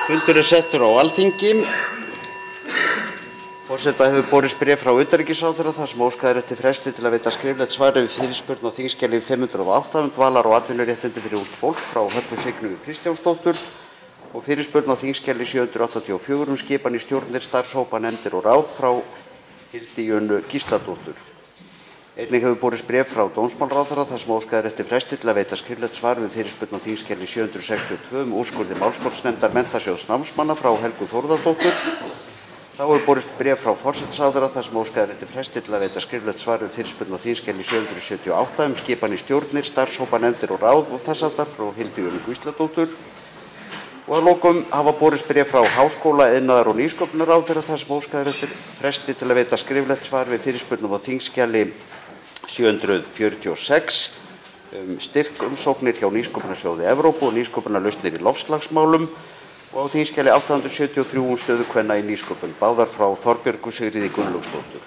Fundur settur á Alþingi. Forseta hefur borist bréf frá utanríkisráðherra þar sem óskað eftir fresti til að veita skriflegt svar við fyrirspurn á þingskjali 508 dvalar- og atvinnuréttindi fyrir ungt fólk frá Höllu Signýju Kristjánsdóttur og fyrirspurn á þingskjali 784 skipan í stjórnir, starfshópa, nefndir og ráð frá Hildi Jönu Gísladóttur. Einnig hefur borist bréf frá dómsmálaráðherra þar sem óskað eftir fresti til að veita skriflegt svar við fyrirspurn á þingskjali 762 úrskurði málskotsnefndar Menntasjóðs námsmanna frá Helgu Þórðardóttur. Þá hefur borist bréf frá forsætisráðherra þar sem óskað eftir fresti til að veita skriflegt svar við fyrirspurn á þingskjali 778 skipan í stjórnir, starfshópa, nefndir og ráð og þess háttar frá Hildi Jönu Gísladóttur. Og að lokum hafa borist bréf frá háskóla-, iðnaðar- og nýsköpunarráðherra þar sem óskað eftir fresti til að veita skriflegt svar við fyrirspurnum á þingskjali 746 styrkumsóknir hjá Nýsköpunarsjóði Evrópu og nýsköpunarlausnir í loftslagsmálum og á þingskjali 873 stöðu kvenna í nýsköpun, báðar frá Þorbjörgu Sigríði Gunnlaugsdóttur.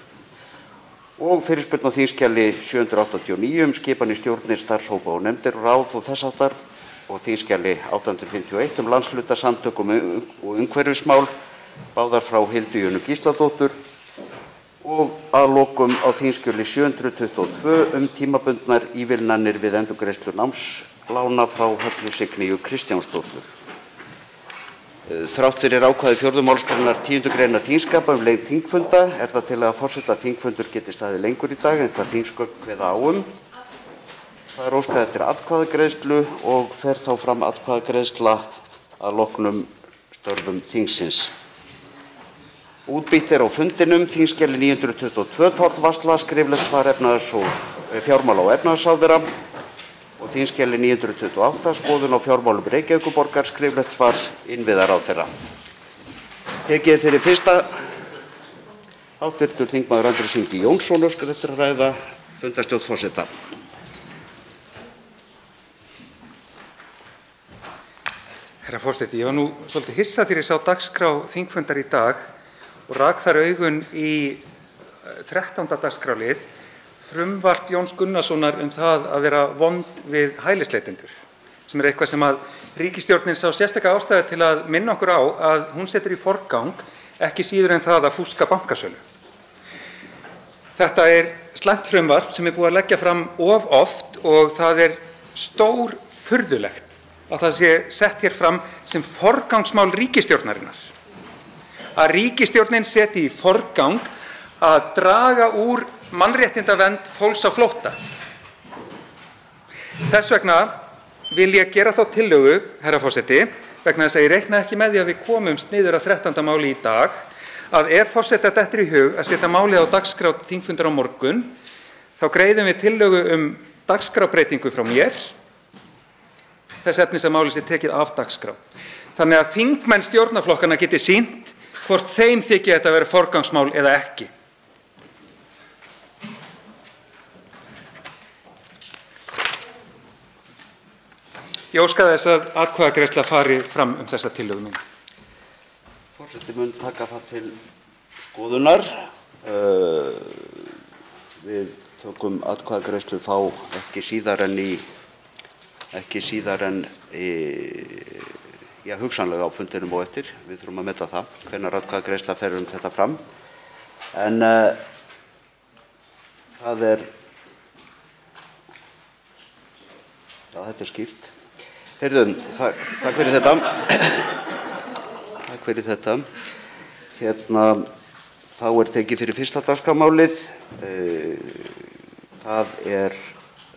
Og fyrirspurn á þingskjali 789 skipan í stjórnir, starfshópa og nefndir og ráð og þess háttar og þingskjali 851 landshlutasamtök og umhverfismál, báðar frá Hildi Jönu Gísladóttur. Og að lokum á þingskjali 722 tímabundnar ívilnanir við endurgreiðslu námslána frá Höllu Signýju Kristjánsdóttur. Þrátt fyrir ákvæði 4. málsgreinar 10. greinar þingskapa lengd þingfunda er það til að forseta að þingfundur geti staðið lengur í dag en hvað þingsköp kveða á um. Það er óskað eftir atkvæðagreiðslu og fer þá fram atkvæðagreiðsla að loknum störfum þingsins. Útbýtt er á fundinum þingskjali 922 tollvarsla, skriflegt svar fjármála- og efnahagsráðherra og þingskjali 928 skoðun á fjármálum Reykjavíkurborgar, skriflegt svar innviðaráðherra. Tekið fyrir fyrsta hv. þingmaður Andrés Ingi Jónsson óskar eftir að ræða fundarstjórn forseta. Herra forseti, ég var nú svolítið hissa þegar ég sá dagskrá þingfundar í dag og rak þar augun í 13. dagskrárlið, frumvarp Jóns Gunnarssonar það að vera vond við hælisleitendur, sem er eitthvað sem að ríkisstjórnin sá sérstaka ástæðu til að minna okkur á að hún setur í forgang, ekki síður en það að fúska bankasölu. Þetta er slæmt frumvarp sem er búið að leggja fram of oft og það er stórfurðulegt að það sé sett hér fram sem forgangsmál ríkisstjórnarinnar. Að ríkisstjórnin seti í forgang að draga úr mannréttindavernd fólks á flótta. Þess vegna vil ég gera þá tillögu, herra forseti, vegna þess að ég reikna ekki með því að við komumst niður að 13. máli í dag, að ef forseta dettur í hug að setja málið á dagskrá þingfundar á morgun, þá greiðum við tillögu dagskrábreytingu frá mér, þess efnis að málið sé tekið af dagskrá. Þannig að þingmenn stjórnarflokkanna geti sýnt hvort þeim þykir þetta vera forgangsmál eða ekki. Ég óska þess að atkvæðagreiðsla fari fram þessa tillögu mína. Forseti mun taka það til skoðunar. Við tökum atkvæðagreiðslu þá ekki síðar en hugsanlega á fundinum og eftir. Við þurfum að meta það, hvenær atkvæðagreiðsla fer þetta fram. En þetta er skýrt. Heyrðu, takk fyrir þetta. Takk fyrir þetta. Þá er tekið fyrir fyrsta dagskrármálið. Það er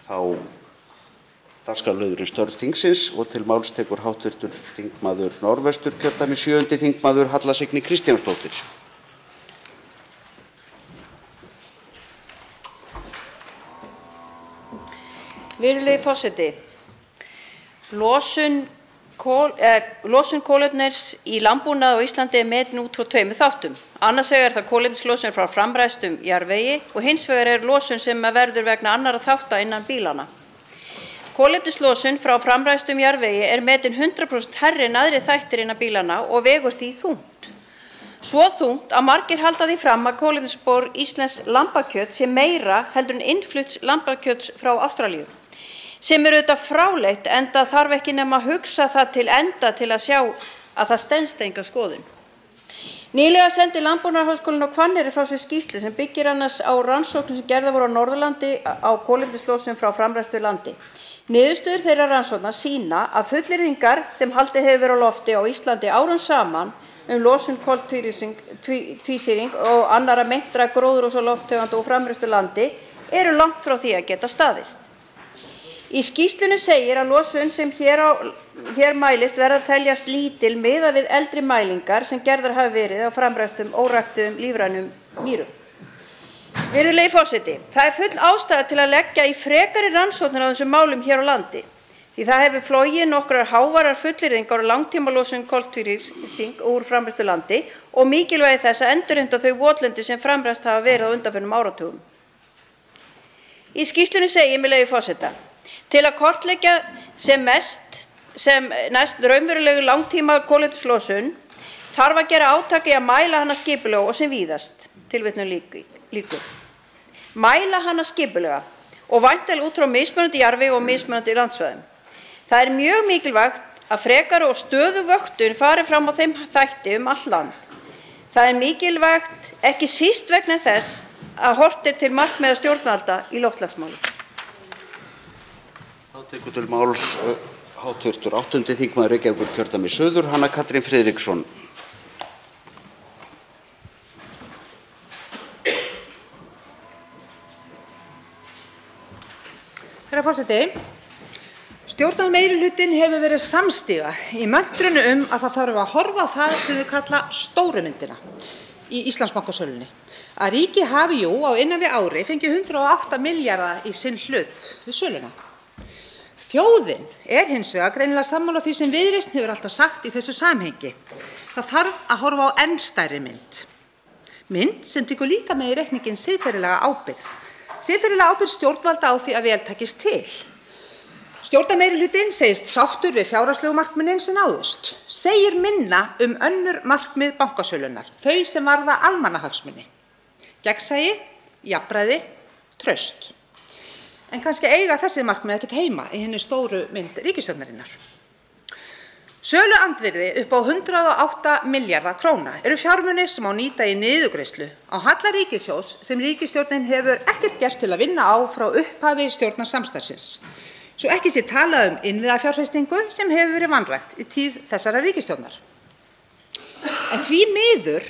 þá dagskrárliðurinn störf þingsins og til máls tekur hv. þingmaður Norðvesturkjördæmis 7. þingmaður Halla Signý Kristjánsdóttir. Virðulegi forseti. Losun kolefnis í landbúnaði á Íslandi er metin út frá tveimur þáttum. Annars vegar er það kolefnislosun frá framræstum jarðvegi og hins vegar er losun sem verður vegna annarra þátta innan bílanna. Kolefnislosun frá framræstum jarðvegi er metin 100% hærri en aðrir þættir innan bílanna og vegur því þungt. Svo þungt að margir halda því fram að kolefnisspor íslensks lambakjöts sé meira heldur en innflutts lambakjöts frá Ástralíu. Sem auðvitað fráleitt enda þarf ekki nema að hugsa það til enda til að sjá að það stenst enga skoðun. Nýlega sendi Landbúnaðarháskólinn á Hvanneyri frá sér skýrslu sem byggir annars á rannsóknum sem gerðar voru á Norðurlandi á kolefnislosun frá framræstu landi. Niðurstöður þeirra rannsókna sýna að fullyrðingar sem haldið hefur verið á lofti á Íslandi árum saman losun koltvísýring og annarra meintra gróðurhúsalofttegunda úr framræstu landi eru langt frá því að geta staðist. Í skýrslunni segir að losun sem hér mælist verða að teljast lítil miðað við eldri mælingar sem gerðar hafa verið á framræstum óræktuðum lífrænum mýrum. Virðulegi forseti, það er full ástæða til að leggja í frekari rannsóknir á þessum málum hér á landi, því það hefur flogið nokkrar háværar fullyrðingar á langtímalosun koltvísýrings úr framræstu landi og mikilvægi þess að endurheimta þau votlendi sem framræst hafa verið á undanförnum áratugum. Í skýrslunni segir, með leyfi forseta, til að kortleggja sem næst raunverulegu langtíma kolefnislosun þarf að gera átak í að mæla hana skipulega og sem víðast. Tilvitnun lýkur. Mæla hana skipulega og væntanlega út frá mismunandi jarðvegi og mismunandi landsvæðum. Það er mjög mikilvægt að frekari og stöðug vöktun fari fram á þeim þætti allt land. Það er mikilvægt ekki síst vegna þess að horft er til markmiða stjórnvalda í loftslagsmálum. Þá tekur til máls hv. 8. þingmaður Reykjavíkurkjördæmis suður, Hanna Katrín Friðriksson. Herra forseti, stjórnarmeirihlutinn hefur verið samstiga í möntrinu að það þarf að horfa á það sem þau kalla stóru myndina í Íslandsbankasölunni. Að ríkið hafi á innan við ári fengið 108 milljarða í sinn hlut við söluna. Þjóðin er hins vegar greinilega sammála því sem Viðreisn hefur alltaf sagt í þessu samhengi. Það þarf að horfa á enn stærri mynd. Mynd sem tekur líka með í reikninginn siðferðilega ábyrgð. Siðferðilega ábyrgð stjórnvalda á því að vel takist til. Stjórnarmeirihlutinn segist sáttur við fjárhagslegu markmiðin sem náðust. Segir minna önnur markmið bankasölunnar, þau sem varða almannahagsmuni. Gegnsæi, jafnræði, traust. En kannski eiga þessi markmið ekkert heima í hinni stóru mynd ríkisstjórnarinnar. Söluandvirði upp á 108 milljarða króna eru fjármunir sem á nýta í niðurgreiðslu á halla ríkissjóðs sem ríkisstjórnin hefur ekkert gert til að vinna á frá upphafi stjórnarsamstarfsins. Svo ekki sé talað innviðafjárfestingu sem hefur verið vanrækt í tíð þessarar ríkisstjórnar. En því miður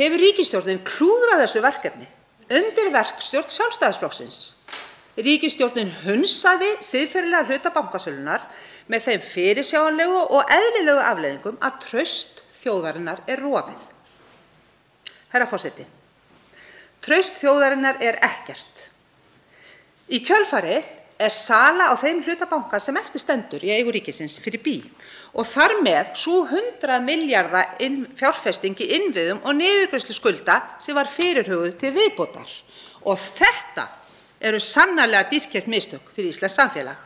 hefur ríkisstjórnin klúðrað þessu verkefni undir verkstjórn Sjálfstæðisflokksins. Ríkisstjórnin hunsaði siðferðilega hluta bankasölunnar með þeim fyrirsjáanlegu og eðlilegu afleiðingum að traust þjóðarinnar er rofið. Herra forseti, traust þjóðarinnar er ekkert. Í kjölfarið er sala á þeim hluta banka sem eftir stendur í eigu ríkisins fyrir bí og þar með sú 100 milljarða fjárfesting í innviðum og niðurgreiðslu skulda sem var fyrirhuguð til viðbótar. Og þetta eru sannarlega dýrkeypt mistök fyrir íslenskt samfélag.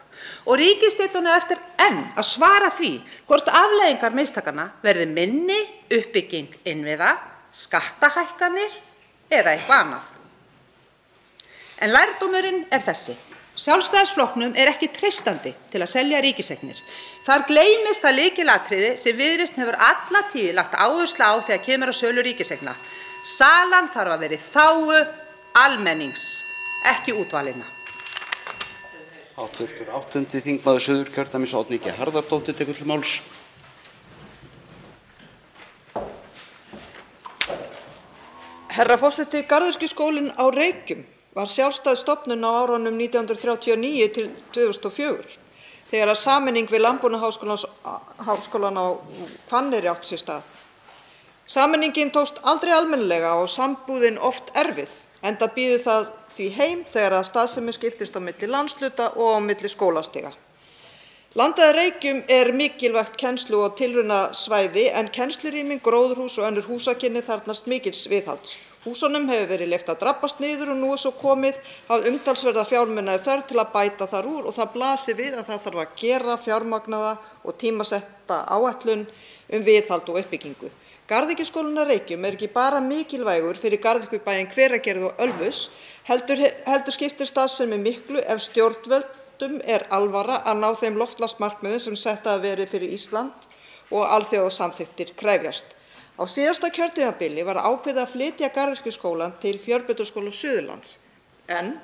Og ríkisstjórnin á eftir enn að svara því hvort afleiðingar mistakanna verði minni uppbygging innviða, skattahækkanir eða eitthvað annað. En lærdómurinn er þessi. Sjálfstæðisflokknum er ekki treystandi til að selja ríkiseignir. Þar gleymist það lykilatriði sem Viðreisn hefur alla tíð lagt áherslu á þegar kemur að sölu ríkiseigna. Salan þarf að vera í þágu almennings, ekki útvalinna. Hv. 8. þingmaður Suðurkjördæmis Oddný G. Harðardóttir tekur til máls. Herra forseti, Garðyrkjuskólinn á Reykjum var sjálfstæð stofnun á árunum 1939 til 2004 þegar að sameining við Landbúnaðarháskólann á Hvanneyri átti sér stað. Sameiningin tókst aldrei almennilega og sambúðin oft erfið, enda býður það því heim þegar að starfsemi skiptist á milli landshluta og á milli skólastiga. Landið að Reykjum er mikilvægt kennslu- og tilraunasvæði en kennslurými, gróðurhús og önnur húsakynni þarfnast mikils viðhalds. Húsunum hefur verið leyft að drabbast niður og nú er svo komið að umtalsverða fjármuna er þörf til að bæta þar úr og það blasir við að það þarf að gera fjármagnaða og tímasetta áætlun viðhald og uppbyggingu. Garðyrkjuskólinn á Reykjum er ekki bara mikilvægur fyrir garðyrkjubæinn Hveragerði og Ölfus, heldur skiptir starfsemi miklu ef stjórnvöldum er alvara að ná þeim loftslagsmarkmiðum sem sett hafa verið fyrir Ísland og alþjóðasamþykktir krefjast. Á síðasta kjörtímabili var ákveðið að flytja Garðyrkjuskólann til Fjölbrautaskóla Suðurlands, en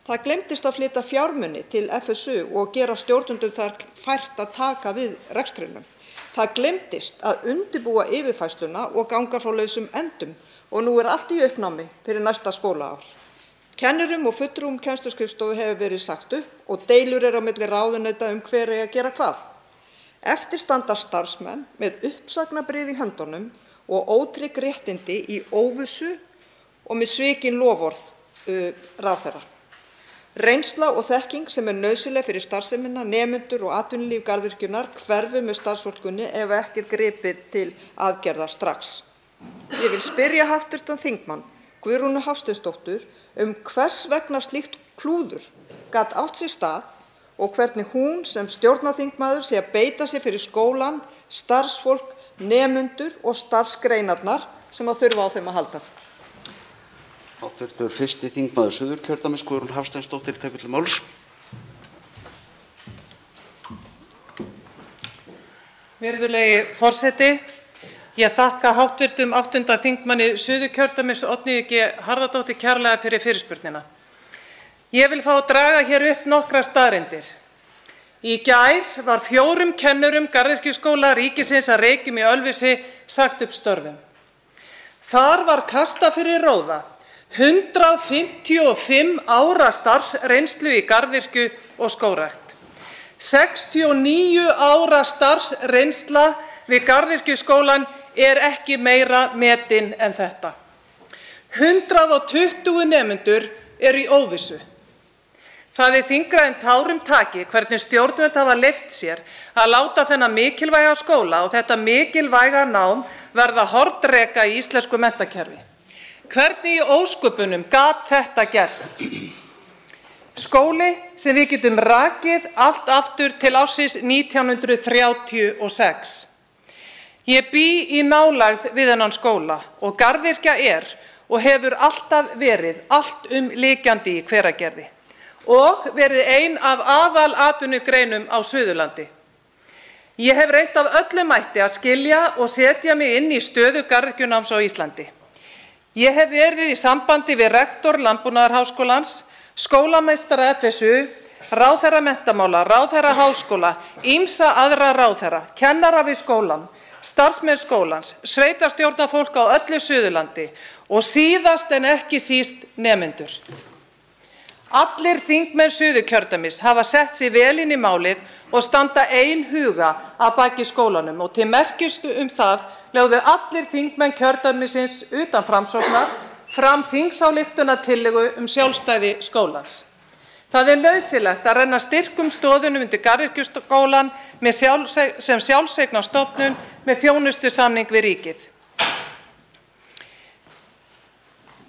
það gleymdist að flytja fjármuni til FSU og gera stjórnendum þar fært að taka við rekstrinum. Það gleymdist að undirbúa yfirfærsluna og ganga frá lausum endum og nú allt í uppnámi fyrir næsta skólaár. Kennurum og fulltrúum kennsluskrifstofu hefur verið sagt upp og deilur á milli ráðuneyta hver eigi að gera hvað. Eftir standa starfsmenn með uppsagnarbréf í höndunum og ótrygg réttindi í óvissu og með svikin loforð ráðherra. Reynsla og þekking sem nauðsynleg fyrir starfsemina, nemendur og atvinnulíf garðyrkjunnar hverfur með starfsfólkinu ef ekki gripið til aðgerða strax. Ég vil spyrja hv. þingmann Guðrúnu Hafsteinsdóttur hvers vegna slíkt klúður gat átt sér stað og hvernig hún sem stjórnarþingmaður sé að beita sér fyrir skólann, starfsfólk, nemendur og starfsgreinarnar sem þurfa á þeim að halda. Hv. 1. þingmaður Suðurkjördæmis, Guðrún Hafsteinsdóttir, tekur til máls. Virðulegi forseti, ég þakka hv. 8. þingmanni Suðurkjördæmis Oddnýju G. Harðardóttur kærlega fyrir fyrirspurnina. Ég vil fá að draga hér upp nokkrar staðreyndir. Í gær var 4 kennurum Garðyrkjuskóla ríkisins að Reykjum í Ölfusi sagt upp störfum. Þar var kastað fyrir róða 155 ára starfsreynslu í garðyrkju og skógrækt. 69 ára starfsreynsla við Garðyrkjuskólann ekki meira metin en þetta. 120 nemendur í óvissu. Það þyngra en tárum taki hvernig stjórnvöld hafa leyft sér að láta þennan mikilvæga skóla og þetta mikilvæga nám verða hornreka í íslensku menntakerfi. Hvernig í ósköpunum gat þetta gerst? Skóli sem við getum rakið allt aftur til ársins 1936. Ég bý í nálægð við þennan skóla og garðyrkja og hefur alltaf verið alltumlykjandi í Hveragerði og verið ein af aðalatvinnugreinum á Suðurlandi. Ég hef reynt af öllum mætti að skilja og setja mig inn í stöðu garðyrkjunáms á Íslandi. Ég hef verið í sambandi við rektor Landbúnaðarháskólans, skólameistara FSU, ráðherra menntamála, ráðherra háskóla, ýmsa aðra ráðherra, kennara við skólann, starfsmenn skólans, sveitarstjórnarfólk á öllu Suðurlandi og síðast en ekki síst nemendur. Allir þingmenn Suðurkjördæmis hafa sett sig vel inn í málið og standa einhuga að baki skólanum og til merkis það lögðu allir þingmenn kjördæmisins utan Framsóknar fram þingsályktunartillögu sjálfstæði skólans. Það nauðsynlegt að renna styrkum stoðunum undir Garðyrkjuskólann sem sjálfseignarstofnun með þjónustusamning við ríkið.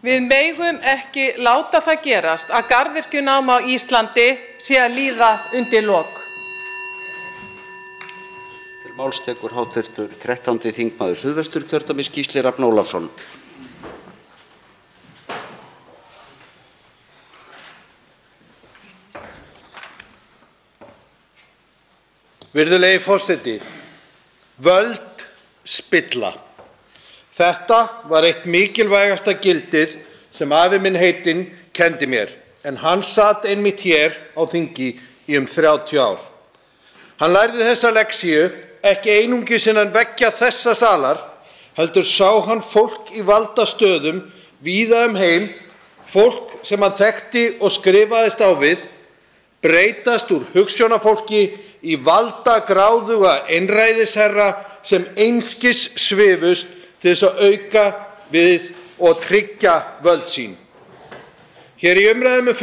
Við megum ekki láta það gerast að garðyrkjunám á Íslandi sé að líða undir lok. Til máls tekur hv. 13. þingmaður Suðvesturkjördæmis Gísli Rafn Ólafsson. Virðulegi forseti, völd spilla. Þetta var eitt mikilvægasta gildið sem afi minn heitinn kenndi mér, en hann sat einmitt hér á þingi í 30 ár. Hann lærði þessa lexíu ekki einungis innan veggja þessa salar, heldur sá hann fólk í valdastöðum víða heim, fólk sem hann þekkti og skrifaðist á við, breytast úr hugsjónafólki í valdagráðuga einræðisherra sem einskis svifust til þess að auka við og tryggja völd sín. Hér í umræðum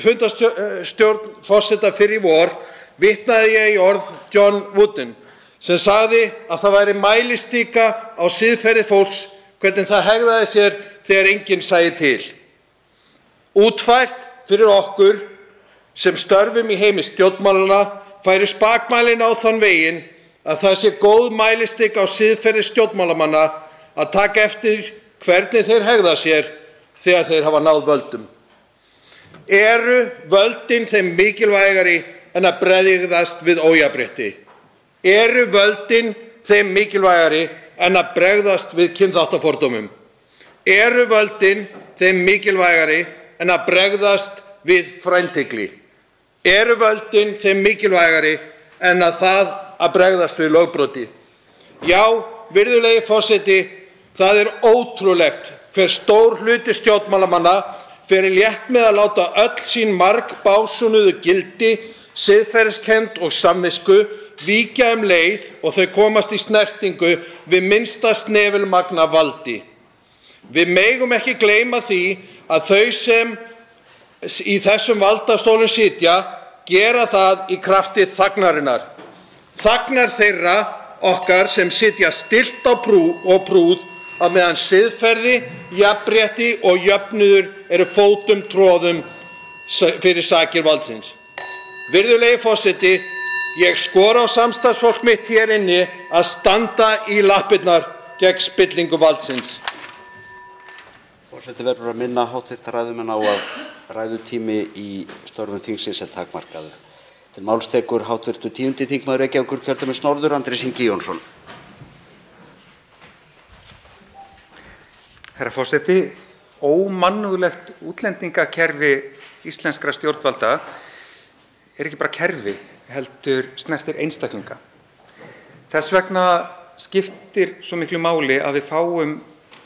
fundarstjórn forseta fyrr í vor vitnaði ég í orð John Wooden sem sagði að það væri mælistika á siðferði fólks hvernig það hegðaði sér þegar enginn sæi til. Útfært fyrir okkur sem störfum í heimi stjórnmálanna færi spakmælin á þann veginn að það sé góð mælistika á siðferði stjórnmálamanna að taka eftir hvernig þeir hegða sér þegar þeir hafa náð völdum. Eru völdin þeim mikilvægari en að bregðast við ójafnrétti? Eru völdin þeim mikilvægari en að bregðast við kynþáttafordómum? Eru völdin þeim mikilvægari en að bregðast við frændhygli? Eru völdin þeim mikilvægari en að bregðast við lögbroti? Já, virðulegi forseti, það er ótrúlegt hver stór hluti stjórnmálamanna fer létt með að láta öll sín margbásunuðu gildi, siðferðiskennd og samvisku víkja leið og þau komast í snertingu við minnsta snefilmagn af valdi. Við megum ekki gleyma því að þau sem í þessum valdastólum sitja gera það í krafti þagnarinnar. Þagnar þeirra okkar sem sitja stillt á prúð að meðan siðferði, jafnrétti og jöfnuður eru fótum troðum fyrir sakir valdsins. Virðulegi forseti, ég skora á samstarfsfólk mitt hér inni að standa í lappirnar gegn spillingu valdsins. Forseti verður að minna hv. ræðumenn á að ræðutími í störfum þingsins er takmarkaður. Til máls tekur hv. 10. þingmaður Reykjavíkurkjördæmis norður, Andrés Ingi Jónsson. Herra forseti, ómannúðlegt útlendingakerfi íslenskra stjórnvalda er ekki bara kerfi, heldur snertir einstaklinga. Þess vegna skiptir svo miklu máli að við fáum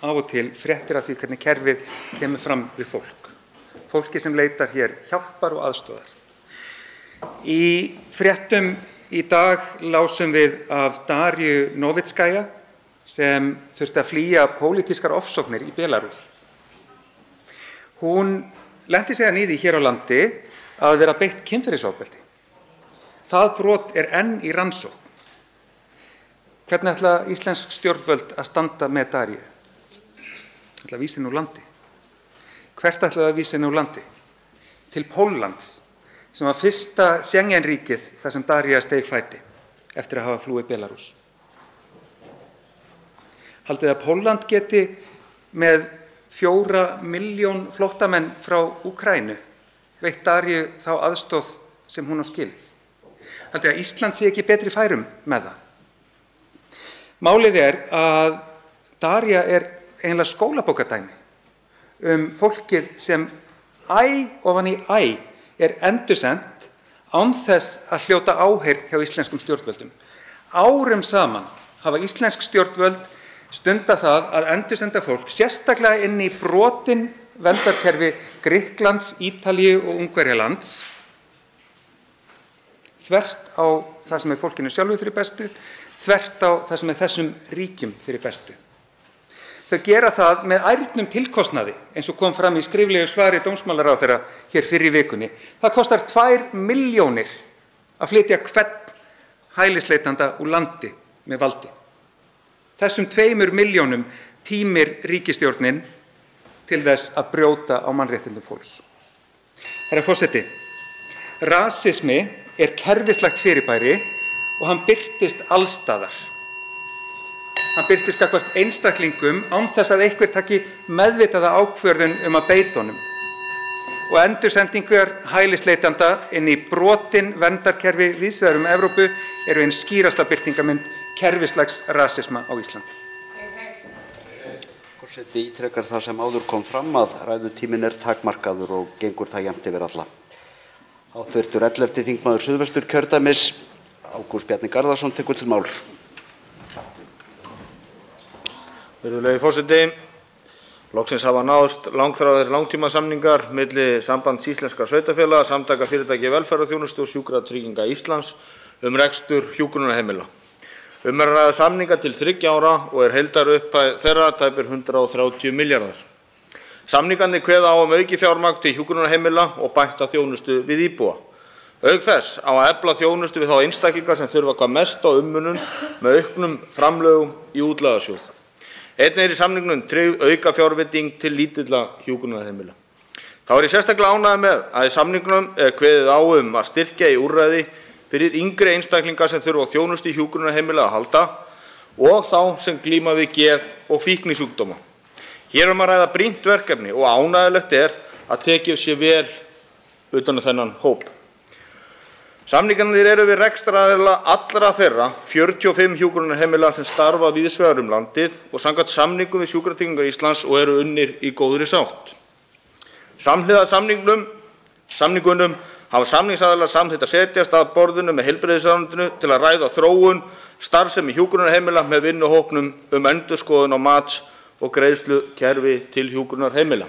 af og til fréttir af því hvernig kerfið kemur fram við fólk. Fólki sem leitar hér hjálpar og aðstoðar. Í fréttum í dag lásum við af Darju Novitskaja sem þurfti að flýja pólitískar ofsóknir í Belarús. Hún lenti síðan í því hér á landi að vera beitt kynferðisofbeldi. Það brot er enn í rannsókn. Hvernig ætla íslensk stjórnvöld að standa með Darju? Ætla að vísa henni úr landi. Hvert ætla að vísa henni úr landi? Til Póllands, sem var fyrsta Schengen-ríkið þar sem Darja steig fæti eftir að hafa flúið Belarús. Haldið að Pólland geti með 4 milljón flóttamenn frá Úkraínu veitt Darju þá aðstoð sem hún á skilið? Haldið að Ísland sé ekki betri færum með það? Málið er að Darja er eiginlega skólabókardæmi fólkið sem ofan í er endursent án þess að hljóta áheyrn hjá íslenskum stjórnvöldum. Árum saman hafa íslensk stjórnvöld stunda það að endursenda fólk, sérstaklega inn í brotin verndarkerfi Grikklands, Ítalíu og Ungverjalands, þvert á það sem er fólkinu sjálfu fyrir bestu, þvert á það sem er þessum ríkjum fyrir bestu. Þau gera það með ærnum tilkostnaði, eins og kom fram í skriflegu svari dómsmálaráðherra hér fyrr í vikunni. Það kostar 2 milljónir að flytja hvern hælisleitanda úr landi með valdi. Þessum 2 milljónum tímir ríkisstjórnin til þess að brjóta á mannréttindum fólks. Herra forseti, rasismi er kerfislegt fyrirbæri og hann birtist allstaðar. Hann birtist gagnvart einstaklingum án þess að einhver taki meðvitaða ákvörðun að beita honum. Og endursendingar hælisleitanda inn í brotin verndarkerfi víðs vegar Evrópu eru ein skýrasta birtingarmynd kerfislegs rasisma á Íslandi. Forseti ítrekar það sem áður kom fram að ræðutíminn er takmarkaður og gengur það jafnt yfir alla. Hv. 11. þingmaður Suðvesturkjördæmis, Ágúst Bjarni Garðarsson, tekur til máls. Virðulegi forseti, loksins hafa náðst langþráðir langtímasamningar milli Sambands íslenskra sveitarfélaga, Samtaka fyrirtækja í velferðarþjónustu og Sjúkratrygginga Íslands rekstur hjúkrunarheimila. Er að ræða samninga til 3 ára og er heildarupphæð þeirra tæpir 130 milljarðar. Samningarnir kveða á aukið fjármagn til hjúkrunarheimila og bætta þjónustu við íbúa. Auk þess á að efla þjónustu við þá einstaklinga sem þurfa hvað mest á umönnun með auknum framlögum í útlagasjóð. Einnig er í samningnum tryggð aukafjárveiting til lítilla hjúkrunarheimila. Þá er ég sérstaklega ánægður með að í samningnum er kveðið á að styrkja í úrræði fyrir yngri einstaklinga sem þurfa á þjónustu hjúkrunarheimila að halda og þá sem glíma við geð- og fíknisjúkdóma. Hér að ræða brýnt verkefni og ánægjulegt er að tekið sé vel utan þennan hóp. Samningarnir eru við rekstraraðila allra þeirra 45 hjúkrunarheimila sem starfa víðs vegar landið og samkvæmt samningum við Sjúkratryggingar Íslands og eru unnir í góðri sátt. Samhliða samningunum hafa samningsaðilar samþykkt að setjast að borðinu með heilbrigðisráðuneytinu til að ræða þróun starfsemi hjúkrunarheimila með vinnuhópnum endurskoðun á mats- og greiðslukerfi til hjúkrunarheimila.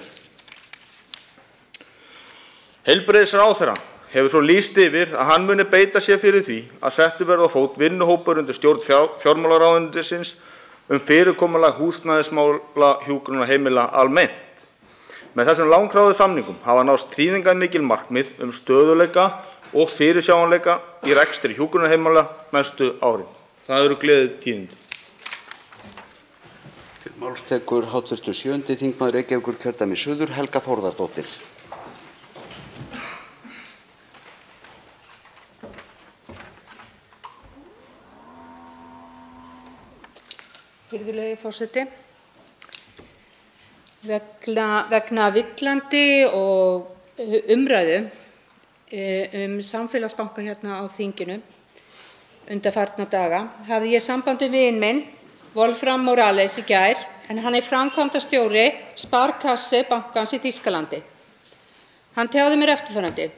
Heilbrigðisráðherra hefur svo lýst yfir að hann muni beita sér fyrir því að settur verði á fót vinnuhópur undir stjórn fjármálaráðuneytisins fyrirkomulag húsnæðismála hjúkrunarheimila almennt. Með þessum langþráðu samningum hafa náðst þýðingarmikil markmið stöðugleika og fyrirsjáanleika í rekstri hjúkrunarheimila næstu árin. Það eru gleðitíðindi. Til máls tekur hv. 7. þingmaður Reykjavíkurkjördæmis suður, Helga Þórðardóttir. Virðulegi forseti. Vegna villandi og umræðu samfélagsbanka hérna á þinginu undanfarna daga hafði ég samband við vin minn, Wolfram Morales, í gær, en hann framkvæmdastjóri Sparkasse bankans í Þýskalandi. Hann tjáði mér eftirfarandi: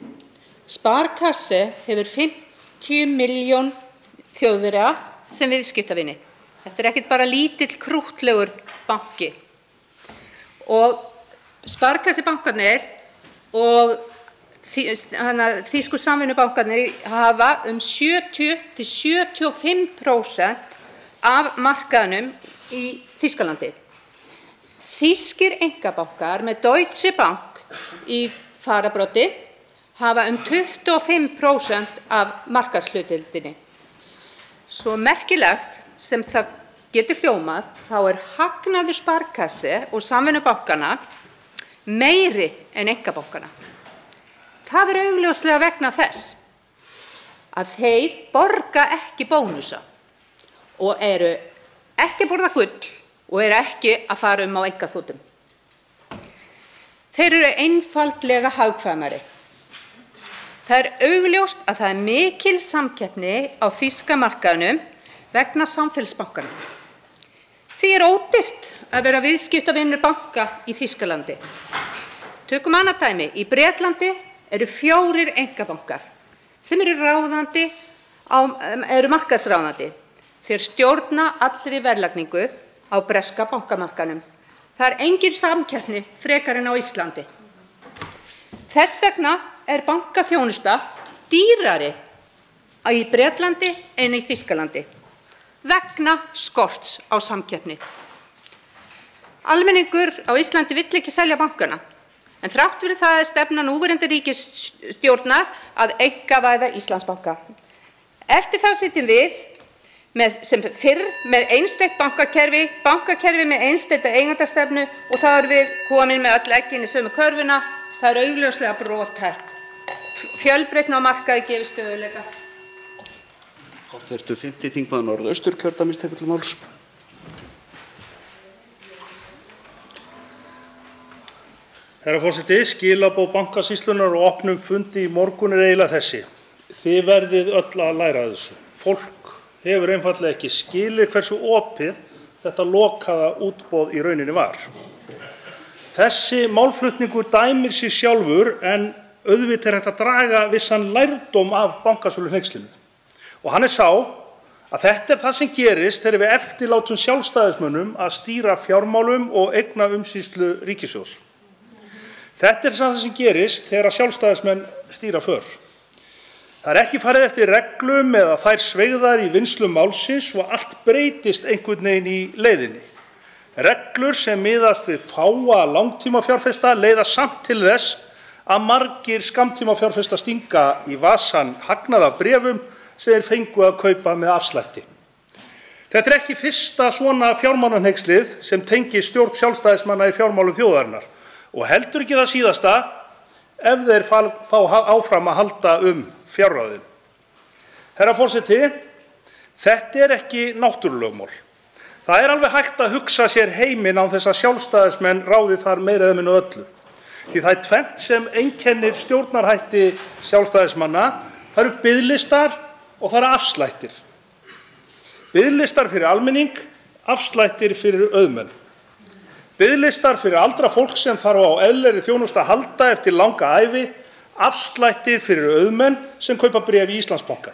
Sparkasse hefur 50 milljón Þjóðverja sem viðskiptavini. Þetta ekkert bara lítill krúttlegur banki. Og Sparkasse bankarnir og þýsku samvinnubankarnir hafa 70–75% af markaðnum í Þýskalandi. Þýskir einkabankar með Deutsche Bank í fararbroddi hafa 25% af markaðshlutdeildinni. Svo merkilegt sem það getur hljómað, þá hagnaður Sparkasse og samvinnubankana meiri en einkabankana. Það augljóslega vegna þess að þeir borga ekki bónusa og eru ekki að borða gull og eru ekki að fara á einkaþotum. Þeir eru einfaldlega hagkvæmari. Það augljóst að það mikil samkeppni á þýska markaðnum vegna samfélagsbankana. Því ódýrt að vera viðskiptavinur banka í Þýskalandi. Tökum annað dæmi. Í Bretlandi eru 4 einkabankar sem eru markaðsráðandi. Þeir stjórna allri verðlagningu á breska bankamarkaðnum. Það engin samkeppni frekar en á Íslandi. Þess vegna bankaþjónusta dýrari í Bretlandi en í Þýskalandi vegna skorts á samkeppni. Almenningur á Íslandi vill ekki selja bankana, en þrátt fyrir það stefna núverandi ríkisstjórnar að einkavæða Íslandsbanka. Eftir það sitjum við sem fyrr með einstætt bankakerfi með einstætta eigendastefnu og þá erum við komin með öll eggin í sömu körfuna. Það augljóslega brothætt. Fjölbreytni á markaði gefur stöðugleika. Hv. 5. þingmaður Norðausturkjördæmis tekur til máls. Herra forseti, skilaboð Bankasýslunnar og opnum fundi í morgun eiginlega þessi: þið verðið öll að læra þessu. Fólk hefur einfaldlega ekki skilið hversu opið þetta lokaða útboð í rauninni var. Þessi málflutningur dæmir sig sjálfur, en auðvitað hægt að draga vissan lærdóm af bankasöluhneykslinu. Og hann sá að þetta það sem gerist þegar við eftirlátum sjálfstæðismönnum að stýra fjármálum og eignaumsýslu ríkissjóðs. Þetta það sem gerist þegar sjálfstæðismenn stýra för. Það ekki farið eftir reglum eða þær sveigðar í vinnslu málsins og allt breytist einhvern veginn í leiðinni. Reglur sem miðast við fáa langtímafjárfesta leiða samt til þess að margir skammtímafjárfesta stinga í vasann hagnaði af bréfum sem þeir fengu að kaupa með afslætti. Þetta ekki fyrsta svona fjármálahneykslið sem tengist stjórn sjálfstæðismanna í fjármálum þjóðarinnar og heldur ekki það síðasta ef þeir fá áfram að halda fjárráðin. Herra forseti, þetta ekki náttúrulögmál. Það alveg hægt að hugsa sér heiminn án þess að sjálfstæðismenn ráði þar meira eða minna öllu. Því það tvennt sem einkennir stjórnarhætti sjálfstæðismanna. Það eru biðlistar og það eru afslættir. Biðlistar fyrir almenning, afslættir fyrir auðmenn. Biðlistar fyrir aldrað fólk sem þarf á eðlilegri þjónustu að halda eftir langa ævi, afslættir fyrir auðmenn sem kaupa bréf í Íslandsbanka.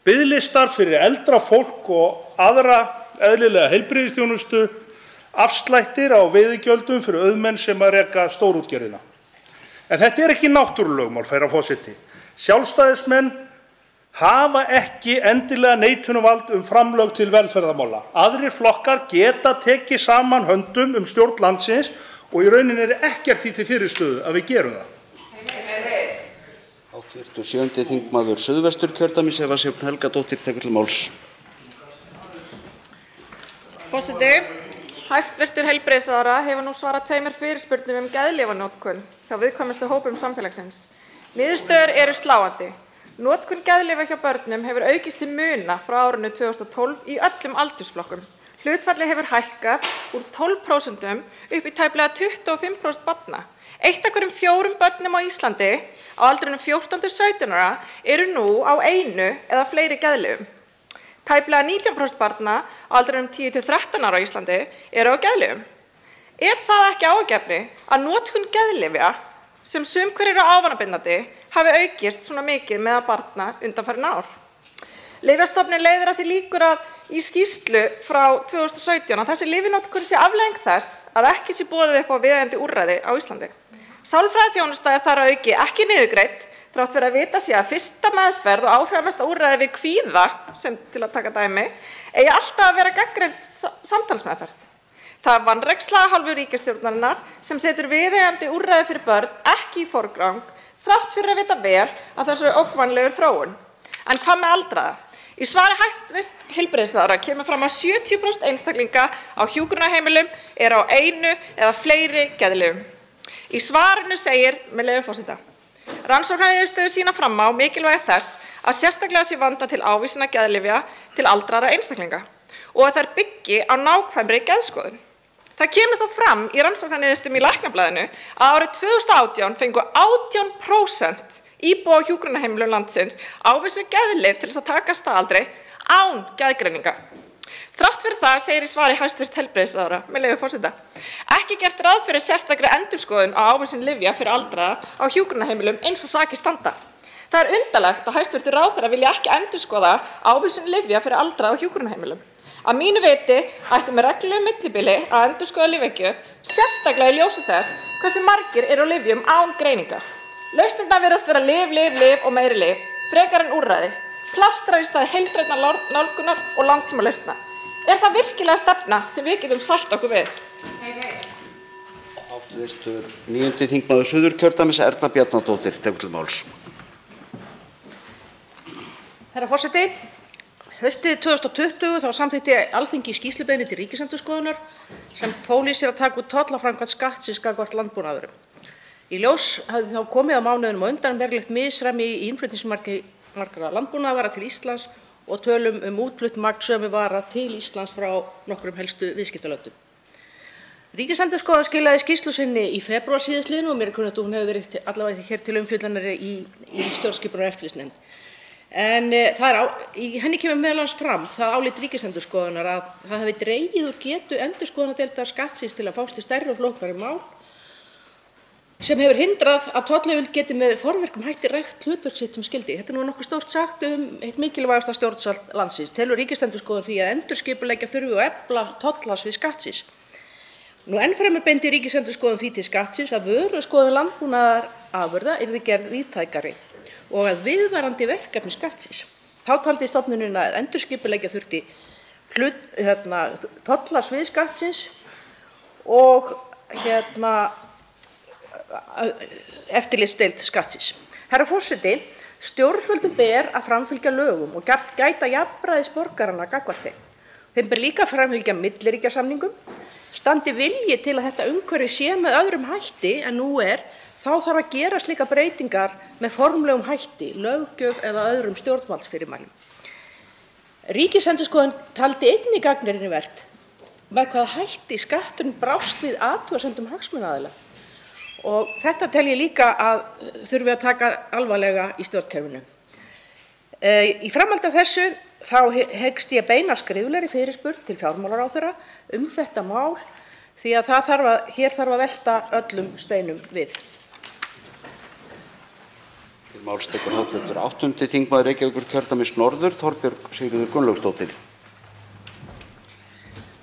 Biðlistar fyrir eldra fólk og aðra eðlilega heilbrigðisþjónustu, afslættir á veiðigjöldum fyrir auðmenn sem að reka stórútgerðina. En þetta er ekki náttúrulögmál, herra forseti. Sjálfstæðismenn hafa ekki endilega neitunarvald framlög til velferðarmála. Aðrir flokkar geta tekið saman höndum stjórn landsins og í rauninni er ekkert því til fyrirstöðu að við gerum það. Hv. 7. þingmaður Suðvesturkjördæmis, Eva Sjöfn Helgadóttir, tekur til máls. Forseti, hæstvirtur heilbrigðisráðherra hefur nú svarað 2 fyrirspurnum geðlyfjanotkun hjá viðkvæmustu hópum samfélagsins. Niðurstöður eru sláandi. Notkun geðlyfja hjá börnum hefur aukist til muna frá árinu 2012 í öllum aldursflokkum. Hlutfallið hefur hækkað úr 12% upp í tæplega 25% barna. 1 af hverjum 4 börnum á Íslandi á aldrinum 14 til 17 ára eru nú á 1 eða fleiri geðlyfjum. Tæplega 19% barna á aldrinum 10 til 13 ára á Íslandi eru á geðlyfjum. Er það ekki áhyggjuefni að notkun geðlyfja, sem sum hver eru ávanabindandi, hafi aukist svona mikið meðal barna undanfarin ár? Lyfjastofnun leiðir að því líkur að í skýrslu frá 2017 að þessi lyfjanotkun sé afleiðing þess að ekki sé boðið upp á viðeigandi úrræði á Íslandi. Sálfræðiþjónusta er þar að auki ekki niðurgreidd þrátt fyrir að vita sé að fyrsta meðferð og áhrifamesta úrræði við kvíða, sem til að taka dæmi, eigi alltaf að vera gagnrýnd samtalsmeðferð. Það er vanræksla af hálfu ríkisstjórnarinnar sem setur viðeigandi úrræði fyrir börn ekki í forgang þrátt fyrir að vita vel að þessu er ógnvænlegur þróun. En hvað með aldraða? Í svari hæstv. Heilbrigðisráðherra kemur fram að 70% einstaklinga á hjúkrunarheimilum eru á 1 eða fleiri geðlyfjum. Í svarinu segir, með leyfi forseta: rannsóknarniðurstöður sýna fram á mikilvægi þess að sérstaklega sé vandað til ávísana geðlyfja til aldraðra einstaklinga og að þær byggi á nákvæmri geðskoðun. Það kemur þó fram í rannsóknarniðurstöðum í Læknablaðinu að árið 2018 fengu 18% íbúa á hjúkrunarheimilum landsins ávísuð geðlyf til þess að takast að aldri án geðgreininga. Þrátt fyrir það segir í svari hæstv. Heilbrigðisráðherra, með leyfi forseta: ekki gert ráð fyrir sérstakri endurskoðun á ávísun lyfja fyrir aldraða á hjúkrunarheimilum eins og sakir standa. Það er undarlegt að hæstv. Ráðherra vilji ekki endurskoða ávísun lyfja fyrir aldraða á hjúkrunarheimilum. Að mínu viti ætti með reglulegu millibili að endurskoða lyfjagjöf, sérstaklega í ljósi þess hversu margir eru á lyfjum án greiningar. Lausnirnar virðast vera lyf og meiri lyf, frekar en úrræði, plástrar í stað heildrænnar nálgunar og langtímalausna. Er það virkilega stefna sem við getum sætt okkur við? Hv. 9. þingmaður Suðurkjördæmis, Erna Bjarnadóttir, tekur til máls. Herra forseti, haustið 2020 þá samþykkti Alþingi skýrslubeiðni til Ríkisendurskoðunar sem fól í sér að taka út tollaframkvæmd skattsins gagnvart landbúnaðarvörum. Í ljós hafði þá komið á mánuðinum á undan verulegt misræmi í innflutningsmarki margra landbúnaðarvara til Íslands og tölum útflutt magn sömu vara til Íslands frá nokkrum helstu viðskiptalöndum. Ríkisendurskoðun skilaði skýrslu sinni í febrúar síðastliðnum og mér er kunnugt að hún hefur verið allavega hér til umfjöllunar í stjórnskipunar- og eftirlitsnefnd. En í henni kemur meðal annars fram það álit Ríkisendurskoðunar að það hafi dregið úr getu endurskoðunardeildar skattsins til að fást í stærri og flóknari mál sem hefur hindrað að tollyfirvöld geti með forvirkum hætti rækt hlutverk sitt sem skyldi. Þetta er nú nokkuð stórt sagt eitt mikilvægasta stjórnsvald landsins. Telur Ríkisendurskoðun því að endurskipuleggja þurfi og efla tollasvið skattsins. Enn fremur beindi Ríkisendurskoðun því til skattsins að vöruskoðun landbúnaðarafurða yrði gerð víðtækari og að viðvarandi verkefni skattsins. Þá taldi stofnunin að endurskipuleggja þurfti tollasvið skattsins og eftirlitsdeild skattsins. Herra forseti, stjórnvöldum ber að framfylgja lögum og gæta jafnræðis borgaranna gagnvart þeim. Þeim ber líka að framfylgja milliríkjasamningum. Standi vilji til að þetta umhverfi sé með öðrum hætti en nú er, þá þarf að gera slíka breytingar með formlegum hætti, löggjöf eða öðrum stjórnvaldsfyrirmælum. Ríkisendurskoðun taldi einnig gagnrýnivert með hvaða hætti skatturinn brást við athugasemdum hagsmunaaðila. Og þetta tel ég líka að þurfi að taka alvarlega í stjórnkerfinu. Í framhaldi af þessu þá hyggst ég beina skriflegri fyrirspurn til fjármálaráðherra þetta mál því að hér þarf að velta öllum steinum við. Til máls tekur hv. 8. þingmaður Reykjavíkurkjördæmis norður, Þorbjörg Sigríður Gunnlaugsdóttir.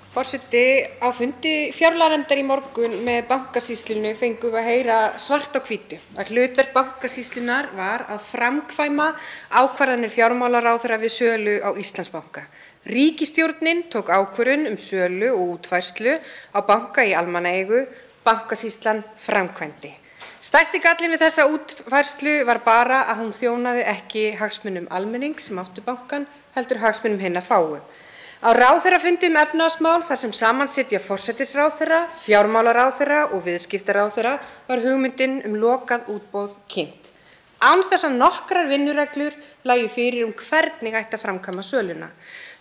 Forseti, á fundi fjárlaganefndar í morgun með Bankasýslunni fengum við að heyra svart á hvítu að hlutverk Bankasýslunnar var að framkvæma ákvarðanir fjármálaráðherra við sölu á Íslandsbanka. Ríkisstjórnin tók ákvörðun sölu og útfærslu á banka í almannaeigu, Bankasýslan framkvæmdi. Stærsti gallinn við þessa útfærslu var bara að hún þjónaði ekki hagsmunum almennings sem áttu bankann, heldur hagsmunum hinna fáu. Á ráðherrafundi efnahagsmál þar sem saman sitja forsætisráðherra, fjármálaráðherra og viðskiptaráðherra var hugmyndin lokað útboð kynnt. Án þess að nokkrar vinnureglur lægju fyrir hvernig ætti að framkvæma söluna.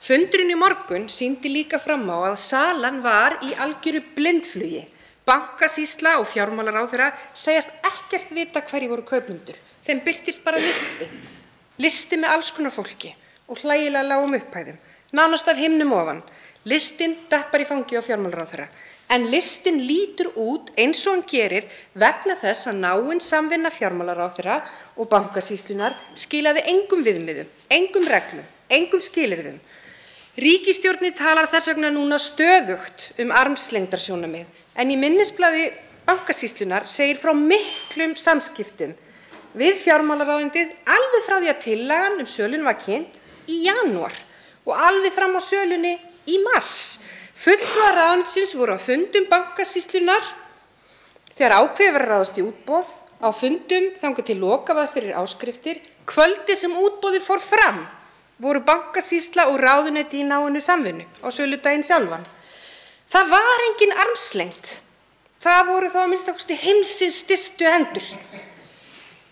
Fundurinn í morgun sýndi líka fram á að salan var í algjöru blindflugi. Bankasýsla og fjármálaráðherra segjast ekkert vita hverjir voru kaupendur. Þeim birtist bara listi með alls konar fólki og hlægilega lágum upphæðum. Nánast af himnum ofan. Listinn datt bara í fangið á fjármálaráðherra. En listinn lítur út eins og hann gerir vegna þess að náin samvinna fjármálaráðherra og Bankasýslunnar skilaði engum viðmiðum, engum reglum, engum skilyrðum. Ríkisstjórnin talar þess vegna núna stöðugt armslengdarsjónarmið, en í minnisblaði Bankasýslunnar segir frá miklum samskiptum við fjármálaráðuneytið alveg frá því að tillagan söluna var kynnt í janúar og alveg fram á sölunni í mars. Fulltrúar ráðuneytisins voru á fundum Bankasýslunnar þegar ákveðið var að ráðast í útboð, á fundum þangað til loka var fyrir áskriftir. Kvöldið sem útboðið fór fram voru Bankasýsla og ráðuneyti í náinni samvinnu á söludaginn sjálfan. Það var engin armslengd. Það voru þá að minnsta kosti heimsins stystu hendur.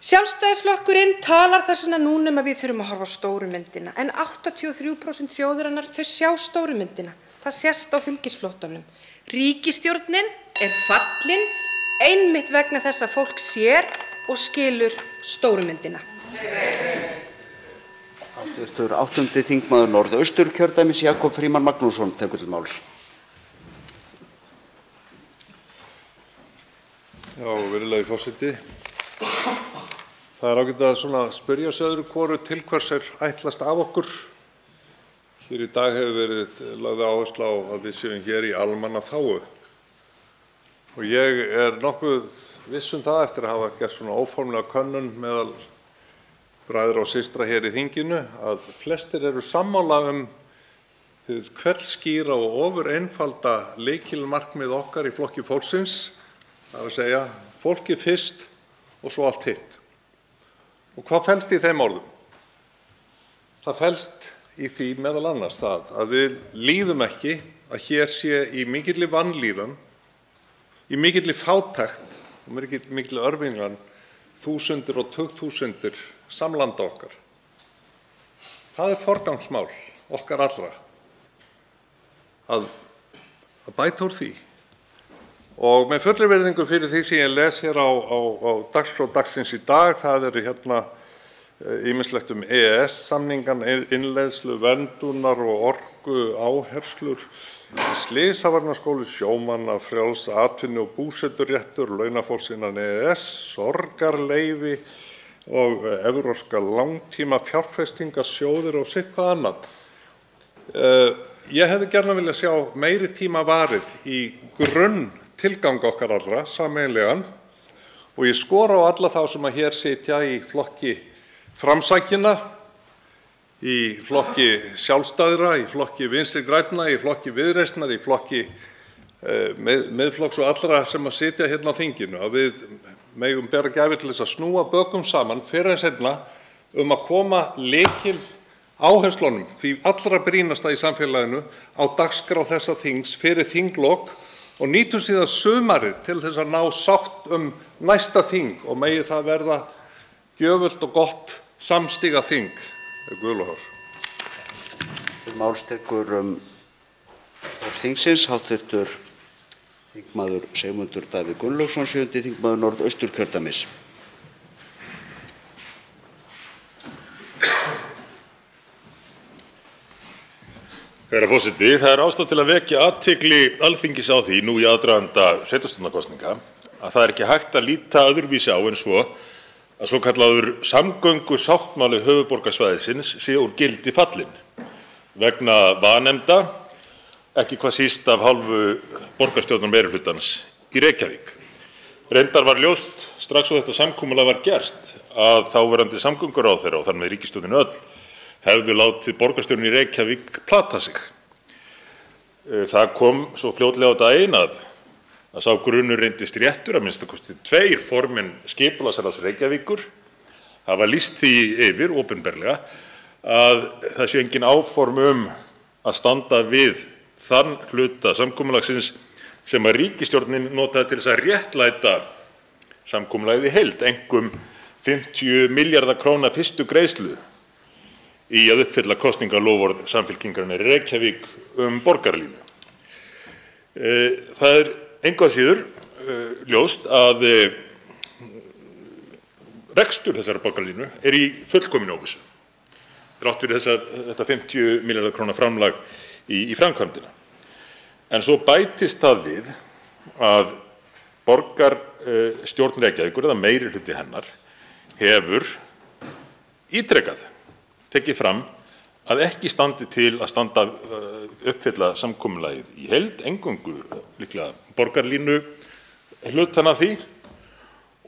Sjálfstæðisflokkurinn talar þess vegna núna að við þurfum að horfa á stóru myndina, en 83% þjóðarinnar þau sjá stóru myndina. Það sést á fylgisflóttanum. Ríkisstjórnin fallin einmitt vegna þess að fólk sér og skilur stóru myndina. Hv. 8. þingmaður Norðausturkjördæmis Jakob Frímann Magnússon tekur til máls. Já, virðulegi forseti. Það ágætt að spyrja sig öðru hvoru til hvers ætlast af okkur. Hér í dag hefur verið lögð áhersla á að við séum hér í almannaþágu. Og ég nokkuð viss það eftir að hafa gert óformlega könnun meðal bræðra og systra hér í þinginu að flestir eru sammála hið hvellskýra og ofureinfalda lykilmarkmið okkar í Flokki fólksins, það er að segja fólkið fyrst og svo allt hitt. Og hvað felst í þeim orðum? Það felst í því meðal annars það að við líðum ekki að hér sé í mikilli vanlíðan, í mikilli fátækt og mikilli örvingan þúsundir og tugþúsundir samlanda okkar. Það forgangsmál okkar allra að bæta úr því. Og með fullri virðingu fyrir því sem ég les hér á dagskrá dagsins í dag, það eru ýmislegt EES-samningan, innleiðslu, verndunar og orku áherslur, slysavarnaskóli sjómanna, frjáls atvinnu og búseturéttur, launafólks innan EES, sorgarleyfi og evrópska langtíma fjárfestingarsjóðir og sitthvað annað. Ég hefði gjarnan viljað sjá meiri tíma varið í tilgang okkar allra, sameiginlegan, og ég skora á alla þá sem hér sitja í flokki framsækinna, í flokki sjálfstæðra, í flokki Vinstri grænna, í flokki Viðreisnar, í flokki Miðflokks og allra sem sitja hérna á þinginu, að við megum bera gæfu til þess að snúa bökum saman fyrr en seinna að koma lykil áherslunum, því allra brýnasta í samfélaginu, á dagskrá þessa þings fyrir þinglok og nýtum síðan sumarið til þess að ná sátt næsta þing og megi það verða gjöfult og gott samstiga þing. Guðlaugur. Til máls tekur þingsins hv. þingmaður Sigmundur Davíð Gunnlaugsson, 7. þingmaður Norðausturkjördæmis. Herra forseti, það ástæða til að vekja athygli Alþingis á því nú í aðdraganda sveitarstjórnarkosninga að það ekki hægt að líta öðruvísi á en svo að svokallaður samgöngusáttmáli höfuðborgarsvæðisins sé úr gildi fallinn vegna vanefnda, ekki hvað síst af hálfu borgarstjórnarmeirihlutans í Reykjavík. Reyndar var ljóst strax og þetta samkomulag var gert að þáverandi samgönguráðherra og þar með ríkisstjórnin öll hefðu látið borgarstjórinn í Reykjavík plata sig. Það kom svo fljótlega á daginn að sá grunur reyndist réttur, að minnsta kosti 2 formenn skipulagsráðs Reykjavíkur hafa lýst því yfir opinberlega að það sé engin áform að standa við þann hluta samkomulagsins sem að ríkisstjórnin notaði til þess að réttlæta samkomulagið í heild, einkum 50 milljarða króna fyrstu greiðslu í að uppfylla kosningaloforð Samfylkingarinnar í Reykjavík borgarlínu. Það engu að síður ljóst að rekstur þessara borgarlínu í fullkominni óvissu, þrátt fyrir þetta 50 milljarða króna framlag í framkvæmdina. En svo bætist það við að borgarstjórn Reykjavíkur, eða meirihluti hennar, hefur ítrekað tekið fram að ekki standi til að uppfylla samkomulagið í heild, eingöngu líklega borgarlínu hlutana því.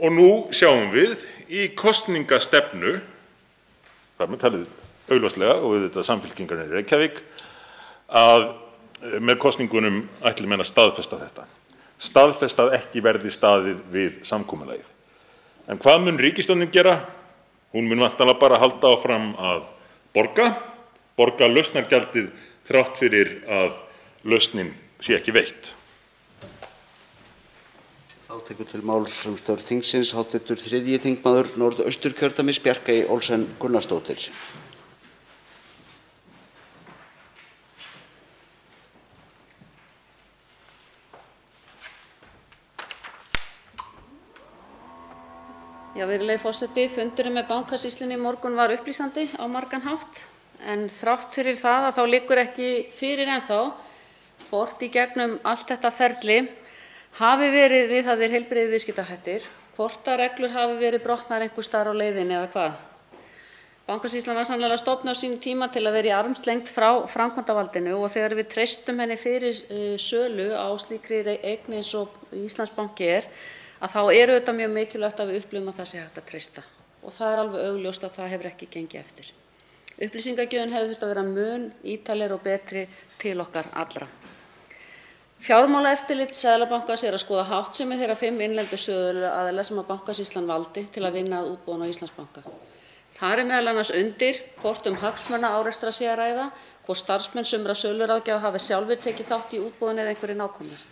Og nú sjáum við í kosningastefnu, þar með talið augljóslega og auðvitað Samfylkingarinnar í Reykjavík, að með kosningunum ætli menn að staðfesta þetta. Staðfesta að ekki verði staðið við samkomulagið. En hvað mun ríkisstjórnin gera? Hún mun væntanlega bara halda áfram að borga lausnargjaldið þrátt fyrir að lausnin sé ekki veitt. Þá tekur til máls störf þingsins hv. 3. þingmaður Norðausturkjördæmis Bjarkey Olsen Gunnarsdóttir. Virðulegi forseti, fundurinn með Bankasýslunni í morgun var upplýsandi á margan hátt, en þrátt fyrir það þá liggur ekki fyrir ennþá hvort í gegnum allt þetta ferli hafi verið viðhafðir heilbrigðir viðskiptahættir, hvort að reglur hafi verið brotnar einhvers staðar á leiðinni eða hvað. Bankasýslan var sannarlega stofnuð á sínum tíma til að vera í armslengd frá framkvæmdarvaldinu og þegar við treystum henni fyrir sölu á slíkri eign eins og Íslandsbanki að þá auðvitað mjög mikilvægt að við upplifum að það sé hægt að treysta. Og það alveg augljóst að það hefur ekki gengið eftir. Upplýsingagjöfin hefði þurft að vera mun ítarlegri og betri til okkar allra. Fjármálaeftirlit Seðlabankans að skoða háttsemi þeirra 5 innlendu söluaðila sem að Bankasýslan valdi til að vinna að útboðinu á Íslandsbanka. Þar meðal annars undir hvort hagsmunaárekstra sé að ræða, hvort starfsmenn sumra söluráðgjafa hafi sjálfir tekið þátt í útboðinu eða einhverjir nákomnir.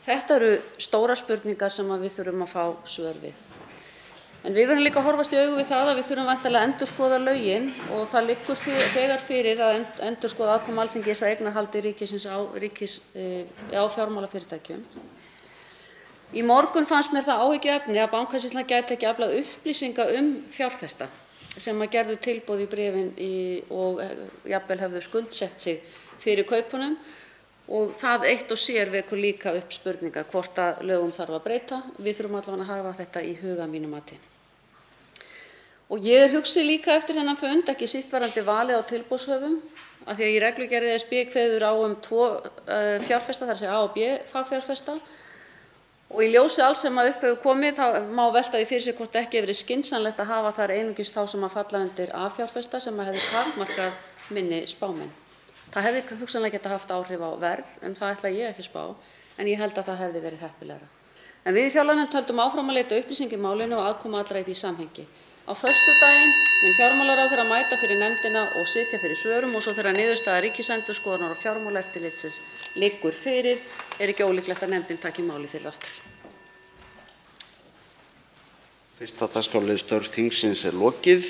Þetta eru stórar spurningar sem við þurfum að fá svör við. En við verðum líka að horfast í augu við það að við þurfum væntanlega að endurskoða lögin og það liggur þegar fyrir að endurskoða aðkomu Alþingis að eignarhaldi ríkisins á fjármálafyrirtækjum. Í morgun fannst mér það áhyggjuefni að Bankasýslan gæti ekki aflað upplýsinga fjárfesta sem að gerðu tilboð í bréfin og jafnvel hefðu skuldsett sig fyrir kaupunum. Og það eitt og sér vekur líka upp spurningar hvort að lögum þarf að breyta. Við þurfum allavega að hafa þetta í huga að mínu mati. Og ég hugsi líka eftir þennan fund, ekki síst varðandi valið á tilboðshöfum, af því að í reglugerð ESB kveður á 2 fjárfesta, þar sé A og B fagfjárfesta. Og í ljósi alls sem upp hefur komið, þá má velta því fyrir sig hvort ekki hefur verið skynsamlegt að hafa þar einungis þá sem að falla undir A fjárfesta sem að hefði takmarkað minni spámenn. Það hefði hugsanlega getað haft áhrif á verð, það ætla ég ekki að spá, en ég held að það hefði verið heppilegra. En við í fjárlaganefnd höldum áfram að leita upplýsinga í málinu og aðkoma allra í því samhengi. Á föstudaginn mun fjármálaráðherra mæta fyrir nefndina og sitja fyrir svörum og svo þegar niðurstaða Ríkisendurskoðunar og Fjármálaeftirlitsins liggur fyrir ekki ólíklegt að nefndin taki málið fyrir aftur. Fyrsta dagskrárlið störf þingsins lokið.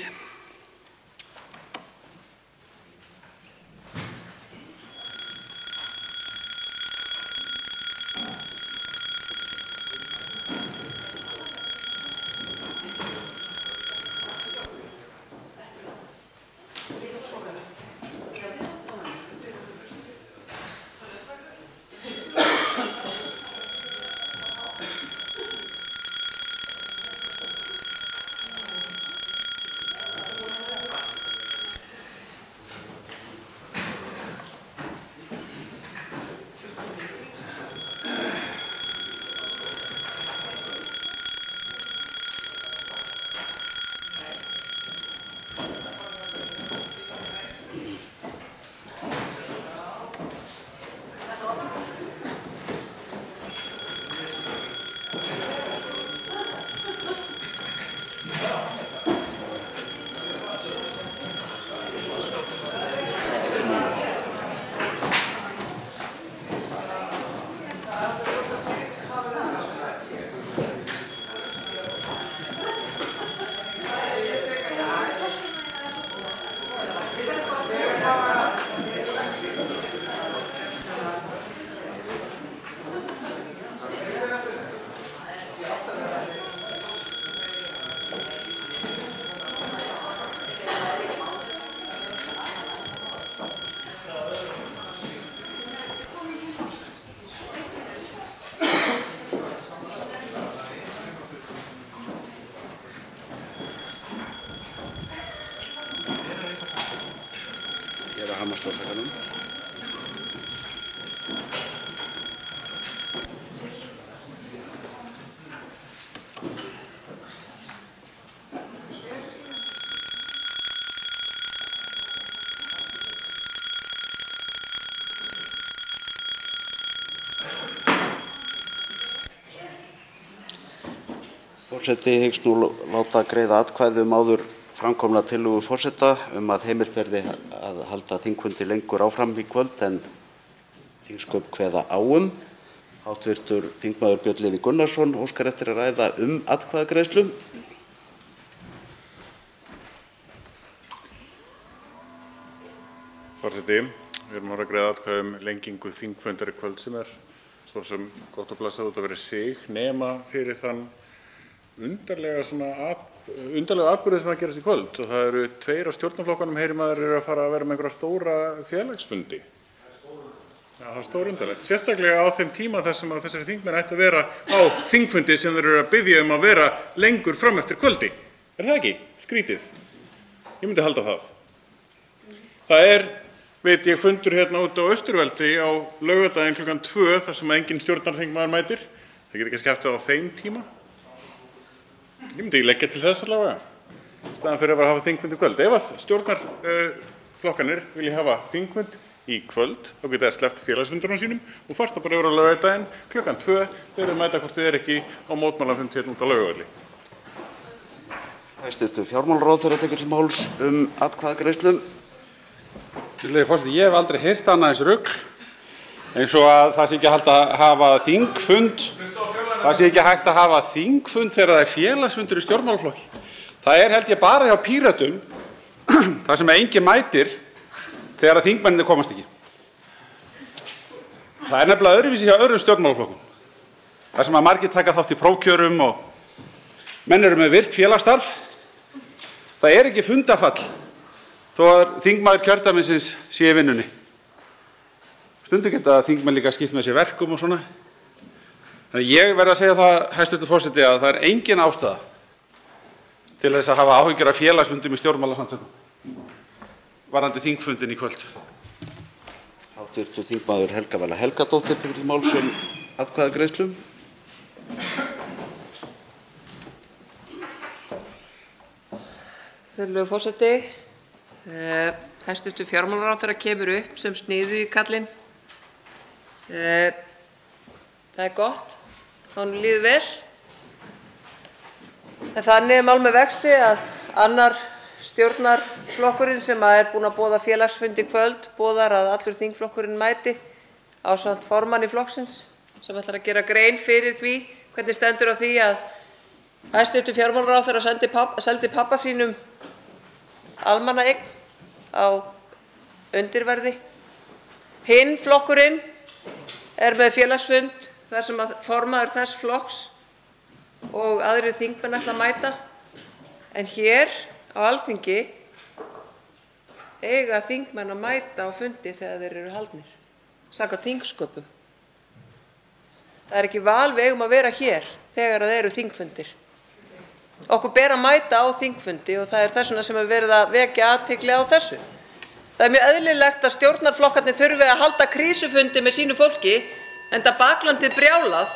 Forseti hyggst nú láta greiða atkvæði áður framkomna tillögu forseta að heimilt verði að halda þingfundi lengur áfram í kvöld en þingsköp kveða á um. Hv. þingmaður Björn Leví Gunnarsson óskar eftir að ræða atkvæðagreiðslu. Forseti, við erum að greiða atkvæði lengingu þingfundar í kvöld sem svo sem gott að blessa út að vera sig nema fyrir þann undarlega atburði sem að gerast í kvöld og það eru 2 af stjórnarflokkunum heyri maður eru að fara að vera með einhverja stóra félagsfundi. Já, það er stórundarlegt. Sérstaklega á þeim tíma þar sem að þessari þingmenn ættu að vera á þingfundi sem þeir eru að biðja að vera lengur fram eftir kvöldi. Er það ekki? Skrítið. Ég myndi halda það. Það veit ég, fundur hérna út á Austurveldi á laugardaginn klukkan 2 þar sem engin stjórnarþingmaður mætir. Það getur ekki skiptað á þeim tíma. Ég myndi leggja til þess allavega, í staðan fyrir að hafa þingfund í kvöld. Ef að stjórnarflokkanir vilja hafa þingfund í kvöld, þá geta þeir sleppt félagsfundunum sínum og fara það bara yfir á laugardaginn klukkan 2 þegar þeir mæta hvort þið ekki á mótmælafund hérna út á Laugavelli. Hæstv. fjármálaráðherra tekur til máls atkvæðagreiðslu. Virðulegi forseti, ég hef aldrei heyrt annað eins rugl eins og að það sé ekki hægt að hafa þingfund. Það sé ekki hægt að hafa þingfund þegar það félagsfundur í stjórnmálaflokki. Það held ég bara hjá Pírötum þar sem enginn mætir þegar þingmennirnir komast ekki. Það nefnilega öðruvísi hjá öðrum stjórnmálaflokkum. Þar sem að margir taka þátt í prófkjörum og menn eru með virt félagsstarf. Það ekki fundafall þó að þingmaður kjördæmisins sé í vinnunni. Stundum geta þingmenn líka skipt með sér verkum og svona. Þannig ég verð að segja það, hæstv. forseti, að það engin ástæða til þess að hafa áhyggjur af félagsfundum í stjórnmálasamtökum varðandi þingfundin í kvöld. Hv. þingmaður Helga Vala Helgadóttir tekur til máls atkvæðagreiðslu. Virðulegur forseti, hæstv. fjármálaráðherra kemur upp sem sniðu í kallinn. Það gott, honum líður vel. En þannig mál með vexti að annar stjórnarflokkurinn sem búinn að boða félagsfund í kvöld boðar að allur þingflokkurinn mæti ásamt formanni flokksins sem ætlar að gera grein fyrir því hvernig stendur á því að hæstv. fjármálaráðherra seldi pabba sínum almannaeign á undirverði. Hinn flokkurinn með félagsfund þar sem að formaður þess flokks og aðrir þingmenn ætla að mæta. En hér á Alþingi eiga þingmenn að mæta á fundi þegar þeir eru haldnir, samkvæmt þingsköpum. Það ekki val, við eigum að vera hér þegar það eru þingfundir. Okkur ber að mæta á þingfundi og það þess vegna sem verið að vekja athygli á þessu. Það mjög eðlilegt að stjórnarflokkarnir þurfi að halda krísufundi með sínu fólki enda baklandið brjálað.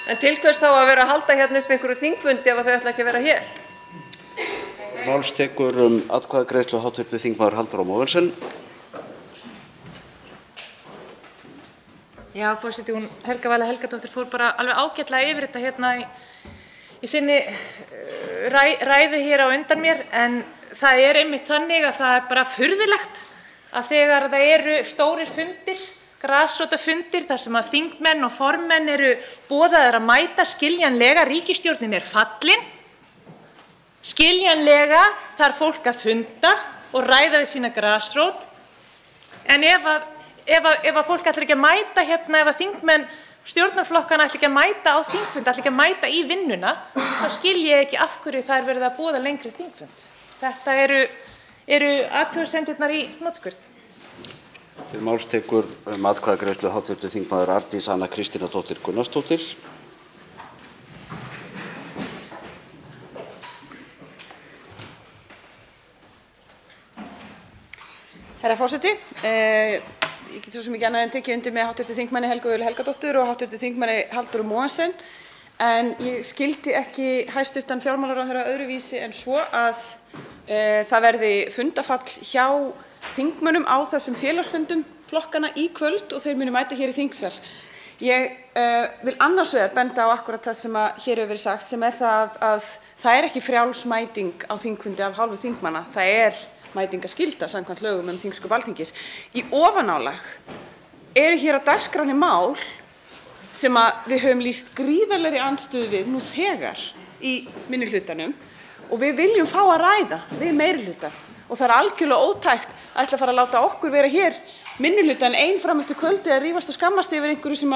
En til hvers þá að vera að halda hérna upp einhverju þingfundi ef þau ætla ekki að vera hér? Máls tekur atkvæðagreiðslu hv. þingmaður Halldóra Mogensen. Já, forseti, hún Helga Vala Helgadóttir fór bara alveg ágætlega yfir þetta hérna í sinni ræðu hér á undan mér, en það einmitt þannig að það bara furðulegt að þegar það eru stórir fundir, grasrótarfundir, þar sem að þingmenn og formenn eru boðaðir að mæta, skiljanlega, ríkisstjórnin fallin, skiljanlega þarf fólk að funda og ræða við sína grasrót, en ef fólk ætlar ekki að mæta hérna, ef að þingmenn stjórnarflokkana ætla ekki að mæta á þingfund, ætla ekki að mæta í vinnuna, þá skil ég ekki af hverju það verið að boða lengri þingfund. Þetta eru athugasemdirnar í hnotskurn. Til máls tekur atkvæðagreiðslu hv. þingmaður Arndís Anna Kristínardóttir Gunnarsdóttir. Herra forseti, ég get svo sem ekki annað en tekið undir með hv. þingmanni Helgu Völu Helgadóttur og hv. þingmanni Halldóru Mogensen, en ég skildi ekki hæstv. fjármálaráðherra öðruvísi en svo að það verði fundafall hjá þingmönnum á þessum félagsfundum flokkanna í kvöld og þeir munu mæta hér í þingsal. Ég vil annars vegar benda á akkúrat það sem hér hefur verið sagt, sem það að það ekki frjáls mæting á þingfundi af hálfu þingmanna. Það mætingaskylda samkvæmt lögum þingsköp Alþingis. Í ofanálag eru hér á dagskránni mál sem við höfum lýst gríðarlegri andstöðu við nú þegar í minnihlutanum og við viljum fá að ræða við meirihlutann. Og það algjörlega ótækt að ætla að fara að láta okkur vera hér minnihlutann ein fram eftir kvöldi að rífast og skammast yfir einhverju sem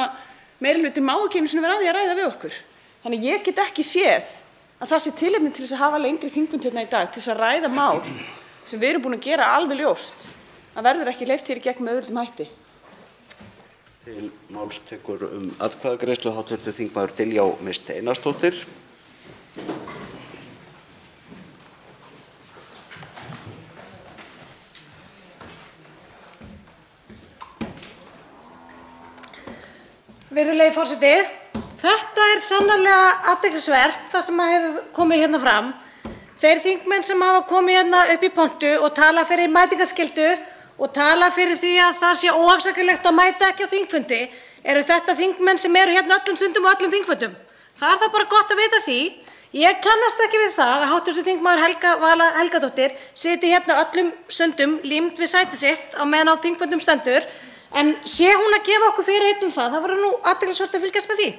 meirihluti má ekki einu sinni vera að því að ræða við okkur. Þannig ég get ekki séð að það sé tilefni til þess að hafa lengri þingfund hérna í dag til þess að ræða mál sem við erum búin að gera alveg ljóst að verður ekki hleypt hér í gegn með auðveldum hætti. Til máls tekur atkvæðagreiðslu hv. þingmaður Diljá Mist Einarsdóttir. Virðulegi forseti, þetta sannarlega athyglisvert það sem hefur komið hérna fram. Þeir þingmenn sem hafa komið hérna upp í pontu og tala fyrir mætingarskyldu og tala fyrir því að það sé óafsakanlegt að mæta ekki á þingfundi eru þetta þingmenn sem eru hérna öllum stundum og öllum þingfundum. Það það bara gott að vita því. Ég kannast ekki við það að hv. þingmaður Helga Vala Helgadóttir sitji hérna öllum stundum límd við sæti sitt á meðan á þingfundum stendur. En sé hún að gefa okkur fyrirheit það verður nú athyglisvert að fylgjast með því.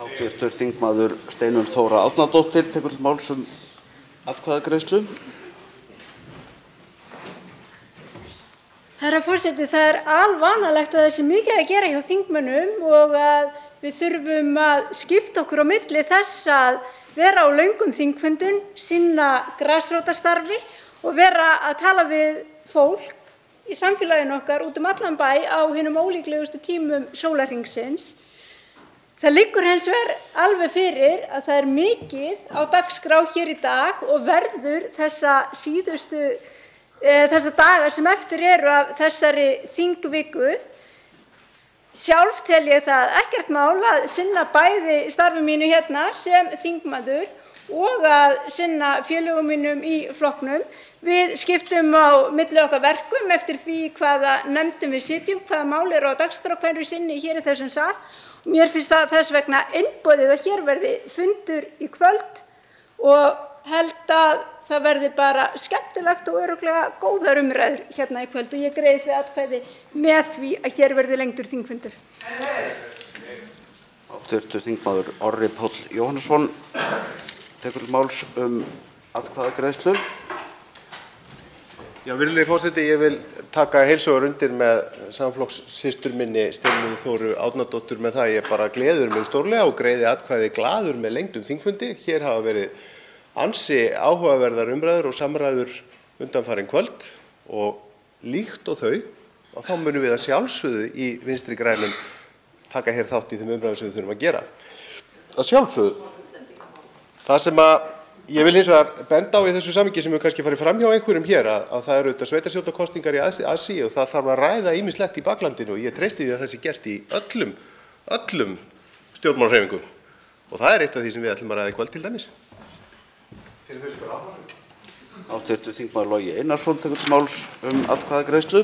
Hv. þingmaður Steinunn Þóra Árnadóttir tekur til máls atkvæðagreiðslu. Herra forseti, það alvanalegt að það sé mikið að gera hjá þingmönnum og að við þurfum að skipta okkur á milli þess að vera á löngum þingfundum, sinna grasrótarstarfi og vera að tala við fólk í samfélaginu okkar út allan bæ á hinum ólíklegustu tímum sólarhringsins. Það liggur hins vegar alveg fyrir að það mikið á dagskrá hér í dag og verður þessa daga sem eftir eru af þessari þingviku. Sjálf tel ég það ekkert mál að sinna bæði starfi mínu hérna sem þingmaður og að sinna félögum mínum í flokknum. Við skiptum á milli okkar verkum eftir því hvaða nefndum við sitjum, hvaða mál eru á dagskrá hverju sinni hér í þessum sal. Mér finnst það þess vegna einboðið að hér verði fundur í kvöld og held að það verði bara skemmtilegt og örugglega góðar umræður hérna í kvöld og ég greiði því atkvæði með því að hér verði lengdur þingfundur. Hv. þingmaður Orri Páll Jóhannesson tekur til máls atkvæðagreiðslu. Já, virðulegi forseti, ég vil taka heils hugar undir með samflokkssystur minni Steinunni Þóru Árnadóttur með það. Ég bara gleður mig stórlega og greiði atkvæði glaður með lengdum þingfundi. Hér hafa verið ansi áhugaverðar umræður og samræður undanfarin kvöld og líkt og þau, og þá munum við að sjálfsögðu í Vinstri grænum taka hér þátt í þeim umræðum sem við þurfum að gera. Að sjálfsögðu. Það sem ég vil hins vegar benda á í þessu samhengi sem hefur kannski farið fram hjá einhverjum hér að það eru sveitarstjórnarkosningar í aðsigi og það þarf að ræða ýmislegt í baklandinu og ég treysti því að það sé gert í öllum stjórnmálahreyfingum og það eitt af því sem við ætlum að ræða í kvöld til dæmis. Hv. þingmaður Logi Einarsson tekur til máls atkvæðagreiðslu.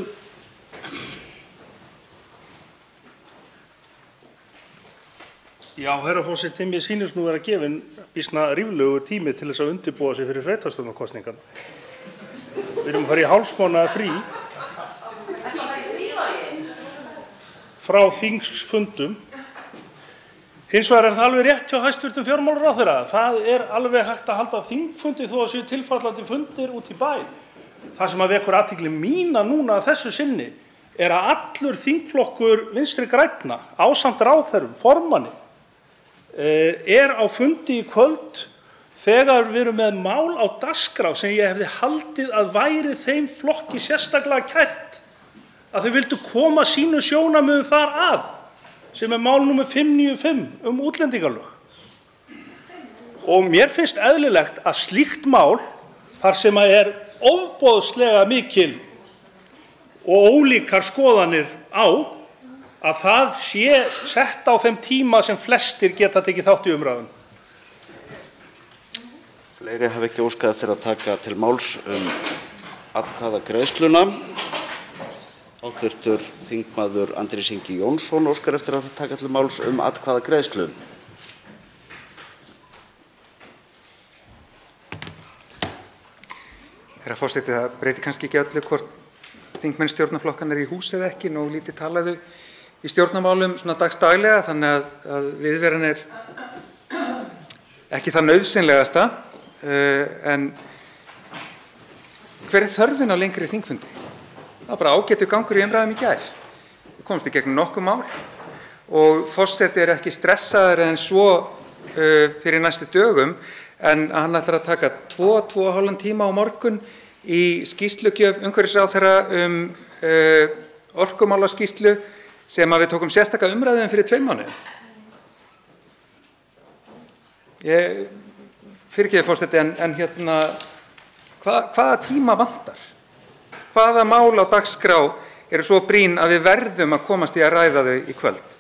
Já, herra forseti, mér sýnist nú vera gefinn býsna ríflegur tími til þess að undirbúa sig fyrir sveitarstjórnarkosningarnar. Við erum að fara í hálfsmánaðar frí frá þingfundum. Hins vegar það alveg rétt hjá hæstv. Fjármálaráðherra. Það alveg hægt að halda þingfundi þó að séu tilfallandi fundir út í bæ. Það sem vekur athygli mína núna að þessu sinni að allur þingflokkur Vinstri grænna ásamt ráðherrum, formanni, á fundi í kvöld þegar við erum með mál á dagskrá sem ég hefði haldið að væri þeim flokki sérstaklega kært að þau vildu koma sínum sjónarmiðum þar að, sem mál númer 595 útlendingalög. Og mér finnst eðlilegt að slíkt mál, þar sem ofboðslega mikil og ólíkar skoðanir á, að það sé sett á þeim tíma sem flestir geta tekið þátt í umræðum. Fleiri hafa ekki óskað eftir að taka til máls atkvæðagreiðsluna. Hv. þingmaður Andrés Ingi Jónsson óskar eftir að taka til máls atkvæðagreiðslu. Herra forseti, það breytir kannski ekki öllu hvort þingmenn stjórnarflokkanna eru í húsi eða ekki, nógu lítið talaðu í stjórnarmálum svona dagsdaglega, þannig að viðveran er ekki það nauðsynlegasta. En hver er þörfin á lengri þingfundi? Það var bara ágætur gangur í umræðum í gær. Við komumst í gegnum nokkuð mál og forseti er ekki stressaður en svo fyrir næstu dögum, en hann ætlar að taka 2,5 tíma á morgun í skýrslugjöf umhverfisráðherra orkumálaskýrslu sem við tókum sérstaka umræðu fyrir 2 mánuðum. Ég fyrirgefi forseti, en hvaða tíma vantar? Hvaða mál á dagskrá eru svo brýn að við verðum að komast í að ræða þau í kvöld?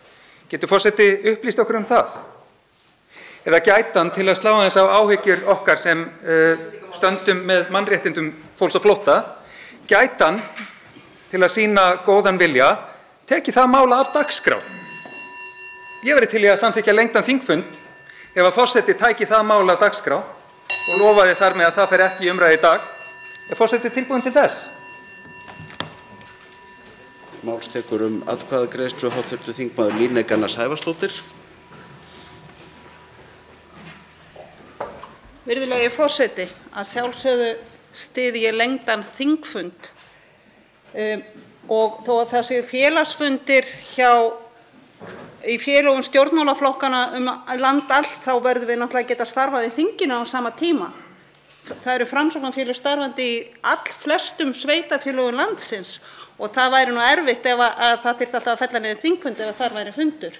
Getur forseti upplýst okkur það? Eða gæti hann til að slá aðeins á áhyggjur okkar sem stöndum með mannréttindum fólks á flótta, gæti hann til að sýna góðan vilja tekið það mála af dagskrá? Ég væri til í að samþykkja lengdan þingfund ef að forseti tæki það mála af dagskrá og lofaði þar með að það fer ekki í umræðu í dag. Er forseti tilbúinn til þess? Máls tekur atkvæðagreiðslu hv. þingmaður Líneik Anna Sævarsdóttir. Virðulegi forseti, að sjálfsögðu styð ég lengdan þingfund og þó að það séu félagsfundir í félögum stjórnmálaflokkana land allt, þá verðum við náttúrulega að geta starfað í þinginu á sama tíma. Það eru Framsóknarfélög starfandi í allflestum sveitarfélögum landsins og það væri nú erfitt ef að það þyrfti alltaf að fella niður þingfund ef þar væri fundur.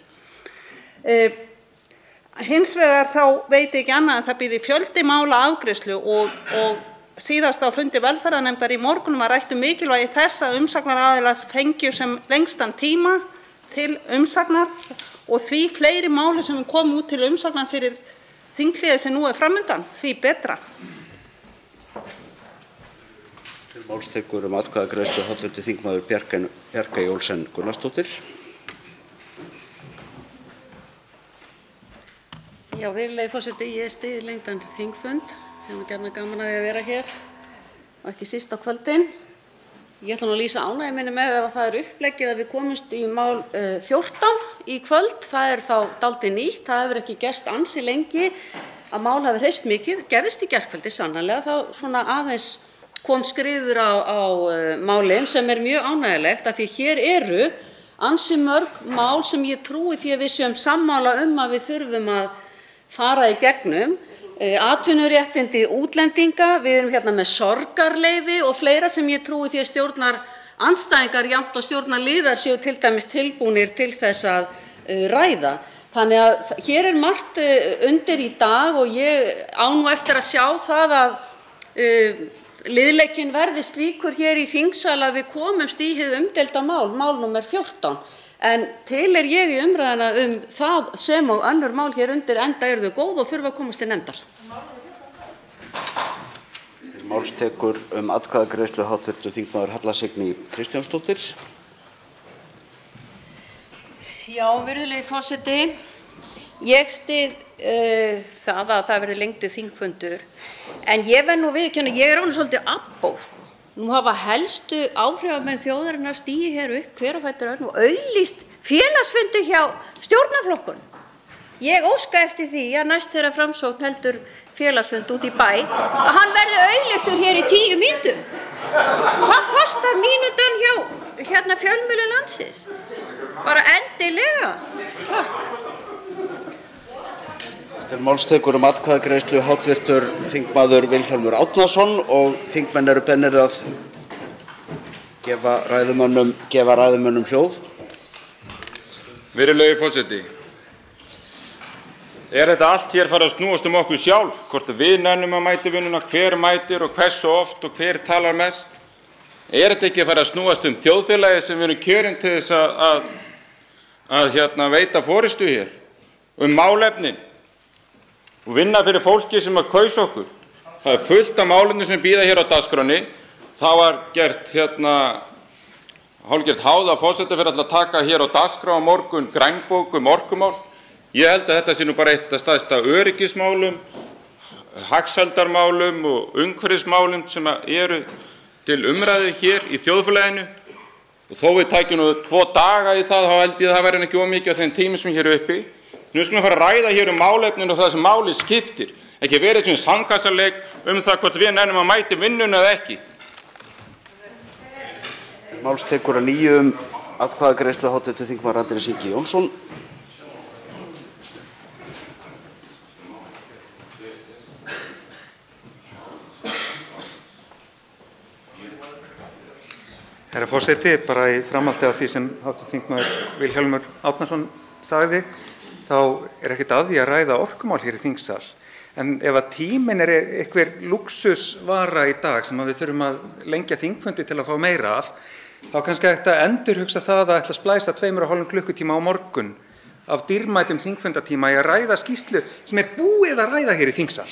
Hins vegar þá veit ég ekki annað en það bíði fjöldi mála afgreiðslu og síðast á fundi velferðarnefndar í morgun var rætt mikilvægi þess að umsagnaraðilar fengju sem lengstan tíma til umsagnar og því fleiri máli sem komu út til umsagnar fyrir þinghléið sem nú er framundan, því betra. Til máls tekur atkvæðagreiðslu hv. þingmaður Bjarkey Olsen Gunnarsdóttir. Já, virðulegi forseti, ég styð lengdan þingfund. Ég hef gjarnan gaman að því að vera hér og ekki síst á kvöldin. Ég ætla nú að lýsa ánægju minni með ef það er uppleggið að við komumst í mál 14 í kvöld. Það er þá dálítið nýtt. Það hefur ekki gerst ansi lengi að mál hafi hreyst mikið. Gerðist í gærkvöldi sannarlega, þá svona aðeins kom skriður á málin sem er mjög ánægjulegt af því hér eru ansi mörg mál sem ég trúi því að við séum sammála að við þurfum að fara í gegnum. Atvinnuréttindi útlendinga, við erum hérna með sorgarleyfi og fleira sem ég trúi því að stjórnarandstæðingar jafnt og stjórnarliðar séu til dæmis tilbúnir til þess að ræða. Þannig að hér er margt undir í dag og ég á nú eftir að sjá það að liðleikinn verði slíkur hér í þingsal að við komumst í hið umdeilda mál númer 14. En til ég í umræðuna það sem og önnur mál hér undir enda eru þau góð og þurfa að komast til nefndar. Til máls tekur atkvæðagreiðslu hv. þingmaður Halla Signý Kristjánsdóttir. Já, virðulegi forseti, ég styð það að það verði lengdur þingfundur, en ég verð nú viðurkenna, ég er orðin svolítið abbó, sko. Nú hafa helstu áhrifamenn þjóðarinnar stigið hér upp hver á fætur öðrum og auglýst félagsfundi hjá stjórnarflokkunum. Ég óska eftir því að næst þegar Framsókn heldur félagsfund út í bæ að hann verði auglýstur hér í 10 mínútum. Hvað kostar mínútan hjá fjölmiðlum landsins? Bara endilega. Takk. Til máls tekur atkvæðagreiðslu hv. þingmaður Vilhjálmur Árnason og þingmenn eru beðnir að gefa ræðumönnum hljóð. Virðulegi forseti, er þetta allt hér farið að snúast okkur sjálf, hvort við nennum að mæta í vinnuna, hver mætir og hversu oft og hver talar mest? Er þetta ekki farið að snúast þjóðfélagið sem við erum kjörin til þess að veita forystu hér, málefnin? Og vinna fyrir fólki sem að kaus okkur. Það er fullt af málefnum sem bíða hér á dagskránni. Það var gert hálfgert háð að forseti fyrir að taka hér á dagskrá á morgun grænbók orkumál. Ég held að þetta sé nú bara eitt af stærsta öryggismálum, hagsældarmálum og umhverfismálum sem eru til umræðu hér í þjóðfélaginu. Og þó við tækjum nú 2 daga í það, þá held ég að það væri ekki of mikið á þeim tímum sem hér uppi. Nú skulum fara að ræða hér málefnin og það sem máli skiptir. Ekki verið svona sandkassaleik það hvort við nennum að mæti vinnuna eða ekki. Máls tekur að nýju atkvæðagreiðslu hv. þingmaður Andrés Ingi Jónsson. Herra forseti, bara í framhaldi af því sem hv. þingmaður Vilhjálmur Árnason sagði, þá ekkert að því að ræða orkumál hér í þingsal. En ef að tíminn einhver lúxusvara í dag sem við þurfum að lengja þingfundi til að fá meira af, þá kannski hægt að endurhugsa það að ætla að splæsa 2,5 klukkutíma á morgun af dýrmætum þingfundatíma í að ræða skýrslu sem búið að ræða hér í þingsal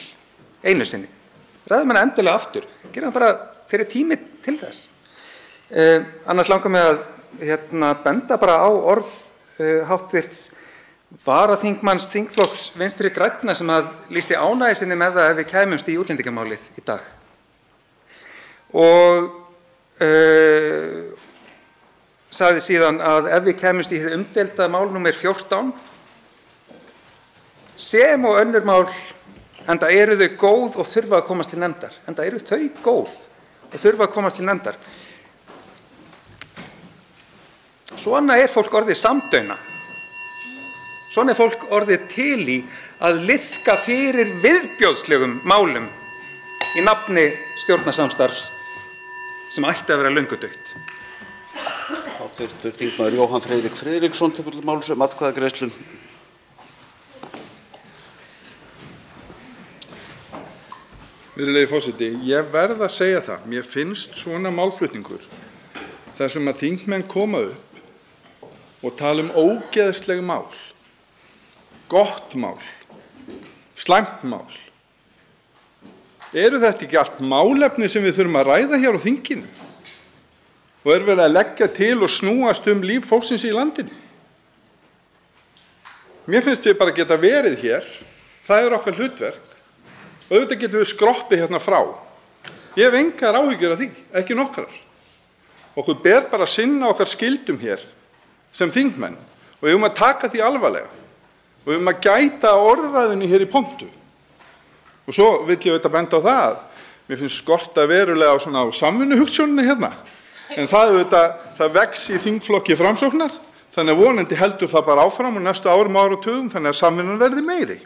einu sinni. Ræðum hana endilega aftur. Gerum það bara fyrir tími til þess. Annars langar mig að benda bara á orð háttvirts varaþingmanns þingflokks Vinstri grænna sem lýsti ánægju sinni með það ef við kæmumst í útlendingamálið í dag. Og sagði síðan að ef við kæmumst í hið umdeilda mál númer 14 sem og önnur mál, enda eru þau góð og þurfa að komast til nefndar. Enda eru þau góð og þurfa að komast til nefndar. Svona fólk orðið samdauna. Svona fólk orðið til í að liðka fyrir viðbjóðslegum málum í nafni stjórnarsamstarfs sem ætti að vera löngu dautt. Hv. þingmaður Jóhann Friðrik Friðriksson tekur til máls atkvæðagreiðslu. Virðulegi forseti, ég verð að segja það, mér finnst svona málflutningur þar sem að þingmenn koma upp og tala ógeðsleg mál, gott mál, slæmt mál. Eru þetta ekki allt málefni sem við þurfum að ræða hér á þinginu? Og verið að leggja til og snúast líf fólksins í landinu? Mér finnst við bara geta verið hér, það okkar hlutverk, og auðvitað getum við skroppið hérna frá. Ég hef engar áhyggjur af því, ekki nokkrar. Okkur ber bara að sinna okkar skyldum hér sem þingmenn og við að taka því alvarlega og við að gæta orðræðunni hér í pontu. Og svo vil ég benda á það að mér finnst skorta verulega á samvinnuhugsjóninni hérna, en það vex í þingflokki Framsóknar, þannig að vonandi heldur það bara áfram og næstu árum og áratugum, þannig að samvinnan verði meiri.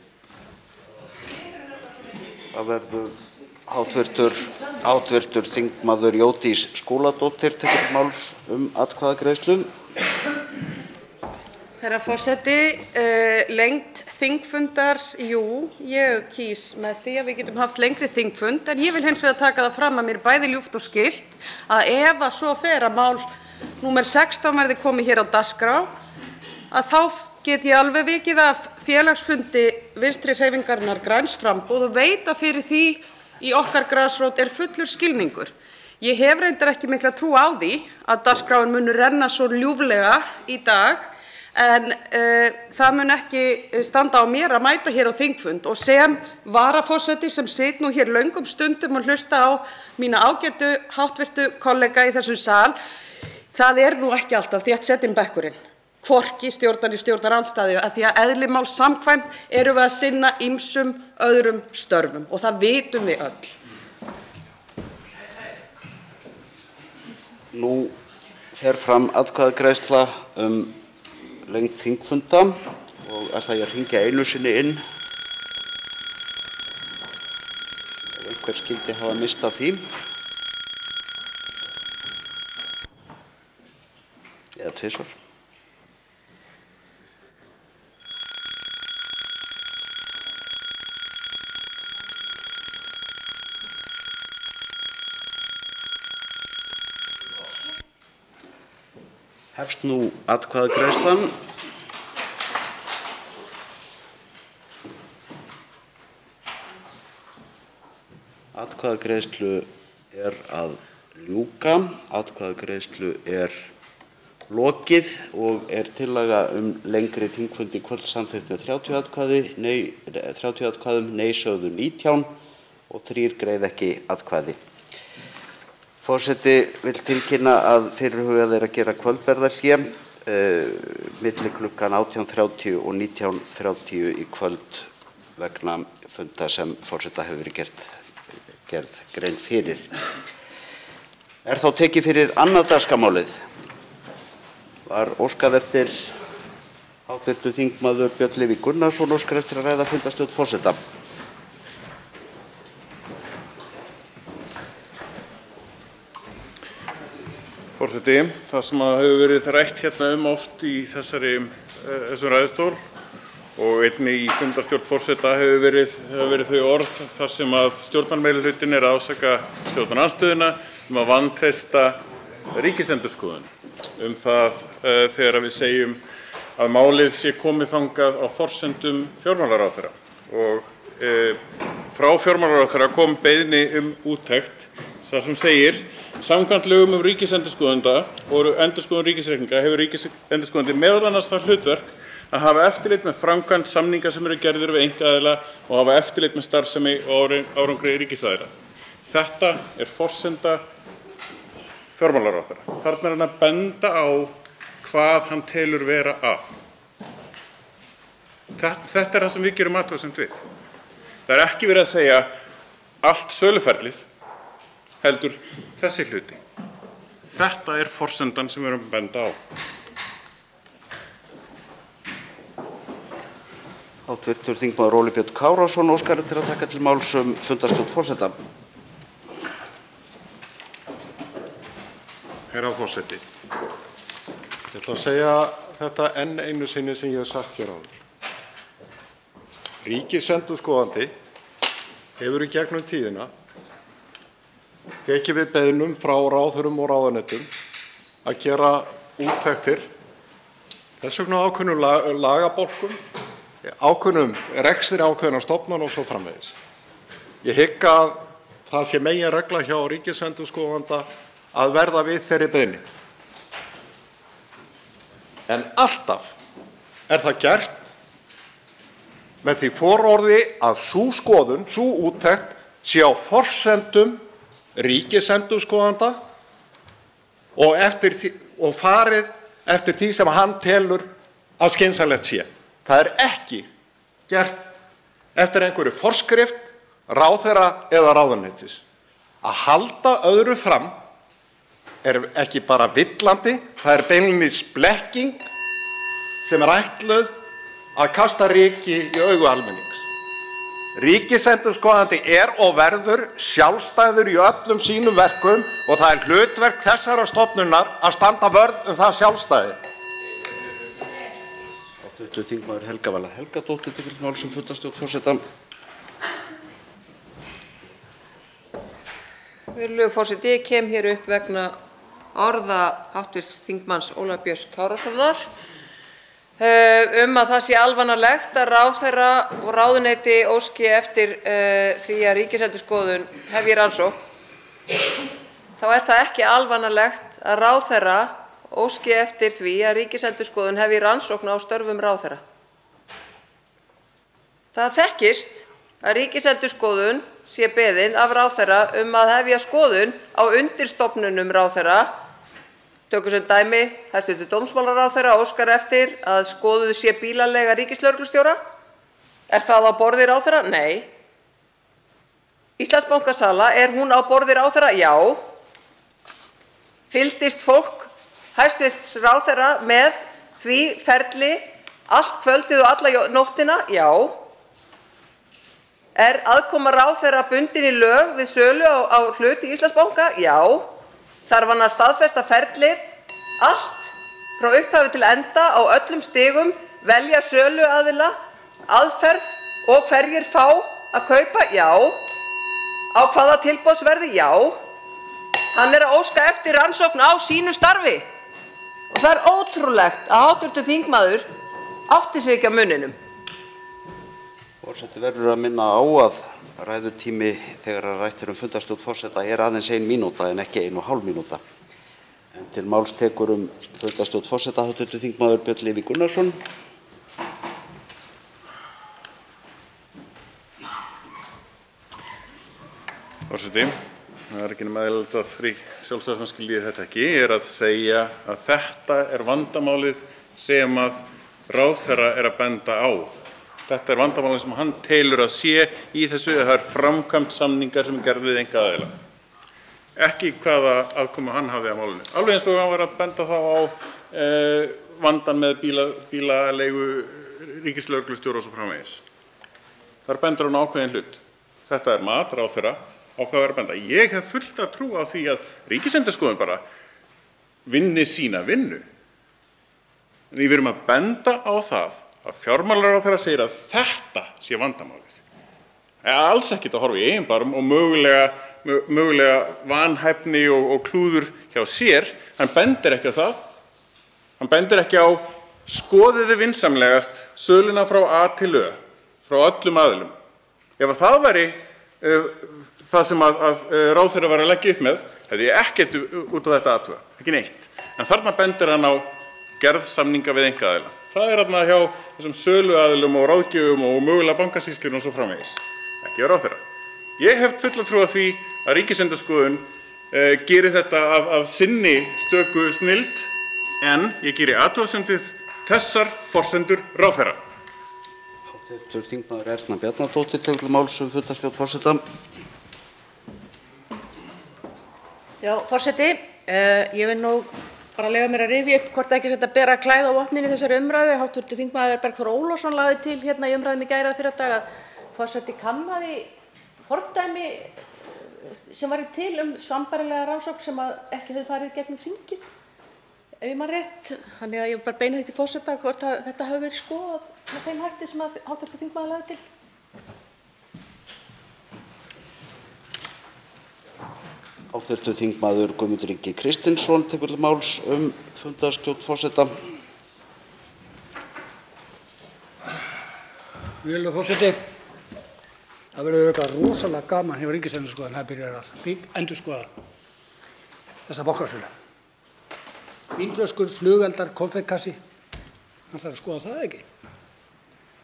Það verður háttvirtur þingmaður Jódís Skúladóttir tekur til máls atkvæðagreiðslu. Herra forseti, lengd þingfundar, jú, ég kýs með því að við getum haft lengri þingfund, en ég vil hins vegar taka það fram að mér bæði ljúft og skylt að ef að svo fer að mál númer 16 verði komið hér á dagskrá, að þá get ég alveg vikið af félagsfundi Vinstri-hreyfingarinnar Græns framboð og veit að fyrir því í okkar grasrót fullur skilningur. Ég hef reyndar ekki mikla trú á því að dagskráin muni renna svo ljúflega í dag, en það mun ekki standa á mér að mæta hér á þingfund og sem varaforseti sem sit nú hér löngum stundum og hlusta á mína ágætu háttvirtu kollega í þessum sal, það nú ekki alltaf þéttsetinn bekkurinn, hvorki stjórnar í stjórnarandstæðu, af því að eðli máls samkvæmt erum við að sinna ýmsum öðrum störfum og það vitum við öll. Nú fer fram atkvæðagreiðsla lengd þingfunda og ætla ég að hringja einu sinni inn ef einhver skyldi hafa mistað því. Eða tvisvar. Hefst nú atkvæðagreiðslan. Atkvæðagreiðslu að ljúka. Atkvæðagreiðslu lokið og tillaga lengri þingfund í kvöld samþykkt með 30 atkvæðum, nei sögðu 19 og 3 greiða ekki atkvæði. Forseti vill tilkynna að fyrirhugað að gera kvöldverðarhlé milli klukkan 18:30 og 19:30 í kvöld vegna funda sem forseta hefur verið gerð grein fyrir. Þá tekið fyrir annað dagskrármálið. Var óskað eftir hv. þingmaður Björn Leví Gunnarsson óskar eftir að ræða fundarstjórn forseta. Forseti, það sem hefur verið rætt hérna oft í þessum ræðustól og einnig í fundarstjórn forseta hefur verið þau orð þar sem að stjórnarmeirihlutinn er að ásaka stjórnarandstöðuna að vantreysta Ríkisendurskoðun það þegar við segjum að málið sé komið þangað á forsendum fjármálaráðherra og frá fjármálaráðherra kom beiðni úttekt þar sem segir: samkvæmt lögum ríkisendurskoðanda og endurskoðun ríkisreikninga hefur ríkisendurskoðandi meðal annars það hlutverk að hafa eftirlit með framkvæmd samninga sem eru gerðir við einkaaðila og hafa eftirlit með starfsemi og árangri ríkisaðila. Þetta er forsenda fjármálaráðherra. Þarna er hann að benda á hvað hann telur vera að. Þetta er það sem við gerum athugasemd við. Það er ekki verið að segja allt söluferlið, heldur þessi hluti. Þetta er forsendan sem við erum að benda á. Hv. þingmaður Óli Björn Kárason óskar eftir að taka til máls fundarstjórn forseta. Herra forseti, ég ætla að segja þetta enn einu sinni sem ég hef sagt hér áður. Ríkisendurskoðandi hefur í gegnum tíðina tekið við beiðnum frá ráðherrum og ráðuneytum að gera úttektir, þess vegna ákveðnum lagabálkum, ákveðnum rekstri ákveðinna stofnana og svo framvegis. Ég hygg að það sé meginregla hjá ríkisendurskoðanda að verða við þeirri beiðni. En alltaf er það gert með því fororði að sú skoðun, sú úttekt sé á forsendum ríkisendurskoðanda og farið eftir því sem hann telur að skynsamlegt sé. Það er ekki gert eftir einhverju forskrift ráðherra eða ráðuneytis. Að halda öðru fram er ekki bara villandi, það er beinlínis blekking sem er ætluð að kasta ryki í augu almennings. Ríkisendurskoðandi er og verður sjálfstæður í öllum sínum verkum og það er hlutverk þessara stofnunar að standa vörð það sjálfstæði. Hv. þingmaður Helga Vala Helgadóttir tekur til máls fundarstjórn forseta. Virðulegur forseti, ég kem hér upp vegna orða hv. þingmanns Ólafs Björns Kárasonar að það sé alvanalegt að ráðherra og ráðuneyti óski eftir því að Ríkisendurskoðun hefji rannsókn. Þá er það ekki alvanalegt að ráðherra óski eftir því að Ríkisendurskoðun hefji rannsókn á störfum ráðherra. Það þekkist að Ríkisendurskoðun sé beðin af ráðherra að hefja skoðun á undirstofnunum ráðherra. Tökum sem dæmi, hæstv. Dómsmálaráðherra óskar eftir að skoðuð sé bílaleiga ríkislögreglustjóra. Er það á borði ráðherra? Nei. Íslandsbankasala, er hún á borði ráðherra? Já. Fylgdist fólk hæstv. ráðherra með því ferli allt kvöldið og alla nóttina? Já. Er aðkoma ráðherra bundin í lög við sölu á hlut í Íslandsbanka? Já. Þarf hann að staðfesta ferlið allt frá upphafi til enda á öllum stigum, velja söluaðila, aðferð og hverjir fá að kaupa? Já. Á hvaða tilboðsverði? Já. Hann er að óska eftir rannsókn á sínu starfi. Og það er ótrúlegt að hv. þingmaður átti sig ekki á muninum. Forseti verður að minna á að ræðutími þegar rætt fundarstjórn forseta er aðeins 1 mínúta en ekki 1,5 mínúta. Til máls tekur fundarstjórn forseta hv. þingmaður Björn Leví Gunnarsson. Forseti, það er ekki nema eðlilegt að Sjálfstæðismenn skilji þetta ekki, að segja að þetta er vandamálið sem að ráðherra er að benda á. Þetta er vandamálið sem hann telur að sé í þessu, að það er framkvæmt samningar sem er gerð við einkaaðila. Ekki hvaða aðkomu hann hafði að málinu. Alveg eins og hann var að benda þá á vandann með bílaleigu ríkislögreglustjóra og svo framvegis. Þar bendur hann á ákveðinn hlut. Þetta er mat ráðherra á hvað er að benda. Ég hef fullt að trúa á því að Ríkisendurskoðun bara vinni sína vinnu. En við erum að benda á það að fjármálaráðherra segir að þetta sé vandamálið. Alls ekkert að horfa í eigin barm og mögulega vanhæfni og klúður hjá sér. Hann bendir ekki á það. Hann bendir ekki á skoðiði vinsamlegast söluna frá A til Ö, frá öllum aðilum. Ef það væri það sem að ráðherra var að leggja upp með, hefði ég ekkert út á þetta athuga, ekki neitt. En þarna bendir hann á gerð samninga við einkaaðila. Það er þarna hjá þessum söluaðilum og ráðgjöfum og mögulega bankasýslunum og svo framvegis, ekki á ráðherra. Ég hef fulla trú á því að Ríkisendurskoðun geri þetta að sinni stöku snilld, en ég geri athugasemdir þessar forsendur ráðherra. Hv. þingmaður Erna Bjarnadóttir tekur til máls fundarstjórn forseta. Já, forseti, ég vil nú bara leyfa mér að rifja upp hvort ekki sé hægt að bera klæði á vopnin í þessari umræðu. Hv. þingmaður Bergþór Ólason lagði til hérna í umræðum í gær fyrradag að forseti kannaði fordæmi sem væri til sambærilega rannsókn sem ekki hefði farið gegnum þingið, ef ég man rétt. Þannig að ég bara beina því til forseta hvort þetta hafi verið skoðað með þeim hætti sem hv. þingmaður lagði til. Hv. þingmaður Guðmundur Ingi Kristinsson tekur til máls fundarstjórn forseta. Virðulegur forseti, það verður eitthvað rosalega gaman hjá Ríkisendurskoðun að byrja að endurskoða þessa bankasölu. Vínflöskur, flugeldar, konfektkassi, hann þarf að skoða það ekki.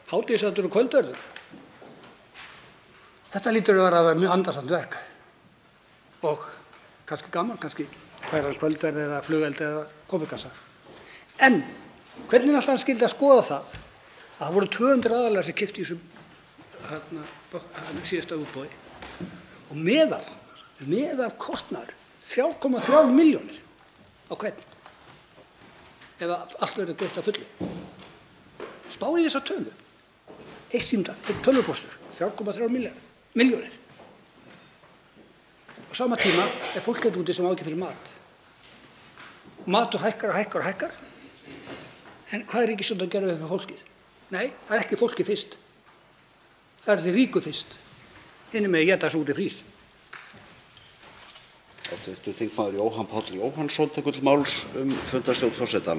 Hádegisverður og kvöldverður. Þetta lítur að vera mjög andasamt verk og kannski gaman, kannski færa kvöldverð eða flugeld eða konfektkassa. En hvernig alltaf skyldi að skoða það að það voru 200 aðilar sem keyptu í þessum síðasta útboði og meðal kostnaður 3,3 milljónir á hvern, eða allt verður greitt að fullu. Spáið í þessa tölu. Eitt símtal, einn tölvupóstur, 3,3 milljónir. Á sama tíma er fólk hérna úti sem á ekki fyrir mat. Matur hækkar og hækkar og hækkar. En hvað er ríkisstjórnin að gera við fólkið? Nei, það er ekki fólkið fyrst. Það er því ríku fyrst. Hinir með éta sig út í frís. Hv. þingmaður Jóhann Páll Jóhannsson tekur til máls fundarstjórn forseta.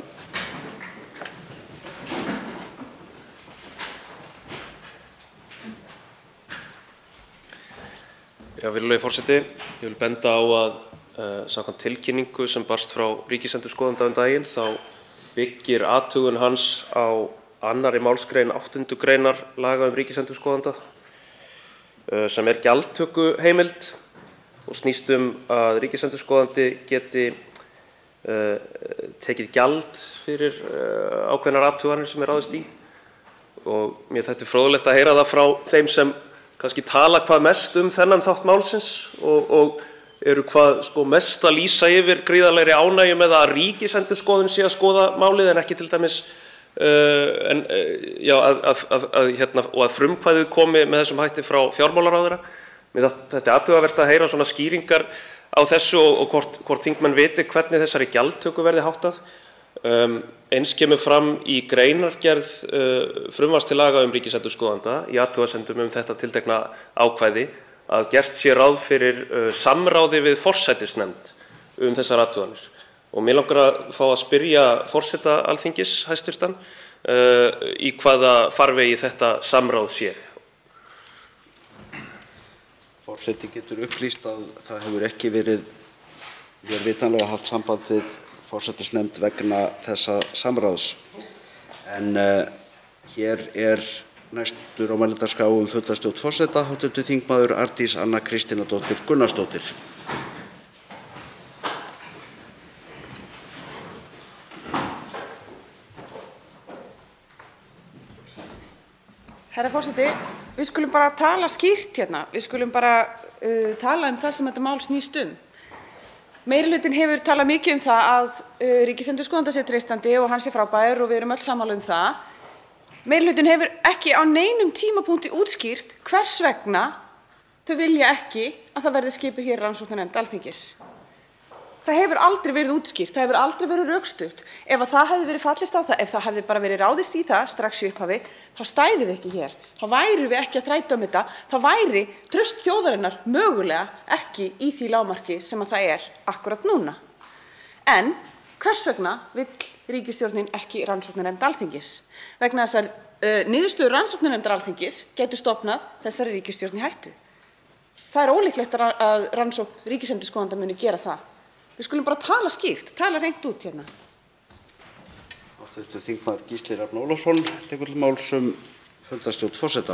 Já, virðulegi forseti, ég vil benda á að samkvæmt tilkynningu sem barst frá ríkisendurskoðanda daginn þá byggir athugun hans á 2. málsgrein 8. greinar laga ríkisendurskoðanda sem er gjaldtökuheimild og snýst að ríkisendurskoðandi geti tekið gjald fyrir ákveðnar athuganir sem ráðist í. Og mér þætti fróðlegt að heyra það frá þeim sem kannski tala hvað mest þennan þátt málsins og eru hvað mest að lýsa yfir gríðarlegri ánægju með að Ríkisendurskoðun sé að skoða málið en ekki til dæmis og að frumkvæðið komi með þessum hætti frá fjármálaráðherra. Þetta er athugavert að heyra svona skýringar á þessu og hvort þingmenn viti hvernig þessari gjaldtöku verði háttað. Eins kemur fram í greinargerð frumvarps til laga ríkisendurskoðanda í athugasemdum þetta tiltekna ákvæði að gert sé ráð fyrir samráði við forsætisnefnd þessar athuganir. Og mig langar að fá að spyrja forseta Alþingis, hæstvirtan, í hvaða farvegi þetta samráð sé. Forseti getur upplýst að það hefur ekki verið vitanlega haft samband við forsætisnefnd vegna þessa samráðs. En hér næstur á mælendaskrá fundarstjórn forseta hv. þingmaður Arndís Anna Kristínardóttir Gunnarsdóttir. Herra forseti, við skulum bara tala skýrt hérna. Við skulum bara tala það sem þetta mál snýst Meirihlutinn hefur talað mikið það að ríkisendurskoðanda sé treystandi og hann sé frábær og við erum öll sammála það. Meirihlutinn hefur ekki á neinum tímapunkti útskýrt hvers vegna þau vilja ekki að það verði skipuð hér rannsóknarnefnd Alþingis. Það hefur aldrei verið útskýrt, það hefur aldrei verið rökstutt. Ef það hefði verið fallist á það, ef það hefði bara verið ráðist í það strax í upphafi, þá stæðum við ekki hér. Þá værum við ekki að þræta þetta. Þá væri traust þjóðarinnar mögulega ekki í því lágmarki sem það akkúrat núna. En hvers vegna vill ríkisstjórnin ekki rannsóknarnefnd Alþingis? Vegna þess að niðurstöður rannsóknarnefndar Alþingis gætu stofnað þessari ríkisstjórn í hættu. Það ólíklegt að rannsókn ríkisendurskoðanda muni gera það. Við skulum bara tala skýrt, tala hreint út hérna. Hv. þingmaður Gísli Rafn Ólafsson tekur til máls fundarstjórn forseta.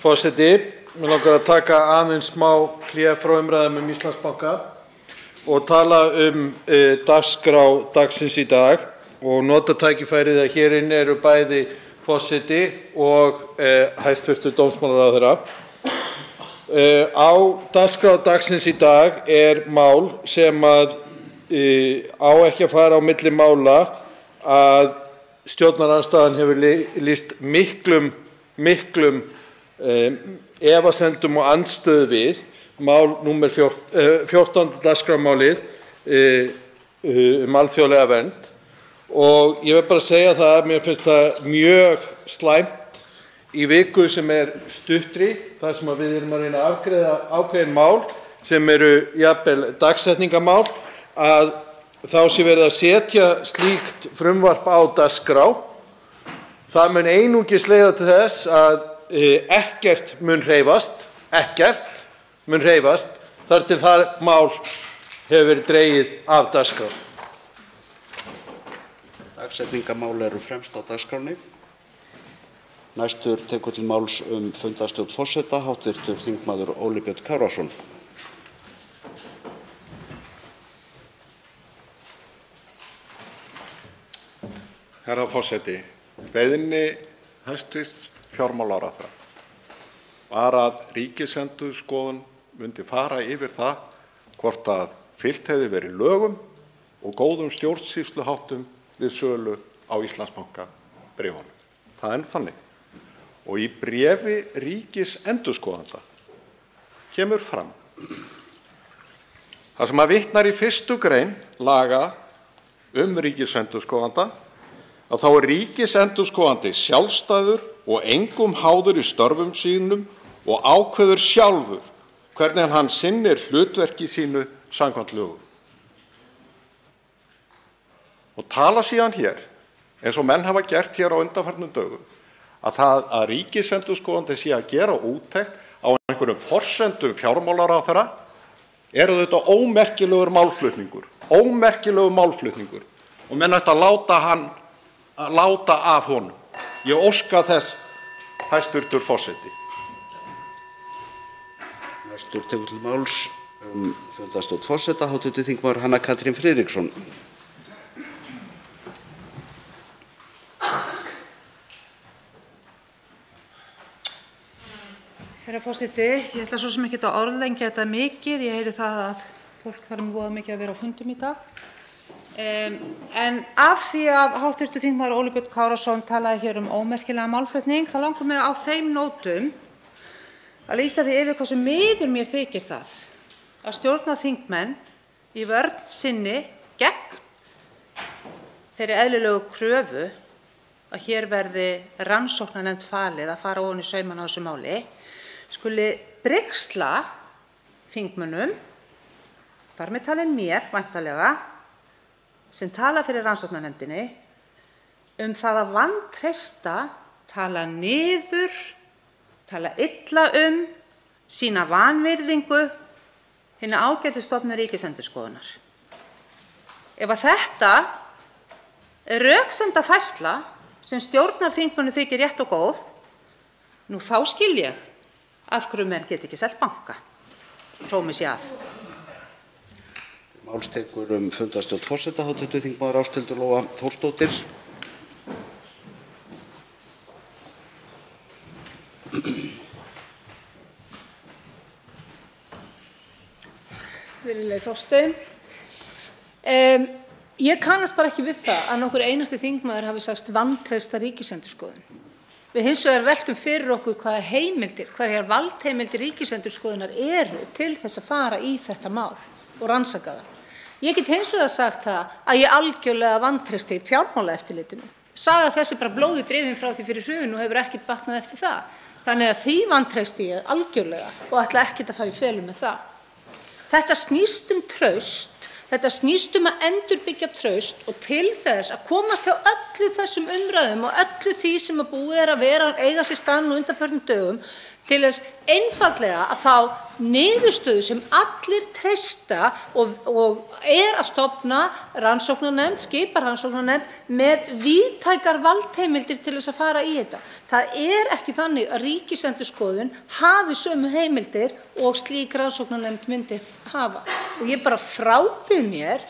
Forseti, mig langar að taka aðeins smá hlé frá umræðum Íslandsbanka og tala dagskrá dagsins í dag og nota tækifærið að hér inni eru bæði forseti og hæstv. Dómsmálaráðherra. Á dagskrá dagsins í dag mál sem á ekki að fara á milli mála að stjórnarandstaðan hefur lýst miklum efasemdum og andstöðu við, mál númer 14. dagskrármálið alþjóðlega vernd. Og ég vil bara segja það að mér finnst það mjög slæmt í viku sem stuttri, þar sem við erum að reyna að afgreiða ákveðin mál sem eru jafnvel dagsetningamál, að þá sé verið að setja slíkt frumvarp á dagskrá. Það mun einungis leiða til þess að ekkert mun hreyfast þar til það mál hefur verið dregið af dagskrá. Dagsetningamál eru fremst á dagskránni. Næstur tekur til máls fundarstjórn forseta hv. þingmaður Óli Björn Kárason. Herra forseti, beiðni hæstv. Fjármálaráðherra var að Ríkisendurskoðun myndi fara yfir það hvort að fylgt hefði verið lögum og góðum stjórnsýsluháttum við sölu á Íslandsbanka bréfunum. Það þannig. Og í bréfi ríkisendurskoðanda kemur fram það sem vitnar í 1. grein laga ríkisendurskoðanda að þá ríkisendurskoðandi sjálfstæður og engum háður í störfum sínum og ákveður sjálfur hvernig hann sinnir hlutverki sínu samkvæmt lögum. Og tala síðan hér, eins og menn hafa gert hér á undanfarnum dögum, að ríkisendurskoðandi sé að gera úttekt á einhverjum forsendum fjármálaráðherra, þetta ómerkilegur málflutningur og menn ættu að láta af honum. Ég óska þess, hæstv. forseti. Næstur tekur til máls fundarstjórn forseta hv. þingmaður Hanna Katrín Friðriksson. Herra forseti, ég ætla svo sem ekki að orðlengja þetta mikið. Ég heyri það að fólk þarf voða mikið að vera á fundum í dag. En af því að hv. þingmaður Óli Björn Kárason talaði hér ómerkilega málflutning, þá langar mig á þeim nótum að lýsa því yfir hversu miður mér þykir það að stjórnarþingmenn í vörn sinni gegn þeirri eðlilegu kröfu að hér verði rannsóknarnefnd falið að fara ofan í saumana á þessu máli skuli brigsla þingmönnum, þar með talið mér væntanlega, sem tala fyrir rannsóknarnefndinni, það að vantreysta, tala niður, tala illa sýna vanvirðingu hinna ágætu stofnunar Ríkisendurskoðunar. Ef að þetta er röksemdafærsla sem stjórnarþingmönnum þykir rétt og góð, nú þá skil ég af hverju menn geta ekki selt banka. Sómi sé að. Máls tekur fundarstjórn forseta hv. þingmaður Ásthildur Lóa Þórsdóttir. Virðulegi forseti. Ég kannast bara ekki við það að nokkur einasti þingmaður hafi sagst vantreysta Ríkisendurskoðun. Við hins vegar veltum fyrir okkur hvaða heimildir, hverjar valdheimildir Ríkisendurskoðunar eru til þess að fara í þetta mál og rannsaka það. Ég get hins vegar sagt það að ég algjörlega vantreysti Fjármálaeftirlitinu. Saga þessi bara blóði drifin frá því fyrir hrun og hefur ekkert batnað eftir það. Þannig að því vantreysti ég algjörlega og ætla ekkert að fara í felum með það. Þetta snýst traust. Þetta snýst að endurbyggja traust og til þess að komast hjá öllu þessum umræðum og öllu því sem að búið er að vera að eiga sér stað nú undanfarnum dögum, til þess einfaldlega að fá niðurstöðu sem allir treysta og er að stofna rannsóknarnefnd, skipa rannsóknarnefnd með víðtækar valdheimildir til þess að fara í þetta. Það er ekki þannig að Ríkisendurskoðun hafi sömu heimildir og slík rannsóknarnefnd myndi hafa. Og ég bara frábið mér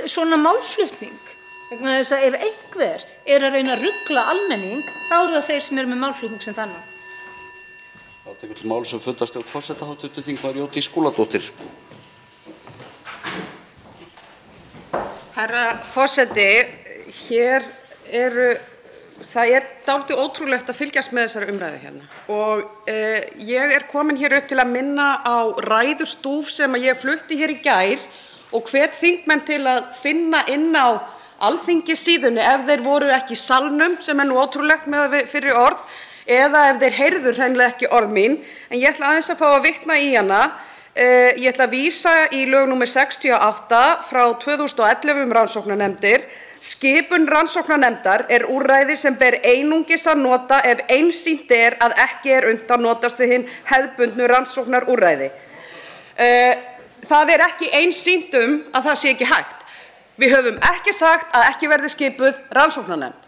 svona málflutning, vegna þess að ef einhver er að reyna að rugla almenning, þá eru það þeir sem eru með málflutning sem þannig. Þá tekur til máls fundarstjórn forseta hv. þingmaður Jódís Skúladóttir. Herra forseti, það er dálítið ótrúlegt að fylgjast með þessari umræðu hérna og ég er komin hér upp til að minna á ræðustúf sem ég flutti hér í gær og hvet þingmenn til að finna inn á Alþingissíðunni ef þeir voru ekki í salnum, sem nú ótrúlegt með fyrri orð, eða ef þeir heyrðu hreinlega ekki orð mín, en ég ætla aðeins að fá að vitna í hana. Ég ætla að vísa í lög nr. 68 frá 2011 rannsóknarnefndir. Skipun rannsóknarnefndar er úrræði sem ber einungis að nota ef einsýnt er að ekki er unnt að notast við hin hefðbundnu rannsóknarúrræði. Það er ekki einsýnt að það sé ekki hægt. Við höfum ekki sagt að ekki verði skipuð rannsóknarnefnd.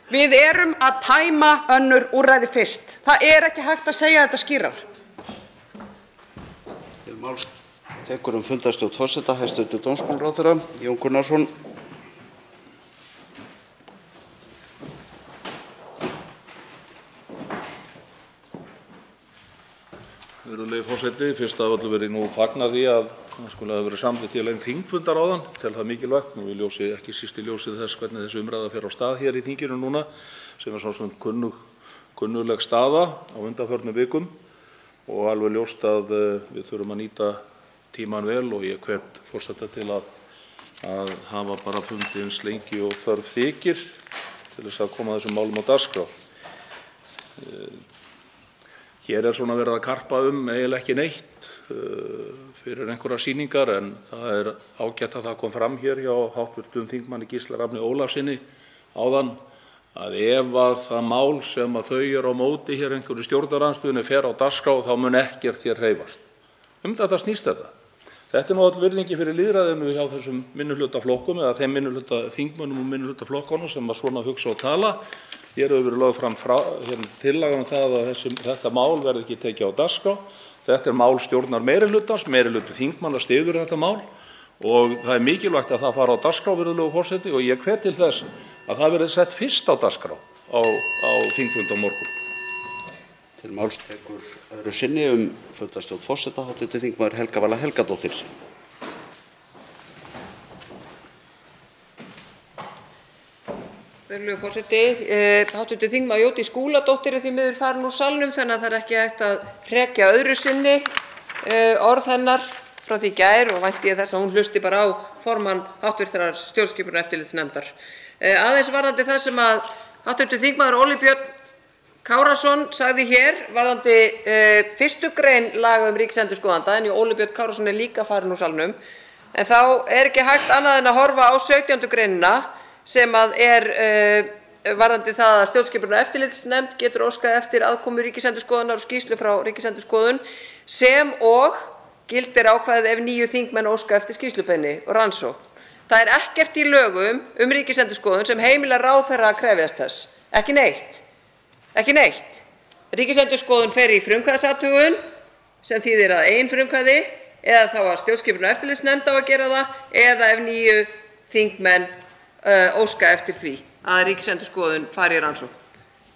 Við erum að tæma önnur úrræði fyrst. Það er ekki hægt að segja þetta skýrar. Til máls tekur fundarstjórn forseta hæstv. Dómsmálaráðherra Jón Gunnarsson. Virðulegi forseti, fyrst af öllu verið nú fagnað því að það skuli hafa verið samþykkt til þingfundar áðan, tel það mikilvægt, nú í ljósi, ekki síst í ljósi þess hvernig þessi umræða fer á stað hér í þinginu núna, sem er svona kunnugleg staða á undanförnum vikum og alveg ljóst að við þurfum að nýta tímann vel og ég hvet forseta til að hafa bara fundið eins lengi og þörf þykir til þess að koma þessum málum á dagskrá. Hér er svona verið að karpa eiginlega ekki neitt fyrir einhverjar sýningar, en það er ágætt að það kom fram hér hjá hv. þingmanni Gísla Rafni Ólafssyni áðan að ef að það mál sem að þau eru á móti hér einhverju stjórnarandstöðunni fer á dagskrá þá mun ekkert hér hreyfast. Þetta snýst þetta. Þetta er nú öll virðingi fyrir lýðræðinu hjá þessum minnihlutaflokkum eða þeim minnihlutaþingmönnum og minnihlutaflokkunum sem að svona hugsa og tala. Hér hefur verið lögð fram tillaga það að þetta mál verði ekki tekið á dagskrá. Þetta er mál stjórnar meirihlutans, meirihluti þingmanna styður þetta mál og það er mikilvægt að það fari á dagskrá, virðulegur forseti, og ég hvet til þess að það verði sett fyrst á dagskrá á þingfund á morgun. Til máls tekur öðru sinni fundarstjórn forseta hv. þingmaður Helga Vala Helgadóttir. Virðulegur forseti, hv. þingmaður Jódís Skúladóttir er því miður farin úr salnum þannig að það er ekki hægt að hrekja öðru sinni orð hennar frá því í gær og vænti ég þess að hún hlusti bara á formann hv. stjórnskipunar- og eftirlitsnefndar. Aðeins varðandi það sem að hv. þingmaður Óli Björn Kárason sagði hér varðandi 1. grein laga ríkisendurskoðanda, en Óli Björn Kárason er líka farin úr salnum, en þá er ekki hægt annað en að horfa á 17. greinina sem að er varðandi það að stjórnskipunar- og eftirlitsnefnd getur óskað eftir aðkomu Ríkisendurskoðunar og skýrslu frá Ríkisendurskoðun sem og gildir ákvæðið ef 9 þingmenn óska eftir skýrslubeiðni og rannsókn. Það er ekkert í lögum Ríkisendurskoðun sem heimilar ráðherra að krefjast þess. Ekki neitt. Ekki neitt. Ríkisendurskoðun fer í frumkvæðisathugun sem þýðir að ein frumkvæði eða þá að stjórnskipunar- og eftirlitsnefnd á að gera það eða ef 9 þingmenn óska eftir því að Ríkisendurskoðun fari í rannsókn.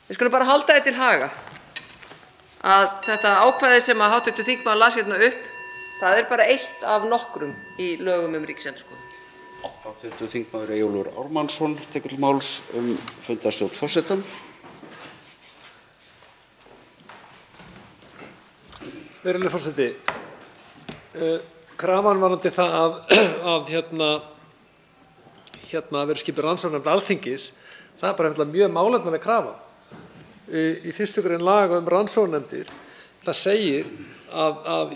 Við skulum bara halda þetta til haga að þetta ákvæði sem að hv. þingmaður las hérna upp, það er bara eitt af nokkrum í lögum Ríkisendurskoðun. Hv. þingmaður Eyjólfur Ármannsson tekur til máls fundarstjórn forseta. Virðulegur forseti, krafan varðandi það að verði skipuð rannsóknarnefnd Alþingis, það er bara einfaldlega mjög málefnaleg krafa. Í 1. grein laga rannsóknarnefndir, það segir að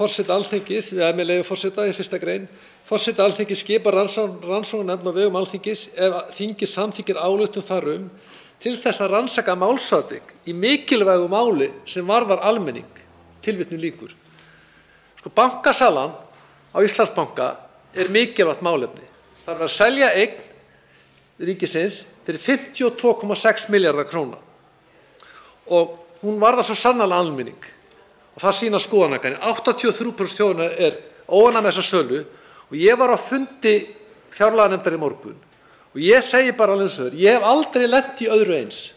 forseti Alþingis, með leyfi forseta í 1. grein, forseti Alþingis skipar rannsóknarnefnd á vegum Alþingis ef þingið samþykkir ályktun þar til þess að rannsaka málsatvik í mikilvægu máli sem varðar almenning. Tilvitnun lýkur. Bankasalan á Íslandsbanka er mikilvægt málefni. Það er að selja eign ríkisins fyrir 52,6 milljarða króna og hún varðar svo sannarlega almenning og það sýna skoðanakannir. 83% þjóðarinnar er óánægð með þessa sölu og ég var á fundi fjárlaganefndar í morgun og ég segi bara alveg eins og ég hef aldrei lent í öðru eins.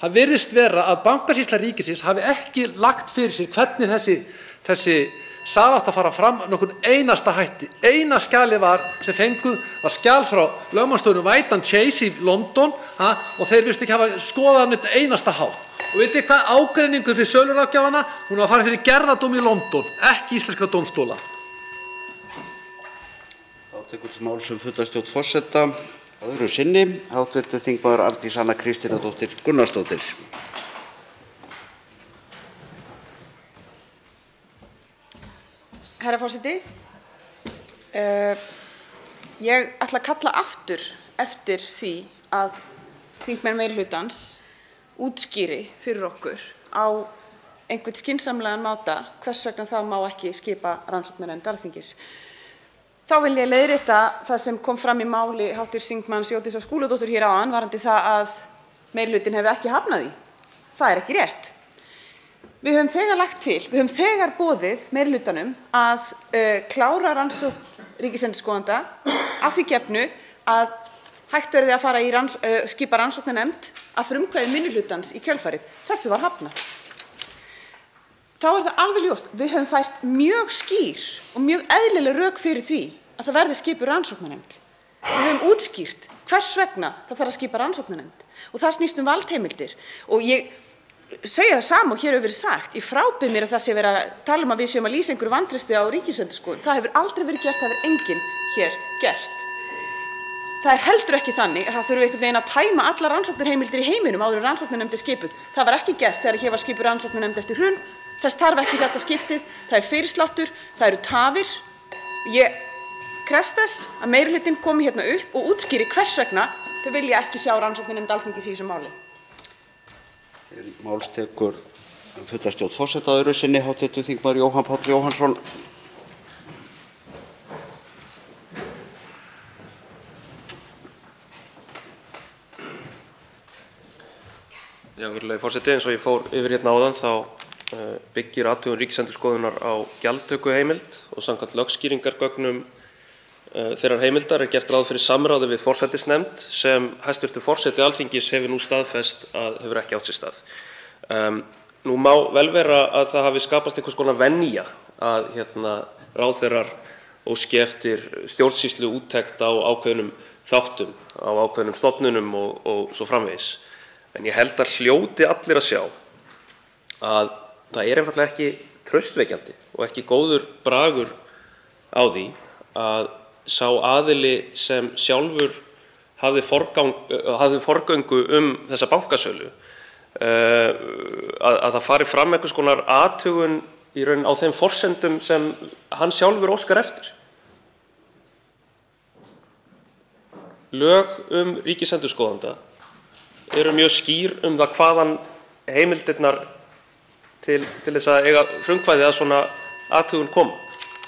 Það virðist vera að Bankasýsla ríkisins hafi ekki lagt fyrir sig hvernig þessi sala átti að fara fram nokkurn einasta hætti. Eina skjalið sem fengu var skjal frá lögmannsstofunni White & Chase í London og þeir virðast ekki hafa skoðað neitt einasta hátt. Og vitið hvað ágreiningur fyrir söluráðgjafana? Hún var að fara fyrir gerðardóm í London, ekki íslenska dómstóla. Þá tekur til máls fundarstjórn forseta öðru sinni hv. þingmaður Arndís Anna Kristínardóttir Gunnarsdóttir. Herra forseti, ég ætla að kalla aftur eftir því að þingmenn meirihlutans útskýri fyrir okkur á einhvern skynsamlegan máta hvers vegna þá má ekki skipa rannsóknarnefnd Alþingis. Þá vil ég leiðrétta það sem kom fram í máli hv. þingmanns Jódísar Skúladóttur hér áðan varðandi það að meirihlutinn hefði ekki hafnað því. Það er ekki rétt. Við höfum þegar lagt til, við höfum þegar boðið meirihlutanum að klára rannsókn ríkisendurskoðanda að því gefnu að hægt verði að fara í skipa rannsóknarnefnd að frumkvæði minnihlutans í kjölfarið. Þessu var hafnað. Þá er það alveg ljóst, við höfum fært mjög skýr og mjög eðlileg rök fyrir því að það verði skipuð rannsóknarnefnd. Við höfum útskýrt hvers vegna það þarf að skipa rannsóknarnefnd og það snýst valdheimildir. Og ég segja það sama og hér hefur verið sagt. Ég frábið mér að það sé verið að tala að við séum að lýsa einhverju vantrausti á Ríkisendurskoðun. Það hefur aldrei verið gert, það hefur enginn hér gert. Það er heldur ekki þannig að það þurfi einhvern veginn að tæma allar rannsóknarheimildir í heiminum áður en rannsóknarnefnd er skipuð. Það var ekki gert þegar hér var skipuð rannsóknarnefnd eftir hrun. Þess þarf ekki þetta skiptið. Það er fyrirsláttur, það eru tafir. Ég krefst þess að meirihlutinn komi hérna upp og útskýri hvers vegna þau vilja ekki sjá rannsóknarnefnd Alþingis í þessu máli. Máls tekur fundarstjórn forseta öðru sinni hv. þingmaður Jóhann Páll Jóhannsson. Já, virðulegi forseti, eins og ég fór yfir hérna áðan þá byggir athugun Ríkisendurskoðunar á gjaldtökuheimild og samkvæmt lögskýringargögnum þeirrar heimildar er gert ráð fyrir samráði við forsætisnefnd sem hæstv. Forseti Alþingis hefur nú staðfest að hefur ekki átt sér stað. Nú má vel vera að það hafi skapast einhvers konar venja að ráðherrar óski eftir stjórnsýsluúttekt á ákveðnum þáttum, á ákveðnum stofnunum og svo framvegis. En ég held að hljóti allir að sjá að það er einfaldlega ekki traustvekjandi og ekki góður bragur á því að sá aðili sem sjálfur hafði forgöngu þessa bankasölu að það fari fram einhvers konar athugun í raun á þeim forsendum sem hann sjálfur óskar eftir. Lög Ríkisendurskoðanda eru mjög skýr það hvaðan heimildirnar til þess að eiga frumkvæði að svona athugun koma.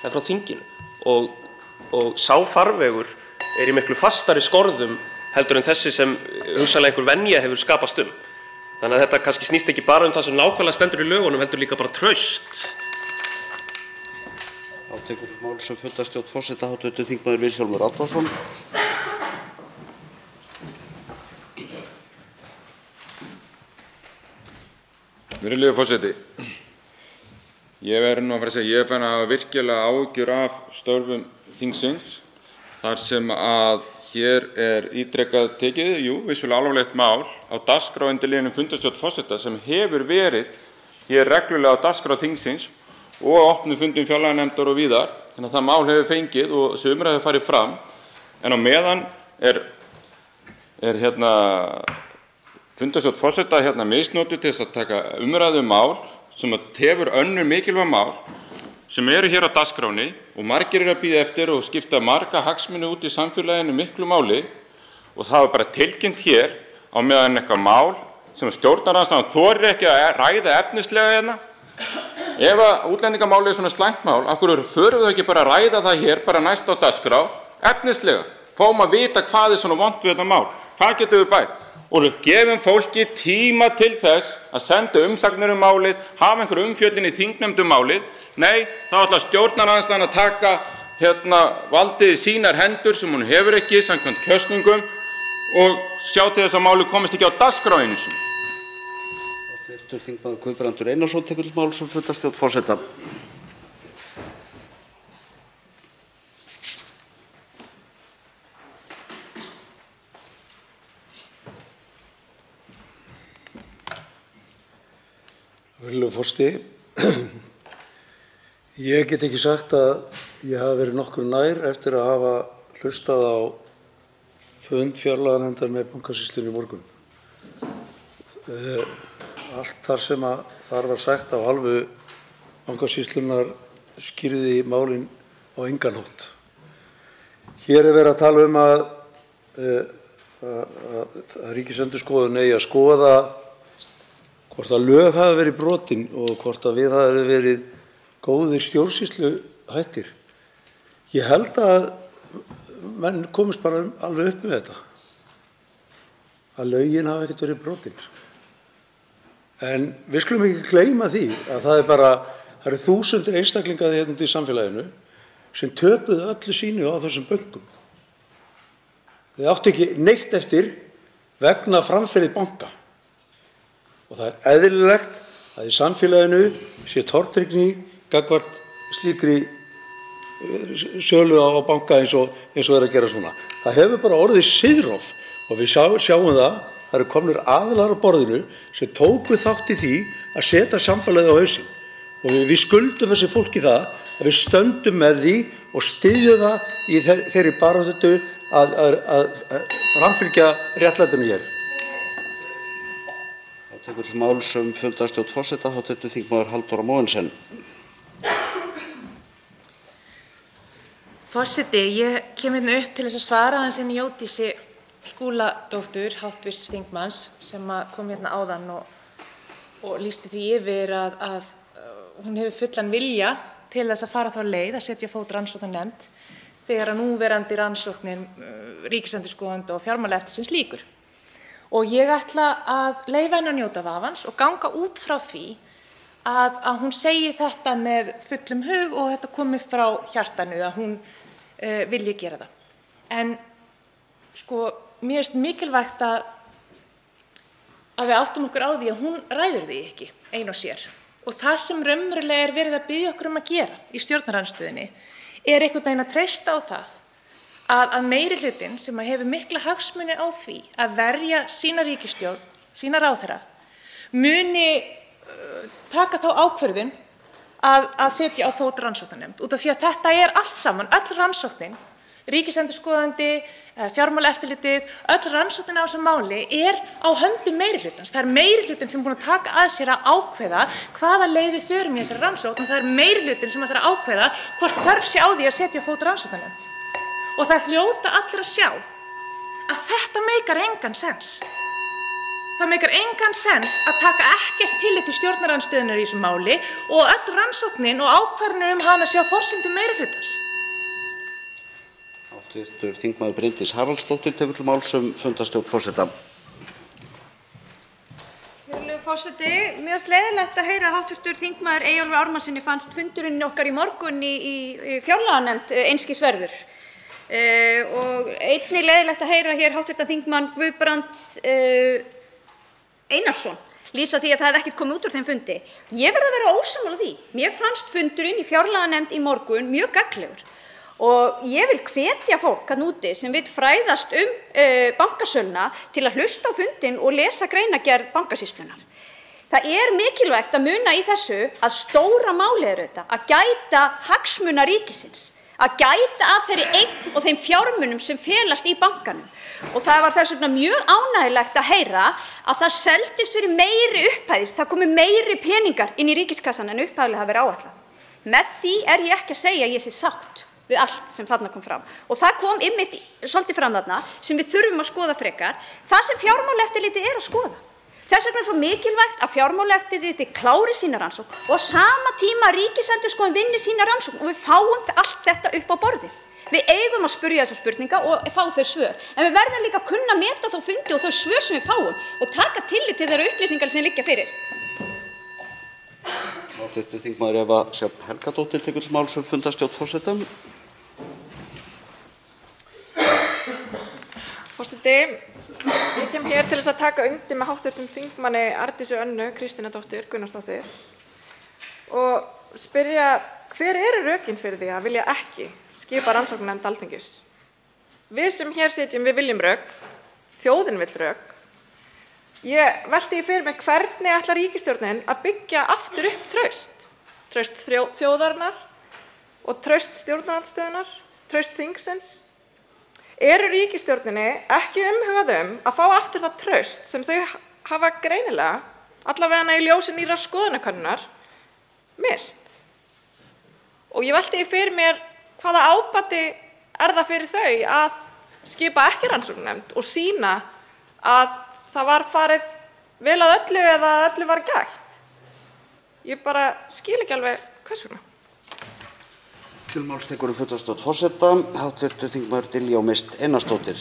Það frá þinginu og sá farvegur í miklu fastari skorðum heldur en þessi sem hugsanlega einhver venja hefur skapast Þannig að þetta kannski snýst ekki bara það sem nákvæmlega stendur í lögunum, heldur líka bara traust. Þá tekur mál sem fundarstjórn forseta hv. þingmaður Vilhjálmur Árnason. Virðulegur forseti, ég verð nú að fara að segja, ég fann að virkilega áhyggjur af störfum þingsins, þar sem að hér ítrekað tekið, vissulega alvarlegt mál á dagskrá undir liðnum fundarstjórn forseta sem hefur verið hér reglulega á dagskrá þingsins og opnum fundum fjárlaganefndar og víðar, þannig að það mál hefur fengið og þessi umræða hefur farið fram, en á meðan fundarstjórn forseta misnotuð til þess að taka umræðu mál sem tefur önnur mikilvæg mál sem eru hér á dagskránni og margir eru að bíða eftir og skipta marga hagsmuni út í samfélaginu miklu máli og það var bara tilkynnt hér á meðan eitthvað mál sem stjórnarandstaðan þorir ekki að ræða efnislega hérna. Ef að útlendingamálið er svona slæmt mál, af hverju förum við ekki bara að ræða það hér bara næst á dagskrá efnislega? Fáum að vita hvað er svona vont við þetta mál. Hvað getum við bætt? Og gefum fólki tíma til þess að senda umsagnir málið, hafa einhver umfjöllun í þingnefnd málið. Nei, þá ætlar stjórnarandstaðan að taka valdið í sínar hendur sem hún hefur ekki samkvæmt kosningum og sjá til þess að málið komist ekki á dagskrá einu sinni. Hv. þingmaður Guðbrandur Einarsson tekur til máls sem fundarstjórn forseta. Virðulegur forseti, ég get ekki sagt að ég hafi verið nokkuð nær eftir að hafa hlustað á fund fjárlaganefndar með Bankasýslunni í morgun. Allt þar sem þar var sagt af hálfu Bankasýslunnar skýrði málin á engan hátt. Hér verið að tala að Ríkisendurskoðun eigi að skoða hvort að lög hafi verið brotin og hvort að við hafi verið góðir stjórnsýsluhættir. Ég held að menn komist bara alveg upp með þetta, að lögin hafi ekkert verið brotin. En við skulum ekki gleyma því að það eru þúsundir einstaklinga hérna í samfélaginu sem töpuðu öllu sínu á þessum bönkum. Þau áttu ekki neitt eftir vegna framferði banka. Og það er eðlilegt að í samfélaginu sé tortryggni gagnvart slíkri sölu á banka eins og að gera svona. Það hefur bara orðið siðrof og við sjáum það eru komnir aðilar á borðinu sem tóku þátt í því að setja samfélagið á hausinn. Og við skuldum þessi fólki það að við stöndum með því og styðjum það í þeirri baráttu að framfylgja réttlætinu hér. Tekur til máls fundarstjórn forseta hv. þingmaður Halldóra Mogensen. Forseti, ég kem hérna upp til þess að svara aðeins henni Jódísi Skúladóttur, hv. þingmanns, sem kom hérna áðan og lýsti því yfir að hún hefur fullan vilja til þess að fara þá leið að setja á fót rannsóknarnefnd þegar að núverandi rannsóknin ríkisendurskoðanda og fjármálaeftirlitsins lýkur. Og ég ætla að leyfa henni að njóta vafans og ganga út frá því að hún segi þetta með fullum hug og þetta komi frá hjartanu, að hún vilji gera það. En mér finnst mikilvægt að við áttum okkur á því að hún ræður því ekki ein og sér. Og það sem raunverulega verið að biðja okkur að gera í stjórnarandstöðunni einhvern veginn að treysta á það að meirihlutinn sem hefur mikla hagsmuni á því að verja sína ríkisstjórn, sína ráðherra, muni taka þá ákvörðun að setja á fót rannsóknarnefnd. Út af því að þetta allt saman, öll rannsóknin, ríkisendurskoðandi, fjármálaeftirlitið, öll rannsóknin á þessu máli á höndum meirihlutans. Það meirihlutinn sem búinn að taka að sér að ákveða hvaða leið við förum í þessari rannsókn og það meirihlutinn sem ætlar að ákveða hvort þörf sé á því að setja á fót rannsóknarnefnd. Og það hljóta allir að sjá að þetta meikar engan sens. Það meikar engan sens að taka ekkert tillit til stjórnarandstöðunnar í þessu máli og öll rannsóknin og ákvarðanir hana sé á forsendum meirihlutans. Hv. þingmaður Bryndís Haraldsdóttir tekur til máls fundarstjórn forseta. Virðulegur forseti, mér finnst leiðinlegt að heyra að hv. þingmaður Eyjólfi Ármannssyni fannst fundurinn okkar í morgun í fjárlaganefnd einskisverður. Og einnig leiðinlegt að heyra hér hv. þingmann Guðbrand Einarsson lýsa því að það hefði ekkert komið út úr þeim fundi. Ég verð að vera ósammála því. Mér fannst fundurinn í fjárlaganefnd í morgun mjög gagnlegur. Og ég vil hvetja fólk þarna úti sem vill fræðast bankasöluna til að hlusta á fundinn og lesa greinargerð Bankasýslunnar. Það er mikilvægt að muna í þessu að stóra málið er auðvitað að gæta hagsmuna ríkisins, að gæta að þeirri eign og þeim fjármunum sem felast í bankanum. Og það var þess vegna mjög ánægjulegt að heyra að það seldist fyrir meiri upphæðir, það komu meiri peningar inn í ríkiskassan en upphæðilega hafi verið áætlað. Með því er ég ekki að segja að ég sé sátt við allt sem þarna kom fram. Og það kom einmitt svolítið fram þarna sem við þurfum að skoða frekar, það sem Fjármálaeftirlitið er að skoða. Þess vegna er svo mikilvægt að Fjármálaeftirlitið klári sína rannsókn og á sama tíma Ríkisendurskoðun vinni sína rannsókn og við fáum allt þetta upp á borðið. Við eigum að spyrja þessar spurninga og fá þau svör. En við verðum líka að kunna meta þá fundi og þau svör sem við fáum og taka tillit til þeirra upplýsingar sem liggja fyrir. Hv. þingmaður Eva Sjöfn Helgadóttir tekur til máls fundarstjórn forseta. Forseti, ég kem hér til þess að taka undir með hv. þingmanni Arndísi Önnu Kristínardóttur Gunnarsdóttur og spyrja hver eru rökin fyrir því að vilja ekki skipa rannsóknarnefnd Alþingis. Við sem hér sitjum, við viljum rök, þjóðin vill rök. Ég velti fyrir mig hvernig ætlar ríkisstjórnin að byggja aftur upp traust þjóðarinnar og traust stjórnarandstöðunnar, traust þingsins. Eru ríkisstjórninni ekki umhugað að fá aftur það traust sem þau hafa greinilega, allavega í ljósi nýrrar skoðanakönnunar, mist? Og ég velti fyrir mér hvaða ábati það fyrir þau að skipa ekki rannsóknarnefnd og sýna að það var farið vel að öllu eða að öllu var gætt. Ég bara skil ekki alveg hvers vegna. Til máls tekur fundarstjórn forseta, hv. þingmaður Diljá Mist Einarsdóttir.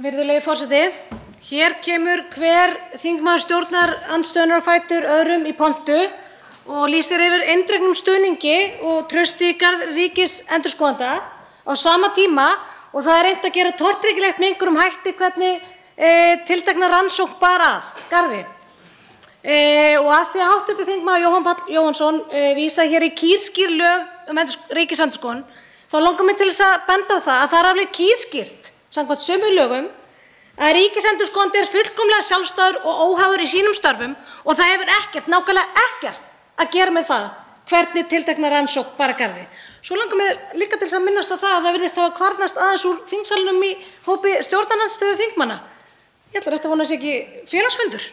Virðulegi forseti, hér kemur hver þingmaður stjórnarandstöðunnar á fætur öðrum í pontu og lýsir yfir eindregnum stuðningi og trausti í garð ríkisendurskoðanda á sama tíma og það er reynt að gera tortryggilegt með einhverjum hætti hvernig tiltekna rannsókn bar að garði. Og að því að hv. þingmaður Jóhann Páll Jóhannsson vísa hér í kýrskýr lög ríkisendurskoðun, þá langar mig til þess að benda á það að það er alveg kýrskýrt samkvæmt sömu lögum að ríkisendurskoðandi er fullkomlega sjálfstæður og óháður í sínum störfum og það hefur ekkert, nákvæmlega ekkert að gera með það hvernig tiltekna rannsókn bar að garði. Svo langar mig líka til þess að minnast á það að það virðist hafa kvarnast aðeins úr þingsalnum í hópi stjórnarandstöðu þingmanna. Ég ætla rétt að vona að sé ekki félagsfundur.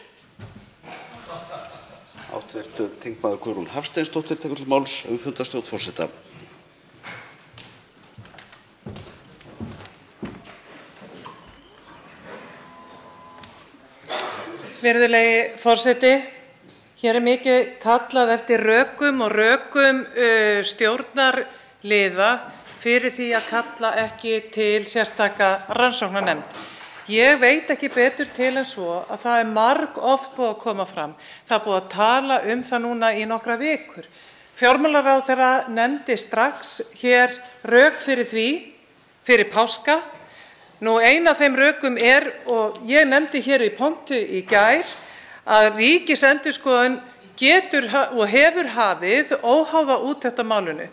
Hv. þingmaður Guðrún Hafsteinsdóttir tekur til máls fundarstjórn forseta. Virðulegi forseti, hér er mikið kallað eftir rökum og rökum stjórnarliða fyrir því að kalla ekki til sérstaka rannsóknarnefnd. Ég veit ekki betur til en svo að það er margoft búið að koma fram. Það er búið að tala það núna í nokkra vikur. Fjármálaráðherra nefndi strax hér rök fyrir því, fyrir páska. Nú, ein af þeim rökum er, og ég nefndi hér í pontu í gær, að Ríkisendurskoðun getur og hefur hafið óháða úttekt á málinu.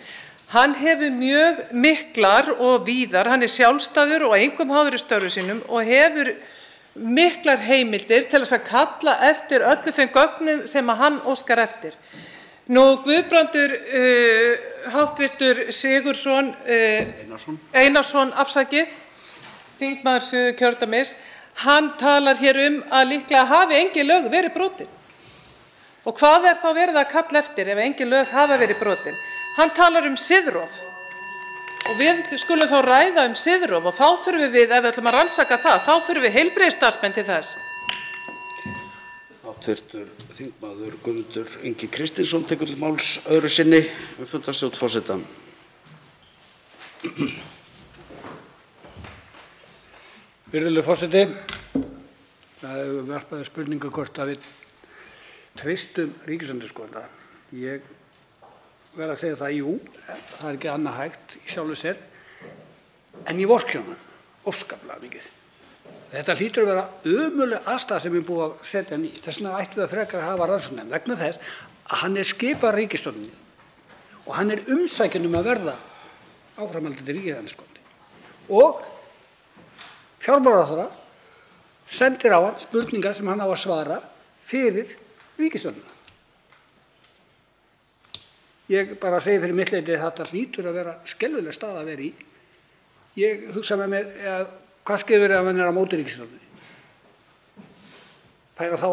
Hann hefur mjög miklar og víðar, hann er sjálfstæður og engum háður í störfum sínum og hefur miklar heimildir til þess að kalla eftir öllu þeim gögnum sem hann óskar eftir. Nú, Guðbrandur hv. Sigurðsson Einarsson, þingmaður Suðurkjördæmis, hann talar hér að líklega hafi engin lög verið brotin. Og hvað þá verið að kalla eftir ef engin lög hafa verið brotin? Hann talar siðrof. Og við skulum þá ræða siðrof og þá þurfum við, ef við ætlum að rannsaka það, þá þurfum við heilbrigðisstarfsmenn til þess. Hv. þingmaður Guðmundur Ingi Kristinsson tekur til máls öðru sinni fundarstjórn forseta. Virðulegur forseti, það hefur varpað spurningu hvort að við treystum ríkisendurskoðanda. Ég verð að segja það, jú, það ekki annað hægt í sjálfu sér, en ég vorkenni honum óskaplega mikið. Þetta hlýtur að vera ömurleg aðstaða sem búið að setja hann í. Þess vegna ættum við að frekar að hafa rannsóknarnefnd vegna þess að hann skipað ríkisstjórninni og hann umsækjandi að verða áframhaldandi ríkisendurskoðandi. Og fjármálaráðherra sendir á hann spurningar sem hann á að svara fyrir ríkisstjórnina. Ég bara segi fyrir mitt leyti að þetta hlýtur að vera skelfileg staða að vera í. Ég hugsa með mér að hvað skeður ef hann á móti ríkisstjórninni? Fær hann þá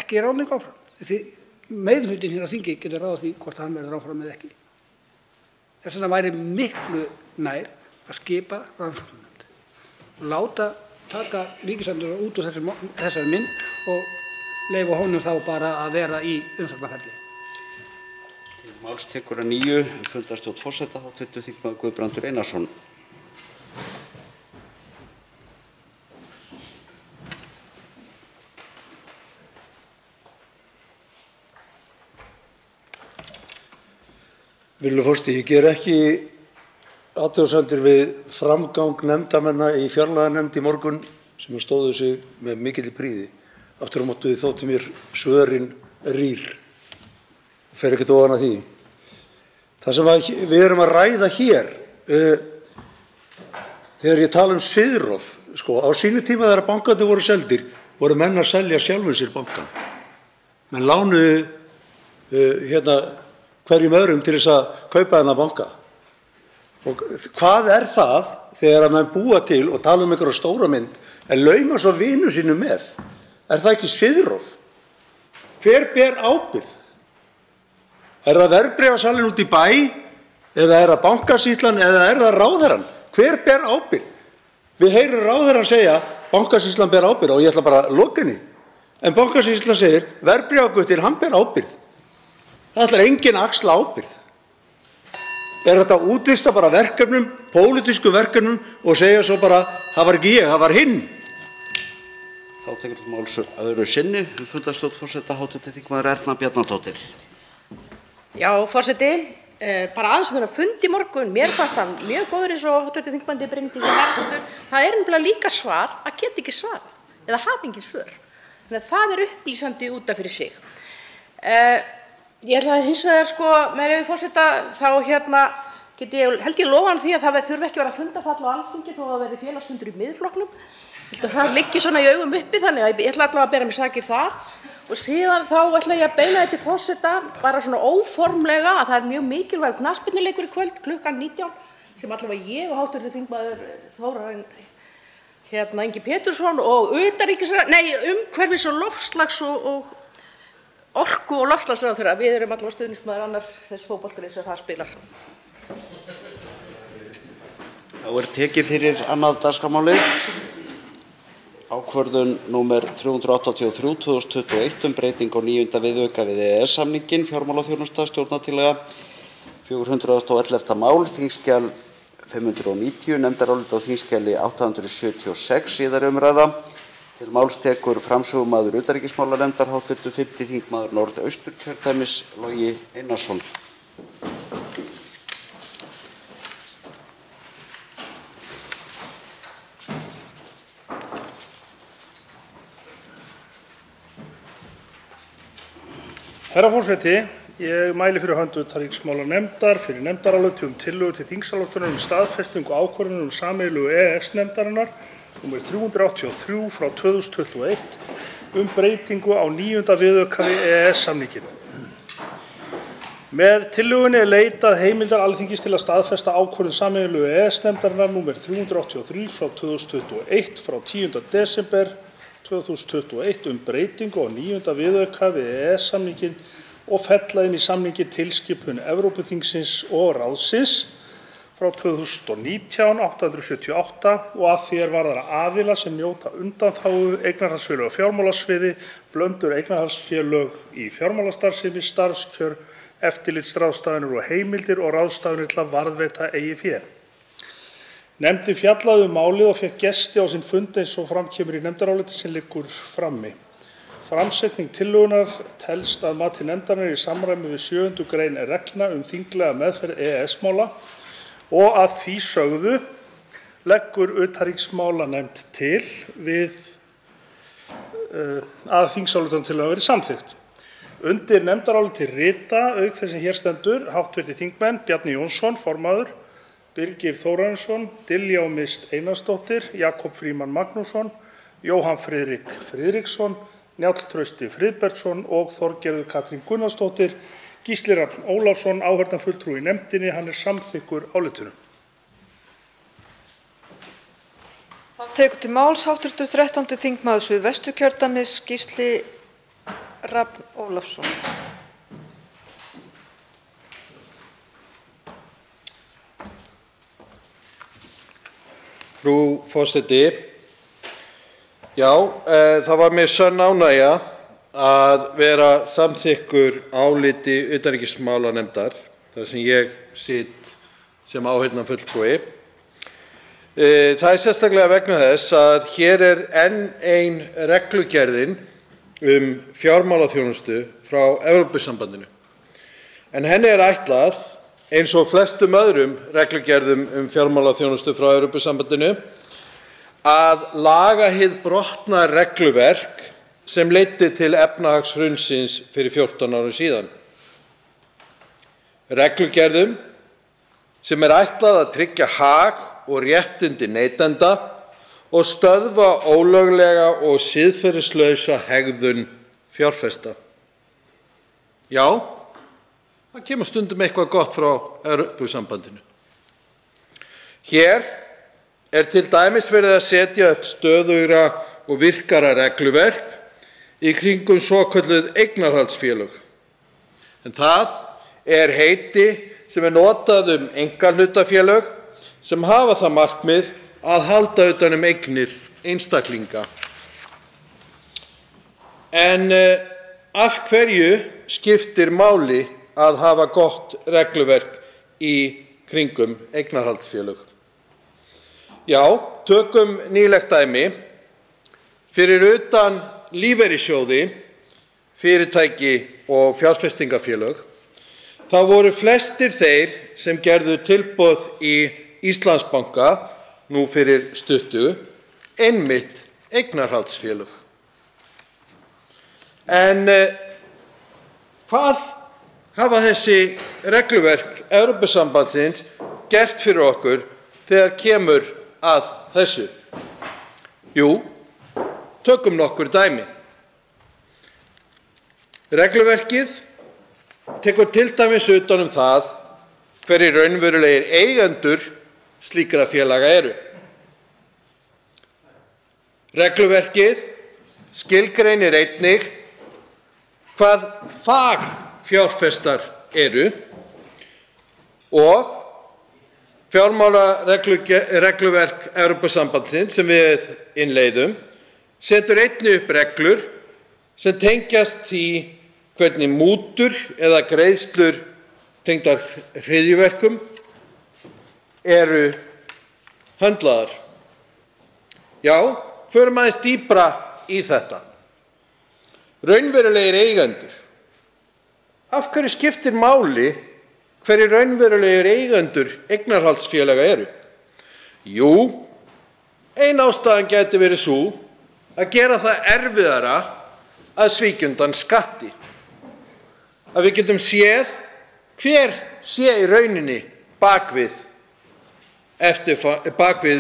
ekki ráðning áfram? Því meirihlutinn hér á þingi getur ráðið því hvort hann verður áfram eða ekki. Þess vegna væri miklu nær að skipa rannsóknarnefnd og láta taka ríkisstjórnina út úr þessari mynd og leyfa honum þá bara að vera í umsóknarferli. Til máls tekur að nýju fundarstjórn forseta hv. þingmaður Guðbrandur Einarsson. Virðulegur forseti, ég ger ekki athugasemdir við framgang nefndarmanna í fjárlaganefnd í morgun sem stóðu sig með mikilli prýði. Aftur á móti þótti mér svörin rýr. Fer ekkert ofan af því. Það sem við erum að ræða hér, þegar ég tala siðrof, á sínu tíma þegar bankarnir voru seldir, voru menn að selja sjálfum sér bankann. Menn lánuðu hverjum öðrum til þess að kaupa þennan banka. Og hvað það þegar að menn búa til og tala einhverja stóra mynd en lauma svo vinum sínum með? Það ekki siðrof? Hver ber ábyrgð? Það verðbréfasalinn út í bæ eða það Bankasýslan eða það ráðherrann? Hver ber ábyrgð? Við heyrum ráðherrann segja Bankasýslan ber ábyrgð og ég ætla bara að loka henni. En Bankasýslan segir verðbréfaguttinn, hann ber ábyrgð. Það ætlar enginn að axla ábyrgð. Þetta að útvista bara verkefnum, pólitískum verkefnum og segja svo bara, það var ekki ég, það var hinn? Þá tekur til máls öðru sinni fundarstjórn forseta hv. þingmaður Erna Bjarnadóttir. Já, forseti, bara aðeins með fund í morgun, mér fannst það mjög góður eins og hv. þingmaður Bryndísi Haraldsdóttur. Það nefnilega líka svar að geta ekki svarað eða hafa engin svör. Þannig að það upplýsandi út af fyrir sig. Ég ætla hins vegar, með leyfi forseta, þá get ég held ég lofa því að það þurfi ekki að vera fundafall á Alþingi þó að það verði félagsfundur í Miðflokknum. Ég held að það liggi svona í augum uppi, þannig að ég ætla allavega að bera mig sakir þar. Og síðan þá ætla ég að beina þetta til forseta bara svona óformlega að það mjög mikilvægur knattspyrnuleikur í kvöld klukkan 19 sem allavega ég og hv. þingmaður Þórarinn Ingi Pétursson og umhverfis- og loftslags og orku- og loftslagsráðherra, við erum allavega stuðningsmaður annars þess fótboltaliðs sem það spilar. Þá tekið fyrir annað dagskrármálið. Ákvörðun númer 383/2021 breyting á 9. viðauka við EES-samninginn, fjármálaþjónusta, stjórnartillaga 411. mál, þingskjal 590, nefndarálit á þingskjali 876, síðari umræða. Til máls tekur framsögumaður utanríkismálanefndar hv. 5. þingmaður Norðausturkjördæmis Logi Einarsson. Herra forseti, ég mæli fyrir hönd utanríkismálanefndar fyrir nefndaráliti tillögu til þingsályktunar staðfestingu ákvörðunar sameiginlegu EES-nefndarinnar nr. 383/2021 breytingu á 9. viðauka við EES-samninginn. Með tillögunni leitað heimildar Alþingis til að staðfesta ákvörðun sameiginlegu EES-nefndarinnar nr. 383/2021 frá 10. desember 2021 breytingu á 9. viðauka við EES-samninginn og fella inn í samninginn tilskipun Evrópuþingsins og ráðsins frá 2019/878 og að því varðar aðila sem njóta undanþágu eignarhaldsfélög á fjármálasviði, blöndur eignarhaldsfélög í fjármálastarfsemi, starfskjör, eftirlitsráðstafanir og heimildir og ráðstafanir til að varðveita eigið fé. Nefndin fjallaði málið og fékk gesti á sinn fund eins og fram kemur í nefndaráliti sem liggur frammi. Framsetning tillögunnar telst að mati nefndarinnar í samræmi við 7. grein reglna þinglega meðferð EES-mála og að því sögðu leggur utanríkismálanefnd til að þingsályktunartillagan verði samþykkt. Undir nefndarálitið rita, auk þess sem hér stendur, hv. þingmenn Bjarni Jónsson, formaður, Birgir Þórarinsson, Diljá Mist Einarsdóttir, Jakob Frímann Magnússon, Jóhann Friðrik Friðriksson, Njáll Trausti Friðbertsson og Þorgerður Katrín Gunnarsdóttir. Gísli Rafn Ólafsson, áheyrnarfulltrúi í nefndinni, hann samþykkur álitinu. Þá tekur til máls hv. 13. þingmaður Suðvesturkjördæmis, Gísli Rafn Ólafsson. Frú forseti, það var mér sönn ánægja að vera samþykkur áliti utanríkismálanefndar, þar sem ég sit sem áheyrnarfulltrúi. Það sérstaklega vegna þess að hér enn ein reglugerðin fjármálaþjónustu frá Evrópusambandinu. En henni ætlað, eins og flestum öðrum reglugerðum fjármálaþjónustu frá Evrópusambandinu, að laga hið brotna regluverk sem leiddi til efnahagshrunsins fyrir 14 árum síðan. Reglugerðum sem ætlað að tryggja hag og réttindi neytenda og stöðva ólöglega og siðferðislausa hegðun fjárfesta. Já, það kemur stundum eitthvað gott frá Evrópusambandinu. Hér til dæmis verið að setja upp stöðugra og virkara regluverk í kringum svokölluð eignarhaldsfélög. En það heiti sem notað einkahlutafélög sem hafa það markmið að halda utan eignir einstaklinga. En af hverju skiptir máli að hafa gott regluverk í kringum eignarhaldsfélög? Já, tökum nýlegt dæmi. Fyrir utan lífeyrissjóði, fyrirtæki og fjárfestingafélög, þá voru flestir þeir sem gerðu tilboð í Íslandsbanka nú fyrir stuttu einmitt eignarhaldsfélög. En hvað hafa þessi regluverk Evrópusambandsins gert fyrir okkur þegar kemur að þessu? Jú, tökum nokkur dæmi. Regluverkið tekur til dæmis utan það hverjir raunverulegir eigendur slíkra félaga eru. Regluverkið skilgreinir einnig hvað fagfjárfestar eru og fjármálaregluverk Evrópusambandsins sem við innleiðum setur einnig upp reglur sem tengjast því hvernig mútur eða greiðslur tengdar hryðjuverkum eru höndlaðar. Já, förum aðeins dýpra í þetta. Raunverulegir eigendur. Af hverju skiptir máli hverjir raunverulegir eigendur eignarhaldsfélaga eru? Jú, ein ástæðan gæti verið sú að gera það erfiðara að svíkja undan skatti. Að við getum séð hver sé í rauninni bakvið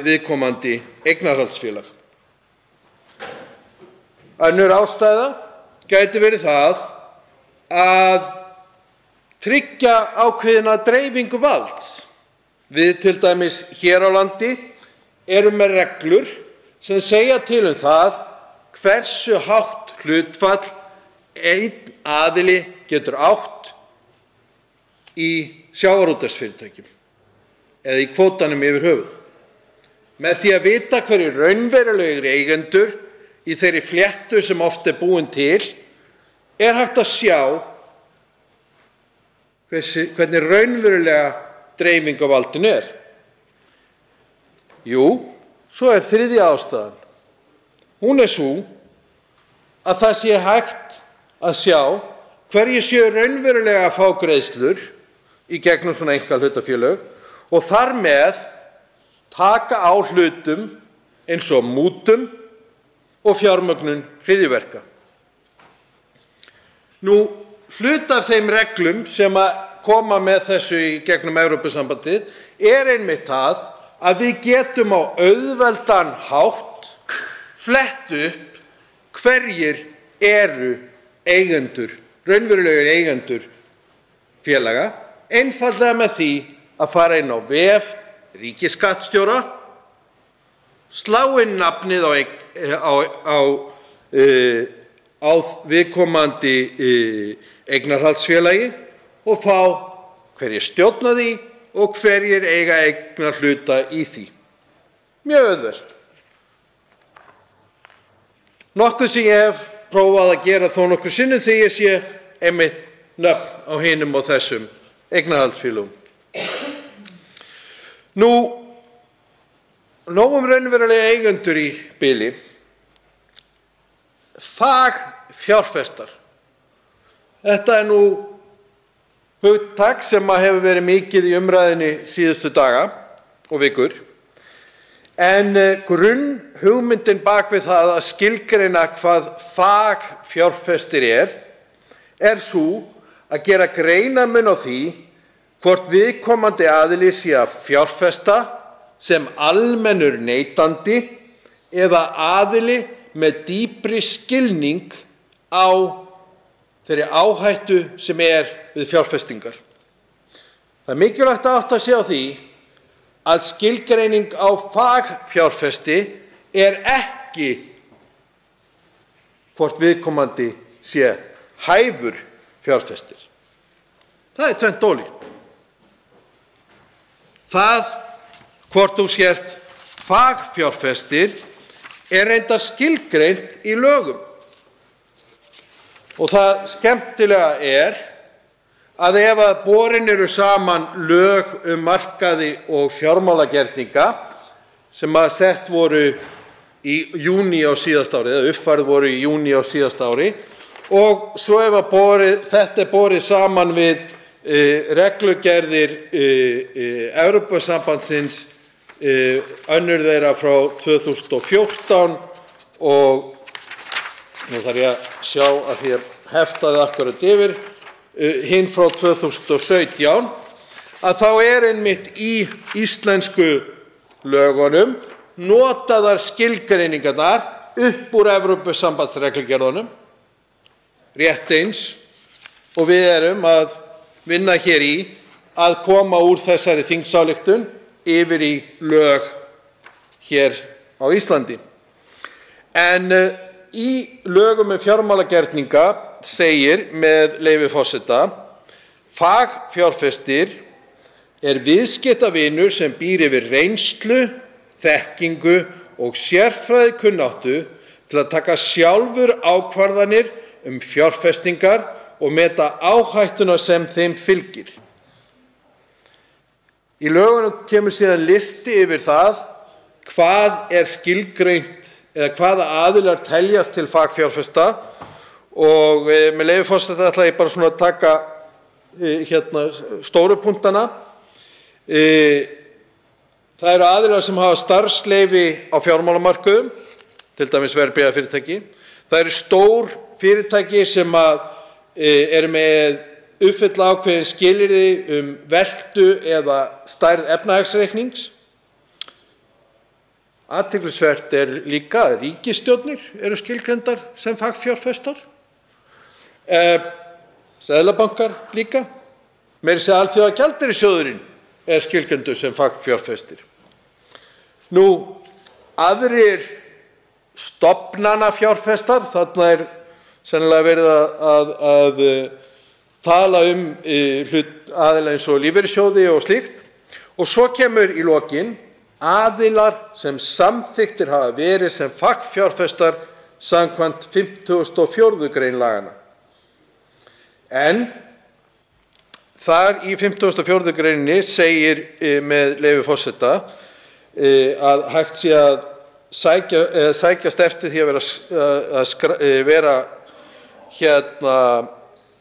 viðkomandi eignarhaldsfélag. Önnur ástæða gæti verið það að tryggja ákveðna dreifingu valds. Við til dæmis hér á landi erum með reglur sem segja til það hversu hátt hlutfall einn aðili getur átt í sjávarútvegsfyrirtækjum eða í kvótanum yfir höfuð. Með því að vita hverju raunverulegir eigendur í þeirri fléttu sem oft búin til er hægt að sjá hvernig raunverulega dreifing á valdinu er. Jú, svo þriðja ástæðan. Hún sú að það sé hægt að sjá hverjir séu raunverulega að fá greiðslur í gegnum svona einkahlutafélög og þar með taka á hlutum eins og mútum og fjármögnun hryðjuverka. Hluti af þeim reglum sem koma með þessu í gegnum Evrópusambandið er einmitt það að við getum á auðveldan hátt flett upp hverjir eru eigendur, raunverulegir eigendur félaga, einfaldlega með því að fara inn á vef ríkisskattstjóra, slá inn nafnið á viðkomandi eignarhaldsfélagi og fá hverjir stjórna því og hverjir eiga eignarhluta í því. Mjög auðvelt. Nokkuð sem ég hef prófað að gera þó nokkrum sinnum þegar ég sé einmitt nöfn á hinum og þessum eignarhaldsfélögum. Nóg raunverulega eigendur í bili. Fagfjárfestar. Þetta er hugtak sem hefur verið mikið í umræðunni síðustu daga og vikur. En grunnhugmyndin bak við það að skilgreina hvað fagfjárfestir er sú að gera greinarmun á því hvort viðkomandi aðili sé að fjárfesta sem almennur neytandi eða aðili með dýpri skilning á þeirri áhættu sem við fjárfestingar. Það er mikilvægt að átta sig á því að skilgreining á fagfjárfesti er ekki hvort viðkomandi sé hæfur fjárfestir. Það er tvennt ólíkt. Það hvort þú sért fagfjárfestir er reyndar skilgreint í lögum. Og það skemmtilega að ef borin eru saman lög markaði og fjármálagerninga sem sett voru í júní á síðasta ári eða uppfærð voru í júní á síðasta ári og svo ef þetta borið saman við reglugerðir Evrópusambandsins önnur þeirra frá 2014 og nú þarf ég að sjá að því að heftaði akkurat yfir hinn frá 2017 að þá einmitt í íslensku lögunum notaðar skilgreiningarnar upp úr Evrópusambandsreglugerðunum rétt eins og við að vinna hér í að koma úr þessari þingsályktun yfir í lög hér á Íslandi. En í lögum fjármálagerninga segir með leyfi forseta: fagfjárfestir er viðskiptavinur sem býr yfir reynslu, þekkingu og sérfræðikunnáttu til að taka sjálfur ákvarðanir fjárfestingar og meta áhættuna sem þeim fylgir. Í lögunum kemur síðan listi yfir það hvað skilgreint eða hvaða aðilar teljast til fagfjárfesta og með leyfi forseta ætla ég bara svona að taka stóru punktana. Það eru aðilar sem hafa starfsleyfi á fjármálamarkaðum, til dæmis verðbréfafyrirtæki. Það eru stór fyrirtæki sem eru með uppfylla ákveðin skilyrði veltu eða stærð efnahagsreiknings. Athyglisvert líka að ríkisstjórnir eru skilgreindar sem fagfjárfestar. Seðlabankar líka. Meira að segja Alþjóðagjaldeyrissjóðurinn skilgreindur sem fagfjárfestir. Aðrir stofnanafjárfestar, þarna sennilega verið að tala aðila eins og lífeyrissjóði og slíkt. Og svo kemur í lokin aðilar sem samþykktir hafa verið sem fagfjárfestar samkvæmt 54. grein laganna. En þar í 54. greininni segir með leyfi forseta að hægt sé að sækjast eftir því að vera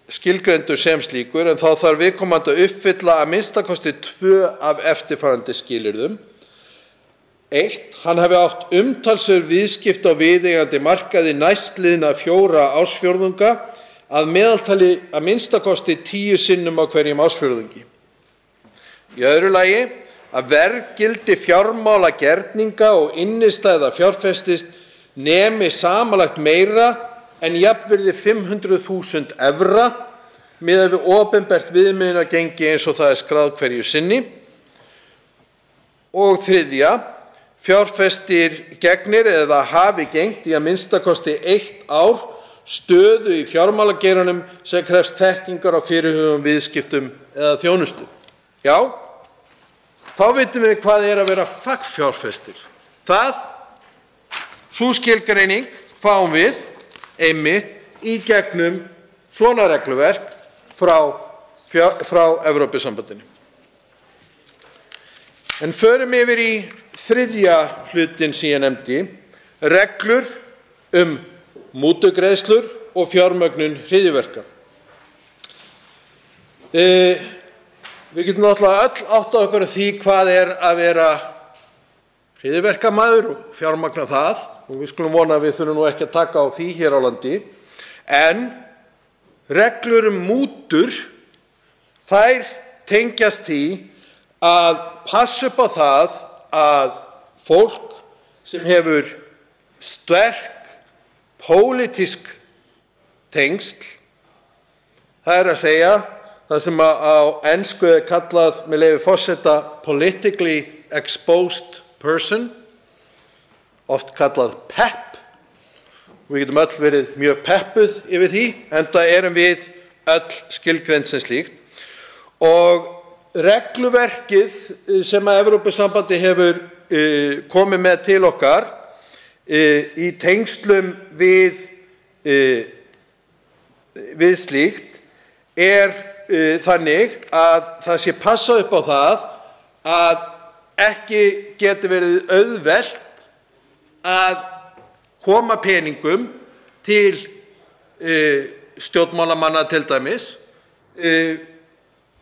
skilgreindur sem slíkur, en þá þarf viðkomandi að uppfylla að minnsta kosti 2 af eftirfarandi skilyrðum. 1. Hann hafi átt umtalsverð viðskipti á viðeigandi markaði næstliðna 4 ársfjórðunga að meðaltali að minnsta kosti 10 sinnum á hverjum ársfjórðungi. Í öðru lagi að verðgildi fjármálagerninga og innistæða fjárfestist nemi samanlagt meira en jafnvirði 500.000 evra miðað við opinbert viðmiðunargengi eins og það skráð hverju sinni. Og 3. Fjárfestir gegnir eða hafi gegnt í að minnsta kosti 1 ár stöðu í fjármálageiranum sem krefst þekkingar á fyrirhuguðum viðskiptum eða þjónustu. Já, þá vitum við hvað að vera fagfjárfestir. Sú skilgreining fáum við einmitt í gegnum svona regluverk frá Evrópusambandinu. En förum yfir í 3. hlutinn sem ég nefndi, reglur mútugreiðslur og fjármögnun hryðjuverka. Við getum náttúrulega öll áttað okkur á því hvað að vera hryðjuverkamaður og fjármagna það, og við skulum vona að við þurfum nú ekki að taka á því hér á landi. En reglur mútur, þær tengjast því að passa upp á það að fólk sem hefur sterk pólitísk tengsl, það að segja það sem á ensku kallað með leyfi forseta politically exposed person, oft kallað PEP. Við getum öll verið mjög peppuð yfir því, enda erum við öll skilgreind sem slíkt. Og regluverkið sem að Evrópusambandið hefur komið með til okkar í tengslum við slíkt þannig að það sé passað upp á það að ekki geti verið auðvelt að koma peningum til stjórnmálamanna til dæmis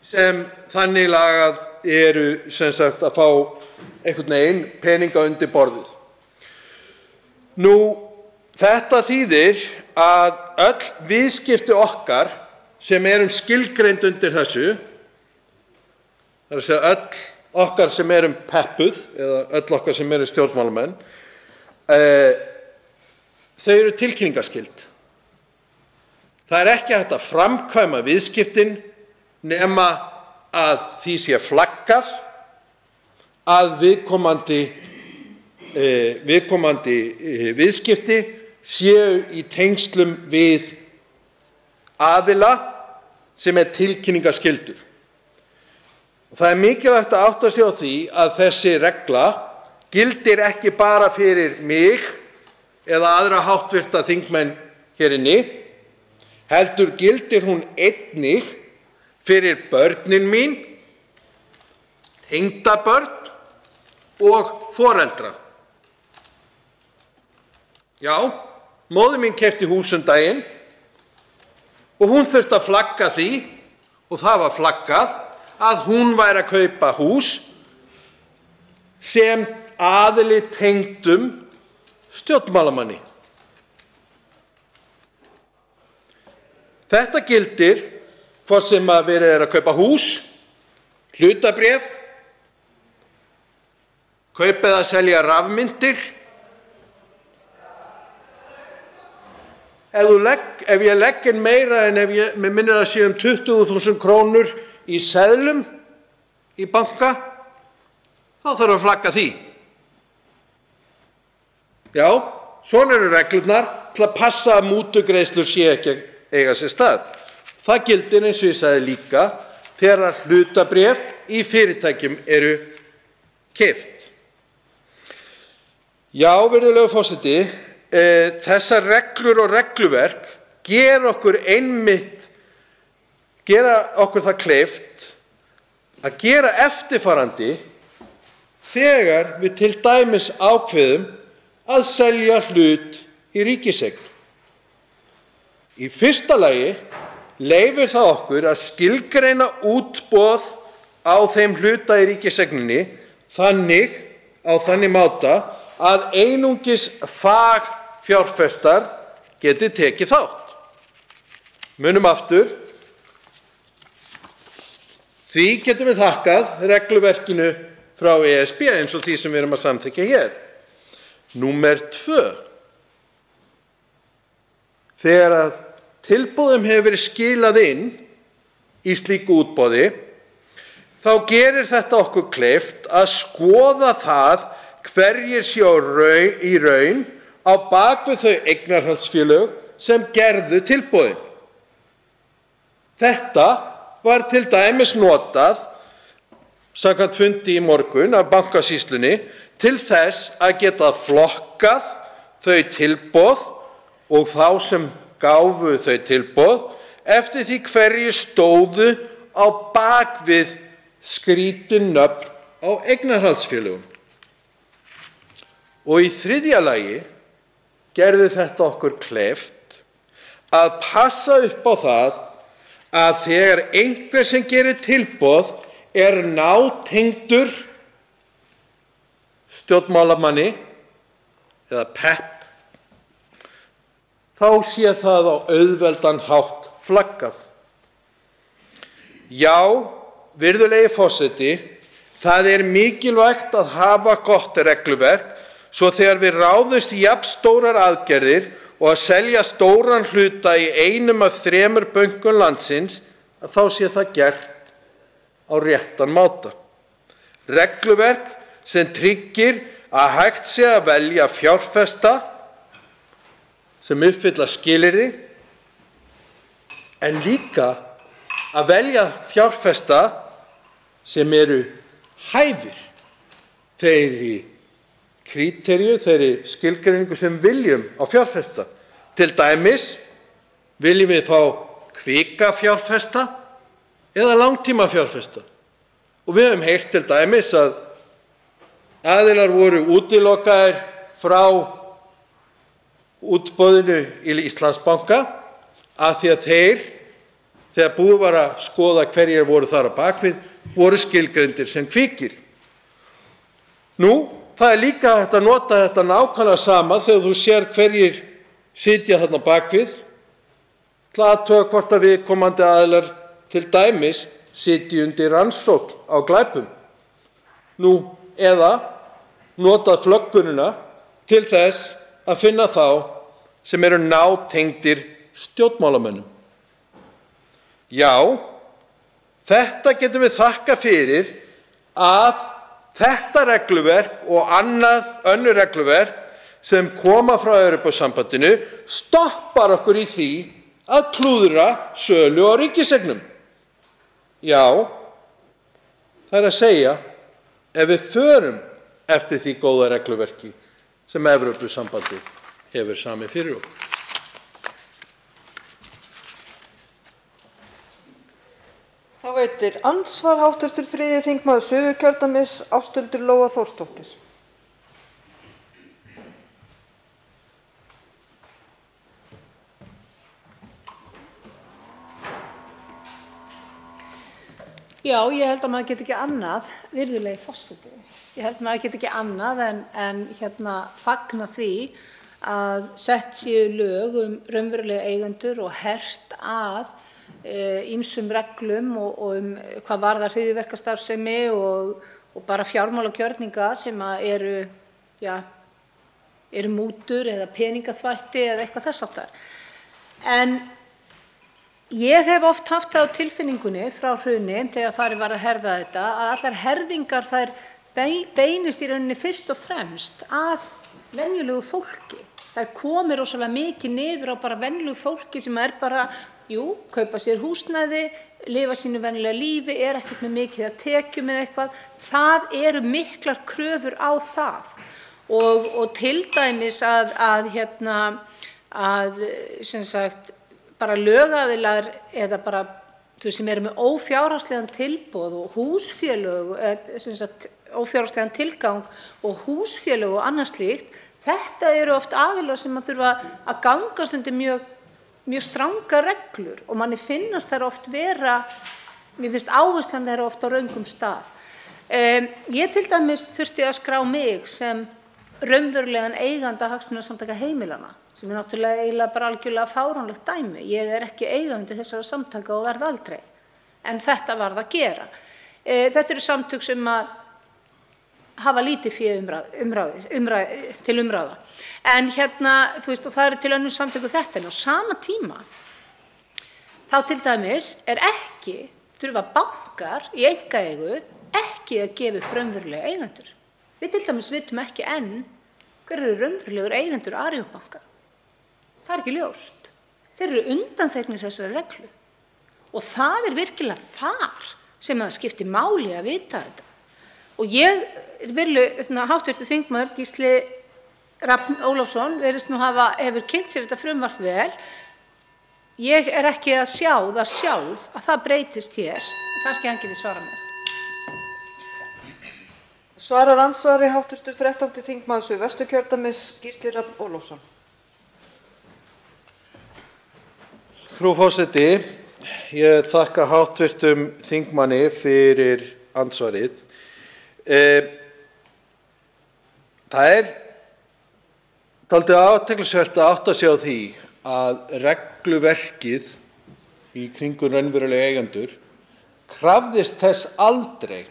sem þannig lagað eru sem sagt að fá einhvern veginn peninga undir borðið. Þetta þýðir að öll viðskipti okkar sem erum skilgreind undir þessu, það að segja öll okkar sem erum peppuð eða öll okkar sem eru stjórnmálamenn, þau eru tilkynningarskyld. Það ekki hægt að framkvæma viðskiptin nema að því sé flaggað að viðkomandi viðskipti séu í tengslum við aðila sem tilkynningarskyldur. Það mikilvægt að átta sig á því að þessi regla gildir ekki bara fyrir mig eða aðra háttvirta þingmenn hér inni, heldur gildir hún einnig fyrir börnin mín, tengdabörn og foreldra. Já, móðir mín keypti hús daginn og hún þurfti að flagga því og það var flaggað að hún væri að kaupa hús sem aðili tengdum stjórnmálamanni. Þetta gildir hvort sem að verið að kaupa hús, hlutabréf, kaupa eða selja rafmyntir. Ef ég legg inn meira en ef ég minnir að sé 20.000 krónur í seðlum í banka, þá þarf að flagga því. Já, svona eru reglurnar til að passa að mútugreiðslur sé ekki að eiga sér stað. Það gildir eins og ég sagði líka þegar hlutabréf í fyrirtækjum eru keypt. Já, virðulegur forseti, þessar reglur og regluverk gera okkur það kleift að gera eftirfarandi þegar við til dæmis ákveðum að selja hlut í ríkiseign. Í fyrsta lagi leyfir það okkur að skilgreina útboð á þeim hluta í ríkiseigninni á þannig máta að einungis fagfjárfestar geti tekið þátt. Munum aftur, því getum við þakkað regluverkinu frá ESB eins og því sem við erum að samþykkja hér. Númer 2. Þegar að tilboðum hefur verið skilað inn í slíku útboði, þá gerir þetta okkur kleift að skoða það hverjir séu í raun á bak við þau eignarhaldsfélög sem gerðu tilboðin. Þetta var til dæmis notað samkvæmt fundi í morgun af Bankasýslunni til þess að geta flokkað þau tilboð og þá sem gáfu þau tilboð eftir því hverjir stóðu á bak við skrítin nöfn á eignarhaldsfélögum. Og í þriðja lagi gerði þetta okkur kleift að passa upp á það að þegar einhver sem gerir tilboð nátengdur stjórnmálamanni eða PEP, þá sé það á auðveldan hátt flaggað. Já, virðulegi forseti, það mikilvægt að hafa gott regluverk svo þegar við ráðumst í jafn stórar aðgerðir og að selja stóran hluta í einum af 3 bönkum landsins, þá sé það gert á réttan máta. Regluverk sem tryggir að hægt sé að velja fjárfesta sem uppfylla skilyrði, en líka að velja fjárfesta sem eru hæfir þeirri kríteríu, þeirri skilgreiningu sem viljum á fjárfesta. Til dæmis viljum við fá kvika fjárfesta eða langtíma fjárfesta. Og við höfum heyrt til dæmis að aðilar voru útilokaðir frá útboðinu í Íslandsbanka af því að þegar búið var að skoða hverjir voru þar á bakvið, voru skilgreindir sem kvikir. Það líka hægt að nota þetta nákvæmlega sama þegar þú sér hverjir sitja þarna bakvið, til að athuga hvort að viðkomandi aðilar til dæmis sitji undir rannsókn á glæpum. Eða notað flöggunina til þess að finna þá sem eru nátengdir stjórnmálamönnum. Já, þetta getum við þakka fyrir að þetta regluverk og önnur regluverk sem koma frá Evrópusambandinu stoppar okkur í því að klúðra sölu á ríkiseignum. Já, það að segja, ef við förum eftir því góða regluverki sem Evrópusambandið hefur samið fyrir okkur. Þá veitir andsvar hv. 3. þingmaður Suðurkjördæmis, Ásthildur Lóa Þórsdóttir. Já, ég held að maður geti ekki annað, virðulegi forseti, ég held að maður geti ekki annað en fagna því að sett séu lög raunverulega eigendur og hert að ýmsum reglum og hvað varðar hryðjuverkastarfsemi og bara fjármálagjörninga sem eru mútur eða peningaþvætti eða eitthvað þess háttar. En ég hef oft haft það á tilfinningunni frá hruni þegar farið var að herða þetta að allar herðingar þær beinist í rauninni fyrst og fremst að venjulegu fólki þær komi rosalega mikið niður á bara venjulegu fólki sem bara, kaupa sér húsnæði, lifa sínu venjulega lífi, ekkert með mikið að tekjum eða eitthvað. Það eru miklar kröfur á það. Og til dæmis sem sagt, bara lögaðilar eða bara sem eru með ófjárhagslegan tilboð og húsfélög, sem sagt, ófjárhagslegan tilgang og húsfélög og annað slíkt, þetta eru oft aðilar sem þurfa að gangast undir mjög strangar reglur og manni finnast þær oft vera, mér finnst áherslan þeirra oft á röngum stað. Ég til dæmis þurfti að skrá mig sem raunverulegan eiganda hagsmunasamtaka heimilanna, sem náttúrulega eiginlega bara algjörlega fáránlegt dæmi. Ég ekki eigandi þessara samtaka og verð aldrei, en þetta varð að gera. Þetta eru samtök sem að hafa lítið fé til umræða. En þú veist, og það eru til önnur samtök þetta, en á sama tíma þá til dæmis ekki þurfa bankar í einkaeigu ekki að gefa upp raunverulega eigendur. Við til dæmis vitum ekki enn hver eru raunverulegur eigendur Arion banka. Það ekki ljóst. Þeir eru undanþegnir þessari reglu. Og það virkilega þar sem það skiptir máli að vita þetta. Og ég hv. þingmaður Gísli Rafn Ólafsson hefur kynnt sér þetta frumvarp vel. Ég ekki að sjá það sjálf að það breytist hér. Kannski hann geti svarað mér. Svarar andsvari hv. 13. þingmaður Suðvesturkjördæmis Gísli Rafn Ólafsson. Frú forseti, ég þakka hv. þingmanni fyrir andsvarið. Það dálítið athyglisvert að átta sig á því að regluverkið í kringum raunverulega eigendur krafðist þess aldrei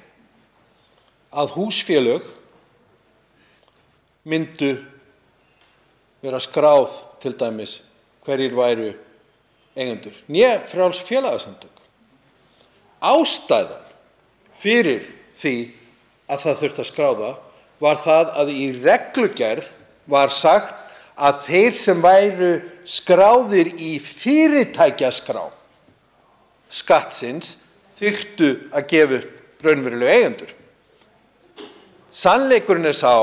að húsfélög myndu vera skráð til dæmis hverjir væru eigendur, né frjáls félagasamtök. Ástæðan fyrir því að það þurfti að skrá það var það að í reglugerð var sagt að þeir sem væru skráðir í fyrirtækjaskrá skattsins þyrftu að gefa upp raunverulega eigendur. Sannleikurinn sá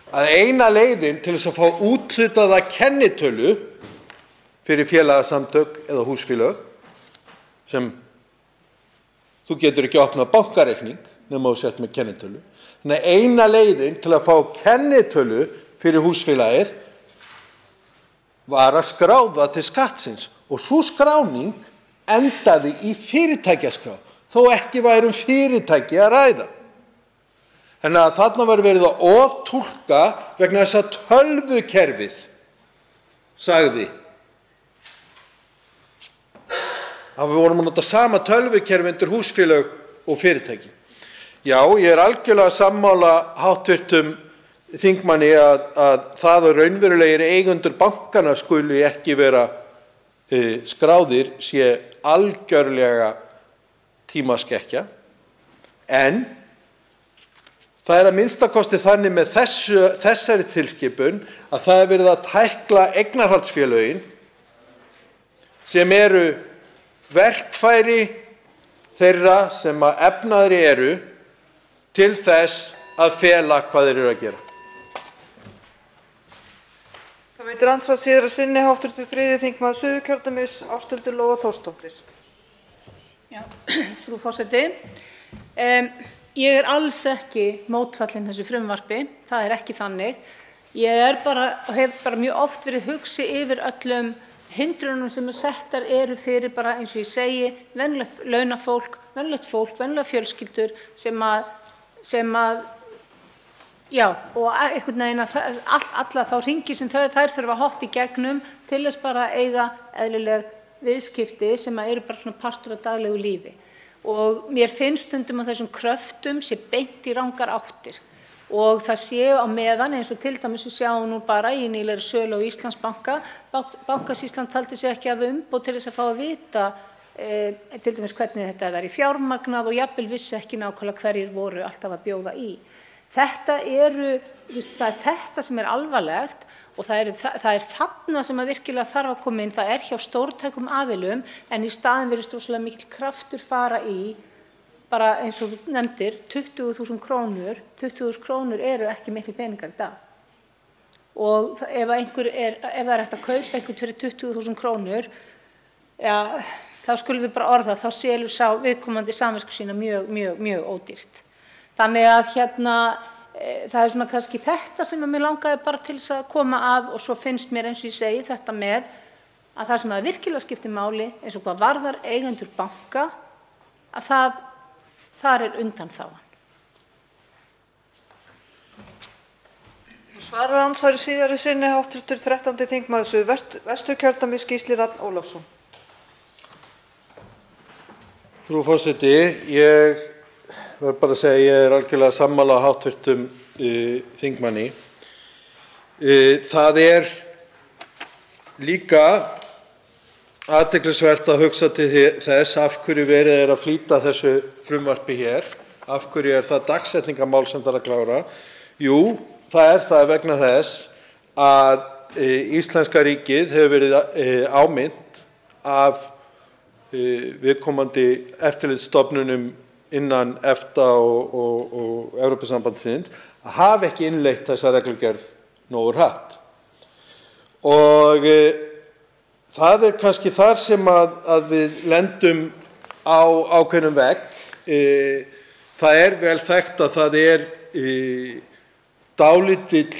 að eina leiðin til þess að fá úthlutaða kennitölu fyrir félagasamtök eða húsfélög, sem þú getur ekki opnað bankareikning nema þú sért með kennitölu. Þannig að eina leiðin til að fá kennitölu fyrir húsfélagið var að skrá það til skattsins og sú skráning endaði í fyrirtækjaskrá, þó ekki væri fyrirtæki að ræða. Þannig að þarna var verið að oftúlka vegna þess að tölvukerfið sagði að við vorum að nota sama tölvukerfi undir húsfélög og fyrirtæki. Já, ég algjörlega sammála hv. þingmanni að það að raunverulegir eigendur bankana skuli ekki vera skráðir sé algjörlega tímaskekkja, en það að minnsta kosti þannig með þessari tilskipun að það verið að tækla eignarhaldsfélögin sem eru verkfæri þeirra sem að efnaðri eru til þess að fela hvað þeir eru að gera. Það veitir andsvar síðara sinni hv. 3. þingmaður Suðurkjördæmis Ásthildur Lóa Þórsdóttir. Já, frú forseti. Ég alls ekki mótfallin þessu frumvarpi, það ekki þannig. Ég hef bara mjög oft verið hugsi yfir öllum hindrunum sem settar eru fyrir bara eins og ég segi, venjulegt launafólk, venjulegar fjölskyldur sem að já, og einhvern veginn alla þá hringi sem þær þurfa að hoppa í gegnum til þess bara að eiga eðlileg viðskipti sem eru bara svona partur af daglegu lífi. Og mér finnst stundum að þessum kröftum sé beint í rangar áttir. Og það sé á meðan, eins og til dæmis við sjáum nú bara í nýlegri sölu á Íslandsbanka, Bankasýslan taldi sig ekki hafa umboð til þess að fá að vita til dæmis hvernig þetta í fjármagnað og jafnvel vissi ekki nákvæmlega hverjir voru alltaf að bjóða í. Það er þetta sem er alvarlegt og það er þarna sem að virkilega þarf að koma inn. Það er hjá stórtækum aðilum en í staðinn virðist rosalega mikill kraftur fara í, bara eins og þú nefndir, 20.000 krónur. 20.000 krónur eru ekki miklir peningar í dag. Og ef það er hægt að kaupa einhvern fyrir 20.000 krónur, ja, þá skulum við bara orða, þá selur sá viðkomandi samvisku sína mjög ódýrt. Þannig að það er svona kannski þetta sem mér langaði bara til þess að koma að, og svo finnst mér eins og ég segi þetta með að það sem að virkilega skiptir máli, eins og hvað varðar eigendur banka, að þar er undanþágan. Svarar andsvari síðari sinni hv. 13. þingmaður Suðvesturkjördæmis Gísli Rafn Ólafsson. Frú forseti, ég verð bara að segja að ég er algjörlega sammála hv. Þingmanni. Það er líka athyglisvert að hugsa til þess af hverju verið er að flýta þessu frumvarpi hér. Af hverju er það dagsetningarmál sem þarf að klára? Jú, það er það vegna þess að íslenska ríkið hefur verið áminnt af viðkomandi eftirlitsstofnunum innan EFTA og Evrópusambandsins að hafa ekki innleitt þessa reglugerð nógu hratt. Og það er kannski þar sem að við lendum á ákveðnum vegg. Það er vel þekkt að það er dálítill,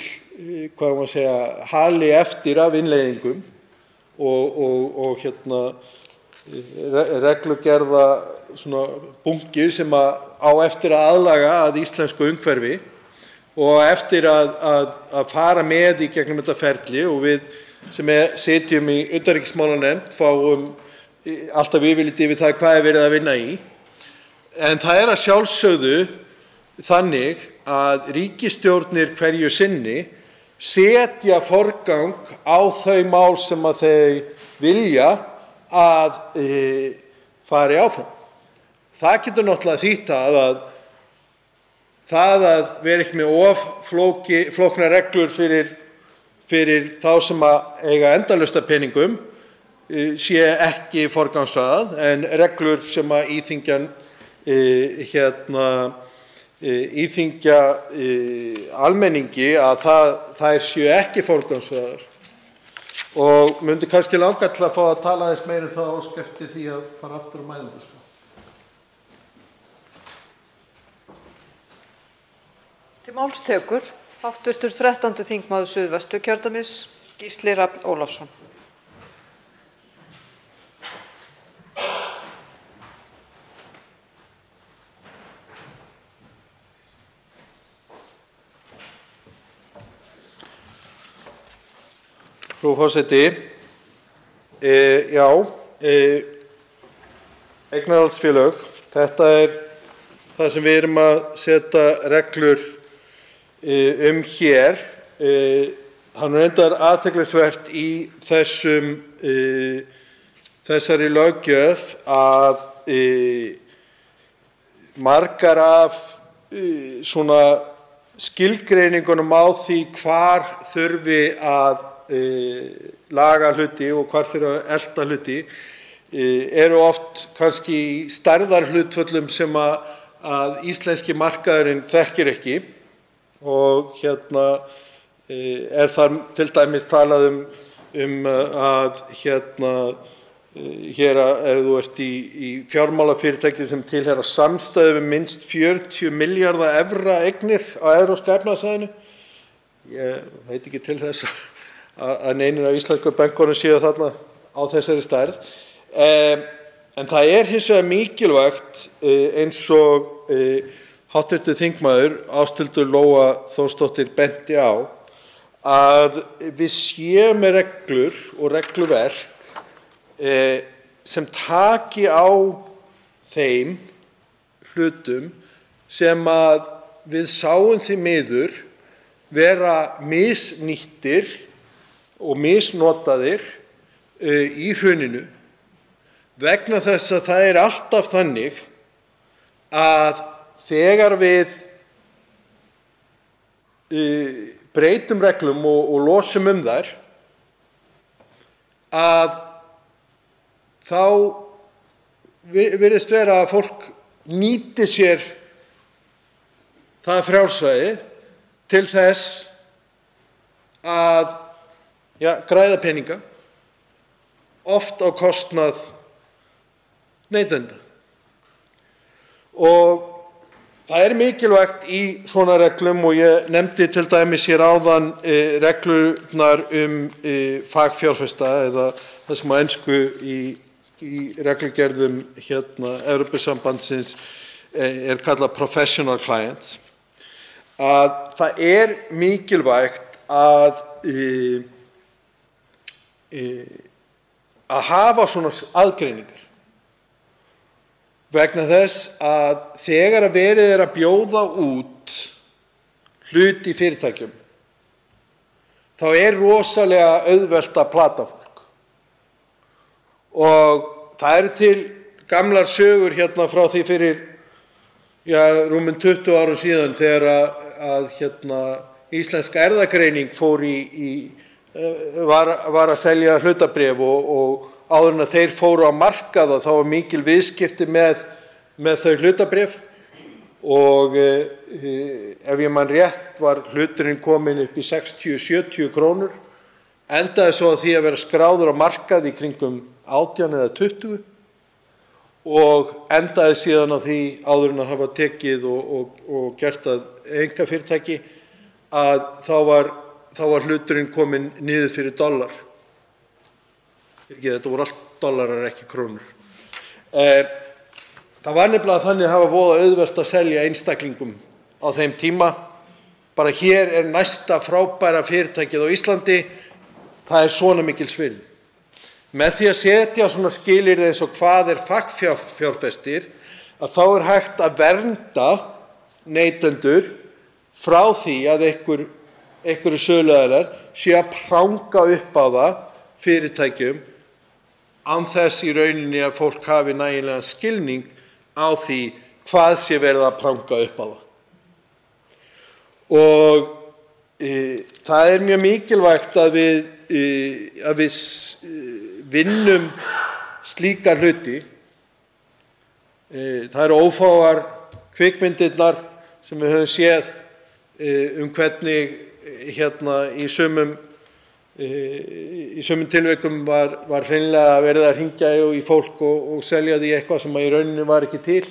hvað má segja, hali eftir af innleiðingum og reglugerða svona bunki sem á eftir að aðlaga að íslensku umhverfi og eftir að fara með í gegnum þetta ferli, og við sem sitjum í utanríkismálanefnd fáum alltaf yfirlit yfir það hvað er verið að vinna í. En það er að sjálfsögðu þannig að ríkisstjórnir hverju sinni setja forgang á þau mál sem að þau vilja að fari áfram. Það getur náttúrulega þýtt að vera ekki með of flóknar reglur fyrir þá sem að eiga endalaust af peningum sé ekki forgangsraðað, en reglur sem að íþyngja almenningi að þær séu ekki forgangsraðar. Og myndi kannski langa til að fá að tala aðeins meira það og óska eftir því að fara aftur á mælendaskrá. Til máls tekur hv. 13. þingmaður Suðvesturkjördæmis Gísli Rafn Ólafsson. Frú forseti, eignarhaldsfélög, þetta er það sem við erum að setja reglur hér. Það er reyndar athyglisvert í þessari löggjöf að margar af svona skilgreiningunum á því hvar þurfi að laga hluti og hvar þurfi að elta hluti eru oft kannski í stærðarhlutföllum sem að íslenski markaðurinn þekkir ekki, og er þar til dæmis talað að hér ef þú ert í fjármálafyrirtæki sem tilheyra samstæðu við minnst 40 milljarða evra eignir á Evrópska efnahagssvæðinu. Ég veit ekki til þess að neinir af íslensku bönkunum séu þarna á þessari stærð. En það er hins vegar mikilvægt, eins og hv. þingmaður Ásthildur Lóa Þórsdóttir benti á, að við séum með reglur og regluverk sem taki á þeim hlutum sem að við sáum því miður vera misnýttir og misnotaðir í hruninu, vegna þess að það er alltaf þannig að þegar við breytum reglum og losum þær, að þá virðist vera að fólk nýti sér það frjálsræði til þess að græða peninga, oft á kostnað neytenda. Og það er mikilvægt í svona reglum, og ég nefndi til dæmis hér áðan reglurnar fagfjárfesta, eða það sem á ensku í reglugerðum Evrópusambandsins er kallað professional clients, að það er mikilvægt að hafa svona aðgreiningar, vegna þess að þegar að verið er að bjóða út hlut í fyrirtækjum, þá er rosalega auðvelt að plata fólk. Og það eru til gamlar sögur frá því fyrir rúmum 20 árum síðan, þegar að Íslensk erfðagreining var að selja hlutabréf, og áður en að þeir fóru á markað þá var mikil viðskipti með þau hlutabréf, og ef ég man rétt var hluturinn kominn upp í 60-70 krónur, endaði svo að því að vera skráður á markað í kringum 18 eða 20, og endaði síðan á því, áður en að hafa tekið og gert að einkafyrirtæki, að þá var hluturinn kominn niður fyrir dollar. Þetta voru allt dollarar, ekki krónur. Það var nefnilega þannig að hafa voða auðvelt að selja einstaklingum á þeim tíma. Bara hér er næsta frábæra fyrirtækið á Íslandi, það er svona mikils virði. Með því að setja svona skilyrði eins og hvað er fagfjárfestir, að þá er hægt að vernda neytendur frá því að einhverju söluaðilar sé að pranga upp á það fyrirtækjum, án þess í rauninni að fólk hafi nægilegan skilning á því hvað sé verið að pranga upp á það. Og það er mjög mikilvægt að við vinnum slíka hluti. Það eru ófáar kvikmyndirnar sem við höfum séð hvernig í sumum tilvikum var hreinlega verið að hringja í fólk og selja því eitthvað sem í rauninni var ekki til,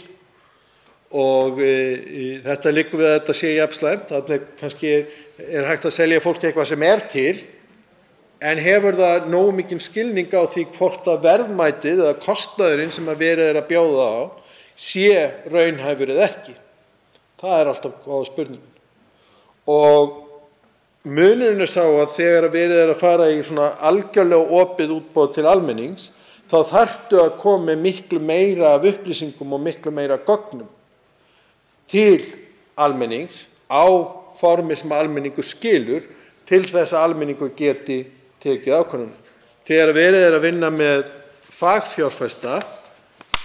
og þetta liggur við að þetta sé jafnslæmt. Þannig kannski er hægt að selja fólki eitthvað sem er til, en hefur það nógu mikinn skilning á því hvort að verðmætið eða kostnaðurinn sem að verið er að bjóða á sé raunhæfur eða ekki. Það er alltaf góða spurningin. Og munurinn er sá að þegar verið er að fara í svona algjörlega opið útboð til almennings, þá þarftu að koma með miklu meira af upplýsingum og miklu meira gögnum til almennings á formi sem almenningur skilur, til þess að almenningur geti tekið ákvörðun. Þegar verið er að vinna með fagfjárfesta,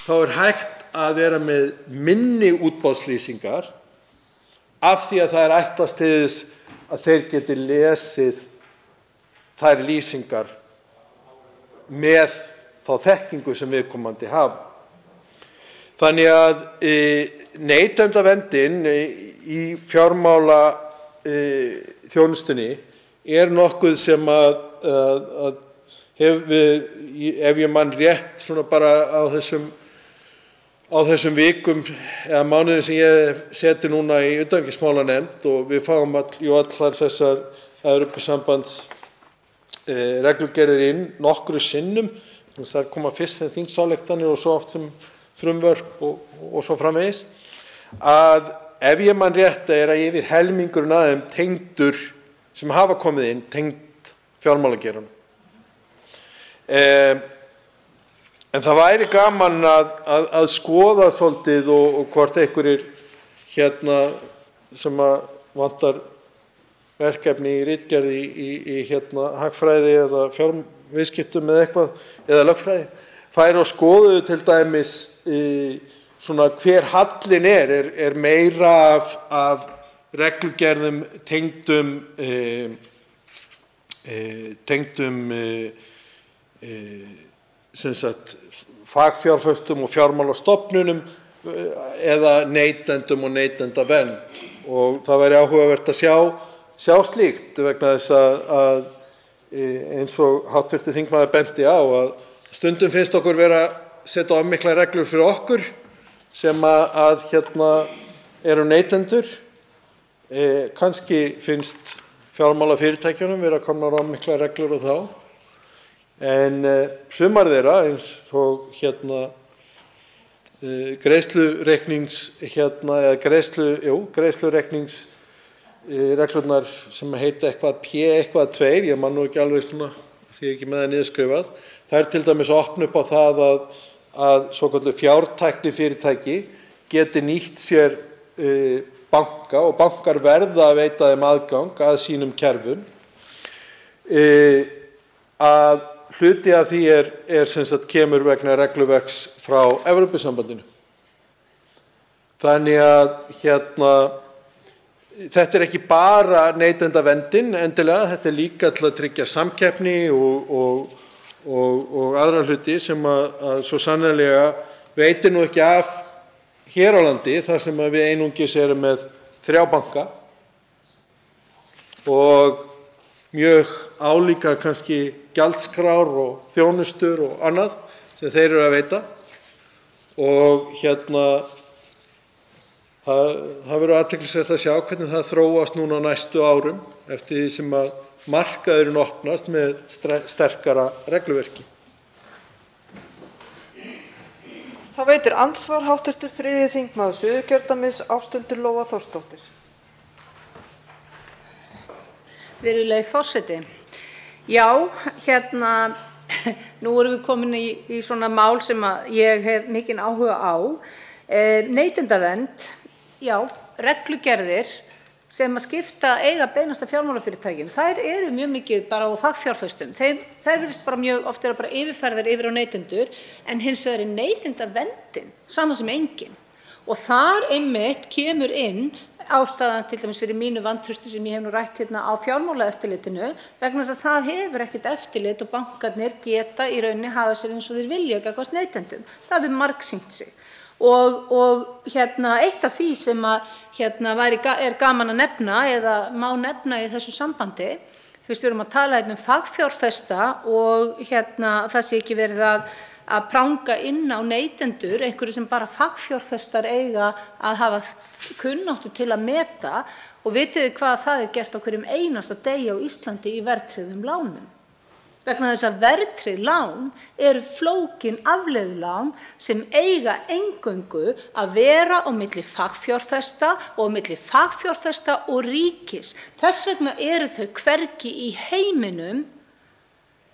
þá er hægt að vera með minni útboðslýsingar, af því að það er ætlast til þess að þeir geti lesið þær lýsingar með þá þekkingu sem viðkomandi hafa. Þannig að neytendaverndin í fjármála þjónustunni er nokkuð sem að hefur, ef ég man rétt, svona bara á þessum vikum eða mánuðum sem ég seti núna í utanríkismálanefnd, og við fáum allar þessar Evrópusambands reglugerðir inn nokkru sinnum. Það koma fyrst sem þingsályktanir og svo oft sem frumvörp og svo framvegis, að ef ég man rétt er að yfir helmingurinn af þeim tengdur sem hafa komið inn tengd fjármálageiranum. En það væri gaman að skoða svolítið og hvort einhverjir sem að vantar verkefni í ritgerði í hagfræði eða viðskiptum eða eitthvað, eða lögfræði, færi og skoðuðu til dæmis svona hver hallinn er meira af reglugerðum tengdum sem sagt fagfjárfestum og fjármálastofnunum eða neytendum og neytendavernd. Og það væri áhugavert að sjá slíkt vegna þess að eins og hv. þingmaður benti á að stundum finnst okkur vera að setja of miklar reglur fyrir okkur sem að eru neytendur. Kannski finnst fjármálafyrirtækjunum vera komnar of miklar reglur á þá. En sumar þeirra eins og greiðslureikningsreglurnar sem heita eitthvað P1.2, ég man nú ekki alveg svona því ekki með það niðurskrifað, það til dæmis opna upp á það að svokölluð fjártæknifyrirtæki geti nýtt sér banka og bankar verða að veita þeim aðgang að sínum kerfum. Að hluti af því sem sagt kemur vegna regluverks frá Evrópusambandinu. Þannig að þetta ekki bara neytendaverndin endilega, þetta líka til að tryggja samkeppni og aðra hluti sem að svo sannarlega veitir nú ekki af hér á landi þar sem að við einungis erum með 3 banka og mjög álíka kannski gjaldskrár og þjónustur og annað sem þeir eru að veita. Og það verður athyglisvert að sjá hvernig það þróast núna á næstu árum eftir því sem að markaðurinn opnast með sterkara regluverki. Þá veitir andsvar hv. 3. þingmaður Suðurkjördæmis Ásthildur Lóa Þórsdóttir. Virðulegi forseti. Já, nú erum við komin í svona mál sem að ég hef mikinn áhuga á. Neytendavernd, já, reglugerðir sem að skipta eiga beinasta fjármálafyrirtækjum, þær eru mjög mikið bara á fagfjárfestum. Þær virðist bara mjög oft bara yfirfærðar yfir á neytendur, en hins vegar neytendaverndin sama sem engin. Og þar einmitt kemur inn ástæðan til dæmis fyrir mínu vantrausti sem ég hef nú rætt á fjármálaeftirlitinu, vegna þess að það hefur ekkert eftirlit og bankarnir geta í rauninni hafa sér eins og þeir vilja gagnvart neytendum. Það hefur margsýnt sig. Og eitt af því sem er gaman að nefna eða má nefna í þessu sambandi, fyrst við erum að tala um fagfjárfesta og það sé ekki verið að pranga inn á neytendur, einhverju sem bara fagfjárfestar eiga að hafa kunnáttu til að meta, og vitið þið hvað það gert á hverjum einasta degi á Íslandi í verðtryggðum lánum. Vegna þess að verðtryggð lán eru flókin afleiðulán sem eiga eingöngu að vera á milli fagfjárfesta og á milli fagfjárfesta og ríkis. Þess vegna eru þau hvergi í heiminum,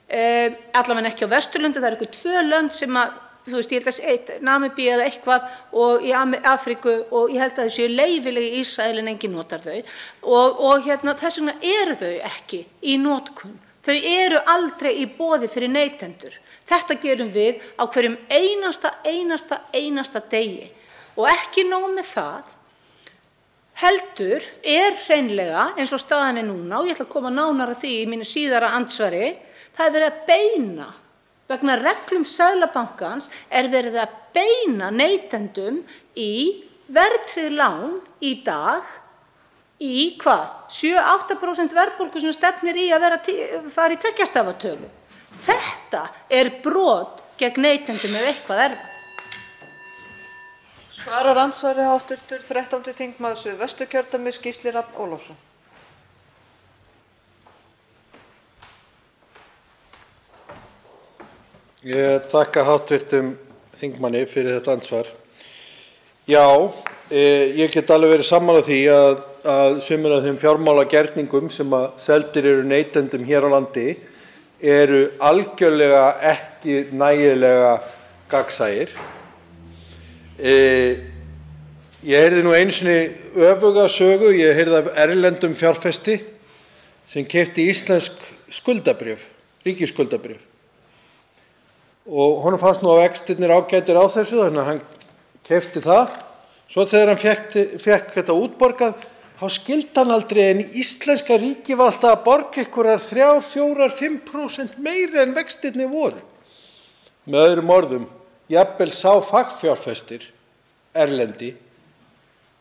allavega ekki á Vesturlöndum, það eru 2 lönd sem að, ég held að eitt, Namibía eða eitthvað, og í Afríku, og ég held að þau séu leyfileg í Ísrael en enginn notar þau. Og þess vegna eru þau ekki í notkun. Þau eru aldrei í boði fyrir neytendur. Þetta gerum við á hverjum einasta degi. Og ekki nóg með það, heldur hreinlega, eins og staðan núna, og ég ætla að koma nánar að því í mínu síðara andsvari, það verið að beina, vegna reglum Seðlabankans verið að beina neytendum í verðtryggð lán í dag í hvað? 7–8% verðbólgu sem stefnir í að fara í 2 stafa tölu. Þetta brot gegn neytendum ef eitthvað það. Svarar andsvari hv. 13. þingmaður Suðvesturkjördæmis Gísli Rafn Ólafsson. Ég þakka hv. þingmanni fyrir þetta andsvar. Já, ég get alveg verið sammála því að sumir af þeim fjármálagerningum sem að seldir eru neytendum hér á landi eru algjörlega ekki nægilega gagnsæir. Ég heyrði nú einu sinni öfuga sögu, ég heyrði af erlendum fjárfesti sem keypti íslensk skuldabréf, ríkisskuldabréf. Og honum fannst nú að vextirnir ágætir á þessu, þannig að hann keypti það. Svo þegar hann fékk þetta útborgað, þá skildi hann aldrei en íslenska ríkið var alltaf að borga einhverjar 3, 4, 5% meira en vextirnir voru. Með öðrum orðum, jafnvel sá fagfjárfestir erlendi,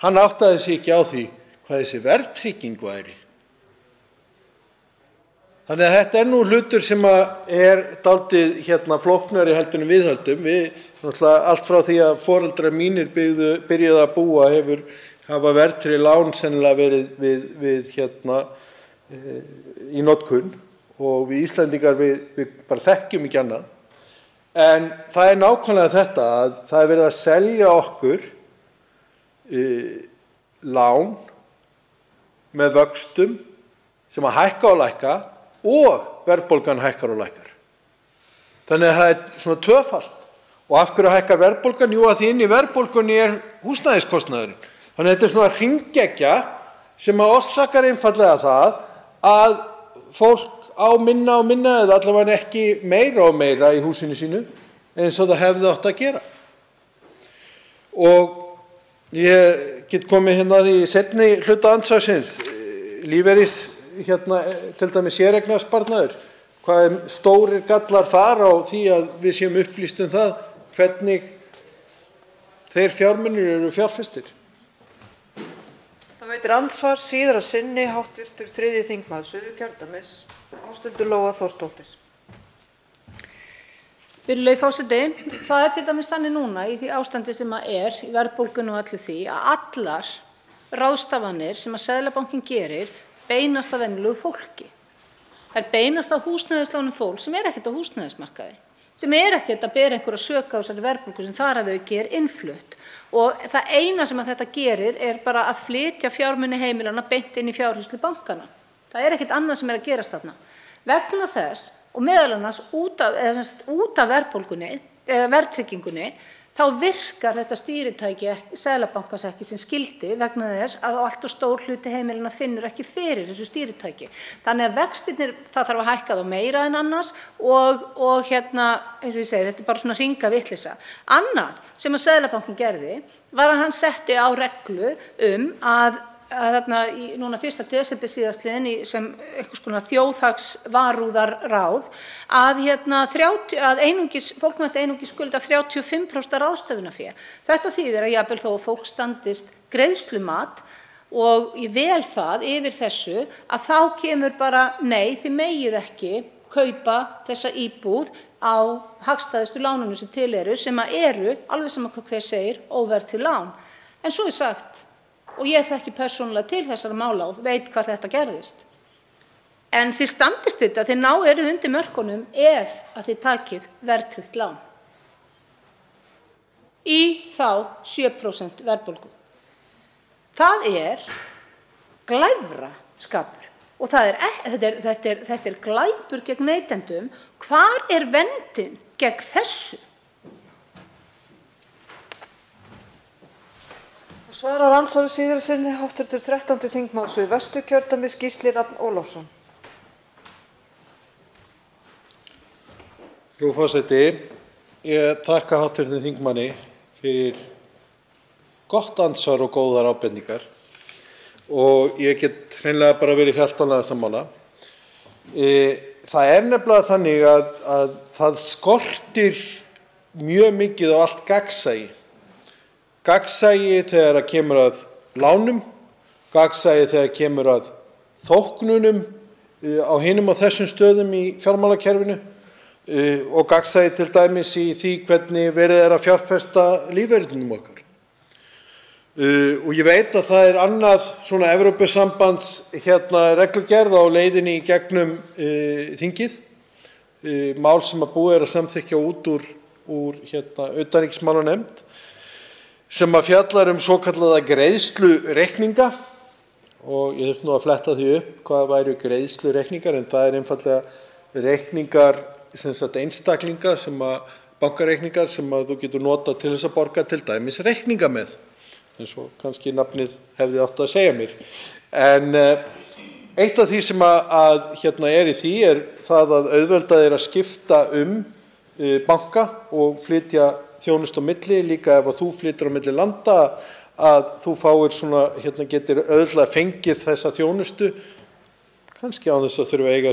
hann áttaði sig ekki á því hvað þessi verðtrygging væri. Þannig að þetta nú hlutur sem dálítið flóknari heldur en við höldum. Við náttúrulega allt frá því að foreldrar mínir byrjuðu að búa hafa verðtryggð lán sennilega verið í notkun og við Íslendingar við bara þekkjum ekki annað. En það nákvæmlega þetta að það verið að selja okkur lán með vöxtum sem að hækka og lækka og verðbólgan hækkar og lækkar. Þannig að það svona tvöfalt. Og af hverju hækkar verðbólgan? Jú, að því inn í verðbólgunni húsnæðiskostnaðurinn. Þannig að þetta svona hringekja sem að orsakar einfaldlega það að fólk á minna og minna eða allavega ekki meira og meira í húsinu sínu eins og það hefði átt að gera. Og ég get komið því seinni hluta andsvarsins, lífeyris til dæmis séreignarsparnaður, hvað stórir gallar þar á því að við séum upplýst það hvernig þeir fjármunir eru fjárfestir. Það veitir andsvar síðara sinni hv. 3. þingmaður Suðurkjördæmis, Ásthildur Lóa Þórsdóttir. Virðulegi forseti, það til dæmis þannig núna í því ástandi sem í verðbólgunni og öllu því að allar ráðstafanir sem að Seðlabankinn gerir beinast að venjulegu fólki. Þær beinast að húsnæðislánum fólks sem ekkert á húsnæðismarkaði, sem ekkert að bera einhverja sök á þessari verðbólgu sem þar að auki innflutt. Og það eina sem að þetta gerir bara að flytja fjármuni heimilanna beint inn í fjárhirslur bankanna. Það ekkert annað sem að gerast þarna. Vegna þess og meðal annars út af verðbólgunni eða verðtryggingunni þá virkar þetta stýritæki Seðlabankans ekki sem skyldi vegna þess að allt of stór hluti heimilanna finnur ekki fyrir þessu stýritæki. Þannig að vextirnir það þarf að hækka þá meira en annars og eins og ég segi, þetta bara svona hringa vitleysa. Annað sem að Seðlabankinn gerði var að hann setti á reglu að núna 1. desember síðastliðinn sem einhvers konar þjóðhagsvarúðarráð að fólk mætti einungis skulda 35% ráðstöfunarfé. Þetta þýðir að jafnvel þó að fólk standist greiðslumat og ég vel það yfir þessu að þá kemur bara nei, þið megið ekki kaupa þessa íbúð á hagstæðustu lánunum sem til sem alveg sem að hver segir óverðtryggð lán. En svo sagt og ég þekki persónulega til þessara mála og veit hvað þetta gerðist. En þið standist þetta, þið eruð undir mörkunum ef að þið takið verðtryggt lán. Í þá 7% verðbólgu. Það glæfraskapur og þetta glæpur gegn neytendum. Hvar verndin gegn þessu? Svarar andsvari síðara sinni hv. 13. þingmaður Suðvesturkjördæmis Gísli Rafn Ólafsson. Frú forseti, ég þakka hv. þingmanni fyrir gott andsvar og góðar ábendingar og ég get hreinlega bara verið hjartanlega sammála. Það nefnilega þannig að það skortir mjög mikið á allt gagnsæi. Gagnsæi þegar kemur að lánum, gagnsæi þegar kemur að þóknunum á hinum og þessum stöðum í fjármálakerfinu og gagnsæi til dæmis í því hvernig verið að fjárfesta lífeyrinum okkar. Og ég veit að það annað svona Evrópusambands reglugerð á leiðinni í gegnum þingið, mál sem að búið að samþykkja út úr utanríkismálanefnd sem að fjallar svokallaða greiðslureikninga og ég þurfti að fletta því upp hvað væru greiðslureikningar en það einfaldlega reikningar einstaklinga sem að bankareikningar sem að þú getur notað til þess að borga til dæmis reikninga með eins og kannski nafnið hefði átt að segja mér. En eitt af því sem að í því það að auðveldað að skipta banka og flytja þjónustu á milli, líka ef þú flytur á milli landa að þú fáir svona, getur auðvitað fengið þessa þjónustu, kannski á þess að þurfa að eiga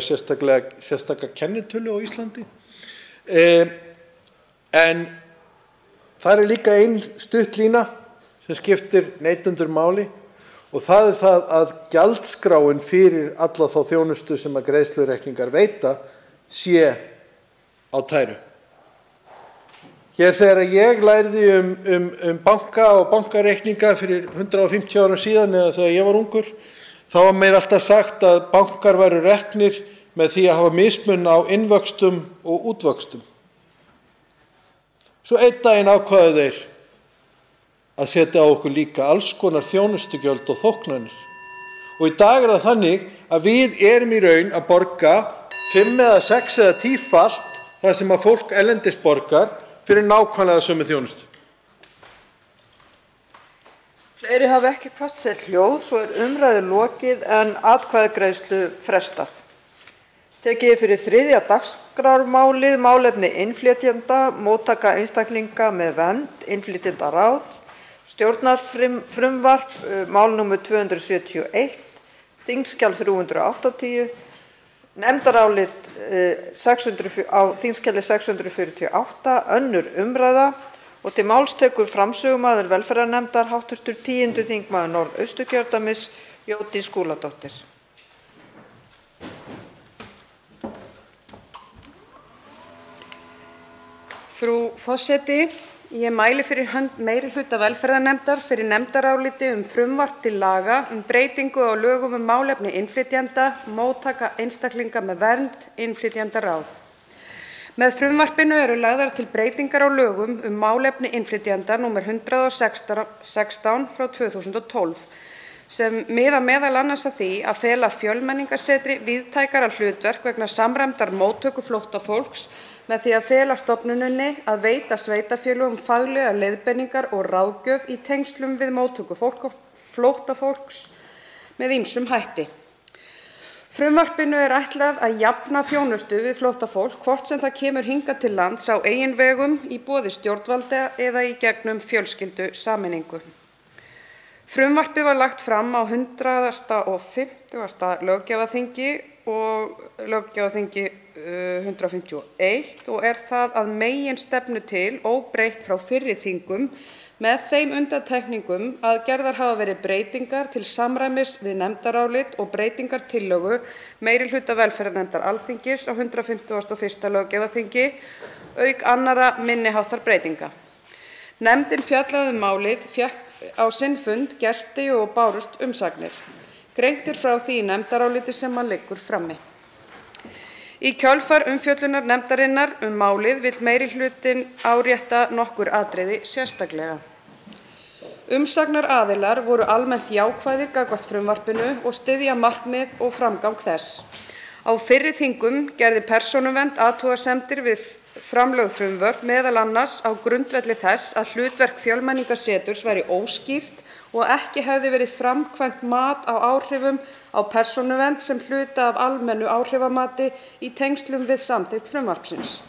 sérstaka kennitölu á Íslandi. En það er líka ein stuttlína sem skiptir neytendur máli og það er það að gjaldskráin fyrir alla þá þjónustu sem að greiðslureikningar veita sé á tæru. Hér þegar ég lærði banka og bankareikninga fyrir 150 árum síðan eða þegar ég var ungur, þá var mér alltaf sagt að bankar væru reknir með því að hafa mismun á innvöxtum og útvöxtum. Svo einn daginn ákváðu þeir að setja á okkur líka alls konar þjónustugjöld og þóknanir. Og í dag er það þannig að við erum í raun að borga 5 eða 6 eða 10-falt það sem að fólk erlendis borgar fyrir nákvæmlega sömu þjónustu. Fleiri hafa ekki kvatt sér hljóð, svo er umræðu lokið en atkvæðagreiðslu frestað. Tekið fyrir 3. dagskrármálið, málefni innflytjenda, móttaka einstaklinga með vernd, innflytjendaráð, stjórnarfrumvarp, mál nr. 271, þingskjal 380, nefndarálit á þingskjali 648, önnur umræða og til máls tekur framsögumaður velferðarnefndar hv. 10. þingmaður Norðausturkjördæmis, Jódís Skúladóttir. Frú forseti, ég mæli fyrir hönd meirihluta velferðarnefndar fyrir nefndaráliti frumvarp til laga breytingu á lögum málefni innflytjenda, móttaka einstaklinga með vernd, innflytjendaráð. Með frumvarpinu eru lagðar til breytingar á lögum málefni innflytjenda nr. 116 frá 2012 sem miða meðal annars að því að fela Fjölmenningarsetri víðtækara hlutverk vegna samræmdar móttöku flóttafólks með því að fela stofnuninni að veita sveitarfélögum faglegar leiðbeiningar og ráðgjöf í tengslum við móttöku flóttafólks með ýmsum hætti. Frumvarpinu er ætlað að jafna þjónustu við flóttafólk hvort sem það kemur hingað til lands á eigin vegum, í boði stjórnvalda eða í gegnum fjölskyldusameiningu. Frumvarpið var lagt fram á 150. löggjafarþingi og löggjafarþingi 151 og er það að meginstefnu til óbreytt frá fyrri þingum með þeim undantekningum að gerðar hafa verið breytingar til samræmis við nefndarálit og breytingartillögu meirihluta velferðarnefndar Alþingis á 151. löggjafarþingi auk annarra minni háttar breytinga. Nefndin fjallaði málið, fékk á sinn fund gesti og bárust umsagnir. Greint er frá því í nefndaráliti sem liggur frammi. Í kjölfar umfjöllunar nefndarinnar málið vill meirihlutinn árétta nokkur atriði sérstaklega. Umsagnaraðilar voru almennt jákvæðir gagnvart frumvarpinu og styðja markmið og framgang þess. Á fyrri þingum gerði Persónuvernd athugasemdir við framlögð frumvörp meðal annars á grundvelli þess að hlutverk Fjölmenningarseturs væri óskýrt og ekki hefði verið framkvæmt mat á áhrifum á persónuvernd sem hluta af almennu áhrifamati í tengslum við samþykkt frumvarpsins.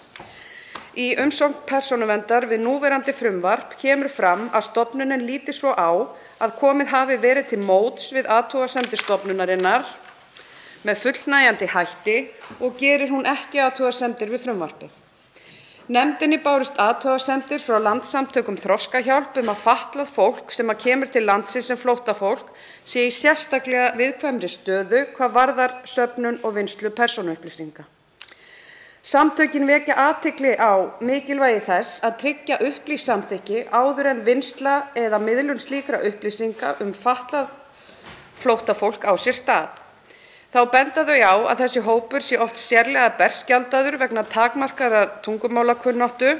Í umsögn Persónuverndar við núverandi frumvarp kemur fram að stofnunin líti svo á að komið hafi verið til móts við athugasemdir stofnunarinnar með fullnægjandi hætti og gerir hún ekki athugasemdir við frumvarpið. Nefndinni bárust athugasemdir frá Landssamtökum Þroskahjálp að fatlað fólk sem kemur til landsins sem flóttafólk sé í sérstaklega viðkvæmri stöðu hvað varðar söfnun og vinnslu persónuupplýsinga. Samtökin vekja athygli á mikilvægi þess að tryggja upplýst samþykki áður en vinnsla eða miðlun slíkra upplýsinga fatlað flóttafólk á sér stað. Þá benda þau á að þessi hópur sé oft sérlega berskjaldaður vegna takmarkaðrar tungumálakunnáttu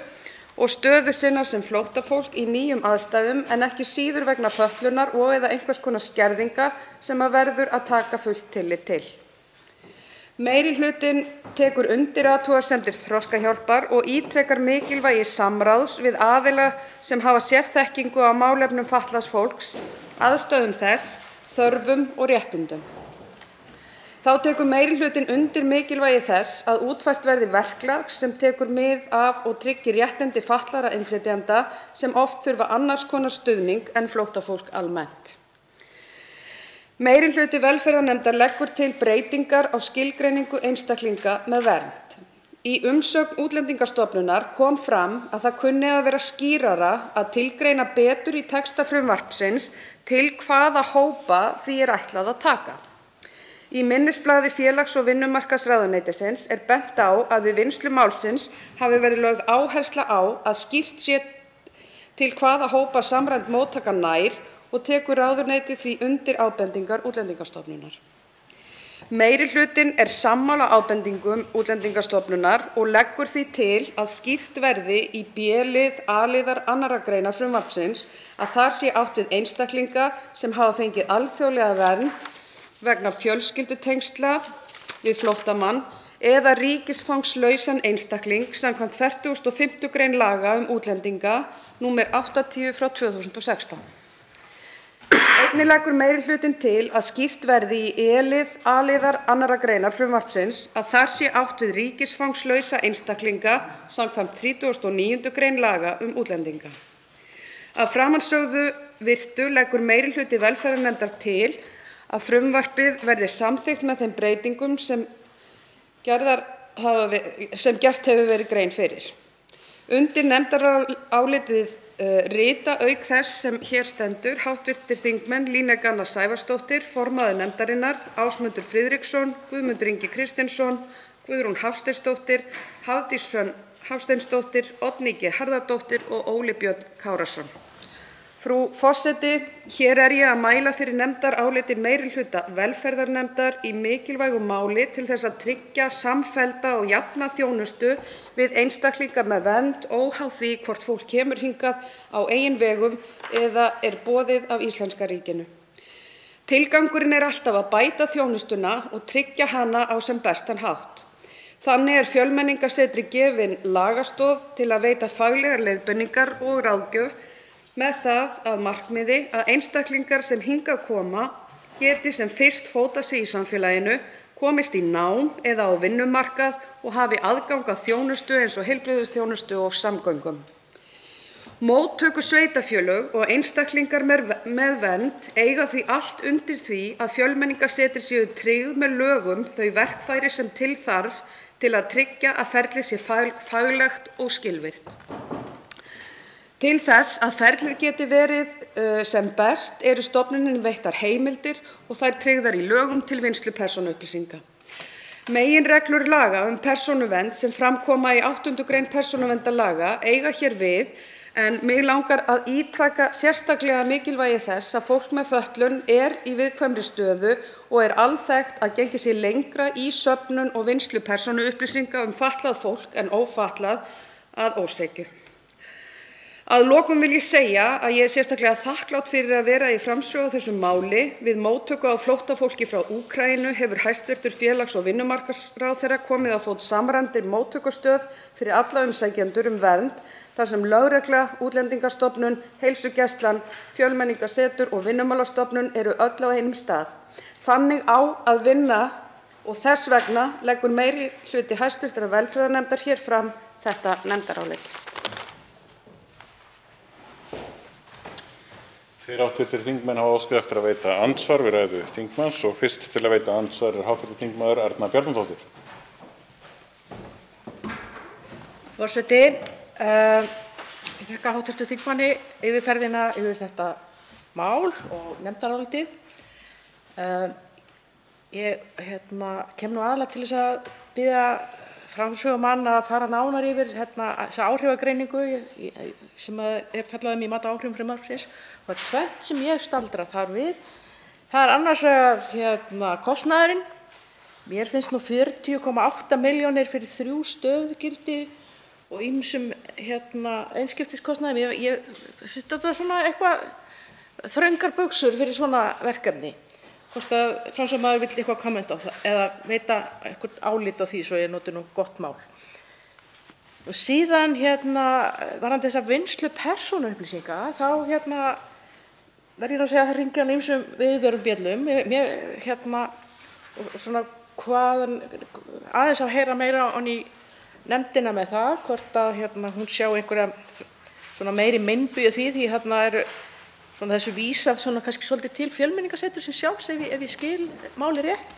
og stöðu sinnar sem flóttafólk í nýjum aðstæðum en ekki síður vegna fötlunar og eða einhvers konar skerðinga sem verður að taka fullt tillit til. Meirihlutinn tekur undir athugasemdir Þroskahjálpar og ítrekar mikilvægi samráðs við aðila sem hafa sérþekkingu á málefnum fatlaðs fólks, aðstæðum þess, þörfum og réttindum. Þá tekur meirihlutinn undir mikilvægi þess að útfært verði verklag sem tekur mið af og tryggir réttindi fatlaðra innflytjenda sem oft þurfa annars konar stuðning en flóttafólk almennt. Meirihluti velferðarnefndar leggur til breytingar á skilgreiningu einstaklinga með vernd. Í umsögn Útlendingastofnunar kom fram að það kunni að vera skýrara að tilgreina betur í texta frumvarpsins til hvaða hópa því ætlað að taka. Í minnisblaði félags- og vinnumarkaðsráðuneytisins bent á að við vinnslu málsins hafi verið lögð áhersla á að skýrt sé til hvaða hópa samræmd móttaka nær og tekur ráðuneytið því undir ábendingar Útlendingastofnunar. Meirihlutinn sammála ábendingum Útlendingastofnunar og leggur því til að skýrt verði í B-lið A-liðar 2. greinar frumvarpsins að þar sé átt við einstaklinga sem hafa fengið alþjóðlega vernd vegna fjölskyldutengsla við flóttamann eða ríkisfangslausan einstakling samkvæmt 45. grein laga útlendinga nr. 80/2016. Einnig leggur meirihlutinn til að skýrt verði í E-lið A-liðar 2. greinar frumvarpsins að þar sé átt við ríkisfangslausa einstaklinga samkvæmt 39. grein laga útlendinga. Að framansögðu virtu leggur meirihluti velferðarnefndar til að frumvarpið verði samþykkt með þeim breytingum sem gert hefur verið grein fyrir. Undir nefndarálitið rita auk þess sem hér stendur hv. þingmenn Líneik Anna Sævarsdóttir, formaður nefndarinnar, Ásmundur Friðriksson, Guðmundur Ingi Kristinsson, Guðrún Hafsteinsdóttir, Hafdís Hrönn Hafsteinsdóttir, Oddný G. Harðardóttir og Óli Björn Kárason. Frú forseti, hér ég að mæla fyrir nefndaráliti meirihluta velferðarnefndar í mikilvægu máli til þess að tryggja samfellda og jafna þjónustu við einstaklinga með vernd óháð því hvort fólk kemur hingað á eigin vegum eða boðið af íslenska ríkinu. Tilgangurinn alltaf að bæta þjónustuna og tryggja hana á sem bestan hátt. Þannig Fjölmenningarsetri gefin lagastoð til að veita faglegar leiðbeiningar og ráðgjöf með það að markmiði að einstaklingar sem hingað koma geti sem fyrst fótað sig í samfélaginu, komist í nám eða á vinnumarkað og hafi aðgang að þjónustu eins og heilbrigðisþjónustu og samgöngum. Móttökusveitarfélög og einstaklingar með vernd eiga því allt undir því að Fjölmenningarsetri séu tryggð með lögum þau verkfæri sem til þarf til að tryggja að ferlið sé faglegt og skilvirkt. Til þess að ferlið geti verið sem best stofnuninni veittar heimildir og þær tryggðar í lögum til vinnslu persónuupplýsinga. Meginreglur laga persónuvernd sem fram koma í 8. grein persónuverndarlaga eiga hér við, en mig langar að ítreka sérstaklega mikilvægi þess að fólk með fötlun í viðkvæmri stöðu og alþekkt að gengið sé lengra í söfnun og vinnslu persónuupplýsinga fatlað fólk en ófatlað að ósekju. Að lokum vil ég segja að ég sérstaklega þakklát fyrir að vera í framsögu á þessu máli. Við móttöku á flóttafólki frá Úkraínu hefur hæstv. félags- og vinnumarkaðsráðherra komið á fót samræmdri móttökustöð fyrir alla umsækjendur vernd, þar sem lögregla, Útlendingastofnun, Heilsugæslan, Fjölmenningarsetur og Vinnumálastofnun öll á einum stað. Þannig á að vinna og þess vegna leggur meirihluti hæstv. velferðarnefndar hér fram þetta nefndarálit. Þeir hv. þingmenn hafa óskað eftir að veita andsvar við ræðu þingmanns og fyrst til að veita andsvar hv. þingmaður Erna Bjarnadóttir. Forseti, ég þakka hv. þingmanni yfirferðina yfir þetta mál og nefndarálitið. Ég kem nú aðallega til þess að biðja framsögumann að fara nánar yfir þessa áhrifagreiningu sem fjallað í mat á áhrifum frumvarpsins. Og tvennt sem ég staldra þar við, það annars vegar kostnaðurinn. Mér finnst nú 40,8 milljónir fyrir 3 stöðugildi og ýmsum einskiptiskostnaði. Ég finnst þetta svona eitthvað þröngar buxur fyrir svona verkefni. Hvort að framsögumaður vill eitthvað kommenta á það eða veita eitthvað álit á því svo ég noti nú gott mál. Og síðan varðandi þessa vinnslu persónuupplýsinga, þá verð ég að segja að það hringir á ýmsum viðvörum bjöllum. Mér svona hvaðan, aðeins að heyra meira á nefndina með það, hvort að hún sjá einhverja svona meiri meinbugi því er svona þessu vísa svona kannski svolítið til Fjölmenningarsetursins sjálfs ef ég skil máli rétt.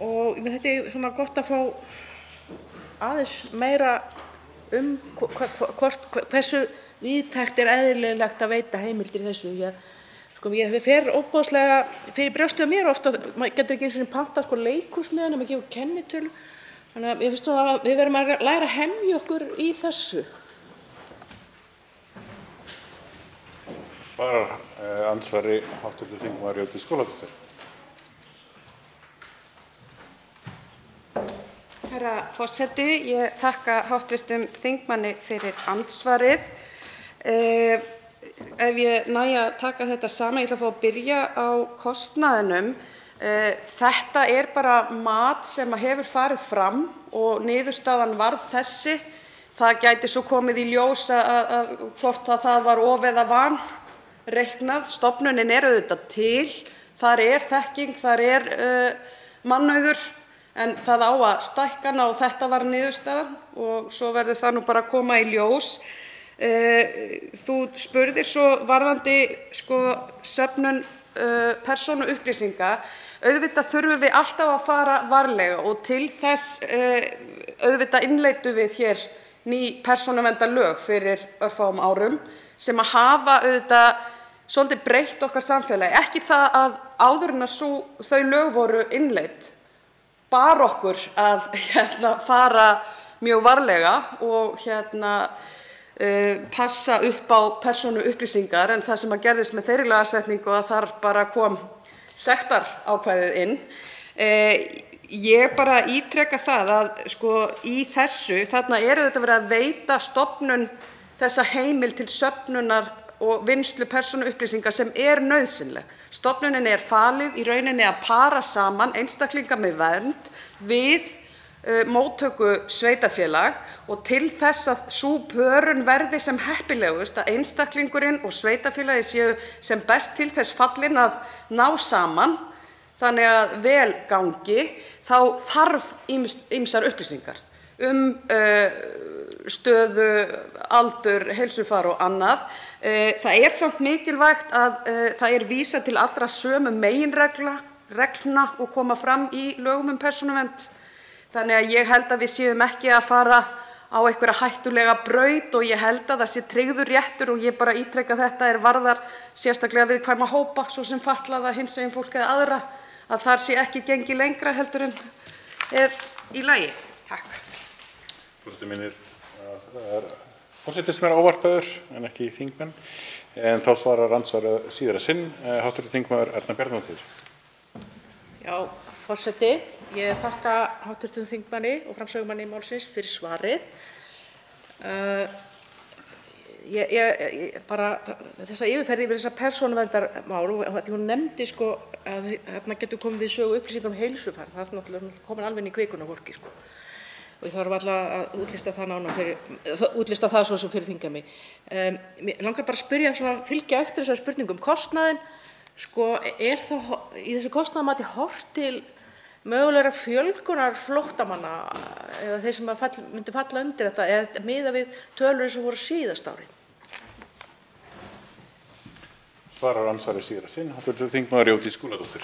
Og þetta er svona gott að fá aðeins meira hversu víðtækt eðlilegt að veita heimildir í þessu. Ég fer óboðslega fyrir brjóstið á mér ofta, maður getur ekki einu sinni pantað leikhús með maður gefur kennitölu. Þannig að ég finnst að við verðum að læra að hemja okkur í þessu. Svarar andsvari hv. þingmaður Jódís Skúladóttir. Herra forseti, ég þakka hv. þingmanni fyrir andsvarið. Ef ég næ að taka þetta saman, ég ætla að fá að byrja á kostnaðinum. Þetta er bara mat sem hefur farið fram og niðurstaðan varð þessi. Það gæti svo komið í ljós að hvort það var of eða vanreiknað. Stofnunin er auðvitað til, þar er þekking, þar er mannauður, en það á að stækka hana og þetta var niðurstaðan og svo verður það nú bara að koma í ljós. Þú spurðir svo varðandi söfnun persónuupplýsinga. Auðvitað þurfum við alltaf að fara varlega og til þess auðvitað innleiddum við hér ný persónuverndarlög fyrir örfáum árum sem að hafa auðvitað svolítið breytt okkar samfélagi. Ekki það að áður en þau lög voru innleidd bar okkur að fara mjög varlega og passa upp á persónuupplýsingar, en það sem að gerðist með þeirri lagasetningu að þar bara kom sektarákvæðið inn. Ég bara ítreka það að í þessu, þarna er auðvitað verið að veita stofnun þessa heimild til söfnunar og vinnslu persónuupplýsinga sem er nauðsynleg. Stofnunin er falið í rauninni að para saman einstaklinga með vernd við móttöku sveitarfélag og til þess að sú pörun verði sem heppilegust, að einstaklingurinn og sveitarfélagið séu sem best til þess fallin að ná saman þannig að vel gangi, þá þarf ýmsar upplýsingar stöðu, aldur, heilsufar og annað. Það er samt mikilvægt að það er vísað til allra sömu meginreglna og koma fram í lögum persónuvernd. Þannig að ég held að við séum ekki að fara á einhverja hættulega braut og ég held að það sé tryggður réttur og ég bara ítreka þetta varðar sérstaklega viðkvæma hópa, svo sem fatlaða, hinsegin fólk eða aðra, að þar sé ekki gengið lengra heldur en er í lagi. Takk. Forseti minnir að það er forseti sem ávarpaður en ekki þingmenn, en þá svarar andsvarið síðara sinn hv. þingmaður Erna Bjarnadóttir. Já, forseti, ég þakka hv. þingmanni og framsögumanni málsins fyrir svarið. Bara þessa yfirferð yfir þessa persónuverndarmál, hún nefndi að þarna getur komið við sögu upplýsingar heilsufar. Það er náttúrulega komin alveg inn í kvikuna fólki. Og ég þarf alltaf að útlista það svo sem fyrir þingheimi. Mér langar bara að spyrja, fylgja eftir þessari spurningum. Kostnaðinn, er þá í þessu kostnaðarmati horft til mögulegra fjölgunar flóttamanna eða þeir sem myndu falla undir þetta, eða miðað við tölur eins og voru síðast ári? Svarar andsvarið síðara sinn hv. þingmaður Jódís Skúladóttir.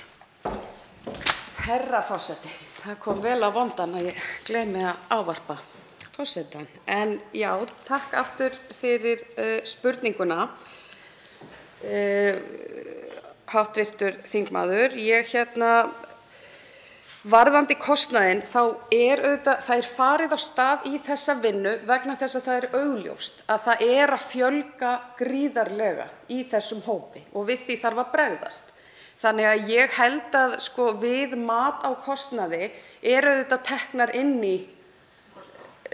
Herra forseti, það kom vel á vondan að ég gleymi að ávarpa forsetann. En já, takk aftur fyrir spurninguna. Hv. þingmaður, ég varðandi kostnaðinn, þá er farið á stað í þessa vinnu vegna þess að það er augljóst að það er að fjölga gríðarlega í þessum hópi og við því þarf að bregðast. Þannig að ég held að við mat á kostnaði auðvitað teknar inn í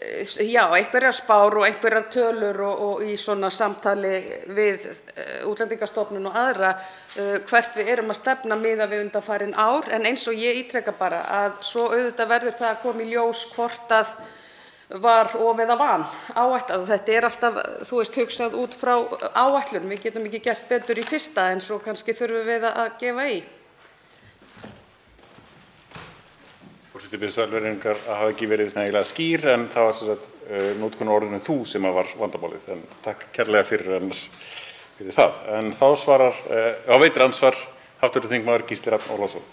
einhverjar spár og einhverjar tölur og í svona samtali við Útlendingastofnun og aðra hvert við erum að stefna miðað við undanfarin ár, en eins og ég ítreka bara að svo auðvitað verður það að koma í ljós hvort að var of eða van áætlað. Þetta er alltaf, hugsað út frá áætlun. Við getum ekki gert betur í fyrsta en svo kannski þurfum við að gefa í. Forseti biðst velvirðingar að hafa ekki verið nægilega skýr en það var sem sagt notkun á orðinu þú sem var vandamálið. En takk kærlega fyrir það. En þá veitir andsvar hv. þingmaður Gísli Rafn Ólafsson.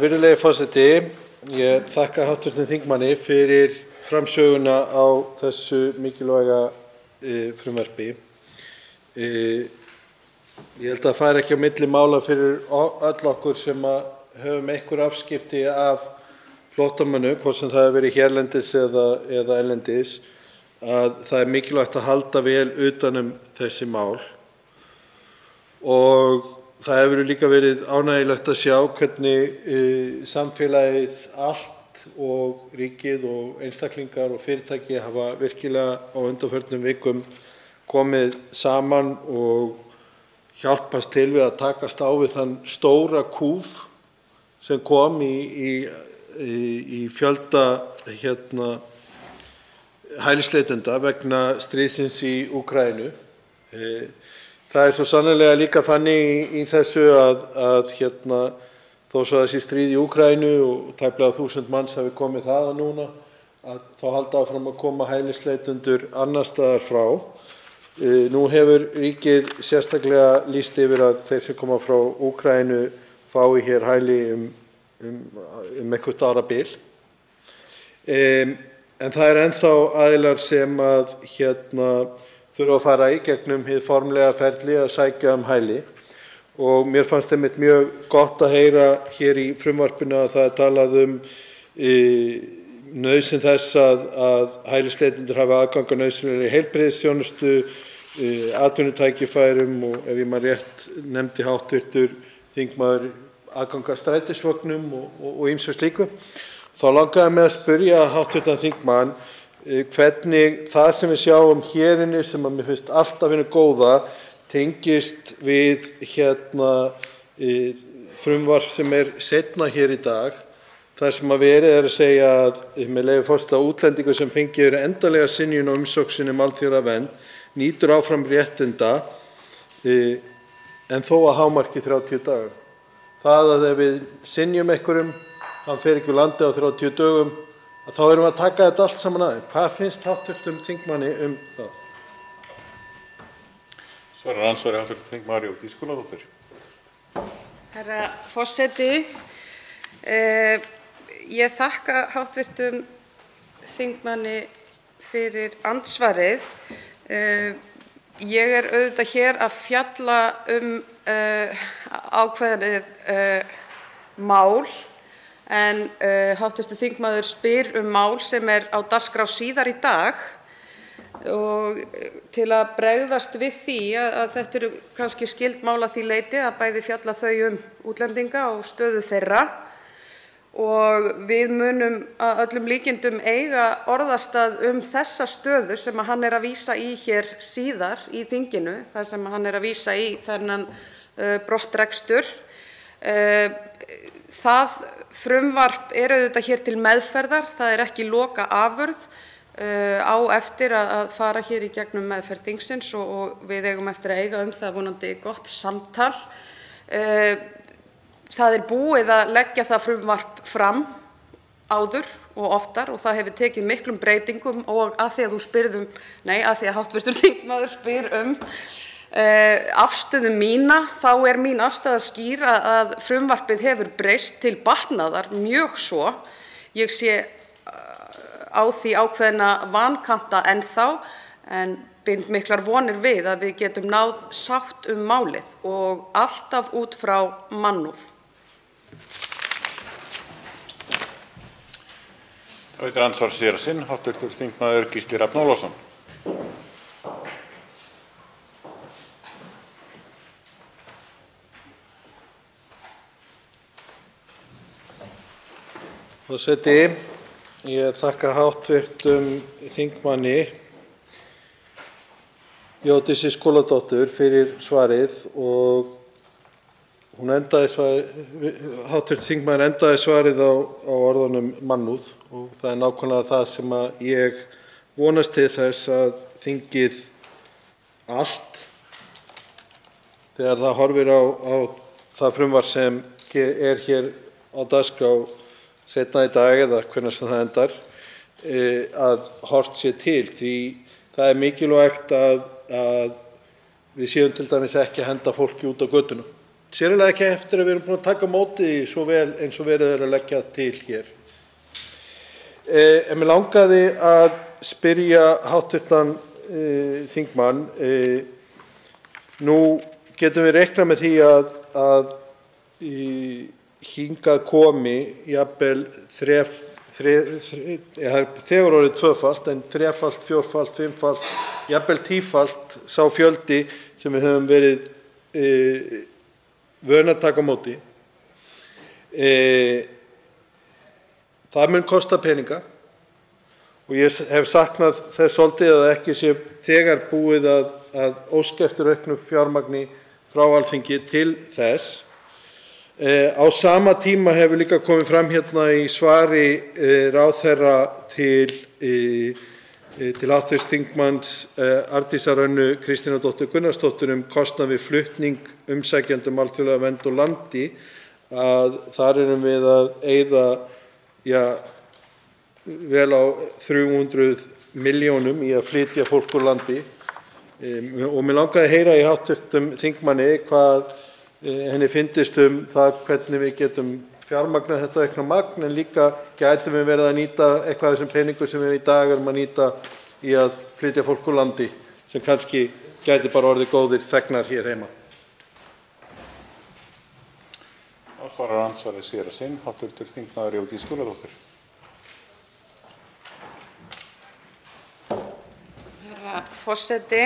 Virðulegi forseti, ég þakka hv. þingmanni fyrir framsöguna á þessu mikilvæga frumvarpi. Ég held að það fari ekki á milli mála fyrir öll okkur sem höfum einhver afskipti af flóttamönnum, hvort sem það hefur verið hérlendis eða erlendis, að það er mikilvægt að halda vel utan þessi mál. Og það hefur líka verið ánægjulegt að sjá hvernig samfélagið allt og ríkið og einstaklingar og fyrirtæki hafa virkilega á undanförnum vikum komið saman og hjálpast til við að takast á við þann stóra kúf sem kom í fjölda hælisleitenda vegna stríðsins í Úkraínu. Það er svo sannarlega líka þannig í þessu að þó svo að þessi stríð í Úkraínu og tæplega 1000 manns hafi komið þaðan núna, að þá halda áfram að koma hælisleitendur annars staðar frá. Nú hefur ríkið sérstaklega lýst yfir að þeir sem koma frá Úkraínu fái hér hæli eitthvert árabil. En það er ennþá aðilar sem þurfa að fara í gegnum hið formlega ferli að sækja hæli. Og mér fannst einmitt mjög gott að heyra hér í frumvarpinu að það er talað nauðsyn þess að hælisleitendur hafi aðgang að nauðsynlegri heilbrigðisþjónustu, atvinnutækifærum og ef ég man rétt nefndi hv. þingmaður aðgang að strætisvögnum og ýmsu slíku. Þá langaði mig að spyrja hv. þingmann hvernig það sem við sjáum hér inni sem að mér finnst alltaf hinu góða tengist við frumvarp sem seinna hér í dag, þar sem að verið er að segja að, með leyfi forseta, útlendingur sem fengið eru endanlega synjun á umsókn sinni um alþjóðlega vernd nýtur áfram réttinda en þó að hámarki 30 daga. Það að ef við synjum einhverjum, hann fer ekki úr landi á 30 dögum, að þá erum við að taka þetta allt saman aðeins. Hvað finnst hv. þingmanni það? Svarar andsvari hv. þingmaður Jódís Skúladóttir. Herra forseti, ég þakka hv. þingmanni fyrir andsvarið. Ég er auðvitað hér að fjalla ákveðið mál en hv. þingmaður spyr mál sem er á dagskrá síðar í dag og til að bregðast við því að þetta eru kannski skyld mál að því leyti að bæði fjalla þau útlendinga og stöðu þeirra og við munum að öllum líkindum eiga orðastað þessa stöðu sem hann er að vísa í hér síðar í þinginu, þar sem hann er að vísa í þennan brottrekstur. Það frumvarp er auðvitað hér til meðferðar, það er ekki lokaafurð, á eftir að fara hér í gegnum meðferð þingsins og við eigum eftir að eiga það vonandi gott samtal. Það er búið að leggja það frumvarp fram áður og oftar og það hefur tekið miklum breytingum og að því að hv. þingmaður spyr afstöðu mína, þá er mín afstaða skýr að frumvarpið hefur breyst til batnaðar mjög svo. Ég sé á því ákveðna vankanta ennþá en bind miklar vonir við að við getum náð sátt málið og alltaf út frá mannúð. Það veitir andsvar síðara sinn, hv. þingmaður Gísli Rafn Ólafsson. Forseti, ég þakka hv. þingmanni Jódísi Skúladóttur fyrir svarið og hv. þingmaður endaði svarið á orðunum mannúð og það er nákvæmlega það sem að ég vonast til þess að þingið allt, þegar það horfir á það frumvarp sem er hér á dagskrá seinna í dag eða hvenær sem það endar, að horft sé til, því það er mikilvægt að við séum til dæmis ekki að henda fólki út á götuna. Sérlega ekki eftir að við erum búin að taka á móti því svo vel eins og verið er að leggja til hér. En mér langaði að spyrja hv. Þingmann, nú getum við reiknað með því að hingað komi jafnvel þegar orðið tvöfalt, en þrefalt, fjórfalt, fimmfalt, jafnvel tífalt sá fjöldi sem við höfum verið vön að taka á móti. Það mun kosta peninga og ég hef saknað þess svolítið að ekki sé þegar búið að óska eftir auknu fjármagni frá Alþingi til þess. Á sama tíma hefur líka komið fram hérna í svari ráðherra til hv. þingmanns Arndísar Önnu Kristínardóttur Gunnarsdóttur kostnað við flutning umsækjenda um alþjóðlega vernd úr landi, að þar erum við að eyða vel á 300 milljónum í að flytja fólk úr landi. Og mér langaði að heyra í hv. þingmanni hvað henni fyndist það hvernig við getum fjármagnað þetta aukna magn, en líka gætum við verið að nýta eitthvað af þessum peningum sem við í dag erum að nýta í að flytja fólk úr landi, sem kannski gæti bara orðið góðir þegnar hér heima. Svarar andsvarið séra sinn, hv. þingmaður Jódís Skúladóttir. Herra forseti,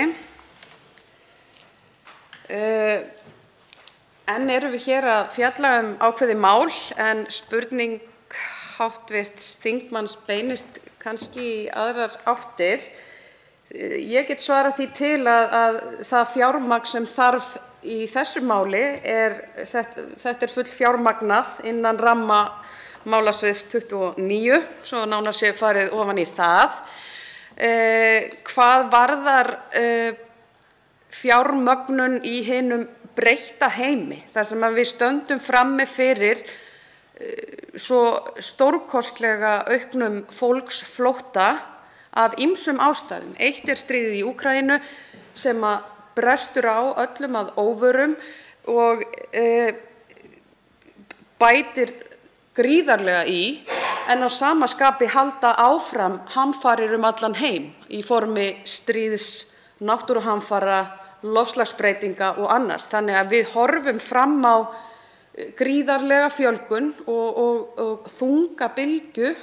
enn erum við hér að fjalla ákveðið mál, en spurning hv. þingmanns beinist kannski í aðrar áttir. Ég get svarað því til að það fjármagn sem þarf í þessu máli þetta er full fjármagnað innan ramma málasviðs 29, svo nánar sé farið ofan í það. Hvað varðar fjármögnun í hinum breytta heimi, þar sem við stöndum frammi fyrir svo stórkostlega auknum fólksflótta af ýmsum ástæðum. Eitt er stríðið í Úkraínu sem brestur á öllum að óvörum og bætir gríðarlega í, en á sama skapi halda áfram hamfarir allan heim í formi stríðs, náttúruhamfara, loftslagsbreytinga og annars. Þannig að við horfum fram á gríðarlega fjölgun og þunga bylgju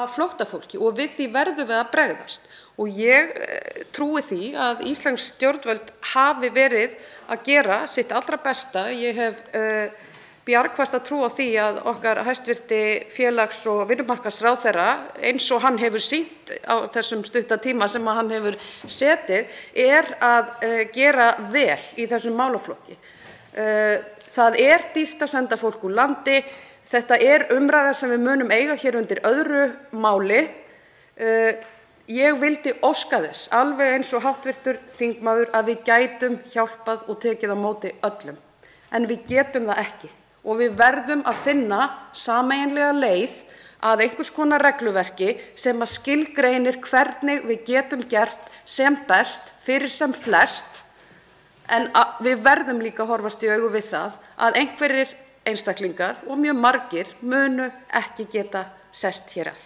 af flóttafólki, og við því verðum við að bregðast. Og ég trúi því að íslensk stjórnvöld hafi verið að gera sitt allra besta. Ég hef bjargfasta trú á því að okkar hæstv. Félags- og vinnumarkaðsráðherra, eins og hann hefur sýnt á þessum stutta tíma sem hann hefur setið, að gera vel í þessum málaflokki. Það er dýrt að senda fólk úr landi. Þetta er umræða sem við munum eiga hér undir öðru máli. Ég vildi óska þess, alveg eins og hv. þingmaður, að við gætum hjálpað og tekið á móti öllum. En við getum það ekki, og við verðum að finna sameiginlega leið að einhvers konar regluverki sem skilgreinir hvernig við getum gert sem best fyrir sem flest. En við verðum líka að horfast í augu við það að einhverjir einstaklingar, og mjög margir, munu ekki geta sest hér að.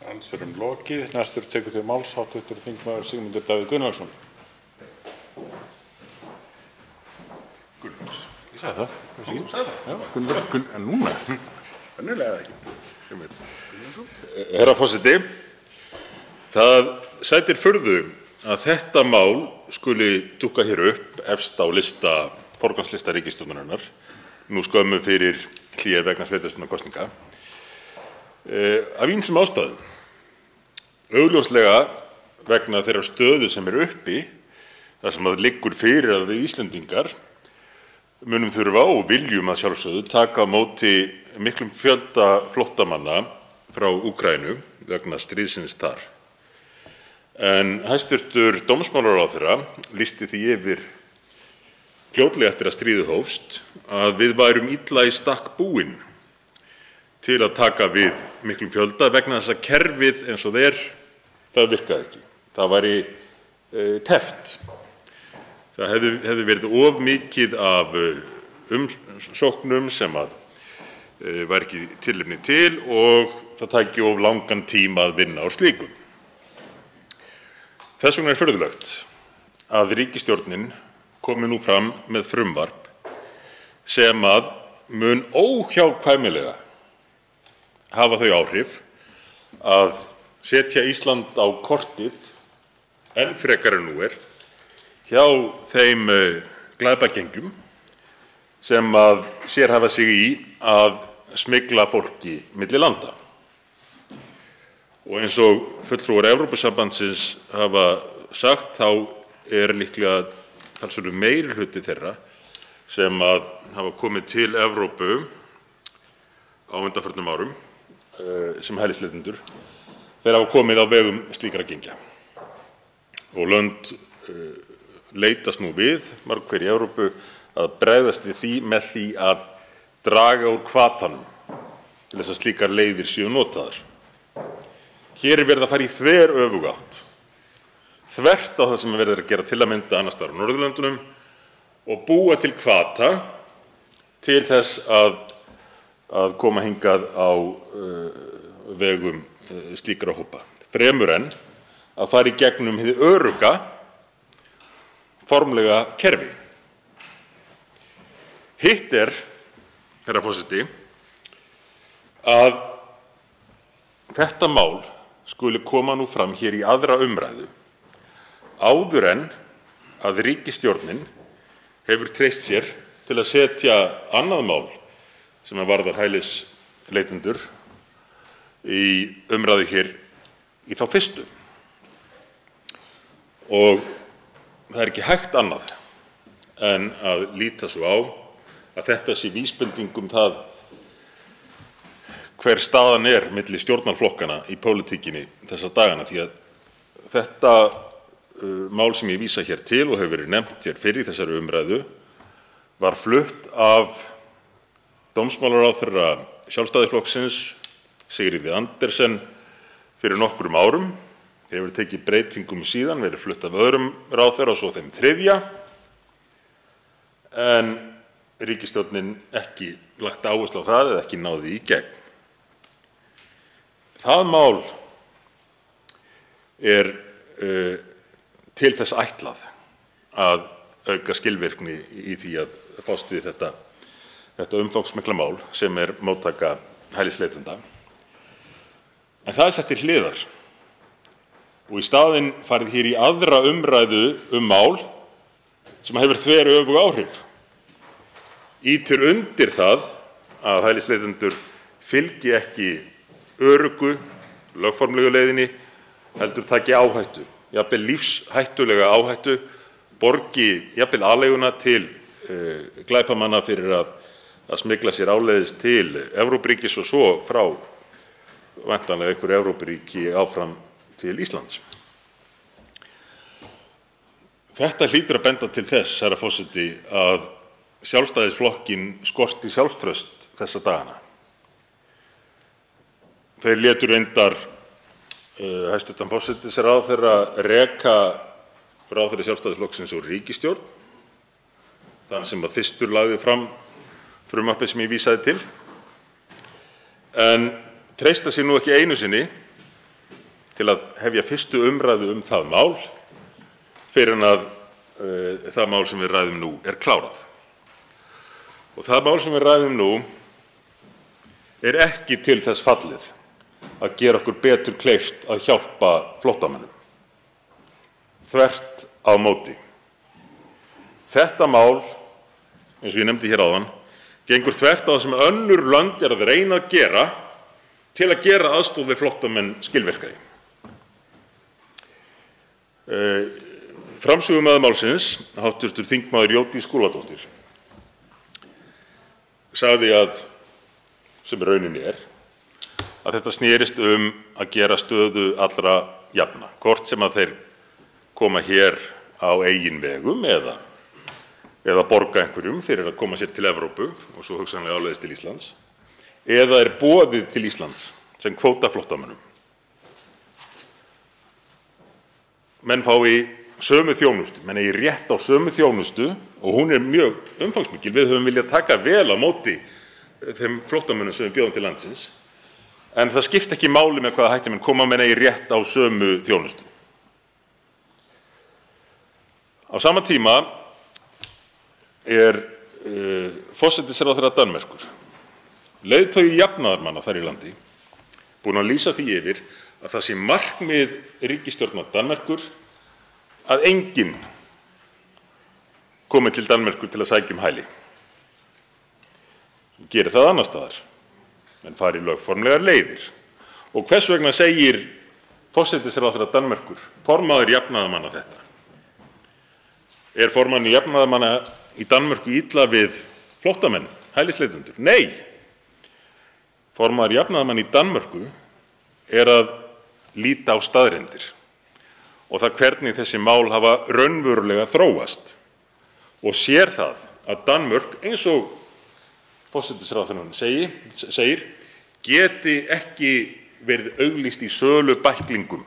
Andsvörum lokið. Næstur tekur til máls hv. þingmaður Sigmundur Davíð Gunnlaugsson. Gunnlaugs. Ég sagði það. Þú sagði það? Já, Gunnlaugs. En núna? Venjulega ekki. Herra forseti, það sætir furðu að þetta mál skuli dúkka hér upp efst á lista, forgangslista ríkisstjórnarinnar, nú skömmu fyrir hlé vegna sveitarstjórnarkosninga, af ýmsum ástæðum. Augljóslega vegna þeirrar stöðu sem uppi, þar sem það liggur fyrir að við Íslendingar munum þurfa og viljum að sjálfsögðu taka á móti miklum fjölda flóttamanna frá Úkraínu vegna stríðsins þar. En hæstv. Dómsmálaráðherra lýsti því yfir fljótlega eftir að stríðið hófst að við værum illa í stakk búin til að taka við miklum fjölda vegna þess að kerfið eins og það virkaði ekki. Það væri teppt. Það hefði verið of mikið af umsóknum sem var ekki tilefni til og það tæki of langan tíma að vinna á slíku. Þess vegna furðulegt að ríkisstjórnin komi nú fram með frumvarp sem mun óhjákvæmilega hafa þau áhrif að setja Ísland á kortið enn frekar en nú hjá þeim glæpagengjum sem sérhæfa sig í að smygla fólki milli landa. Og eins og fulltrúar Evrópusambandsins hafa sagt þá líklega talsverður meirihluti þeirra sem hafa komið til Evrópu á undanförnum árum sem hælisleitendur, þeir hafa komið á vegum slíkra gengja. Og lönd leitast nú við, mörg hver í Evrópu, að bregðast við því með því að draga úr hvatanum til þess að slíkar leiðir séu notaðar. Hér verið að fara í þveröfuga átt, þvert á það sem verið að gera til að mynda annars staðar á Norðurlöndunum og búa til hvata til þess að koma hingað á vegum slíkra hópa, fremur en að fara í gegnum hið örugga formlega kerfi. Hitt herra forseti, að þetta mál skuli koma nú fram hér í aðra umræðu áður en að ríkisstjórnin hefur treyst sér til að setja annað mál sem varðar hælisleitendur í umræðu hér í þá fyrstu. Og það ekki hægt annað en að líta svo á að þetta sé vísbending það hver staðan milli stjórnarflokkana í pólitíkinni þessa dagana, því að þetta mál sem ég vísa hér til og hefur verið nefnt hér fyrr í þessari umræðu var flutt af dómsmálaráðherra Sjálfstæðisflokksins, Sigríði Andersen, fyrir nokkrum árum. Hefur tekið breytingum síðan, verið flutt af öðrum ráðherra og svo þeim þriðja, en ríkisstjórnin ekki lagt áherslu á það eða ekki náði í gegn. Það mál til þess ætlað að auka skilvirkni í því að fást við þetta umfangsmikla mál sem móttaka hælisleitenda. En það sett til hliðar og í staðinn farið hér í aðra umræðu mál sem hefur þveröfug áhrif. Ýtir undir það að hælisleitendur fylgi ekki öruggu, lögformlegu leiðinni, heldur taki áhættu, jafnvel lífshættulega áhættu, borgi jafnvel aleiguna til glæpamanna fyrir að smygla sér áleiðis til Evrópuríkis og svo frá væntanlega einhverju Evrópuríki áfram til Íslands. Þetta hlýtur að benda til þess, herra forseti, að Sjálfstæðisflokkinn skorti sjálfstraust þessa dagana. Þeir létu reyndar hæstv. Forsætisráðherra reka ráðherra Sjálfstæðisflokksins úr ríkisstjórn, þann sem fyrstur lagði fram frumvarpið sem ég vísaði til, en treysta sig nú ekki einu sinni til að hefja fyrstu umræðu það mál fyrr en að það mál sem við ræðum nú klárað. Og það mál sem við ræðum nú ekki til þess fallið að gera okkur betur kleift að hjálpa flóttamönnum. Þvert á móti. Þetta mál, eins og ég nefndi hér áðan, gengur þvert á það sem önnur lönd að reyna að gera til að gera aðstoð við flóttamenn skilvirkari. Framsögumaður málsins, hv. þingmaður Jódís Skúladóttir, sagði sem raunin að þetta snerist að gera stöðu allra jafna, hvort sem að þeir koma hér á eigin vegum eða borga einhverjum fyrir að koma sér til Evrópu og svo hugsanlega áleiðis til Íslands, eða boðið til Íslands sem kvótaflóttamönnum. Menn fái sömu þjónustu, menn eigi rétt á sömu þjónustu og hún mjög umfangsmikil. Við höfum viljað taka vel á móti þeim flóttamönnum sem við bjóðum til landsins, en það skiptir ekki máli með hvaða hætti menn koma, menn eigi rétt á sömu þjónustu. Á sama tíma forsætisráðherra Danmerkur, leiðtogi jafnaðarmanna þar í landi, búinn að lýsa því yfir að það sé markmið ríkisstjórnar Danmerkur að enginn komi til Danmerkur til að sækja hæli. Geri það annars staðar, en fari lögformlegar leiðir. Og hvers vegna segir forsætisráðherra Danmerkur, formaður jafnaðarmanna, þetta? Formanni jafnaðarmanna í Danmörku illa við flóttamenn, hælisleitendur? Nei. Formaður jafnaðarmanna í Danmörku að líta á staðreyndir og það hvernig þessi mál hafa raunverulega þróast og sér það að Danmörk, eins og forsætisráðherrann segir, geti ekki verið auglýst í sölu bæklingum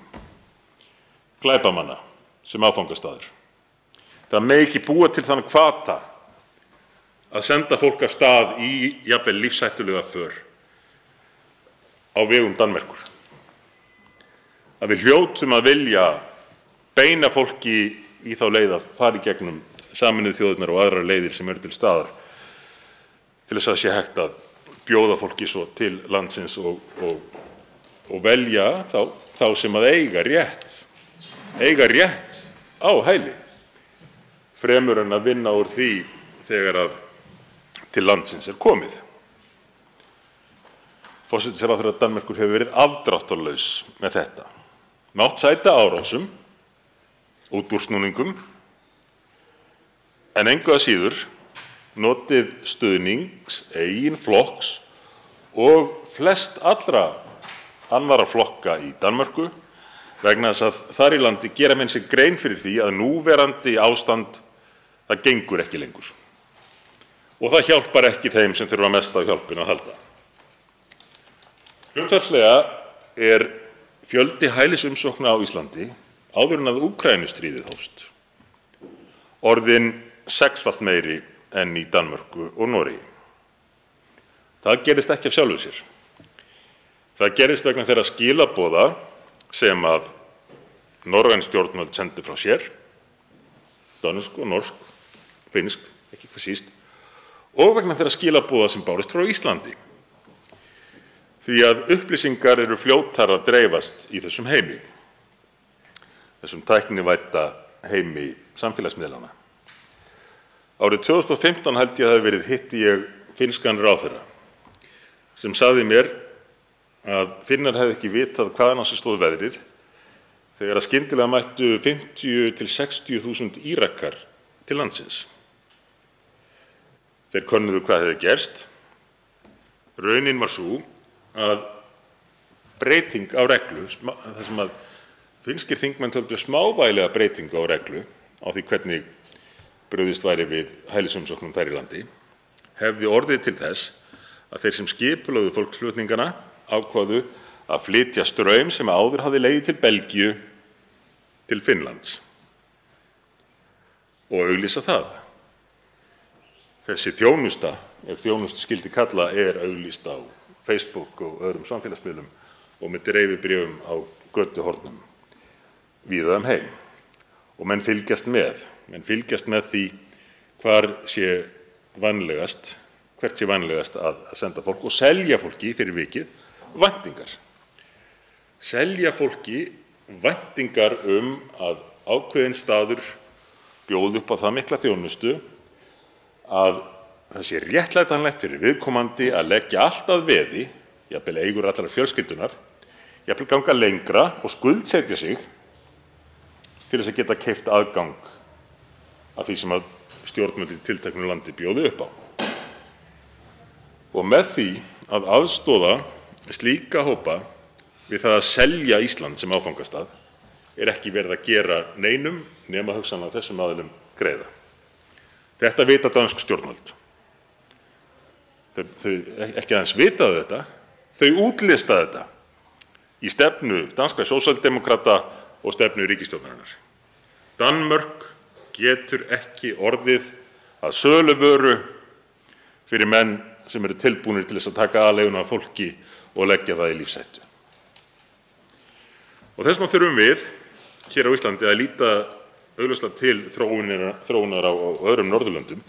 glæpamanna sem áfangastaður. Það megi ekki búa til þann hvata að senda fólk af stað í jafnvel lífshættulega för á vegum Danmerkur. Að við hljótum að vilja beina fólki í þá leið að fara í gegnum Sameinuðu þjóðirnar og aðrar leiðir sem eru til staðar til þess að sé hægt að bjóða fólki svo til landsins og velja þá sem að eiga rétt á hæli, fremur en að vinna úr því þegar að til landsins komið. Forsætisráðherra Danmerkur hefur verið afdráttarlaus með þetta, mátt sæta árásum, útúrsnúningum, en engu að síður notið stuðnings eigin flokks og flest allra annarra flokka í Danmörku, vegna þess að þar í landi gera menn sér grein fyrir því að núverandi ástand það gengur ekki lengur. Og það hjálpar ekki þeim sem þurfa mest á hjálpina að halda. Hlutfallslega fjöldi hælisumsókna á Íslandi áður en að Úkraínustríðið hófst orðinn 6-falt meiri en í Danmörku og Noregi. Það gerist ekki af sjálfu sér. Það gerist vegna þeirra skilaboða sem að norræn stjórnvöld sendu frá sér, dönsk og norsk, finnsk, ekki hvað síst, og vegna þeirra skilaboða sem bárust frá Íslandi. Því að upplýsingar eru fljótar að dreifast í þessum heimi, þessum tæknivædda heimi samfélagsmiðlana. Árið 2015 held ég að hafi verið hitti ég finnskan ráðherra sem sagði mér að Finnar hefði ekki vitað hvaðan á sig stóð veðrið þegar að skyndilega mættu 50 til 60.000 Írakar til landsins. Þeir könnuðu hvað hefði gerst. Raunin var sú að breyting á reglu, það sem að finnskir þingmenn töldu smávægilega breytingu á reglu á því hvernig brugðist væri við hælisumsóknum þar í landi, hefði orðið til þess að þeir sem skipulögðu fólksflutningana ákváðu að flytja straum sem áður hafði legið til Belgíu til Finnlands og auglýsa það. Þessi þjónusta, ef þjónustu skildi kalla, auglýst á Facebook og öðrum samfélagsmiðlum og með dreifibréfum á götuhornum víða heim. Og menn fylgjast með því hvert sé vænlegast að senda fólk og selja fólki fyrir vikið væntingar. Selja fólki væntingar að ákveðinn staður bjóði upp á það mikla þjónustu að það sé réttlætanlegt fyrir viðkomandi að leggja allt að veði, jafnvel eigur allrar fjölskyldunar, jafnvel ganga lengra og skuldsetja sig til þess að geta keypt aðgang að því sem að stjórnvöld í tilteknu landi bjóði upp á. og með því að aðstoða slíka hópa við það að selja Ísland sem áfangastað ekki verið að gera neinum nema hugsanlega þessum aðilum greiða. Þetta vita dönsk stjórnvöld. Þau ekki aðeins vitaðu þetta, þau útlistaðu þetta í stefnu danskra sósíaldemókrata og stefnu ríkisstjórnarinnar. Danmörk getur ekki orðið að söluvöru fyrir menn sem eru tilbúnir til þess að taka aðleiguna af fólki og leggja það í lífshættu. Og þess vegna þurfum við hér á Íslandi að líta augljóslega til þróunar á öðrum Norðurlöndum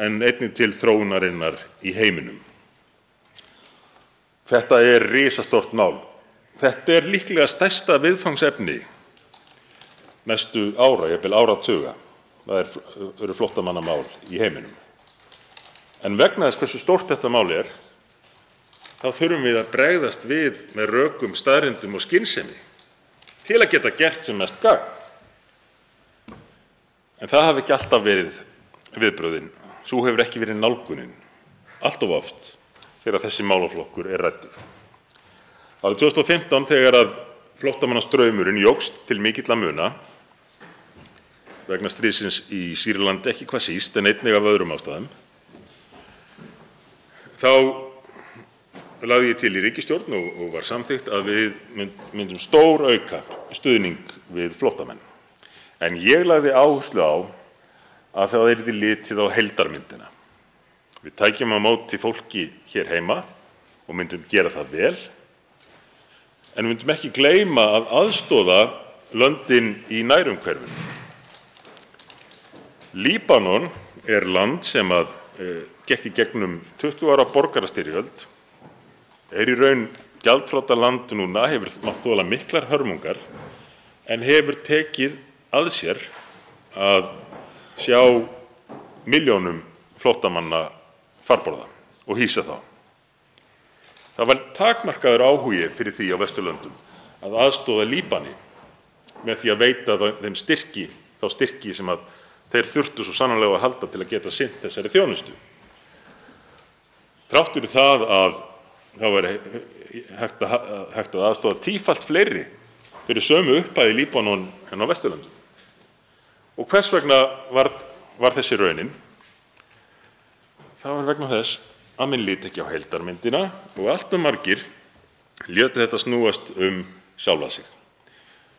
en einnig til þróunarinnar í heiminum. Þetta er risastórt mál. Þetta er líklega stærsta viðfangsefni næstu ára, jafnvel áratuga. Það eru flóttamannamál í heiminum. En vegna þess hversu stórt þetta mál er, þá þurfum við að bregðast við með rökum, staðreyndum og skynsemi til að geta gert sem mest gagn. En það hafi ekki alltaf verið viðbrögðin. Sú hefur ekki verið nálgunin. Allt of oft þegar þessi málaflokkur er ræddur. Árið 2015 þegar að flóttamannastraumurinn jókst til mikilla muna vegna stríðsins í Sýrlandi, ekki hvað síst en einnig af öðrum ástæðum, þá lagði ég til í ríkisstjórn og var samþykkt að við myndum stórauka stuðning við flóttamenn. En ég lagði áherslu á að það yrði litið á heildarmyndina. Við tækjum á móti fólki hér heima og myndum gera það vel, en myndum ekki gleyma að aðstoða löndin í nærumhverfinu. Líbanon er land sem gekk í gegnum 20 ára borgarastyrjöld, er í raun gjaldþrota land núna, hefur mátt þola miklar hörmungar, en hefur tekið að sér að sjá milljónum flóttamanna farborða og hýsa þá. Það var takmarkaður áhugi fyrir því á Vesturlöndum að aðstoða Líbani með því að veita þeim þá styrki sem að þeir þurftu svo sannarlega að halda til að geta sinnt þessari þjónustu. Þrátt fyrir það að það var hægt að aðstoða tífalt fleiri fyrir sömu upphæð í Líbanon en á Vesturlöndum. Og hvers vegna var þessi raunin? Það var vegna þess að menn líti ekki á heildarmyndina og allt margir létu þetta snúast sjálfa sig.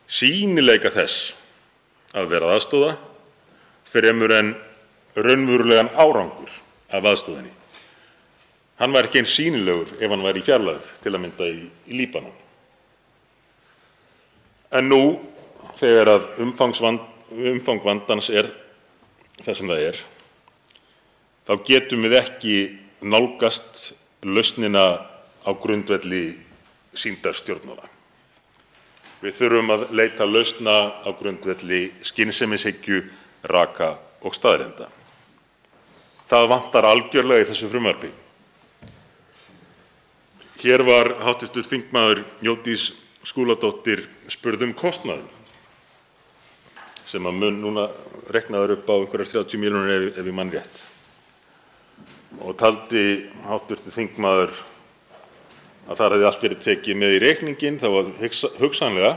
Sýnileika þess að vera aðstoða fremur en raunverulegan árangur af aðstoðinni. Hann var ekki eins sýnilegur ef hann var í fjarlægð til að mynda í Líbanon. En nú, þegar að umfang vandans er það sem það er, þá getum við ekki nálgast lausnina á grundvelli sýndarstjórnmála. Við þurfum að leita lausna á grundvelli skynsemishyggju, raka og staðreynda. Það vantar algjörlega í þessu frumvarpi. Hér var hv. þingmaður Jódís Skúladóttir spurð kostnaðinn sem að mun núna reiknaður upp á einhverjar 30 milljónir ef ég man rétt. Og taldi hv. þingmaður að það hefði allt verið tekið með í reikninginn þá að hugsanlega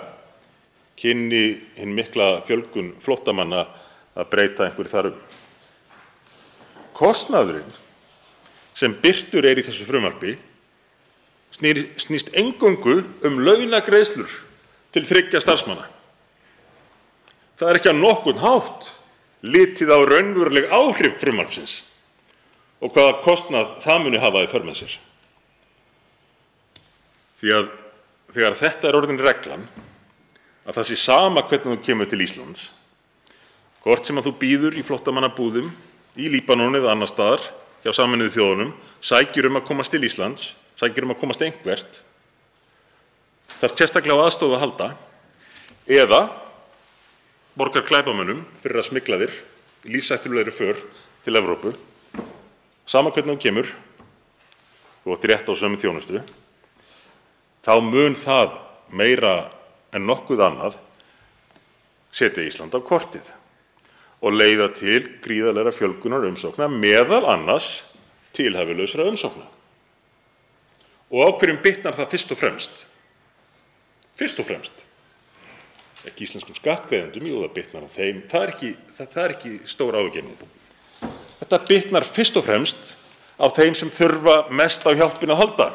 kynni hin mikla fjölgun flóttamanna að breyta einhverju þar Kostnaðurinn sem birtur er í þessu frumvarpi snýst eingöngu launagreiðslur til 3 starfsmanna. Það er ekki á nokkurn hátt litið á raunveruleg áhrif frumvarpsins og hvaða kostnað það muni hafa í för með sér. Því að þegar þetta er orðin reglan, að það sé sama hvernig þú kemur til Íslands, hvort sem að þú býður í flóttamannabúðum í Líbanon eða annars staðar hjá Sameinuðu þjóðunum, sækir að komast til Íslands, sækir að komast einhvert, þarf sérstaklega á aðstoð að halda, eða borgar glæpamönnum fyrir að smygla þér í lífshættulegri för til Evrópu, sama hvernig þú kemur, þú átt rétt á sömu þjónustu, þá mun það meira en nokkuð annað setja Ísland á kortið og leiða til gríðarlegra fjölgunar umsókna, meðal annars tilhæfulausra umsókna. Og á hverjum bitnar það fyrst og fremst? Fyrst og fremst. Ekki íslenskum skattgreiðendum, jú, það bitnar á þeim. Það er ekki stór áhyggjuefni. Þetta bitnar fyrst og fremst á þeim sem þurfa mest á hjálpina að halda.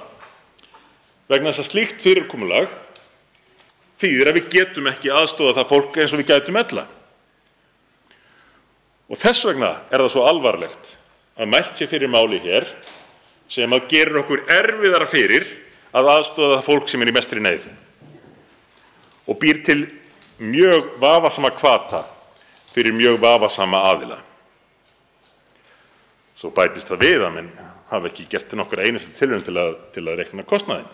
Vegna þess að slíkt fyrirkomulag þýðir að við getum ekki aðstoðað það fólk eins og við gætum ella. Og þess vegna er það svo alvarlegt að mælt sé fyrir máli hér sem að gerir okkur erfiðara fyrir að aðstoða það fólk sem er í mestri neyð og býr til mjög vafasama hvata fyrir mjög vafasama aðila. Svo bætist það við að menn hafa ekki gert nokkur einustu tilraun til að reikna kostnaðinn.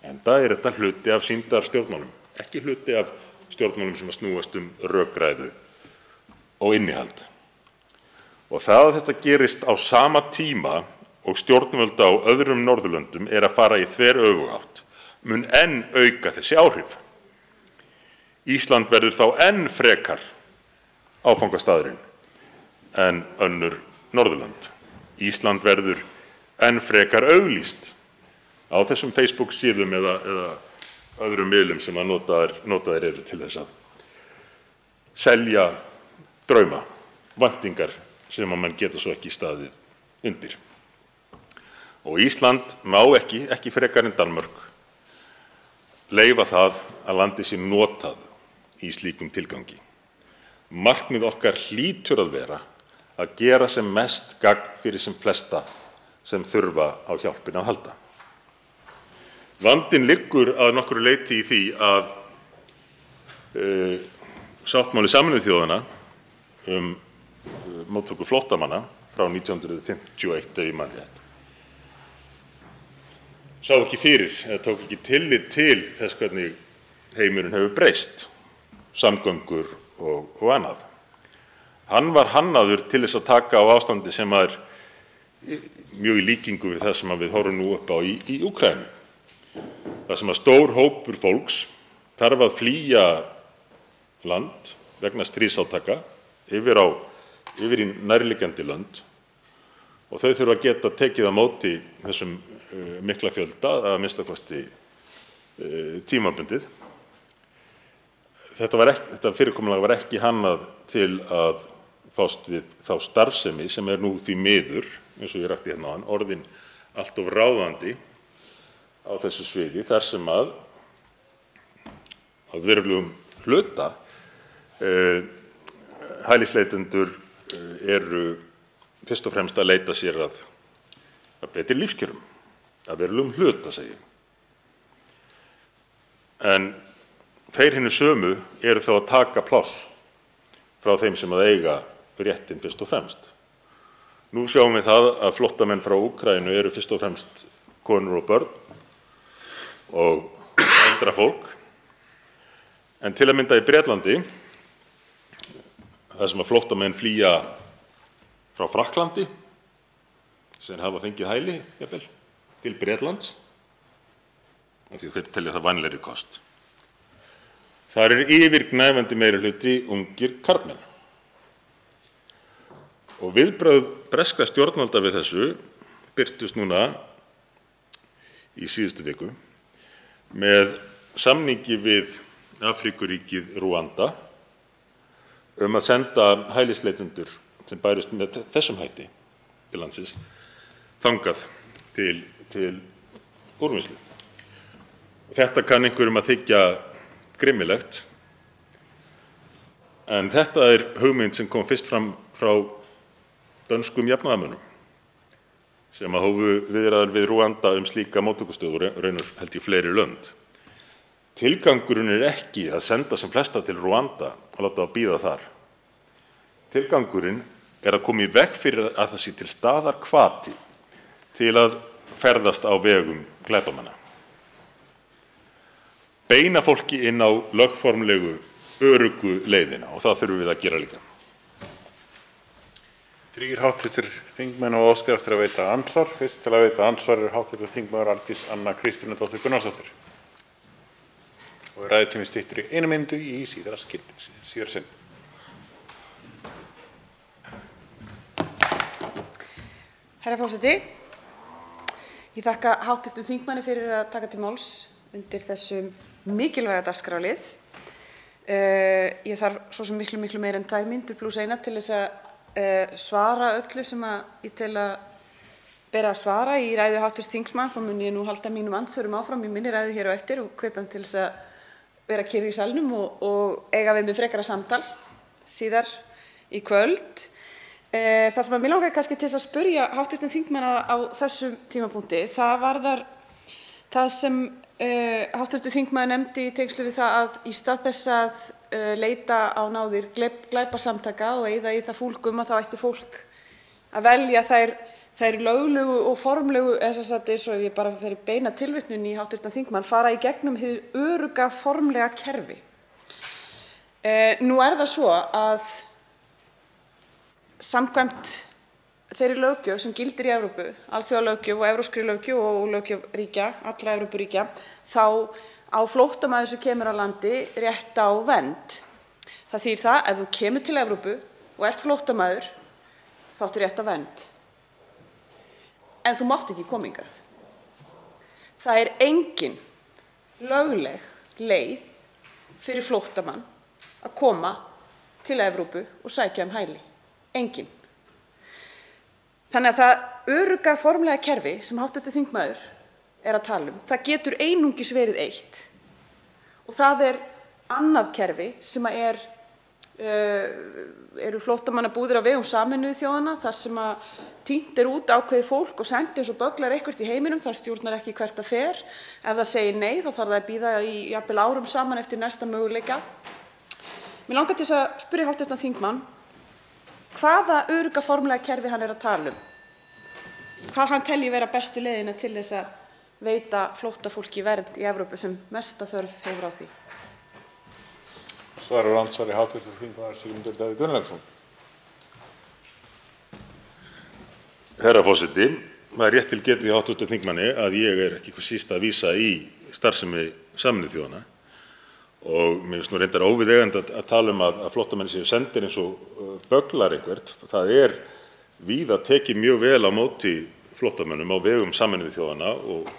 Enda er þetta hluti af sýndarstjórnmálum, ekki hluti af stjórnmálum sem að snúast rökræðu og innihald. Og það að þetta gerist á sama tíma og stjórnvöld á öðrum Norðurlöndum er að fara í þveröfuga átt mun enn auka þessi áhrif. Ísland verður þá enn frekar áfangastaðurinn en önnur Norðurlönd. Ísland verður enn frekar auglýst á þessum Facebook-síðum eða öðrum miðlum sem að notaðir eru til þess að selja drauma, væntingar sem að mann geta svo ekki staðið undir. Og Ísland má ekki frekar en Danmörk, leyfa það að landið sé notað í slíkum tilgangi. Markmið okkar hlýtur að vera að gera sem mest gagn fyrir sem flesta sem þurfa á hjálpina að halda. Vandinn liggur að nokkru leyti í því að sáttmáli Sameinuðu þjóðanna móttöku flóttamanna frá 1951, ef ég man rétt, sá ekki fyrir eða tók ekki tillit til þess hvernig heimurinn hefur breyst, samgöngur og annað. Hann var hannaður til þess að taka á ástandi sem er mjög í líkingu við það sem við horfum nú upp á í Úkraínu. Það sem að stór hópur fólks þarf að flýja land vegna stríðsátaka yfir í nærliggjandi lönd og þau þurfa að geta tekið á móti þessum mikla fjölda, að minnsta kosti tímabundið. Þetta fyrirkomulag var ekki hannað til að fást við þá starfsemi sem er nú því miður, eins og ég rakti hérna áðan, orðin allt of ráðandi á þessu sviði, þar sem að verulegum hluta hælisleitendur eru fyrst og fremst að leita sér að betri lífskjörum, að verulegum hluta, segi ég. En þeir hinu sömu eru þá að taka pláss frá þeim sem að eiga réttinn fyrst og fremst. Nú sjáum við það að flóttamenn frá Úkraínu eru fyrst og fremst konur og börn og eldra fólk. En til að mynda í Bretlandi, þar sem að flóttamenn flýja frá Frakklandi, sem hafa fengið hæli jafnvel, til Bretlands, af því þeir telja það vænlegri kost. Þar er yfirgnæfandi meirihluti ungir karlmenn. Og viðbrögð breskra stjórnvalda við þessu birtust núna í síðustu viku með samningi við Afríkuríkið Rúanda að senda hælisleitendur sem bærust með þessum hætti til landsins þangað til úrvinnslu. Þetta kann einhverjum að þykja grimmilegt, en þetta er hugmynd sem kom fyrst fram frá dönskum jafnaðarmönnum sem að hófu viðræður við Rúanda slíka móttökustöð og raunar held ég fleiri lönd. Tilgangurinn er ekki að senda sem flesta til Rúanda og láta þá bíða þar. Tilgangurinn er að koma í veg fyrir að það sé til staðar hvati til að ferðast á vegum glæpamanna. Beina fólki inn á lögformlegu, öruggu leiðina og það þurfum við að gera líka. 3 hv. þingmenn og óska eftir að veita andsvar. Fyrst til að veita andsvar er hv. þingmaður Arndís Anna Kristínardóttir Gunnarsdóttir. Og ræðutími styttur í 1 mínútu í síðara sinn. Herra forseti, Ég þakka hv. þingmanni fyrir að taka til máls undir þessum mikilvæga dagskrárlið. Ég þarf svo sem miklu meira en 2 mínútur pluss 1 til þess að svara öllu sem ég tel að bera að svara í ræðu hv. þingmanns og mun ég nú halda mínum andsvörum áfram í minni ræðu hér á eftir og hvet hann til þess að vera kyrr í salnum og eiga við mig frekara samtal síðar í kvöld. Það sem mig langaði kannski til þess að spyrja hv. þingmann á þessum tímapunkti, það varðar það sem hv. þingmaður nefndi í tengslum við það að í stað þess að leita á náðir glæpasamtaka og eyða í það fúlgum að þá ætti fólk að velja þær löglegu og formlegu, eins og ef ég bara fer í beina tilvitnun í hv. þingmann, fara í gegnum hið örugga formlega kerfi. Nú það svo að samkvæmt þeirri löggjöf sem gildir í Evrópu, alþjóðalöggjöf og evrópskri löggjöf og löggjöf ríkja, allra Evrópuríkja, þá á flóttamaður sem kemur á landi rétt á vernd. Það þýðir það ef þú kemur til Evrópu og ert flóttamaður, þá áttu rétt á vernd. En þú mátt ekki koma hingað. Það engin lögleg leið fyrir flóttamann að koma til Evrópu og sækja hæli. Engin. Þannig að það örugga formlega kerfi sem hv. þingmaður að tala það getur einungis verið eitt. Og það annað kerfi sem eru flóttamannabúðir á vegum Sameinuðu þjóðanna, þar sem tínt út ákveðið fólk og sent eins og bögglar eitthvert í heiminum, það stjórnar ekki hvert það fer. Ef það segir nei, þá þarf það að bíða í jafnvel árum saman eftir næsta möguleika. Mig langar til þess að spyrja hv. þingmann hvaða örugga formlega kerfi hann að tala hvað hann telji vera bestu leiðina til þess að veita flóttafólki vernd í Evrópu sem mesta þörf hefur á því. Svarar andsvari hv. þingmaður Sigmundur Davíð Gunnlaugsson. Herra forseti, það rétt til getið hv. þingmanni að ég ekki hvað síst að vísa í starfsemi Sameinuðu þjóðanna og mér finnst nú reyndar óviðeigandi að tala að flóttamenn séu sendir eins og bögglar einhvert. Það víða tekið mjög vel á móti flóttamönnum á vegum Sameinuðu þjóðanna og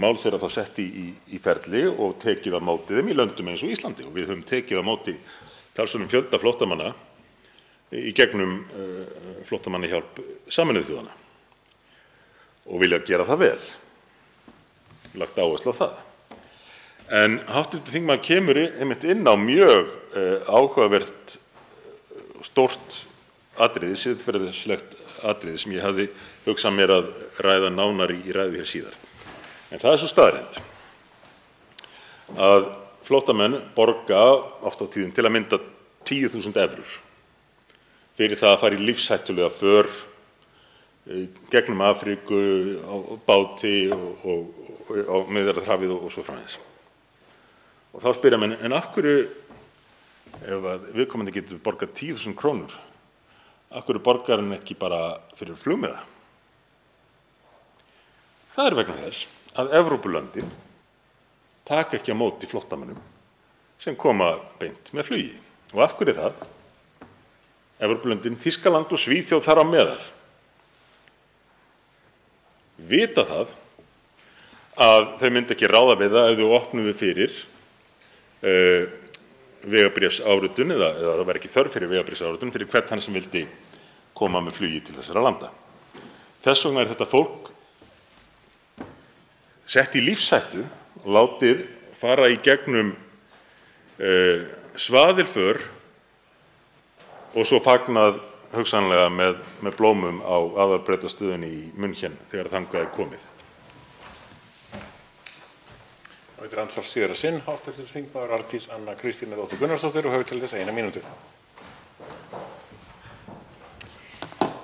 mál þeirra þá sett í ferli og tekið á móti þeim í löndum eins og Íslandi. Og við höfum tekið á móti talsverðum fjölda flóttamanna í gegnum flóttamannahjálp Sameinuðu þjóðanna og vilja gera það vel. Lagt áherslu á það. En hv. þingmaður kemur einmitt inn á mjög áhugavert stórt atriði, siðferðislegt atriði sem ég hafði hugsað mér að ræða nánar í ræðu hér síðar. En það svo staðreynd að flóttamenn borga oft á tíðum til að mynda 10.000 evrur fyrir það að fara í lífshættulega för gegnum Afríku á báti og á Miðjarðarhafið og svo framvegis. Og þá spyrja menn, en af hverju, ef viðkomandi getur borgað 10.000 krónur, af hverju borgar hann ekki bara fyrir flugmiða? Það vegna þess að Evrópulöndin taka ekki á móti flóttamönnum sem koma beint með flugi. Og af hverju það? Evrópulöndin, Þýskaland og Svíþjóð þar á meðal vita það að þau myndi ekki ráða við það ef þau opnuðu fyrir vegabréfsáritun eða það væri ekki þörf fyrir vegabréfsáritun fyrir hvern þann sem vildi koma með flugi til þessara landa. Þess vegna þetta fólk sett í lífshættu og látið fara í gegnum svaðilför og svo fagnað hugsanlega með blómum á aðalbrautastöðinni í München þegar þangað komið. Þetta ansvar síðara sinn, hv. þingmaður Arndís Anna Kristínadóttir Gunnarsdóttir og hefur til þess 1 mínútu.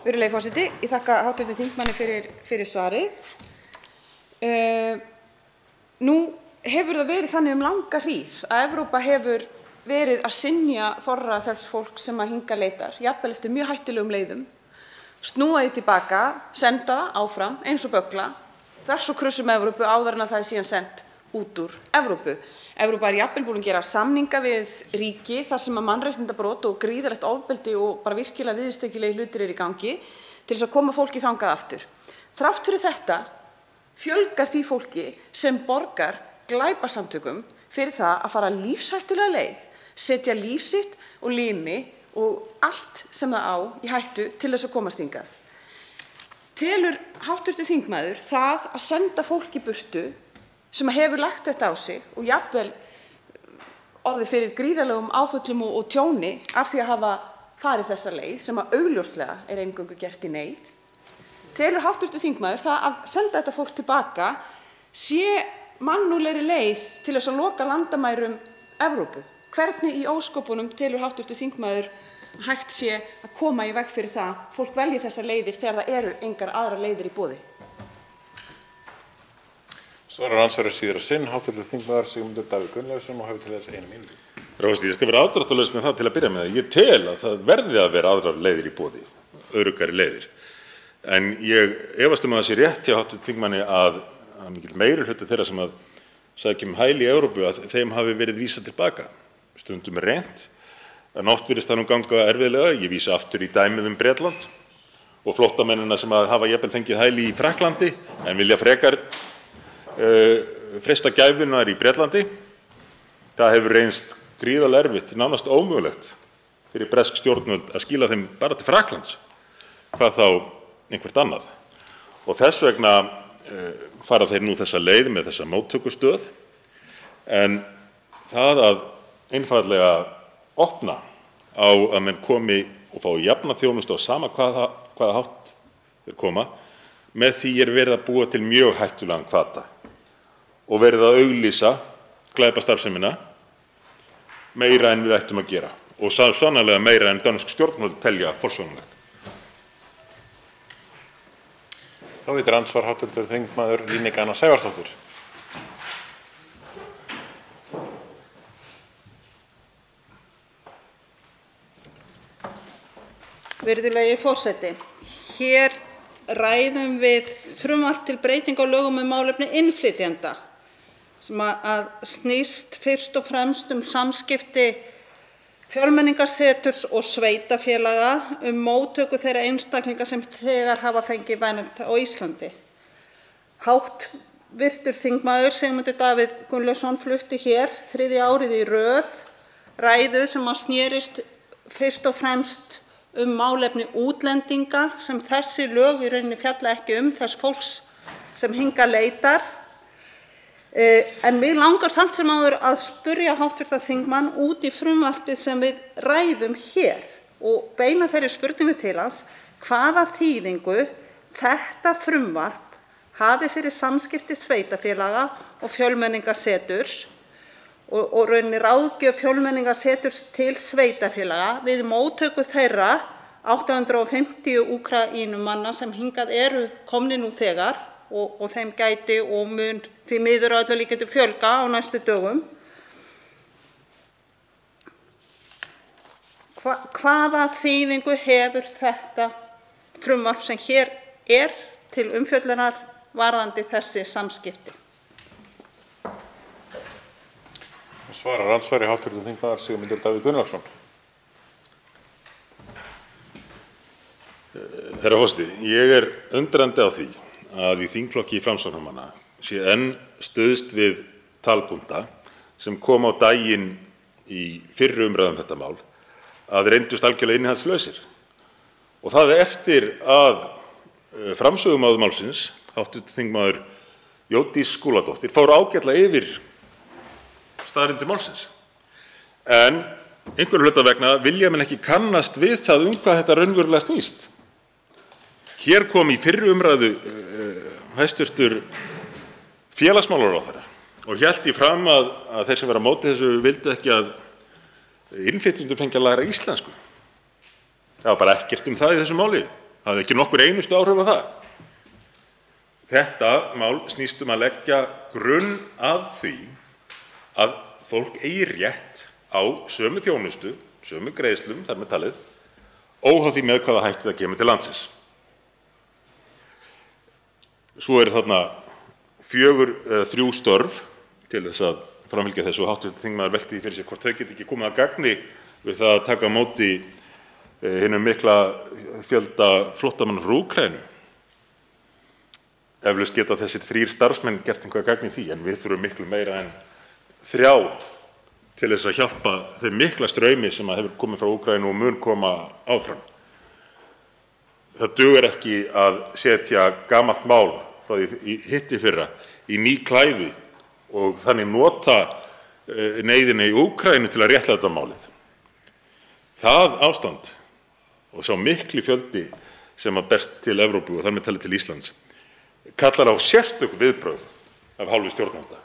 Virðulegi forseti, ég þakka hv. þingmanni fyrir svarið. Nú hefur það verið þannig langa hríð að Evrópa hefur verið að synja þorra þess fólk sem hingað leitar, jafnvel eftir mjög hættulegum leiðum, snúa því tilbaka, senda það áfram eins og böggla, þvers og kruss Evrópu áður en að það síðan sent út úr Evrópu. Evrópa jafnvel búin að gera samninga við ríki þar sem mannréttindabrot og gríðarlegt ofbeldi og bara virkilega viðurstyggilegi hlutir í gangi til þess að koma fólki þangað aftur. Þrátt fyrir þetta fjölgar því fólki sem borgar glæpasamtökum fyrir það að fara lífshættulega leið, setja líf sitt og limi og allt sem það á í hættu til þess að komast hingað. Telur hv. þingmaður það að senda fólk í burtu sem hefur lagt þetta á sig og jafnvel orðið fyrir gríðarlegum áföllum og tjóni af því að hafa farið þessa leið sem að augljóslega er eingöngu gert í neyð? Telur hv. þingmaður það að senda þetta fólk tilbaka sé mannúðlegri leið til þess að loka landamærum Evrópu? Hvernig í ósköpunum telur hv. þingmaður að hægt sé að koma í veg fyrir það að fólk velji þessar leiðir þegar það eru engar aðrar leiðir í boði? Svarar andsvari síðara sinn, hv. þingmaður Sigmundur Davíð Gunnlaugsson og hefur til þess 1 mínútu. Ég skal vera afdráttarlaus með það til að byrja með. Ég tel að það verði að vera aðrar leiðir í boði, öruggari leiðir. En ég efast að það sé rétt hjá hv. þingmanni að mikill meirihluti þeirra sem að sækja um hæli í Evrópu að þeim hafi verið vísað tilbaka. Stundum er reynt, en oft virðist það nú ganga erfiðlega. Ég vísa aftur í dæmið Bretland og flóttamennina sem hafa jafnvel fengið hæli í Frakklandi en vilja frekar freista gæfunnar í Bretlandi. Það hefur reynst gríðarlega erfitt, nánast ómögulegt fyrir bresk stjórnvöld að skila þeim bara til Frakklands, hvað þá einhvert annað. Og þess vegna fara þeir nú þessa leið með þessa móttökustöð, en það að einfaldlega opna á að menn komi og fái jafna þjónustu á sama hvaða hátt þeir koma, með því er verið að búa til mjög hættulegan hvata og verið að auglýsa glæpastarfsemina meira en við ættum að gera og sannarlega meira en dönsk stjórnvöld telja forsvaranlegt. Þá veitir andsvar hv. þingmaður Líneik Anna Sævarsdóttir. Virðulegi forseti, hér ræðum við frumvarp til breytinga á lögum málefni innflytjenda sem að snýst fyrst og fremst samskipti Fjölmenningarseturs og sveitarfélaga móttöku þeirra einstaklinga sem þegar hafa fengið vernd á Íslandi. Háttvirtur þingmaður Sigmundur Davíð Gunnlaugsson flutti hér 3. árið í röð ræðu sem snerist fyrst og fremst málefni útlendinga sem þessi lög í rauninni fjalla ekki þess fólks sem hingað leitar. En mig langar samt sem áður að spyrja hv. þingmann út í frumvarpið sem við ræðum hér og beina þeirri spurningu til hans hvaða þýðingu þetta frumvarp hafi fyrir samskipti sveitarfélaga og Fjölmenningarseturs og rauninni ráðgjöf Fjölmenningarseturs til sveitarfélaga við móttöku þeirra 850 Úkraínumanna sem hingað eru komnir nú þegar og þeim gæti og mun því miður að öllu líkindum fjölga á næstu dögum. Hvaða þýðingu hefur þetta frumvarp sem hér er til umfjöllunar varðandi þessi samskipti? Svarar andsvari hv. þingmaður Sigmundur Davíð Gunnlaugsson. Herra forseti, ég undrandi á því að í þingflokki Framsóknarmanna sé enn stuðst við talpunkta sem kom á daginn í fyrri umræðu þetta mál að reyndust algjörlega innihaldslausir. Og það eftir að framsögumaður málsins, hv. þingmaður Jódís Skúladóttir, fór ágætlega yfir staðreyndir málsins. En einhverra hluta vegna vilja menn ekki kannast við það hvað þetta raunverulega snýst. Hér kom í fyrri umræðu hæstv. Félagsmálaráðherra og hélt í fram að þeir sem vera á móti þessu vildu ekki að innflytjendur fengju að læra íslensku. Það var bara ekkert það í þessu máli. Það hafði ekki nokkur einustu áhrif á það. Þetta mál snýst að leggja grunn að því að fólk eigi rétt á sömu þjónustu, sömu greiðslum þar með talið, óháð því með hvaða hætti það kemur til landsins. Svo þarna 3 störf til þess að framfylgja þessu og hv. þingmaður velti því fyrir sér hvort þau geti ekki komið að gagni við það að taka á móti hinum mikla fjölda flóttamanna frá Úkraínu. eflaust geta þessir 3 starfsmenn gert einhverja gagn í því, en við þurfum miklu meira en 3 til þess að hjálpa þeim mikla straumi sem hefur komið frá Úkraínu og mun koma áfram. Það dugar ekki að setja gamalt mál frá því í hittiðfyrra í ný klæði og þannig nota neyðina í Úkraínu til að réttlæta málið. Það ástand og sá mikli fjöldi sem berst til Evrópu og þar með talið til Íslands kallar á sérstök viðbrögð af hálfu stjórnvalda.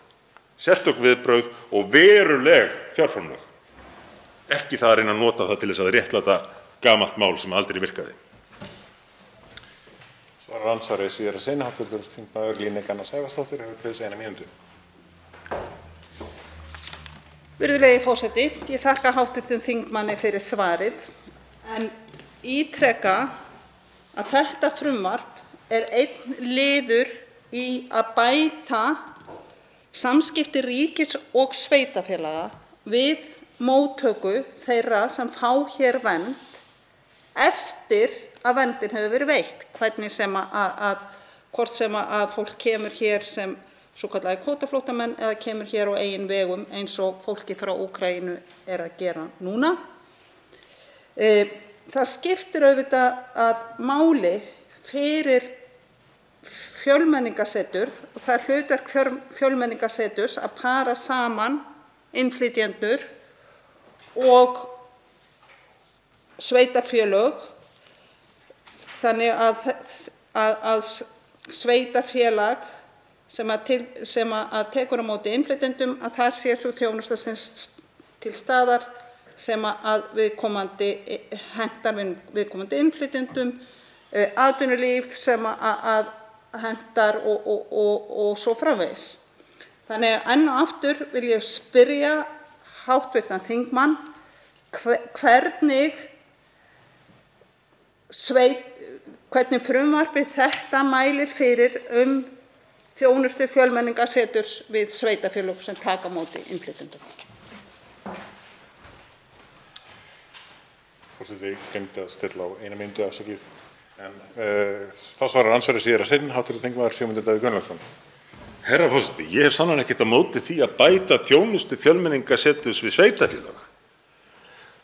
Sérstök viðbrögð og veruleg fjárframlög. Ekki það að reyna að nota það til þess að réttlæta gamalt mál sem aldrei virkaði. Svarar andsvarið síðara seinna, hv. þingmaður Líneik Anna Sævarsdóttir hefur kveðið sig 1 mínútu. Virðulegi forseti, ég þakka hv. þingmanni fyrir svarið en ítreka að þetta frumvarp einn liður í að bæta samskipti ríkis og sveitarfélaga við móttöku þeirra sem fá hér vernd eftir að verndin hefur verið veitt, hvort sem að fólk kemur hér sem svokallaðir kvótaflóttamenn eða kemur hér á eigin vegum eins og fólki frá Úkraínu að gera núna. Það skiptir auðvitað máli fyrir fjölmenningarsetur og það hlutverk fjölmenningarseturs að para saman innflytjendur og sveitarfélög þannig að sveitarfélag sem að tekur á móti innflytjendum að það sé sú þjónusta sem til staðar sem að viðkomandi hentar viðkomandi innflytjendum, atvinnulíf sem að hentar og svo framvegis. Þannig að enn og aftur vil ég spyrja hv. þingmann hvernig frumvarpið þetta mælir fyrir þjónustu fjölmenningarseturs við sveitarfélög sem taka á móti innflytjendum. Forseti gleymdi að stilla á 1 mínútu, afsakið. En þá svarar andsvarið síðara seinna, hv. þingmaður Sigmundur Davíð Gunnlaugsson. Herra forseti, ég hef sannarlega ekkert á móti því að bæta þjónustu fjölmenningarseturs við sveitarfélög.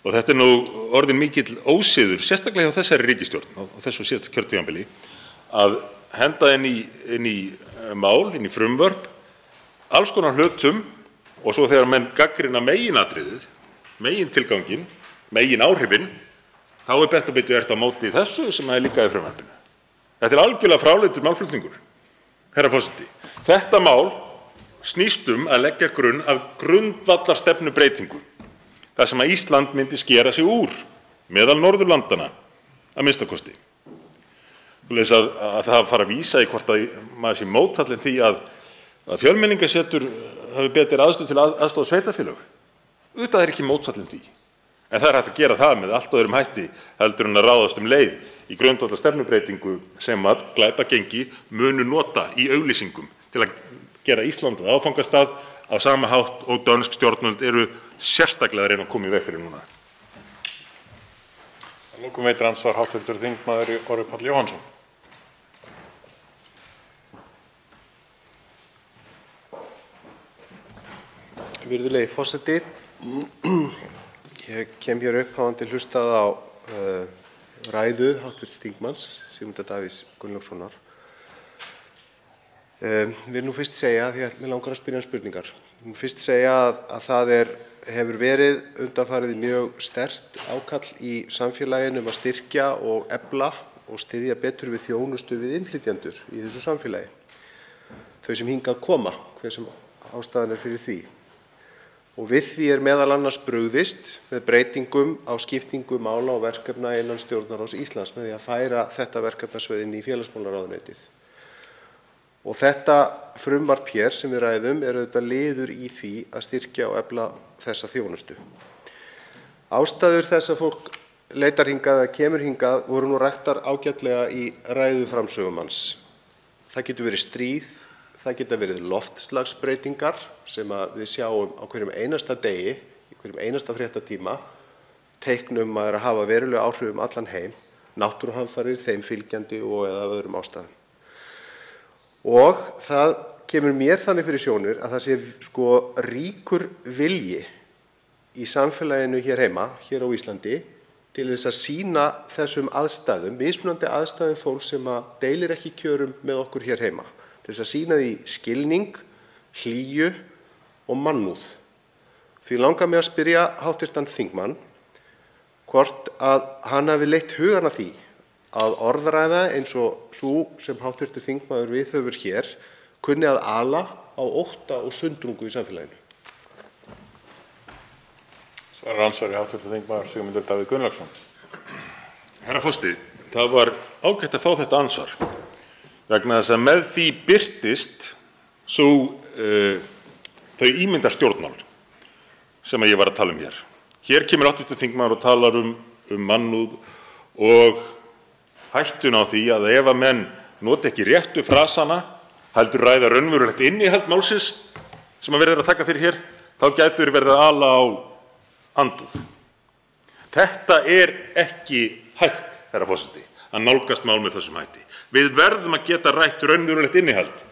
Og þetta nú orðinn mikill ósiður, sérstaklega hjá þessari ríkisstjórn á þessu síðasta kjörtímabili, að henda inn í mál, inn í frumvörp, alls konar hlutum og svo þegar menn gagnrýna meginatriðið, megintilganginn, megináhrifin, þá bent að byrja á móti þessu sem líka í frumvarpinu. Þetta algjörlega fráleitur málflutningur. Herra forseti, þetta mál snýst að leggja grunn að grundvallarstefnubreytingu, þar sem að Ísland myndi skera sig úr meðal Norðurlandanna að minnsta kosti. Svoleiðis að það fara að vísa í hvort að maður sé mótfallinn því að fjölmenningarsetur hafi betri aðstöðu til aðstoða sveitarfélög. Auðvitað ekki mótfallinn því. En það hægt að gera það með allt öðrum hætti heldur en að ráðast leið í grundvallarstefnubreytingu sem að glæpagengi munu nota í auglýsingum til að gera Ísland að áfangastað á sama hátt og dönsk stjórnvöld eru sérstaklega að reyna að koma í veg fyrir núna. Að lokum veitir andsvar hv. þingmaður Orri Páll Jóhannsson. Virðulegi forseti, ég kem hér upphafandi hlustað á ræðu hv. þingmanns Sigmundar Davíðs Gunnlaugssonar. Vil nú fyrst segja, því að mig langar að spyrja spurningar, fyrst segja að það hefur verið undanfarið mjög sterkt ákall í samfélaginu að styrkja og efla og styðja betur við þjónustu við innflytjendur í þessu samfélagi. Þau sem hingað koma, hver sem ástæðan fyrir því. Og við því meðal annars brugðist með breytingum á skiptingu mála og verkefna innan Stjórnarráðs Íslands með því að færa þetta verkefnasvið inn í félagsmálaráðuneytið. Og þetta frumvarp hér sem við ræðum auðvitað liður í því að styrkja og efla þessa þjónustu. Ástæður þess að fólk leitar hingað eða kemur hingað voru nú raktar ágætlega í ræðu framsögumanns. Það getur verið stríð, það geta verið loftslagsbreytingar sem við sjáum á hverjum einasta degi, í hverjum einasta fréttatíma, teiknum að hafa verulega áhrif allan heim, náttúruhamfarir þeim fylgjandi og eða öðrum ástæðum. Og það kemur mér þannig fyrir sjónir að það sé ríkur vilji í samfélaginu hér heima, hér á Íslandi, til þess að sýna þessum aðstæðum, mismunandi aðstæðum fólks sem deilir ekki kjörum með okkur hér heima, til þess að sýna því skilning, hlýju og mannúð. Því langar mig að spyrja hv. þingmann hvort að hann hafi leitt hugann að því að orðræða eins og sú sem hv. þingmaður viðhefur hér kunni að ala á ótta og sundrungu í samfélaginu. Svarar andsvari hv. þingmaður Sigmundur Davíð Gunnlaugsson. Herra forseti, það var ágætt að fá þetta ansvar vegna þess að með því birtist þau ímyndarstjórnmál sem ég var að tala hér. Hér kemur hv. þingmaður og talar um mannúð og hættuna á því að ef að menn noti ekki réttu frasana, heldur ræða raunverulegt innihald málsins sem verið að taka fyrir hér, þá gætur verið að ala á andúð. Þetta er ekki hægt, herra forseti, að nálgast mál með þessum hætti. Við verðum að geta rætt raunverulegt innihald.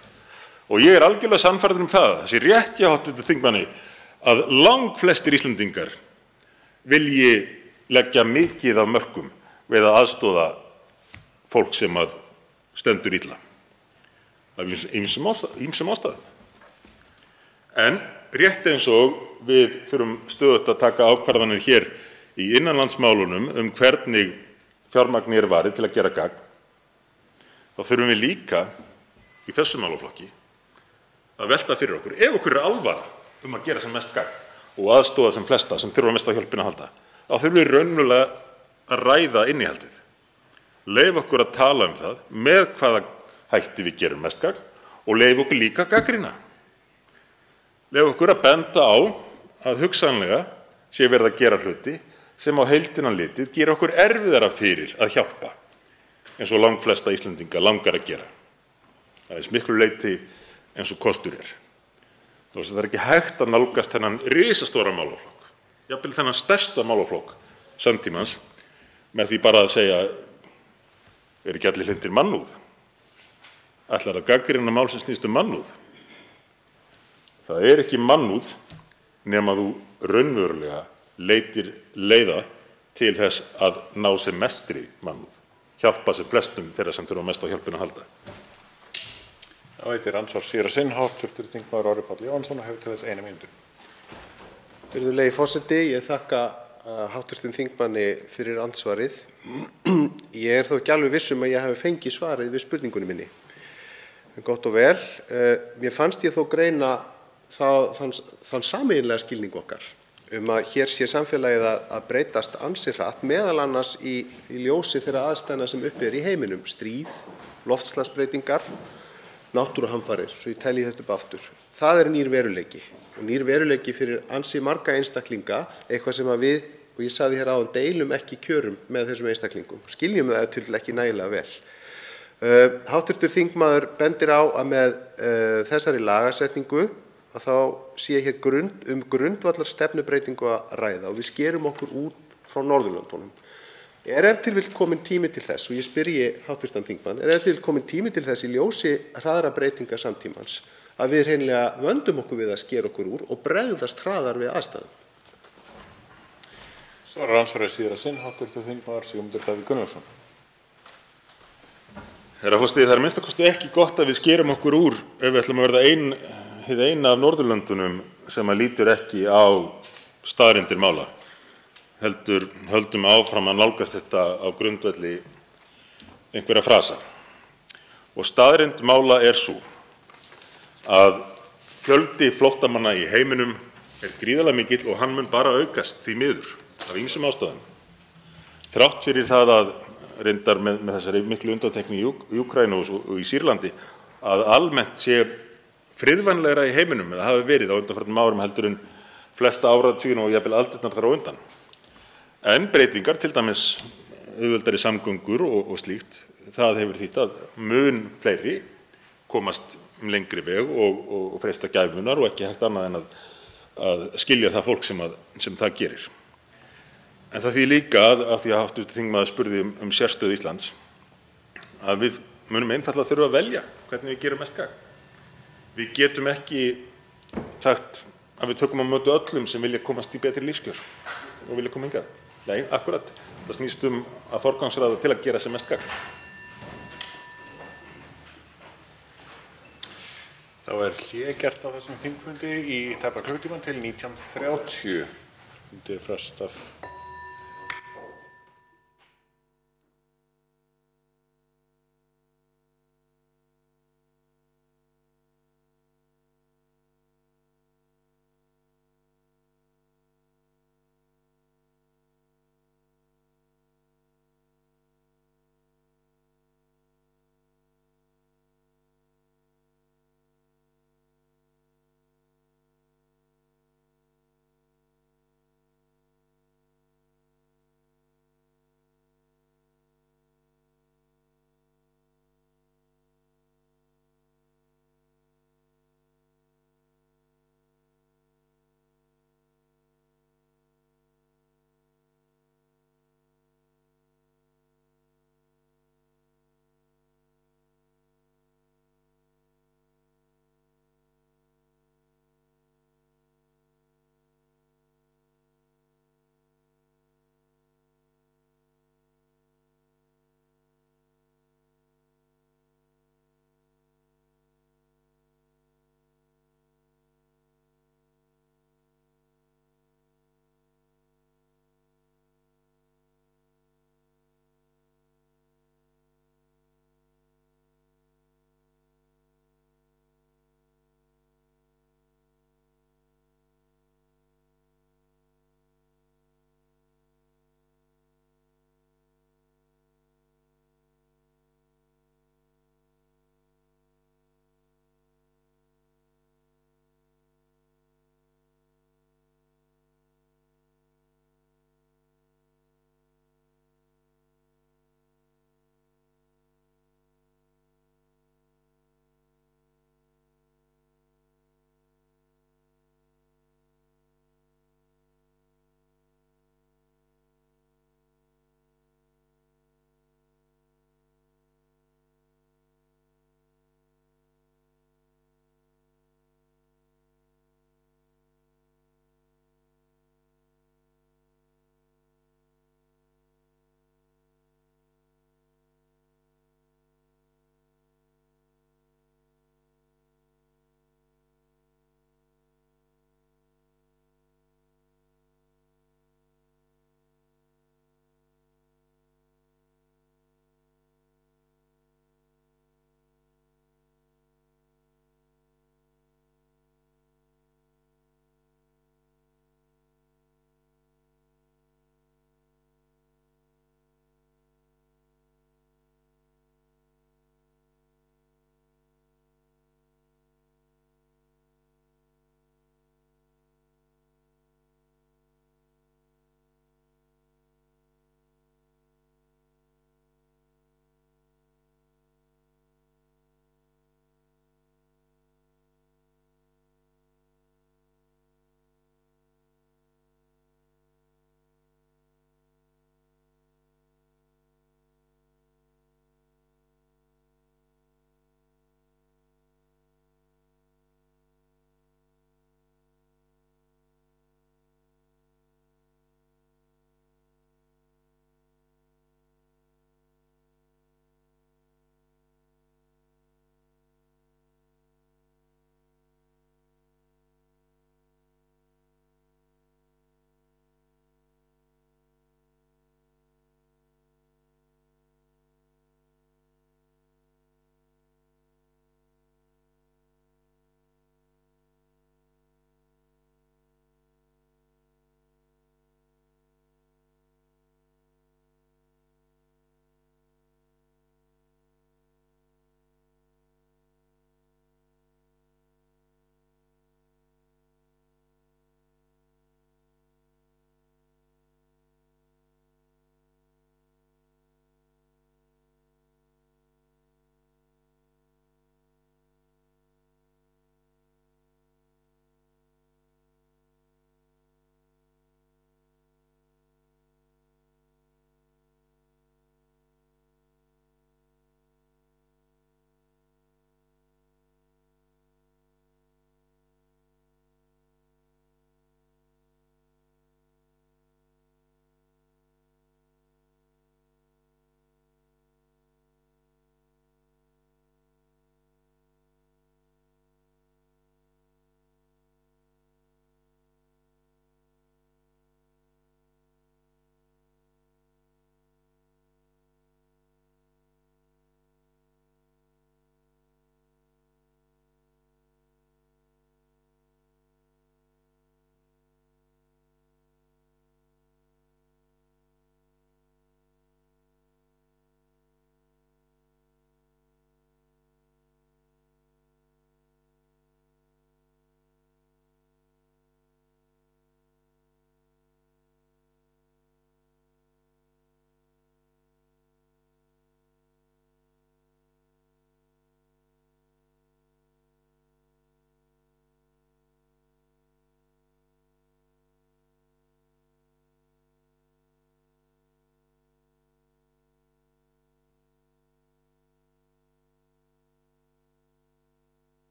Og ég er algjörlega sannfærður það, þessi rétt hjá hv. þingmanni, að langflestir Íslendingar vilji leggja mikið af mörkum við að aðstoða fólk sem stendur illa. Af ýmsum ástæðum. En rétt eins og við þurfum stöðugt að taka ákvarðanir hér í innanlandsmálunum hvernig fjármagni er varið til að gera gagn, þá þurfum við líka í þessum málaflokki að velta fyrir okkur, ef okkur er alvara að gera sem mest gagn og aðstoða sem flesta sem þurfa mest á hjálpina að halda, þá þurfum við raunverulega að ræða innihaldið. Leyfa okkur að tala það með hvaða hætti við gerum mest gagn og leyfa okkur líka gagnrýna. Leyfa okkur að benda á að hugsanlega sé verið að gera hluti sem á heildina litið gera okkur erfiðara fyrir að hjálpa, eins og langflesta Íslendinga langar að gera. Það er miklu leyti eins og kostur er. Það er ekki hægt að nálgast þennan risastóra málaflokk, jafnvel þennan stærsta málaflokk samtímans, með því bara að segja, er ekki allir hlynntir mannúð? Ætlar að gagnrýna mál sem snýst mannúð? Það er ekki mannúð nema þú raunverulega leitir leiða til þess að ná sem mestri mannúð, hjálpa sem flestum þeirra sem þurfa mest á hjálpina að halda. Það veitir ansvar síra sinn, hv. þingmaður Orri Páll Jóhannsson, og hefur til þess 1 mínútu. Virðulegi forseti, ég þakka hv. þingmanni fyrir andsvarið. Ég er þó ekki alveg viss að ég hafi fengið svarið við spurningunni minni. Gott og vel. Mér fannst ég þó greina þann sameiginlega skilning okkar að hér sé samfélagið að breytast ansi hratt, meðal annars í ljósi þeirra aðstæðna sem uppi í heiminum, stríð, loftslagsbreytingar, náttúruhamfarir, svo ég telji þetta upp aftur. Það er nýr veruleiki og nýr veruleiki fyrir ansi marga einstaklinga, eitthvað sem við, og ég sagði hér áðan, deilum ekki kjörum með þessum einstaklingum, skiljum það til ekki nægilega vel. Hv. þingmaður bendir á að með þessari lagasetningu að þá sé hér grundvallar stefnubreytingu að ræða og við skerum okkur út frá Norðurlöndunum. Er til vill kominn tími til þess, og ég spyrji hv. þingmann, er til vill kominn tími til þess í ljósi hraðra breytinga samtímans að við hreinlega vöndum okkur við að skera okkur úr og bregðast hraðar við aðstæðum? Svarar andsvarið síðara sinn, hv. þingmaður Sigmundur Davíð Gunnlaugsson. Herra forseti, það er minnsta kosti ekki gott að við skerum okkur úr ef við ætlum að verða hið eina af Norðurlöndunum sem lítur ekki á staðreyndir mála, heldur höldum áfram að nálgast þetta á grundvelli einhverja frasa. Og staðreynd mála er sú að fjöldi flóttamanna í heiminum er gríðarlega mikill og hann mun bara aukast því miður af ýmsum ástæðum. Þrátt fyrir það að reyndar með þessari miklu undantekningu í Úkraínu og í Sýrlandi að almennt sé friðvænlegra í heiminum, eða hafi verið á undanfarnum árum heldur en flesta áratugina og jafnvel aldirnar þar á undan. En breytingar, til dæmis auðveldari samgöngur og slíkt, það hefur þýtt að mun fleiri komast lengri veg og freista gæfunnar og ekki hægt annað en að skilja það fólk sem það gerir. En það þýðir líka að því að hv. þingmaður spurði sérstöðu Íslands, að við munum einfaldlega þurfa að velja hvernig við gerum mest gagn. Við getum ekki sagt að við tökum á móti öllum sem vilja komast í betri lífskjör og vilja koma hingað. Nei, akkúrat. Það snýst að forgangsraða til að gera sem mest gagn. Þá hlé gert á þessum þingfundi í tæpa klukkutíma til 19:30. Fundi er frestað.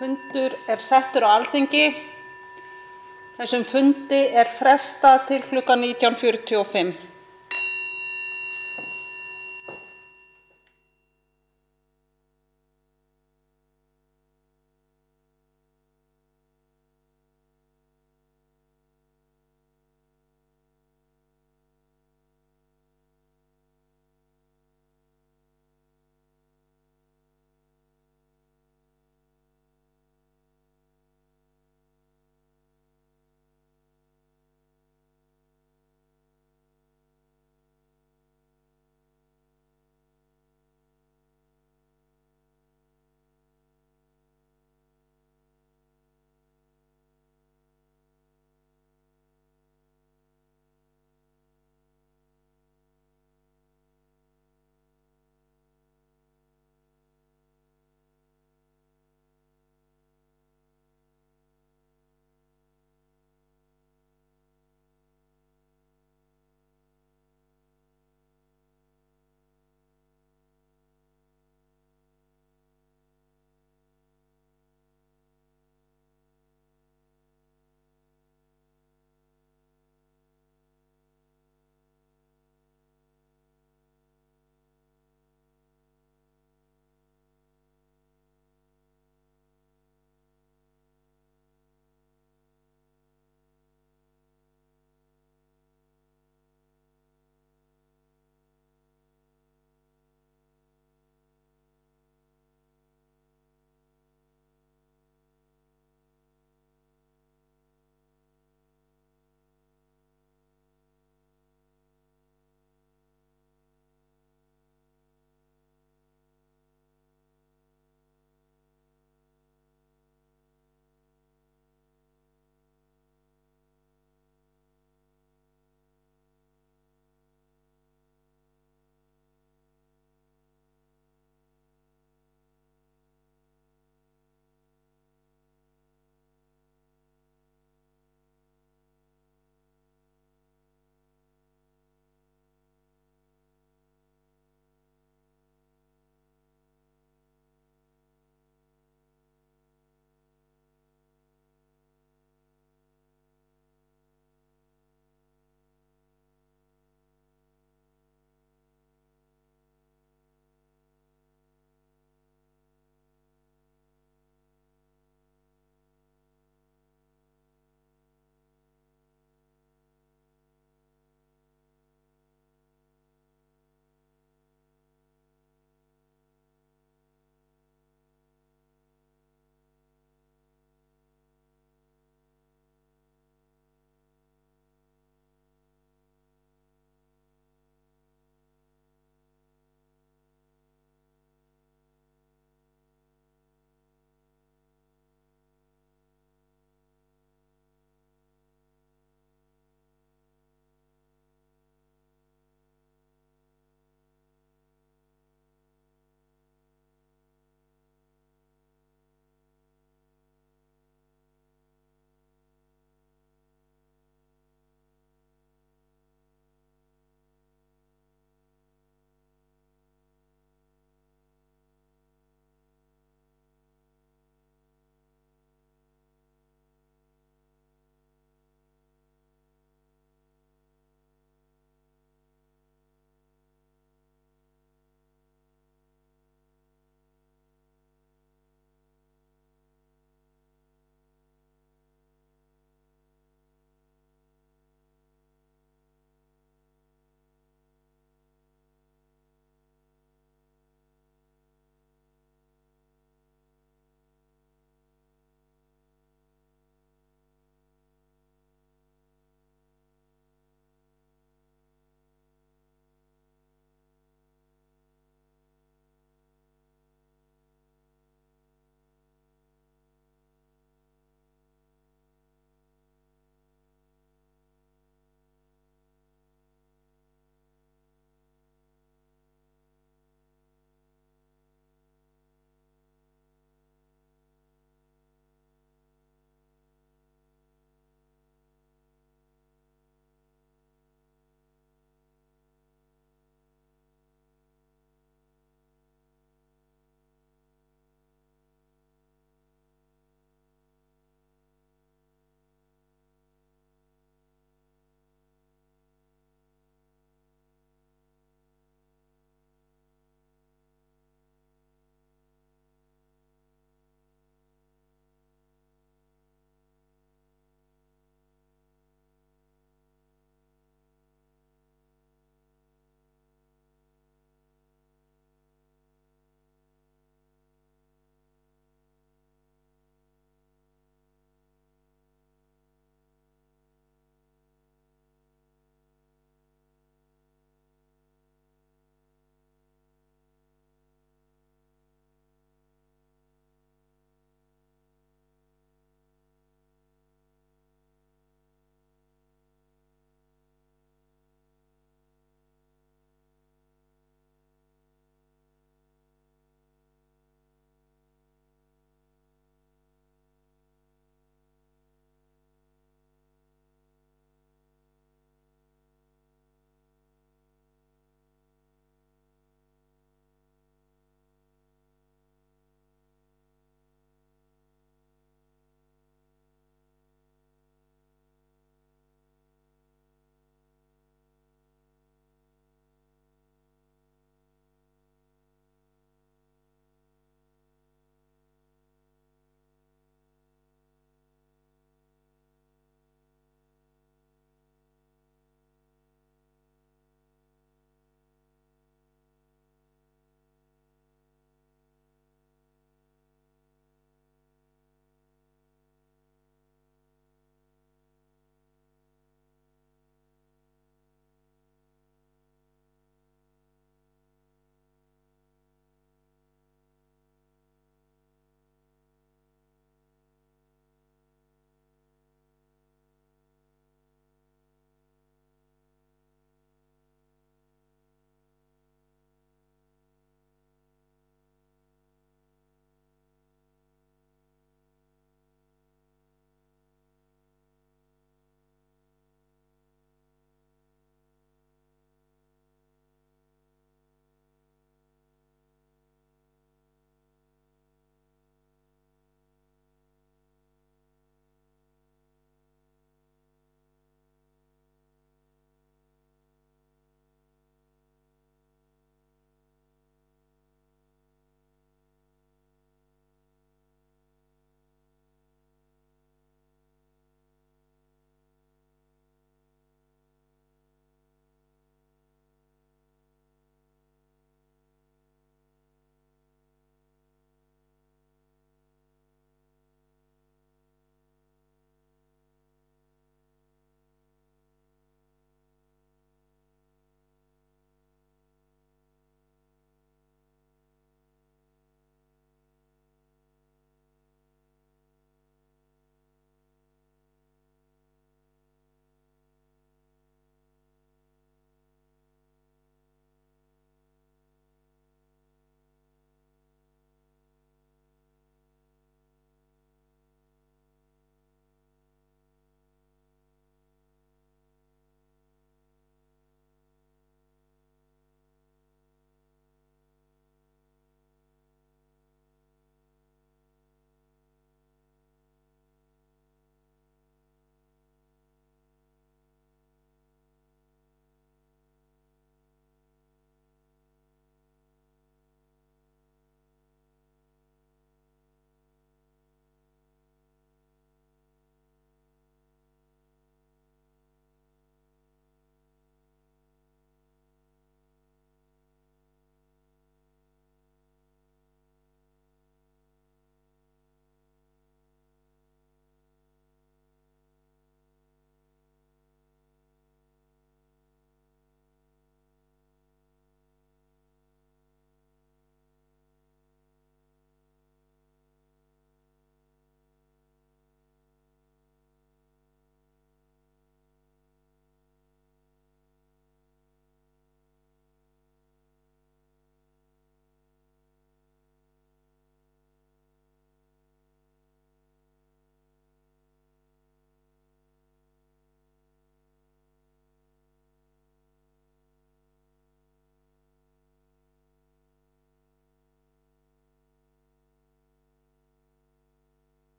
Fundur er settur á Alþingi. Þessum fundi er frestað til klukkan 19:45.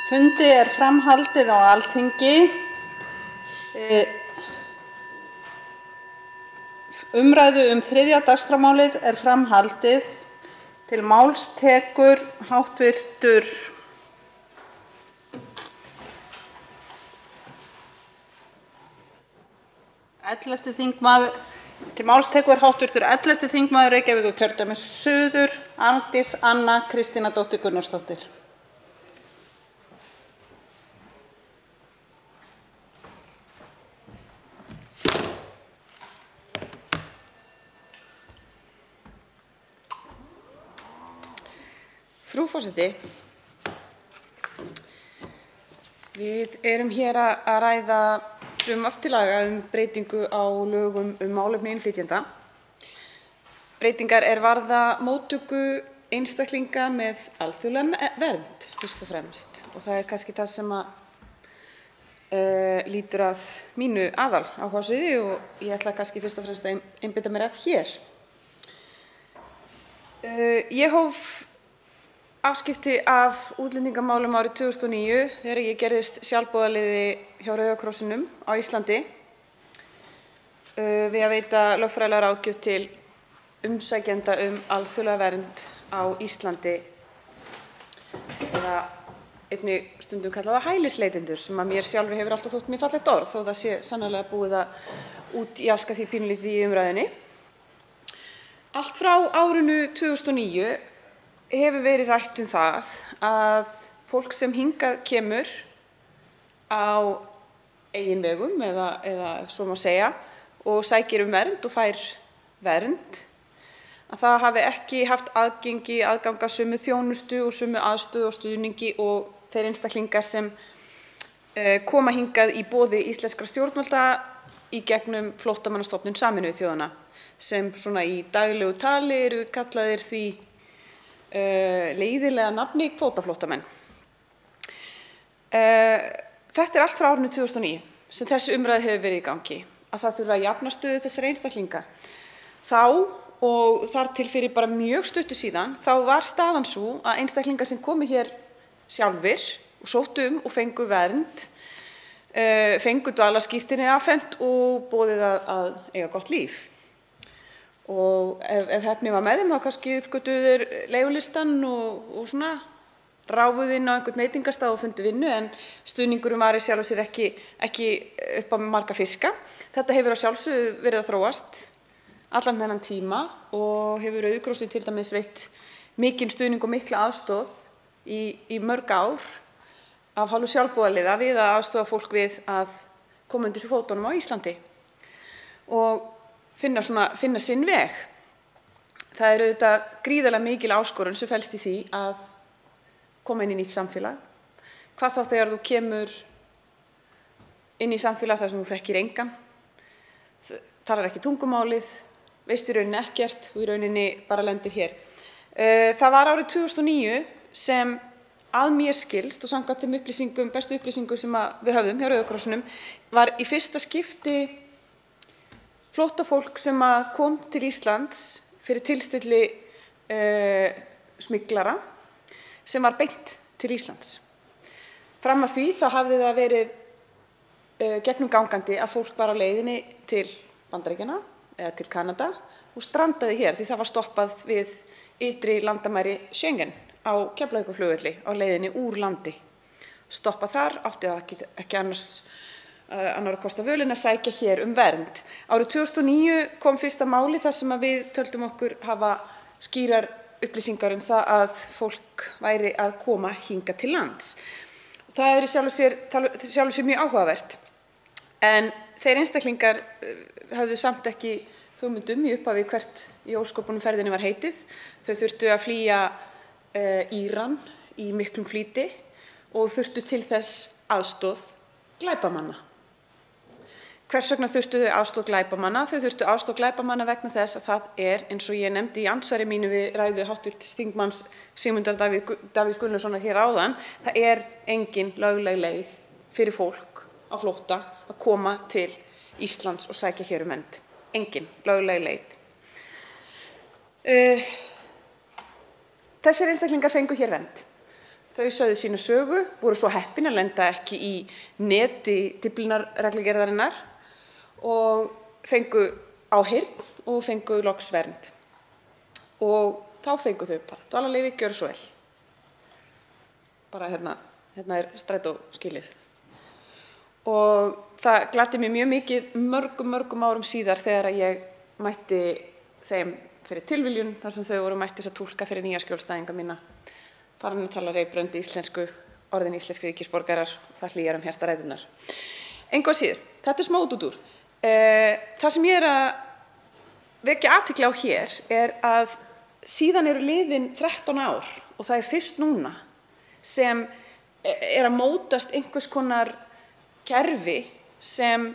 Fundi er framhaldið á Alþingi. Umræðu 3. dagskrármálið er framhaldið. Til máls tekur háttvirtur Til máls tekur háttvirtur 11. þingmaður Reykjavíkurkjördæmis suður, Arndís Anna Kristínardóttir Gunnarsdóttir. Frú forseti, við erum hér að ræða frumvarp til laga breytingu á lögum málefni innflytjenda. Breytingar er varða móttöku einstaklinga með alþjóðlega vernd fyrst og fremst, og það er kannski það sem lýtur að mínu aðaláhugasviði og ég ætla kannski fyrst og fremst að einbeita mér að hér. Ég hóf afskipti af útlendingamálum árið 2009 þegar ég gerðist sjálfboðaliði hjá Rauða krossinum á Íslandi við að veita lögfræðilega ráðgjöf til umsækjenda alþjóðlega vernd á Íslandi, eða einnig stundum kallaða hælisleitendur, sem að mér sjálfri hefur alltaf þótt mér fallegt orð, þó það sé sannarlega búið að útjaska því pínulítið í umræðunni. Allt frá árinu 2009 hefur verið rætt það að fólk sem hingað kemur á eigin vegum, eða svo má segja, og sækir vernd og fær vernd, að það hafi ekki haft aðgang að sömu þjónustu og sömu aðstöðu og stuðningi og þeir einstaklingar sem koma hingað í boði íslenskra stjórnvalda í gegnum Flóttamannastofnun Sameinuðu þjóðanna, sem svona í daglegu tali eru kallaðir því leiðinlega nafni kvótaflóttamenn. Þetta er allt frá árinu 2009 sem þessi umræða hefur verið í gangi, að það þurfi að jafna stöðu þessara einstaklinga. Þá og þar til fyrir bara mjög stuttu síðan, þá var staðan sú að einstaklingar sem komu hér sjálfir og sóttu og fengu vernd, fengu dvalarskírteini afhent og boðið að eiga gott líf. Og ef heppni var með þeim, þá kannski uppgötvuðu þeir leigulistann og svona ráfuðu inn á einhvern veitingastað og fundu vinnu, en stuðningurinn var í sjálfu sér ekki upp á marga fiska. Þetta hefur að sjálfsögðu verið að þróast allan þennan tíma og hefur Rauði krossinn til dæmis veitt mikinn stuðning og mikla aðstoð í mörg ár af hálfu sjálfboðaliða við að aðstoða fólk við að koma undir sér fótunum á Íslandi og finna sinn veg. Það er auðvitað gríðarlega mikil áskorun sem felst í því að koma inn í nýtt samfélag. Hvað þá þegar þú kemur inn í samfélag þar sem þú þekkir engan, talar ekki tungumálið, veist í rauninni ekkert og í rauninni bara lendir hér. Það var árið 2009 sem að mér skilst, og samkvæmt þeim upplýsingum, bestu upplýsingum sem við höfðum hjá Rauða krossinum, var í fyrsta skipti flóttafólk sem kom til Íslands fyrir tilstilli smyglara sem var beint til Íslands. Fram að því þá hafði það verið gegnumgangandi að fólk var á leiðinni til Bandaríkjanna eða til Kanada og strandaði hér því það var stoppað við ytri landamæri Schengen á Keflavíkurflugvelli á leiðinni úr landi. Stoppað þar, átti það ekki annar kosta völin að sækja hér vernd. Árið 2009 kom fyrsta máli þar sem við töldum okkur hafa skýrar upplýsingar það að fólk væri að koma hingað til lands. Það er í sjálfu sér mjög áhugavert, en þeir einstaklingar höfðu samt ekki hugmynd í upphafi hvert í ósköpunum ferðinni var heitið. Þau þurftu að flýja Íran í miklum flýti og þurftu til þess aðstoð glæpamanna. Hvers vegna þurftu þau aðstoð glæpamanna? Þau þurftu aðstoð glæpamanna vegna þess að það er, eins og ég nefndi í andsvari mínu við ræðu hv. þingmanns Sigmundar Davíðs Gunnlaugssonar hér áðan, það er engin lögleg leið fyrir fólk á flótta að koma til Íslands og sækja hér vernd. Engin lögleg leið. Þessir einstaklingar fengu hér vernd. Þau sögðu sína sögu, voru svo heppin að lenda ekki í neti Dyflinnarreglugerðarinnar og fengu áheyrn og fengu loks vernd. Og þá fengu þau bara dvalarleyfi, gjörðu svo vel. Bara hérna er strætóskilið. Og það gladdi mig mjög mikið mörgum árum síðar þegar ég mætti þeim fyrir tilviljun þar sem þau voru mætt þess að túlka fyrir nýja skjólstæðinga mína. Farin að tala reiprönd íslensku, orðin íslenskir ríkisborgarar, það hlýjar hjartaræturnar. Engu að síður, þetta er smá útúrdúr. Það sem ég að vekja athygli á hér að síðan eru liðin 13 ár og það er fyrst núna sem að mótast einhvers konar kerfi sem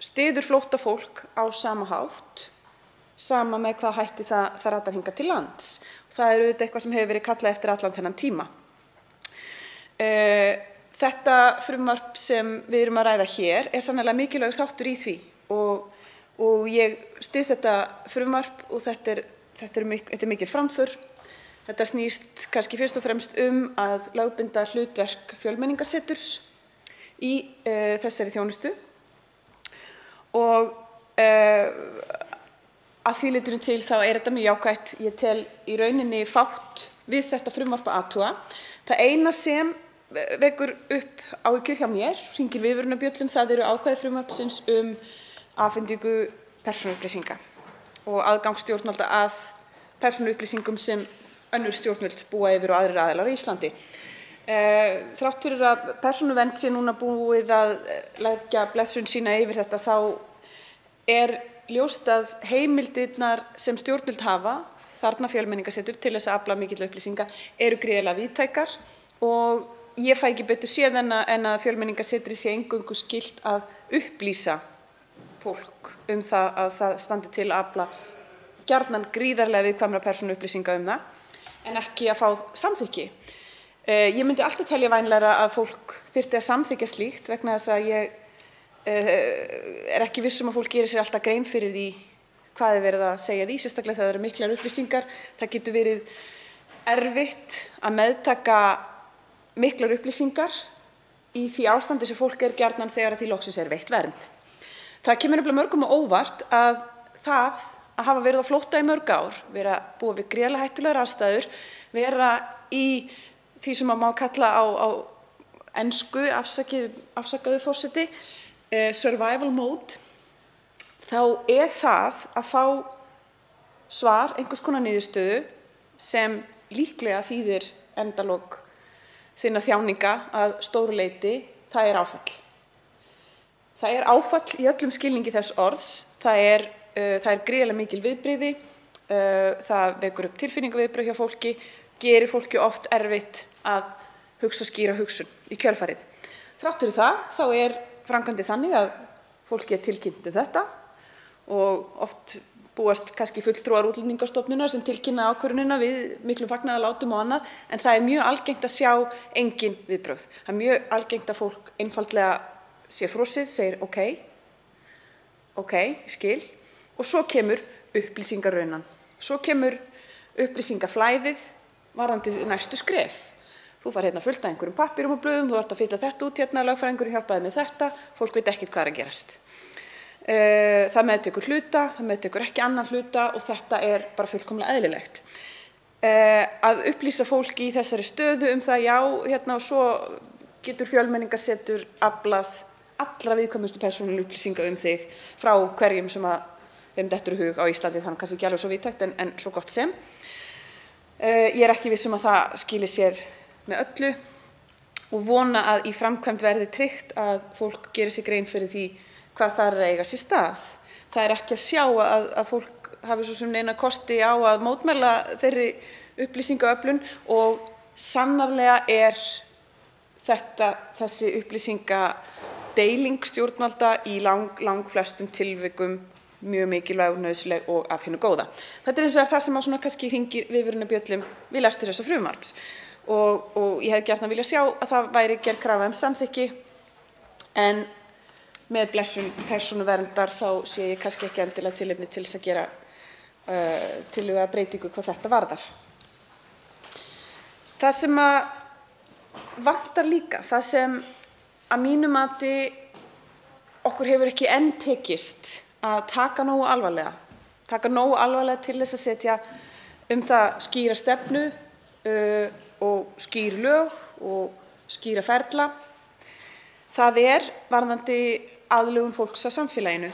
styður flóttafólk á sama hátt, sama með hvað hætti það ratar hingað til lands. Það er auðvitað eitthvað sem hefur verið kallað eftir allan þennan tíma. Þetta frumvarp sem við erum að ræða hér er sannarlega mikilvægur þáttur í því og ég styð þetta frumvarp og þetta er mikil framför. Þetta snýst kannski fyrst og fremst að lögbinda hlutverk Fjölmenningarseturs í þessari þjónustu og að því leytinu til þá er þetta mjög jákvætt. Ég tel í rauninni fátt við þetta frumvarp að athuga. Það eina sem vekur upp áhyggjur hjá mér, hringir viðvörunarbjöllum, það eru ákvæði frumvarpsins afhendingu persónuupplýsinga og aðgang stjórnvalda að persónuupplýsingum sem önnur stjórnvöld búa yfir og aðrir aðilar á Íslandi. Þrátt fyrir að Persónuvernd sé núna búið að leggja blessun sína yfir þetta þá er ljóst að heimildirnar sem stjórnvöld hafa, þarna Fjölmenningarsetur, til þess að afla mikilla upplýsinga eru gríðarlega víðtækar og ég fæ ekki betur séð en að Fjölmenningarsetri sé eingöngu skylt að upplýsa fólk það að það standi til að afla gjarnan gríðarlega viðkvæmra persónuupplýsinga það en ekki að fá samþykki. Ég myndi alltaf telja vænlegra að fólk þyrfti að samþykkja slíkt vegna þess að ég er ekki viss að fólk gerir sér alltaf grein fyrir því hvað er verið að segja því, sérstaklega þegar það eru miklar upplýsingar. Það getur verið erfitt að meðtaka miklar upplýsingar í því ástandi sem fólk er gjarnan þegar því loksins er veitt vernd. Það kemur nefnilega mörgum á óvart að það að hafa verið á flótta í mörg ár, vera búið við gríðarlega hættulegar aðstæður, vera í því sem má kalla á ensku, afsakaðu forseti, survival mode, þá er það að fá svar, einhvers konar niðurstöðu sem líklega þýðir endalok þinna þjáninga að stóru leyti, það er áfall. Það er áfall í öllum skilningi þess orðs, það er gríðarlega mikil viðbrigði, það vekur upp tilfinningaviðbrögð hjá fólki, gerir fólki oft erfitt að hugsa skýra hugsun í kjölfarið. Þrátt fyrir það, þá er framkvæmdin þannig að fólki er tilkynnt þetta og oft búast kannski fulltrúar Útlendingastofnunar sem tilkynna ákvörðunina við miklum fagnaðarlátum og annað, en það er mjög algengt að sjá engin viðbrögð. Það er mjög algengt að fólk einfaldlega sé frosið, segir ok, skil, og svo kemur upplýsingaraunan. Svo kemur upplýsingaflæðið varðandi næstu skref. Þú fær hérna fullt af einhverjum pappírum og blöðum, þú ert að fylla þetta út hérna, lögfræðingurinn hjálpaði með þetta, fólk veit ekkert hvað er að gerast. Það meðtekur hluta, það meðtekur ekki annan hluta og þetta er bara fullkomlega eðlilegt. Að upplýsa fólki í þessari stöðu það, já, hérna og svo getur Fjölmenningarsetur aflað allra viðkvæmustu persónulegra upplýsinga þig frá hverjum sem að þeim dettur í hug á Íslandi, þannig kannski ekki alveg svo víðtækt en svo gott sem. Ég er ekki viss að það skili sér með öllu og vona að í framkvæmd verði tryggt að fólk geri sér grein fyrir því hvað þar er að eiga sér stað. Það er ekki að sjá að fólk hafi svo sem neina kosti á að mótmæla þeirri upplýsingaöflun og sannarlega er þessi upplýsingadeiling stjórnvalda í langflestum tilvikum mjög mikilvæg og nauðsynleg og af hinu góða. Þetta er eins og það sem að kannski hringir viðvörunarbjöllum við lestur þessa frumvarps og ég hefði gjarnan viljað sjá að það væri gerð krafa samþykki en með blessun persónuverndar þá sé ég kannski ekki endilega tilefni til þess að gera tillögu að breytingu hvað þetta varðar. Það sem að vantar líka það sem að mínu mati okkur hefur ekki enn tekist að taka nógu alvarlega til þess að setja það skýra stefnu og skýr lög og skýra ferla. Það varðandi aðlögun fólks að samfélaginu.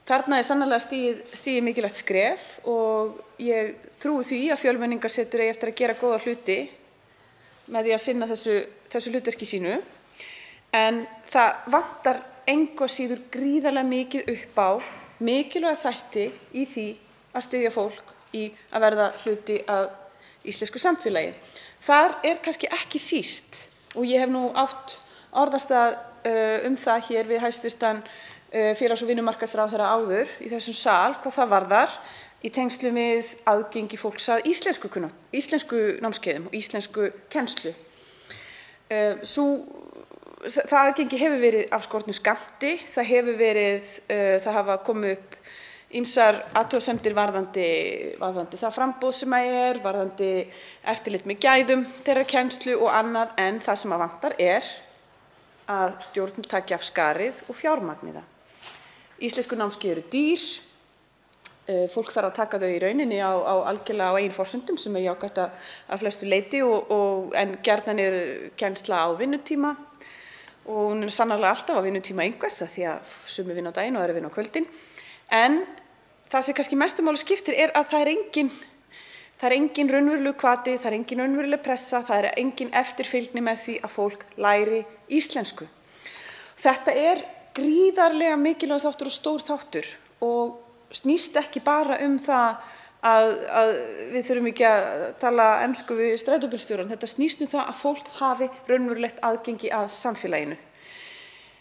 Þarna sannarlega stigið mikilvægt skref og ég trúi því að Fjölmenningarsetur eigi eftir að gera góða hluti með því að sinna þessu hlutverki sínu. En það vantar engu að síður gríðarlega mikið upp á mikilvæga þætti í því að styðja fólk í að verða hluti af íslensku samfélagi. Þar kannski ekki síst, og ég hef nú átt orðastað það hér við hæstv. Félags- og vinnumarkaðsráðherra áður í þessum sal hvað það varðar í tengslum við aðgengi fólks að íslensku námskeiðum og íslensku kennslu. Það aðgengi hefur verið af skornum skammti, það hafa komið upp ýmsar athugasemdir varðandi það framboð sem varðandi eftirlit með gæðum þeirra kennslu og annað, en það sem vantar að stjórn taki af skarið og fjármagni það. Íslensku námskeið eru dýr, fólk þarf að taka þau í rauninni algjörlega á eigin forsendum sem jákvætt að flestu leyti en gjarnan kennsla á vinnutíma og hún sannarlega alltaf á vinnutíma einhvers því að sumir vinna á daginn og aðrir vinna á kvöldin. En það sem kannski mestu máli skiptir að það engin raunverulegur hvati, það engin raunveruleg pressa, það engin eftirfylgni með því að fólk læri íslensku. Þetta gríðarlega mikilvægur þáttur og stór þáttur og snýst ekki bara það að við þurfum ekki að tala ensku við strætóbílstjórann. Þetta snýst það að fólk hafi raunverulegt aðgengi að samfélaginu.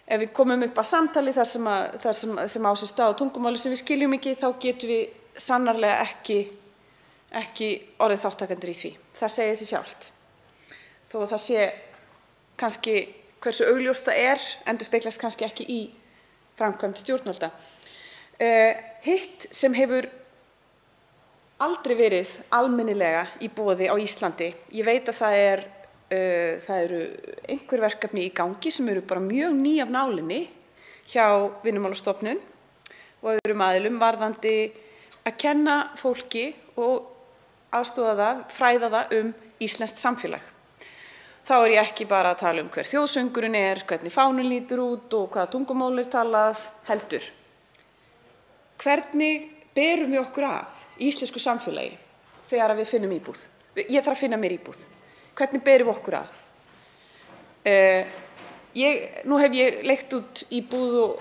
Ef við komum upp að samtali þar sem á sér stað á tungumáli sem við skiljum ekki, þá getum við sannarlega ekki orðið þátttakendur í því. Það segir sig sjálft. Þó að það sé kannski hversu augljóst það endurspeglast kannski ekki í framkvæmd stjórnvalda. Hitt sem hefur aldrei verið almennilega í boði á Íslandi, ég veit að það eru einhver verkefni í gangi sem eru bara mjög ný af nálinni hjá Vinnumálastofnun og öðrum aðilum varðandi að kenna fólki og aðstoða það, fræða það íslenskt samfélag. Þá ég ekki bara að tala hver þjóðsöngurinn hvernig fáninn lítur út og hvaða tungumál talað, heldur. Hvernig berum við okkur að í íslensku samfélagi þegar við finnum íbúð? Ég þarf að finna mér íbúð. Hvernig berum við okkur að? Nú hef ég leigt út íbúð og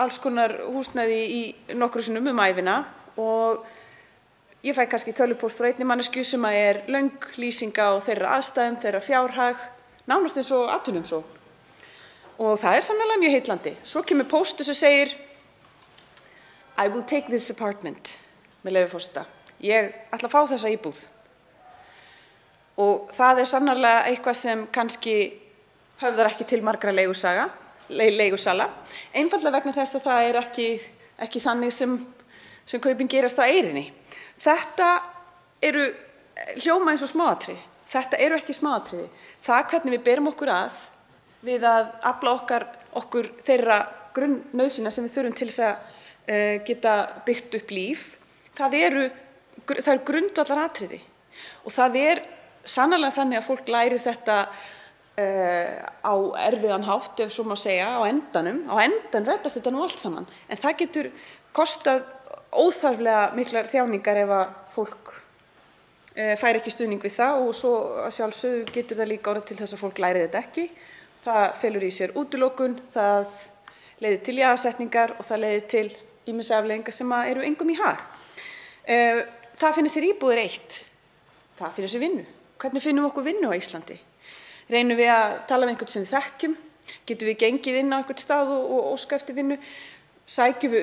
alls konar húsnæði í nokkrum sinnum ævina og ég fæ kannski tölvupóst frá einni manneskju sem löng lýsing á þeirra aðstæðum, þeirra fjárhag, nánast eins og atvinnuumsókn. Og það sannarlega mjög heillandi. Svo kemur póstur sem segir I will take this apartment, með leyfi forseta. Ég ætla að fá þessa íbúð. Og það sannarlega eitthvað sem kannski höfðar ekki til margra leigusala, einfaldlega vegna þess að það ekki þannig sem kaupin gerast á eyrinni. Þetta hljóma eins og smáatriði. Þetta ekki smáatriði. Það hvernig við berum okkur að við að afla okkur þeirra grunnnauðsynja sem við þurfum til þess að geta byggt upp líf, það eru grundvallaratriði. Og það sannarlega þannig að fólk lærir þetta á erfiðan hátt, ef svo má segja, á endan reddast þetta nú allt saman. En það getur kostað óþarflega miklar þjáningar ef að fólk fær ekki stuðning við það og svo að sjálfsögðu getur það líka orðið til þess að fólk læri þetta ekki. Það felur í sér útilokun, það leiðir til jaðarsetningar og það leiðir til ýmissa afleiðingar sem eru engum í hag. Það finnur sér íbúðir eitt, það finnur sér vinnu. Hvernig finnum við okkur vinnu á Íslandi? Reynum við að tala við einhvern sem við þekkjum? Getum við gengið inn á einhvern stað og óska eftir vinnu? Sækjum við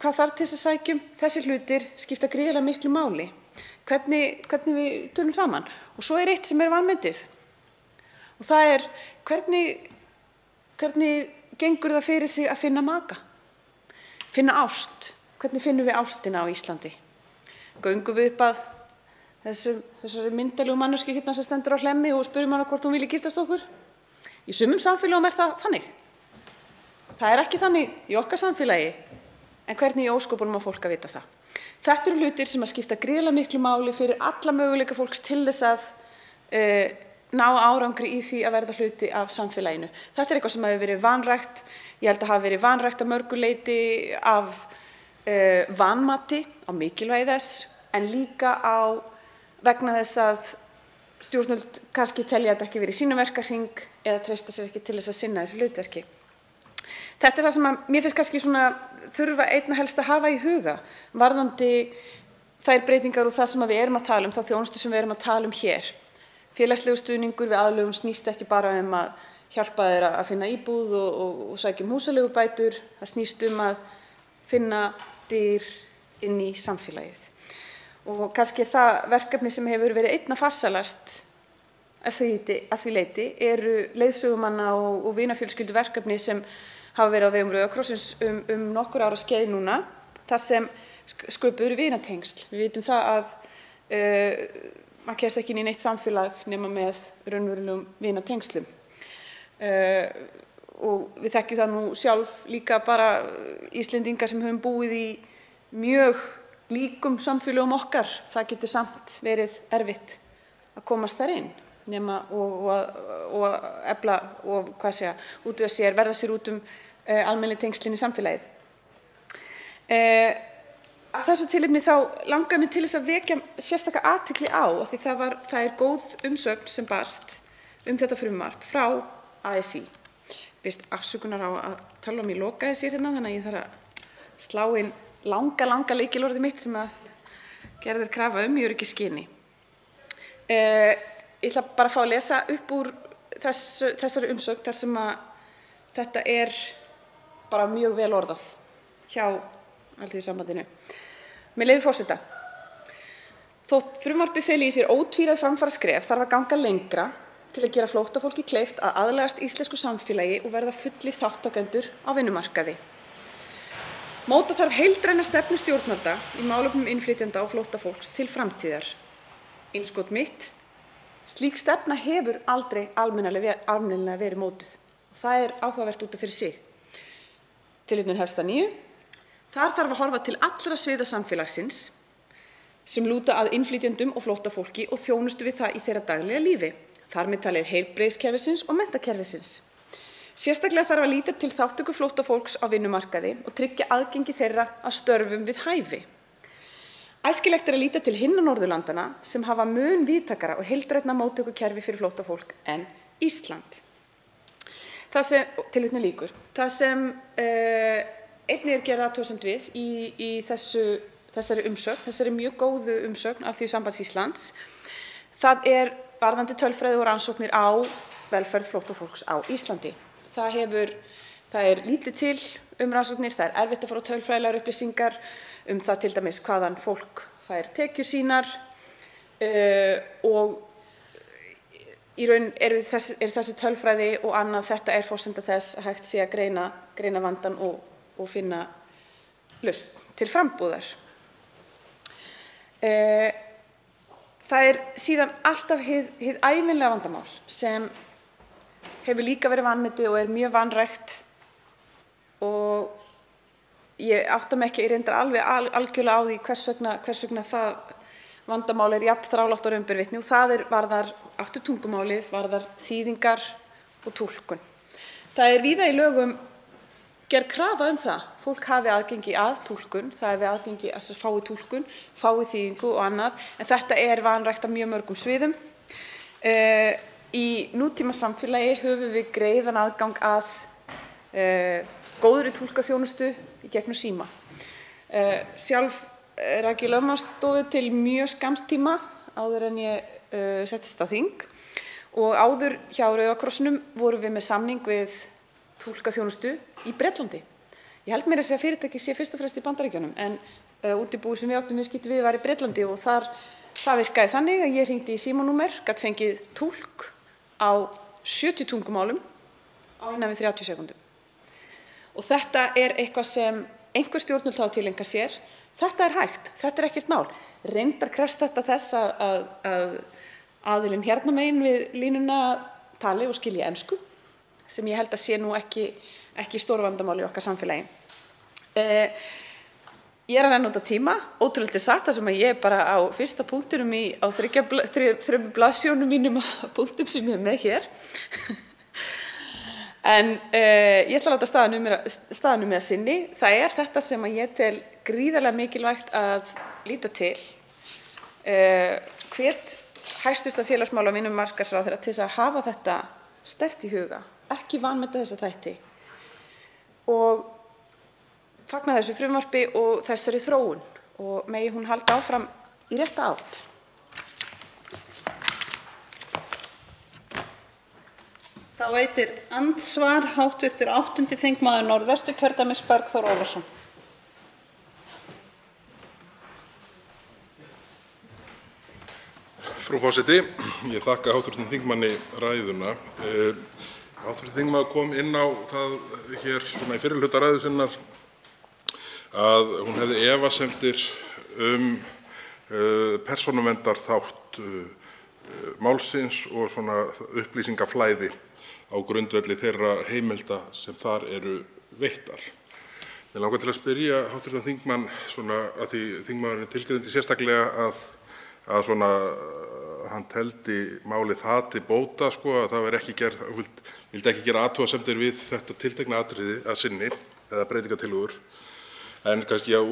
hvað þarf til þess að sækjum? Þessir hlutir skipta gríðarlega miklu máli. Hvernig við tölum saman. Og svo eitt sem vanmetið. Og það hvernig gengur það fyrir sig að finna maka? Finna ást. Hvernig finnum við ástina á Íslandi? Göngum við upp að þessari myndalegu manneskju hérna sem stendur á Hlemmi og spyrjum hana hvort hún vilji giftast okkur. Í sumum samfélögum það þannig. Það er ekki þannig í okkar samfélagi, en hvernig í ósköpunum á fólk að vita það? Þetta eru hlutir sem að skipta gríðarlega miklu máli fyrir alla möguleika fólks til þess að ná árangri í því að verða hluti af samfélaginu. Þetta er eitthvað sem hefur verið vanrækt. Ég held að hafi verið vanrækt að mörgu leyti af vanmati á mikilvægi þess, en líka vegna þess að stjórnvöld kannski telja þetta ekki verið í sínum verkahring eða treysta sér ekki til þess að sinna þessu hlutverki. Þetta er það sem mér finnst kannski þurfa einna helst að hafa í huga varðandi þær breytingar og það sem við erum að tala um, þá þjónustu sem við erum að tala um hér. Félagslegur stuðningur við aðlögun snýst ekki bara að hjálpa þér að finna íbúð og sækja húsaleigubætur. Það snýst að finna dyr inn í samfélagið. Og kannski það verkefni sem hefur verið einna farsælast að því leyti eru leiðsögumanna og vinafjölskyldu verkefni sem hafa verið á vegum Rauða krossins nokkur ára skeið núna, þar sem sköpuð eru vinatengsl. Við vitum það að maður kemst ekki inn í neitt samfélag nema með raunverulegum vinatengslum. Og við þekkjum það nú sjálf líka bara Íslendingar sem höfum búið í mjög líkum samfélögum okkar. Það getur samt verið erfitt að komast þar inn nema og efla og útvega sér, verða sér út almennileg tengslin í samfélagið. Af þessu tilefni þá langar mig til þess að vekja sérstaka athygli á, af því það er góð umsögn sem barst þetta frumvarp frá ASÍ. Biðst afsökunar á að tölva mér lokaði sér hérna, þannig að ég þarf að slá inn langa lykilorðið mitt sem að gerð krafa í öryggisskyni. Ég ætla bara að fá að lesa upp úr þessari umsögn þar sem að þetta er bara mjög vel orðað hjá Alþýðusambandinu. Með leyfi forseta. Þótt frumvarpið feli í sér ótvíræð framfaraskref þarf að ganga lengra til að gera flóttafólki kleift að aðlagast íslensku samfélagi og verða fullir þátttakendur á vinnumarkaði. Móta þarf heildræna stefnu stjórnvalda í málefnum innflytjenda og flóttafólks til framtíðar. Innskot mitt: slík stefna hefur aldrei almennilega verið mótuð. Það er áhugavert út af fyrir sig. Tilvitnun hefst að nýju. Þar þarf að horfa til allra sviða samfélagsins sem lúta að innflytjendum og flóttafólki og þjónustu við það í þeirra daglega lífi. Þar með talið heilbrigðiskerfisins og menntakerfisins. Sérstaklega þarf að líta til þátttöku flóttafólks á vinnumarkaði og tryggja aðgengi þeirra að störfum við hæfi. Æskilegt er að líta til hinna Norðurlandana sem hafa mun víðtækara og heildrænna móttökukerfi fyrir flóttafólk en Ísland. Tilvitnun lýkur. Það sem einnig er gerð athugasemd við í þessari umsögn, þessari mjög góðu umsögn Alþýðusambands Íslands, það er varðandi tölfræði og rannsóknir á velferð flóttafólks á Íslandi. Það er lítið til rannsóknir, það er erfitt að fara á tölfræðilegar upplýsingar það til dæmis hvaðan fólk fær tekjur sínar og í raun er þessi tölfræði og annað, þetta er forsenda þess að hægt sé að greina vandann og finna lausn til frambúðar. Það er síðan alltaf hið ævinlega vandamál sem hefur líka verið vanmetið og er mjög vanrækt, og ég átta mig ekki, ég reyndar alveg algjörlega á því hvers vegna það vandamál er jafn þrálátt og raun ber vitni, og það varðar aftur tungumálið, varðar þýðingar og túlkun. Það er víða í lögum gerð krafa það, fólk hafi aðgengi að túlkun, það hafi aðgengi að fái túlkun, fái þýðingu og annað, en þetta er vanrækt af mjög mörgum sviðum. Í nútíma samfélagi höfum við greiðan aðgang að góðri túlkaþjónustu í gegnum síma. Sjálf rak ég lögmannsstofu til mjög skamms tíma áður en ég settist á þing, og áður hjá Rauða krossinum vorum við með samning við túlkaþjónustu í Bretlandi. Ég held mér að segja að fyrirtæki sé fyrst og fremst í Bandaríkjunum, en útibúið sem við áttum viðskipti við var í Bretlandi, og það virkaði þannig að ég hringdi í símanúmer, gat fengið túlk á 70 tungumálum á innan við 30 sekúndum. Og þetta er eitthvað sem einhver stjórnvöld hafa tileinkað sér, Þetta er hægt, þetta er ekkert mál. Reyndar krefst þetta þess að aðilinn hérna megin við línuna tali og skilji ensku, sem ég held að sé nú ekki stórvandamál í okkar samfélagi. Ég er að renna út á tíma, ótrúlega satt, þar sem að ég er bara á fyrsta punktinum á þremur blaðsíðunum mínum á punktum sem ég er með hér. En ég ætla að láta staðan með að sinni. Það er þetta sem að ég tel gríðarlega mikilvægt að líta til. Hvet hæstv. Félagsmála- og vinnumarkaðsráðherra til þess að hafa þetta sterkt í huga, ekki vanmeta þessa þætti og fagna þessu frumvarpi og þessari þróun og megi hún halda áfram í rétta átt. Þá veitir andsvar hv. 8. þingmaður Norðvesturkjördæmis Bergþór Ólason. Frú forseti, ég þakka hv. þingmanni ræðuna. Hv. þingmaður kom inn á það hér svona í fyrri hluta ræðu sinnar að hún hefði efasemdir persónuverndarþátt málsins og svona upplýsingaflæði á grundvelli þeirra heimilda sem þar eru veittar. Mig langar til að spyrja hv. þingmann svona að því þingmaðurinn tilgreindi sérstaklega að svona hann teldi málið það til bóta að það væri ekki vildi ekki gera athugasemdir við þetta tiltekna atriði að sinni eða breytingartillögur. En kannski að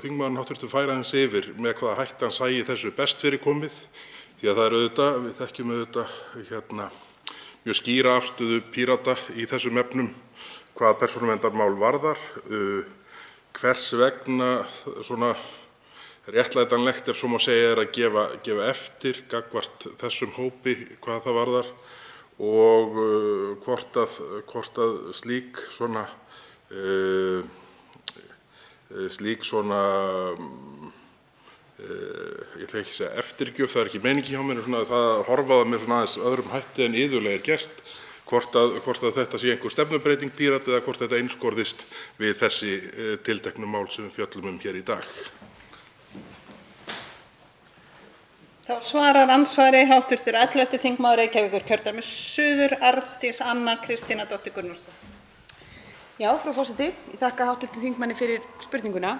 þingmaðurinn hv. færa aðeins yfir með hvaða hætti hann sæi þessu best fyrir komið, því að það er auðvitað, við þekkjum auðvitað mjög skýra afstöðu Pírata í þessum efnum hvað persónuverndarmál varðar, hvers vegna svona réttlætanlegt, ef svo má segja, er að gefa eftir gagnvart þessum hópi hvað það varðar og hvort að slík svona ég ætla ekki að segja eftirgjöf, það er ekki meiningi hjá mér, svona það að horfa það með svona aðeins öðrum hætti en iðulega er gert, hvort að þetta sé einhver stefnubreyting Pírata eða hvort þetta einskorðist við þessi tilteknu mál sem við fjöllum hér í dag. Þá svarar andsvari hv. 11. þingmaður Reykjavíkurkjördæmis suður, Arndís Anna Kristínadóttir Gunnarsdóttir. Já, frú forseti, ég þakka hv. þingmanni fyrir spurninguna.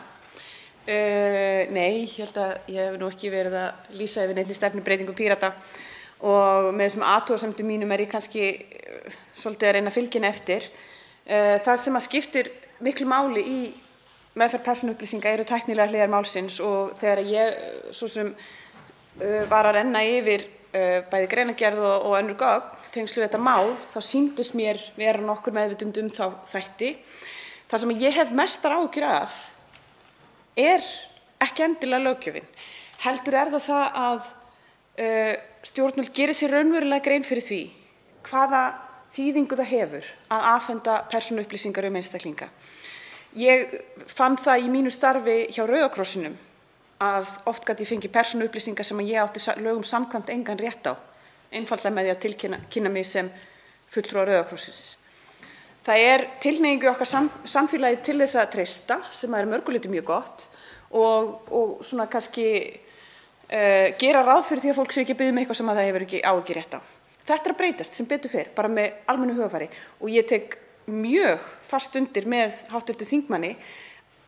Nei, ég held að ég hef nú ekki verið að lýsa yfir neinni stefnubreytingu Pírata og með þessum athugasemdum mínum er ég kannski svolítið að reyna að fylgja henni eftir. Það sem að skiptir miklu máli í meðferð persónuupplýsinga eru tæknilegar hliðar málsins og þegar ég svo sem var að renna yfir bæði greinargerð og önnur gögn tengslu við þetta mál, þá sýndist mér vera nokkur meðvitund þá þætti. Það sem ég hef mestar áhyggjur af er ekki endilega löggjöfin, heldur er það að stjórnvöld geri sér raunverulega grein fyrir því hvaða þýðingu það hefur að afhenda persónuupplýsingar einstaklinga. Ég fann það í mínu starfi hjá Rauða krossinum að oft gat ég fengið persónuupplýsingar sem ég átti lögum samkvæmt engan rétt á, einfaldlega með því að tilkynna mig sem fulltrúa Rauða krossins. Það er tilhneigingu í okkar samfélagi til þess að treysta, sem er mörgu leyti mjög gott, og svona kannski gera ráð fyrir því að fólk sé ekki að biðja eitthvað sem það hefur ekki rétt á. Þetta er að breytast sem betur fer, bara með almennu hugarfari, og ég tek mjög fast undir með hv. þingmanni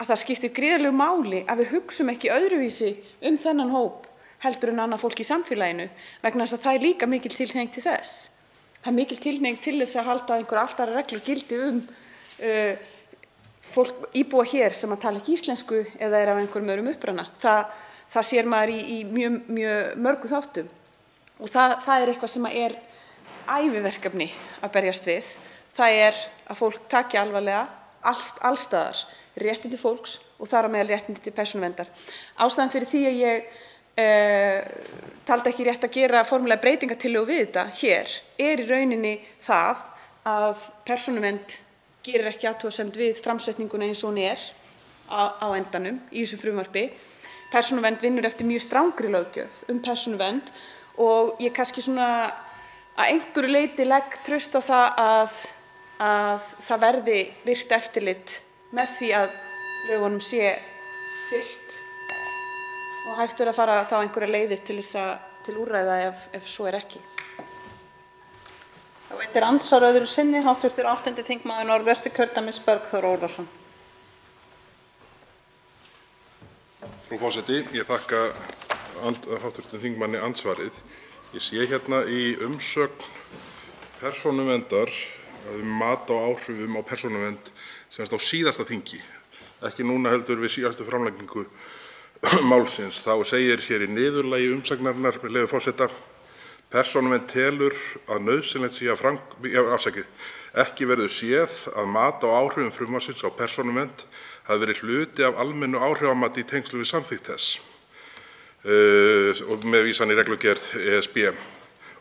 að það skiptir gríðarlegu máli að við hugsum ekki öðruvísi þennan hóp heldur en annað fólk í samfélaginu, vegna þess að það er líka mikil tilhneiging til þess. Það er mikil tilhneiging til þess að halda einhver allt aðrar reglur gildi fólk íbúa hér sem að tala ekki íslensku eða er af einhverjum öðrum uppruna. Það sér maður í mjög mörgu þáttum og það er eitthvað sem er æviverkefni að berjast við. Það er að fólk taki alvarlega alls staðar réttindi fólks og þar á meðal réttindi til persónuverndar. Ástæðan fyrir því að ég taldi ekki rétt að gera formulega breytingartillögu við þetta hér er í rauninni það að persónuvernd gerir ekki athugasemd við framsetninguna eins og hún er á endanum í þessu frumvarpi. Persónuvernd vinnur eftir mjög strangri löggjöf persónuvernd og ég kannski svona að einhverju leyti legg traust á það að það verði virkt eftirlit með því að lögunum sé fylgt og hægt að fara þá einhverjar leiðir til úrræða ef svo er ekki. Þá veitir andsvar öðru sinni hv. 8. þingmaður Norðvesturkjördæmis Bergþór Ólason. Frú forseti, ég þakka hv. þingmanni andsvarið. Ég sé hérna í umsögn Persónuverndar mat á áhrifum á persónuvernd semst á síðasta þingi, ekki núna heldur við síðastu framlagningu málsins. Þá segir hér í niðurlagi umsagnarinnar, með leyfi forseta: Persónuvernd telur að nauðsynlegt sé að ekki verður séð að mat á áhrifum frumvarpsins á persónuvernd hafi verið hluti af almennu áhrifamati í tengslum við samþykkt þess og með vísan í reglugerð ESB.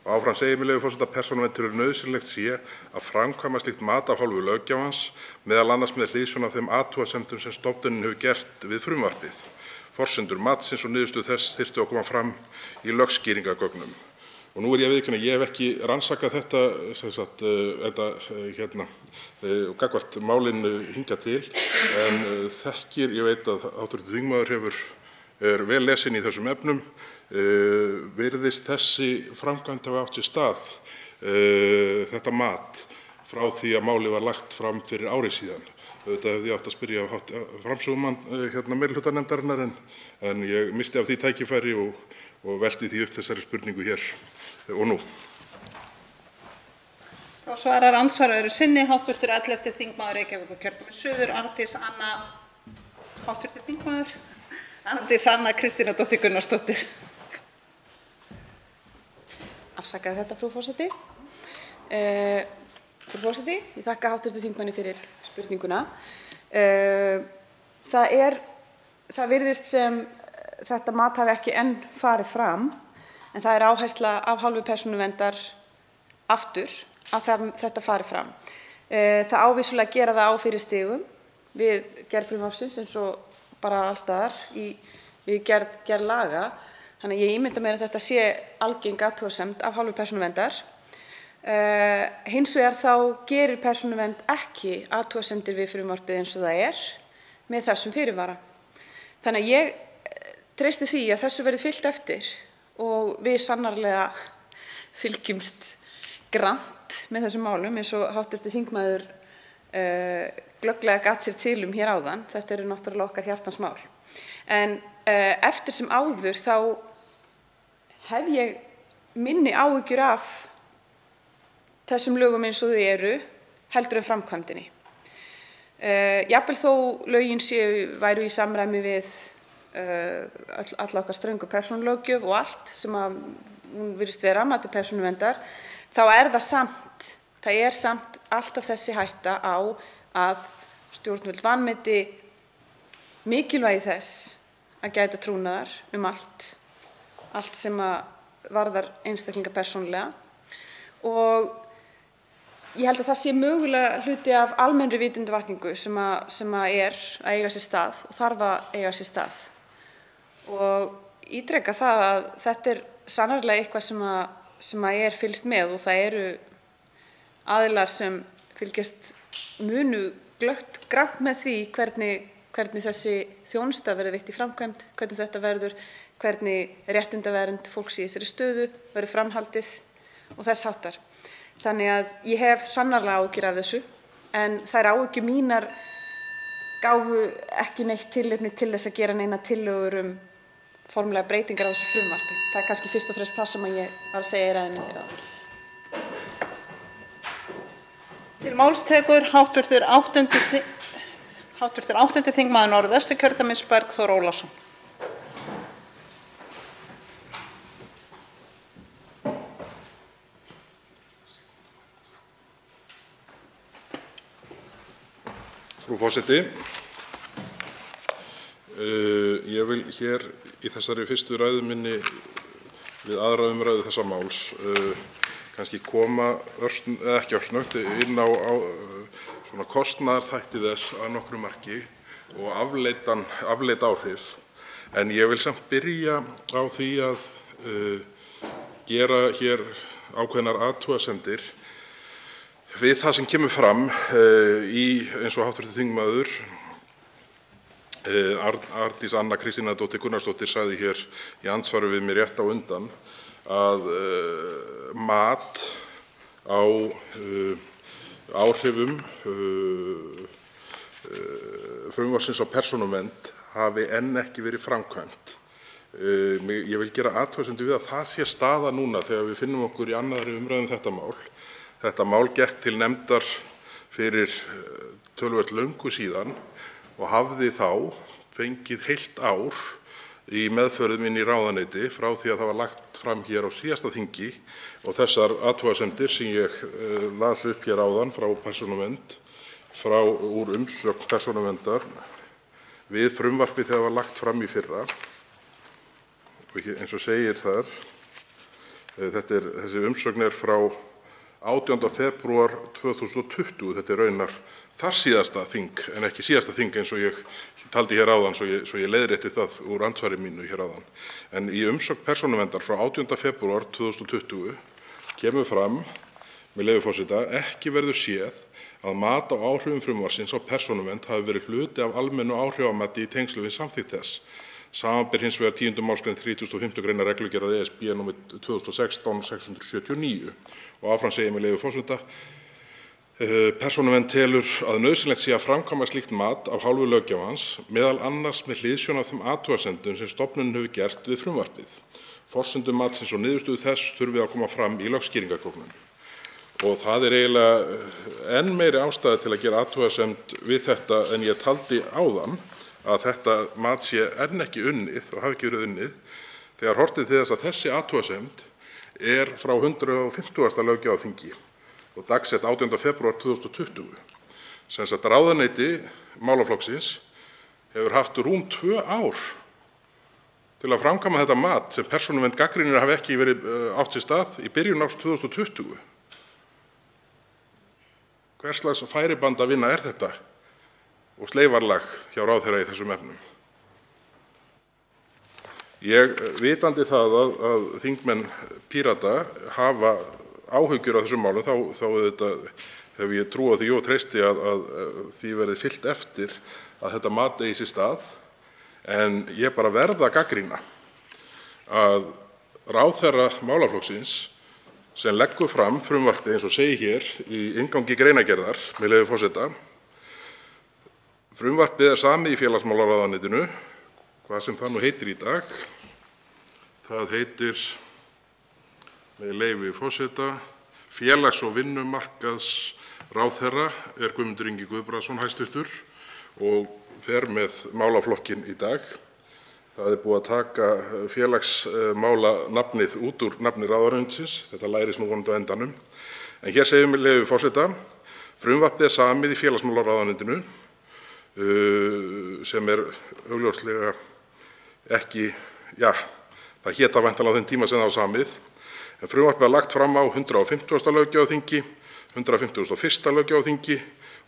Og áfram segir, með leyfi forseta: Persónuvernd telur nauðsynlegt sé að framkvæma slíkt mat af hálfu löggjafans, meðal annars með hliðsjón af þeim athugasemdum sem stofnunin hefur gert við frumvarpið. Forsendur matsins og niðurstöður þess þyrftu að koma fram í lögskýringargögnum. Og nú er ég að viðurkenna, ég hef ekki rannsakað þetta gagnvart málinu hingað til, en ég veit að hv. þingmaður er vel lesinn í þessum efnum. Virðist þessi framkvæmd hafa átt sér stað, þetta mat, frá því að málið var lagt fram fyrir ári síðan? Auðvitað hefði ég átt að spyrja framsögumann meirihlutanefndarinnar, en ég missti af því tækifæri og velti því upp þessari spurningu hér og nú. Þá svarar andsvar öðru sinni hv. 11. þingmaður Reykjavíkurkjördæmis suður Arndís Anna Kristínardóttir Gunnarsdóttir. Afsakaðu þetta, frú forseti. Frú forseti, ég þakka hv. þingmanni fyrir spurninguna. Það virðist sem þetta mat hafi ekki enn farið fram, en það er áhersla af hálfu Persónuverndar aftur að þetta fari fram. Það á vissulega að gera það á fyrri stigum við gerð frumvarpsins eins og bara alls staðar við gerð laga. Þannig að ég ímynda mér að þetta sé algeng athugasemd af hálfu Persónuverndar. Hins vegar þá gerir Persónuvernd ekki athugasemdir við frumvarpið eins og það er með þessum fyrirvara. Þannig að ég treysti því að þessu verði fylgt eftir og við sannarlega fylgjumst grannt með þessum málum eins og hv. þingmaður glögglega gat sér til hér áðan. Þetta eru náttúrulega okkar hjartans mál. En eftir sem áður þá hef ég minni áhyggjur af þessum lögum eins og þau eru heldur en framkvæmdinni. Jafnvel þó lögin væru í samræmi við alla okkar ströngu persónulöggjöf og allt sem hún virðist vera að mati Persónuverndar, þá er það samt alltaf þessi hætta á að stjórnvöld vanmeti mikilvægi þess að gæta trúnaðar allt sem varðar einstaklinga persónulega. Og ég held að það sé mögulega hluti af almennri vitundarvakningu sem er að eiga sér stað og þarf að eiga sér stað. Og ítreka það að þetta er sannarlega eitthvað sem er fylgst með, og það eru aðilar sem fylgjast munu grannt með því hvernig þessi þjónusta verður veitt í framkvæmd, hvernig þetta verður, hvernig réttindavernd fólks í þessari stöðu verður framhaldið og þess háttar. Þannig að ég hef sannarlega áhyggjur af þessu, en þær áhyggjur mínar gáfu ekki neitt tilefni til þess að gera neina tillögur formlega breytingar á þessu frumvarpi. Það er kannski fyrst og fremst það sem ég var að segja í ræðu minni hér áður. Til máls tekur hv. 8. þingmaður Norðvesturkjördæmis Bergþór Ólason. Frú forseti, ég vil hér í þessari fyrstu ræðu minni við aðra umræðu þessa máls kannski koma ekki örsnöggt inn á svona kostnaðarþætti þess að nokkru marki og afleidd áhrif. En ég vil samt byrja á því að gera hér ákveðnar athugasemdir við það sem kemur fram eins og hv. þingmaður Arndís Anna Kristínardóttir Gunnarsdóttir sagði hér í andsvari við mig rétt á undan að mat á áhrifum frumvarpsins á persónuvernd hafi enn ekki verið framkvæmt. Ég vil gera athugasemdir við að það sé staða núna þegar við finnum okkur í annarri umræðu um þetta mál. Þetta mál gekk til nefndar fyrir töluvert löngu síðan og hafði þá fengið heilt ár í meðferðum inn í ráðuneyti frá því að það var lagt fram hér á síðasta þingi og þessar athugasemdir sem ég las upp hér áðan frá Persónuvernd, úr umsögn Persónuverndar við frumvarpið þegar það var lagt fram í fyrra. Og eins og segir þar, þessi umsögn er frá 18. febrúar 2020, þetta er raunar þar síðasta þing en ekki síðasta þing eins og ég taldi hér áðan svo ég leiðrétti það úr andsvari mínu hér áðan. En í umsögn Persónuverndar frá 18. febrúar 2020 kemur fram, með leyfi forseta, ekki verður séð að mat á áhrifum frumvarpsins á persónuvernd hafi verið hluti af almennu áhrifamati í tengslum við samþykkt þess. Samanber hins vegar 10. málsgrein 35. greinar reglugerðar ESB nr. 2016/679 og áfram segir með leyfi forseta: Persónuvernd telur að nauðsynlegt sé að framkvæma slíkt mat af hálfu löggjafans, meðal annars með hliðsjón af þeim athugasemdum sem stofnunin hefur gert við frumvarpið. Forsendum matsins og niðurstöðu þess þurfi að koma fram í lögskýringargögnum. Og það er eiginlega enn meiri ástæða til að gera athugasemd við þetta en ég taldi áðan, að þetta mat sé enn ekki unnið og hafi ekki verið unnið, þegar horft er til þess að þessi athugasemd er frá 150. löggjafarþingi og dagsett 18. febrúar 2020. Sem sagt ráðuneyti málaflokksins hefur haft rúm 2 ár til að framkvæma þetta mat sem Persónuvernd gagnrýnir hafi ekki verið átt sér stað í byrjun árs 2020. Hvers slags færibandavinna er þetta og sleifarlag hjá ráðherra í þessum efnum? Ég vitandi það að þingmenn Pírata hafa áhyggjur af þessum málum, þá hef ég trú á því og treysti að því verði fylgt eftir að þetta mat eigi sér stað. En ég bara verð að gagnrýna að ráðherra málaflokksins sem leggur fram frumvarpið eins og segir hér í inngangi greinargerðar, með leyfi forseta: Frumvarpið er samið í félagsmálaráðuneytinu, hvað sem það nú heitir í dag. Það heitir, með leyfi forseta, félags- og vinnumarkaðsráðherra er Guðmundur Ingi Guðbrandsson hæstvirtur og fer með málaflokkinn í dag. Það er búið að taka félagsmálanafnið út úr nafni ráðuneytisins. Þetta lærist nú vonandi á endanum. En hér segir með leyfi forseta: Frumvarpið er samið í félagsmálaráðuneytinu, sem er augljóslega ekki, það hét það væntanlega á þeim tíma sem það var samið. En frumvarpið var lagt fram á 150. löggjafarþingi, 151. löggjafarþingi,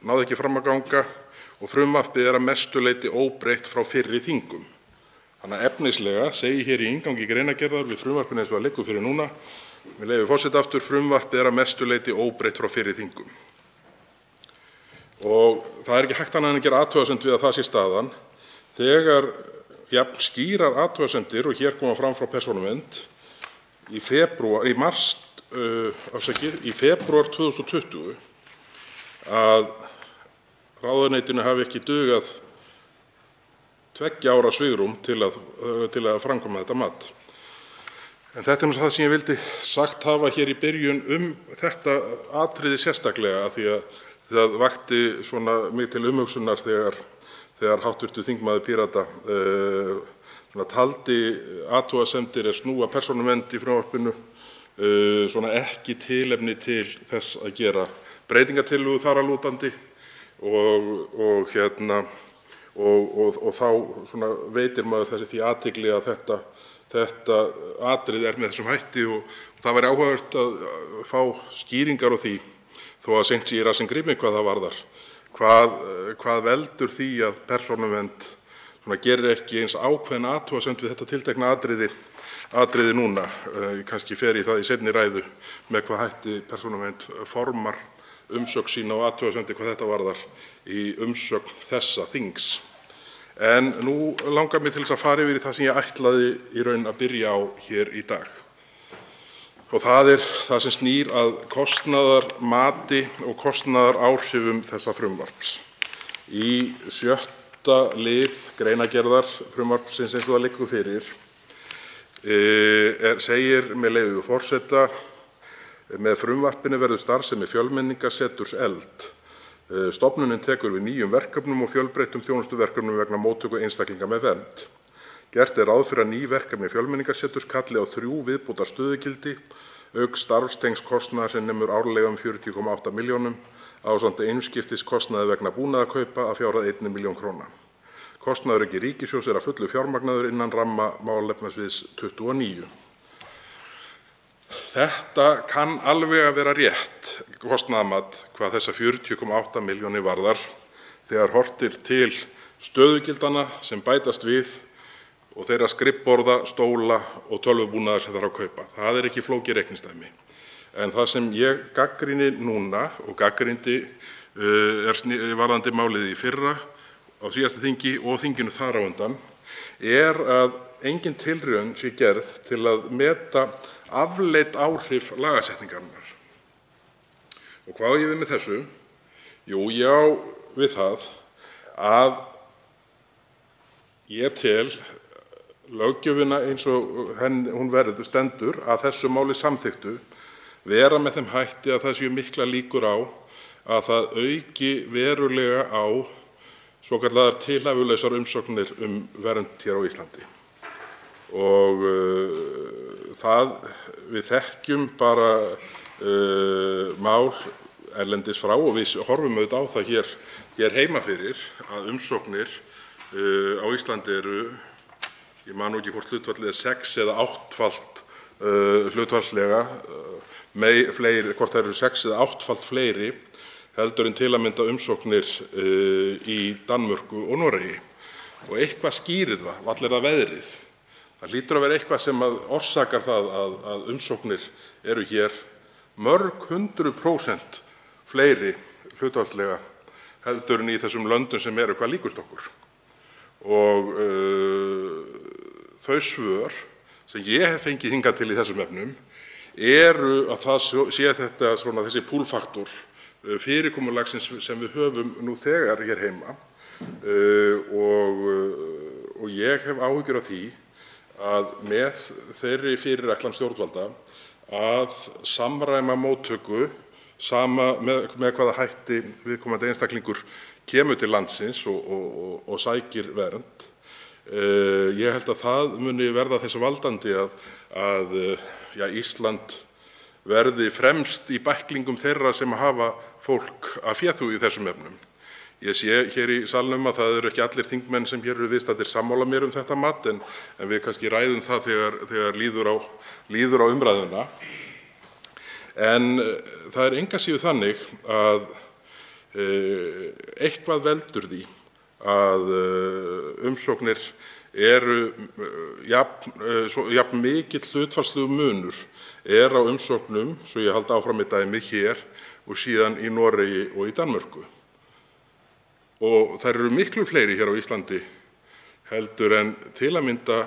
náði ekki fram að ganga og frumvarpið er að mestu leyti óbreytt frá fyrri þingum. Þannig að efnislega segir hér í inngangi greinargerðar við frumvarpinu eins og það liggur fyrir núna, með leyfi forseta aftur: Frumvarpið er að mestu leyti óbreytt frá fyrri þingum. Og það er ekki hægt annað en að gera athugasemd við að það sé staðan þegar jafn skýrar athugasemdir og hér koma fram frá Persónuvernd í febrúar 2020 að ráðuneytinu hafi ekki dugað 2 ára svigrúm til að framkvæma þetta mat. En þetta er nú það sem ég vildi sagt hafa hér í byrjun þetta atriði sérstaklega, af því að það vakti mig til umhugsunar þegar hv. þingmaður Pírata taldi athugasemdir er snúa persónuvernd í frumvarpinu ekki tilefni til þess að gera breytingartillögu þar að lútandi og þá veitir maður því athygli að þetta atriði er með þessum hætti og það væri áhugavert að fá skýringar á því, þó að seint sé í rassinn gripið hvað það varðar. Hvað veldur því að Persónuvernd gerir ekki eins ákveðna athugasemd við þetta tiltekna atriði núna? Kannski fer í það í seinni ræðu með hvað hætti Persónuvernd formar umsögn sína og athugasemdir hvað þetta varðar í umsögn þessa þings. En nú langar mig til þess að fara yfir í það sem ég ætlaði í raun að byrja á hér í dag. Og það er það sem snýr að kostnaðarmati og kostnaðaráhrifum þessa frumvarps. Í 6. lið greinargerðar frumvarpsins eins og það liggur fyrir segir með leyfi forseta: með frumvarpinu verður starfsemi Fjölmenningarseturs efld. Stofnunin tekur við nýjum verkefnum og fjölbreyttum þjónustuverkefnum vegna móttöku einstaklinga með vernd. Gert er ráð fyrir að ný verkefni Fjölmenningarseturs kalli á 3 viðbótarstöðugildi auk starfstengds kostnaðar sem nemur árlega 40,8 milljónum ásamt einskiptiskostnaði vegna búnaðarkaupa að fjárhæð 1 milljón króna. Kostnaðarauki ríkissjóðs er að fullu fjármagnaður innan ramma málefnasviðs 29. Þetta kann alveg að vera rétt kostnaðarmat hvað þessa 40,8 milljónir varðar þegar horft er til stöðugildanna sem bætast við og þeirra skrifborða, stóla og tölvubúnaðar sem þarf að kaupa. Það er ekki flókið reikningsdæmi. En það sem ég gagnrýni núna og gagnrýndi varðandi málið í fyrra á síðasta þingi og þinginu þar á undan er að engin tilraun sé gerð til að meta afleidd áhrif lagasetningarinnar. Og hvað á ég við með þessu? Jú, ég á við það að ég tel löggjöfina eins og hún verður stendur að þessu máli samþykktu vera með þeim hætti að það séu miklar líkur á að það auki verulega á svokallaðar tilhæfulausar umsóknir vernd hér á Íslandi. Og við þekkjum bara mál erlendis frá og við horfum auðvitað á það hér heima fyrir að umsóknir á Íslandi eru, ég man nú ekki hvort hlutfallið er 6 eða 8-falt hlutfallslega fleiri, hvort það eru 6 eða 8-falt fleiri heldur en til að mynda umsóknir í Danmörku og Noregi. Og eitthvað skýrir það, vall er það veðrið. Það hlýtur að vera eitthvað sem orsakar það að umsóknir eru hér mörg 100% fleiri hlutfallslega heldur en í þessum löndum sem eru hvað líkust okkur. Og þau svör sem ég hef fengið hingað til í þessum efnum eru að það sé þetta þessi púlfaktor fyrirkomulagsins sem við höfum nú þegar hér heima og ég hef áhyggjur af því að með þeirri fyrirætlan stjórnvalda að samræma móttöku sama með hvaða hætti viðkomandi einstaklingur kemur til landsins og sækir vernd. Ég held að það muni verða þess valdandi að Ísland verði fremst í bæklingum þeirra sem hafa fólk að féþúi í þessum efnum. Ég sé hér í salnum að það eru ekki allir þingmenn sem hér eru viðstaddir sammála mér þetta mat en við kannski ræðum það þegar líður á umræðuna. En það er engu að síður þannig að eitthvað veldur því að umsóknir eru jafn mikill hlutfallslegur munur á umsóknum, svo ég haldi áfram í dæmi hér og síðan í Noregi og í Danmörku. Og þær eru miklu fleiri hér á Íslandi heldur en til að mynda,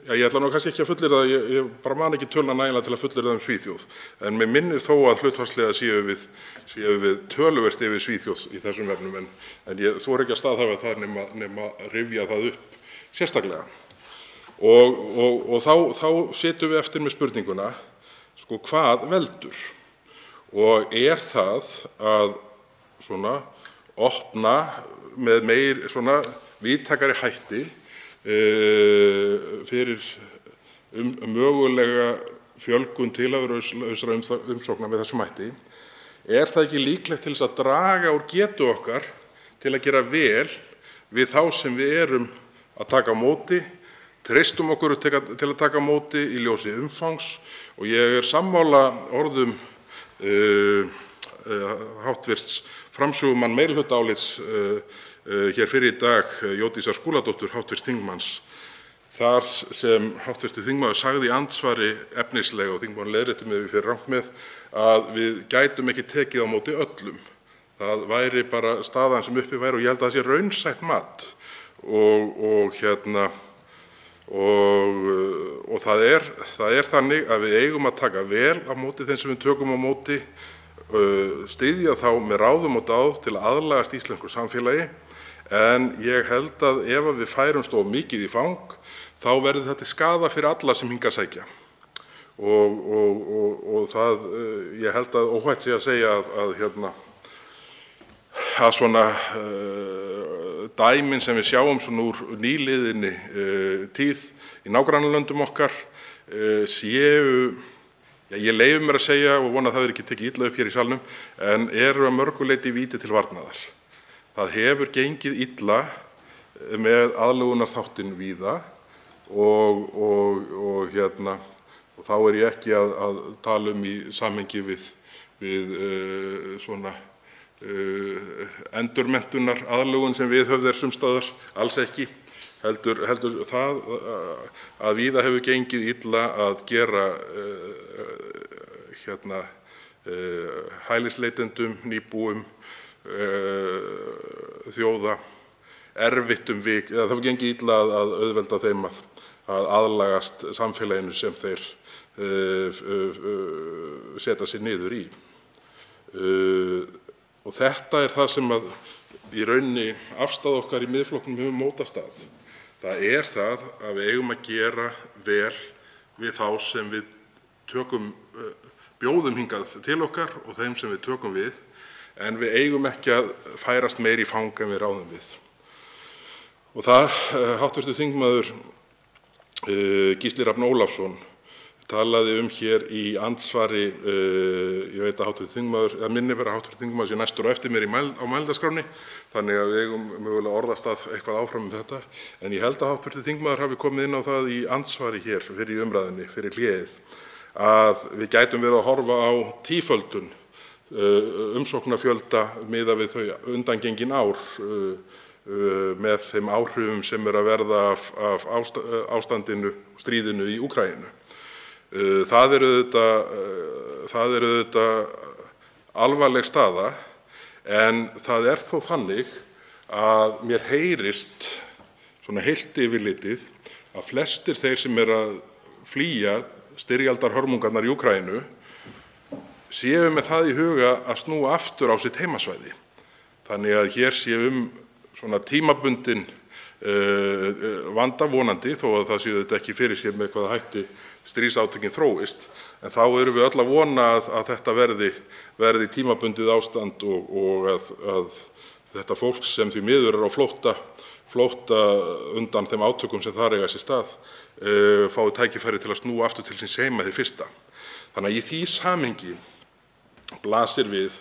ég ætla nú kannski ekki að fullyrða það, ég bara man ekki töluna nægilega til að fullyrða Svíþjóð, en mig minnir þó að hlutfallslega séu við töluvert yfir Svíþjóð í þessum efnum, en ég þori ekki að staðhæfa það nema að rifja það upp sérstaklega. Og þá sitjum við eftir með spurninguna, hvað veldur? Og er það að opna með víðtækari hætti fyrir mögulega fjölgun tilhæfulausra umsókna með þessum hætti, er það ekki líklegt til þess að draga úr getu okkar til að gera vel við þá sem við erum að taka á móti, treystum okkur til að taka á móti í ljósi umfangs, og ég er sammála orðum háttvirts framsögumann meirihlutaálits hér fyrir í dag, Jódísar Skúladóttur, háttvirts þingmanns, þar sem háttvirtur þingmaður sagði í andsvari efnislega, og þingmaðurinn leiðrétti mig ef ég fer rangt með, að við gætum ekki tekið á móti öllum. Það væri bara staðan sem uppi væri, og ég held að það sé raunsætt mat. og það er þannig að við eigum að taka vel á móti þeim sem við tökum á móti, styðja þá með ráðum og dáð til að aðlagast íslensku samfélagi, en ég held að ef við færumst of mikið í fang þá verður þetta skaða fyrir alla sem hingað sækja. Og það, ég held að óhætt sé að segja að svona dæmin sem við sjáum svona úr nýliðinni tíð í nágrannalöndum okkar séu, ég leyfi mér að segja og vona að það verði ekki tekið illa upp hér í salnum, en eru að mörgu leyti víti til varnaðar. Það hefur gengið illa með aðlögunarþáttinn víða og þá er ég ekki að tala í samhengi við svona endurmenntunar aðlögun sem viðhöfð er sums staðar, alls ekki, heldur það að víða hefur gengið illa að gera hælisleitendum, nýbúum þjóða erfitt vik, eða það hefur gengið illa að auðvelda þeim að aðlagast samfélaginu sem þeir setja sig niður í. Og þetta er það sem í rauninni afstaða okkar í Miðflokknum hefur mótast að. Það er það að við eigum að gera vel við þá sem við bjóðum hingað til okkar og þeim sem við tökum við, en við eigum ekki að færast meir í fang en við ráðum við. Og það, hv. þingmaður Gísli Rafn Ólafsson talaði hér í andsvari, ég veit að hv. þingmaður, eða minni vera hv. þingmaður sé næstur á eftir mér á mælendaskránni, þannig að við eigum mögulega orðastað eitthvað áfram þetta, en ég held að hv. þingmaður hafi komið inn á það í andsvari hér fyrir umræðunni, fyrir hléið, að við gætum verið að horfa á tíföldun umsóknarfjölda miðað við þau undangengin ár með þeim áhrifum sem að verða af ástandinu og stríðinu í Úkraínu. Það er auðvitað alvarleg staða, en það er þó þannig að mér heyrist svona heilt yfir litið að flestir þeir sem að flýja styrjaldarhörmungarnar í Úkraínu séu með það í huga að snúa aftur á sitt heimasvæði. Þannig að hér sé svona tímabundin vanda vonandi, þó að það séu þetta ekki fyrir sér með hvaða hætti stríðsátökin þróist, en þá erum við öll að vona að þetta verði tímabundið ástand og að þetta fólk sem því miður er á flótta undan þeim átökum sem þar eiga sér stað fái tækifæri til að snúa aftur til síns heima hið fyrsta. Þannig að í því samhengi blasir við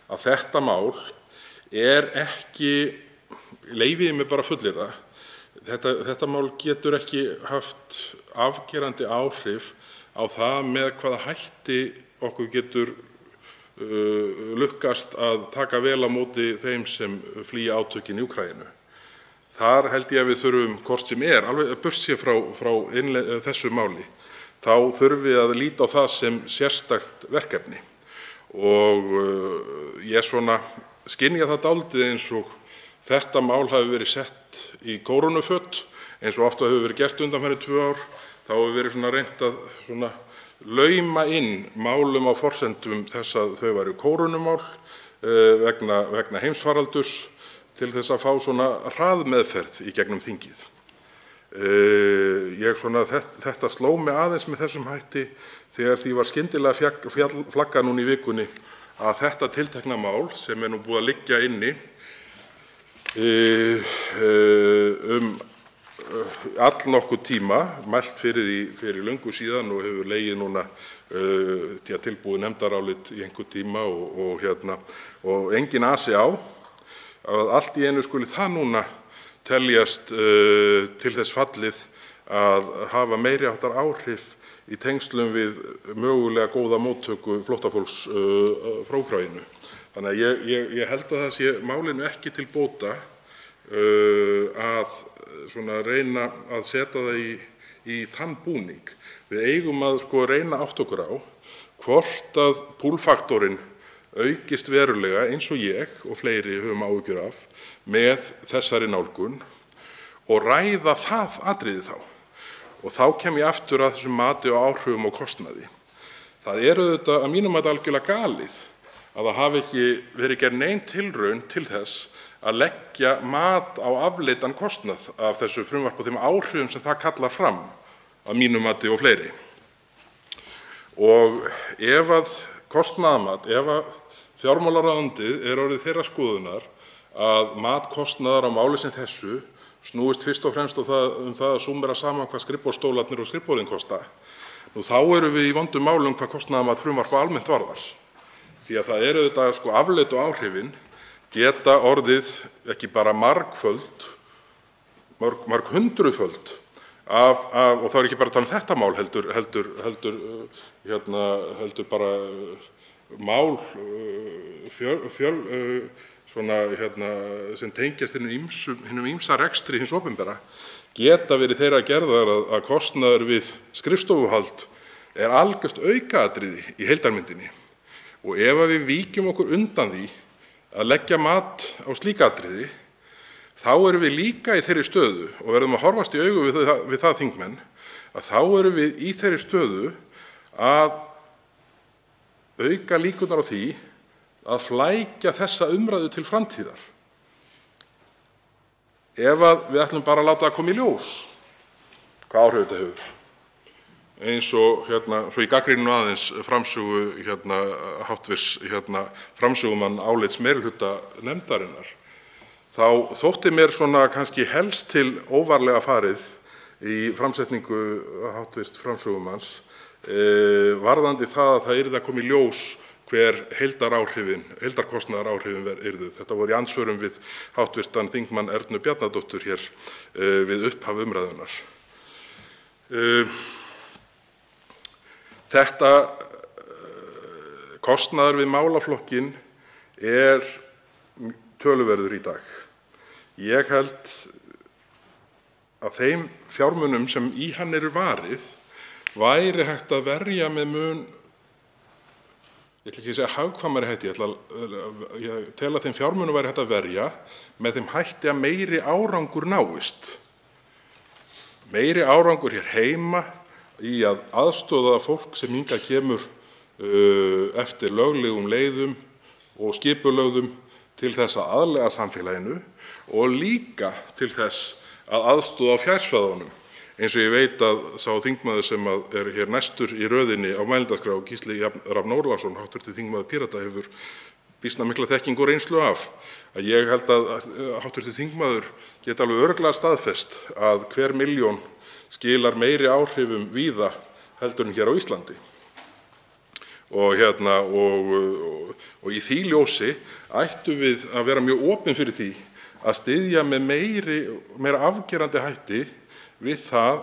að þetta mál er ekki, leyfi ég mig bara að fullyrða, þetta mál getur ekki haft afgerandi áhrif á það með hvaða hætti okkur getur lukkast að taka vel á móti þeim sem flýja átökin í Úkraínu. Þar held ég að við þurfum, hvort sem alveg burtséð frá þessu máli, þá þurfum við að líta á það sem sérstakt verkefni. Og ég skynja það dálítið eins og þetta mál hafi verið sett í kórónuföt, eins og oft hefur verið gert undanfarin 2 ár. Þá hefur verið reynt að lauma inn málum á forsendum þess að þau væru kórónumál vegna heimsfaraldurs til þess að fá hraðmeðferð í gegnum þingið. Þetta sló mig aðeins með þessum hætti þegar því var skyndilega flaggað núna í vikunni að þetta tiltekna mál sem nú búið að liggja inni allnokkurn tíma, mælt fyrir því fyrir löngu síðan og hefur legið núna tilbúið nefndarálit í einhvern tíma og engin asi á, að allt í einu skuli það núna teljast til þess fallið að hafa meiri háttar áhrif í tengslum við mögulega góða móttöku flóttafólks frá Úkraínu. Þannig að ég held að það sé málinu ekki til bóta að reyna að setja það í þann búning. Við eigum að reyna að átta okkur á hvort að púlfaktorinn aukist verulega eins og ég og fleiri höfum áhyggjur af með þessari nálgun og ræða það atriði þá. Og þá kem ég aftur að þessum mati og áhrifum og kostnaði. Það er auðvitað að mínum mati algjörlega galið að það hafi ekki verið gerð nein tilraun til þess að leggja mat á afleiddan kostnað af þessu frumvarpi og þeim áhrifum sem það kallar fram, að mínum mati og fleiri. Og ef að kostnaðarmat, ef að fjármálaráðuneytið er orðið þeirrar skoðunar að mat kostnaðar á máli sem þessu snúist fyrst og fremst um það að súmmera saman hvað skrifborðsstólarnir og skrifborðin kosta, þá erum við í vondum málum hvað kostnaðarmat frumvarpa almennt varðar. Því að það eru auðvitað afleiddu áhrifin geta orðið ekki bara margföld, mörg hundruðföld og þá er ekki bara að tala um þetta mál heldur bara mál sem tengjast hinum ýmsa rekstri hins opinbera geta verið þeirra gerðar að kostnaður við skrifstofuhald er algjört aukaatriði í heildarmyndinni. Og ef við víkjum okkur undan því að leggja mat á slík atriði, þá erum við líka í þeirri stöðu og verðum að horfast í augu við það þingmenn, að þá erum við í þeirri stöðu að auka líkurnar á því að flækja þessa umræðu til framtíðar. Ef við ætlum bara að láta það koma í ljós hvað áhrif þetta hefur, eins og svo ég gagnrýni nú aðeins framsögu hv. Framsögumann álits meirihluta nefndarinnar, þá þótti mér kannski helst til óvarlega farið í framsetningu hv. framsögumanns varðandi það að það yrði að koma í ljós hver heildarkostnaðaráhrifin yrðu. Þetta voru í andsvörum við hv. þingmann Ernu Bjarnadóttur hér við upphaf umræðunnar. Þetta kostnaður við málaflokkinn er töluverður í dag. Ég held að þeim fjármunum sem í hann eru varið væri hægt að verja með mun, ég ætla ekki að segja hagkvæmari hætti, ég tel að þeim fjármunum væri hægt að verja með þeim hætti að meiri árangur náist. Meiri árangur hér heima í að aðstoða fólk sem hingað kemur eftir löglegum leiðum og skipulögðum til þess að aðlaga samfélaginu og líka til þess að aðstoða á fjársvæðunum, eins og ég veit að sá þingmaður sem er hér næstur í röðinni á mælendaskrá, Gísli Rafn Ólafsson, hv. þingmaður Pírata, hefur býsna mikla þekkingu og reynslu af. Að ég held að hv. þingmaður geti alveg örugglega staðfest að hver milljón skilar meiri áhrifum víða heldur en hér á Íslandi. Og í því ljósi ættum við að vera mjög opin fyrir því að styðja með meira afgerandi hætti við það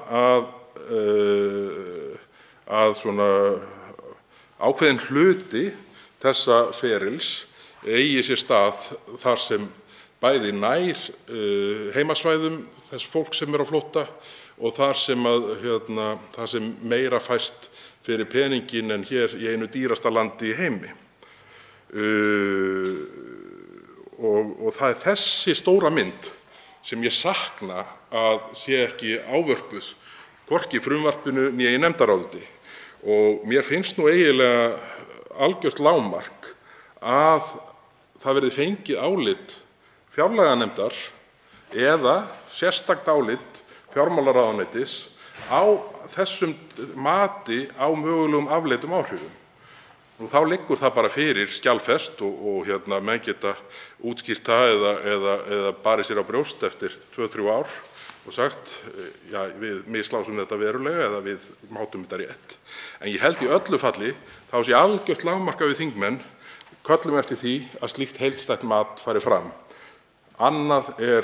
að svona ákveðin hluti þessa ferils eigi sér stað þar sem bæði nær heimasvæðum þess fólks sem er á flótta og þar sem meira fæst fyrir peningin en hér í einu dýrasta landi í heimi. Og það er þessi stóra mynd sem ég sakna að sé ekki ávörpuð, hvorki í frumvarpinu né í nefndaráliti. Og mér finnst nú eiginlega algjört lágmark að það verði fengið álit fjárlaganefndar eða sérstakt álit fjármálaráðuneytis á þessum mati á mögulegum afleiddum áhrifum. Nú þá liggur það bara fyrir skjalfest og menn geta útskýrt það eða barið sér á brjóst eftir 2-3 ár og sagt, já, við mislásum þetta verulega eða við mátum þetta rétt. En ég held í öllu falli þá sé algjört lágmark við þingmenn köllum eftir því að slíkt heildstætt mat fari fram. Annað er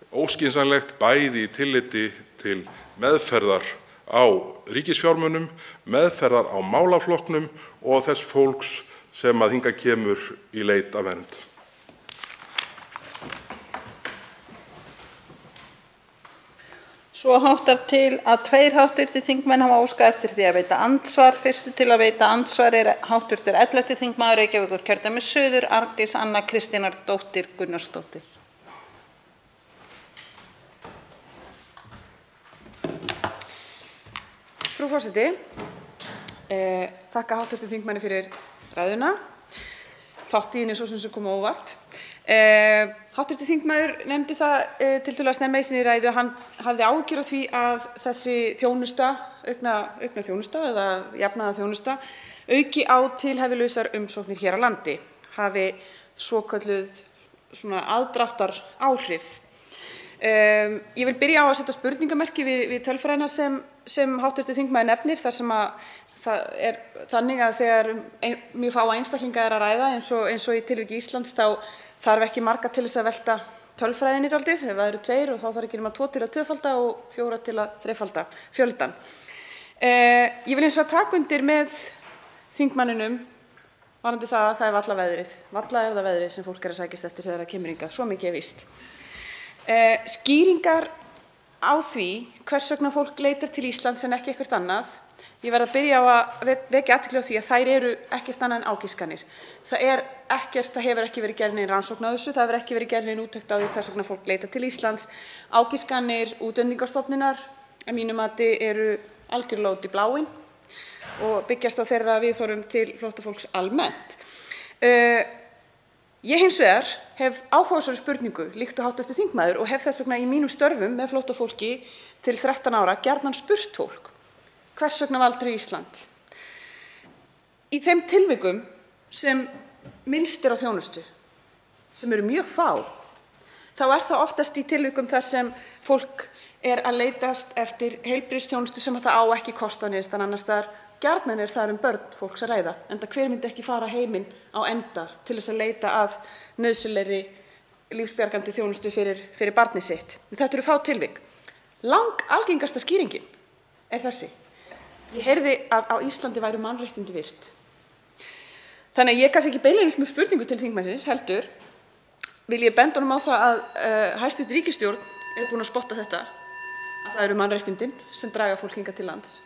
óskynsamlegt bæði í tilliti til meðferðar á ríkisfjármunum, meðferðar á málaflokknum og þess fólks sem að hingað kemur í leit að vernd. Svo háttar til að 2 hv. þingmenn hafa óskað eftir því að veita andsvar. Fyrstur til að veita andsvar er hv. 11. þingmaður Reykjavíkurkjördæmis suður, Arndís Anna Kristínardóttir Gunnarsdóttir. Frú forseti, þakka hv. þingmanni fyrir ræðuna. Fátt í henni svo sem kom á óvart. Hv. þingmaður nefndi það tiltölulega snemma í sinni ræðu að hann hafði áhyggjur af því að þessi þjónusta, aukna þjónusta eða jafnaða þjónusta, auki á tilhæfulausar umsóknir hér á landi, hafi svokölluð svona aðdráttaráhrif. Ég vil byrja á að setja spurningamerki við tölfræðina sem hv. þingmaður nefnir, þar sem að það er þannig að þegar mjög fáa einstaklinga er að ræða eins og í tilviki Íslands þá þarf ekki marga til þess að velta tölfræðinni dálítið, ef það eru 2 og þá þarf ekki nema 2 til að tvöfalda og 4 til að þrefalda fjöldann. Ég vil eins og taka undir með þingmanninum varðandi það að það er valla veðrið. Valla er það veðrið sem fólk er að sækjast eftir þegar það kemur hingað, svo mikið er víst. Skýringar á því hvers vegna fólk leitar til Íslands en ekki eitthvert annað. Ég verð að byrja á að vekja athygli á því að þær eru ekkert annað en ágiskanir. Það hefur ekki verið gerð nein rannsókn á þessu, það hefur ekki verið gerð nein úttekt á því hvers vegna fólk leitar til Íslands. Ágiskanir Útlendingastofnunar að mínu mati eru algjörlega út í bláinn og byggjast á þeirra viðhorfum til flóttafólks almennt. Ég hins vegar hef áhuga á þessari spurningu líkt og hv. þingmaður og hef þess vegna í mínum störfum með flóttafólki til 13 ára gjarnan spurt fólk: hvers vegna valdirðu Ísland? Í þeim tilvikum sem minnst er á þjónustu, sem eru mjög fá, þá er það oftast í tilvikum þar sem fólk er að leitast eftir heilbrigðisþjónustu sem það á ekki kost á neins staðar annars staðar. Gjarnan er þar börn fólks að ræða, enda hver myndi ekki fara heiminn á enda til þess að leita að nauðsynlegri lífsbjargandi þjónustu fyrir barnið sitt. Þetta eru fá tilvik. Algengasta skýringin er þessi: ég heyrði að á Íslandi væru mannréttindi virt. Þannig að ég kannski ekki beinlínis með spurningu til þingmannsins, heldur vil ég benda honum á það að hæstv. Ríkisstjórn er búin að spotta þetta, að það eru mannréttindin sem draga fólk hingað til lands.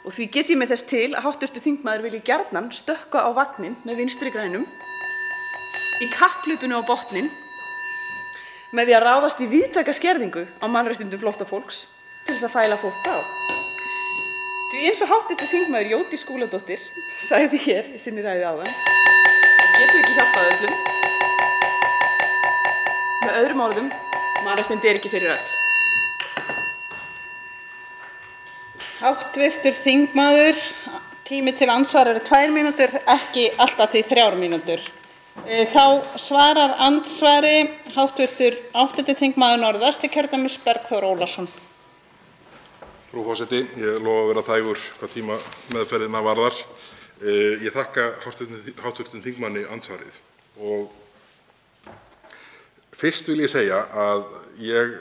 Og því get ég með þess til að hv. þingmaður vilji gjarnan stökkva á vagninn með Vinstri grænum í kapphlaupinu á botninn með því að ráðast í víðtæka skerðingu á mannréttindum flóttafólks til þess að fæla fólk frá. Því eins og hv. þingmaður Jódís Skúladóttir sagði hér í sinni ræðu áðan, getum við ekki hjálpað öllum. Með öðrum orðum, mannréttindi ekki fyrir öll. Hv. þingmaður, tími til andsvara eru 2 mínútur, ekki alltaf því 3 mínútur. Þá svarar andsvari hv. 8. þingmaður Norðvesturkjördæmis Bergþór Ólason. Frú forseti, ég lofa að vera þægur hvað tíma meðferðina varðar. Ég þakka hv. þingmanni andsvarið og fyrst vil ég segja að ég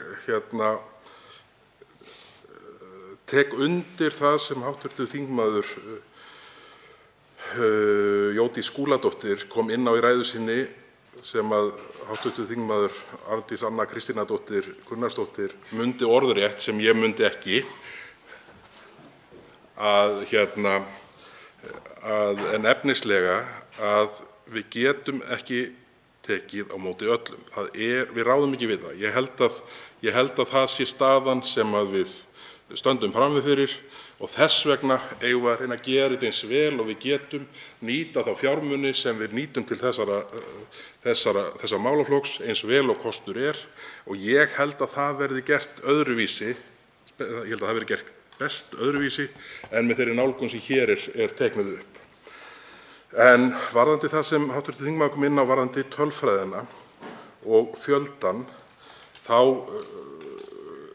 tek undir það sem hv. þingmaður Jódís Skúladóttir kom inn á í ræðu sinni, sem að hv. þingmaður Arndís Anna Kristínardóttir Gunnarsdóttir mundi orðrétt sem ég mundi ekki, en efnislega að við getum ekki tekið á móti öllum. Við ráðum ekki við það. Ég held að það sé staðan sem að við stöndum frammi fyrir og þess vegna eigum við að reyna að gera þetta eins vel og við getum, nýta þá fjármuni sem við nýtum til þessa málaflokks eins vel og kostur er, og ég held að það verði gert öðruvísi, ég held að það verði gert best öðruvísi en með þeirri nálgun sem hér er teiknuð upp. En varðandi það sem hv. þingmaður kom inn á varðandi tölfræðina og fjöldann, þá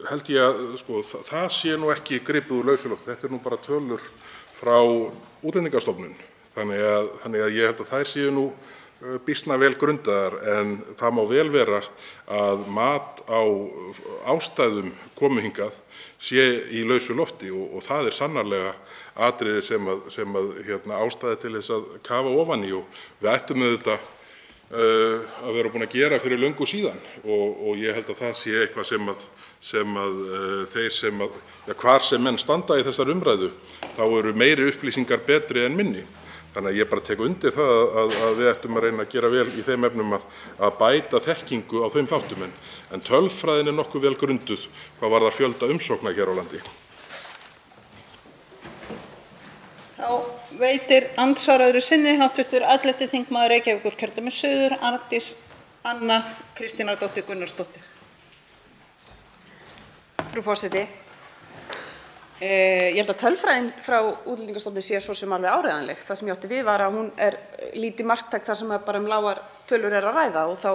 held ég að það sé nú ekki gripið úr lausu lofti. Þetta nú bara tölur frá Útlendingastofnun. Þannig að ég held að þær séu nú býsna vel grundaðar, en það má vel vera að mat á ástæðum komu hingað sé í lausu lofti og það er sannarlega atriði sem ástæða til þess að kafa ofan í, og við ættum auðvitað að vera búin að gera fyrir löngu síðan, og ég held að það sé eitthvað sem hvar sem menn standa í þessar umræðu, þá eru meiri upplýsingar betri en minni. Þannig að ég bara tek undir það að við ættum að reyna að gera vel í þeim efnum að bæta þekkingu á þeim þáttum, en tölfræðin er nokkuð vel grunduð hvað varðar fjölda umsókna hér á landi. Þá veitir andsvar öðru sinni hv. 11. þingmaður Reykjavíkurkjördæmis suður, Arndís Anna Kristínardóttir Gunnarsdóttir. Frú forseti, ég held að tölfræðin frá Útlendingastofnun sé svo sem alveg áreiðanleg. Það sem ég átti við var að hún lítið marktæk þar sem bara lágar tölur að ræða og þá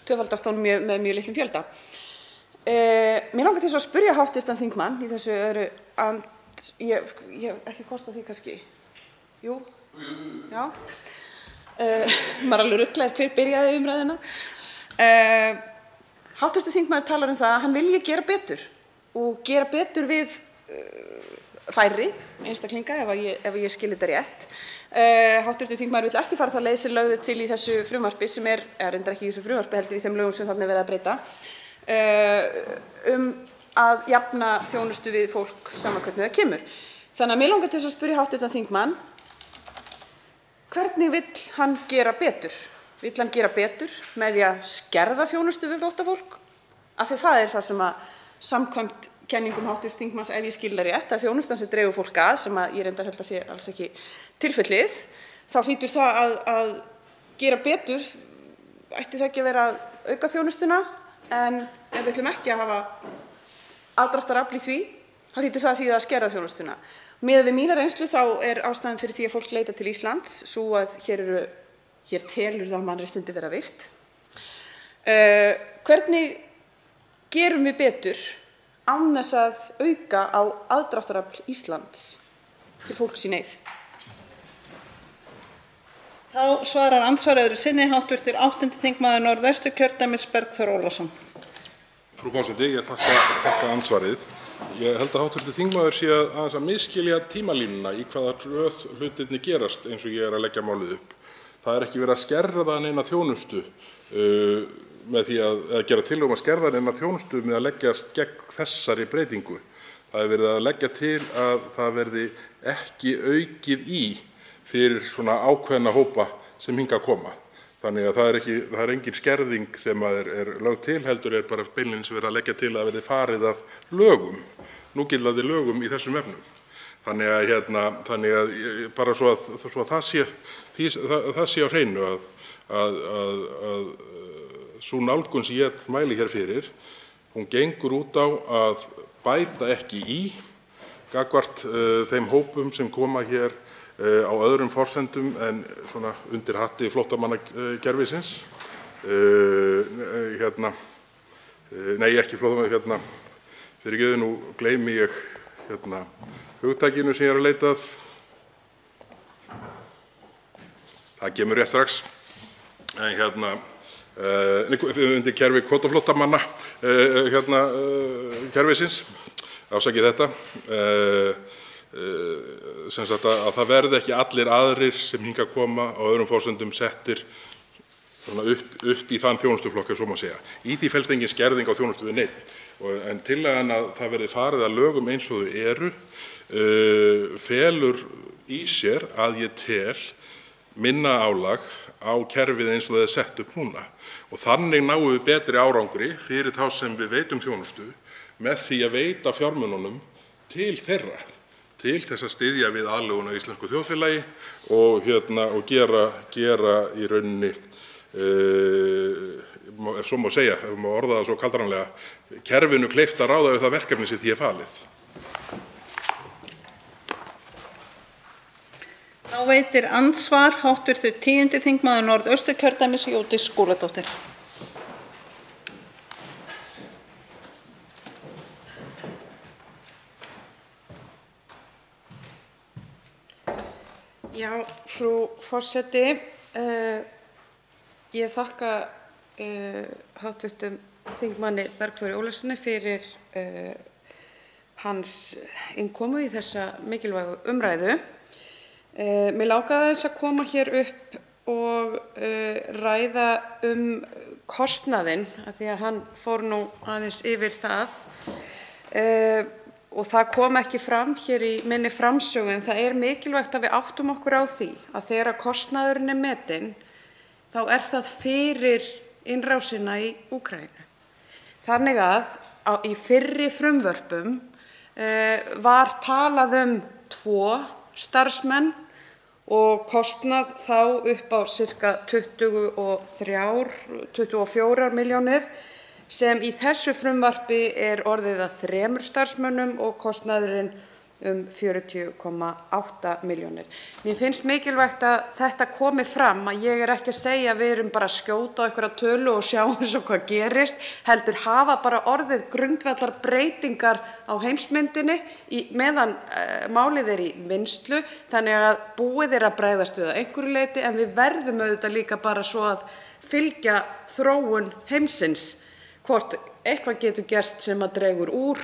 tvöfaldast hún með mjög litlum fjölda. Mér langar til að spyrja hv. þingmann í þessu öðru ég hef ekki kostað því kannski. Jú? Já. Maður alveg ruglaður hver byrjaði umræðina. Hv. þingmaður talar það að hann vilji gera betur og gera betur við færri einstaklinga ef ég skil þetta rétt. Hv. þingmaður vill ekki fara þá leið sem lögð til í þessu frumvarpi sem reyndar ekki í þessu frumvarpi heldur í þeim lögum sem þarna verið að breyta að jafna þjónustu við fólk sama hvernig það kemur. Þannig að mig langar til að spyrja hv. þingmann, hvernig vill hann gera betur? Vill hann gera betur með því að skerða þjónustu við flóttafólk? Af því það það sem að samkvæmt kenningum hv. þingmanns, ef ég skil það rétt, að þjónustan sem dregur fólk að, sem að ég reyndar held að sé alls ekki tilfellið, þá hlýtur það að gera betur, ætti það ekki að vera að auka þjónustuna, en ef við ætlum ekki að hafa aðdráttarafl í því, þá hlýtur það að þýða að skerða þjónustuna. Miðað við mína reynslu þá ástæðan fyrir því að fólk leita til Íslands sú að hér telur það mannréttindi vera virt. Hvernig gerum við betur án þess að auka á aðdráttarafl Íslands til fólks í neyð? Þá svarar andsvar öðru sinni hv. 8. þingmaður Norðvesturkjördæmis Bergþór Ólason. Frú forseti, ég þakka ansvarið. Ég held að hv. þingmaður sé aðeins að misskilja tímalínuna í hvaða röð hlutirnir gerast eins og ég að leggja málið upp. Það ekki verið að skerða neina þjónustu með því að gera tillögu að skerða neina þjónustu með að leggjast gegn þessari breytingu. Það verið að leggja til að það verði ekki aukið í fyrir svona ákveðna hópa sem hingað koma. Þannig að það engin skerðing sem lögð til, heldur bara beinlínis verið að leggja til að verði farið að lögum, núgildandi lögum í þessum efnum. Þannig að bara svo að það sé á hreinu að sú nálgun sem ég mæli hér fyrir, hún gengur út á að bæta ekki í gagnvart þeim hópum sem koma hér á öðrum forsendum en svona undir hatti flóttamannakerfisins. Nei, ekki flóttamanna, fyrirgefðu, nú gleymi ég hugtakinu sem ég að leita að. Það kemur rétt strax. Undir kerfi kvótaflóttamanna kerfisins, afsakið þetta, sem sagt að það verði ekki allir aðrir sem hingað koma á öðrum forsendum settir upp í þann þjónustuflokk, ef svo má segja. Í því felst engin skerðing á þjónustu við neinn, en tillagan að það verði farið að lögum eins og þau eru felur í sér að ég tel minna álag á kerfið eins og það sett upp núna. Og þannig náum við betri árangri fyrir þá sem við veitum þjónustu með því að veita fjármununum til þeirra, til þess að styðja við aðlögun á íslensku þjóðfélagi og gera í rauninni, ef svo má segja, ef má orða það svo kaldranlega, kerfinu kleift að ráða við það verkefni sem því falið. Þá veitir andsvar hv. 10. þingmaður Norðausturkjördæmis Jódís Skúladóttir. Já, frú forseti, ég þakka hv. þingmanni Bergþóri Ólasyni fyrir hans innkomu í þessa mikilvægu umræðu. Mig langaði aðeins að koma hér upp og ræða kostnaðinn, af því að hann fór nú aðeins yfir það. Og það kom ekki fram hér í minni framsögu, en það mikilvægt að við áttum okkur á því að þegar kostnaðurinn metinn, þá það fyrir innrásina í Úkraínu. Þannig að í fyrri frumvörpum var talað 2 starfsmenn og kostnað þá upp á sirka 24 milljónir sem í þessu frumvarpi orðið að 3 starfsmönnum og kostnaðurinn 40,8 milljónir. Mér finnst mikilvægt að þetta komi fram, að ég ekki að segja að við erum bara að skjóta á einhverja tölu og sjá svo hvað gerist, heldur hafa bara orðið grundvallar breytingar á heimsmyndinni meðan málið í vinnslu, þannig að búið að bregðast við að einhverju leyti, en við verðum auðvitað líka bara svo að fylgja þróun heimsins, hvort eitthvað getur gerst sem að dregur úr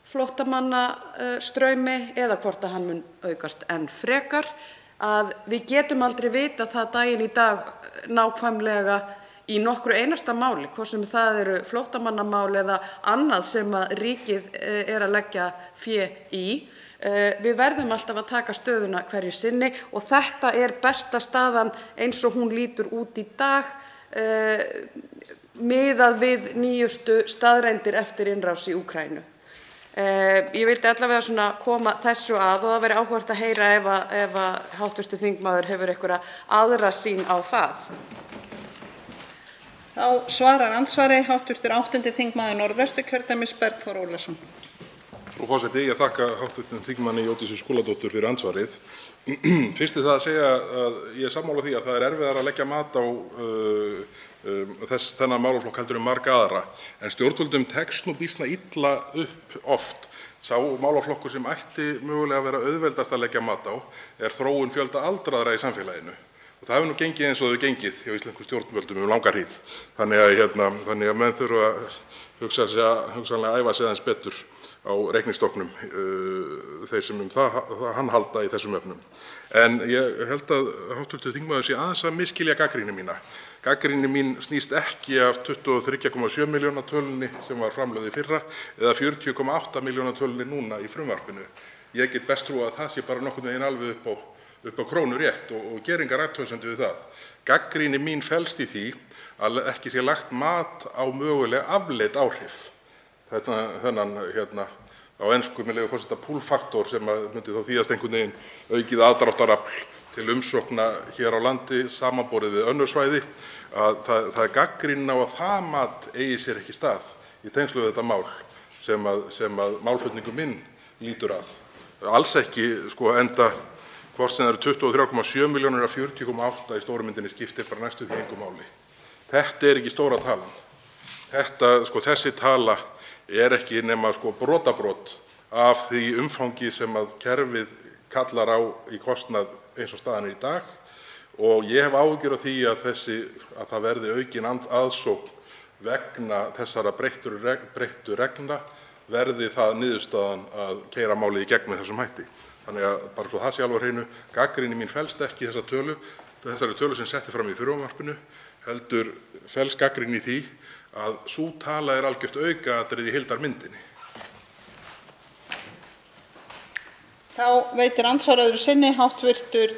flóttamannastraumi eða hvort að hann mun aukast enn frekar, að við getum aldrei vita það daginn í dag nákvæmlega í nokkru einasta máli, hvort sem það eru flóttamannamál eða annað sem að ríkið að leggja fé í. Við verðum alltaf að taka stöðuna hverju sinni og þetta besta staðan eins og hún lítur út í dag, miðað við nýjustu staðreyndir eftir innrás í Úkraínu. Ég vildi allavega svona koma þessu að og það væri áhugavert að heyra ef hv. þingmaður hefur einhverja aðra sýn á það. Þá svarar andsvari hv. 8. þingmaður Norðvesturkjördæmis Bergþór Ólason. Frú forseti, ég þakka hv. þingmanni Jódísi Skúladóttur fyrir andsvarið. Fyrst það að segja að ég sammála því að það erfiðara að leggja mat á þennan málaflokk heldur marga aðra, en stjórnvöldum tekst nú býsna illa upp oft. Sá málaflokkur sem ætti mögulega að vera auðveldast að leggja mat á þróun fjölda aldraðra í samfélaginu. Og það hefur nú gengið eins og þau gengið hjá íslenskum stjórnvöldum langa hríð. Þannig að menn þurfa hugsanlega að æfa sig aðeins betur á reiknistokknum, þeir sem hann halda í þessum efnum. En ég held að hv. þingmaður sé aðeins að misskilja gagnrýni mína. Gagnrýni mín snýst ekki af 23,7 milljóna tölunni sem var framlögð í fyrra eða 40,8 milljóna tölunni núna í frumvarpinu. Ég get best trúað að það sé bara nokkurn veginn alveg upp á krónu rétt og geri engar athugasemdir við það. Gagnrýni mín felst í því að ekki sé lagt mat á mögulega afleidd áhrif. Þennan á ensku með leyfi forseta pull faktor sem myndi þá þýðast einhvern veginn aukið aðdráttarafl til umsókna hér á landi samanborið við önnur svæði, að það gagnrýnin á að það mat eigi sér ekki stað í tengslum við þetta mál sem að málflutningur minn lítur að. Alls ekki enda hvort sem það eru 23,7 milljónir af 40,8 í stóru myndinni skiptir bara næstu því engu máli. Þetta ekki stóra talan. Þessi tala ekki nema brotabrot af því umfangi sem að kerfið kallar á í kostnað eins og staðan í dag, og ég hef áhyggjur af því að það verði aukin aðsókn vegna þessara breyttu reglna, verði það niðurstaðan að keyra málið í gegn með þessum hætti. Þannig að bara svo það sé alveg á hreinu, gagnrýni mín felst ekki í þessari tölu sem setti fram í frumvarpinu, heldur felst gagnrýni í því að sú tala algjört aukaatriði í heildarmyndinni. Þá veitir andsvar öðru sinni hv.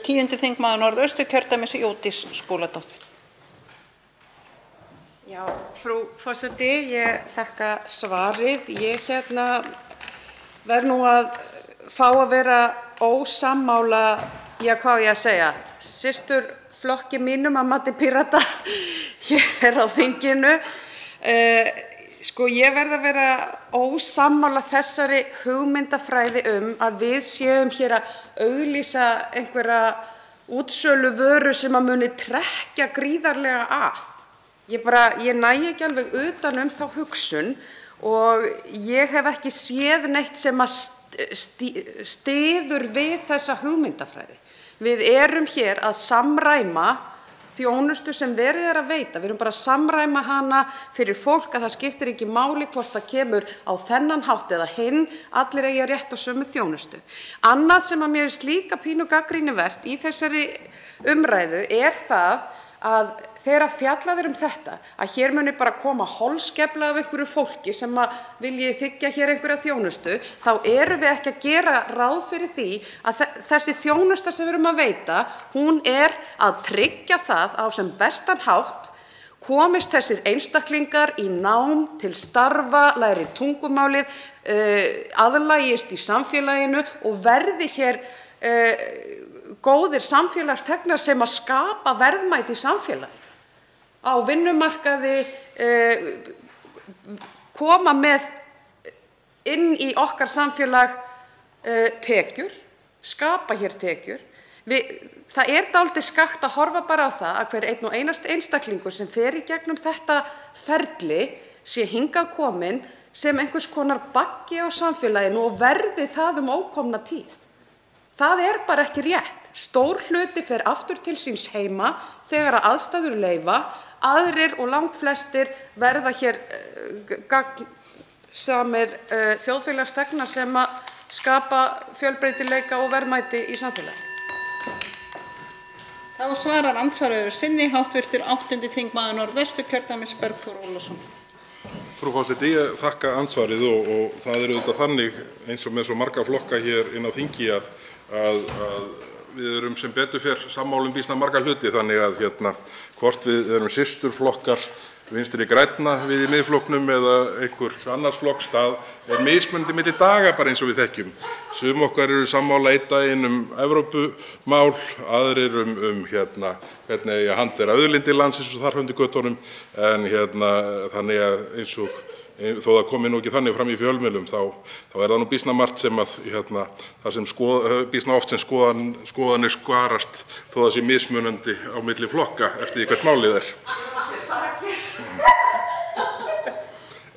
10. þingmaður Norðausturkjördæmis Jódís Skúladóttir. Já, frú forseti, ég þakka svarið. Ég verð nú að fá að vera ósammála, hvað ég að segja, systurflokki mínum að mati Pírata hér á þinginu. Ég verð að vera ósammála þessari hugmyndafræði að við séum hér að auglýsa einhverja útsölu vöru sem að muni trekkja gríðarlega að. Ég næ ekki alveg utan þá hugsun og ég hef ekki séð neitt sem að styður við þessa hugmyndafræði. Við erum hér að samræma þjónustu sem verið að veita. Við erum bara að samræma hana fyrir fólk, að það skiptir ekki máli hvort það kemur á þennan hátt eða hinn, allir eigi rétt á sömu þjónustu. Annað sem að mér finnst líka pínu gagnrýnivert í þessari umræðu það að þegar fjallað þetta, að hér muni bara koma holskefla af einhverju fólki sem vilji þiggja hér einhverja þjónustu, þá erum við ekki að gera ráð fyrir því að þessi þjónusta sem við erum að veita, hún að tryggja það á sem bestan hátt komist þessir einstaklingar í nám, til starfa, læri tungumálið, aðlagist í samfélaginu og verði hér góðir samfélagsþegnar sem að skapa verðmæti í samfélagi, á vinnumarkaði, koma með inn í okkar samfélag tekjur, skapa hér tekjur. Það er dálítið skakkt að horfa bara á það að hver einn og einasti einstaklingur sem fer í gegnum þetta ferli sé hingað kominn sem einhvers konar baggi á samfélaginu og verði það ókomna tíð. Það er bara ekki rétt. Stór hluti fer aftur til síns heima þegar að aðstæður leyfa, aðrir og langflestir verða hér gagnsamir þjóðfélagsþegnar sem að skapa fjölbreytileika og verðmæti í samfélagi. Þá svarar andsvarið sinni hv. 8. þingmaður Norðvesturkjördæmis Bergþór Ólason. Frú forseti, ég þakka andsvarið og það er auðvitað þannig eins og með svo marga flokka hér inn á þingi að við erum sem betur fer sammála býsna marga hluti, þannig að hvort við erum systurflokkar Vinstri grænna við í Miðflokknum eða einhvers annars flokks, það er mismunandi milli daga bara eins og við þekkjum. Sum okkar eru sammála einn daginn Evrópumál, aðrir hvernig eigi að hantera auðlindir landsins og þar undir götunum, en þannig að eins og þó það komi nú ekki þannig fram í fjölmiðlum þá er það nú býsna margt sem að það sem býsna oft sem skoðanir skarast þó það sé mismunandi á milli flokka eftir því hvert málið er.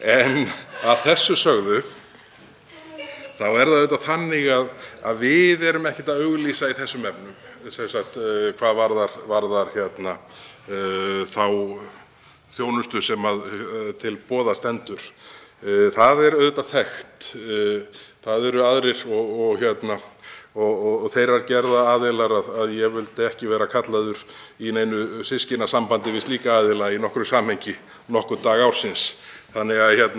En að þessu sögðu þá er það auðvitað þannig að við erum ekkert að auglýsa í þessum efnum, sem sagt hvað varðar þá þjónustu sem til boða stendur. Það er auðvitað þekkt. Það eru aðrir og þeirrar gerða aðilar að ég vildi ekki vera kallaður í neinu systkinasambandi við slíka aðila í nokkru samhengi nokkurn dag ársins. Þannig að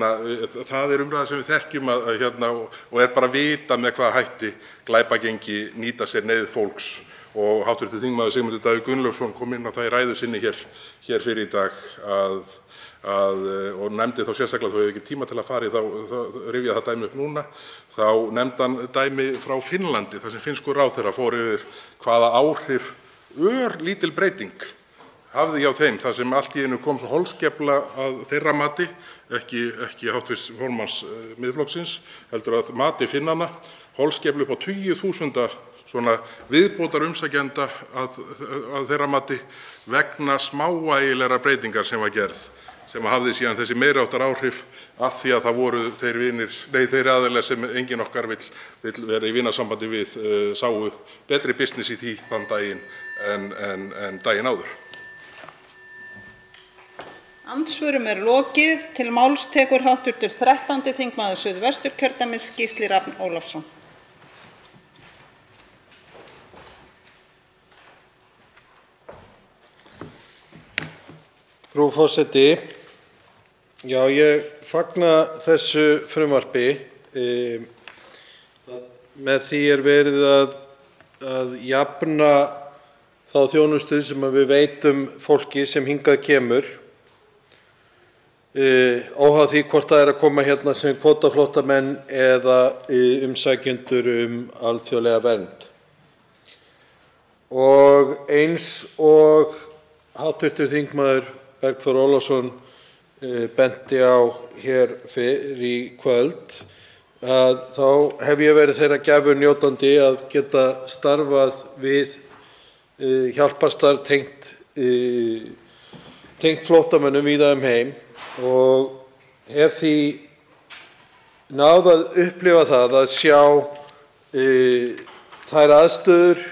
það er umræða sem við þekkjum og er bara vitað með hvaða hætti glæpagengi nýta sér neyð fólks. Og hv. þingmaður Sigmundur Davíð Gunnlaugsson kom inn á það í ræðu sinni hér fyrir í dag og nefndi þá sérstaklega, þó hefur ekki tíma til að fara í þá rifja það dæmi upp núna, þá nefndi hann dæmi frá Finnlandi þar sem finnskur ráðherra fór yfir hvaða áhrif örlítil breyting hafði hjá þeim, þar sem allt í einu kom svo holskefla að þeirra mati, ekki hv. formanns Miðflokksins, heldur að mati Finnanna, holskeflu upp á 20.000 svona viðbótar umsækjenda að þeirra mati vegna smávægilegra breytingar sem var gerð, sem hafði síðan þessi meiri háttar áhrif að því að það voru þeir aðilar sem enginn okkar vill vera í vinasambandi við sáu betri business í því þann daginn en daginn áður. Andsvörum lokið. Til máls tekur hv. 13. þingmaður Suðvesturkjördæmis Gísli Rafn Ólafsson. Frú forseti, já, ég fagna þessu frumvarpi. Með því er verið að jafna þá þjónustu sem við veitum fólki sem hingað kemur, óháð því hvort það er að koma hérna sem kvótaflóttamenn eða umsækjendur alþjóðlega vernd. Og eins og hv. þingmaður Bergþór Ólason benti á hér fyrr í kvöld, þá hef ég verið þeirra gæfu njótandi að geta starfað við hjálparstarf tengt flóttamönnum víða heim og hef því náð að upplifa það að sjá þær aðstöður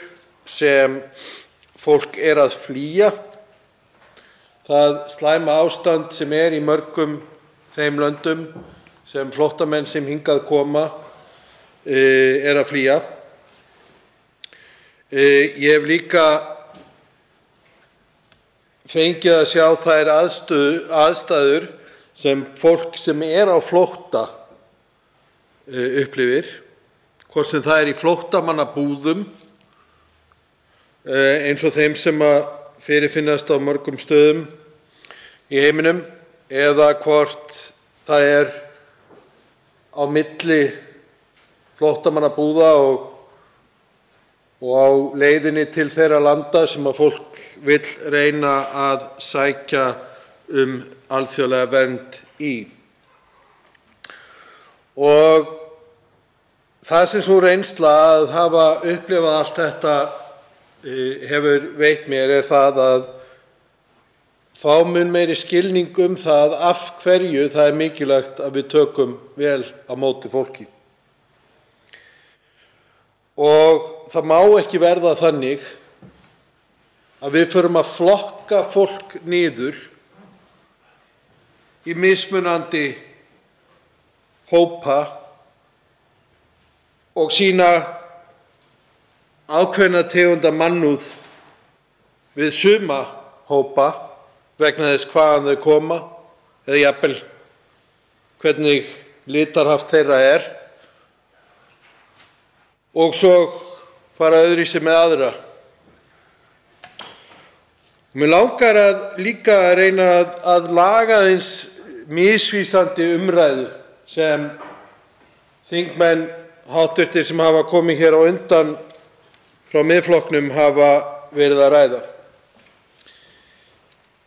sem fólk er að flýja, það slæma ástand sem er í mörgum þeim löndum sem flóttamenn sem hingað koma er að flýja. Ég hef líka fengið að sjá þær aðstæður sem fólk sem er á flótta upplifir, hvort sem það er í flóttamannabúðum eins og þeim sem fyrirfinnast á mörgum stöðum í heiminum, eða hvort það er á milli flóttamannabúða og á leiðinni til þeirra landa sem að fólk vill reyna að sækja alþjóðlega vernd í. Og það sem sú reynsla að hafa upplifað allt þetta hefur veitt mér það að fá mun meiri skilning það af hverju það mikilvægt að við tökum vel á móti fólki. Og það má ekki verða þannig að við förum að flokka fólk niður í mismunandi hópa og sýna ákveðna tegunda mannúð við suma hópa vegna þess hvaðan þau koma eða jafnvel hvernig litarhaft þeirra og svo fara öðruvísi með aðra. Mér langar líka að reyna að laga eins misvísandi umræðu sem þingmenn háttvirtir sem hafa komið hér á undan frá Miðflokknum hafa verið að ræða.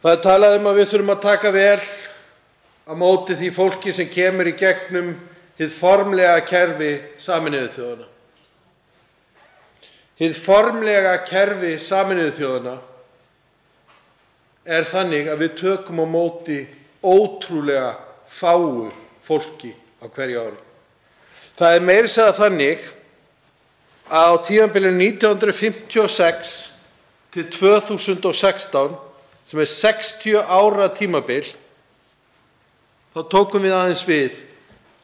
Það talað að við þurfum að taka vel á móti því fólki sem kemur í gegnum hið formlega kerfi Sameinuðu þjóðanna. Hið formlega kerfi Sameinuðu þjóðanna þannig að við tökum á móti ótrúlega fáu fólki á hverju ári. Það meira að segja þannig að á tímabilinu 1956 til 2016, sem 60 ára tímabil, þá tókum við aðeins við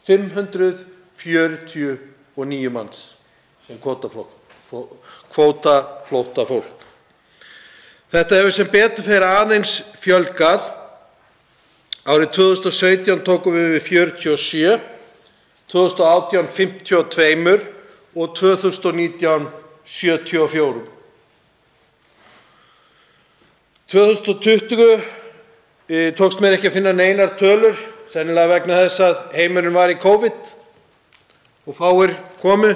549 manns sem kvótaflóttafólk. Þetta hefur sem betur fer aðeins fjölgað. Árið 2017 tókum við 47, 2018 52 og 2019 74. 2020 tókst mér ekki að finna neinar tölur, sennilega vegna þess að heimurinn var í COVID og fáir komu,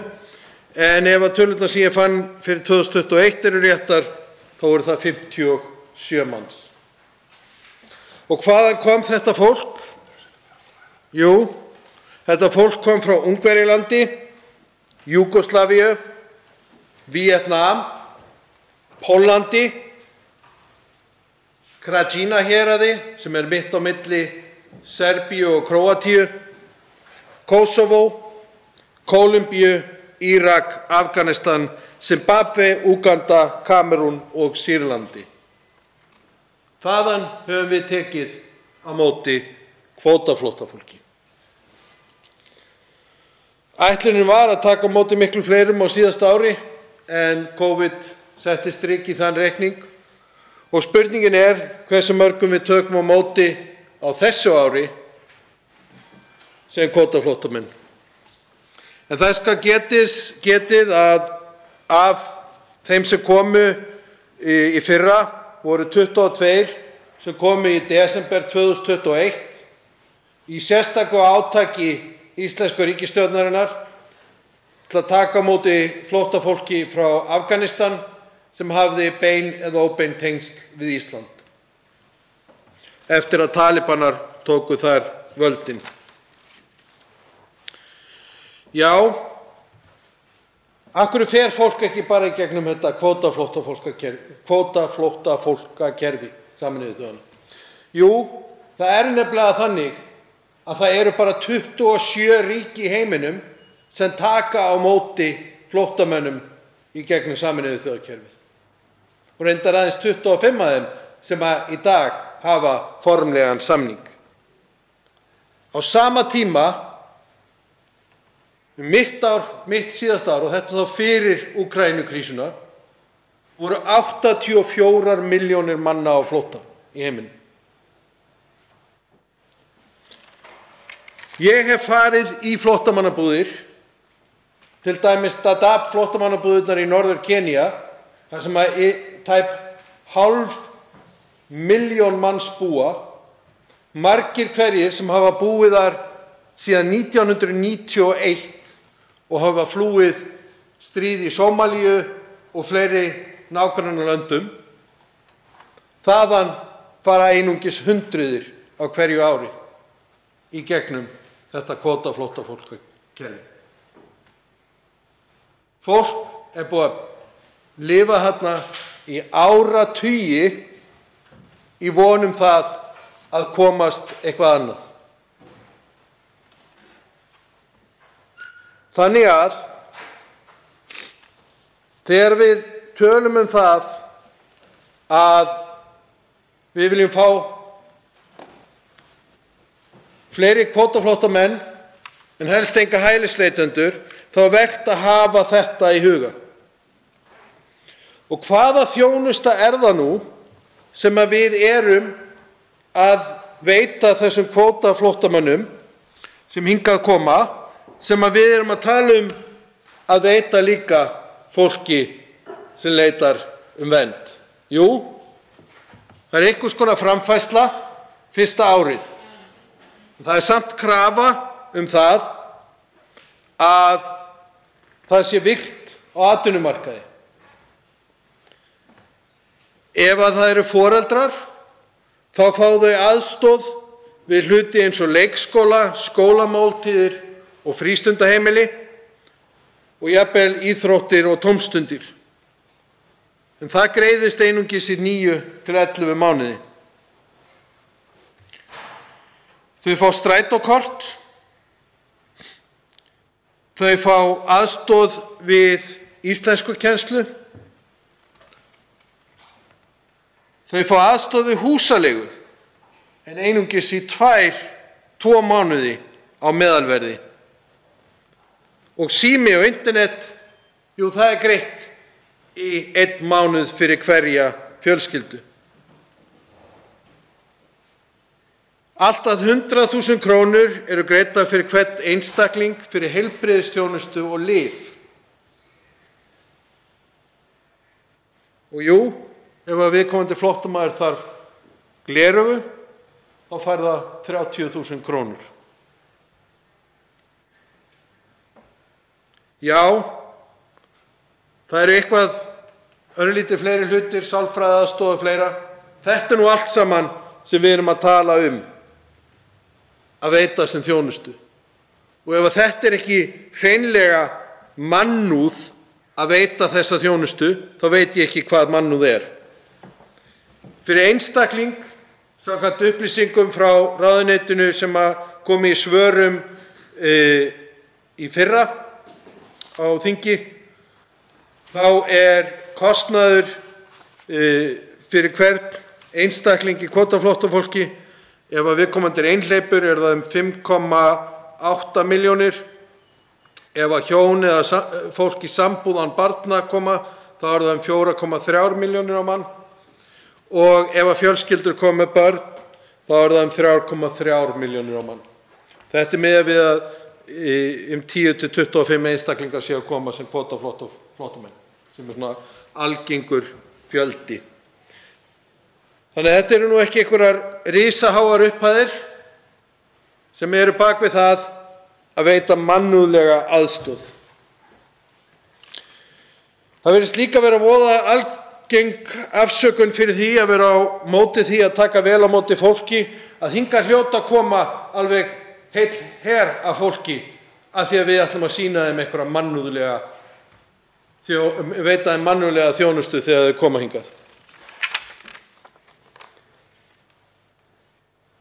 en ef að tölurnar sem ég fann fyrir 2021 eru réttar, þá voru það 57 manns. Og hvaðan kom þetta fólk? Jú, þetta fólk kom frá Ungverjalandi, Júgóslavíu, Víetnam, Póllandi, Krajina-héraði sem mitt á milli Serbíu og Króatíu, Kosovo, Kólumbíu, Írak, Afganistan, Zimbabwe, Úganda, Kamerún og Sýrlandi. Þaðan höfum við tekið á móti kvótaflóttafólki. Ætlunin var að taka á móti miklu fleirum á síðasta ári, en COVID setti strik í þann reikning og spurningin hversu mörgum við tökum á móti á þessu ári sem kvótaflóttamenn. En það skal getið að af þeim sem komu í fyrra voru 22 sem komu í desember 2021 í sérstöku átaki íslensku ríkisstjórnarinnar til að taka á móti flóttafólki frá Afganistan sem hafði bein eða óbein tengsl við Ísland eftir að talibanar tóku þar völdin. Já, af hverju fer fólk ekki bara í gegnum þetta kvótaflóttafólkakerfi Sameinuðu þjóðanna? Jú, það nefnilega þannig að það eru bara 27 ríki í heiminum sem taka á móti flóttamönnum í gegnum Sameinuðu þjóðakerfið. Og reyndar aðeins 25 af þeim sem í dag hafa formlegan samning. Á sama tíma, mitt síðasta ár, og þetta þá fyrir Úkraínukrísuna, voru 84 milljónir manna á flótta í heiminum. Ég hef farið í flóttamannabúðir, til dæmis Dadaab flóttamannabúðirnar í Norður Kenía, þar sem tæp 500.000 manns búa, margir hverjir sem hafa búið þar síðan 1991 og hafa flúið stríð í Sómalíu, og fleiri nágrannalöndum. Þaðan fara einungis hundruðir á hverju ári í gegnum þetta kvótaflóttafólkskerfi. Fólk er búið að lifa þarna í áratugi í von það að komast eitthvað annað. Þannig að þegar við tölum það að við viljum fá fleiri kvótaflóttamenn en helst enga hælisleitendur, þá er vert að hafa þetta í huga. Og hvaða þjónusta er það nú sem að við erum að veita þessum kvótaflóttamönnum sem hingað koma, sem að við erum að tala að veita líka fólki sem leitar vernd? Jú, það er einhvers konar framfærsla fyrsta árið. Það er samt krafa það að það sé virkt á atvinnumarkaði. Ef að það eru foreldrar, þá fá þau aðstoð við hluti eins og leikskóla, skólamáltíðir og frístundaheimili og jafnvel íþróttir og tómstundir. En það greiðist einungis í 9 til 11 mánuði. Þau fá strætókort, þau fá aðstoð við íslenskukennslu, þau fá aðstoð við húsaleigu, en einungis í 2 mánuði á meðalverði. Og sími og internet, jú, það er greitt í 1 mánuð fyrir hverja fjölskyldu. Allt að 100.000 krónur eru greiddar fyrir hvern einstakling fyrir heilbrigðisþjónustu og lyf. Og jú, ef að viðkomandi flóttamaður þarf gleraugu, þá fær það 30.000 krónur. Já, það eru eitthvað örlítið fleiri hlutir, sálfræðiaðstoð og fleira. Þetta er nú allt saman sem við erum að tala að veita sem þjónustu. Og ef þetta er ekki hreinlega mannúð að veita þessa þjónustu, þá veit ég ekki hvað mannúð er. Fyrir einstakling, samkvæmt upplýsingum frá ráðuneytinu sem kom í svörum í fyrra á þingi, þá er kostnaður fyrir hvern einstakling í kvótaflóttafólki, ef að viðkomandi er einhleypur, er það 5,8 milljónir. Ef að hjón eða fólk í sambúð án barna koma, þá er það 4,3 milljónir á mann. Og ef að fjölskyldur koma með börn, þá er það 3,3 milljónir á mann. Þetta er miðað við að 10 til 25 einstaklingar séu að koma sem kvótaflóttamenn, sem er svona algengur fjöldi. Þannig að þetta eru nú ekki einhverjar risaháar upphæðir sem eru bak við það að veita mannúðlega aðstoð. Það virðist líka vera voða algeng afsökun fyrir því að vera á móti því að taka vel á móti fólki, að hingað hljóta að koma alveg heill her af fólki af því að við ætlum að sýna þeim einhverja mannúðlega, veita þeim mannúðlega þjónustu þegar þau koma hingað.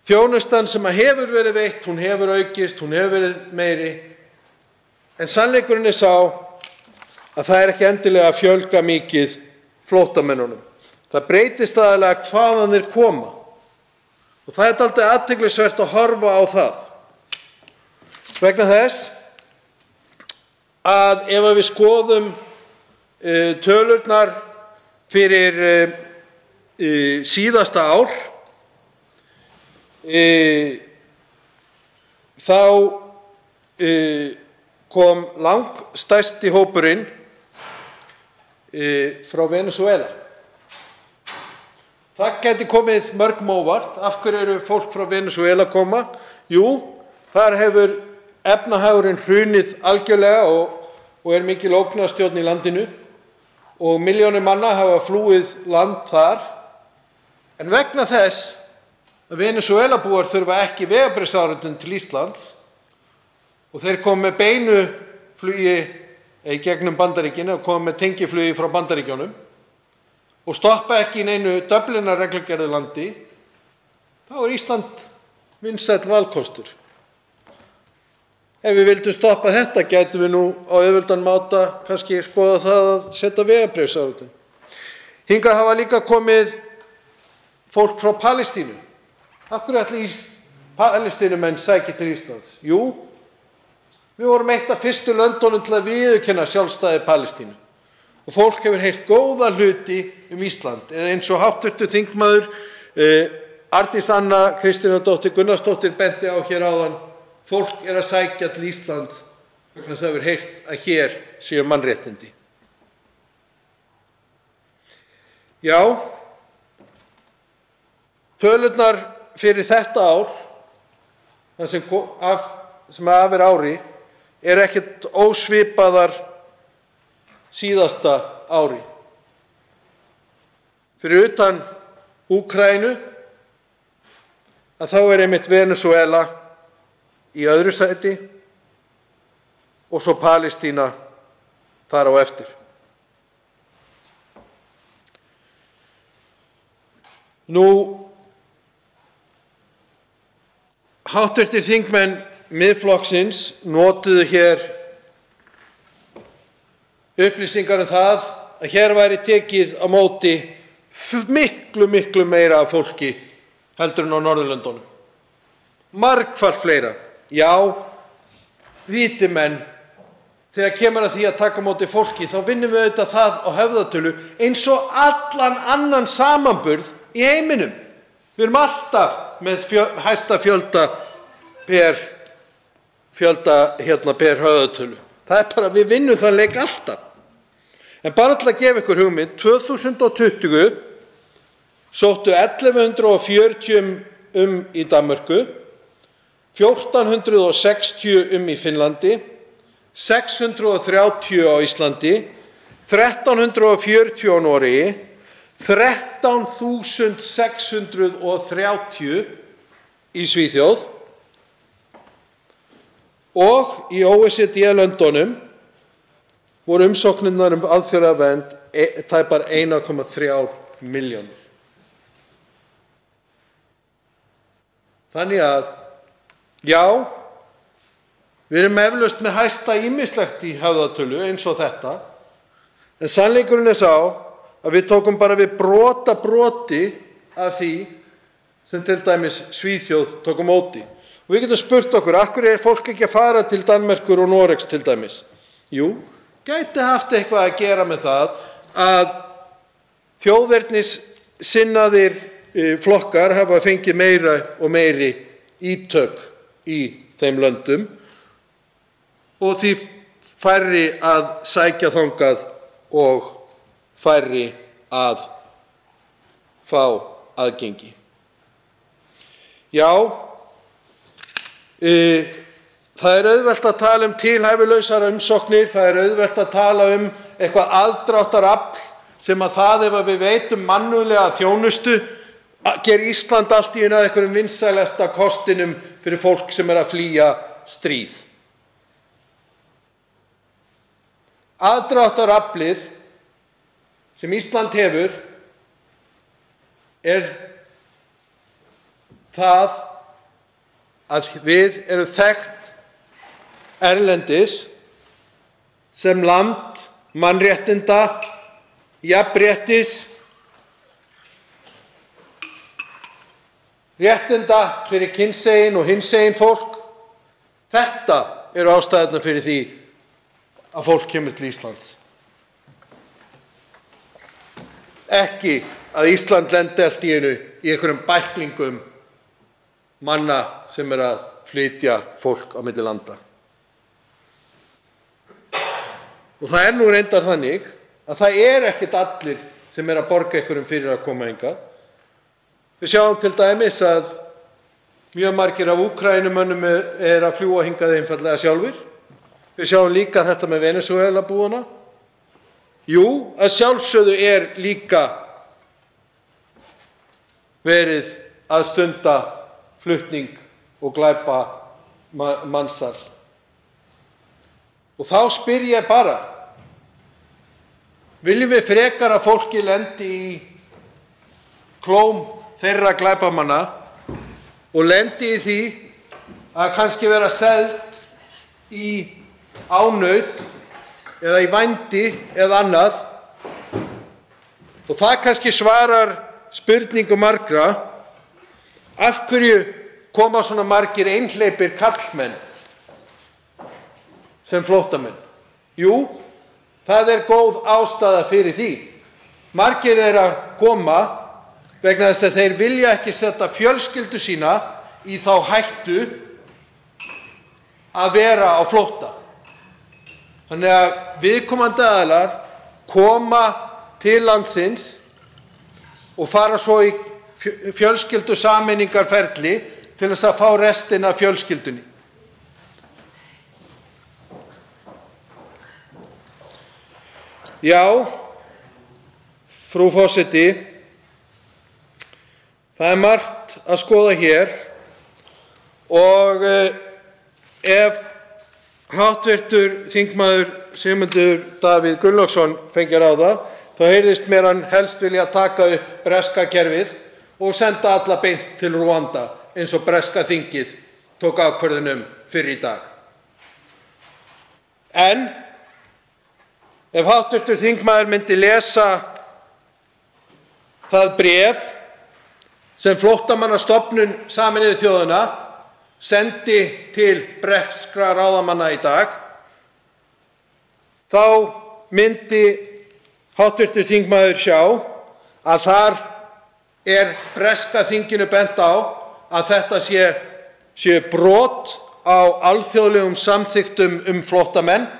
Þjónustan sem hefur verið veitt, hún hefur aukist, hún hefur verið meiri, en sannleikurinn er sá að það er ekki endilega að fjölga mikið flóttamönnunum. Það breytist aðalega hvaðan þeir koma. Og það er dálítið athyglisvert að horfa á það. Vegna þess að ef við skoðum tölurnar fyrir síðasta ár, þá kom langstærsti hópurinn frá Venesúela. Það gæti komið mörgum óvart. Af hverju eru fólk frá Venesúela að koma? Jú, þar hefur efnahagurinn hrunið algjörlega og er mikil ógnarstjórn í landinu og milljónir manna hafa flúið land þar, en vegna þess að Venesúelabúar þurfa ekki vegabréfsáritun til Íslands og þeir koma með beinu flugi í gegnum Bandaríkin og koma með tengiflugi frá Bandaríkjunum og stoppa ekki í neinu Dublin-reglugerðu landi, þá er Ísland vinsæll valkostur. Ef við vildum stoppa þetta, gætum við nú á auðveldan máta kannski skoða það að setja vegabréfsáritun. Hingað hafa líka komið fólk frá Palestínu. Af hverju ætli Palestínumenn sækja til Íslands? Jú, við vorum eitt af fyrstu löndunum til að viðurkenna sjálfstæði Palestínu og fólk hefur heyrt góða hluti Ísland, eða eins og hv. þingmaður Arndís Anna Kristínardóttir Gunnarsdóttir benti á hér áðan, fólk er að sækja til Íslands vegna þess að það hefur heyrt að hér séu mannréttindi. Já, tölurnar fyrir þetta ár, það sem af ári, er ekkert ósvipaðar síðasta ári. Fyrir utan Úkraínu, að þá er einmitt Venesúela í öðru sæti og svo Palestína þar á eftir. Nú, hv. þingmenn Miðflokksins notuðu hér upplýsingar það að hér væri tekið á móti miklu meira af fólki heldur en á Norðurlöndunum. Margfalt fleira. Já, viti menn, þegar kemur að því að taka á móti fólki, þá vinnum við auðvitað það á höfðatölu eins og allan annan samanburð í heiminum. Við erum alltaf með hæsta fjölda per höfðatölu. Það er bara, við vinnum þann leik alltaf. En bara til að gefa ykkur hugmynd, 2020 sóttu 1140 í Danmörku, 1460 í Finnlandi, 630 á Íslandi, 1340 á Noregi, 13.630 í Svíþjóð og í OECD-löndunum voru umsóknirnar alþjóðlega vernd tæpar 1,3 milljónir. Þannig að, já, við erum eflaust með hæsta ýmislegt í höfðatölu eins og þetta, en sannleikurinn er sá að við tókum bara við broti af því sem til dæmis Svíþjóð tók á móti. Og við getum spurt okkur, af hverju er fólk ekki að fara til Danmerkur og Noregs til dæmis? Jú, gæti haft eitthvað að gera með það að þjóðernissinnaðir flokkar hafa fengið meira og meiri ítök í þeim löndum og því færri að sækja þangað og færri að fá aðgengi. Já, það er auðvelt að tala tilhæfulausar umsóknir, það er auðvelt að tala eitthvað aðdráttarafl sem að það ef við veitum mannúðlega þjónustu gerir Ísland allt í einu að einhverjum vinsælasta kostinum fyrir fólk sem er að flýja stríð. Aðdráttaraflið sem Ísland hefur er það að við erum þekkt erlendis sem land mannréttinda, jafnréttis, réttinda fyrir kynsegin og hinsegin fólk. Þetta eru ástæðurnar fyrir því að fólk kemur til Íslands. Ekki að Ísland lendi allt í einu í einhverjum bæklingum manna sem er að flytja fólk á milli landa. Og það er nú reyndar þannig að það er ekkert allir sem er að borga einhverjum fyrir að koma hingað. Við sjáum til dæmis að mjög margir af Úkraínumönnum er að fljúga hingað einfaldlega sjálfir. Við sjáum líka þetta með Venesúelabúana. Jú, að sjálfsögðu líka verið að stunda flutning og glæpamansal. Og þá spyr ég bara, viljum við frekar að fólki lendi í klóm þeirra glæpamanna og lendi í því að kannski vera selt í ánauð eða í vændi eða annað? Og það kannski svarar spurningu margra, af hverju koma svona margir einhleypir karlmenn sem flóttamenn? Jú, það góð ástæða fyrir því. Margir þeirra koma vegna þess að þeir vilja ekki setja fjölskyldu sína í þá hættu að vera á flótta. Þannig að viðkomandi aðilar koma til landsins og fara svo í fjölskyldusameiningarferli til þess að fá restina af fjölskyldunni. Já, frú forseti, það margt að skoða hér og ef hv. þingmaður Sigmundur Davíð Gunnlaugsson fengi að ráða, þá heyrðist mér hann helst vilja taka upp breska kerfið og senda alla beint til Rúanda eins og breska þingið tók ákvörðun fyrr í dag. En ef hv. þingmaður myndi lesa það bréf sem Flóttamannastofnun Sameinuðu þjóðanna sendi til breskra ráðamanna í dag, þá myndi hv. þingmaður sjá að þar breska þinginu bent á að þetta sé brot á alþjóðlegum samþykktum flóttamenn,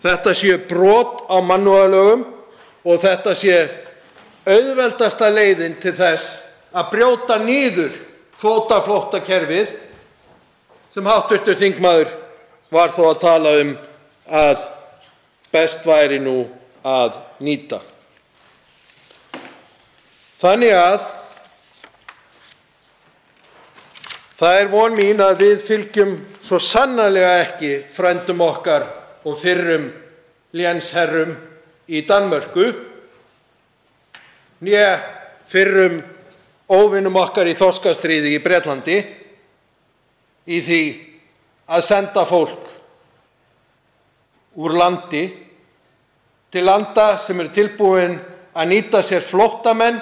þetta sé brot á mannúðarlögum og þetta sé auðveldasta leiðin til þess að brjóta niður kvótaflóttakerfið sem hv. þingmaður var þó að tala að best væri nú að nýta. Þannig að það von mín að við fylgjum svo sannarlega ekki frændum okkar og fyrrum lénsherrum í Danmörku, né fyrrum óvinum okkar í þorskastríði í Bretlandi, í því að senda fólk úr landi til landa sem eru tilbúin að nýta sér flóttamenn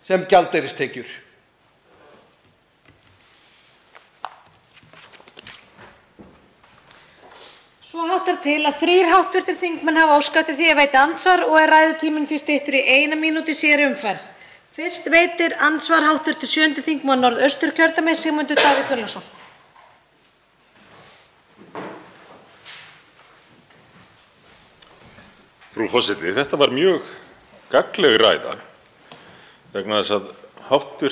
sem gjaldeyristekjur. Svo háttar til að 3 hv. þingmenn hafa óskað eftir því að veita andsvar og ræðutíminn því styttur í 1 mínútu í síðari umferð. Fyrst veitir andsvar hv. 7. þingmaður Norðausturkjördæmis Sigmundur Davíð Gunnlaugsson. Frú forseti, þetta var mjög gagnleg ræða vegna þess að hv.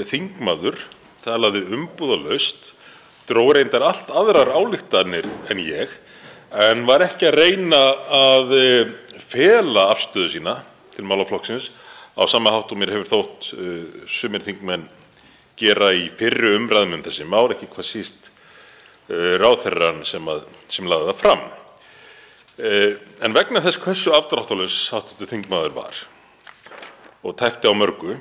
þingmaður talaði umbúðalaust, dró reyndar allt aðrar ályktanir en ég, en var ekki að reyna að fela afstöðu sína til málaflokksins á sama hátt og mér hefur þótt sumir þingmenn gera í fyrri umræðum þessi mál, ekki hvað síst ráðherrann sem lagði það fram. En vegna þess hversu afdráttarlaus hv. þingmaður var og tæpti á mörgu,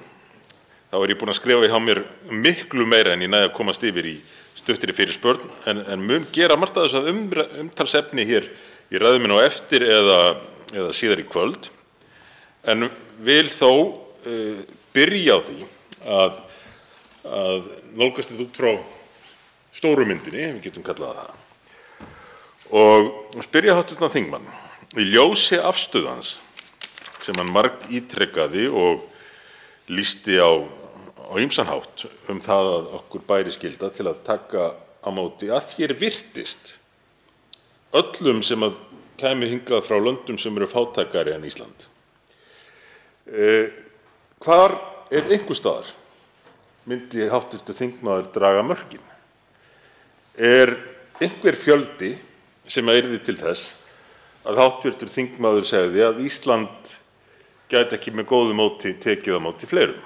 þá ég búinn að skrifa hjá mér miklu meira en ég næði að komast yfir í stuttri fyrirspurn, en mun gera margt af þess að umtalsefni hér í ræðu minni á eftir eða síðar í kvöld, en vil þó byrja á því að nálgast þetta út frá stóru myndinni, við getum kallað það, og spyrja hv. þingmann í ljósi afstöðu hans sem hann margítrekaði og lýsti á ýmsan hátt það að okkur bæri skylda til að taka á móti að hér virtist öllum sem að kæmi hingað frá löndum sem eru fátækari en Ísland. Hvar einhvers staðar myndi hv. þingmaður draga mörkin? Einhver fjöldi sem yrði til þess að hv. þingmaður segði að Ísland gæti ekki með góðu móti tekið á móti fleirum.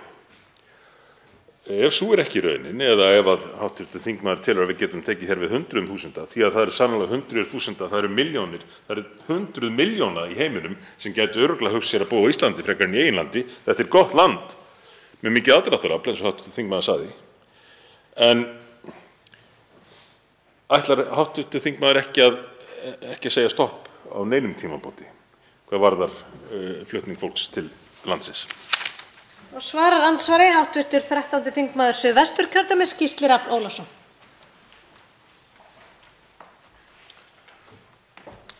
Ef sú ekki raunin, eða ef að hv. þingmaður telur að við getum tekið hér við 100.000, því að það eru sannarlega 100.000, það eru milljónir, það eru 100 milljóna í heiminum sem gætu örugglega hugsað sér að búa á Íslandi frekar en í eigin landi. Þetta er gott land með mikið aðdráttarafl, eins og hv. þingmaður sagði. En ætlar hv. þingmaður ekki að segja stopp á neinum tímapunkti hvað varðar flutning fólks til landsins? Og svarar andsvari hv. 13. þingmaður Suðvesturkjördæmis, Gísli Rafn Ólafsson.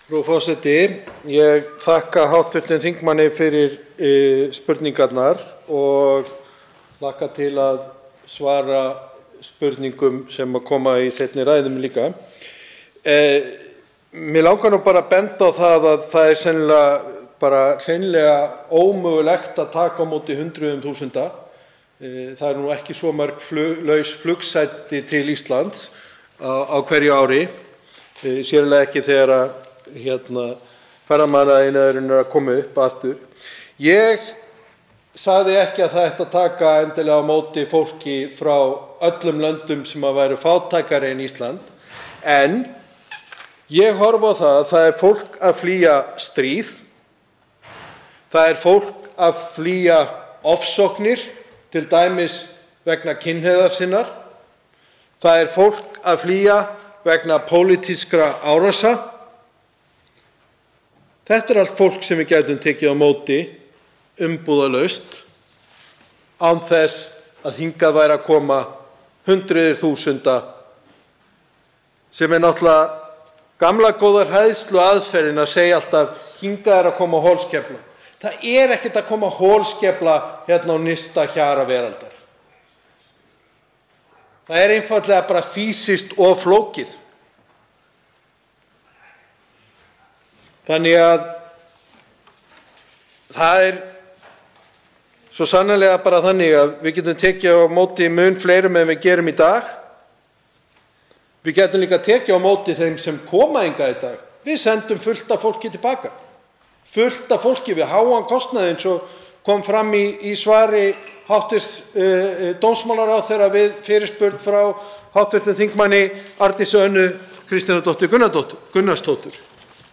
Frú forseti, ég þakka hv. þingmanni fyrir spurningarnar og hlakka til að svara spurningum sem að koma í seinni ræðum líka. Mér langar nú bara að benda á það að það er sennilega bara hreinlega ómögulegt að taka á móti 100.000. Það er nú ekki svo mörg laus flugsæti til Íslands á hverju ári, sérlega ekki þegar að ferðamannaiðnaðurinn er að koma upp aftur. Ég sagði ekki að það ætti að taka endilega á móti fólki frá öllum löndum sem að væru fátækari en Ísland, en ég horfi á það að það er fólk að flýja stríð, það er fólk að flýja ofsóknir, til dæmis vegna kynhneigðar sinnar, það er fólk að flýja vegna pólitískra árása. Þetta er allt fólk sem við gætum tekið á móti umbúðalaust án þess að hingað væri að koma hundruðir þúsunda, sem er náttúrulega gamla góða hræðslu aðferðin að segja alltaf hingað er að koma holskefla. Það er ekkert að koma holskefla hérna á nyrsta hjara veraldar. Það er einfaldlega bara físiskt og flókið. Þannig að það er svo sannarlega bara þannig að við getum tekið á móti mun fleirum en við gerum í dag. Við getum líka tekið á móti þeim sem koma hingað í dag. Við sendum fullt af fólki tilbaka. Fullt af fólki við háan kostnað, eins og kom fram í svari hv. dómsmálaráðherra við fyrirspurn frá hv. þingmanni Arndísi Önnu Kristínardóttur Gunnarsdóttur.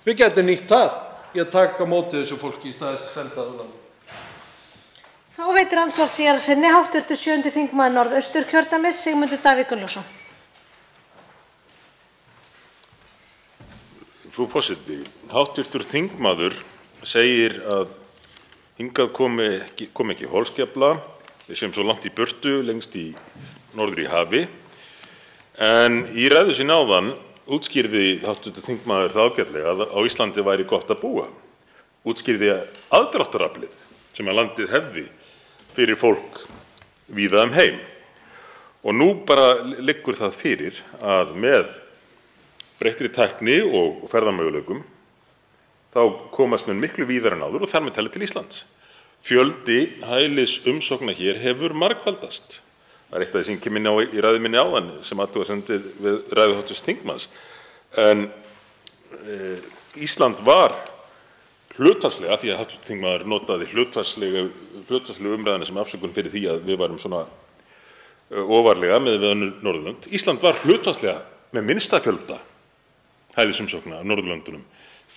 Við getum nýtt það í að taka á móti þessu fólki í stað þess að senda það úr landi. Þá veitir andsvar síðara sinni hv. 7. þingmaður Norðausturkjördæmis, Sigmundur Davíð Gunnlaugsson. Frú forseti, hv. þingmaður segir að hingað komi ekki holskefla, við séum svo langt í burtu, lengst í norður í hafi, en í ræðu sinni áðan útskýrði hv. þingmaður það ágætlega að á Íslandi væri gott að búa, útskýrði aðdráttaraflið sem að landið hefði fyrir fólk víða heim. Og nú bara liggur það fyrir að með breyttri tækni og ferðamöguleikum þá komast menn miklu víðar en áður og þar með talið til Íslands. Fjöldi hælisumsókna hér hefur margfaldast. Það er eitt af því sem kemur inn á í ræðu minni áðan sem athugasemdir við ræðu hv. þingmanns. En Ísland var hlutfallslega, því að hv. þingmaður notaði hlutfallslegu umræðuna sem afsökun fyrir því að við varum svona ofarlega með við önnur Norðurlönd. Ísland var hlutfallslega með minnsta fjölda hælisumsókna á Norðurlöndunum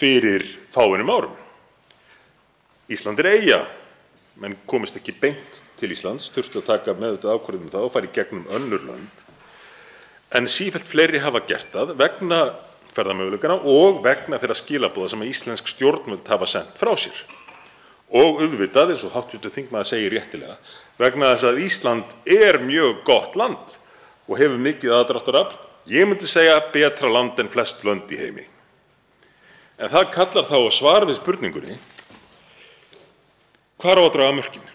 fyrir fáeinum árum. Ísland er eyja, menn komist ekki beint til Íslands, þurftu að taka með þetta ákvörðun það og fara í gegnum önnur lönd. En sífellt fleiri hafa gert það vegna ferðamöguleikana og vegna þeirra skilaboða sem íslensk stjórnvöld hafa sent frá sér. Og auðvitað, eins og hv. þingmaður segir réttilega, vegna þess að Ísland er mjög gott land og hefur mikið aðdráttarafl. Ég myndi segja betra land en flest lönd í heimi. En það kallar þá að svara við spurningunni, hvar á að draga mörkin?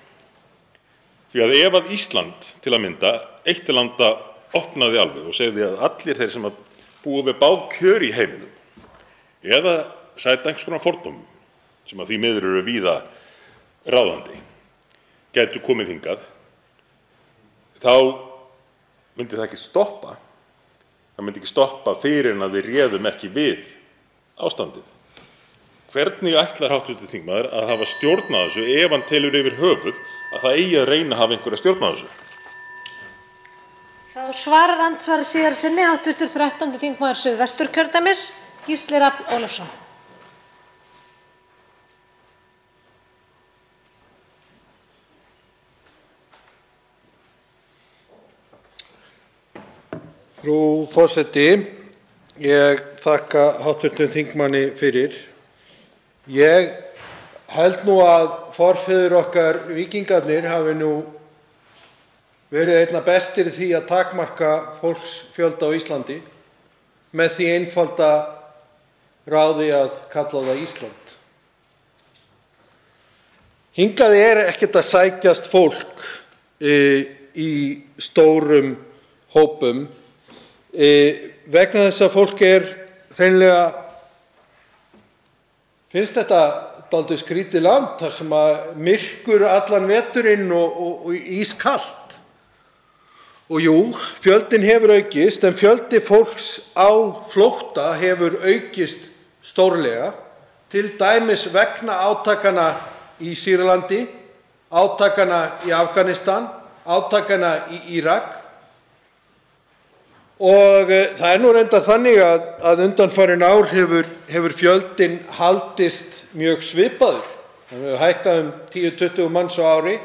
Því að ef að Ísland, til að mynda, eitt til landa opnaði alveg og segði að allir þeir sem að búa við bág kjör í heiminum eða sæta einhvers konar fordómum sem að því miður eru víða ráðandi, gætu komið hingað, þá myndi það ekki stoppa. Það myndi ekki stoppa fyrir en að við réðum ekki við ástandið. hvernig ætlar hv. þingmaður að hafa stjórn á þessu ef hann telur yfir höfuð að það eigi að reyna að hafa einhverja stjórn á þessu? Þá svarar andsvari síðar sinni hv. 13. þingmaður Suðvesturkjördæmis, Gísli Rafn Ólafsson. Frú forseti, ég þakka hv. þingmanni fyrir. Ég held nú að forfeður okkar víkingarnir hafi nú verið einna bestir í því að takmarka fólksfjölda á Íslandi með því einfalda ráði að kalla það Ísland. Hingað ekkert að sækjast fólk í stórum hópum vegna þess að fólk hreinlega finnst þetta dálítið skrítið land þar sem að myrkur allan veturinn og ískalt. Og jú, fjöldinn hefur aukist en fjöldi fólks á flótta hefur aukist stórlega, til dæmis vegna átakanna í Sýrlandi, átakanna í Afganistan, átakanna í Írak. Og það nú reyndar þannig að undanfarin ár hefur fjöldinn haldist mjög svipaður. Það hefur hækkað 10-20 manns á ári,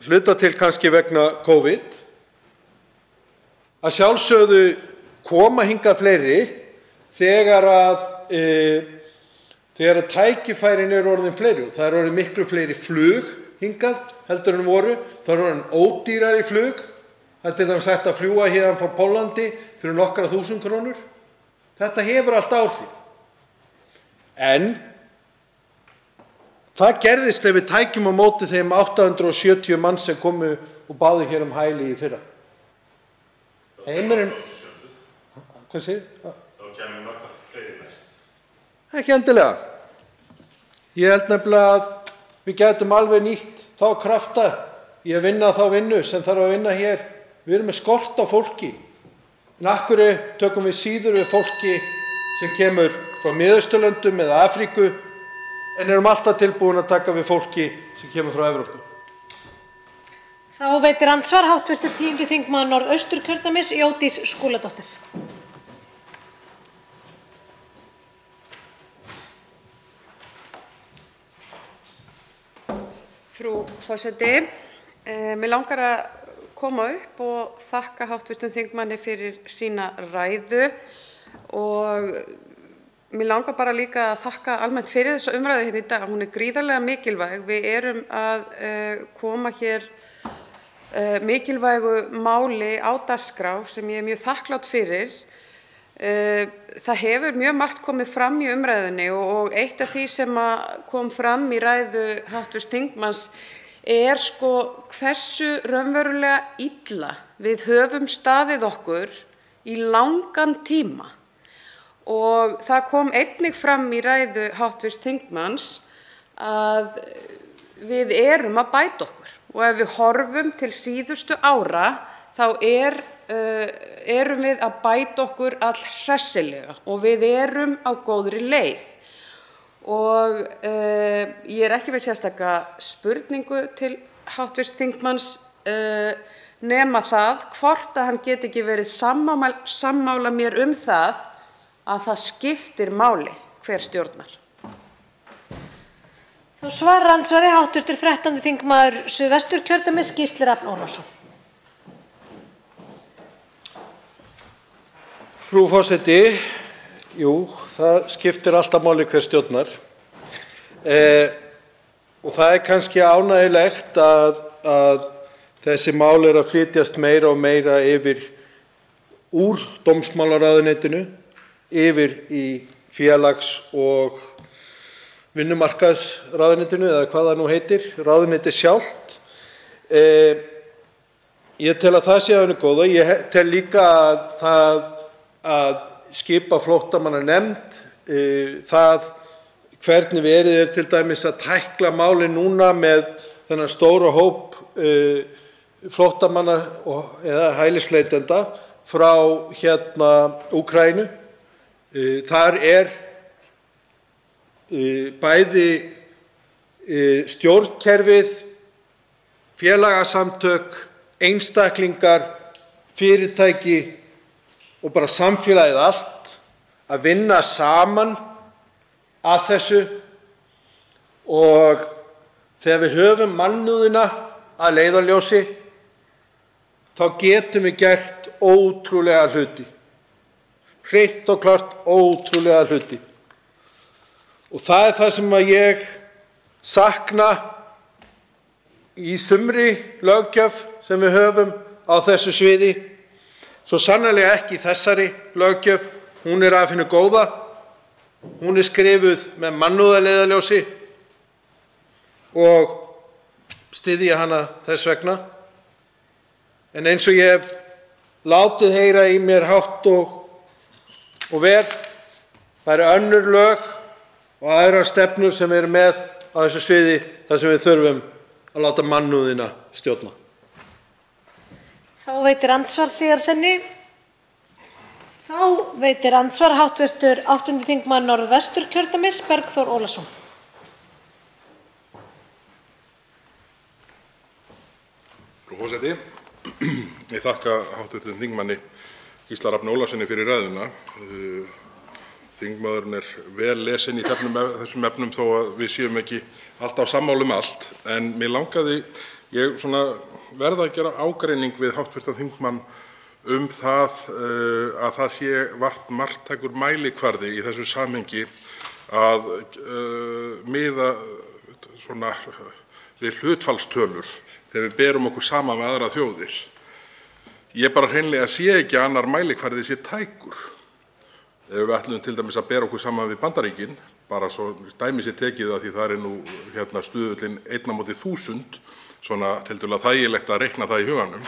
hluta til kannski vegna COVID. Að sjálfsögðu koma hingað fleiri þegar tækifærin orðin fleiri. Það orðin miklu fleiri flug hingað heldur en voru. Það orðin ódýrari flug. Það til dæmis hægt að fljúga héðan frá Póllandi fyrir nokkra þúsund krónur. Þetta hefur allt áhrif. En hvað gerðist ef við tækjum á móti þeim 870 manns sem komu og báðu hér hæli í fyrra? Heimurinn... Hvað segir? Þá kemur margfalt fleiri næst. Ekki endilega. Ég held nefnilega að við gætum alveg nýtt þá krafta í að vinna þá vinnu sem þarf að vinna hér. Við erum með skort á fólki. En af hverju tökum við síður við fólki sem kemur frá Miðausturlöndum eða Afríku en erum alltaf tilbúin að taka við fólki sem kemur frá Evrópu? Þá veitir andsvar hv. 10. þingmaður Norðausturkjördæmis, Jódís Skúladóttir. Frú forseti, mig langar að koma upp og þakka hv. þingmanni fyrir sína ræðu og mig langar bara líka að þakka almennt fyrir þessa umræðu hérna í dag. Hún gríðarlega mikilvæg. Við erum að koma hér mikilvægu máli á dagskrá sem ég mjög þakklát fyrir. Það hefur mjög margt komið fram í umræðunni og eitt af því sem kom fram í ræðu hv. þingmanns hversu raunverulega illa við höfum staðið okkur í langan tíma. Og það kom einnig fram í ræðu hv. þingmanns að við erum að bæta okkur. Og ef við horfum til síðustu ára þá erum við að bæta okkur allhressilega og við erum á góðri leið. Og ég ekki með sérstaka spurningu til hv. þingmanns nema það hvort að hann geti ekki verið sammála mér það að það skiptir máli hver stjórnar. Þá svarar andsvari hv. 13. þingmaður Suðvesturkjördæmis, Gísli Rafn Ólafsson. Frú forseti, jú, það skiptir alltaf máli hver stjórnar. Og það kannski ánægjulegt að þessi mál að flytjast meira og meira úr dómsmálaráðuneytinu yfir í félags- og vinnumarkaðsráðuneytinu eða hvað það nú heitir, ráðuneytið sjálft. Ég tel að það sé af hinu góða. Ég tel líka að skipa flóttamannanefnd, það hvernig verið til dæmis að tækla málin núna með þennan stóra hóp flóttamanna eða hælisleitenda frá Úkraínu. Þar bæði stjórnkerfið, félagasamtök, einstaklingar, fyrirtæki og bara samfélagið allt að vinna saman að þessu. Og þegar við höfum mannúðina að leiðarljósi þá getum við gert ótrúlega hluti, hreint og klárt ótrúlega hluti. Og það er það sem að ég sakna í sumri löggjöf sem við höfum á þessu sviði. Svo sannarlega ekki í þessari löggjöf, hún er af hinu góða, hún er skrifuð með mannúðarleiðarljósi og styðja hana þess vegna. En eins og ég hef látið heyra í mér hátt og vel, það eru önnur lög og aðrar stefnur sem við erum með á þessu sviði þar sem við þurfum að láta mannúðina stjórna. Þá veitir andsvar Sigurðarsyni. Þá veitir andsvar hv. 8. þingmaður Norðvesturkjördæmis, Bergþór Ólason. Frú forseti, ég þakka hv. þingmanni Gísla Rafni Ólafssyni fyrir ræðuna. Þingmaðurinn er vel lesinn í þessum efnum þó að við séum ekki alltaf sammála um allt. En mér langaði, ég verða að gera ágreining við hv. þingmann um það að það sé vart marktækur mælikvarði í þessu samhengi að miða við hlutfallstölur þegar við berum okkur saman með aðrar þjóðir. Ég bara hreinlega sé ekki að annar mælikvarði sé tækur. Ef við ætlum til dæmis að bera okkur saman við Bandaríkin, bara svo dæmi sé tekið að því það er nú stuðullinn 1/1000, svona tiltölulega þægilegt að reikna það í huganum,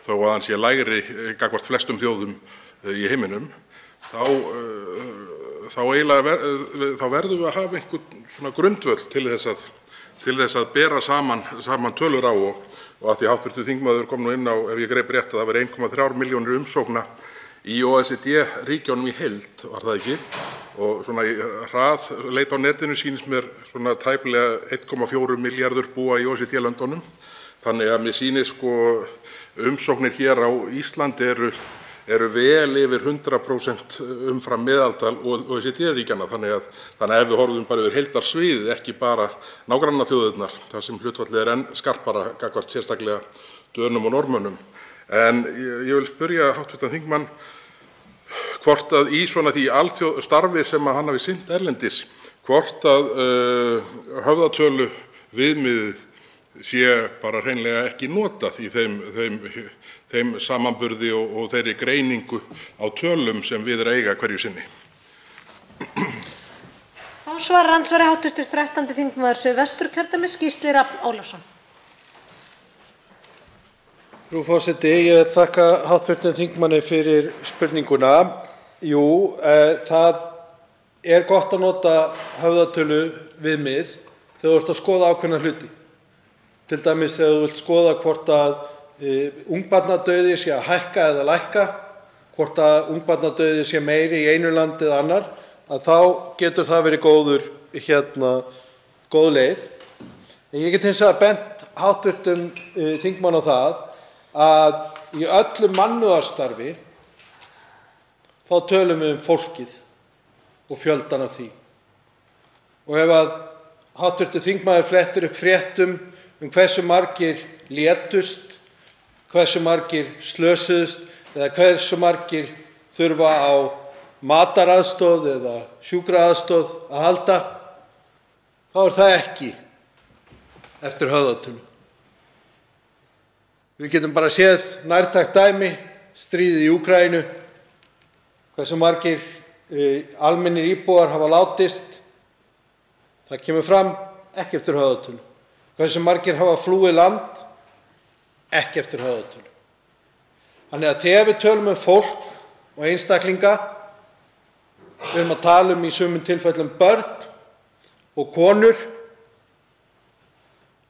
þó að hann sé lægri gagnvart flestum þjóðum í heiminum, þá verðum við að hafa einhvern svona grundvöll til þess að bera saman tölur á og að því hv. þingmaður kom nú inn á, ef ég greip rétt, að það var 1,3 milljónir umsókna í OECD-ríkjunum í heild, var það ekki? Og svona í hraðleit á netinu sýnist mér svona tæplega 1,4 milljarður búa í OECD-löndunum. Þannig að mér sýnist umsóknir hér á Íslandi eru vel yfir 100% umfram meðaltal OECD-ríkjanna. Þannig að ef við horfum bara yfir heildarsviðið, ekki bara nágrannaþjóðirnar, þar sem hlutfallið er enn skarpara gagnvart sérstaklega Dönum og Norðmönnum. En ég vil spyrja hv. þingmann hvort að í svona því starfi sem hann hafi sinnt erlendis, hvort að höfðatölu viðmiðið sé bara hreinlega ekki notað í þeim samanburði og þeirri greiningu á tölum sem við eiga hverju sinni. Þá svarar andsvari hv. 13. þingmaður Suðvesturkjördæmis, Gísli Rafn Ólafsson. Frú forseti, ég þakka hv. þingmanni fyrir spurninguna. Jú, það er gott að nota höfðatölu viðmið þegar þú ert að skoða ákveðna hluti. Til dæmis þegar þú vilt skoða hvort að ungbarnadauði sé að hækka eða lækka, hvort að ungbarnadauði sé meiri í einu landi eða annar, að þá getur það verið góð leið. En ég get hins vegar bent hv. þingmann á það að í öllu mannúðarstarfi þá tölum við fólkið og fjöldan af því. Og ef að hv. þingmaður flettir upp fréttum hversu margir létust, hversu margir slösuðust eða hversu margir þurfa á mataraðstoð eða sjúkraaðstoð að halda, þá er það ekki eftir höfðatölu. Við getum bara séð nærtækt dæmi, stríðið í Úkraínu, hversu margir almennir íbúar hafa látist, það kemur fram ekki eftir höfðatölu. Hversu margir hafa flúið land, ekki eftir höfðatölu. Þannig að þegar við tölum fólk og einstaklinga, við erum að tala í sumum tilfellum börn og konur,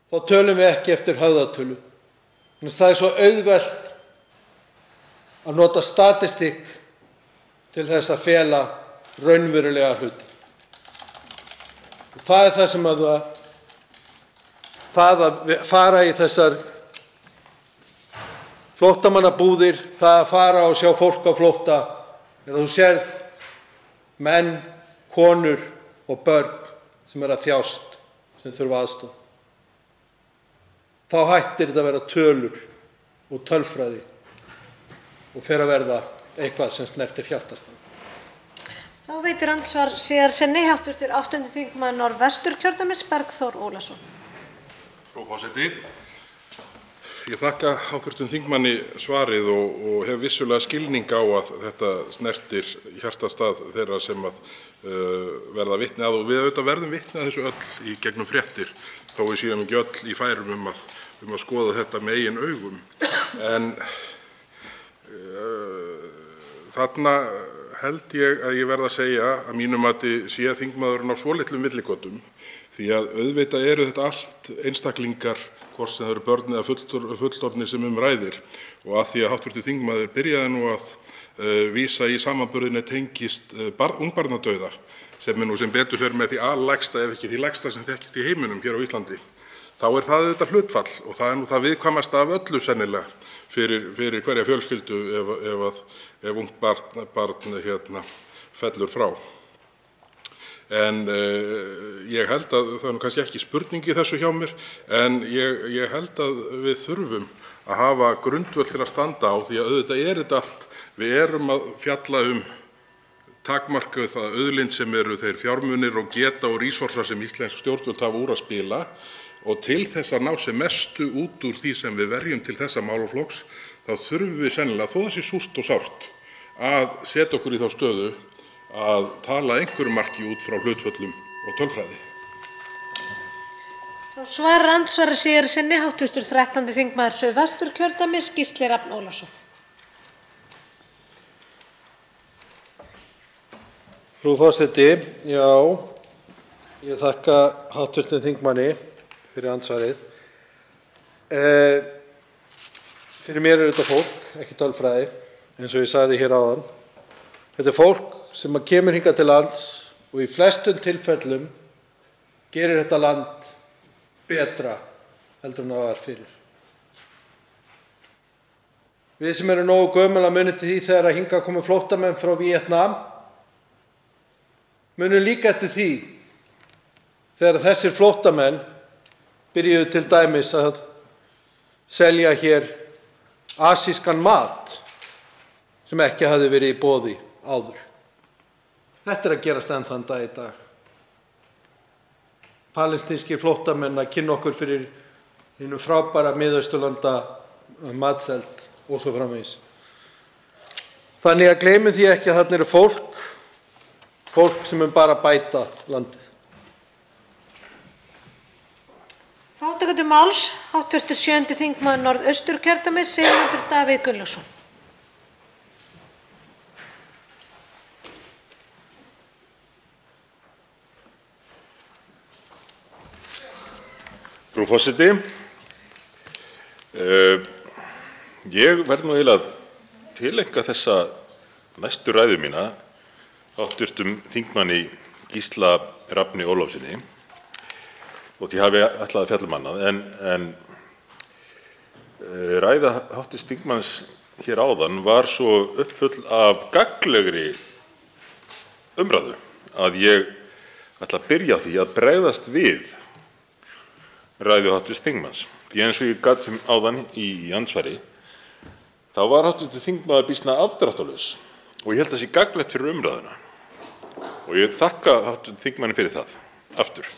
þá tölum við ekki eftir höfðatölu. Þannig að það er svo auðvelt að nota statistík til þess að fela raunverulega hluti. Það er það sem það að fara í þessar flóttamannabúðir, það að fara og sjá fólk á flótta, þegar þú sérð menn, konur og börn sem að þjást, sem þurfa aðstoð. Þá hættir þetta að vera tölur og tölfræði og fer að verða eitthvað sem snertir hjartastað. Þá veitir andsvar síðar sinni hv. 8. þingmaður Norðvesturkjördæmis Bergþór Ólason. Frú forseti, ég þakka hv. þingmanni svarið og hef vissulega skilning á að þetta snertir hjartastað þeirra sem að verða vitni að, og við auðvitað verðum vitni að þessu öll í gegnum fréttir, þó við séum ekki öll í færum um að skoða þetta með eigin augum. En þarna held ég að ég verð að segja að mínu mati sé þingmaðurinn á svolitlum villigötum, því að auðvitað eru þetta allt einstaklingar, hvort sem það eru börn eða fullorðnir sem ræðir, og að því að hv. þingmaður byrjaði nú að vísa í samanburðinni tengist ungbarnadauða, sem er nú sem betur fer með því allægsta ef ekki því lægsta sem þekkist í heiminum hér á Íslandi, þá er það auðvitað hlutfall og það er nú það viðkvæmasta af öllu sennilega fyrir hverja fjölskyldu ef ungt barn fellur frá. En ég held að það er nú kannski ekki spurning í þessu hjá mér, en ég held að við þurfum að hafa grundvöll til að standa á, því að auðvitað er þetta allt, við erum að fjalla takmarkað það auðlind sem eru þeir fjármunir og geta og resursar sem íslensk stjórnvöld hafa úr að spila, og til þess að ná sem mestu út úr því sem við verjum til þessa málaflokks, þá þurfum við sennilega, þó það sé súrt og sárt, að setja okkur í þá stöðu að tala einhverju marki út frá hlutföllum og tölfræði. Þá svarar andsvari síðar sinni hv. 13. þingmaður Suðvesturkjördæmis Gísli Rafn Ólafsson. Frú forseti, já, ég þakka hv. þingmanni fyrir andsvarið. Fyrir mér er þetta fólk, ekki tölfræði, eins og ég sagði hér áðan. Þetta er fólk sem kemur hingað til lands og í flestum tilfellum gerir þetta land betra heldur en það var fyrir. Við sem erum nógu gömul að muni til því þegar hingað komu flóttamenn frá Víetnam, munum líka eftir því þegar þessir flóttamenn byrjuðu til dæmis að selja hér asískan mat sem ekki hafði verið í boði áður. Þetta er að gerast enn þann dag í dag. Palestínskir flóttamenn að kynna okkur fyrir hinu frábæra Miðausturlanda matseld og svo framvegis. Þannig að gleymum því ekki að þarna eru fólk sem bara bæta landið. Þá tekur til máls hv. 7. þingmaður Norðausturkjördæmis Sigmundur Davíð Gunnlaugsson. Frú forseti, ég verð nú eiginlega að tileinka þessa næstu ræðu mína hv. þingmanni Gísla Rafni Ólafssyni, og því hafi ætlað að fjalla um annað, en ræða hv. þingmanns hér áðan var svo uppfull af gagnlegri umræðu að ég ætla að byrja á því að bregðast við ræðu hv. þingmanns. Því eins og ég gat áðan í andsvari, þá var hv. þingmaður býsna afdráttarlaus og ég held að það sé gagnlegt fyrir umræðuna. Og ég þakka hv. þingmanni fyrir það aftur,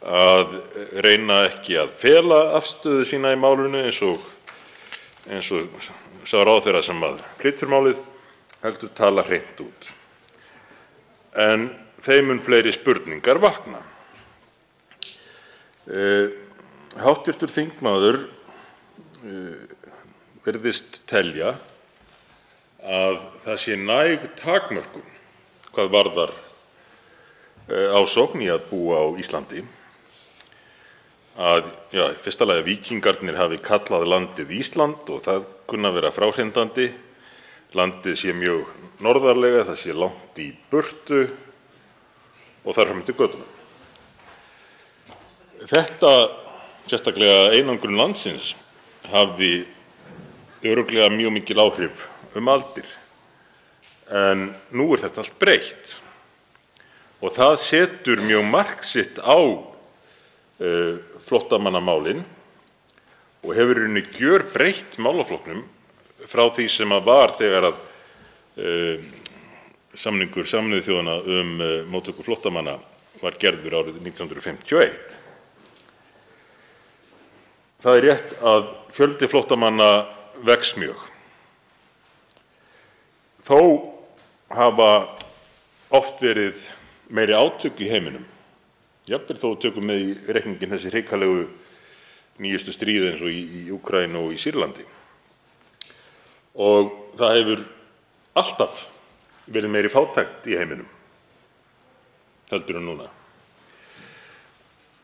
að reyna ekki að fela afstöðu sína í málinu eins og sá ráðherra sem að flytur málið, heldur tala hreint út. En þeim mun fleiri spurningar vakna. Háttvirtur þingmaður virðist telja að það sé næg takmörkun hvað varðar ásókn í að búa á Íslandi, að í fyrsta lagi víkingarnir hafi kallað landið Ísland og það kunni að vera fráhrindandi, landið sé mjög norðarlega, það sé langt í burtu og þar fram eftir götunum. Þetta, sérstaklega einangrun landsins, hafði örugglega mjög mikil áhrif aldir. En nú þetta allt breytt og það setur mjög mark sitt á flóttamannamálin og hefur í rauninni gjörbreytt málaflokknum frá því sem var þegar að samningur Sameinuðu þjóðanna móttöku flóttamanna var gerður árið 1951. Það er rétt að fjöldi flóttamanna vex mjög. Þó hafa oft verið meiri átök í heiminum, jafnvel þó tökum með í reikninginn þessi hrikalegu nýjustu stríð eins og í Úkraínu og í Sýrlandi. Og það hefur alltaf verið meiri fátækt í heiminum heldur en núna.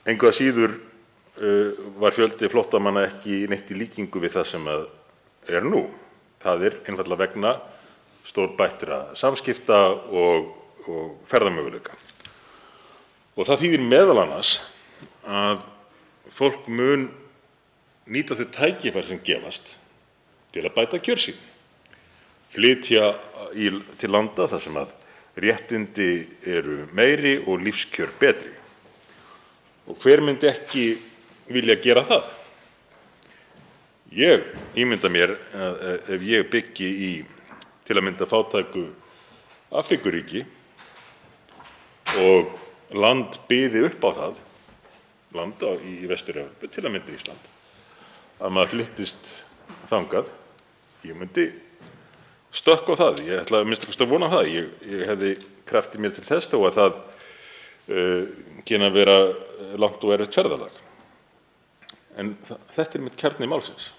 Engu að síður var fjöldi flóttamanna ekki neitt í líkingu við það sem er nú. Það er einfaldlega vegna stórbættra samskipta og ferðamöguleika. Og það þýðir meðal annars að fólk mun nýta þau tækifæri sem gefast til að bæta kjör sín, flytja til landa þar sem að réttindi eru meiri og lífskjör betri. Og hver myndi ekki vilja gera það? Ég ímynda mér að ef ég byggi í til að mynda fátæku Afríkuríki og land byði upp á það, land í Vestur-Evrópu, til að mynda Ísland, að maður flyttist þangað, ég myndi stökkva á það. Ég ætla að minnsta kosti að vona það. Ég hefði kraftið mér til þess þó að það kynni að vera langt og erfitt ferðalag. En þetta er mitt kjarni málsins.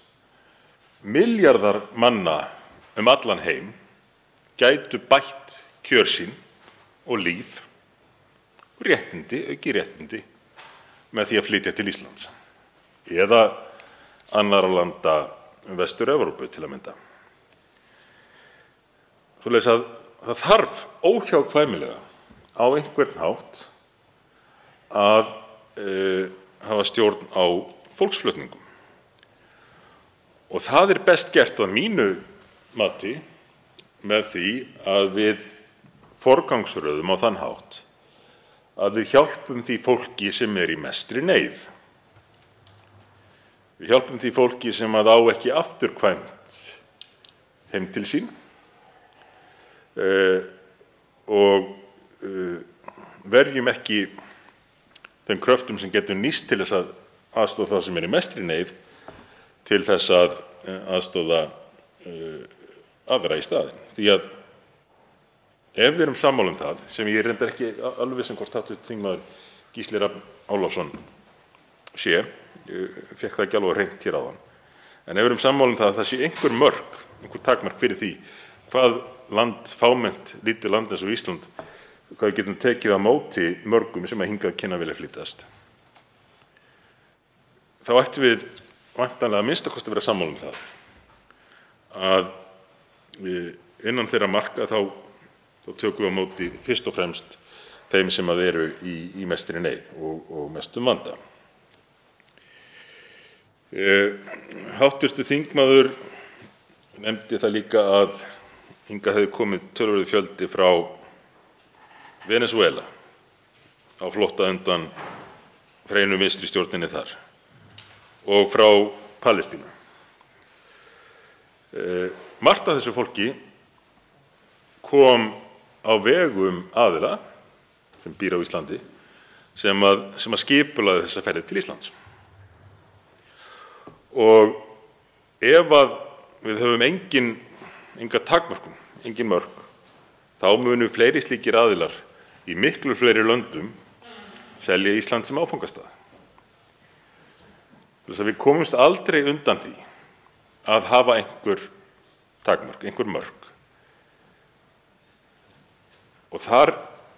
Milljarðar manna allan heim gætu bætt kjör sín og líf og réttindi, auki réttindi, með því að flytja til Íslands eða annarra landa Vestur-Evrópu til að mynda. Svoleiðis að það þarf óhjákvæmilega á einhvern hátt að hafa stjórn á fólksflutningum. Og það er best gert að mínu mati með því að við forgangsröðum á þann hátt að við hjálpum því fólki sem er í mestri neyð. Við hjálpum því fólki sem á ekki afturkvæmt heim til sín og verjum ekki þeim kröftum sem getur nýst til þess að aðstoða þá sem er í mestri neyð til þess að aðstoða aðra í staðinn. Því að ef við erum sammála það, sem ég reyndar ekki alveg viss hvort hv. þingmaður Gísli Rafn Ólafsson sé, ég fékk það ekki alveg hreint hér áðan, en ef við erum sammála það að það sé einhver takmörk fyrir því hvað land, fámennt lítið land eins og Ísland, hvað við getum tekið á móti mörgum sem að hingað kynna vilja flytjast, þá ættum við væntanlega að minnsta kosti vera sammála það að innan þeirra marka þá tökum við á móti fyrst og fremst þeim sem að eru í mestri neyð og mestum vanda. Háttvirtur þingmaður nefndi það líka að hingað hefði komið töluverður fjöldi frá Venesúela á flótta undan hreinu vinstri stjórninni þar og frá Palestínu. Margt af þessu fólki kom á vegum aðila sem býr á Íslandi sem að skipulagði þessa ferðir til Íslands. Og ef að við höfum enga takmörkun, engin mörk, þá munu fleiri slíkir aðilar í miklu fleiri löndum selja Ísland sem áfangastað. Þess að við komumst aldrei undan því að hafa einhver takmörk, einhver mörk. Og þar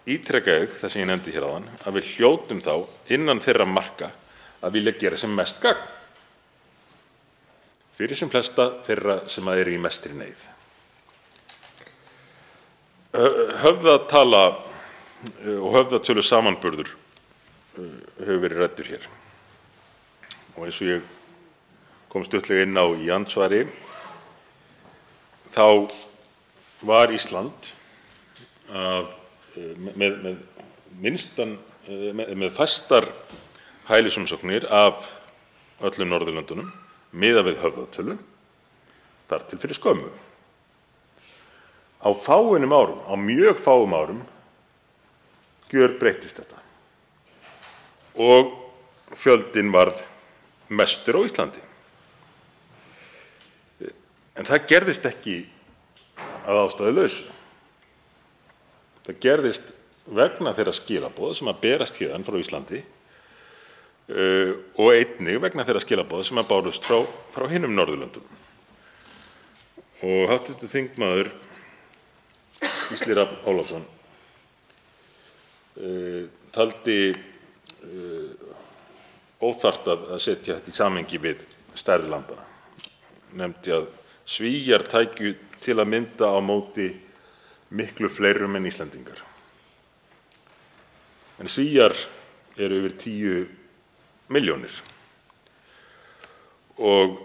ítreka ég það sem ég nefndi hér áðan, að við hljótum þá innan þeirra marka að vilja gera sem mest gagn fyrir sem flesta þeirra sem eru í mestri neyð. Höfðatala og höfðatölu samanburður hefur verið ræddur hér. og eins og ég kom stuttlega inn á í andsvari, þá var Ísland með fæstar hælisumsóknir af öllum Norðurlöndunum miðað við höfðatölu þar til fyrir skömmu. Á fáeinum árum, á mjög fáum árum, gjörbreyttist þetta og fjöldinn varð mestur á Íslandi. En það gerðist ekki að ástæðulausu. Það gerðist vegna þeirra skilaboða sem að berast héðan frá Íslandi og einnig vegna þeirra skilaboða sem að bárust frá hinum Norðurlöndum. Og hv. þingmaður Gísli Rafn Ólafsson taldi óþarft að setja þetta í samhengi við stærri landana. Nefndi að Svíar tækju til að mynda á móti miklu fleirum en Íslendingar. En Svíar eru yfir 10 milljónir. Og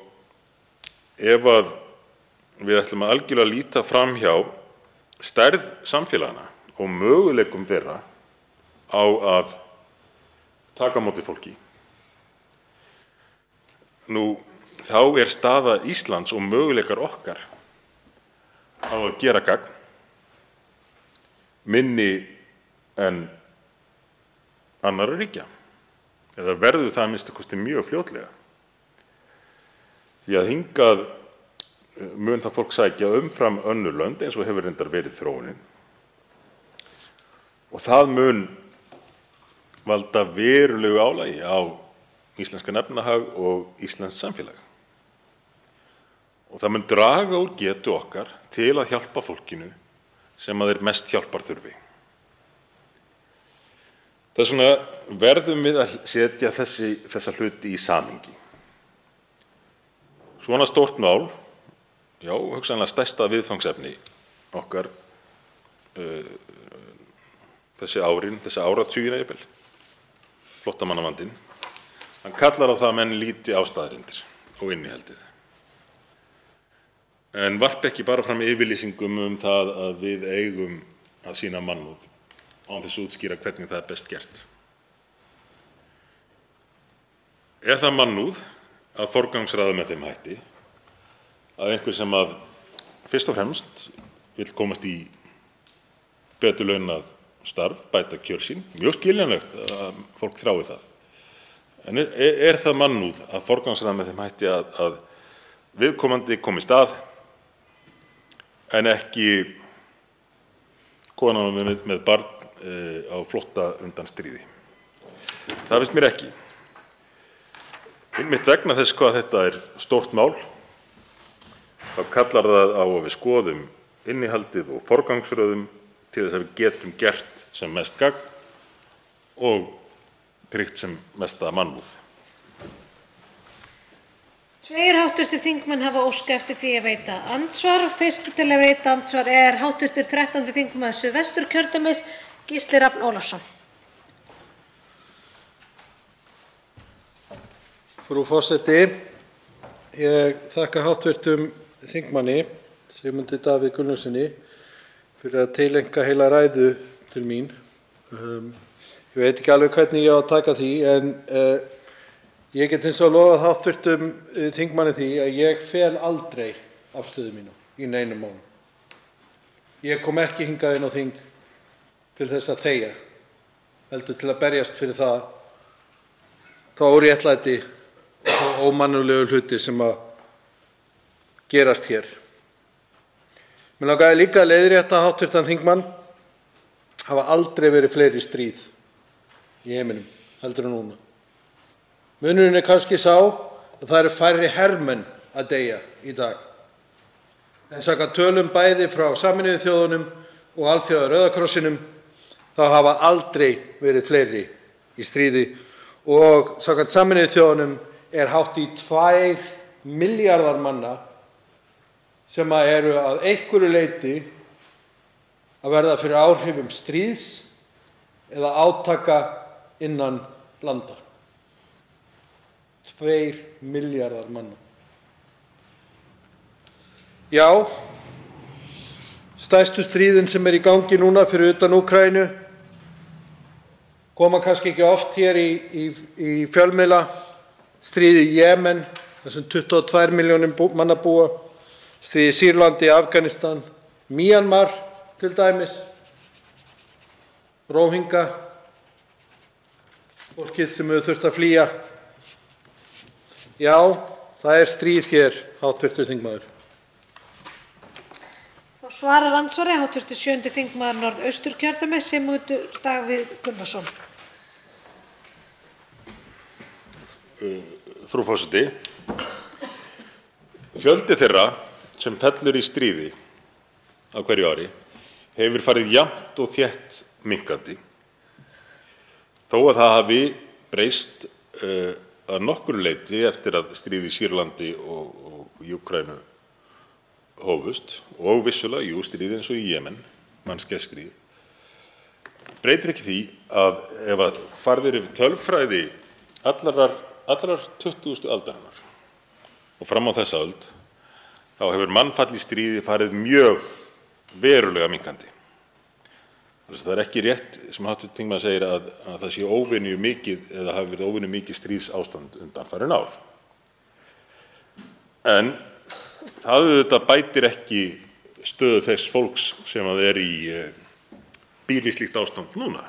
ef að við ætlum að algjörlega líta fram hjá stærð samfélagana og möguleikum þeirra á að taka á móti fólki, þá er staða Íslands og möguleikar okkar á að gera gagn minni en annarra ríkja, eða verður það að minnsta kosti mjög fljótlega. Því að hingað mun það fólk sækja umfram önnur lönd eins og hefur reyndar verið þróunin, og það mun valda verulegu álagi á íslenskan efnahag og íslenskt samfélag. Og það mun draga úr getu okkar til að hjálpa fólkinu sem að þeir mest hjálpar þurfi. Þess vegna verðum við að setja þessa hluti í samhengi. Svona stórt mál, já, hugsanlega stærsta viðfangsefni okkar þessi áratugina jafnvel, flóttamannavandinn, hann kallar á það að menn líti á staðreyndir og innihaldið. En varpa ekki bara fram yfirlýsingum um það að við eigum að sýna mannúð án þess að útskýra hvernig það er best gert. Er það mannúð að forgangsraða með þeim hætti að einhver sem að fyrst og fremst vill komast í betur launað starf, bæta kjör sín, mjög skiljanlegt að fólk þrái það. En er það mannúð að forgangsraða með þeim hætti að viðkomandi komi í stað en ekki konan með barn á flótta undan stríði? Það finnst mér ekki. Einmitt vegna þess hvað þetta er stórt mál, þá kallar það á að við skoðum innihaldið og forgangsröðum til þess að við getum gert sem mest gagn og tryggt sem mesta mannúð. 2 hv. þingmenn hafa óskað eftir því að veita andsvar. Fyrsti til að veita andsvar er hv. 13. þingmaður Suðvesturkjördæmis, Gísli Rafn Ólafsson. Frú forseti, ég þakka hv. þingmanni Sigmundi Davíð Gunnlaugssyni fyrir að tileinka heila ræðu til mín. Ég veit ekki alveg hvernig ég á að taka því, en ég get hins vegar lofað hv. þingmanni því að ég fel aldrei afstöðu mína í neinum málum. Ég kom ekki hingað inn á þing til þess að þegja, heldur til að berjast fyrir þá óréttlæti og ómannúðlegu hluti sem að gerast hér. Mér langaði líka að leiðrétta hv. þingmann. Hafa aldrei verið fleiri stríð í heiminum heldur en núna. Munurinn er kannski sá að það eru færri hermenn að deyja í dag. En samkvæmt tölum bæði frá Sameinuðu þjóðunum og Alþjóða Rauða krossinum þá hafa aldrei verið fleiri í stríði, og samkvæmt Sameinuðu þjóðunum er hátt í 2 milljarðar manna sem eru að einhverju leyti að verða fyrir áhrifum stríðs eða átaka innan landa. 2 milljarðar manna. Já, stærstu stríðin sem í gangi núna fyrir utan Úkraínu koma kannski ekki oft hér í fjölmiðla. Stríðið í Jemen, þar sem 22 milljónir manna búa, stríðið í Sýrlandi, Afganistan, Myanmar til dæmis, Róhingja, fólkið sem hefur þurft að flýja. Já, það stríð hér, hv. þingmaður. Þá svarar andsvari hv. 7. þingmaður Norðausturkjördæmis, Sigmundur Davíð Gunnlaugsson. Frú forseti, fjöldi þeirra sem fellur í stríði á hverju ári hefur farið jafnt og þétt minnkandi, þó að það hafi breyst að nokkru leyti eftir að stríð í Sýrlandi og í Úkraínu hófust, og vissulega stríð eins og í Jemen, mannskæðsstríð, breytir ekki því að ef að farið yfir tölfræði allrar 20. aldarinnar og fram á þessa öld, þá hefur mannfall í stríði farið mjög verulega minnkandi. Það er ekki rétt sem hv. þingmaður segir að það sé óvenju mikið eða hafi verið óvenju mikið stríðsástand undanfarin ár. En það auðvitað bætir ekki stöðu þess fólks sem í býr við slíkt ástand núna.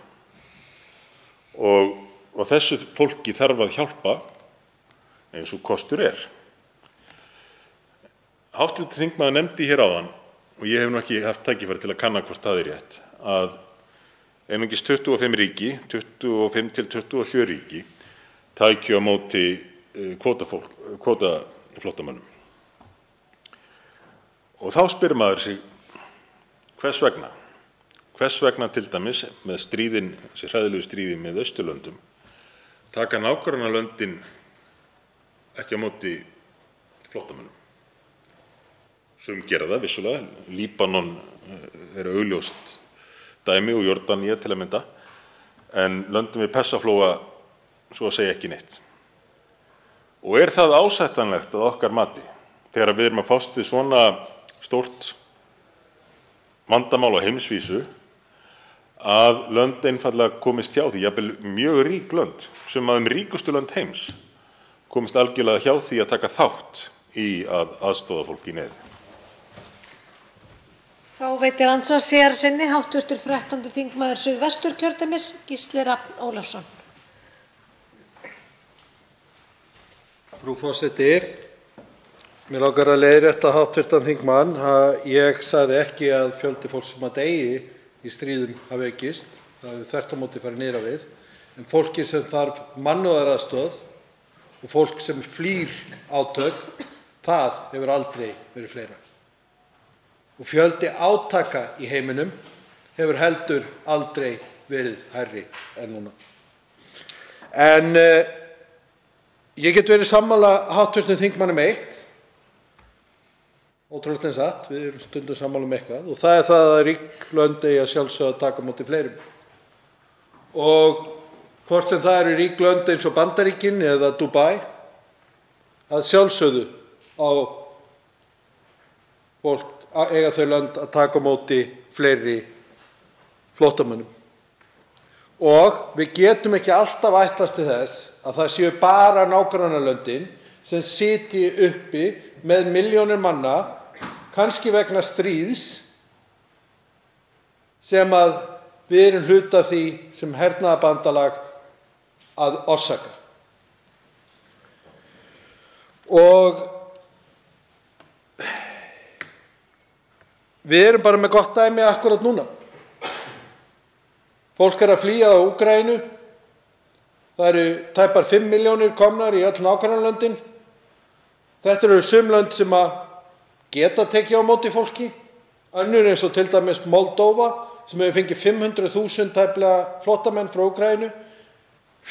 Og þessu fólki þarf að hjálpa eins og kostur er. Hv. þingmaður nefndi hér áðan, og ég hef nú ekki haft tækifæri til að kanna hvort það rétt, að einungis 25 ríki, 25 til 27 ríki, tækju á móti kvótaflóttamönnum. Og þá spyr maður sig, hvers vegna? Hvers vegna til dæmis með stríðin, þessi hræðilegu stríði með Austurlöndum, taka nágrannalöndin ekki á móti flóttamönnum? Sum gera það vissulega, Líbanon augljóst dæmi og Jórdanía til að mynda, en löndin við Persaflóa svo að segja ekki neitt. Og það ásættanlegt að okkar mati, þegar við erum að fást við svona stórt vandamál á heimsvísu, að lönd einfaldlega komist hjá því, jafnvel mjög rík lönd, sem ríkustu lönd heims, komist algjörlega hjá því að taka þátt í að aðstoða fólk í neyð. Þá veitir andsvar síðar sinni hv. 13. þingmaður Suðvesturkjördæmis, Gísli Rafn Ólafsson. Frú forseti, mér langar að leiðrétta hv. þingmann. Ég sagði ekki að fjöldi fólks sem deyi í stríðum hafi aukist. Það hefur þvert á móti farið niður á við. En fólki sem þarf mannúðaraðstoð og fólk sem flýr átök, það hefur aldrei verið fleira. Og fjöldi átaka í heiminum hefur heldur aldrei verið hærri en núna. En ég get verið sammála hv. þingmanni eitt, ótrúlegt en satt, við erum stundum sammála eitthvað, og það það að rík lönd eigi að sjálfsögðu að taka á móti fleirum. Og hvort sem það eru rík lönd eins og Bandaríkin eða Dubai, að sjálfsögðu á fólk eiga þau lönd að taka á móti fleiri flóttamönnum. Og við getum ekki alltaf ætlast til þess að það séu bara nágrannalöndin sem sitji uppi með milljónir manna, kannski vegna stríðs, sem við erum hluti af því sem hernaðarbandalag að orsaka. Og við erum bara með gott dæmi akkúrat núna. Fólk að flýja á Úkraínu. Það eru tæpar 5 milljónir komnar í öll nágrannalöndin. Þetta eru sum lönd sem geta tekið á móti fólki. Önnur eins og til dæmis Moldóva sem hefur fengið 500.000 tæplega flóttamenn frá Úkraínu.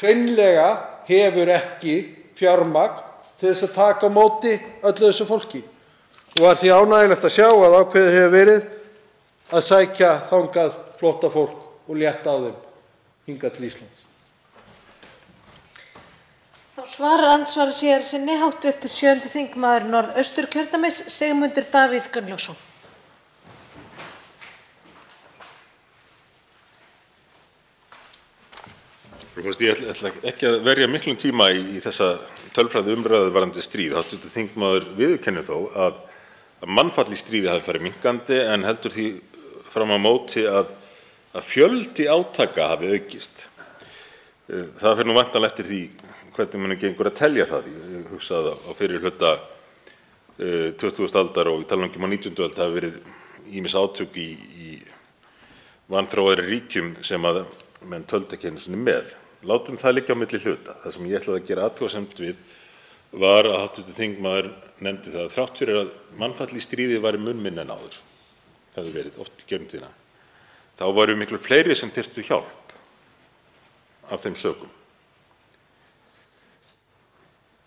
Hreinlega hefur ekki fjármagn til þess að taka á móti öllu þessu fólki. Og var því ánægjulegt að sjá að ákveðið hefur verið að sækja þangað flóttafólk og létta á þeim hingað til Íslands. Þá Þá svarar andsvari síðar sinni hv. 7. þingmaður Norðausturkjördæmis Sigmundur Davíð Gunnlaugsson. Frú forseti, ég ætla ekki að verja miklum tíma í þessa tölfræði umræðu varðandi stríð. Hv. þingmaður viðurkennir þó að mannfall í stríði hafi farið minnkandi en heldur því fram á móti að fjöldi átaka hafi aukist. Það fer nú væntanlega eftir því hvernig manni gengur að telja það. Ég hugsa að á fyrri hluta 20. aldar og í tala á 19. öld hafi verið ýmis átök í vanþróaðri ríkjum sem að menn töldu ekki einu sinni með. Látum það liggja á milli hluta. Það sem ég ætlaði að gera athugasemd við var að hv. þingmaður nefndi það að þrátt fyrir að mannfall í stríði væri mun minna en áður, hefði verið oft í gegnum tíðina, þá voru miklu fleiri sem þyrftu hjálp af þeim sökum.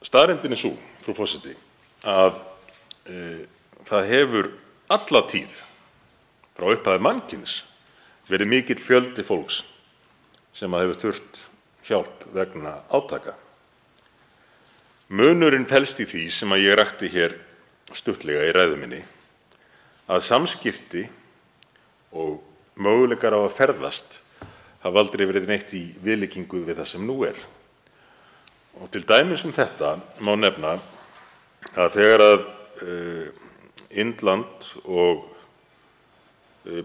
Staðreyndin sú, frú forseti, að það hefur alla tíð frá upphafi mannkyns verið mikill fjöldi fólks sem hefur þurft hjálp vegna átaka. Munurinn felst í því sem að ég rakti hér stuttlega í ræðu minni, að samskipti og möguleikar á að ferðast hafa aldrei verið neitt í viðlíkingu við það sem nú er. Og til dæmis þetta má nefna að þegar að Indland og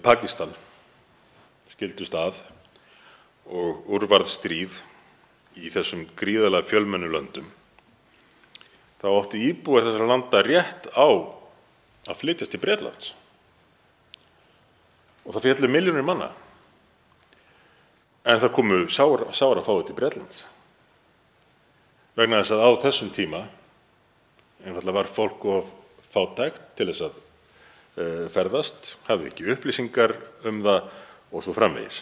Pakistan skildust að og úrvarð stríð í þessum gríðarlega fjölmennu löndum, þá áttu íbúar þessara landa rétt á að flytjast til Bretlands. Og það féllu milljónir manna. En það komu sárafáir til Bretlands. Vegna þess að á þessum tíma einfaldlega var fólk of fátækt til þess að ferðast, hafði ekki upplýsingar það og svo framvegis.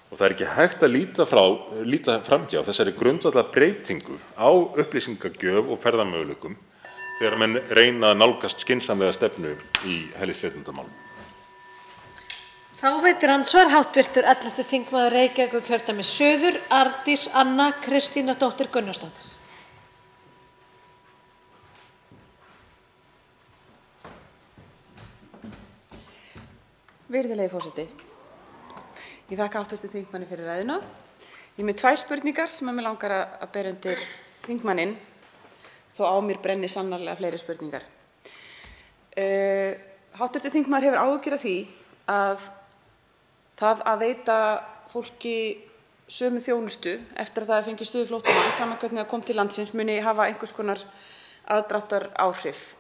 Og það er ekki hægt að líta framhjá þessari grundvallarbreytingu á upplýsingagjöf og ferðamöguleikum þegar menn reyna að nálgast skynsamlega stefnu í hælisleitendamálum. Þá veitir andsvar hv. 11. þingmaður Reykjavíkurkjördæmis suður, Arndís Anna Kristínardóttir Gunnarsdóttir. Virðulegi forseti. Ég þakka hv. þingmanni fyrir ræðuna. Ég er með 2 spurningar sem mig langar að bera undir þingmanninn, þó á mér brenni sannarlega fleiri spurningar. Hv. þingmaður hefur áhyggjur af því að það að veita fólki sömu þjónustu eftir að það fengi stöðu flóttamanns, sama hvernig það kom til landsins, muni hafa einhvers konar aðdráttaráhrif.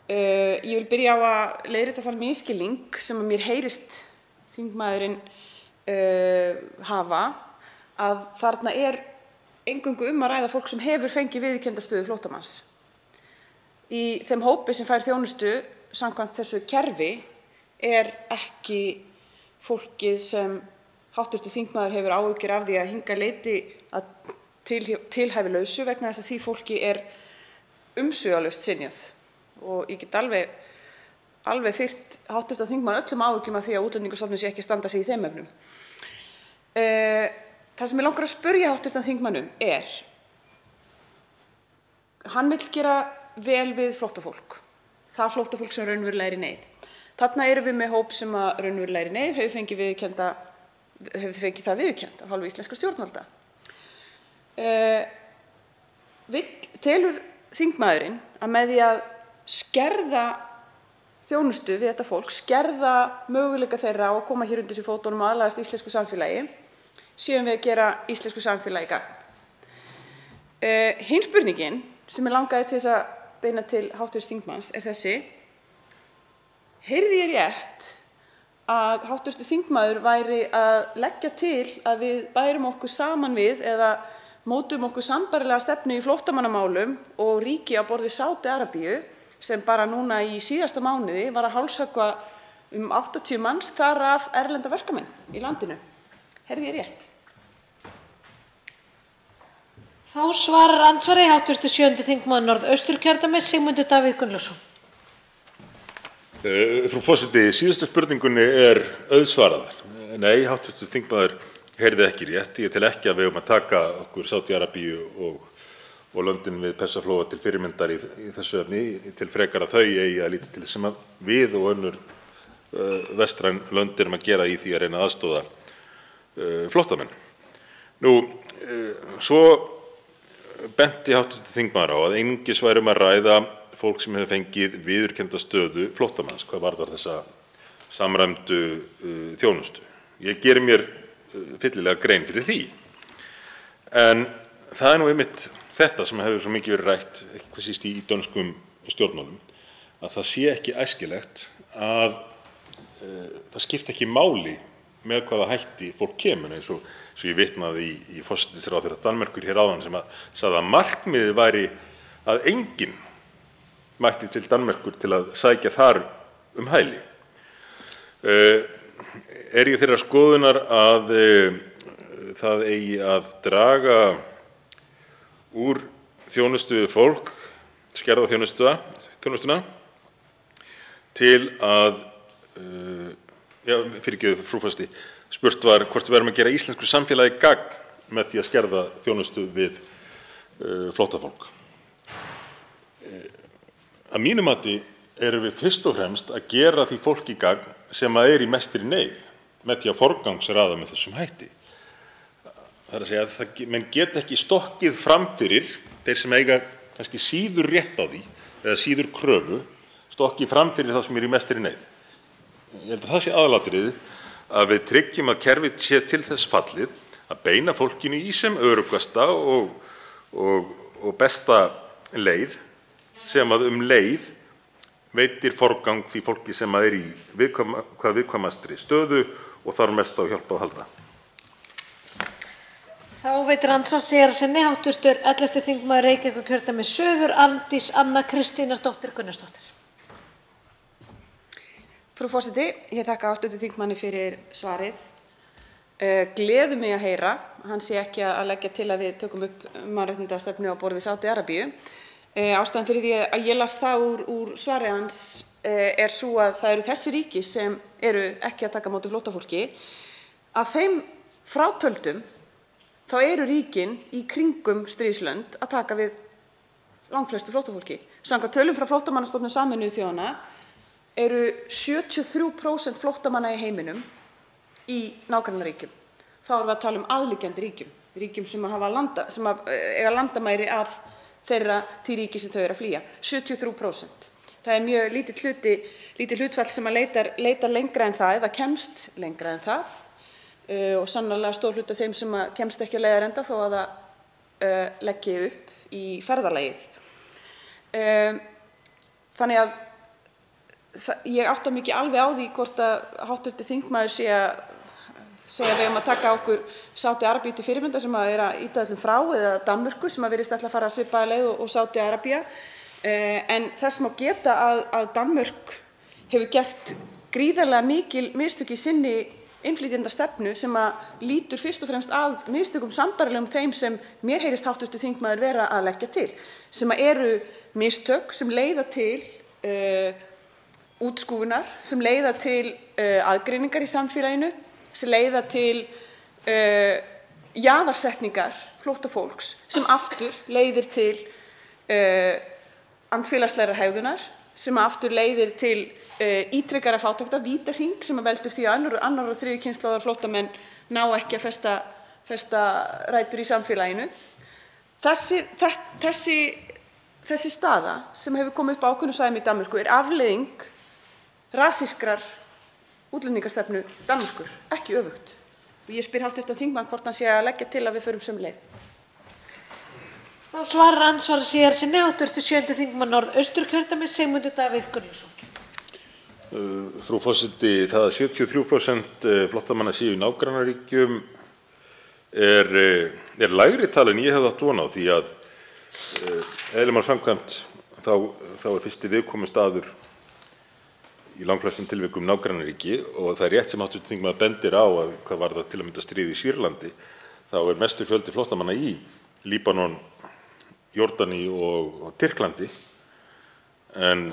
Ég vil byrja á að leiðrétta þann misskilning sem að mér heyrist þingmaðurinn hafa, að þarna er eingöngu að ræða fólk sem hefur fengið viðurkennda stöðu flóttamanns. Í þeim hópi sem fær þjónustu samkvæmt þessu kerfi er ekki fólkið sem hv. þingmaður hefur áhyggjur af því að hingað leiti að tilhæfulausu, vegna þess að því fólki er umsvifalaust synjað. Og ég get alveg fyrt hv. þingmann öllum áhyggjum af því að Útlendingastofnun sé ekki að standa sig í þeim efnum. Það sem mig langar að spyrja hv. þingmann er, hann vill gera vel við flóttafólk, það flóttafólk sem raunverulega er í neyð. Þarna erum við með hóp sem að raunverulega er í neyð, hefur fengið það viðurkennt af hálfu íslenskra stjórnvalda. Telur þingmaðurinn að með því að skerða þjónustu við þetta fólk, skerða möguleika þeirra á að koma hér undir sig fótunum og aðlagast íslensku samfélagi, séum við að gera íslensku samfélagi gagn? Hin spurningin sem mig langaði til þess að beina til hv. þingmanns er þessi: heyrði ég rétt að hv. þingmaður væri að leggja til að við bærum okkur saman við eða mótum okkur sambærilega stefnu í flóttamannamálum og ríki á borð við Sádi-Arabíu, sem bara núna í síðasta mánuði var að hálshöggva 80 manns, þar af erlenda verkamenn í landinu? Heyrði ég rétt? Þá svarar andsvari hv. 7. þingmaður Norðausturkjördæmis Sigmundur Davíð Gunnlaugsson. Frú forseti, síðustu spurningunni er auðsvarað. Nei, hv. þingmaður heyrði ekki rétt. Ég tel ekki að við eigum að taka okkur Sádi-Arabíu og og löndin við Persaflóa til fyrirmyndar í þessu efni, til frekar að þau eigi að líta til þess sem að við og önnur vestræn lönd erum að gera í því að reyna að aðstoða flóttamenn. Svo benti hv. þingmaður á að einungis væri að ræða fólk sem hefur fengið viðurkennda stöðu flóttamanns hvað varðar þessa samræmdu þjónustu. Ég geri mér fyllilega grein fyrir því. En það er nú einmitt þetta sem hefur svo mikið verið rætt, eitthvað síst í dönskum stjórnmálum, að það sé ekki æskilegt að það skipti ekki máli með hvaða hætti fólk kemur, eins og ég vitnaði í forsætisráðherra Danmerkur hér áðan sem sagði að markmiðið væri að enginn mætti til Danmerkur til að sækja þar hæli. Er ég þeirrar skoðunar að það eigi að draga úr þjónustu við fólk, skerða þjónustuna til að fyrirgefðu frú forseti, spurt var hvort við værum að gera íslensku samfélagi gagn með því að skerða þjónustu við flóttafólk. Að mínu mati erum við fyrst og fremst að gera því fólki gagn sem að í mestri neyð með því að forgangsraða með þessum hætti. Það er að segja að menn geta ekki stokkið fram fyrir þeir sem eiga kannski síður rétt á því eða síður kröfu, stokkið fram fyrir þá sem í mestri neyð. Ég held að það sé aðalatriðið að við tryggjum að kerfið sé til þess fallið að beina fólkinu í sem öruggasta og besta leið sem að leið veitir forgang því fólki sem að í viðkvæmastri stöðu og þarf mest á hjálp að halda. Þá veitir andsvar Sigurðarsyni hv. 11. þingmaður Reykjavíkurkjördæmis suður, Arndís Anna Kristínardóttir Gunnarsdóttir. Frú forseti, ég þakka hv. þingmanni fyrir svarið. Gleður mig að heyra að hann sé ekki að leggja til að við tökum upp mannréttindastefnu á borð við Sádi-Arabíu. Ástæðan fyrir því að ég las það úr svari hans er sú að það eru þessi ríki sem eru ekki að taka á móti flóttafólki. Að þeim frátöldum þá eru ríkin í kringum stríðslönd að taka við langflestu flóttafólki. Samkvæmt tölum frá Flóttamannastofnun Sameinuðu þjóðanna eru 73% flóttamanna í heiminum í nágrannaríkjum. Þá erum við að tala um aðliggjandi ríkjum sem eiga landamæri að því ríki sem þau eru að flýja. 73%. Það er mjög lítið hlutfall sem að leitar lengra en það eða kemst lengra en það og sannarlega stór hluti af þeim sem kemst ekki að leiðarenda þó að það leggi upp í ferðalagið. Þannig að ég átta mig ekki alveg á því hvort að hv. þingmaður sé að segja að við eigum að taka okkur Sádi-Arabíu til fyrirmyndar sem að að ýta öllum frá eða Danmörku sem að virðist ætla að fara svipaða leið og Sádi-Arabía. En þess má geta að Danmörk hefur gert gríðarlega mikil mistök í sinni innflytjendastefnu sem að lítur fyrst og fremst að mistökum sambærilegum þeim sem mér heyrist hv. þingmaður vera að leggja til, sem að eru mistök sem leiða til útskúfunar, sem leiða til aðgreiningar í samfélaginu, sem leiða til jaðarsetningar flóttafólks sem aftur leiðir til andfélagslegrar hegðunar, sem aftur leiðir til ítrekara fátæktar, vítahring sem veldur því að annar og þriðju kynslóðar flóttamenn ná ekki að festa rætur í samfélaginu. Þessi staða sem hefur komið upp á ákveðnum svæðum í Danmörku er afleiðing rasískrar útlendingastefnu Danmerkur, ekki öfugt. Og ég spyr hv. þingmann hvort hann sé að leggja til að við förum sömu leið. Þá svarar andsvar Sigurðarsyni hv. 7. þingmaður Norðausturkjördæmis Sigmundur Davíð Gunnlaugsson. Frú forseti, það að 73% flóttamanna séu í nágrannaríkjum er lægri tala en ég hefði átt von á því að eðli máls samkvæmt þá er fyrsti viðkomustaður í langflestum tilvikum nágrannaríki og það er rétt sem hv. þingmaður bendir á að hvað varðar til að mynda stríð í Sýrlandi þá er mestur fjöldi flóttamanna í Líbanon, Jórdaníu og Tyrklandi en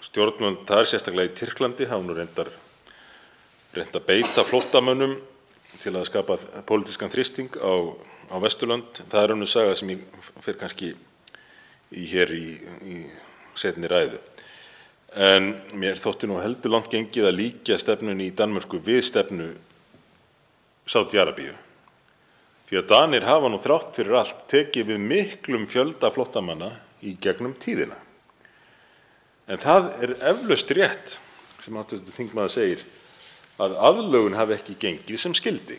stjórnvöld þar, sérstaklega í Tyrklandi, hafa nú reynt að beita flóttamönnum til að skapa pólitískan þrýsting á á Vesturlönd. Það er önnur saga sem ég fer kannski í hér í seinni ræðu. En mér þótti nú heldur langt gengið að líkja stefnunni í Danmörku við stefnu Sádi-Arabíu. Því að Danir hafa nú þrátt fyrir allt tekið við miklum fjölda flóttamanna í gegnum tíðina. En það er eflaust rétt, sem hv. þingmaður segir, að aðlögun hafi ekki gengið sem skyldi.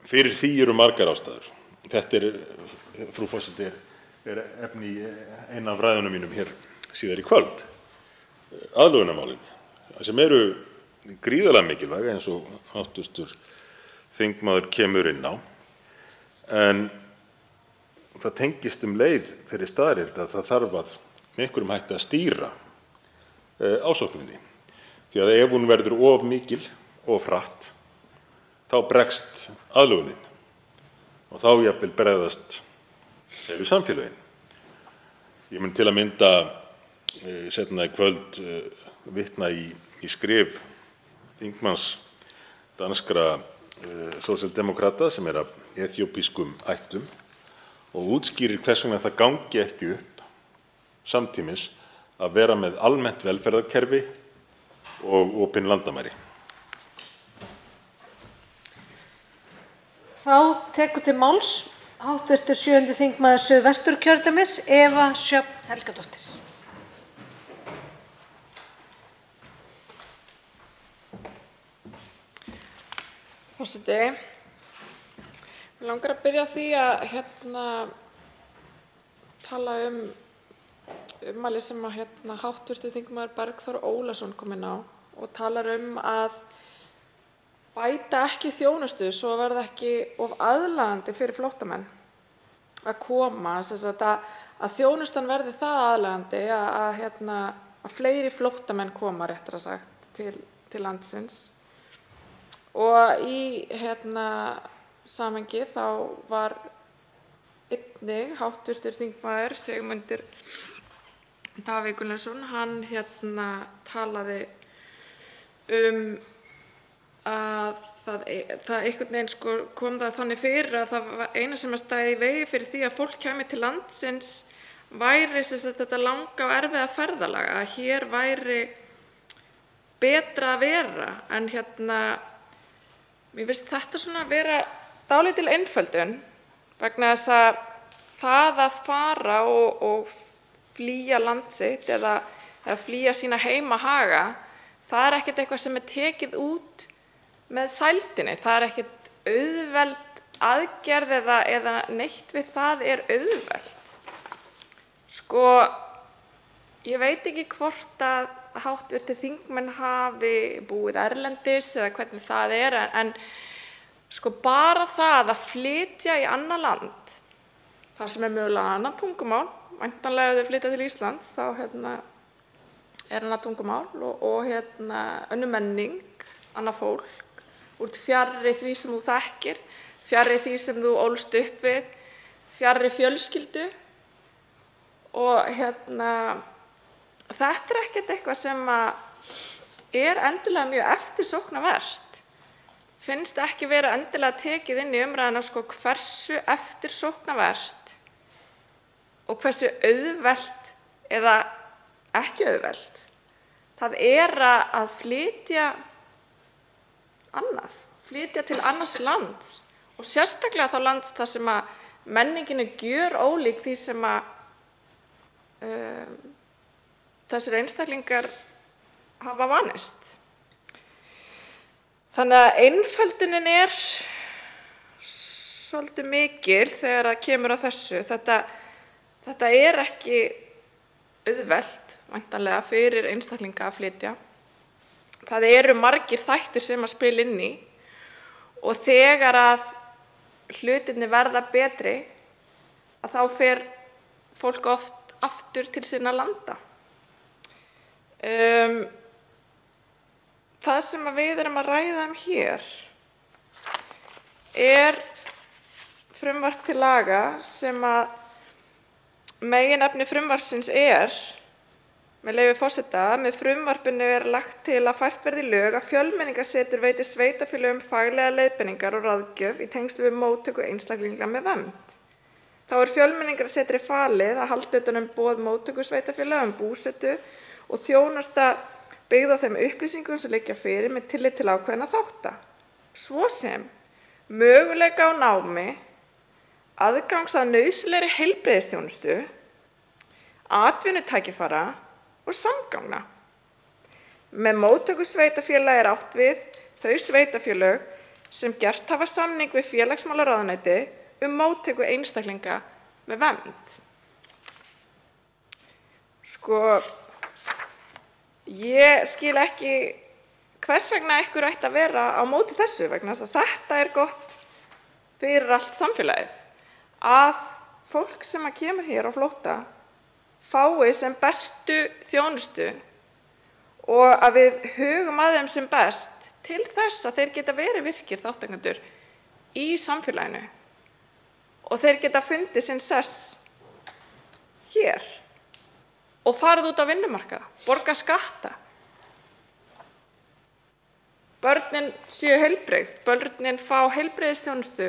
Fyrir því eru margar ástæður. Þetta er, frú forseti, er efni í eina af ræðunum mínum hér síðar í kvöld. Aðlögunarmálin, sem eru gríðarlega mikilvæg eins og hv. þingmaður kemur inn á. En það tengist leið þeirri staðreynd að það þarf að með einhverjum hætti að stýra ásókninni. Því að ef hún verður of mikil og hratt, þá bregst aðlögunin og þá jafnvel bregðast heilu samfélögin. Ég mun til að mynda seinna í kvöld vitna í skrif þingmanns danskra sósíaldemókrata sem er af eþíópískum ættum og útskýrir hvers vegna það gangi ekki upp samtímis að vera með almennt velferðarkerfi og opin landamæri. Þá tekur til máls hv. 7. þingmaður Suðvesturkjördæmis, Eva Sjöfn Helgadóttir. Forseti, mig langar að byrja á því að tala ummæli sem að hv. þingmaður Bergþór Ólason kom inn á og talar að bæta ekki þjónustu svo verði ekki of aðlaðandi fyrir flóttamenn að koma, að þjónustan verði það aðlaðandi að fleiri flóttamenn koma, réttara sagt, til landsins. Og í samhengi þá var einnig hv. þingmaður Sigmundur Davíð Gunnlaugsson, hann talaði að það einhvern veginn kom það þannig fyrir að það var eina sem stæði í vegi fyrir því að fólk kæmi til landsins væri þetta langa og erfiða ferðalag, að hér væri betra að vera. En mér finnst þetta vera dálítil einföldun vegna þess að það að fara og flýja land sitt eða flýja sína heimahaga, það er ekkert eitthvað sem er tekið út með sældinni. Það er ekkert auðveld aðgerð eða neitt við það er auðvelt. Ég veit ekki hvort að hv. þingmenn hafi búið erlendis eða hvernig það er, en bara það að flytja í annað land, þar sem er mögulega annað tungumál, væntanlega ef þau flytja til Íslands, þá er annað tungumál og önnur menning, annað fólk, úr fjarri því sem þú þekkir, fjarri því sem þú ólst upp við, fjarri fjölskyldu. Og þetta er ekkert eitthvað sem er endilega mjög eftirsóknarvert. Finnst ekki vera endilega tekið inn í umræðuna hversu eftirsóknarvert og hversu auðvelt eða ekki auðvelt það er að flytja annað, flytja til annars lands og sérstaklega þá lands þar sem menningin er gjörólík því sem þessir einstaklingar hafa vanist. Þannig að einföldunin er svolítið mikil þegar það kemur að þessu. Þetta er ekki auðvelt, væntanlega, fyrir einstaklinga að flytja. Það eru margir þættir sem að spila inn í og þegar að hlutirnir verða betri, að þá fer fólk oft aftur til sinna landa. Það sem við erum að ræða hér er frumvarp til laga sem að meginefni frumvarpsins er Með leyfi forseta: með frumvarpinu lagt til að fært verði í lög að Fjölmenningarsetur veiti sveitarfélögum faglegar leiðbeiningar og ráðgjöf í tengslum við móttöku einstaklinga með vernd. Þá Fjölmenningarsetri falið að halda utan boð móttökusveitarfélaga búsetu og þjónusta byggð á þeim upplýsingum sem liggja fyrir með tillit til ákveðinna þátta, svo sem möguleika á námi, aðgangs að nauðsynlegri heilbrigðisþjónustu, atvinnutækifæra og samgangna. Með móttökusveitarfélagi átt við þau sveitarfélög sem gert hafa samning við félagsmálaráðuneyti móttöku einstaklinga með vernd. Ég skil ekki hvers vegna ykkur ætti að vera á móti þessu, vegna þess að þetta gott fyrir allt samfélagið, að fólk sem kemur hér á flótta fái sem bestu þjónustu og að við hugum að þeim sem best til þess að þeir geta verið virkir þátttakendur í samfélaginu og þeir geta fundið sinn sess hér og farið út á vinnumarkað, borga skatta. Börnin séu heilbrigð, börnin fá heilbrigðisþjónustu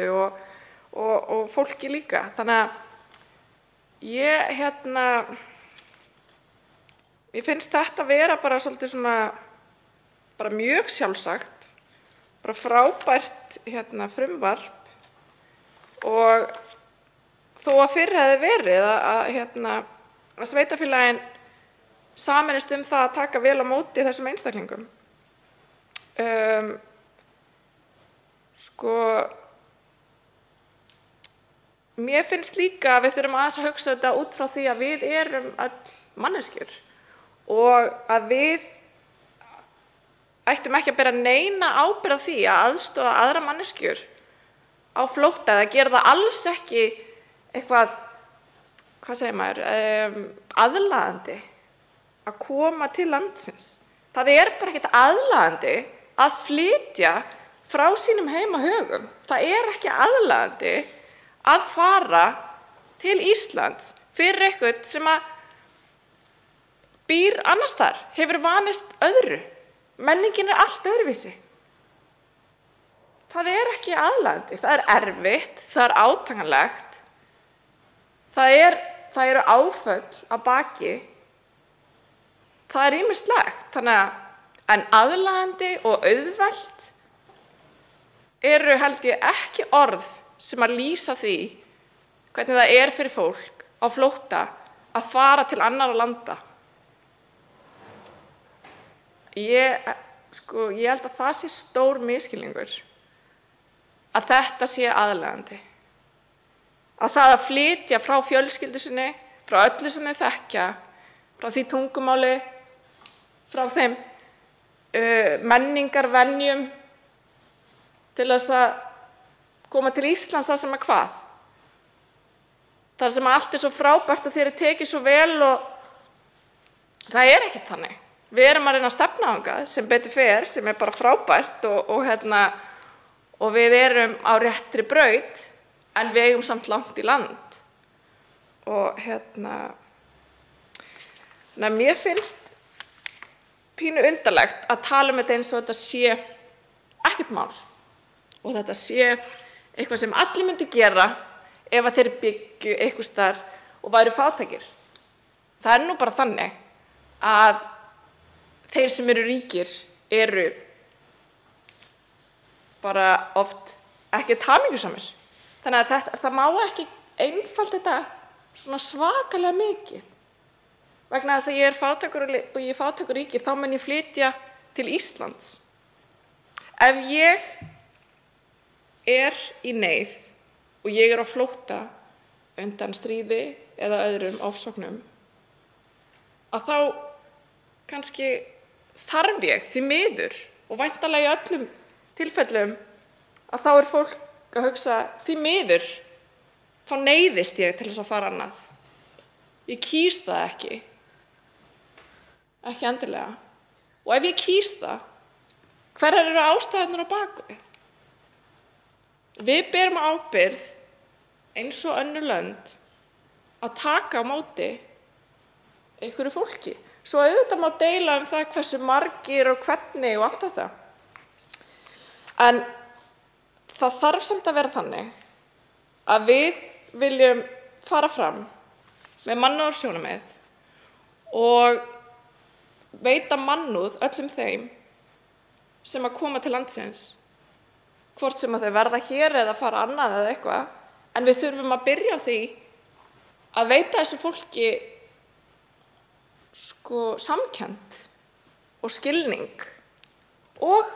og fólki líka. Þannig að ég finnst þetta vera bara svolítið svona bara mjög sjálfsagt, bara frábært frumvarp og þó að fyrr hefði verið að sveitarfélagin sameinist það að taka vel á móti þessum einstaklingum. Mér finnst líka að við þurfum aðeins að hugsa þetta út frá því að við erum öll manneskjur og að við ættum ekki að bera neina ábyrgð á því að aðstoða aðrar manneskjur á flótta eða gera það alls ekki eitthvað, aðlaðandi að koma til landsins. Það bara ekkert aðlaðandi að flytja frá sínum heimahögum. Það ekki aðlaðandi að fara til Íslands fyrir eitthvað sem býr annars þar, hefur vanist öðru. Menningin allt öðruvísi. Það ekki aðlaðandi, það erfitt, það átakanlegt, það eru áföll að baki, það ýmislegt. En aðlaðandi og auðvelt eru held ég ekki orð sem að lýsa því hvernig það fyrir fólk á flótta að fara til annarra landa. Ég held að það sé stór misskilningur að þetta sé aðlaðandi. Að það að flytja frá fjölskyldu sinni, frá öllu sem þau þekkja, frá því tungumáli, frá þeim menningarvenjum til þess að koma til Íslands þar sem hvað? Þar sem allt svo frábært og þér tekið svo vel og það ekkert þannig. Við erum að reyna að stefna þangað sem betur fer, sem bara frábært og við erum á réttri braut en við eigum samt langt í land. Og mér finnst pínu undarlegt að tala þetta eins og þetta sé ekkert mál og þetta sé eitthvað sem allir myndu gera ef að þeir byggju einhvers staðar og væru fátækir. Það nú bara þannig að þeir sem eru ríkir eru bara oft ekkert hamingjusamir. Þannig að það má ekki einfalda þetta svona svakalega mikið. Vegna þess að ég fátækur og ég fátækur ríki, þá mun ég flytja til Íslands. Ef ég í neyð og ég á flótta undan stríði eða öðrum ofsóknum, að þá kannski þarf ég því miður og væntanlega í öllum tilfellum að þá fólk að hugsa því miður, þá neyðist ég til þess að fara annað. Ég kýs það ekki endilega. Og ef ég kýs það, hverjar eru ástæðurnar á bak við? Við berum ábyrgð eins og önnur lönd að taka á móti einhverju fólki. Svo auðvitað má deila það hversu margir og hvernig og allt þetta. En það þarf samt að vera þannig að við viljum fara fram með mannúðarsjónarmið og veita mannúð öllum þeim sem að koma til landsins, hvort sem að þau verða hér eða fara annað eða eitthvað, en við þurfum að byrja á því að veita þessu fólki samkennd og skilning og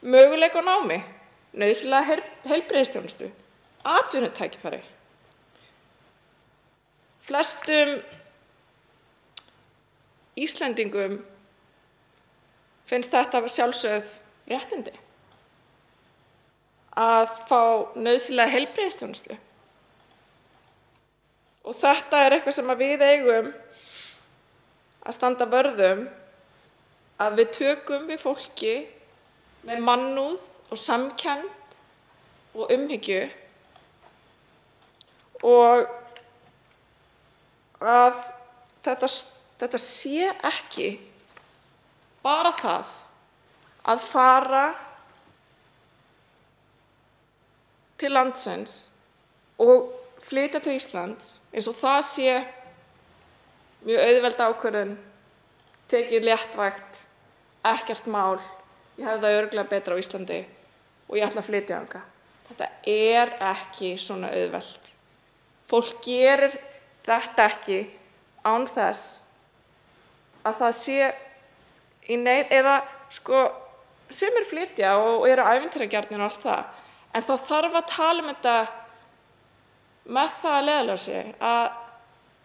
möguleika á námi, nauðsynlega heilbrigðisþjónustu, atvinnutækifæri. Flestum Íslendingum finnst þetta sjálfsögð réttindi að fá nauðsynlega heilbrigðisþjónustu. Og þetta eitthvað sem við eigum að standa vörð að við tökum við fólki með mannúð og samkennd og umhyggju og að þetta sé ekki bara það að fara til landsins og flytja til Íslands eins og það sé mjög auðveld ákvörðun, tekið léttvægt, ekkert mál, ég hef það örugglega betra á Íslandi og ég ætla að flytja þangað. Þetta ekki svona auðvelt. Fólk gerir þetta ekki án þess að það sé í neyð eða sumir flytja og eru ævintýragjarnir og allt það, en þá þarf að tala þetta með það að leiðarljósi að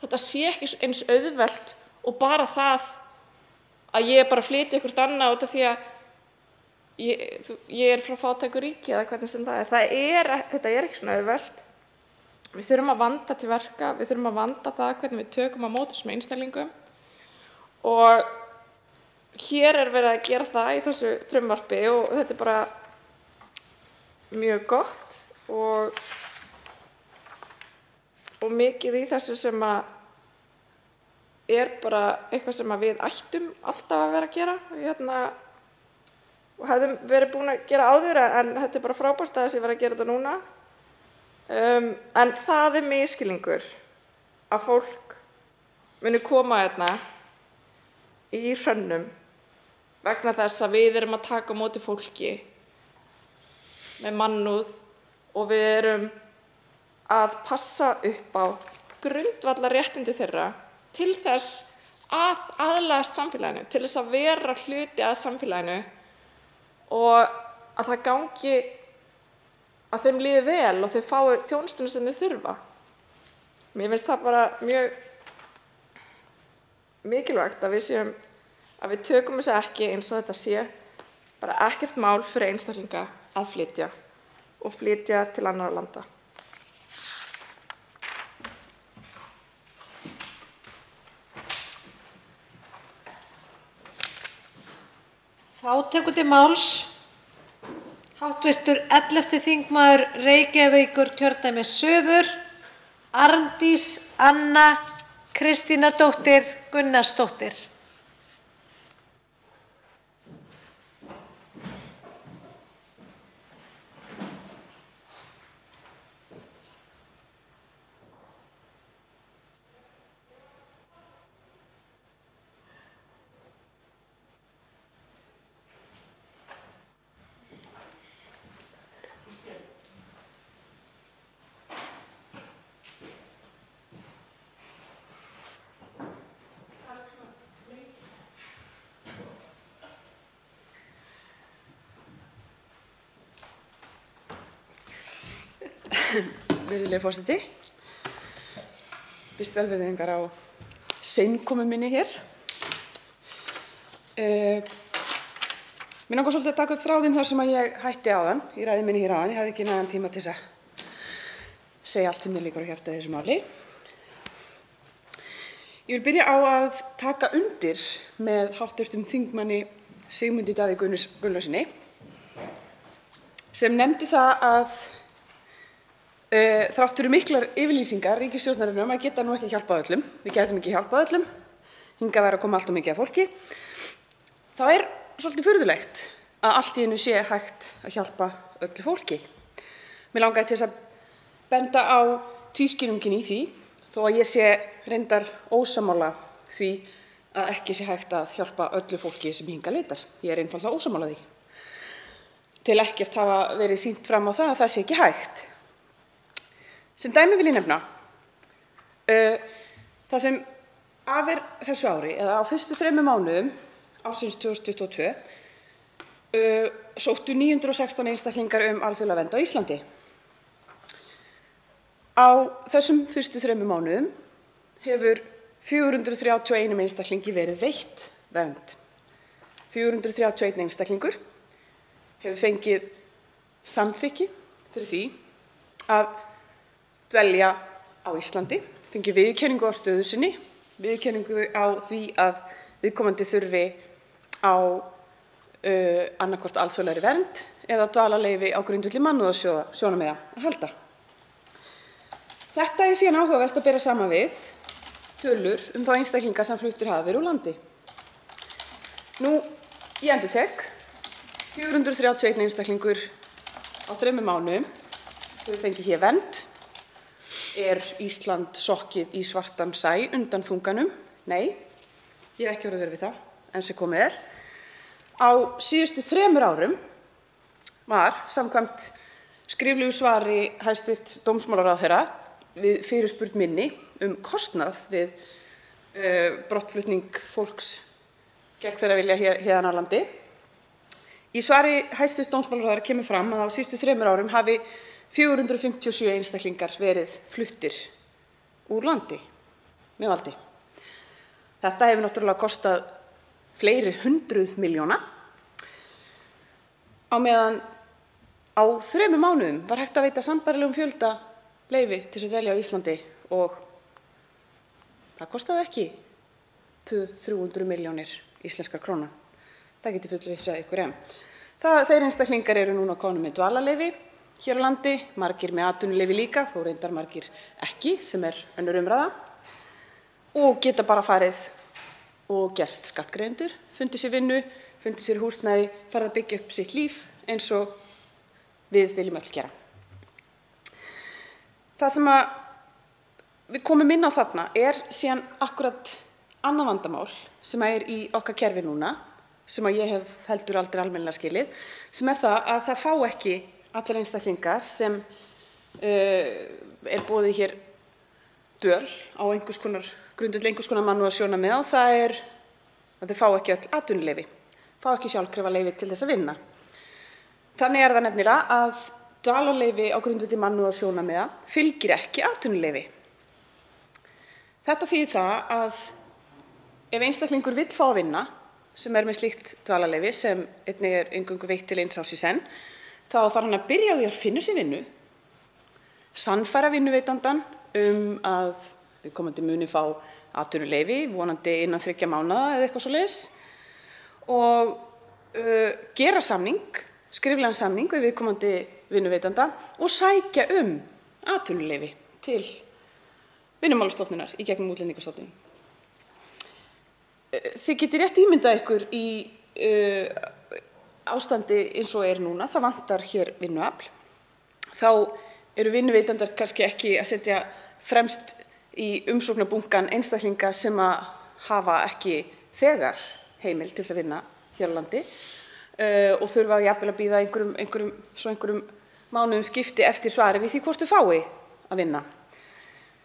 þetta sé ekki eins auðvelt og bara það að ég bara flytja eitthvert annað út af því að ég frá fátæku ríki eða hvernig sem það er. Þetta ekki svona auðvelt. Við þurfum að vanda til verka, við þurfum að vanda það hvernig við tökum á móti þessum einstaklingum og hér verið að gera það í þessu frumvarpi og þetta bara mjög gott og mikið í þessu sem að bara eitthvað sem að við ættum alltaf að vera að gera og hefðum verið búin að gera áður en þetta bara frábært að þessi vera að gera þetta núna. En það misskilningur að fólk muni koma í hrönnum vegna þess að við erum að taka á móti fólki með mannúð og við erum að passa upp á grundvallarréttindi þeirra til þess að aðlagast samfélaginu, til þess að vera hluti að samfélaginu og að það gangi að þeim líði vel og þau fái þjónustuna sem þau þurfa. Mér finnst það bara mjög mikilvægt að við tökum þessu ekki eins og þetta sé bara ekkert mál fyrir einstaklinga að flytja og flytja til annarra landa. Þá tekur til máls hv. 11. þingmaður Reykjavíkurkjördæmis suður, Arndís Anna Kristínardóttir Gunnarsdóttir. Virðulegi forseti, biðst velvirðingar á seinkomu minni hér. Mig langar svolítið að taka upp þráðinn þar sem ég hætti áðan, í ræðu minni hér áðan. Ég hafði ekki nægan tíma til að segja allt sem mér liggur á hjarta í þessu máli. Ég vil byrja á að taka undir með hv. þingmanni Sigmundi Davíð Gunnlaugssyni sem nefndi það að þrátt fyrir miklar yfirlýsingar ríkisstjórnarinnar að geta nú ekki hjálpað öllum. Við gætum ekki hjálpað öllum. hingað væri að koma allt of mikið af fólki, þá er svolítið furðulegt að allt í einu sé hægt að hjálpa öllu fólki. Mig langaði til þess að benda á tvískinnunginn í því, þó að ég sé reyndar ósammála því að ekki sé hægt að hjálpa öllu fólki sem hingað leitar. Ég er einfaldlega ósammála því. Til ekkert hafa verið sýnt fram á það að það sé ekki hægt. Sem dæmi vil ég nefna það sem af þessu ári, eða á fyrstu 3 mánuðum ársins 2022, sóttu 916 einstaklingar alþjóðlega vernd á Íslandi. Á þessum fyrstu 3 mánuðum hefur 431 einstaklingi verið veitt vernd. 431 einstaklingur hefur fengið samþykki fyrir því að dvelja á Íslandi, fengið viðurkenningu á stöðu sinni, viðurkenningu á því að viðkomandi þurfi á annaðhvort alþjóðlegri vernd eða dvalarleyfi á grundvelli mannúðarsjónarmiða að halda. Þetta er síðan áhugavert að bera saman við tölur þá einstaklinga sem fluttir hafa verið úr landi. Nú, ég endurtek, 431 einstaklingur á 3 mánuðum hefur fengið hér vernd. Er Ísland sokkið í svartan sæ undan þunganum? Nei, ég hef ekki orðið vör við það, enn sem komið er. Á síðustu 3 árum var, samkvæmt skriflegu svari hæstv. Dómsmálaráðherra við fyrirspurn minni kostnað við brottflutning fólks gegn þeirra vilja héðan á landi. Í svari hæstv. Dómsmálaráðherra kemur fram að á síðustu 3 árum hafi 457 einstaklingar verið fluttir úr landi með valdi. Þetta hefur náttúrulega kostað fleiri 100 milljóna, á meðan á 3 mánuðum var hægt að veita sambærilegum fjölda leyfi til að dvelja á Íslandi og það kostaði ekki 200-300 milljónir íslenskra króna. Það getur fullvissað ykkur Þeir einstaklingar eru núna komnir með dvalarleyfi hér á landi, margir með atvinnuleyfi líka, þó reyndar margir ekki, sem er önnur umræða, og geta bara farið og gerst skattgreiðendur, fundið sér vinnu, fundið sér húsnæði, farið að byggja upp sitt líf eins og við viljum öll gera. Það sem við komum inn á þarna er síðan akkurat annað vandamál sem er í okkar kerfi núna, sem ég hef heldur aldrei almennilega skilið, sem er það að það fá ekki allir einstaklingar sem er boðið hér dvöl á grundvelli einhvers konar mannúðarsjónarmiða, og það er að þeir fá ekki öll atvinnuleyfi, fá ekki sjálfkrafa leyfi til þess að vinna. Þannig er það nefnilega að dvalarleyfi á grundvelli mannúðarsjónarmiða fylgir ekki atvinnuleyfi. Þetta þýðir það að ef einstaklingur vill fá að vinna, sem er með slíkt dvalarleyfi sem einnig er eingöngu veitt til 1 árs í senn, þá þarf hann að byrja á því að finna sér vinnu, sannfæra vinnuveitandann að viðkomandi muni fá atvinnuleyfi, vonandi innan 3 mánaða eða eitthvað svoleiðis, og gera samning, skriflegan samning við viðkomandi vinnuveitanda og sækja atvinnuleyfi til Vinnumálastofnunar í gegnum Útlendingastofnun. Þið getið rétt ímyndað ykkur í ástandi eins og er núna, það vantar hér vinnuafl, þá eru vinnuveitandar kannski ekki að setja fremst í umsóknarbunkann einstaklinga sem hafa ekki þegar heimild til að vinna hér á landi og þurfa jafnvel að bíða einhverjum mánuðum skipti eftir svari við því hvort þau fái að vinna.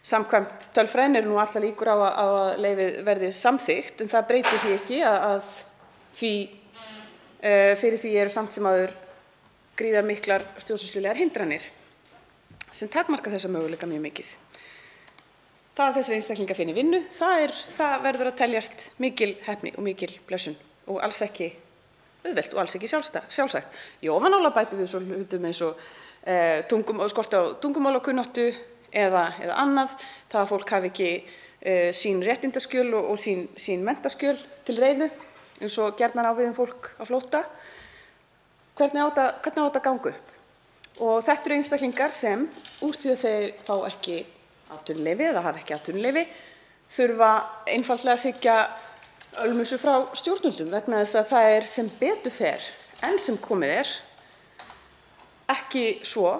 Samkvæmt tölfræðinni eru nú allar líkur á að leyfið verði samþykkt, en það breytir því ekki að fyrir því eru samt sem áður gríðarmiklar stjórnsýslulegar hindranir sem takmarka þessa möguleika mjög mikið. Það að þessir einstaklingar finni vinnu, það verður að teljast mikil heppni og mikil blessun og alls ekki auðvelt og alls ekki sjálfsagt. Í ofanálag bætum við svo hlutum eins og skort á tungumálakunnáttu eða annað, það að fólk hafi ekki sín réttindaskjöl og sín menntaskjöl til reiðu, eins og gjarnan á við fólk á flótta. Hvernig á þetta að ganga upp? Og þetta eru einstaklingar sem úr því að þeir fá ekki atvinnuleyfi eða hafa ekki atvinnuleyfi þurfa einfaldlega að þiggja ölmusu frá stjórnvöldum vegna þess að það er sem betur fer enn sem komið er ekki svo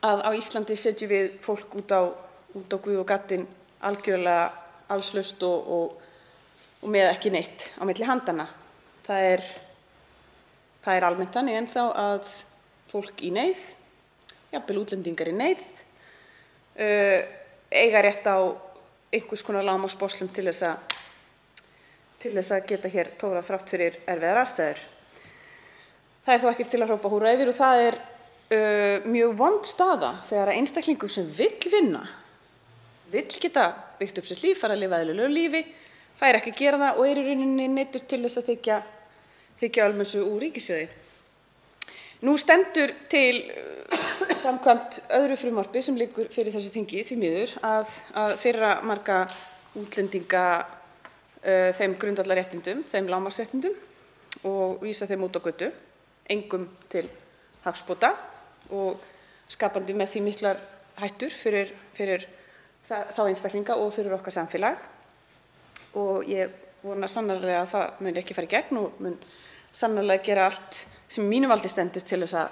að á Íslandi setjum við fólk út á guð og gaddinn algjörlega allslaust og með ekki neitt á milli handanna. Það er almennt þannig ennþá að fólk í neyð, jafnvel útlendingar í neyð, eiga rétt á einhvers konar lágmarkssporslum til þess að geta hér tórað þrátt fyrir erfiðar aðstæður. Það er þó ekkert til að hrópa húrra yfir og það er mjög vond staða þegar einstaklingur sem vill vinna, vill geta byggt upp sitt líf, fara að lifa eðlilegu lífi, fær ekki að gera það og er í rauninni neyddur til þess að þiggja ölmusu úr ríkissjóði. Nú stendur til samkvæmt öðru frumvarpi sem liggur fyrir þessu þingi því miður að firra marga útlendinga þeim grundvallarréttindum, þeim lágmarksréttindum og vísa þeim út á götu, engum til hagsbóta og skapandi með því miklar hættur fyrir þá einstaklinga og fyrir okkar samfélag. Og ég vona sannarlega að það mun ekki fara í gegn og mun sannarlega gera allt sem mínu valdi stendur til þess að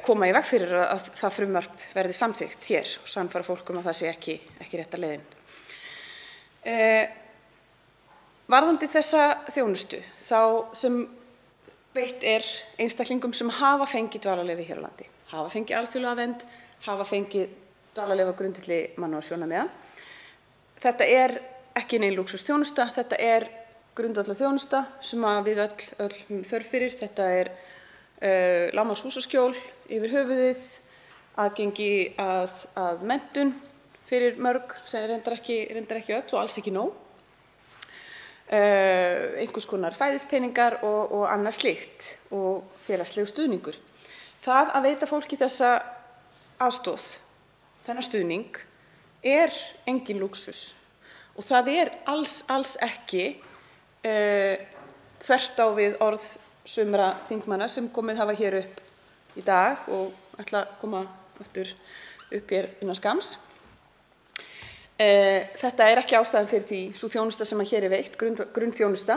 koma í veg fyrir að það frumvarp verði samþykkt hér og sannfæra fólk að það sé ekki rétta leiðin. Varðandi þessa þjónustu þá sem veitt er einstaklingum sem hafa fengið dvalarleyfi hér á landi, hafa fengið alþjóðlega vernd, hafa fengið dvalarleyfi á grundvelli mannúðarsjónarmiða. Þetta er ekki nein lúxusþjónusta, þetta er grundvallarþjónusta sem við öll þörf fyrir. Þetta er lágmarkshúsaskjól yfir höfuðið, aðgengi að menntun fyrir mörg sem reyndar ekki öll og alls ekki nóg, einhvers konar fæðispeningar og annað slíkt og félagslegu stuðningur. Það að veita fólki þessa aðstoð, þennan stuðning, er engin lúxus og það er alls ekki þvert á við orð sumra þingmanna sem komið hafa hér upp í dag og ætla að koma aftur upp hér innan skamms. Þetta er ekki ástæðan fyrir því, sú þjónusta sem hér er veitt, grunnþjónusta,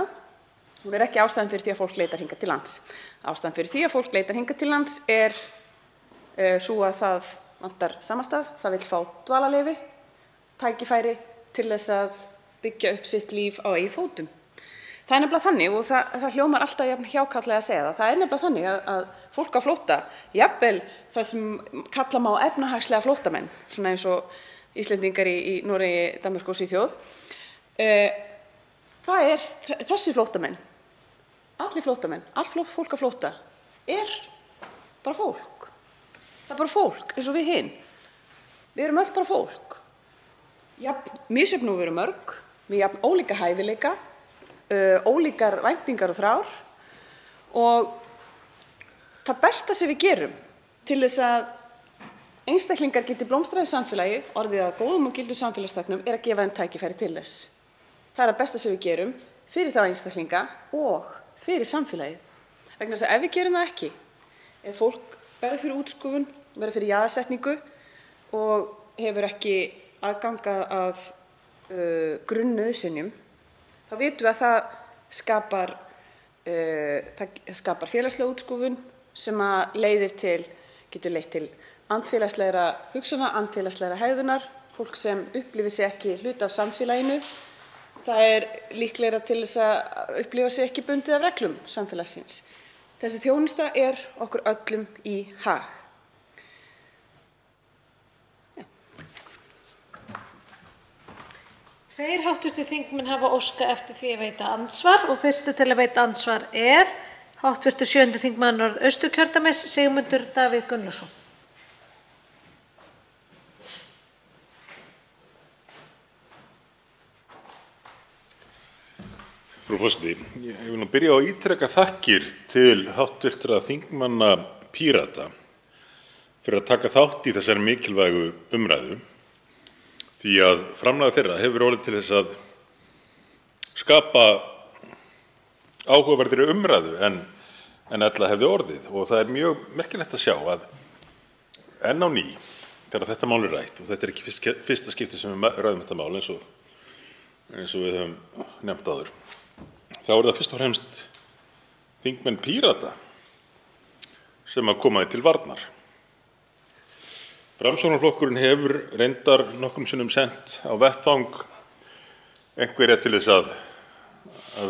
hún er ekki ástæðan fyrir því að fólk leitar hingað til lands. Ástæðan fyrir því að fólk leitar hingað til lands er sú að það vantar samastað, það vill fá dvalarleyfi, tækifæri til þess að byggja upp sitt líf á eigin fótum. Það er nefnilega þannig, og það hljómar alltaf jafn hjákátlega að segja það er nefnilega þannig að fólk á flótta, jafnvel það sem kalla má efnahagslega flóttamenn, svona eins og Íslendingar í Noregi, Danmörku og Svíþjóð, það er þessi flóttamenn, allir flóttamenn, allt fólk á flótta er bara fólk. Það er bara fólk eins og við hin. Við erum öll bara fólk. Misjöfn og við erum mörg, við jafn ólíka hæfileika, ólíkar væntingar og þrár og það besta sem við gerum til þess að einstaklingar geti blómstrað í samfélagi, orðið að góðum og gildum samfélagsþegnum, er að gefa þeim tækifæri til þess. Það er það besta sem við gerum fyrir þá einstaklinga og fyrir samfélagið. Vegna þess að ef við gerum það ekki, ef fólk verður fyrir útskúfun, verður fyrir jaðarsetningu og hefur ekki aðgang að grunnnauðsynjum, þá vitum við að það skapar félagslega útskúfun sem getur leitt til andfélagslegra hugsana, andfélagslegra hegðunar, fólk sem upplifir sig ekki hluta af samfélaginu, það er líklegra til þess að upplifa sig ekki bundið af reglum samfélagsins. Þessi þjónusta er okkur öllum í hag. Tveir hv. þingmenn hafa óskað eftir því að veita andsvar og fyrstu til að veita andsvar er hv. 7. þingmaður Norðausturkjördæmis, Sigmundur Davíð Gunnlaugsson. Frú forseti, ég vil nú byrja á að ítreka þakkir til hv. þingmanna Pírata fyrir að taka þátt í þessari mikilvægu umræðu, því að framlag þeirra hefur orðið til þess að skapa áhugaverðri umræðu en ella hefði orðið. Og það er mjög merkilegt að sjá að enn á ný, þegar þetta mál er rætt, og þetta er ekki fyrsta skipti sem við ræðum þetta mál eins og eins og við höfum nefnt áður, þá það fyrst og fremst þingmenn Pírata sem að koma til varnar. Framsóknarflokkurinn hefur reyndar nokkrum sinnum sent á vettvang einhverja til þess að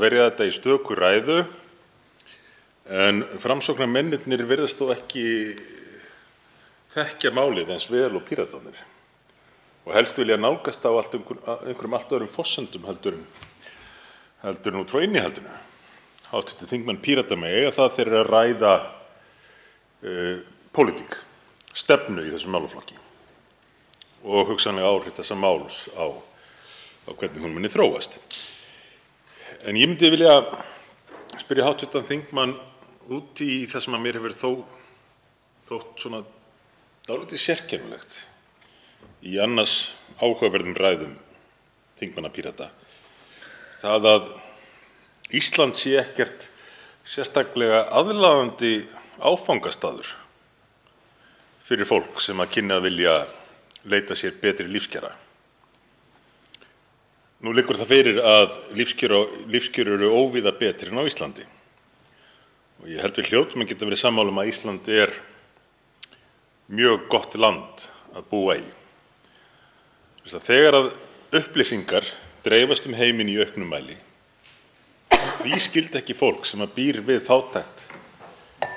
verja þetta í stöku ræðu, en Framsóknarmennirnir virðast þó ekki þekkja málið eins vel og Píratarnir og helst vilja nálgast á einhverjum allt öðrum forsendum heldur en út frá innihaldinu. Hv. þingmenn Pírata með eiga það þeir eru að ræða pólitík, stefnu í þessum málaflokki og hugsanlega áhrif þessa máls á hvernig hún muni þróast. En ég myndi vilja spyrja hv. þingmann út í það sem að mér hefur þótt svona dálítið sérkennilegt í annars áhugaverðum ræðum þingmanna Pírata. Það að Ísland sé ekkert sérstaklega aðlaðandi áfangastaður fyrir fólk sem að kynni að vilja leita sér betri lífskjara. Nú liggur það fyrir að lífskjör eru óvíða betri en á Íslandi og ég held við hljótum að geta verið sammála að Ísland mjög gott land að búa í. Þegar að upplýsingar dreifast heiminn í auknum mæli, því skyldi ekki fólk sem að býr við fátækt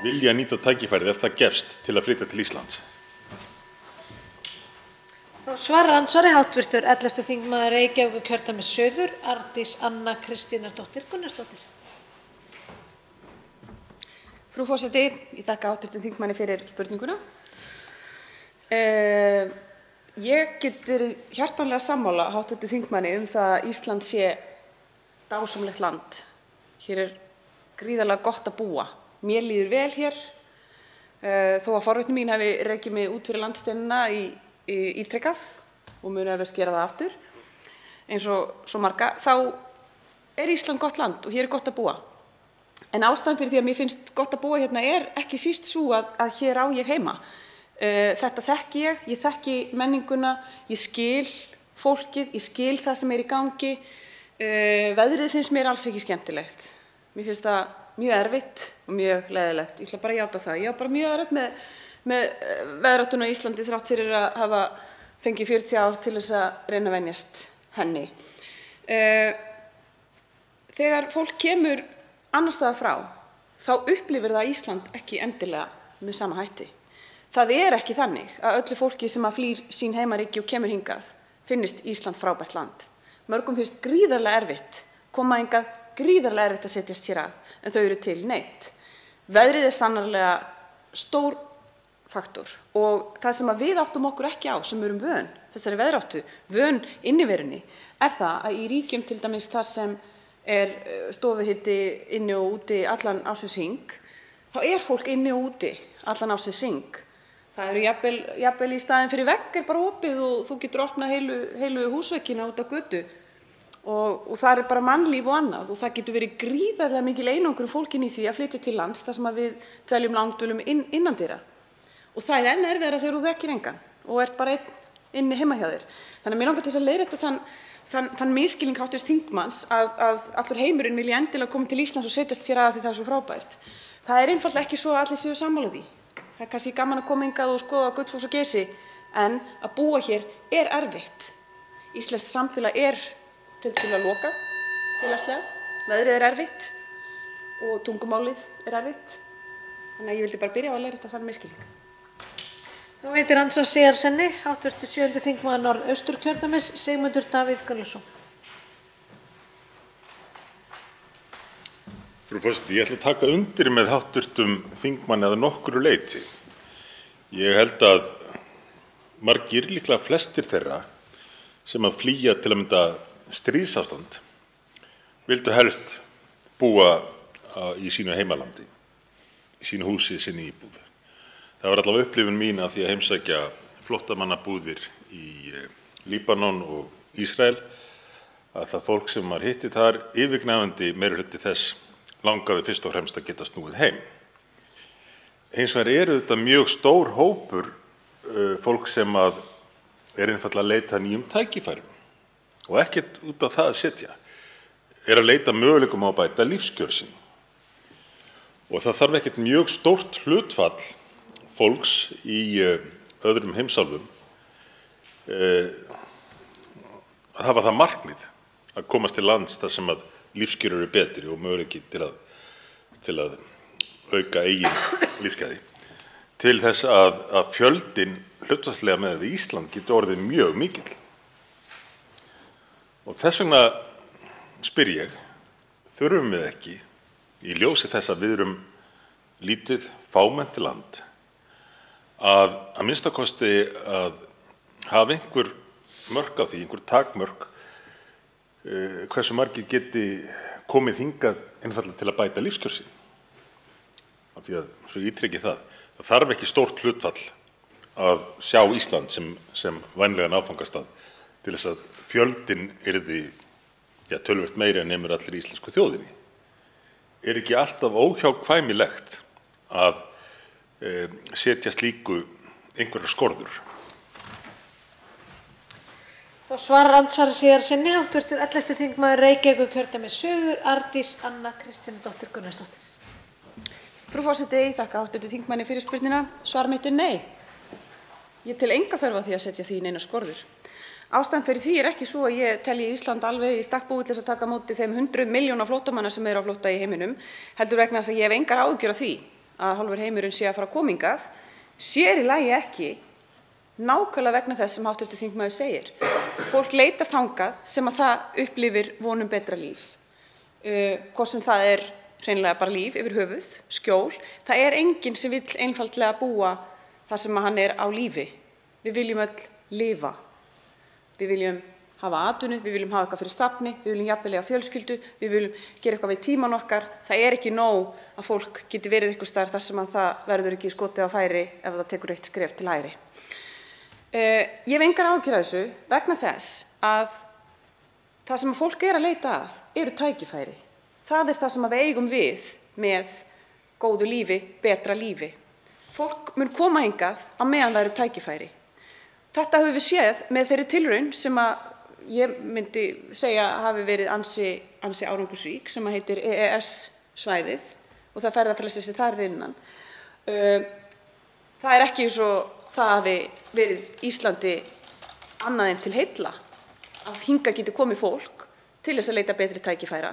vilja nýta tækifærið ef það gefst til að flytja til Íslands. Þá svarar andsvari hv. 11. þingmaður Reykjavíkurkjördæmis suður, Arndís Anna Kristínardóttir Gunnarsdóttir. Frú forseti, ég þakka hv. þingmanni fyrir spurninguna. Ég get verið hjartanlega sammála hv. þingmanni það að Ísland sé dásamlegt land. Hér gríðarlega gott að búa. Mér líður vel hér, þó að forvitni mín hafi rekið mig út fyrir landsteinana ítrekað og muni eflaust gera það aftur, eins og svo marga, þá Ísland gott land og hér gott að búa. En ástæðan fyrir því að mér finnst gott að búa hérna ekki síst sú að hér á ég heima. Þetta þekki ég þekki menninguna, ég skil fólkið, ég skil það sem í gangi. Veðrið finnst mér alls ekki skemmtilegt. Mér finnst það mjög erfitt og mjög leiðilegt. Ég ætla bara að játa það. Ég á bara mjög erfitt með veðráttuna á Íslandi þrátt fyrir að hafa fengið 40 ár til þess að reyna að venjast henni. Þegar fólk kemur annars staðar frá, þá upplifir það Ísland ekki endilega með sama hætti. Það ekki þannig að öllu fólki sem flýr sín heimaríki og kemur hingað finnist Ísland frábært land. Mörgum finnst gríðarlega erfitt koma hingað, gríðarlega erfitt að setjast hér að, en þau eru til neitt. Veðrið sannarlega stór faktor og það sem við áttum okkur ekki á, sem erum vön þessari veðráttu, vön inniverunni, það að í ríkjum til dæmis þar sem stofuhiti inni og úti allan ársins hring, þá fólk inni og úti allan ársins hring. Það eru jafnvel í staðinn fyrir vegg bara opið og þú getur opnað heilu húsveggina út á götu og það bara mannlíf og annað og það getur verið gríðarlega mikil einangrun fólkin í því að flytja til lands þar sem við dveljum langdvölum innandyra. Og það enn erfiðara þegar þú þekkir engan og bara einn inni heima hjá þér. Þannig að mér langar til þess að leiðrétta þann misskilning hv. þingmanns að allur heimurinn vilji endilega koma til Íslands og setjast hér að því það svo frábært. Það einfaldlega ekki svo að allir séu sammála því. Það kannski gaman að koma hingað og skoða Gullfoss og Geysi, en að búa hér erfitt. Íslenskt samfélag tiltölulega lokað félagslega, veðrið erfitt og tungumálið erfitt. Þannig að ég vildi bara byrja á að leiðrétta þann misskilning. Þá veitir andsvar Sigurðarsyni, hv. 7. þingmaður Norðausturkjördæmis, Sigmundur Davíð Gunnlaugsson. Frú forseti, ég ætla að taka undir með hv. þingmanni að nokkru leyti. Ég held að margir, líklega flestir þeirra, sem að flýja til að mynda stríðsástand, vildu helst búa í sínu heimalandi, í sínu húsi, sinni íbúð. Það var allavega upplifun mín af því að heimsækja flóttamannabúðir í Líbanon og Ísrael að það fólk sem maður hitti þar yfirgnæfandi meirihluti þess langaði fyrst og fremst að geta snúið heim. Hins vegar þetta mjög stór hópur fólk sem einfaldlega að leita nýjum tækifærum og ekkert út á það að setja, er að leita möguleikum á að bæta lífskjör sín. Og það þarf ekkert mjög stórt hlutfall fólks í öðrum heimsálfum að hafa það markmið að komast til lands þar sem að lífskjör eru betri og möguleiki til að auka eigin lífsgæði, til þess að fjöldinn hlutfallslega með við Ísland getur orðið mjög mikill. Og þess vegna spyr ég, þurfum við ekki, í ljósi þess að við erum lítið fámennt land, að minnsta kosti að hafa einhver mörk á því, einhver takmörk, hversu margir geti komið hingað einfaldlega til að bæta lífskjör sín. Af því að, svo ítreki það þarf ekki stórt hlutfall að sjá Ísland sem vænlegan áfangastað til þess að fjöldinn yrði töluvert meiri en nemur allir íslensku þjóðinni. Er ekki alltaf óhjákvæmilegt að setja slíku einhverjar skorður? Þá svarar andsvari síðar sinni hv. 11. þingmaður Reykjavíkurkjördæmis suður, Arndís Anna Kristínardóttir Gunnarsdóttir. Frú forseti, ég þakka hv. þingmanni fyrir spurninguna. Svar mitt er nei. Ég tel enga þörf á því að setja því neina skorður. Ástæðan fyrir því er ekki svo að ég telji Ísland alveg í stakk búið til þess að taka á móti þeim 100 milljóna flóttamanna sem eru á flótta í heiminum, heldur vegna þess að ég hef engar áhyggjur af því að hálfur heimurinn sé að fara að koma hingað, sér í lagi ekki nákvæmlega vegna þess sem hv. þingmaður segir. Fólk leitar þangað sem að það upplifir von betra líf. Hvort sem það er hreinlega bara líf yfir höfuð, skjól. Það er enginn sem vill einfaldlega búa þar sem hann er á lífi. Við viljum öll lifa. Við viljum hafa atvinnu, við viljum hafa eitthvað fyrir stafni, við viljum jafnvel eiga fjölskyldu, við viljum gera eitthvað við tímann okkar. Það er ekki nóg að fólk geti verið einhvers staðar þar sem það verður ekki skotið á færi ef það tekur eitt skref til hægri. Ég hef engar áhyggjur af þessu vegna þess að það sem fólk er að leita að eru tækifæri. Það er það sem við eigum við með góðu lífi, betra lífi. Fólk mun koma hingað á meðan það eru tækifæri. Þetta höfum við séð með þeirri tilraun sem að ég myndi segja hafi verið ansi árangursrík sem heitir EES-svæðið og það ferðafrelsi sem þar er innan. Það er ekki eins og það hafi verið Íslandi annað en til heilla að hingað geti komið fólk til þess að leita betri tækifæra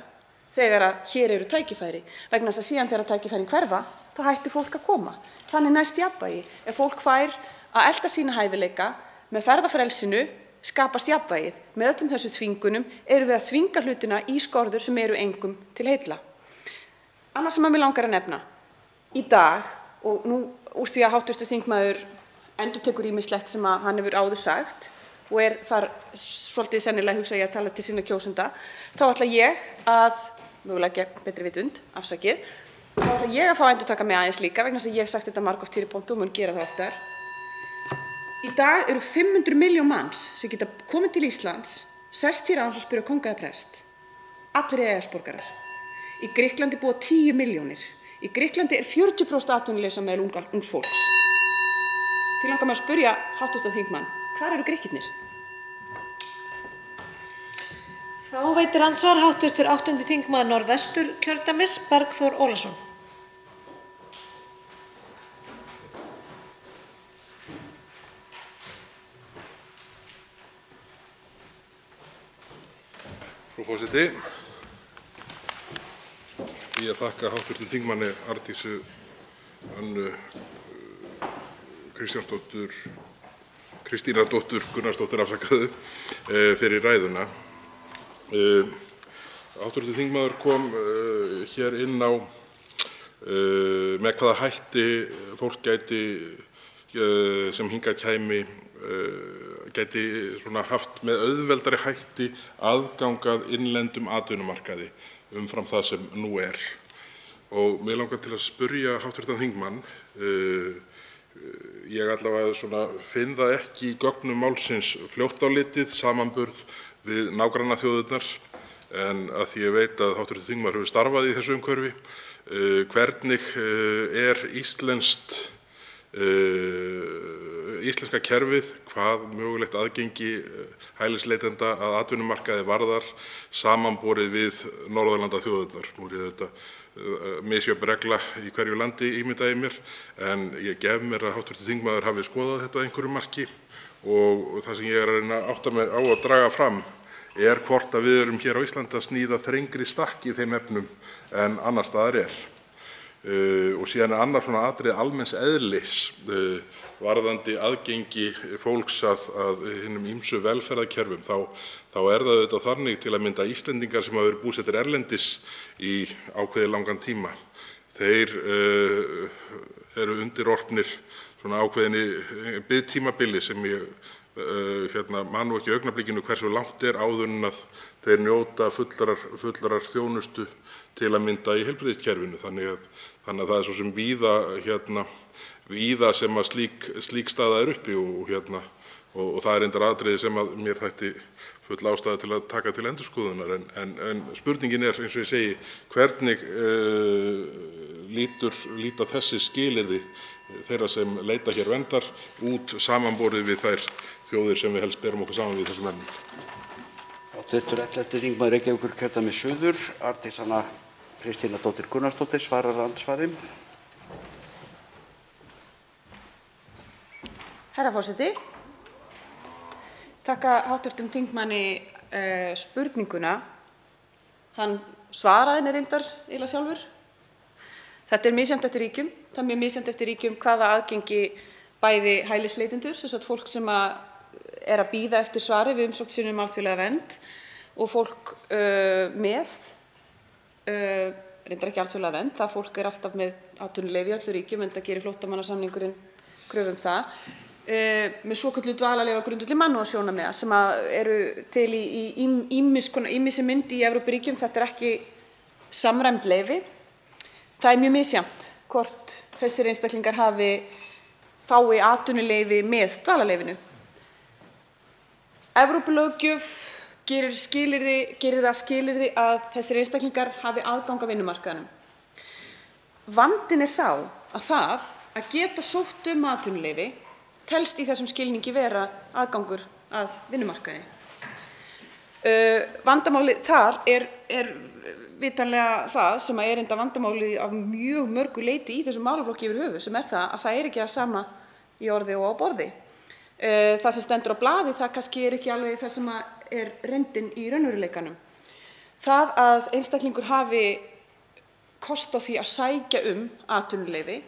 þegar að hér eru tækifæri, vegna þess að síðan þegar tækifærin hverfa, þá hættir fólk að koma. Þannig næst jafnvægi. Ef fólk fær að elta sína hæfileika með ferðafrelsinu skapast jafnvægið. Með öllum þessu þvingunum erum við að þvinga hlutina í skorður sem eru engum til heilla. Annað sem mig langar að nefna í dag, og nú úr því að hv. þingmaður endurtekur ýmislegt sem að hann hefur áður sagt og er þar svolítið sennilega hugsa ég að tala til sinna kjósenda, þá ætla ég að, mögulega gegn betri vitund, afsakið, þá ætla ég að fá að endurtaka mig aðeins líka vegna þess að ég hef sagt þetta margoft hér í pontu og mun gera það oftar. Í dag eru 500 milljón manns sem geta komið til Íslands, sest hér aðeins og spyrja kónga eða prest. Allir EES-borgarar. Í Grikklandi búa 10 milljónir. Í Grikklandi er 40% atvinnuleysi meðal ungs fólks. Því langar mig að spyrja hv. þingmann, hvar eru Grikkirnir? Þá veitir andsvar hv. 8. þingmaður Norðvesturkjördæmis Bergþór Ólason. Frú forseti, ég þakka hv. þingmanni Arndísi Annu Kristínardóttur Gunnarsdóttur fyrir ræðuna. Hv. þingmaður kom hér inn á með hvaða hætti fólk gæti sem hingað kæmi gæti haft með auðveldari hætti aðgang að innlendum atvinnumarkaði umfram það sem nú er. Og mig langar til að spyrja hv. þingmann, ég allavega finn það ekki í gögnum málsins fljótt á litið samanburð við nágrannaþjóðirnar, en að því ég veit að hv. þingmaður hefur starfað í þessu umhverfi, hvernig er íslenska kerfið, hvað mögulegt aðgengi hælisleitenda að atvinnumarkaði varðar samanborið við Norðurlandaþjóðirnar. Nú er þetta misjöfn regla í hverju landi, ímynda ég mér, en ég gef mér að hv. þingmaður hafi skoðað þetta að einhverju marki og það sem ég er að reyna að átta mig á að draga fram er hvort að við erum hér á Íslandi að sníða þrengri stakk í þeim efnum en annars staðar er. Og síðan er annað svona atriði almenns eðlis varðandi aðgengi fólks að hinum ýmsu velferðarkerfum. Þá er það auðvitað þannig til að mynda Íslendingar sem hafa verið búsettir erlendis í ákveðið langan tíma. Þeir eru undirorpnir svona ákveðinni biðtímabili sem ég man nú ekki í augnablikinu hversu langt er áður en að þeir njóta fullrar þjónustu til að mynda í heilbrigðiskerfinu. Þannig að það er svo sem víða sem að slík staða er uppi og það er reyndar atriði sem að mér þætti full ástæða til að taka til endurskoðunar. En spurningin er, eins og ég segi, hvernig líta þessi skilyrði þeirra sem leita hér verndar út samanborið við þær þjóðir sem við helst berum okkur saman við þessum efnum. Hv. 11. þingmaður Reykjavíkurkjördæmis suður, Arndís Anna Kristínardóttir Gunnarsdóttir, svarar andsvari. Herra forseti, þakka hv. þingmanni spurninguna. Hann svaraði henni reyndar eiginlega sjálfur. Þetta er misjafnt eftir ríkjum. Það er mjög misjafnt eftir ríkjum hvaða aðgengi bæði hælisleitendur, sem sagt fólk sem er að bíða eftir svari við umsókn sinni um alþjóðlega vernd, og fólk með reyndar ekki alþjóðlega vernd. Það fólk er alltaf með atvinnuleyfi í öllum ríkjum, enda gerir flóttamannasamningurinn kröfu um það, með svokölluðu dvalarleyfi á grundvelli mannúðarsjónarmiða sem eru til í ýmissi mynd í Evrópuríkjum. Þetta er ekki samræmd leyfi. Það er mjög misjafnt hvort þessir einstaklingar fái atvinnuleyfi með dvalarleyfinu. Evrópulöggjöf gerir það að skilyrði að þessir einstaklingar hafi aðgang að vinnumarkaðnum. Vandinn er sá að það að geta sótt um atvinnuleyfi telst í þessum skilningi vera aðgangur að vinnumarkaði. Vandamálið þar er vitanlega það sem er enda vandamálið af mjög mörgu leyti í þessum málaflokki yfir höfuð, sem er það að það er ekki það sama í orði og á borði. Það sem stendur á blaði, það kannski er ekki alveg það sem er reyndin í raunveruleikanum. Það að einstaklingur hafi kost á því að sækja um atvinnuleyfi,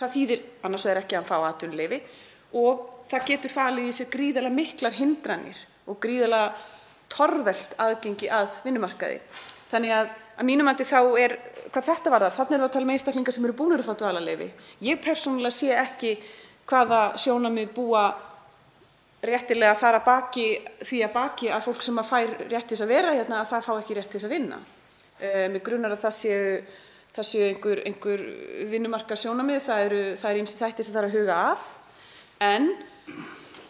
það þýðir annars vegar ekki að hann fá atvinnuleyfi, og það getur falið í sér gríðarlega miklar hindranir og gríðarlega torvelt aðgengi að vinnumarkaði. Þannig að mínu mati þá er, hvað þetta varðar, þarna erum við að tala um einstaklingar sem eru búnir að fá dvalarleyfi. Ég persónulega sé ekki hvaða sjónarmið búa réttilega þar að baki að fólk sem fær rétt til þess að vera hérna, að það fá ekki rétt til þess að vinna. Mig grunar að það séu einhver vinnumarkaðssjónarmið, það eru ýmsir þættir sem þarf að huga að. En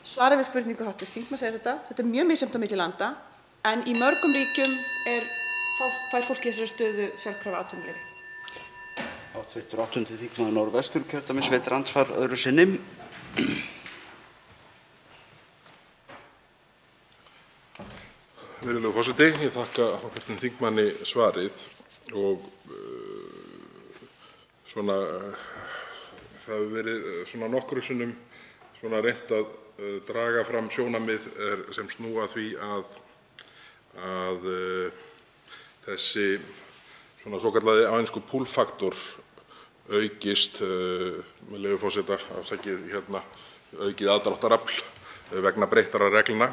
svarið við spurningu hv. þingmanns er þetta er mjög misjafnt á milli landa, en í mörgum ríkjum fær fólk í þessari stöðu sjálfkrafa atvinnuleyfi. Hv. 8. þingmaður Norðvesturkjördæmis veitir andsvar öðru sinni. Virðulegur forseti, ég þakka hv. þingmanni svarið og það hefur verið nokkrum sinnum reynt að draga fram sjónarmið sem snúa að því að þessi svokallaði á ensku pull-faktor aukist, með leyfi forseta, afsakið aukið aðdráttarafl vegna breyttara reglna.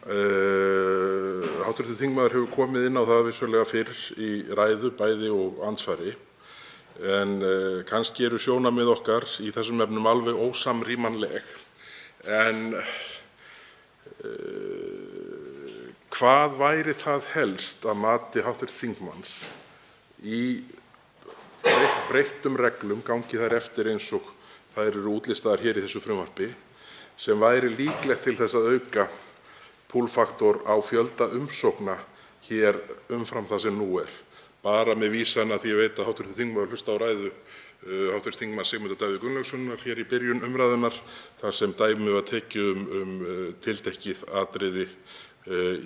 Hv. þingmaður hefur komið inn á það vissulega fyrr í ræðu bæði og andsvari, en kannski eru sjónarmið okkar í þessum efnum alveg ósamrýmanleg. En hvað væri það helst að mati hv. þingmanns í breyttum reglum, gangi þær eftir eins og þær eru útlistaðar hér í þessu frumvarpi, sem væri líklegt til þess að auka pull-faktor á fjölda umsókna hér umfram það sem nú er? Bara með vísan að því ég veit að hv. þingmaður hlusta á ræðu hv. þm. Sigmundar Davíðs Gunnlaugssonar hér í byrjun umræðunnar þar sem dæmi var tekið tiltekið atriði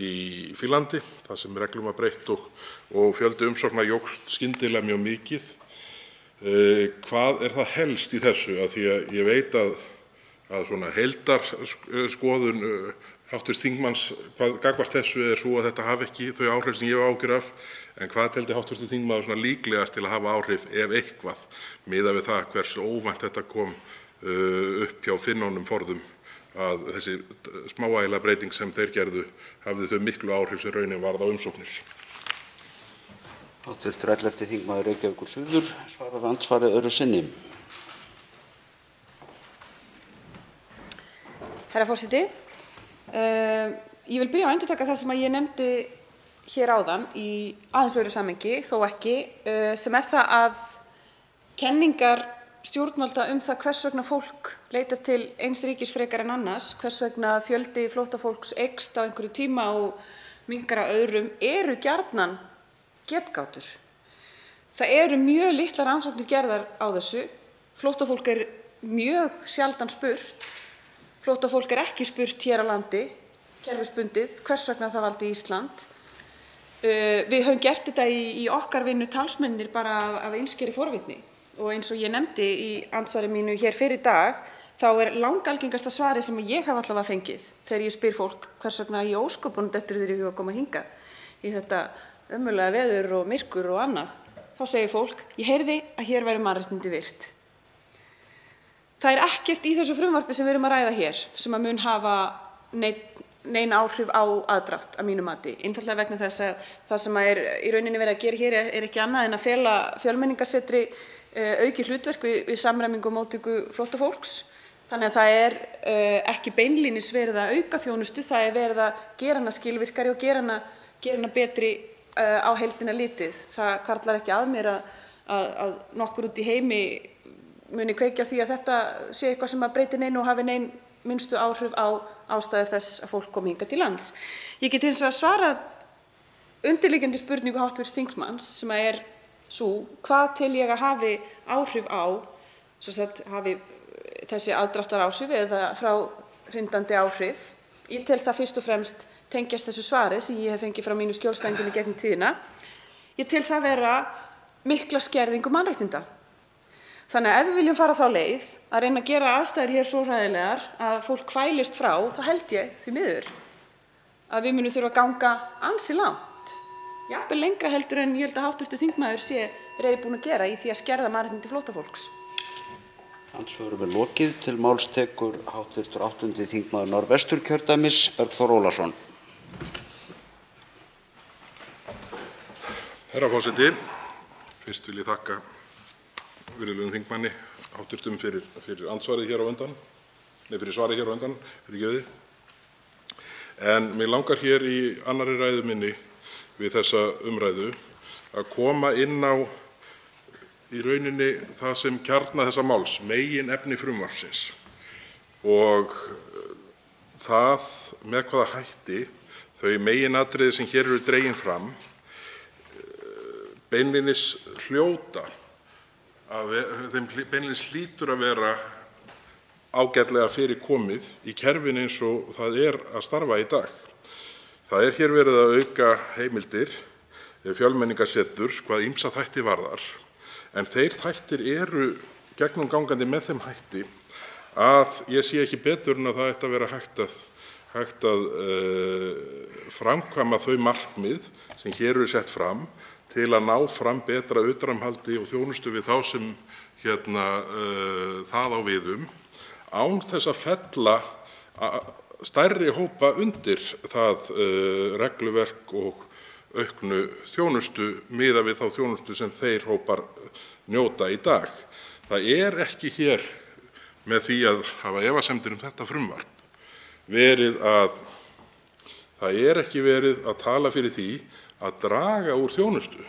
í Finnlandi þar sem reglum var breytt og fjöldi umsókna jókst skyndilega mjög mikið. Hvað er það helst í þessu? Af því að ég veit að svona heildarskoðun hv. þingmanns gagnvart þessu er svo að þetta hafi ekki þau áhrif sem ég hef áhyggjur af, en hvað teldi hv. þingmaður svona líklegast til að hafa áhrif ef eitthvað, miðað við það hversu óvænt þetta kom upp hjá Finnunum forðum að þessi smávægilega breyting sem þeir gerðu hafði þau miklu áhrif sem raunin varð á umsóknir. Hv. 11. þingmaður Reykjavíkur suður svarar andsvari öðru sinni. Herra forseti, ég vil byrja á að endurtaka það sem ég nefndi hér áðan í aðeins öðru samhengi, þó ekki, sem er það að kenningar stjórnvalda það hvers vegna fólk leitar til eins ríkis frekar en annars, hvers vegna fjöldi flóttafólks eykst á einhverjum tíma og minnkar á öðrum, eru gjarnan getgátur. Það eru mjög litlar rannsóknir gerðar á þessu. Flóttafólk er mjög sjaldan spurt. Flóttafólk er ekki spurt hér á landi, kerfisbundið, hvers vegna það valdi Ísland. Við höfum gert þetta í okkar vinnu talsmennir bara af einskeri forvitni. Og eins og ég nefndi í andsvari mínu hér fyrr í dag, þá er langalgengasta svari sem ég hef allavega fengið þegar ég spyr fólk hvers vegna í ósköpunum dettur þér í hug að koma hingað í þetta ömurlega veður og myrkur og annað. Þá segir fólk, ég heyrði að hér væru mannréttindi virt. Það er ekkert í þessu frumvarpi sem við erum að ræða hér sem að mun hafa nein áhrif á aðdrátt að mínu mati. Einfaldlega vegna þess að það sem er í rauninni verið að gera hér er ekki annað en að fela Fjölmenningarsetri aukið hlutverk við samræmingu og móttöku flóttafólks. Þannig að það er ekki beinlínis verið að auka þjónustu, það er verið að gera hana skilvirkari og gera hana betri á heildina litið. Það hvarflar ekki að mér að nokkur út í heimi muni kveikja á því að þetta sé eitthvað sem að breyti neinu og hafi nein minnstu áhrif á ástæður þess að fólk komi hingað til lands. Ég get hins vegar svarað undirliggjandi spurningu hv. þingmanns sem er sú, hvað tel ég að hafi áhrif á, hafi þessi aðdráttaráhrif eða fráhrindandi áhrif. Ég tel það fyrst og fremst tengjast þessu svari sem ég hef fengið frá mínu skjólstæðingum í gegnum tíðina. Ég tel það vera mikla skerðingu mannréttinda. Þannig að ef við viljum fara þá leið að reyna að gera aðstæður hér svo hræðilegar að fólk kvælist frá, þá held ég því miður að við munum þurfa að ganga ansi langt. Jafnvel lengra heldur en ég held að hv. þingmaður sé reiðubúinn að gera í því að skerða mannréttindi flóttafólks. Andsvörum er lokið. Til máls tekur hv. 8. þingmaður Norðvesturkjördæmis, Bergþór Ólason. Herra forseti, fyrst vil ég þakka virðulegum þingmanni hv. fyrir andsvarið hér á undan, fyrir svarið hér á undan, fyrirgefið. En mig langar hér í annarri ræðu minni við þessa umræðu að koma inn á í rauninni það sem kjarna þessa máls, meginefni frumvarpsins og það með hvaða hætti þau meginatriði sem hér eru dregin fram beinlínis hljóta þeim beinlínis hlýtur að vera ágætlega fyrir komið í kerfinu eins og það er að starfa í dag. Það er hér verið að auka heimildir Fjölmenningarseturs hvað ýmsa þætti varðar, en þeir þættir eru gegnumgangandi með þeim hætti að ég sé ekki betur en að það ætti að vera hægt að framkvæma þau markmið sem hér eru sett fram til að ná fram betra utanumhaldi og þjónustu við þá sem það á við án þess að fella stærri hópa undir það regluverk og auknu þjónustu miðað við þá þjónustu sem þeir hópar njóta í dag. Það er ekki hér með því að hafa efasemdir þetta frumvarp það er ekki verið að tala fyrir því að draga úr þjónustu.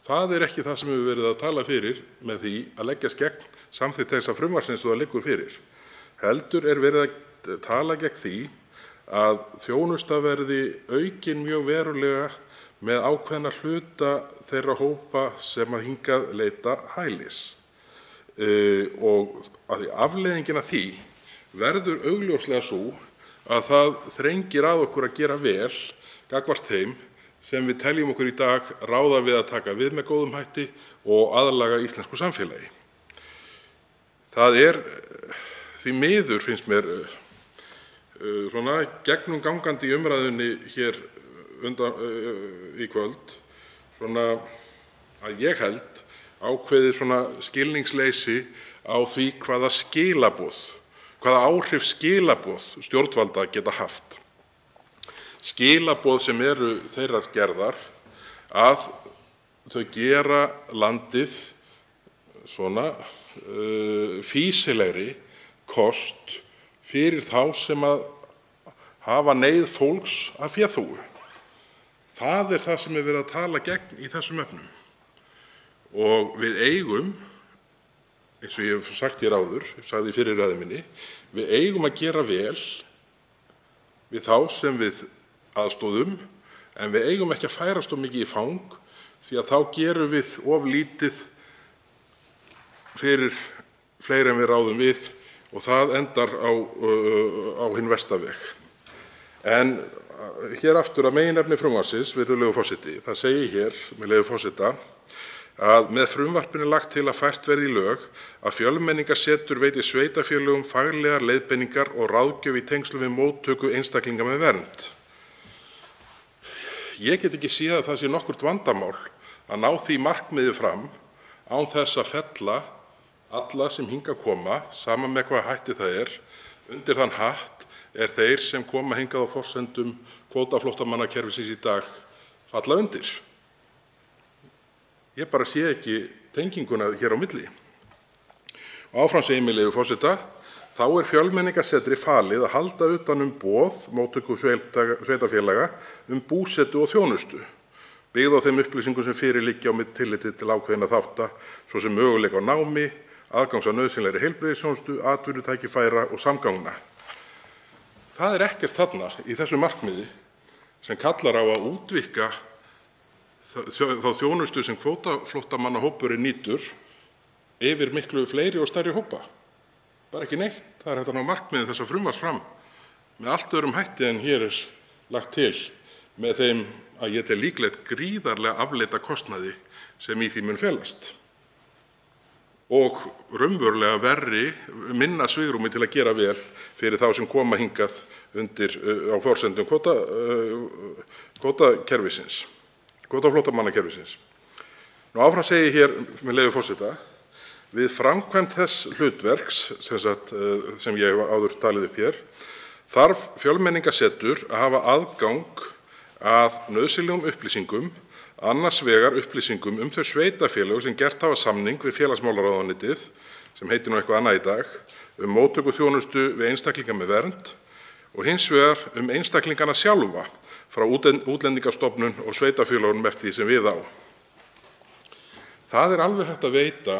Það er ekki það sem hefur verið að tala fyrir með því að leggjast gegn samþykkt þessa frumvarps eins og það liggur fyrir. Heldur er verið að tala gegn því að þjónusta verði aukin mjög verulega með ákveðna hluta þeirra hópa sem að hingað leita hælis. Og afleiðingin af því verður augljóslega sú að það þrengir að okkur að gera vel gagnvart þeim sem við teljum okkur í dag ráða við að taka við með góðum hætti og aðlaga íslensku samfélagi. Það því miður, finnst mér, svona gegnumgangandi í umræðunni hér í kvöld, svona að ég held ákveðið svona skilningsleysi á því hvaða áhrif skilaboð stjórnvalda geta haft. Skilaboð sem eru þeirrar gerðar að þau gera landið svona fýsilegri kost fyrir þá sem að hafa neyð fólks að féþúfu. Það er það sem er verið að tala gegn í þessum efnum. Og við eigum, eins og ég hef sagt hér áður, sagði í fyrri ræðu minni, við eigum að gera vel við þá sem við aðstoðum, en við eigum ekki að færast of mikið í fang, því að þá gerum við of lítið fyrir fleiri en við ráðum við og það endar á hinn versta veg. En hér aftur að meginefni frumvarpsins, virðulegur forseti, það segir hér, með leyfi forseta, að með frumvarpinu er lagt til að fært verði í lög að Fjölmenningarsetur veiti sveitarfélögum faglegar leiðbeiningar og ráðgjöf í tengslum við móttöku einstaklinga með vernd. Ég get ekki séð að það sé nokkurt vandamál að ná því markmiði fram án þess að fella alla sem hingað koma, sama með hvaða hætti það er, undir þann hatt er þeir sem koma hingað á forsendum kvótaflóttamannakerfisins í dag falla undir. Ég bara sé ekki tenginguna hér á milli. Og áfram segir með leyfi forseta, þá er Fjölmenningarsetri falið að halda utan boð móttöku sveitarfélaga búsetu og þjónustu, byggð á þeim upplýsingum sem fyrir liggja með tilliti til ákveðinna þátta, svo sem möguleika á námi, aðgangs að nauðsynlegri heilbrigðisþjónustu, atvinnutækifæra og samgangna. Það er ekkert þarna í þessu markmiði sem kallar á að útvíkka þá þjónustu sem kvótaflóttamannahópurinn nýtur yfir miklu fleiri og stærri hópa. Bara ekki neitt. Það er hægt að ná markmiðin þessa frumvarps fram með allt öðrum hætti en hér er lagt til, með þeim að ég tel líklegt gríðarlega afleita kostnaði sem í því mun felast og raunverulega minna svigrúmi til að gera vel fyrir þá sem koma hingað undir á forsendum kvótaflóttamannakerfisins. Áfram segir hér með leyfi forseta, við framkvæmd þess hlutverks sem ég hef áður talið upp hér, þarf Fjölmenningarsetur að hafa aðgang að nauðsynlegum upplýsingum, annars vegar upplýsingum þau sveitarfélög sem gert hafa samning við félagsmálaráðuneytið, sem heitir nú eitthvað annað í dag, móttöku þjónustu við einstaklinga með vernd og hins vegar einstaklingana sjálfa frá Útlendingastofnun og sveitarfélögunum eftir því sem við á. Það er alveg hægt að veita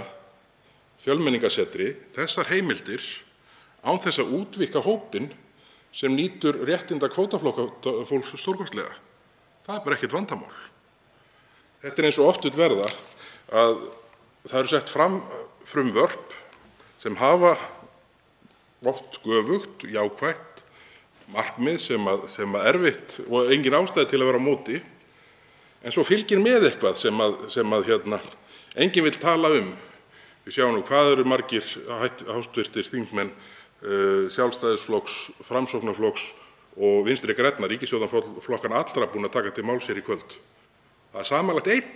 Fjölmenningarsetri þessar heimildir án þess að útvíkka hópinn sem nýtur réttinda kvótaflóttafólks stórkostlega. Það er bara ekkert vandamál. Þetta er eins og oft vill verða að það eru sett fram frumvörp sem hafa oft göfugt, jákvætt markmið sem erfitt og engin ástæða til að vera á móti, en svo fylgir með eitthvað sem enginn vill tala um. Við sjáum nú hvað eru margir háttvirtir þingmenn Sjálfstæðisflokks, Framsóknarflokks og Vinstri grænna, ríkisstjórnarflokkanna allra, búin að taka til máls hér í kvöld. Það er samanlagt einn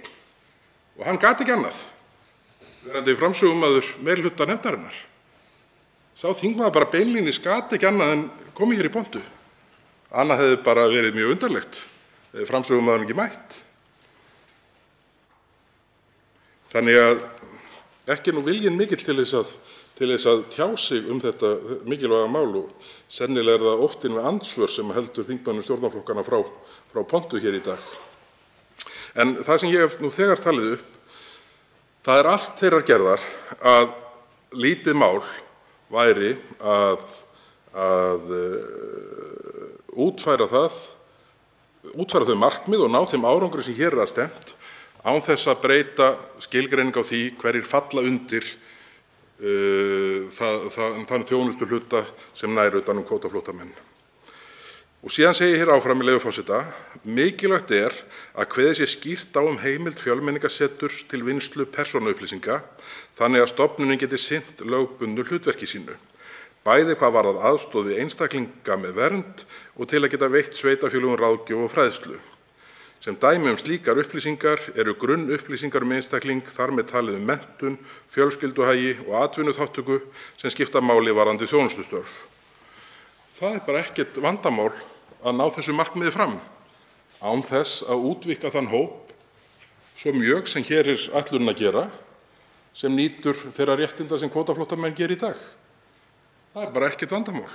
og hann gat ekki annað, verandi framsögumaður meirihluta nefndarinnar. Sá þingmaður bara beinlínis gat ekki annað en komið hér í pontu. Annað hefði bara verið mjög undarlegt, hefði framsögumaðurinn ekki mætt. Þannig að ekki er nú viljinn mikill til þess að tjá sig þetta mikilvæga mál og sennilega er það óttinn við andsvör sem heldur þingmönnum stjórnarflokkanna frá pontu hér í dag. En það sem ég hef nú þegar talið upp, það er allt þeirrar gerðar að lítið mál væri að útfæra þau markmið og ná þeim árangri sem hér er að stefnt án þess að breyta skilgreiningu á því hverjir falla undir þann þjónustuhluta sem nær utan kvótaflóttamenn. Og síðan segir hér áfram með leyfi forseta: mikilvægt er að kveðið sé skýrt á heimild Fjölmenningarseturs til vinnslu persónuupplýsinga þannig að stofnunin geti sinnt lögbundnu hlutverki sínu, bæði hvað varðar aðstoð við einstaklinga með vernd og til að geta veitt sveitarfélögum ráðgjöf og fræðslu. Sem dæmi slíkar upplýsingar eru grunnupplýsingar einstakling, þar með talið menntun, fjölskylduhagi og atvinnuþátttöku sem skipta máli varðandi þjónustustörf. Það bara ekkert vandamál að ná þessu markmiði fram án þess að útvíkka þann hóp svo mjög sem hér er ætlunin að gera, sem nýtur þeirra réttinda sem kvótaflóttamenn gera í dag. Það bara ekkert vandamál.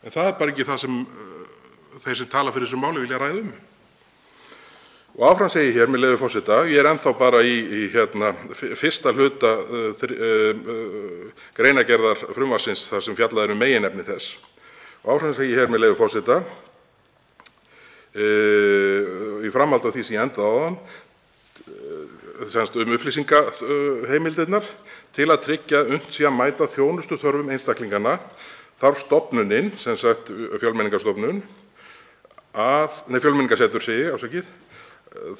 En það bara ekki það sem þeir sem tala fyrir þessu máli vilja ræða um. Og áfram segir hér með leyfi forseta, ég er ennþá bara í fyrsta hluta greinargerðar frumvarpsins þar sem fjallað er meginefni þess. Og áfram segir hér með leyfi forseta, í framhaldi af því sem ég endaði áðan, upplýsingaheimildirnar, til að tryggja unnt sé að mæta þjónustuþörfum einstaklinganna, þarf stofnunin, sem sagt Fjölmenningarstofnun, Fjölmenningarsetur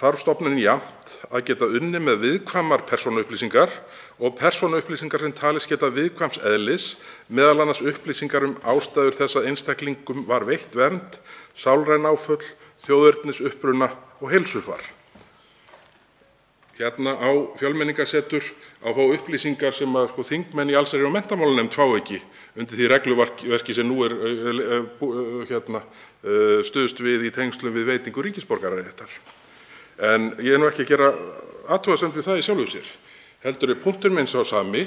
þarf stofnunin jafnt að geta unnið með viðkvæmar persónuupplýsingar og persónuupplýsingar sem talist geta viðkvæms eðlis, meðal annars upplýsingar ástæður þess að einstaklingum var veitt vernd, sálræn áföll, þjóðernisuppruna og heilsufar. Hérna á Fjölmenningarsetur að fá upplýsingar sem að þingmenn í allsherjar- og menntamálanefnd fá ekki undir því regluverki sem nú er stuðst við í tengslum við veitingu ríkisborgararéttar. En ég er nú ekki að gera athugasemd við það í sjálfu sér. Heldur punktur minn sá sami,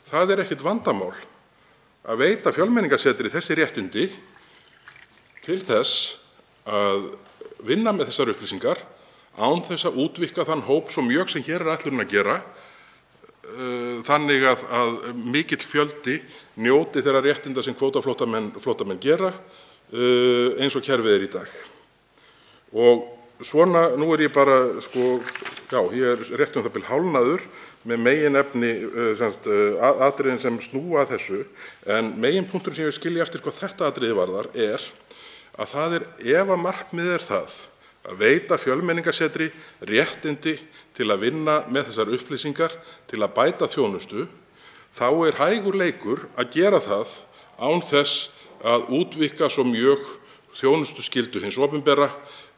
það er ekkert vandamál að veita Fjölmenningarsetri þessi réttindi til þess að vinna með þessar upplýsingar án þess að útvíkka þann hóp svo mjög sem hér er ætlunin að gera, þannig að mikill fjöldi njóti þeirra réttinda sem kvótaflóttamenn gera eins og kerfið er í dag. Og svona, nú er ég bara, ég er rétt það bil hálfnaður með meginefni atriðin sem snúa að þessu, en meginpunkturinn sem ég skilja eftir hvað þetta atriði varðar er að það er, ef að markmiðið er það að veita Fjölmenningarsetri réttindi til að vinna með þessar upplýsingar til að bæta þjónustu, þá er hægur leikur að gera það án þess að útvíkka svo mjög þjónustuskyldu hins opinbera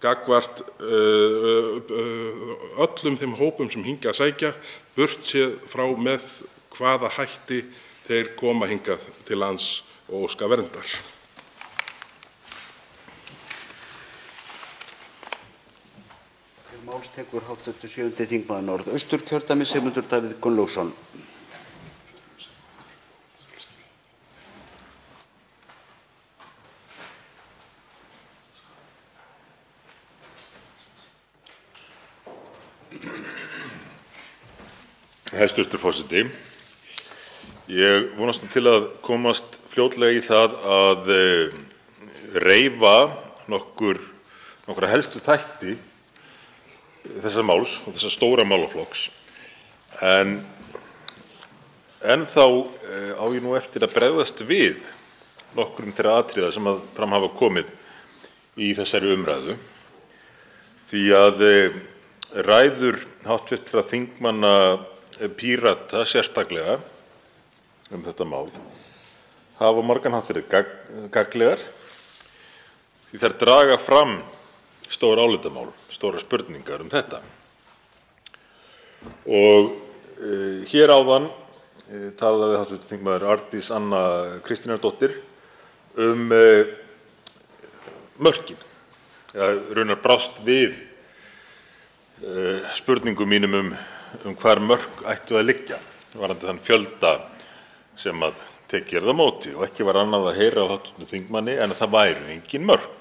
gagnvart öllum þeim hópum sem hingað sækja, burtséð frá með hvaða hætti þeir koma hingað til lands og óska verndar. Til máls tekur hv. 7. þingmaður Norðausturkjördæmis Sigmundur Davíð Gunnlaugsson. Hæstv. forseti. Ég vonast til að komast fljótlega í það að reifa nokkra helstu þætti þessa máls og þessa stóra málaflokks. En ennþá á ég nú eftir að bregðast við nokkrum þeirra atriða sem fram hafa komið í þessari umræðu, því að ræður hv. þingmanna Pírata sérstaklega þetta mál hafa margan hátt verið gagnlegar, því þær draga fram stór álitamál, stórar spurningar þetta. Og hér áðan talaði hv. þingmaður Arndís Anna Kristínardóttir mörkin, raunar brást við spurningum mínum hvar mörk ættu að liggja varðandi þann fjölda sem tekið er á móti, og ekki var annað að heyra á hv. þingmanni en að það væru engin mörk.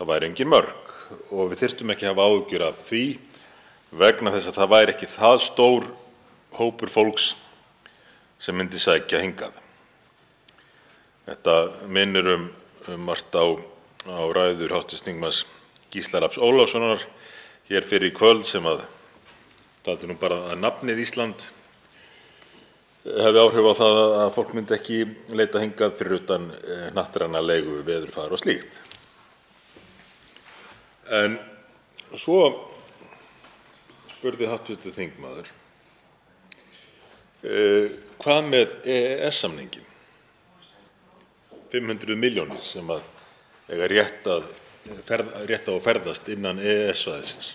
Það væru engin mörk og við þyrftum ekki að hafa áhyggjur af því vegna þess að það væri ekki það stór hópur fólks sem myndi sækja hingað. Þetta minnir margt á ræður hv. þingmanns Gísla Rafns Ólafssonar hér fyrr í kvöld sem taldi nú bara að nafnið Ísland hefði áhrif á það að fólk myndi ekki leita hingað fyrir utan hnattræna leigu, veðurfar og slíkt. En svo spurði hv. þingmaður hvað með EES-samninginn? 500 milljónir sem eiga rétt á að ferðast innan EES-svæðisins.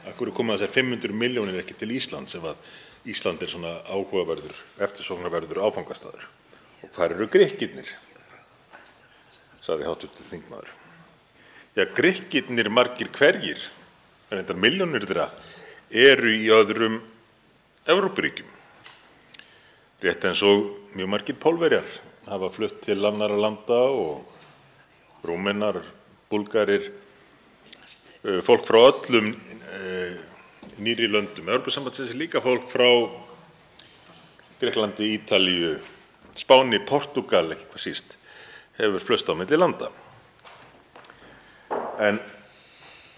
Af hverju koma þessar 500 milljónir ekki til Íslands ef Ísland er svona áhugaverður, eftirsóknarverður áfangastaður? Og hvar eru Grikkirnir? Sagði hv. þingmaður. Ja, Grikkirnir margir hverjir, en þetta milljónir þeirra eru í öðrum Evrópuríkjum. Rétt eins og mjög margir Pólverjar hafa flutt til annarra landa og Rúmenar, Búlgarir, fólk frá öllum nýrri löndum Evrópusambandsins, líka fólk frá Grikklandi, Ítalíu, Spáni, Portúgal, ekki hvað síst, hefur flust á milli landa. En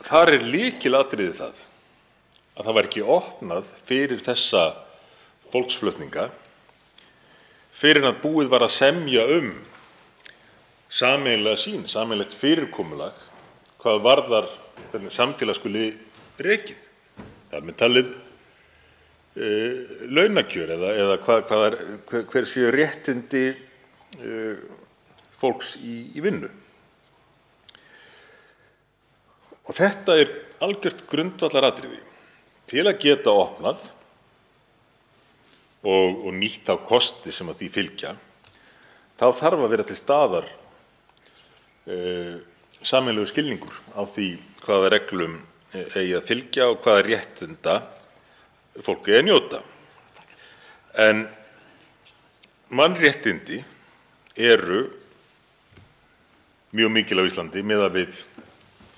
þar er lykilatriði það að það var ekki opnað fyrir þessa fólksflutninga fyrir að búið var að semja sameiginlega sýn, sameiginlegt fyrirkomulag hvað varðar hvernig samfélag skuli rekið. Það er með talið launakjör eða hver séu réttindi fólks í vinnu. Og þetta er algjört grundvallaratriði til að geta opnað og nýtt á kosti sem því fylgja. Þá þarf að vera til staðar sameiginlegur skilningur á því hvaða reglum eigi að fylgja og hvaða réttinda fólk eigi að njóta. En mannréttindi eru mjög mikil á Íslandi miðað við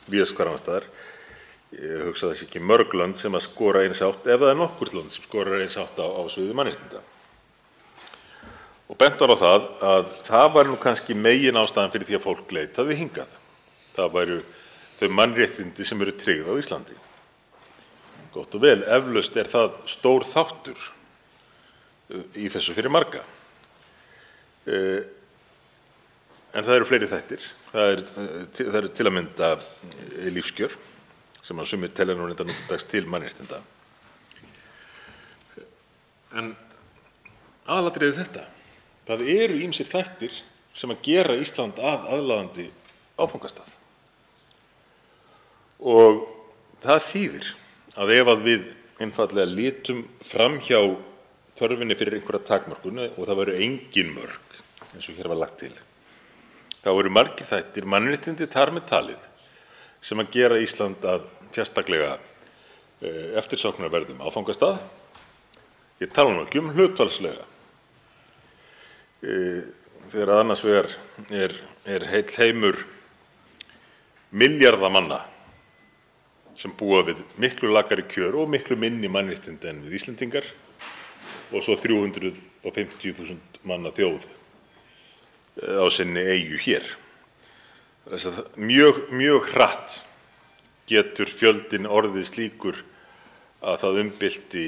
víðast hvar annars staðar. Ég hugsa þess ekki mörg lönd sem að skora eins átt, ef það er nokkurt land sem skorar eins átt á sviði mannréttinda. Og bent var á það að það var nú kannski megin ástæðan fyrir því að fólk leitaði hingað. Það væru þau mannréttindi sem eru tryggð á Íslandi. Gott og vel, eflaust er það stór þáttur í þessu fyrir marga. En það eru fleiri þættir. Það eru til að mynda lífskjör, sem að sumir telja nú reyndar nú til dags til mannréttinda. En aðalatriðið þetta. Það eru ýmsir þættir sem að gera Ísland að aðlaðandi áfangastað. Og það þýðir að ef við einfaldlega lítum framhjá þörfinni fyrir einhverja takmörkun og það væru engin mörk, eins og hér var lagt til, þá eru margir þættir, mannréttindi þar með talið, sem að gera Ísland að sérstaklega eftirsóknarverðum áfangastað. Ég tala nú ekki hlutfallslega. Þegar annars vegar er heill heimur milljarða manna sem búa við miklu lakari kjör og miklu minni mannréttindi en við Íslendingar og svo 350.000 manna þjóð á sinni eyju hér. Þess að mjög hratt getur fjöldinn orðið slíkur að það umbylti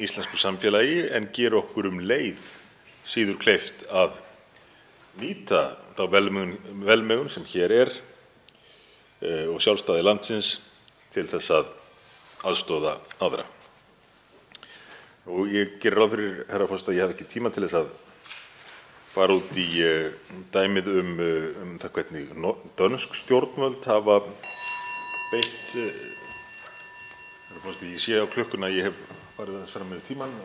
íslensku samfélagi en gera okkur leið síður kleift að nýta þá velmegun sem hér er og sjálfstæði landsins til þess að aðstoða aðra. Og ég geri ráð fyrir, herra forseti, að ég hef ekki tíma til þess að fara út í dæmið það hvernig dönsk stjórnvöld hafa beitt. Herra forseti, ég sé á klukkuna að ég hef farið aðeins fram með tímann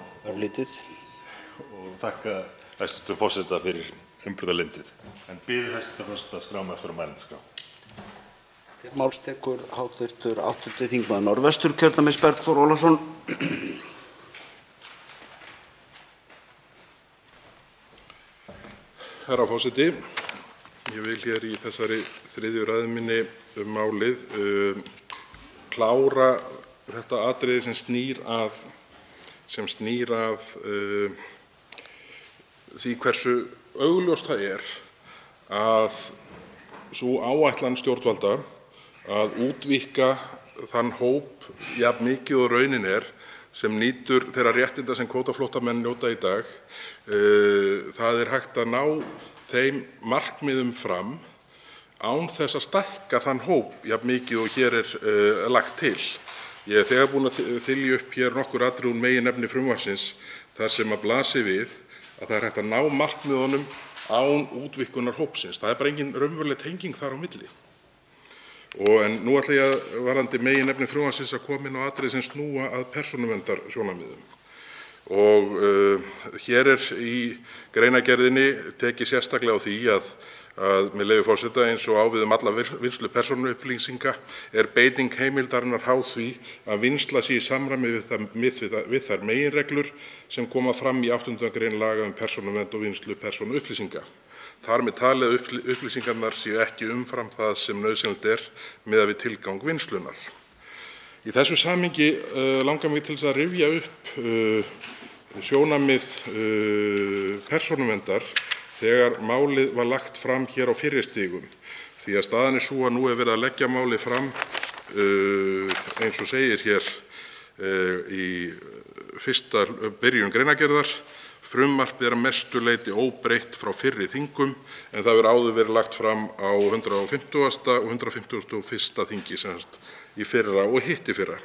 og þakka hæstv. Forseta fyrir umburðarlyndið. En bið hæstv. Forseta að skrá mig aftur á mælendaskrá. Til máls tekur hv. 8. þingmaður Norðvesturkjördæmis Bergþór Ólason. Herra forseti, ég vil hér í þessari þriðju ræðu minni málið klára þetta atriði sem snýr að því hversu augljóst það er að sú áætlan stjórnvalda að útvíkka þann hóp jafn mikið og raunin sem nýtur þeirra réttinda sem kvótaflóttamenn njóta í dag, það hægt að ná þeim markmiðum fram án þess að stækka þann hóp jafn mikið og hér lagt til. Ég þegar búinn að þylja upp hér nokkur atriði úr meginefni frumvarpsins þar sem að blasi við að það hægt að ná markmiðunum án útvíkkunar hópsins. Það bara engin raunveruleg tenging þar á milli. En nú ætla ég varðandi meginefni frumvarpsins að koma inn á atriði sem snúa að persónuverndarsjónarmiðum. Hér í greinargerðinni tekið sérstaklega á því að með leyfi forseta, eins og á við alla vinnslu persónuupplýsinga beiting heimildarinnar háð því að vinnsla sé í samræmi við þær meginreglur sem koma fram í 8. grein laga um persónuvernd og vinnslu persónuupplýsinga. Þar með talið að upplýsingarnar séu ekki umfram það sem nauðsynlegt miðað við tilgang vinnslunnar. Í þessu samhengi langar mig til þess að rifja upp sjónarmið persónuverndar þegar málið var lagt fram hér á fyrri stigum, því að staðan sú að nú verið að leggja málið fram eins og segir hér í fyrsta byrjun greinargerðar. Frumvarpið að mestu leyti óbreytt frá fyrri þingum en það hefur áður verið lagt fram á 150. og 151. þingi, sem sagt í fyrra og hitt í fyrra.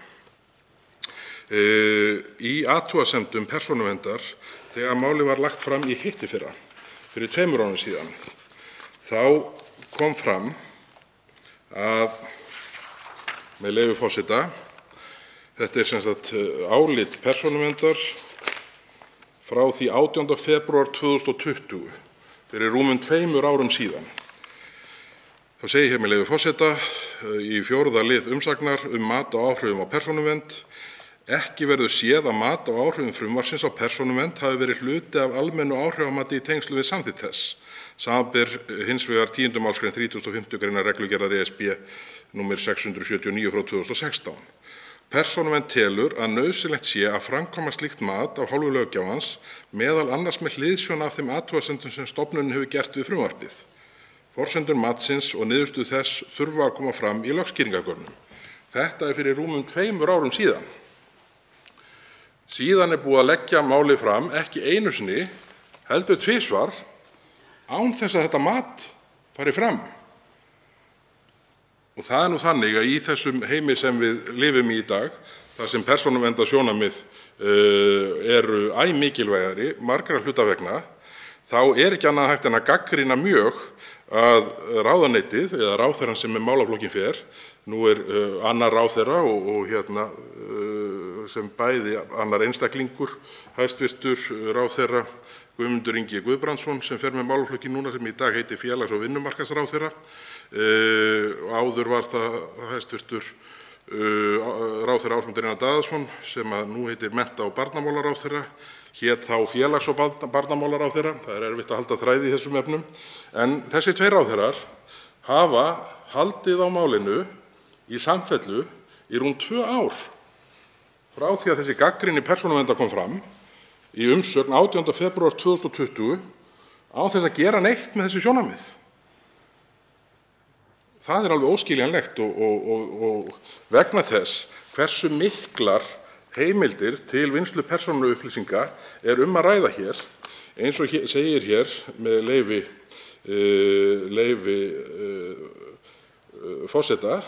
Í athugasemdum persónuverndar þegar málið var lagt fram í hitt í fyrra fyrir 2 árum síðan, þá kom fram að, með leyfi forseta, þetta sem sagt álit persónuverndar frá því 18. febrúar 2020, fyrir rúmum 2 árum síðan. Þá segir hér með leyfi forseta í 4. lið umsagnar mat á áhrifum á persónuvernd: Ekki verður séð að mat á áhrifum frumvarpsins á persónuvernd hafi verið hluti af almennu áhrifamati í tengslum við samþykkt þess, samanber hins vegar 10. málsgrein 35. greinar reglugerðar ESB nr. 679/2016. Persónuvernd telur að nauðsynlegt sé að framkvæma slíkt mat af hálfu löggjafans, meðal annars með hliðsjón af þeim athugasemdum sem stofnunin hefur gert við frumvarpið. Forsendur matsins og niðurstöður þess þurfa að koma fram í lögskýringargögnum. Þetta fyrir rúmum 2 árum síðan. Síðan búið að leggja málið fram ekki einu sinni, heldur 2 svar, án þess að þetta mat fari fram. Og það nú þannig að í þessum heimi sem við lifum í dag, þar sem persónuverndarsjónarmið eru æ mikilvægari margra hluta vegna, þá ekki annað hægt en að gagnrýna mjög að ráðuneytið eða ráðherrann sem með málaflokkinn fer, nú annar ráðherra og sem bæði annar einstaklingur, hæstvirtur ráðherra Guðmundur Ingi Guðbrandsson, sem fer með málaflokkinn núna, sem í dag heitir félags- og vinnumarkaðsráðherra. Áður var það hæstvirtur ráðherra Ásmundur Einar Daðason, sem nú heitir mennta- og barnamálaráðherra, hét þá félags- og barnamálaráðherra. Það erfitt að halda þræði í þessum efnum. En þessir 2 ráðherrar hafa haldið á málinu í samfellu í rúm 2 ár frá því að þessi gagnrýni persónuverndar kom fram í umsögn 18. febrúar 2020 án þess að gera neitt með þessi sjónarmið. Það alveg óskiljanlegt og vegna þess hversu miklar heimildir til vinnslu persónuupplýsinga að ræða hér, eins og segir hér með leyfi forseta,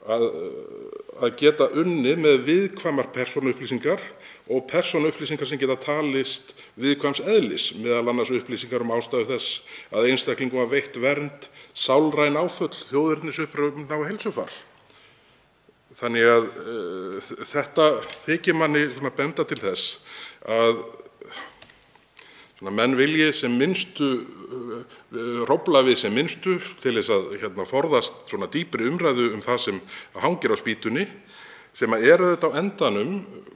að geta unnið með viðkvæmar persónuupplýsingar og persónuupplýsingar sem geta talist viðkvæms eðlis, meðal annars upplýsingar ástæðu þess að einstaklingum var veitt vernd, sálræn áföll, þjóðernisuppruna og heilsufar. Þannig að þetta þykir manni benda til þess að menn vilji sem minnstu hrófla við sem minnstu til þess að forðast dýpri umræðu um það sem hangir á spýtunni, sem auðvitað á endanum,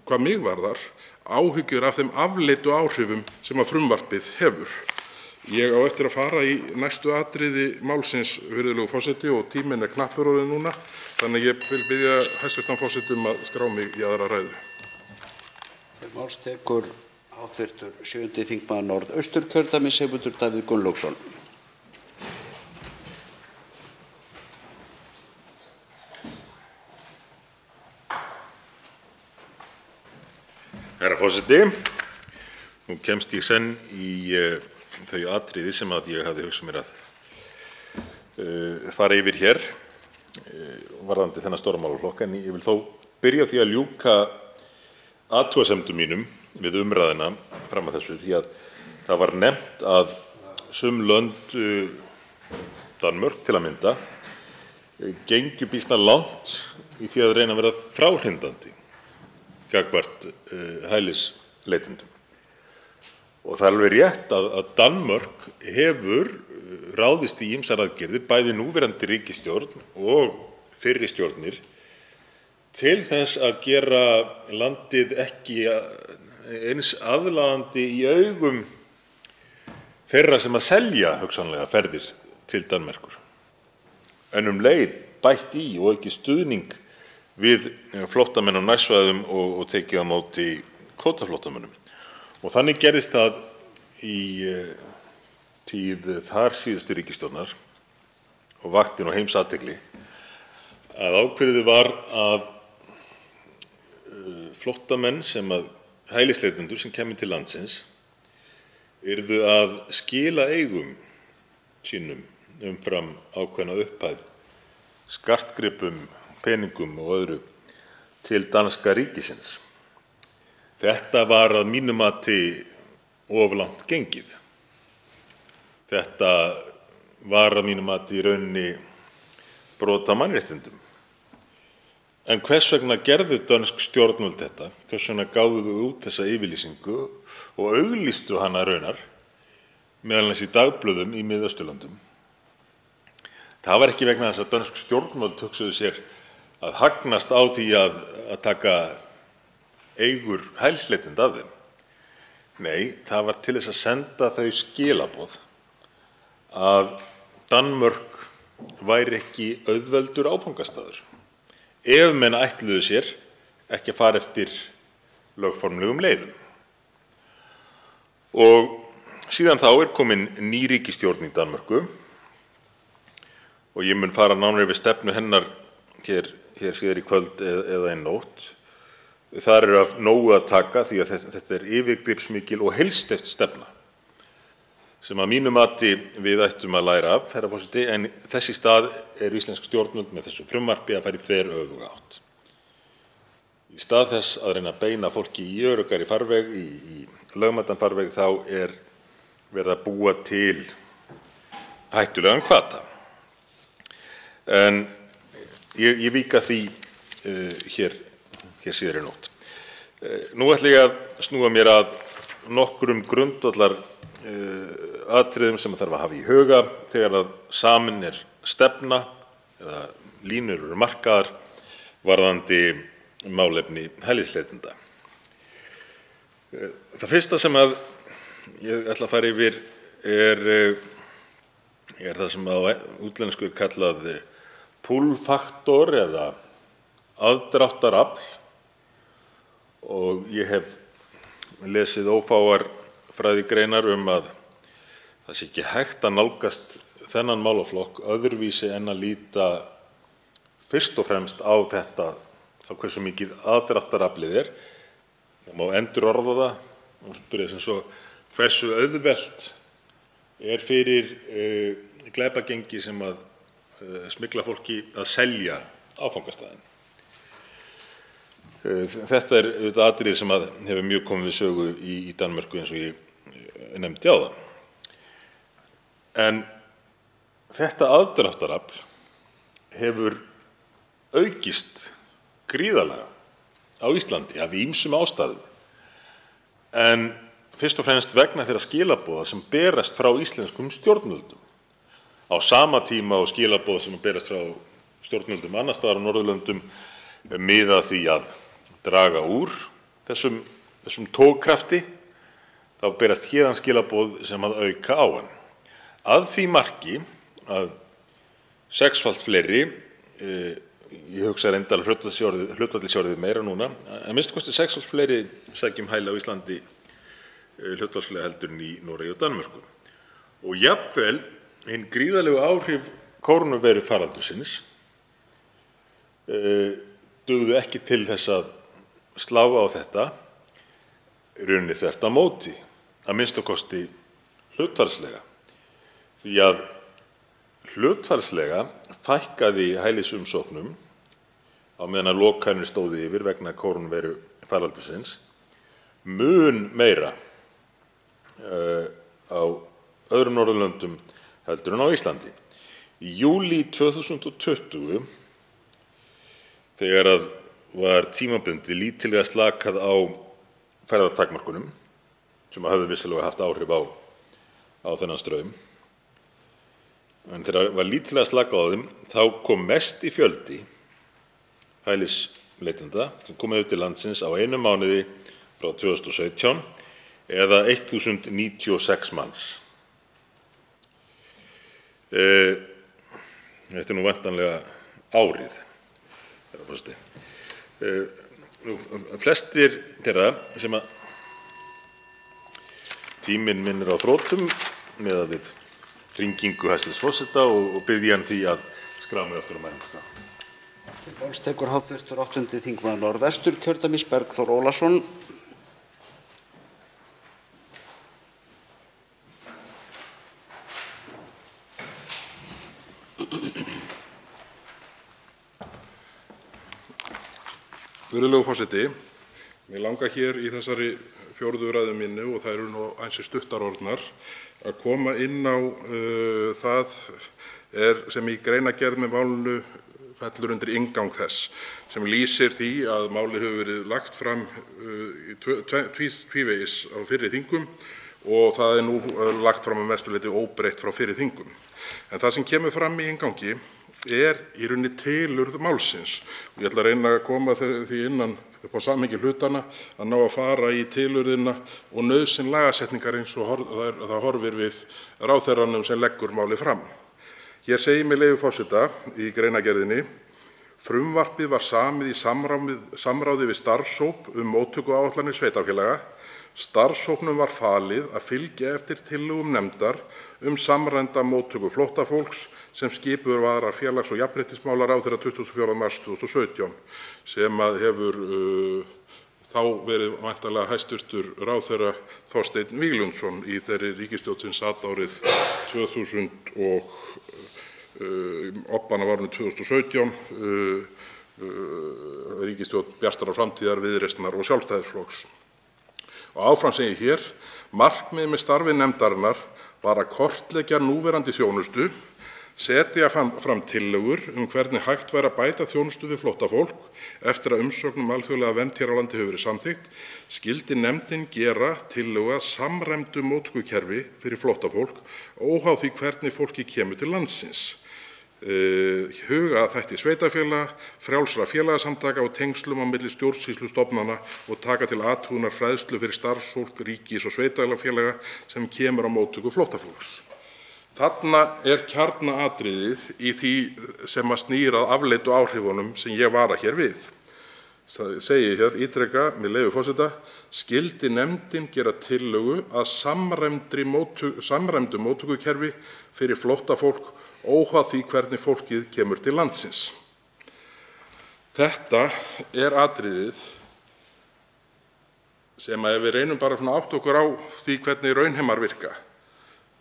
hvað mig varðar, áhyggjur af þeim afleiddu áhrifum sem frumvarpið hefur. Ég á eftir að fara í næstu atriði málsins, virðulegur forseti, og tíminn knappur orðinn núna, þannig ég vil biðja hæstv. forseta að skrá mig í aðra ræðu. Máls tekur hv. 7. þingmaður Norðausturkjördæmis, Sigmundur Davíð Gunnlaugsson. Herra forseti, nú kemst ég senn í þau atriði sem að ég hafði hugsað mér að fara yfir hér varðandi þennan stóra málaflokk, en ég vil þó byrja á því að ljúka athugasemdum mínum við umræðuna fram að þessu, því að það var nefnt að sum lönd, Danmörk til að mynda, gengju býsna langt í því að reyna að vera fráhrindandi gagnvart hælisleitendum. Og það er alveg rétt að Danmörk hefur ráðist í ýmsar aðgerðir, bæði núverandi ríkisstjórn og fyrri stjórnir, til þess að gera landið ekki eins aðlaðandi í augum þeirra sem að selja hugsanlega ferðir til Danmerkur. En leið bætt í og ekki stuðning við flóttamenn á nærsvæðum og tekið á móti kvótaflóttamönnum. Og þannig gerðist það í tíð þar síðustu ríkisstjórnar og vakti nú heimsathygli að ákveðið var að flóttamenn sem að hælisleitendur sem kæmu til landsins yrðu að skila eigum sínum umfram ákveðna upphæð, skartgripum, peningum og öðru til danska ríkisins. Þetta var að mínu mati of langt gengið. Þetta var að mínu mati í rauninni brot á mannréttindum. En hvers vegna gerðu dönsk stjórnvöld þetta? Hvers vegna gáfu þau út þessa yfirlýsingu og auglýstu hana raunar, meðal annars í dagblöðum í Miðausturlöndum? Það var ekki vegna þess að dönsk stjórnvöld hugsuðu sér að hagnast á því að taka eigur hælisleitenda af þeim. Nei, það var til þess að senda þau skilaboð að Danmörk væri ekki auðveldur áfangastaður ef menn ætluðu sér ekki að fara eftir lögformlegum leiðum. Og síðan þá er komin ný ríkisstjórn í Danmörku og ég mun fara nánar yfir stefnu hennar hér síðar í kvöld eða í nótt. Þar er af nógu að taka því að þetta er yfirgripsmikil og heilsteypt stefna sem að mínu mati við ættum að læra af, herra forseti, en þess í stað er íslensk stjórnvöld með þessu frumvarpi að fara í þveröfuga átt. Í stað þess að reyna að beina fólki í öruggari farveg, í lögmætan farveg, þá er verið að búa til hættulegan hvata. En ég vík að því hér síðar í nótt. Nú ætla ég að snúa mér að nokkrum grundvallar atriðum sem þarf að hafa í huga þegar að samin er stefna eða línur eru markaðar varðandi málefni hælisleitenda. Það fyrsta sem að ég ætla að fara yfir er það sem á útlensku er kallað pull-faktor eða aðdráttarafl, og ég hef lesið ófáar fræðigreinar að það sé ekki hægt að nálgast þennan málaflokk öðruvísi en að líta fyrst og fremst á þetta, á hversu mikið aðdráttaraflið er. Það má endurorða það og spyrja sem svo hversu auðvelt er fyrir glæpagengi sem að smygla fólki að selja áfangastaðinn. Þetta er auðvitað atriði sem að hefur mjög komið við sögu í Danmörku eins og ég nefndi áðan. En þetta aðdráttarafl hefur aukist gríðarlega á Íslandi af ýmsum ástæðum, en fyrst og fremst vegna þeirra skilaboða sem berast frá íslenskum stjórnvöldum. Á sama tíma og skilaboð sem berast frá stjórnvöldum annars staðar á Norðurlöndum miða að því að draga úr þessum tógkrafti, þá berast héðan skilaboð sem að auka á hann. Að því marki að sexfalt fleiri, ég hugsa reyndar hlutfallið sé orðið meira núna, að minnsta kosti sexfalt fleiri sækja hæli á Íslandi hlutfallslega heldur en í Noregi og Danmörku. Og jafnvel hin gríðarlegu áhrif kórónuveiru faraldursins dugðu ekki til þess að slá á þetta, í rauninni þvert á móti, að minnsta kosti hlutfallslega, því að hlutfallslega fækkaði hælisumsóknum á meðan að lokanir stóðu yfir vegna kórónuveiru faraldursins mun meira á öðrum Norðurlöndum heldur en á Íslandi. Í júlí 2020, þegar að var tímabundið lítillega slakað á ferðatakmörkunum sem hafði vissulega haft áhrif á þennan straum, en þegar var lítillega slakað á þeim þá kom mest í fjöldi hælisleitenda sem komu til landsins á einum mánuði frá 2017 eða 1096 manns. Þetta nú væntanlega árið, herra forseti. Flestir þeirra sem að tíminn minnir á þrotum miðað við hringingu hæstv. Forseta og biðja hann því að skrá mig aftur á mælendaskrá. Til máls tekur hv. 8. þingmaður Norðvesturkjördæmis Bergþór Ólason. Virðulegur forseti, mig langar hér í þessari 4. ræðu minni, og þær eru nú ansi stuttar orðnar, að koma inn á það sem í greinargerð með málinu fellur undir inngang þess, sem lýsir því að málið hefur verið lagt fram tvívegis á fyrri þingum og það nú lagt fram að mestu leyti óbreytt frá fyrri þingum. En það sem kemur fram í inngangi í rauninni tilurð málsins, og ég ætla að reyna að koma því innan upp á samhengi hlutanna að ná að fara í tilurðina og nauðsyn lagasetningar eins og það horfir við ráðherranum sem leggur málið fram. Hér segir með leyfi forseta í greinargerðinni: Frumvarpið var samið í samráði við starfshóp móttökuáætlanir sveitarfélaga. Starfshópnum var falið að fylgja eftir tillögum nefndar samræmda móttöku flóttafólks sem skipuð var af félags- og jafnréttismálaráðherra 24. mars 2017, sem hefur þá verið væntanlega hæstvirtur ráðherra Þorsteinn Víglundsson í þeirri ríkisstjórn sem sat árið 2000 og obban af árinu 2017, ríkisstjórn Bjartrar framtíðar, Viðreisnar og Sjálfstæðisflokks. Og áfram segir hér: Markmið með starfi nefndarinnar var að kortleggja núverandi þjónustu, setja fram tillögur hvernig hægt væri að bæta þjónustu við flóttafólk eftir að umsókn alþjóðlega vernd hér á landi hefur verið samþykkt. Skyldi nefndin gera tillögu að samræmdu móttökukerfi fyrir flóttafólk óháð því hvernig fólki kemur til landsins. Huga að þætti sveitarfélaga, frjálsra félagasamtaka og tengslum á milli stjórnsýslustofnana og taka til athugunar fræðslu fyrir starfsfólk ríkis- og sveitarfélaga sem kemur á móttöku flóttafólks. Þarna kjarnaatriðið í því sem að snýr að afleiddu áhrifunum sem ég vara hér við. Segir hér ítreka með leyfi forseta: Skyldi nefndin gera tillögu að samræmdu móttökukerfi fyrir flóttafólk óháð því hvernig fólkið kemur til landsins. Þetta atriðið sem ef við reynum bara að átta okkur á því hvernig raunheimar virka,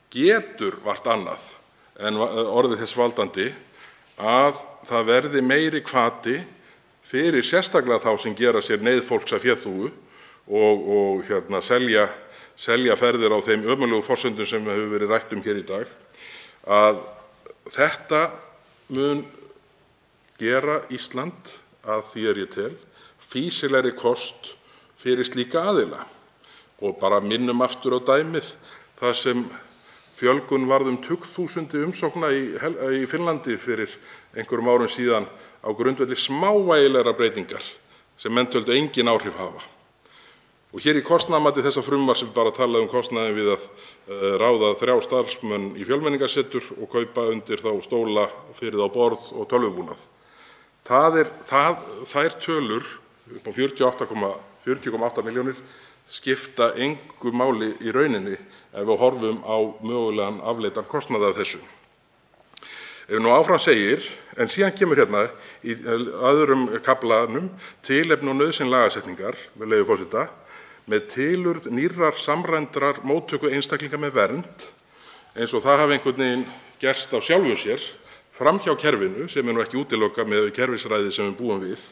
getur vart annað en orðið þess valdandi að það verði meiri hvati fyrir sérstaklega þá sem gera sér neyðfólks að féþúfu og selja ferðir á þeim ömurlegu forsendum sem hefur verið rætt hér í dag, að þetta mun gera Ísland, að því ég tel, fýsilegri kost fyrir slíka aðila. Og bara minnum aftur á dæmið þar sem fjölgun varð tugþúsundi umsókna í Finnlandi fyrir einhverjum árum síðan á grundvelli smávægilegra breytingar sem menn töldu engin áhrif hafa. Og hér í kostnaðarmati þessa frumvarps sem bara talaði kostnaðinn við að ráða 3 starfsmenn í fjölmenningarsetur og kaupa undir þá stóla fyrir þá borð og tölvubúnað. Þær tölur upp á 40,8 milljónir skipta engu máli í rauninni ef við horfum á mögulegan afleiddan kostnað af þessu. Ef nú áfram segir, en síðan kemur hérna í öðrum kaflanum tilefni og nauðsyn lagasetningar, með leyfi forseta: með tilurð nýrrar samræmdrar móttöku einstaklinga með vernd, eins og það hafi einhvern veginn gerst af sjálfu sér framhjá kerfinu, sem nú ekki útilokað með kerfisræði sem við búum við.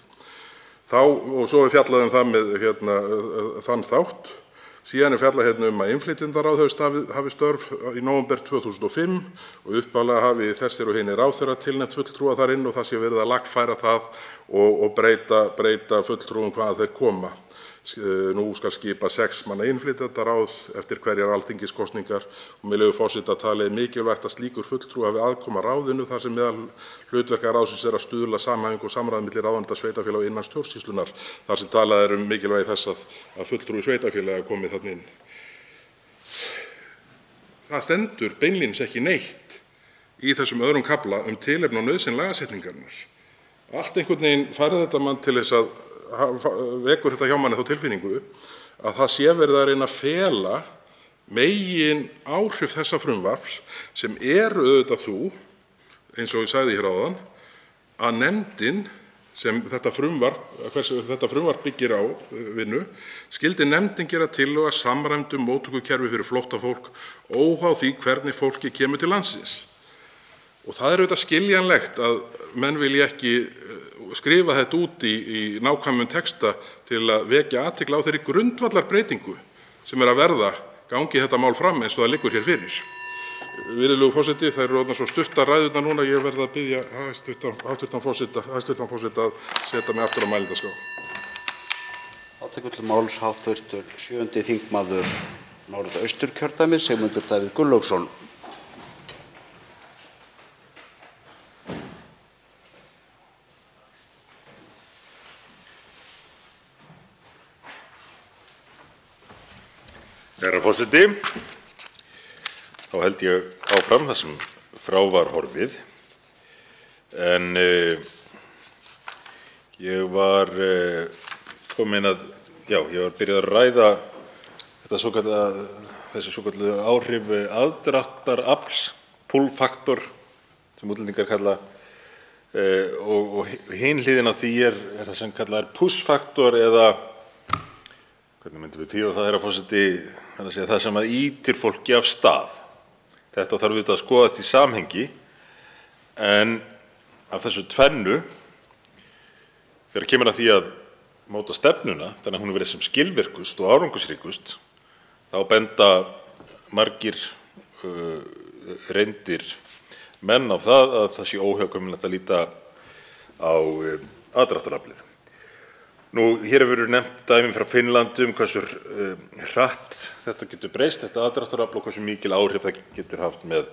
Og svo er fjallað um það með þann þátt. Síðan er fjallað að innflytjendaráð hafi störf í nóvember 2005 og upphaflega hafi þessir og hinir ráðherrar tilnefnt fulltrúa þar inn og það sé verið að lagfæra það og breyta fulltrúum hvað þeir koma. Nú skal skipa 6 manna innflytjendaráð eftir hverjar alþingiskosningar og með leyfi forseta talið mikilvægt að slíkur fulltrúi hafi aðkomu að ráðinu þar sem meðal hlutverka ráðsins er að stuðla samhæfingu og samráði milli ráðuneyta sveitarfélaga innan stjórnsýslunnar, þar sem talað er mikilvægi þess að fulltrúi sveitarfélaga komi þarna inn. Það stendur beinlínis ekki neitt í þessum öðrum kafla tilefni og nauðsyn lagasetningarinnar. Allt einhvern veginn færði þetta mann til þess að vekur þetta hjá manni þá tilfinningu að það sé verið að reyna að fela megin áhrif þessa frumvarps sem eru auðvitað eins og ég sagði hér áðan, að nefndin sem þetta frumvarp byggir á vinnu, skyldi nefndin gera tillögu að samræmdu móttökukerfi fyrir flóttafólk óháð því hvernig fólki kemur til landsins. Og það er auðvitað skiljanlegt að menn vilji ekki skrifa þetta út í nákvæmum texta til að vekja athygli á þeirri grundvallarbreytingu sem er að verða gangi þetta mál fram eins og það liggur hér fyrir. Virðulegur forseti, það eru orðnar svo stuttar ræðurnar núna, ég verð að biðja hæstv. forseta að setja mig aftur á mælendaskrá. Tekur til máls hv. 7. þingmaður Norðausturkjördæmis, Sigmundur Davíð Gunnlaugsson. Herra forseti, þá held ég áfram þar sem frá var horfið, en ég var kominn að, ég var byrjað að ræða þessi svokallaðu áhrif aðdráttarafls, pull-faktor sem útlendingar kalla, og hin hliðin á því er það sem kallað er push-faktor eða hvernig myndum við þýða það, herra forseti, það sem að ýtir fólki af stað. Þetta þarf auðvitað að skoðast í samhengi, en af þessu tvennu, þegar kemur að því að móta stefnuna, þannig að hún verið sem skilvirkust og árangursríkust, þá benda margir reyndir menn á það að það sé óhjákvæmilegt að líta á aðdráttaraflið. Nú, hér hefur verið nefnt dæmi frá Finnlandi hversu hratt þetta getur breyst, þetta aðdráttarafl, og hversu mikil áhrif það getur haft með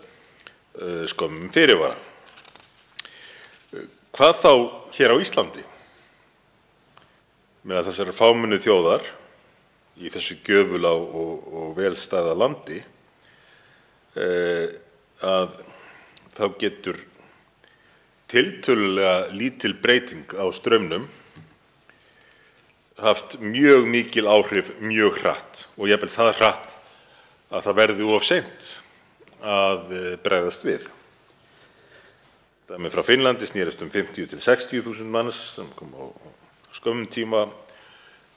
skömmum fyrirvara. Hvað þá hér á Íslandi, með þessari fámennu þjóðar í þessu gjöfula og velstæða landi, að þá getur tiltölulega lítil breyting á straumnum haft mjög mikil áhrif mjög hratt og jafnvel það hratt að það verði of seint að bregðast við. Dæmi frá Finnlandi snerist 50 til 60.000 manns sem kom á skömmum tíma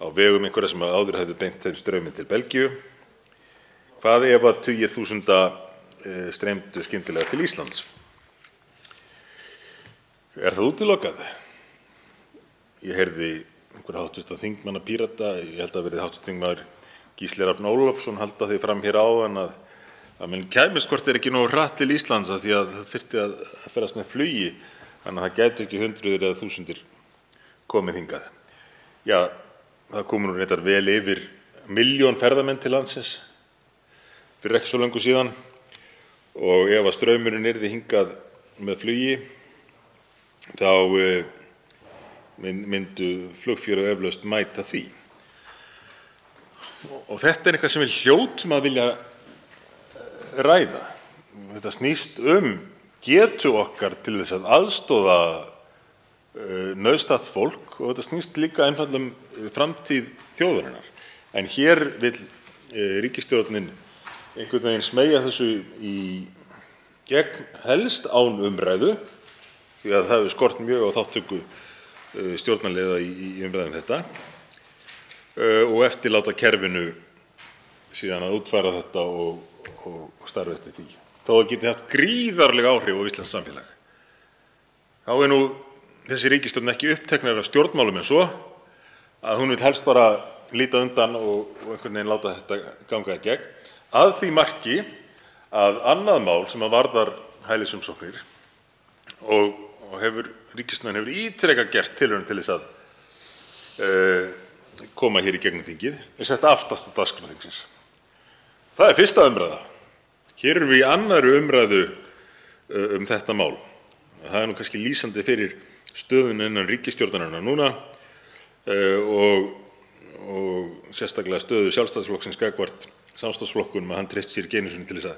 á vegum einhverja sem áður hefðu beint þeim strauminn til Belgíu. Hvað ef að tugir þúsunda streymdu skyndilega til Íslands? Er það útilokað? Ég heyrði einhverja hv. þingmanna Pírata, ég held að verið hv. þingmaður Gísli Rafn Ólafsson halda því fram hér áðan að menn kæmist hvort ekki nógu hratt til Íslands af því að það þyrfti að ferðast með flugi, þannig að það gætu ekki hundruðir eða þúsundir komið hingað. Já, það komu nú reyndar vel yfir 1 milljón ferðamenn til landsins fyrir ekki svo löngu síðan og ef að straumurinn yrði hingað með flugi þá myndu flugfélög eflaust mæta því. Og þetta er eitthvað sem við hljótum að vilja ræða. Þetta snýst getu okkar til þess að aðstoða nauðstatt fólk og þetta snýst líka einfaldlega framtíð þjóðarinnar. En hér vill ríkisstjórnin einhvern veginn smeygja þessu í gegn helst án umræðu því að það hefur skort mjög á þátttöku stjórnarliða í umræðum þetta. og eftirláta kerfinu síðan að útfæra þetta og starfa eftir því. Þó það geti haft gríðarleg áhrif á íslenskt samfélag. Þá nú þessi ríkisstjórn ekki uppteknari af stjórnmálum en svo að hún vill helst bara líta undan og einhvern veginn láta þetta ganga í gegn, að því marki að annað mál sem að varðar hælisumsóknir og ríkisstjórnin hefur ítrekað gert tilraun til þess að koma hér í gegnum þingið, sett aftast á dagskrá þingsins. Það fyrsta umræða. Hér erum við í annarri umræðu þetta mál. Það nú kannski lýsandi fyrir stöðuna innan ríkisstjórnarinnar núna og sérstaklega stöðu Sjálfstæðisflokksins gagnvart samstarfsflokkunum, að hann treysti sér ekki einu sinni til þess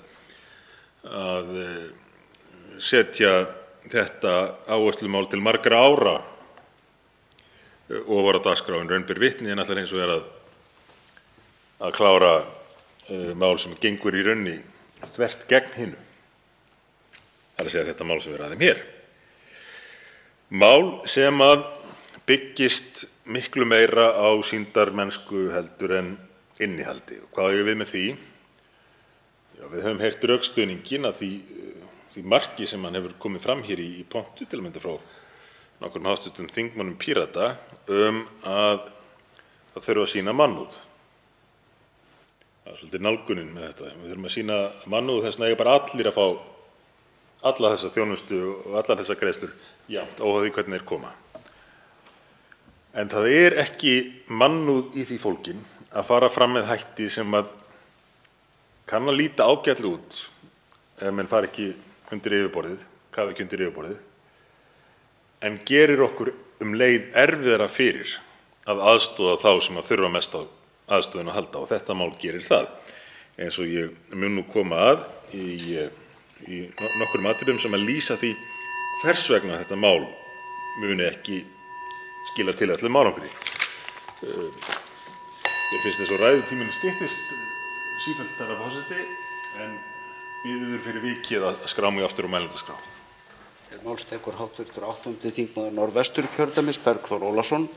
að setja þetta áherslumál til margra ára og var á dagskrá en raun ber vitni, en ætlar hins vegar að klára mál sem gengur í raunni þvert gegn hinu. Það er að segja þetta mál sem við ræðum hér. Mál sem að byggist miklu meira á sýndarmennsku heldur en innihaldi. Og hvað eigum við með því? Já, við höfum heyrt rökstuðninginn að því marki sem hann hefur komið fram hér í pontu, til að mynda frá nokkrum háttvirtum þingmönnum Pírata, að það þurfi að sýna mannúð. Það svolítið nálgunin með þetta. Við þurfum að sýna mannúð, þess vegna eiga bara allir að fá alla þessa þjónustu og allar þessar greiðslur jafnt, óháð því hvernig þeir koma. En það er ekki mannúð í því fólgin að fara fram með hætti sem að kann að líta ágætlega út ef menn fara ekki undir yfirborðið, kafa ekki undir yfirborðið, en gerir okkur leið erfiðara fyrir að aðstoða þá sem að þurfa mest á aðstoðinu að halda, og þetta mál gerir það. Eins og ég mun nú koma að í nokkrum atriðum sem að lýsa því hvers vegna þetta mál muni ekki skila tilætluðum árangri. Mér finnst þess að ræðutíminn styttist sífellt, herra forseti, en biður fyrir vikið að skrá mig aftur á mælendaskrá. Máls tekur hv. 8. þingmaður Norðvesturkjördæmis, Bergþór Ólason.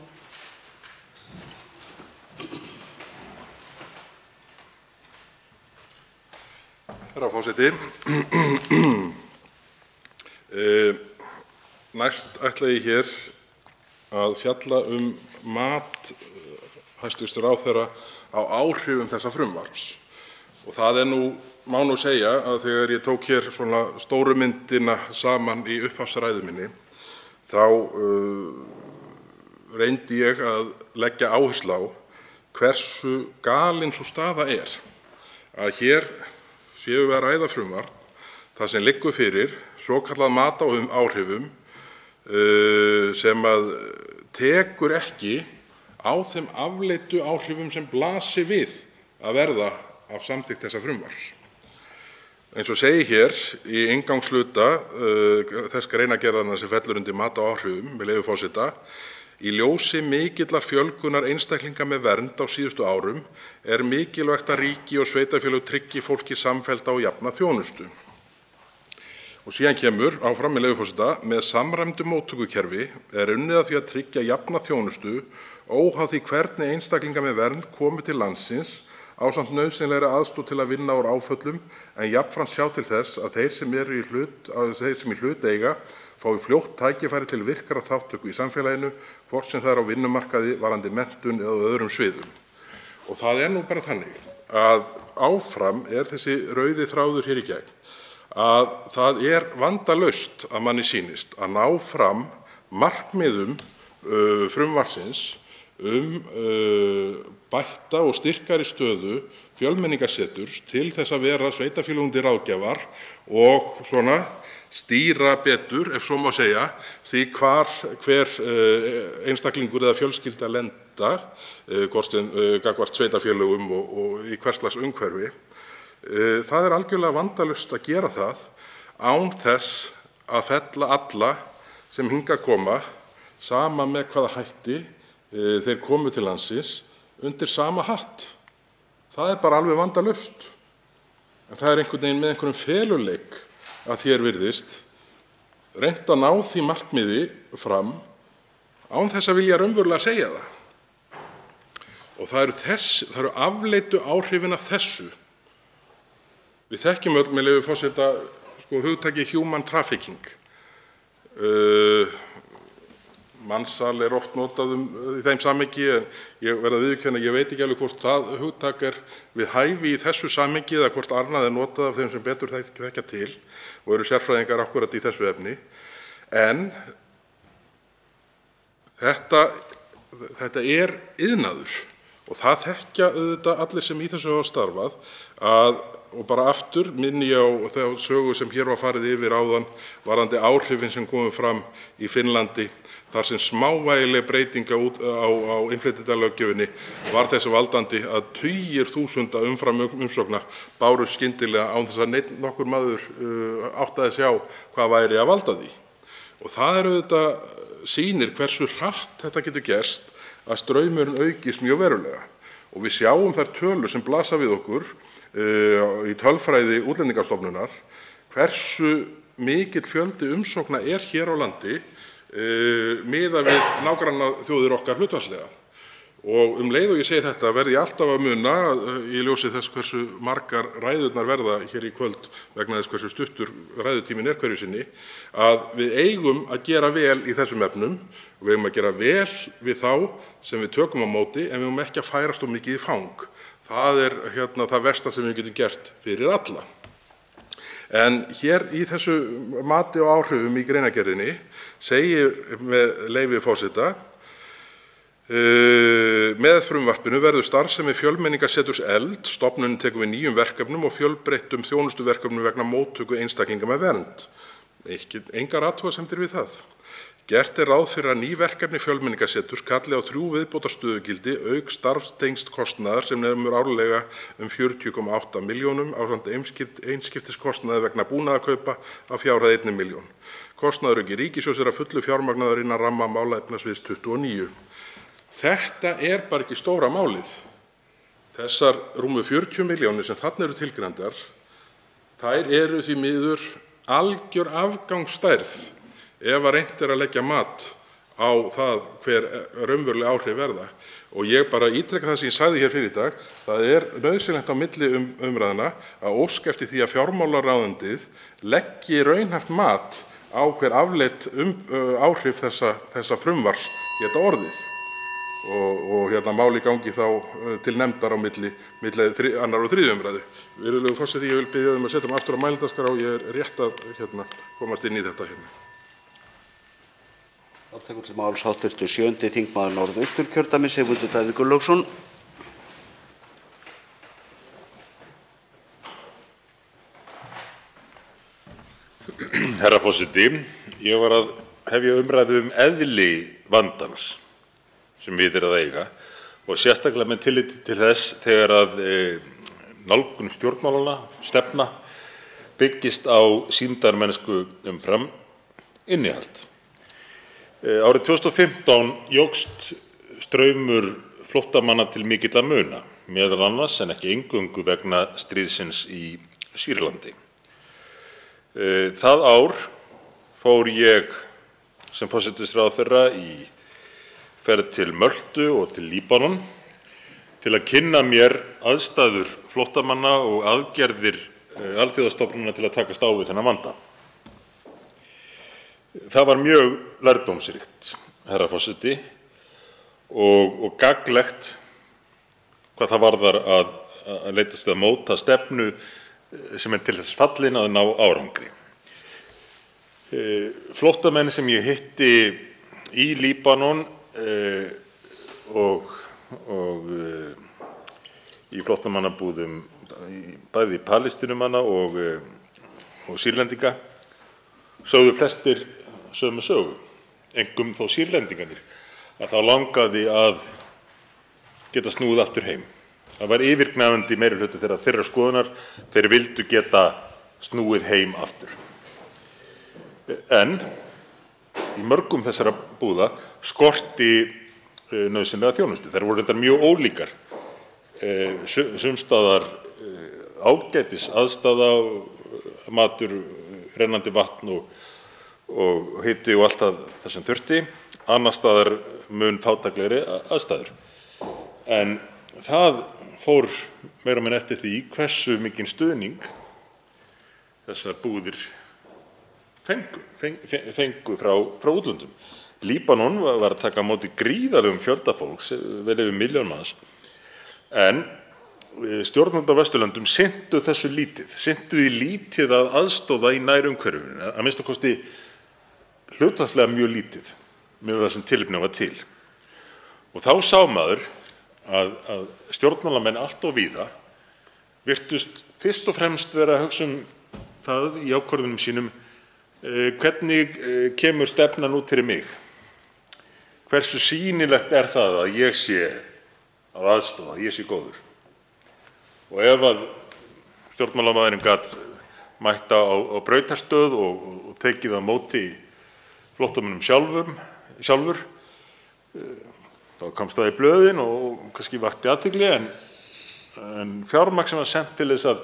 Herra forseti, næst ætla ég hér að fjalla mat hæstv. ráðherra á áhrifum þessa frumvarps. Og það má nú segja að þegar ég tók hér svona stóru myndina saman í upphafsræðu minni, þá reyndi ég að leggja áherslu á hversu galin sú staða er að hér séum við að ræða frumvarp þar sem liggur fyrir svokallað mat á áhrifum sem að tekur ekki á þeim afleiddu áhrifum sem blasir við að verða af samþykkt þessa frumvarps. Eins og segir hér í inngangshluta þess greinargerðarinnar sem fellur undir mat á áhrifum, með leyfi forseta: í ljósi mikillar fjölgunar einstaklinga með vernd á síðustu árum er mikilvægt að ríki og sveitarfélög tryggi fólki samfellda og jafna þjónustu. Og síðan kemur áfram, með leyfi forseta: með samræmdu móttökukerfi er unnið að því að tryggja jafna þjónustu óháð því hvernig einstaklingar með vernd komi til landsins, ásamt nauðsynlegri aðstoð til að vinna úr áföllum, en jafnframt sjá til þess að þeir sem í hlut eiga fái fljótt tækifæri til virkra þátttöku í samfélaginu, hvort sem það er á vinnumarkaði, varðandi menntun eða öðrum sviðum. Og það er nú bara þannig að áfram er þessi rauði þráður hér í gegn, að það er vandalaust að manni sýnist að ná fram markmiðum frumvarpsins bætta og styrkari stöðu Fjölmenningarseturs til þess að vera sveitarfélögum til ráðgjafar og svona stýra betur, ef svo má segja, því hver einstaklingur eða fjölskylda lenda, hvort sem gagnvart sveitarfélögum og í hvers slags umhverfi. Það er algjörlega vandalaust að gera það án þess að fella alla sem hingað koma, sama með hvaða hætti þeir komu til landsins, undir sama hatt. Það er bara alveg vandalaust. En það er einhvern veginn með einhverjum feluleik að því virðist reynt að ná því markmiði fram án þess að vilja raunverulega segja það. og það eru afleiddu áhrifin af þessu. Við þekkjum öll, með leyfi forseta, hugtakið human trafficking. Mansal er oft notað í þeim samhengi, en ég verð að viðurkenna að ég veit ekki alveg hvort það hugtak er við hæfi í þessu samhengi eða hvort annað er notað af þeim sem betur þekkja til og eru sérfræðingar akkúrat í þessu efni. En þetta er iðnaður og það þekkja auðvitað allir sem í þessu hafa starfað og bara aftur minni ég á þá sögu sem hér var farið yfir áðan varðandi áhrifin sem komu fram í Finnlandi þar sem smávægileg breyting á innflytjendalöggjöfinni var þess valdandi að tugir þúsunda umfram umsókna bárust skyndilega án þess að nokkur maður áttaði sig á hvað væri að valda því. Og það auðvitað sýnir hversu hratt þetta getur gerst að straumurinn aukist mjög verulega. Og við sjáum þær tölur sem blasa við okkur í tölfræði Útlendingastofnunar hversu mikill fjöldi umsókna er hér á landi miðað við nágrannaþjóðir okkar hlutfallslega. Og leið og ég segi þetta verð ég alltaf að muna í ljósi þess hversu margar ræðurnar verða hér í kvöld vegna þess hversu stuttur ræðutíminn er hverju sinni, að við eigum að gera vel í þessum efnum og við eigum að gera vel við þá sem við tökum á móti en við eigum ekki að færast of mikið í fang. Það er það versta sem við getum gert fyrir alla. En hér í þessu mati og áhrifum í greinargerðinni segir með leyfi forseta: með frumvarpinu verður starfsemi Fjölmenningarseturs efld, stofnunin tekur við nýjum verkefnum og fjölbreyttum þjónustuverkefnum vegna móttöku einstaklinga með vernd. Engar athugasemdir við það. Gert er ráð fyrir að ný verkefni Fjölmenningarseturs kalli á 3 viðbótarstöðugildi auk starfstengds kostnaðar sem nemur árlega 40,8 milljónum ásamt einskiptiskostnaði vegna búnaðarkaupa af fjárhæð 1 milljón. Kostnaðarauki ríkissjóðs er að fullu fjármagnaður innan ramma málefnasviðs 29. Þetta er bara ekki stóra málið. Þessar rúmu 40 milljónir sem þarna eru tilgreindar, þær eru því miður algjör afgangsstærð ef að reynt er að leggja mat á það hver raunveruleg áhrif verða. Og ég bara ítreka það sem ég sagði hér fyrir í dag, það er nauðsynlegt á milli umræðna að óska eftir því að fjármálaráðuneytið leggi raunhæft mat á hver afleidd áhrif þessa frumvarps geta orðið. Og máli gangi þá til nefndar á milli 2. og 3. umræðu. Virðulegur forseti, ég vil biðja að setja aftur á mælendaskrá og ég er rétt að komast inn í þetta Þá tekur til máls hv. 7. þingmaður Norðausturkjördæmis, Sigmundur Davíð Gunnlaugsson. Herra forseti, ég var að hefja umræðu eðli vandans sem við að eiga og sérstaklega með tilliti til þess þegar að nálgun stjórnmálanna, stefna, byggist á sýndarmennsku umfram innihald. Árið 2015 jókst straumur flóttamanna til mikilla muna, meðal annars en ekki eingöngu vegna stríðsins í Sýrlandi. Það ár fór ég sem forsætisráðherra í ferð til Möltu og til Líbanon til að kynna mér aðstæður flóttamanna og aðgerðir alþjóðastofnana til að takast á við þennan vanda. Það var mjög lærdómsríkt, herra forseti, og gagnlegt hvað það varðar að leitast við að móta stefnu sem er til þess fallin að ná árangri. Flóttamenn sem ég hitti í Líbanon og í flóttamannabúðum bæði Palestínumanna og Sýrlendinga sögðu flestir sömu sögu, einkum þó Sýrlendingarnir, að þá langaði að geta snúið aftur heim. Það var yfirgnæfandi meirihluti þeirra skoðunar, þeir vildu geta snúið heim aftur. En í mörgum þessara búða skorti nauðsynlega þjónustu. Þær voru reyndar mjög ólíkar. Sums staðar ágætis aðstaða, matur, rennandi vatn og hiti og allt það sem þurfti, annars staðar mun fátæklegri aðstæður. En það fór meira og minna eftir því hversu mikinn stuðning þessar búðir fengu frá útlöndum. Líbanon var að taka á móti gríðarlegum fjölda fólks, vel yfir milljón manns, en stjórnvöld á Vesturlöndum sinntu þessu lítið, sinntu því lítið að aðstoða í nærumhverfinu, að minnsta kosti hlutfallslega mjög lítið með það sem tilefni var til. Og þá sá maður að stjórnmálamenn allt of víða virtust fyrst og fremst vera að hugsa það í ákvörðunum sínum hvernig kemur stefnan út fyrir mig? Hversu sýnilegt er það að ég sé að aðstoða, að ég sé góður? Og ef að stjórnmálamaðurinn gat mætt á brautarstöð og tekið á móti flóttamönnum sjálfur, þá komst það í blöðin og kannski vakti athygli, en fjármagn sem var sent til þess að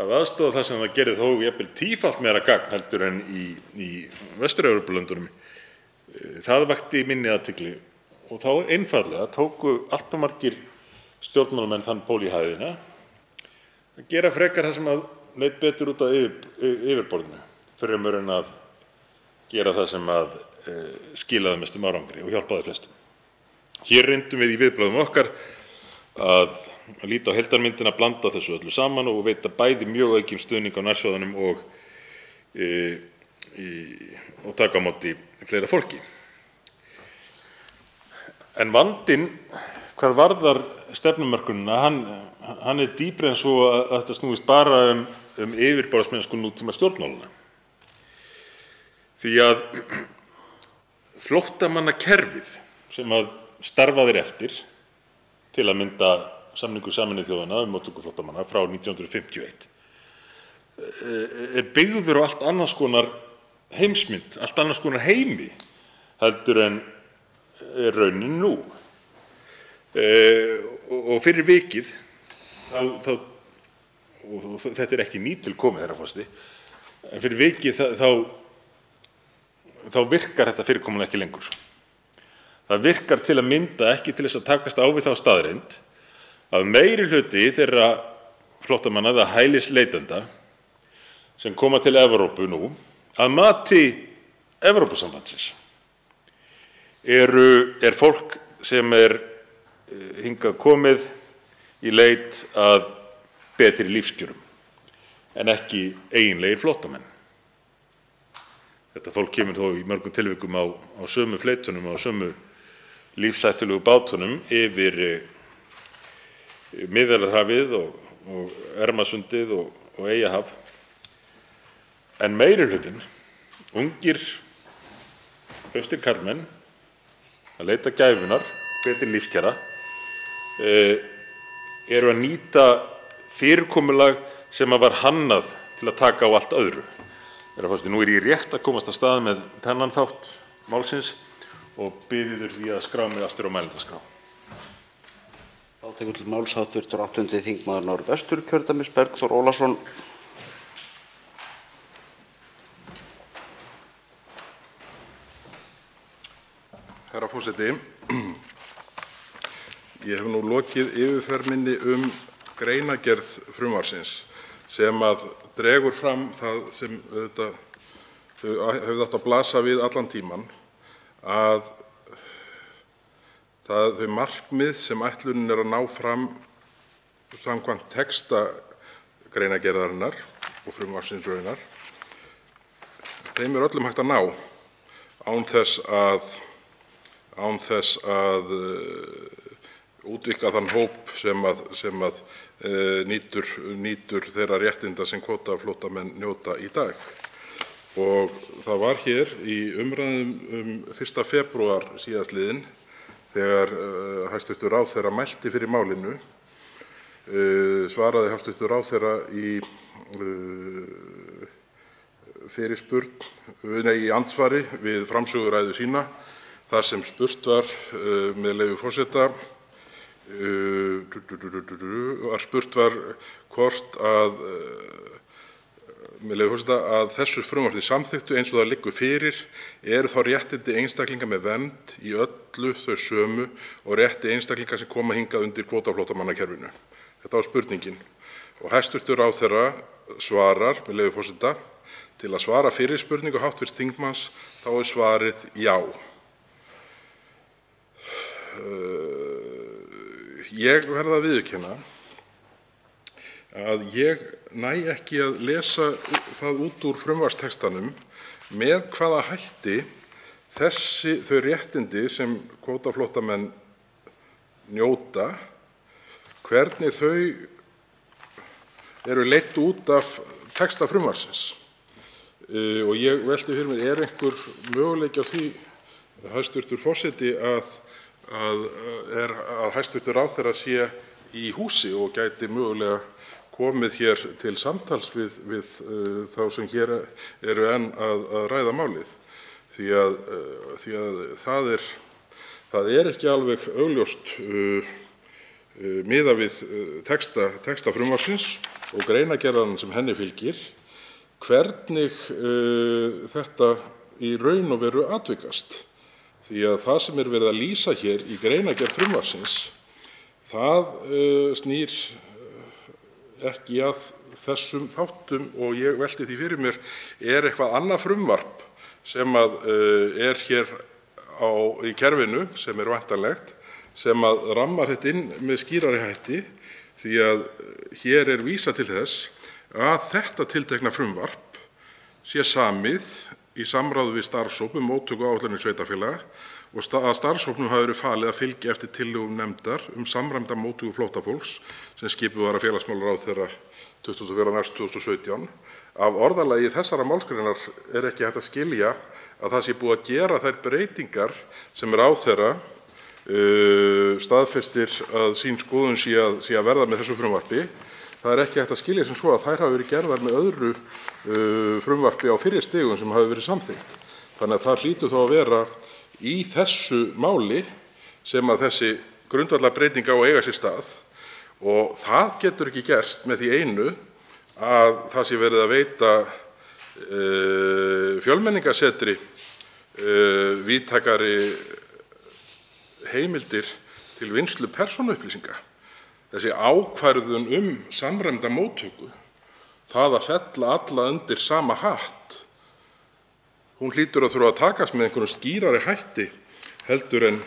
aðstoða það sem það gerði þó jafnvel tífalt meira gagn heldur en í Vestur-Evrópulöndunum, það vakti minni athygli og þá einfaldlega tóku allt of margir stjórnmálamenn þann pól í hæðina að gera frekar það sem að leit betur út á yfirborðinu fremur en að gera það sem að skilaði mestum árangri og hjálpaði flestum. Hér reyndum við í viðbrögðum okkar að líta á heildarmyndina, blanda þessu öllu saman og veita bæði mjög aukinn stuðning á nærsvæðunum og taka á móti fleira fólki. En vandinn hvað varðar stefnumörkunina, hann er dýpri en svo að þetta snúist bara yfirborðsmennsku nútíma stjórnmálanna. Því að flóttamannakerfið sem að starfaðir eftir til að mynda samningur Sameinuðu þjóðanna móttöku flóttamanna frá 1951 er byggður á allt annars konar heimsmynd, allt annars konar heimi heldur en er raunin nú. Og fyrir vikið og þetta er ekki nýtilkomið, herra forseti, en fyrir vikið þá virkar þetta fyrirkomulag ekki lengur. Það virkar til að mynda ekki til þess að takast á við þá staðreynd að meirihluti þeirra flóttamanna eða hælisleitenda sem koma til Evrópu nú að mati Evrópusambandsins er fólk sem er hingað komið í leit að betri lífskjörum en ekki eiginlegir flóttamenn. Þetta fólk kemur þó í mörgum tilvikum á sömu fleitunum, á sömu lífshættulegu bátunum yfir Miðjarðarhafið og Ermarsundið og Eyjahaf. En meirihlutinn, ungir, hraustir karlmenn, að leita gæfunar, betri lífskjara, eru að nýta fyrirkomulag sem var hannað til að taka á allt öðru. Herra forseti, nú er ég rétt að komast af stað með þennan þátt málsins og biður því að skrá mig aftur á mælendaskrá. Þá tekur til máls hv. 8. þingmaður Norðvesturkjördæmis Bergþór Ólason. Herra forseti, ég hef nú lokið yfirferð minni greinargerð frumvarpsins sem að dregur fram það sem auðvitað hefði átt að blasa við allan tímann, að þau markmið sem ætlunin er að ná fram samkvæmt texta greinargerðarinnar og frumvarpsins raunar, þeim er öllum hægt að ná án þess að útvíkka þann hóp sem að nýtur þeirra réttinda sem kvótaflóttamenn njóta í dag. Og það var hér í umræðum 1. febrúar síðastliðinn þegar hæstv. Ráðherra mælti fyrir málinu, svaraði hæstv. Ráðherra í í andsvari við framsöguræðu sína þar sem spurt var, með leyfi forseta, hvort að með leyfi forseta, að þessu frumvarpi samþykktu eins og það liggur fyrir eru þá réttindi einstaklinga með vernd í öllu þau sömu og rétti einstaklinga sem koma hingað undir kvótaflóttamannakerfinu. Þetta var spurningin. Og hæstv. ráðherra svarar, með leyfi forseta, til að svara fyrir spurningu hv. þingmanns þá er svarið já. Ég verð að viðurkenna að ég næ ekki að lesa það út úr frumvarpstextanum með hvaða hætti þau réttindi sem kvótaflóttamenn njóta, hvernig þau eru leidd út af texta frumvarpsins. Og ég velti fyrir mér, einhver möguleiki á því, hæstv. forseti, að hæstv. ráðherra sé í húsi og gæti mögulega komið hér til samtals við þá sem hér eru enn að ræða málið. Því að það er ekki alveg augljóst miðað við texta frumvarpsins og greinargerðan sem henni fylgir, hvernig þetta í raun og veru atvikast. Því að það sem verið að lýsa hér í greinargerð frumvarpsins, það snýr ekki að þessum þáttum og ég velti því fyrir mér, eitthvað annað frumvarp sem er hér í kerfinu, sem væntanlegt, sem rammar þetta inn með skýrari hætti, því að hér er vísað til þess að þetta tiltekna frumvarp sé samið í samráði við starfshóp móttöku og áætlanir sveitarfélaga og að starfshópnum hafi verið falið að fylgja eftir tillögum nefndar samræmda móttöku flóttafólks sem skipuð var af félagsmálaráðherra 24. mars 2017. Af orðalagi þessara málsgreinar er ekki hægt að skilja að það sé búið að gera þær breytingar sem ráðherra staðfestir að sín skoðun sé að verða með þessu frumvarpi. Það er ekki hægt að skilja sem svo að þær hafi verið gerðar með öðru frumvarpi á fyrri stigum sem hafi verið samþykkt. Þannig að það hlýtur þá að vera í þessu máli sem að þessi grundvallarbreyting á að eiga sér stað og það getur ekki gerst með því einu að það sé verið að veita Fjölmenningarsetri víðtækari heimildir til vinnslu persónuupplýsinga. Þessi ákvörðun samræmda móttöku, það að fella alla undir sama hatt, hún hlýtur að þurfa að takast með einhverjum skýrari hætti heldur en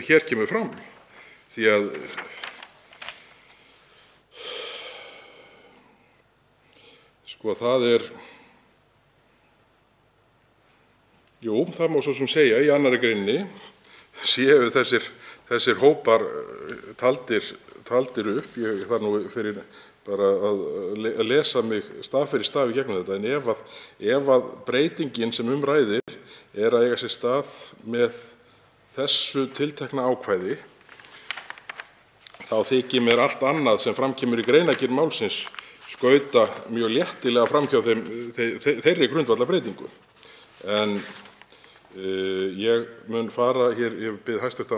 hér kemur fram. Því að það má svo sem segja í annarri greininni séu þessir hópar taldir upp. Ég þarf nú fyrir bara að lesa mig staf fyrir staf í gegnum þetta, en ef að breytingin sem ræðir að eiga sér stað með þessu tiltekna ákvæði, þá þykir mér allt annað sem fram kemur í greinargerð málsins skauta mjög léttilega fram hjá þeirri grundvallarbreytingu. En ég mun fara hér, ég bið hæstv.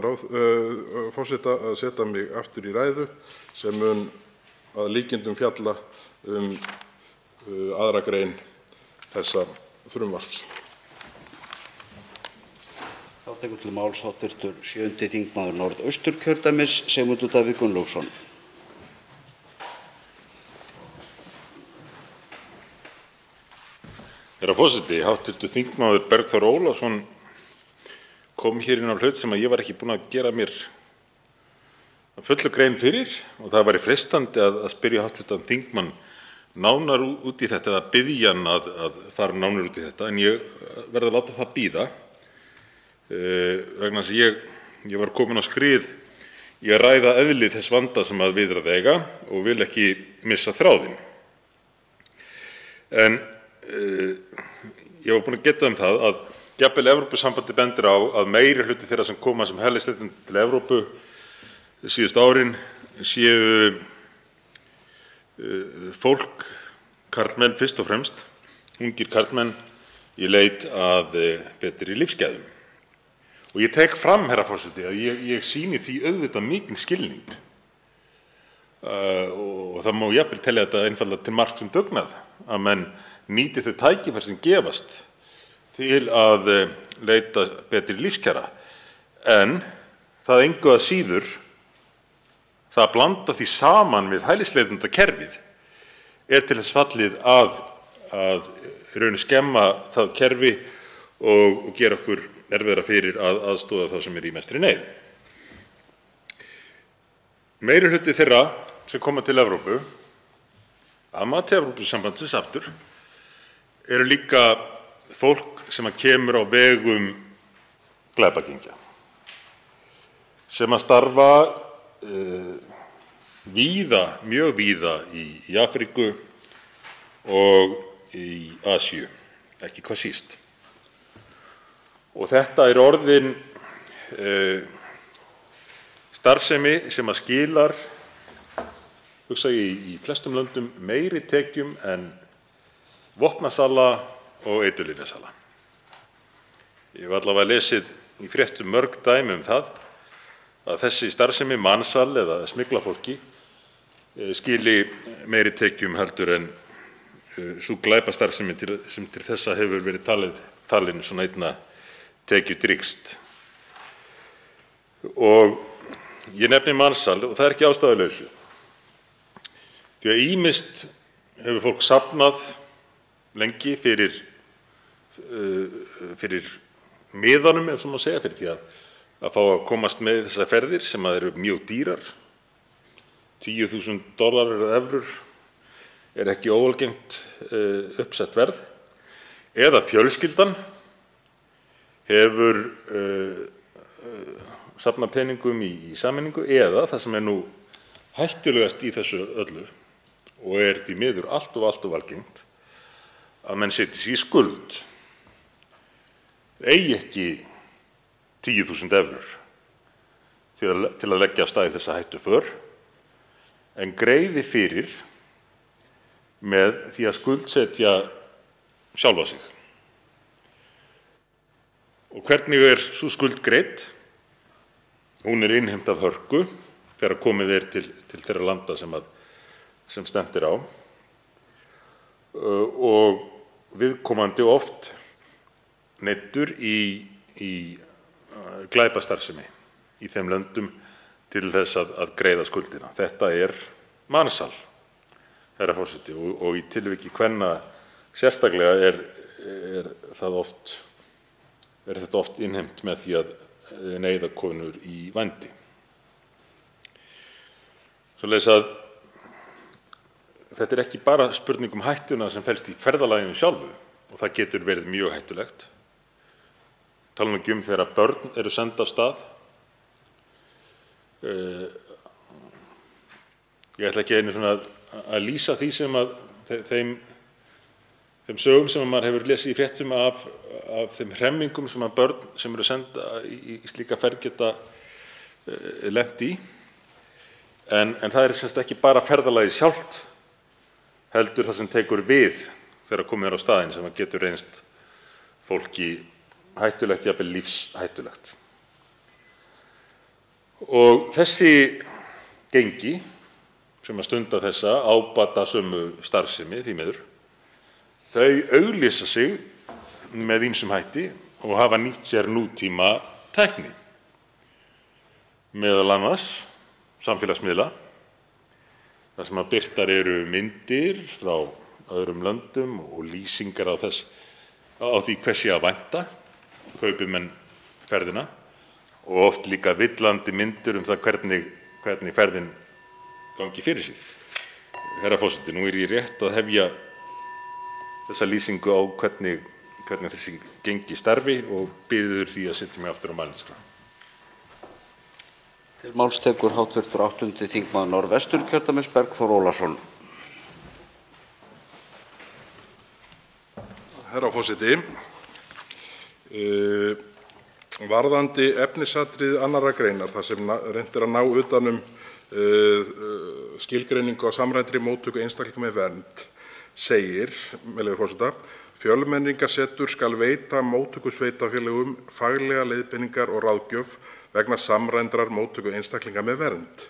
forseta að setja mig aftur í ræðu sem mun að líkindum fjalla aðra grein þessa frumvarps. Þá tekur til máls hv. 7. þingmaður Norðausturkjördæmis, Sigmundur Davíð Gunnlaugsson. Herra forseti, hv. þingmaður Bergþór Ólason kom hér inn á hlut sem ég var ekki búinn að gera mér fullu grein fyrir og það væri freistandi að spyrja hv. þingmann nánar út í þetta eða biðja hann að fara nánar út í þetta, en ég verð að láta það bíða vegna þess að ég var kominn á skrið í að ræða eðli þess vanda sem við er að eiga og vil ekki missa þráðinn. En ég var búinn að geta það að jafnvel Evrópusambandið bendir á að meiri hluti þeirra sem koma sem hælisleitendur til Evrópu síðustu árin séu fólk, karlmenn fyrst og fremst, ungir karlmenn í leit að betri lífsgæðum. Og ég tek fram, herra forseti, að ég sýni því auðvitað mikinn skilning. og það má jafnvel telja þetta einfaldlega til marks dugnað að menn nýti þau tækifæri sem gefast til að leita betri lífskjara. En það engu að síður, það blanda því saman við hælisleitendakerfið til þess fallið að raun skemma það kerfi og gera okkur erfiðara fyrir að aðstoða þá sem í mestri neyð. Meirihluti þeirra sem koma til Evrópu, að mati Evrópusambandsins aftur, eru líka fólk sem kemur á vegum glæpagengja, sem starfa víða, mjög víða í Afríku og í Asíu, ekki hvað síst. Og þetta orðin starfsemi sem skilar, hugsa ég, í flestum löndum meiri tekjum en vopnasala og eiturlyfjasala. Ég hef allavega lesið í fréttum mörg dæmi það að þessi starfsemi, mansal eða smygla fólki, skili meiri tekjum heldur en sú glæpastarfsemi sem til þessa hefur verið talin svona einna tekjudrýgst. Og ég nefni mansal og það ekki ástæðulausu. Því að ýmist hefur fólk safnað lengi fyrir miðanum, ef svo má segja, fyrir því að fá að komast með þessar ferðir sem eru mjög dýrar. $10.000 eða evrur ekki óalgengt uppsett verð. Eða fjölskyldan hefur safnað peningum í sameiningu, eða það sem nú hættulegast í þessu öllu og því miður allt of algengt, að menn setji sig í skuld, eigi ekki 10.000 evrur til að leggja af stað í þessa hættuför, en greiði fyrir með því að skuldsetja sjálfa sig. Og hvernig sú skuld greidd? Hún innheimt af hörku þegar komið til þeirra landa sem stefnt á, og viðkomandi oft neyddur í glæpastarfsemi í þeim löndum til þess að greiða skuldina. Þetta mansal, herra forseti, og í tilviki kvenna sérstaklega þetta oft innheimt með því að neyða konur í vændi. Svoleiðis að þetta ekki bara spurning hættuna sem felst í ferðalaginu sjálfu, og það getur verið mjög hættulegt. Tala nú ekki þegar börn eru send af stað. Ég ætla ekki einu svona að lýsa því sem þeim sögum sem maður hefur lesið í fréttum af þeim hremmingum sem börn sem eru senda í slíka ferð geta lent í. En það semst ekki bara ferðalagið sjálft, heldur það sem tekur við þegar komið á staðinn, sem getur reynst fólki hættulegt, jafnvel lífshættulegt. Og þessi gengi sem stunda þessa ábatasömu starfsemi, því miður, þau auglýsa sig með ýmsum hætti og hafa nýtt sér nútíma tækni, meðal annars samfélagsmiðla, þar sem birtar eru myndir frá öðrum löndum og lýsingar á því hvers sé að vænta, kaupi menn ferðina, og oft líka villandi myndir það hvernig ferðin gangi fyrir sig. Herra forseti, nú ég rétt að hefja þessa lýsingu á hvernig þessi gengi starfi og biður því að setja mig aftur á mælendaskrá. Til máls tekur hv. 8. þingmaður Norðvesturkjördæmis Bergþór Ólason. Herra forseti, varðandi efnisatriði 2. greinar, þar sem reynt að ná utan skilgreiningu á samræmdri móttöku einstaklinga með vernd, segir, með leyfi forseta: Fjölmenningarsetur skal veita móttökusveitarfélögum faglega leiðbeiningar og ráðgjöf vegna samræmdrar móttöku einstaklinga með vernd.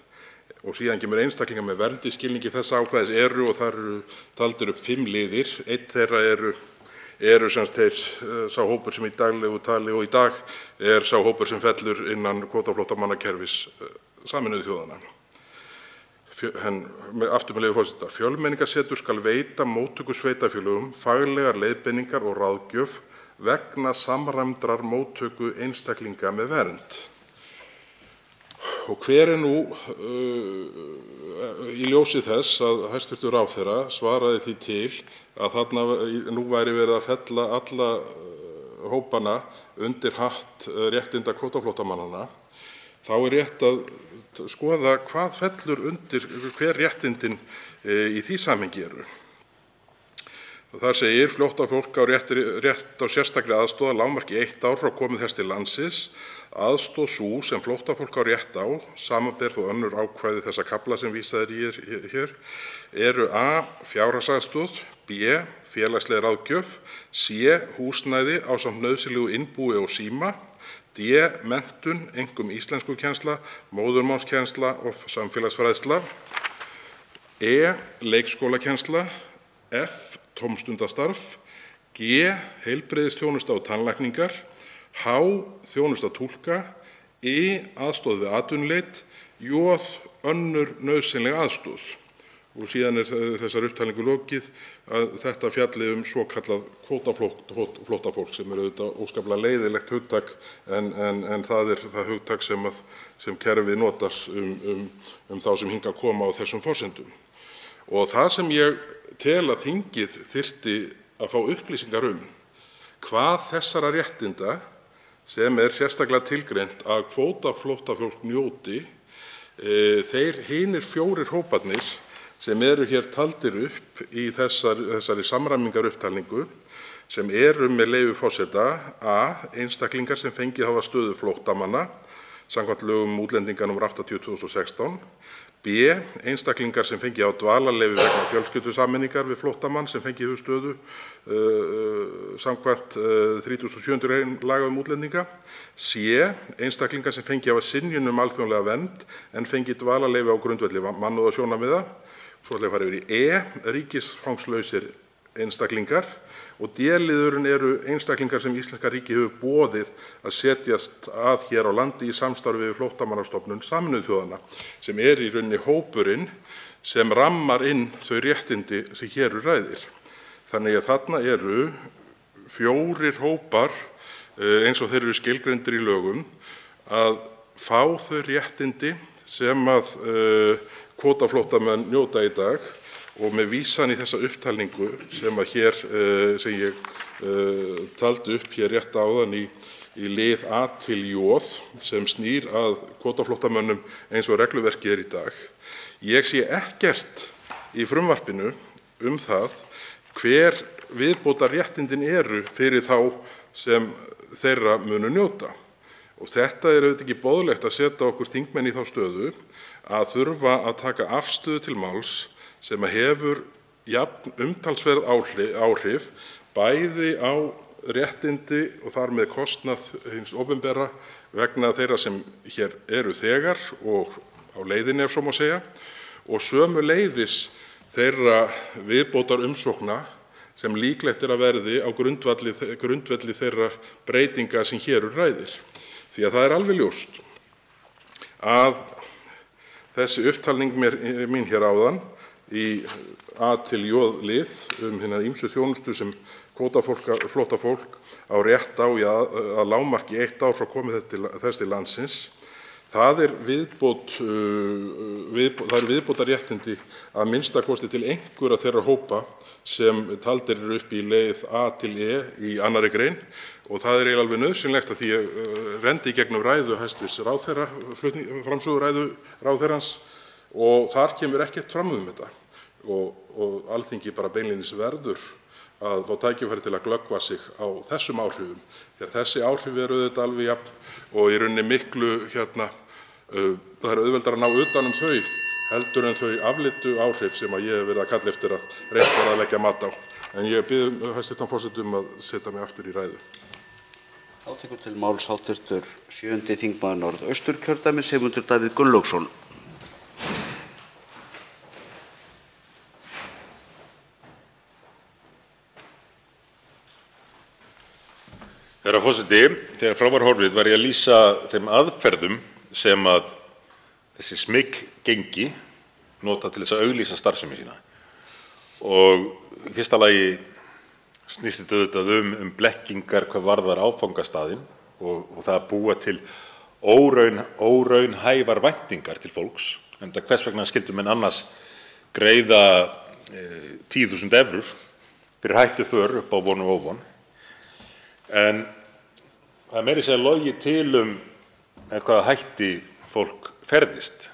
og síðan kemur einstaklingar með vernd í skilningi þessa ákvæðis og þar eru taldir upp 5 liðir. Einn þeirra eru sem sagt sá hópur sem í daglegu tali og í dag sá hópur sem fellur innan kvótaflóttamannakerfis Sameinuðu þjóðanna. Aftur með leyfi forseta: Fjölmenningarsetur skal veita móttökusveitarfélögum faglegar leiðbeiningar og ráðgjöf vegna samræmdrar móttöku einstaklinga með vernd. Og hver nú í ljósi þess að hæstv. Ráðherra svaraði því til að þarna nú væri verið að fella alla hópana undir hatt réttinda kvótaflóttamannanna, þá rétt að skoða hvað fellur undir hver réttindin í því samhengi eru. Þar segir: Flóttafólk á rétt á sérstakri aðstoð að lágmarki 1 ár frá komu þess til landsins. Aðstoð sú sem flóttafólk á rétt á, samanber þó önnur ákvæði þessa kafla sem vísað í hér, eru a. fjárhagsaðstoð, b. félagsleg ráðgjöf, c. húsnæði ásamt nauðsynlegu innbúi og síma, d. menntun, einkum íslenskukennsla, móðurmálskennsla og samfélagsfræðsla, e. leikskólakennsla, f. tómstundastarf, g. heilbrigðisþjónusta og tannlækningar, h. þjónusta túlka, i. aðstoð við atvinnuleit, j. önnur nauðsynleg aðstoð. Og síðan þessar upptalningu lokið að þetta fjalli svokallað kvótaflóttafólk, sem auðvitað óskaplega leiðilegt hugtak, en það það hugtak sem kerfið notar þá sem hingað koma á þessum forsendum. Og það sem ég tel að þingið þyrfti að fá upplýsingar hvað þessara réttinda sem sérstaklega tilgreint að kvótaflóttafólk njóti, þeir hinir 4 hóparnir sem hér taldir upp í þessari samræmingarupptalningu, sem með leyfi forseta: a. einstaklingar sem fengið hafa stöðu flóttamanna samkvæmt lögum um útlendinga nr. 80/2016, b. einstaklingar sem fengið hafa dvalarleyfi vegna fjölskyldusameiningar við flóttamann sem fengið hefur stöðu samkvæmt 37. grein laga um útlendinga, c. einstaklingar sem fengið hafa synjun alþjóðlega vernd en fengið dvalarleyfi á grundvelli mannúðarsjónarmiða. Svo ætla ég að fara yfir í e. ríkisfangslausir einstaklingar, og d-liðurinn eru einstaklingar sem íslenska ríkið hefur boðið að setjast að hér á landi í samstarfi við Flóttamannastofnun Sameinuðu þjóðanna, sem í rauninni hópurinn sem rammar inn þau réttindi sem hér ræðir. Þannig að þarna eru 4 hópar, eins og þeir eru skilgreindir í lögum, að fá þau réttindi sem kvótaflóttamenn njóta í dag, og með vísan í þessa upptalningu sem ég taldi upp hér rétt áðan í lið A til J, sem snýr að kvótaflóttamönnum eins og regluverkið í dag. Ég sé ekkert í frumvarpinu það hver viðbótarréttindin eru fyrir þá sem þeirra munu njóta. Og þetta auðvitað ekki boðlegt að setja okkur þingmenn í þá stöðu að þurfa að taka afstöðu til máls sem hefur jafn umtalsverð áhrif bæði á réttindi og þar með kostnað hins opinbera vegna þeirra sem hér eru þegar og á leiðinni, ef svo má segja, og sömuleiðis þeirra viðbótarumsókna sem líklegt að verði á grundvelli þeirra breytinga sem hér ræðir. Því að það alveg ljóst að þessi upptalning mín hér áðan í A til J lið hina ýmsu þjónustu sem kvótaflóttafólk á rétt á að lágmarki 1 ár frá komu þess til landsins, það viðbótarréttindi að minnsta kosti til einhverra þeirra hópa sem taldir eru upp í leið A til E í 2. grein, og það eiginlega alveg nauðsynlegt að því ég renndi í gegnum ræðu hæstv. Ráðherra, framsöguræðu ráðherrans, og þar kemur ekkert fram þetta. Og Alþingi bara beinlínis verður að fá tækifæri til að glöggva sig á þessum áhrifum. Því að þessi áhrif eru auðvitað alveg jafn og í rauninni miklu það auðveldara að ná utan þau heldur en þau afleiddu áhrif sem ég hef verið að kalla eftir að reynt að leggja mat á. En ég bið hæstv. forseta að setja mig aftur í ræðu. Þá tekur til máls hv. 7. þingmaður Norðausturkjördæmis, Sigmundur Davíð Gunnlaugsson. Herra forseti, þegar frá var horfið var ég að lýsa þeim aðferðum sem að þessi smyggengi nota til þess að auglýsa starfsemi sína. Og í fyrsta lagi snýst þetta auðvitað um blekkingar hvað varðar áfangastaðinn og það að búa til óraunhæfar væntingar til fólks. Enda hvers vegna skyldu menn annars greiða 10.000 evrur fyrir hættuför upp á von og óvon. En það meira að segja logið til hvaða hætti fólk ferðist.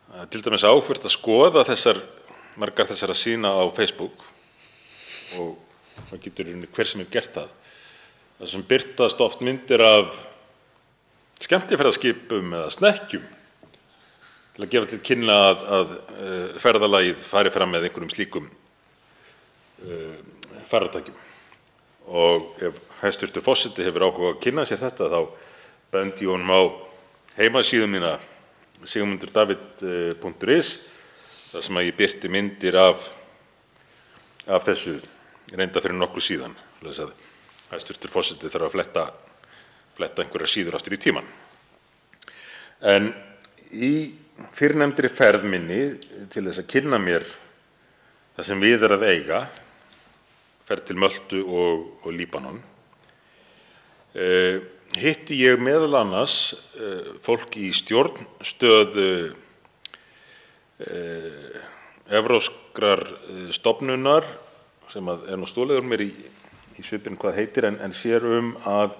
Það er til dæmis áhugavert að skoða margar þessara síðna á Facebook og það getur hver sem gert það. Það sem birtast oft myndir af skemmtiferðaskipum eða snekkjum til að gefa til kynna að ferðalagið fari fram með einhverjum slíkum farartækjum. Og ef hæstv. Forseti hefur áhuga að kynna sér þetta þá bendi ég honum á heimasíðu mína sigmundardavid.is þar sem ég birti myndir af þessu reynda fyrir nokkru síðan. Þess að hæstv. Forseti þarf að fletta einhverjar síður aftur í tímann. En í fyrrnefndri ferð minni til þess að kynna mér það sem við að eiga, ferð til Möltu og Líbanon, hitti ég meðal annars fólk í stjórnstöð evrópskrar stofnunar sem er nú stolið úr mér í svipinn hvað heitir en sér að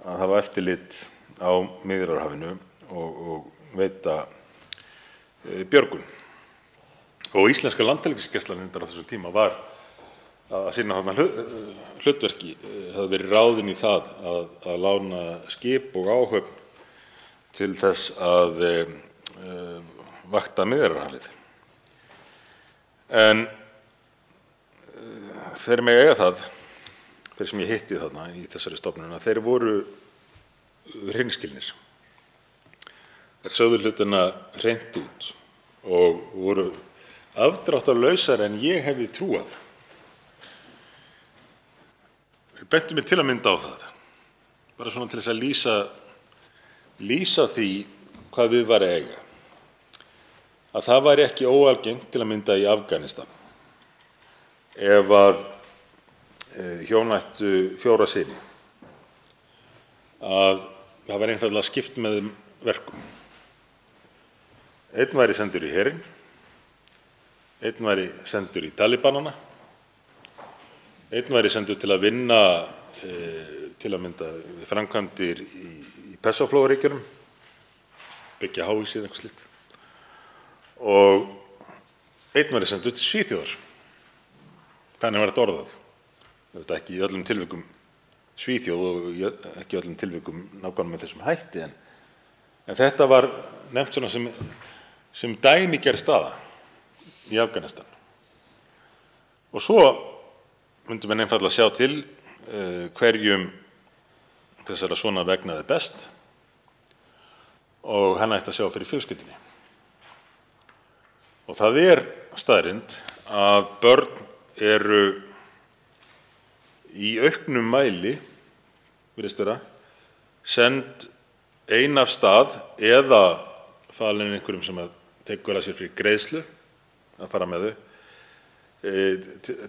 hafa eftirlit á Miðjarðarhafinu og veita björgun. Og íslenska landhelgisgæslan á þessum tíma var að sinna þarna hlutverki, hafði verið ráðin í það að lána skip og áhöfn til þess að vakta Miðjarðarhafið. En þeir mega eiga það, þeir sem ég hitti þarna í þessari stofnun, þeir voru hreinskilnir. Þeir sögðu hlutina hreint út og voru afdráttarlausari en ég hefði trúað. Bentu mig til að mynda á það, bara svona til þess að lýsa því hvað við var að eiga. Að það væri ekki óalgengt til að mynda í Afganistan. Ef að hjón ættu 4 syni, að það væri einfaldlega skipt með þeim verkum. Einn væri sendur í herinn, einn væri sendur í Talibanana, einn væri sendur til að vinna til að mynda við framkvæmdir í Persaflóaríkjunum, byggja háhýsi eða eitthvað slíkt. Og einn væri sendur til Svíþjóðar. Þannig var þetta orðað. Þetta ekki í öllum tilvikum Svíþjóð og ekki í öllum tilvikum nákvæmlega með þessum hætti, en þetta var nefnt svona sem dæmigerð staða í Afganistan. Og svo myndi menn einfaldlega sjá til hverjum þessara svona vegnaði best og hann ætti að sjá fyrir fjölskyldunni. Og það er staðreynd að börn eru í auknum mæli, virðist vera, send ein af stað eða falin einhverjum sem að tekur að sér fyrir greiðslu að fara með þau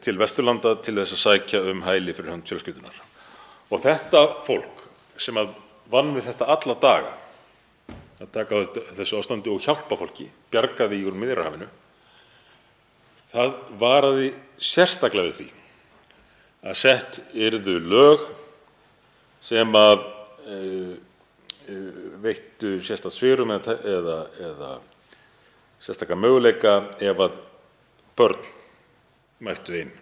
til Vesturlanda til þess að sækja hæli fyrir hönd fjölskyldunar. Og þetta fólk sem að vann við þetta alla daga, að taka þessu ástandi og hjálpa fólki, bjarga því úr Miðjarðarhafinu, það varaði sérstaklega við því að sett yrðu lög sem að veittu sérstakt svigrúm eða sérstaka möguleika ef að börn mættu inn.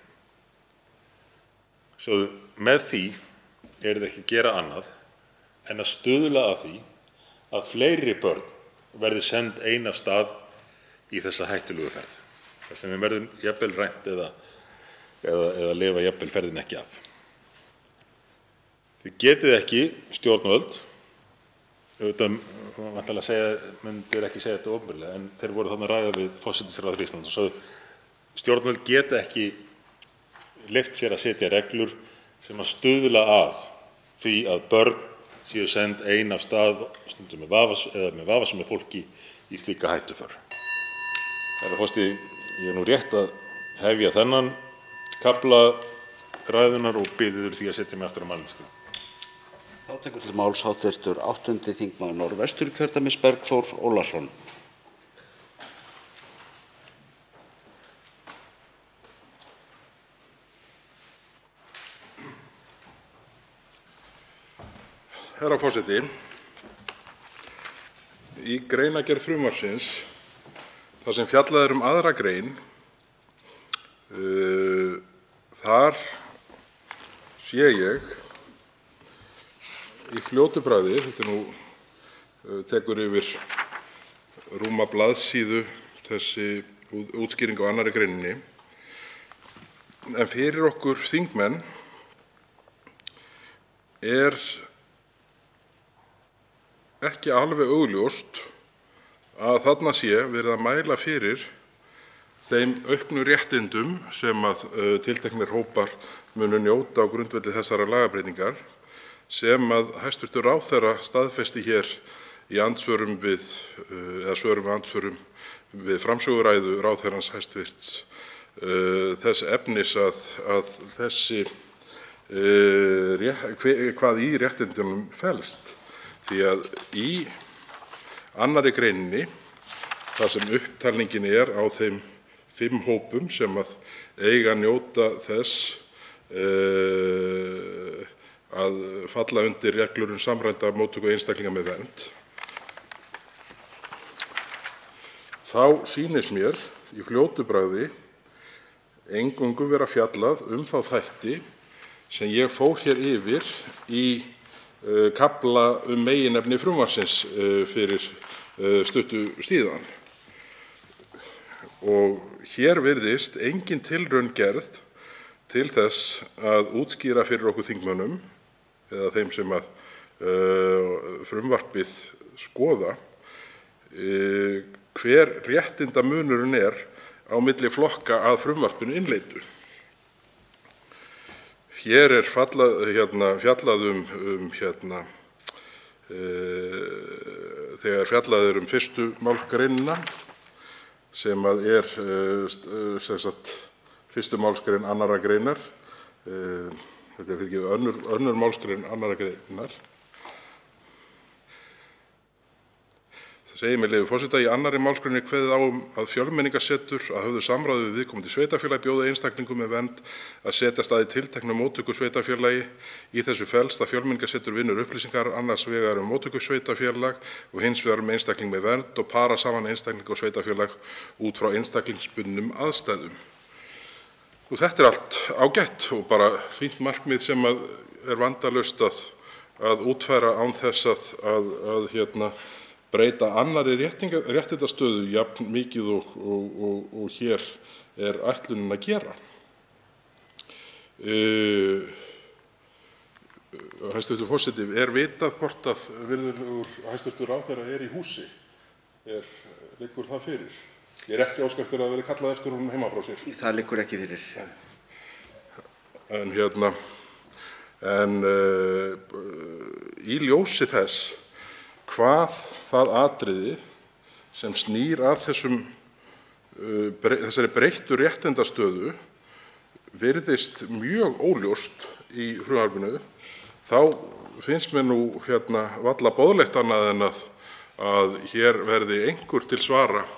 Svo með því þið ekki að gera annað en að stuðla að því að fleiri börn verði send ein af stað í þessa hættulegu ferð, þar sem við verðum jafnvel rænt eða lifa jafnvel ferðin ekki af. Þið getið ekki stjórnvöld, myndir ekki segja þetta opinberlega, en þeir voru þarna að ræða við forsætisráðherra Íslands og sögðu stjórnvöld geta ekki leyft sér að setja reglur sem að stuðla að því að börn séu send ein af stað, stundum með vafasömu fólki í slíka hættuför. Herra forseti, ég er nú rétt að hefja þennan kafla ræðunnar og biður því að setja mig aftur á mælendaskrá. Þá tekur til máls hv. 8. þingmaður Norðvesturkjördæmis Bergþór Ólason. Herra forseti, í greinargerð frumvarpsins, þar sem fjallað er um 2. grein, þar sé ég í fljótu bragði, þetta tekur yfir rúma blaðsíðu þessi útskýring á 2. greininni, en fyrir okkur þingmenn er ekki alveg augljóst að þarna sé verið að mæla fyrir þeim auknu réttindum sem að tilteknir hópar munu njóta á grundvelli þessarar lagabreytingar sem að hæstv. Ráðherra staðfesti hér í andsvörum við framsöguræðu ráðherrans hæstvirts þess efnis að þessi hvað í réttindunum felst. Því að í 2. greininni, þar sem upptalningin er á þeim 5 hópum sem að eiga að njóta þess að falla undir reglur samræmda móttöku einstaklinga með vernd, þá sýnist mér í fljótu bragði eingöngu vera fjallað þá þætti sem ég fór hér yfir í kafla meginefni frumvarpsins fyrir stuttu síðan. Og hér virðist engin tilraun gerð til þess að útskýra fyrir okkur þingmönnum eða þeim sem að frumvarpið skoða hver réttindamunurinn er á milli flokka að frumvarpinu innleiddu. Hér er fjallað þegar fjallað er 1. málsgreinina sem er sem sagt 1. málsgrein 2. greinar. Þetta er ekki 2. málsgrein 2. greinar. Það segir með leyfi forseta: í 2. málsgrein er kveðið á að fjölmenningarsetur að höfðu samráði við viðkomandi sveitarfélagi bjóða einstaklingum með vernd að setjast að í tilteknu móttökusveitarfélagi. Í þessu felst að fjölmenningarsetur vinnur upplýsingar annars vegar móttökusveitarfélag og hins vegar einstakling með vernd og para saman einstakling og sveitarfélag út frá einstaklingsbundnum aðstæðum. Og þetta er allt ágætt og bara fínt markmið sem er vandalaust að útfæra án þess að breyta annarri réttindastöðu jafn mikið og hér er ætlunin að gera. Hæstv. forseti, er vitað hvort að virðulegur hæstv. ráðherra er í húsi? Liggur það fyrir? Ég er ekki óska eftir að verði kallað eftir honum heima frá sér. Það liggur ekki fyrir. En í ljósi þess hvað það atriði sem snýr að þessari breyttu réttindastöðu virðist mjög óljóst í frumvarpinu, þá finnst mér varla boðlegt annað en að hér verði einhver til svara.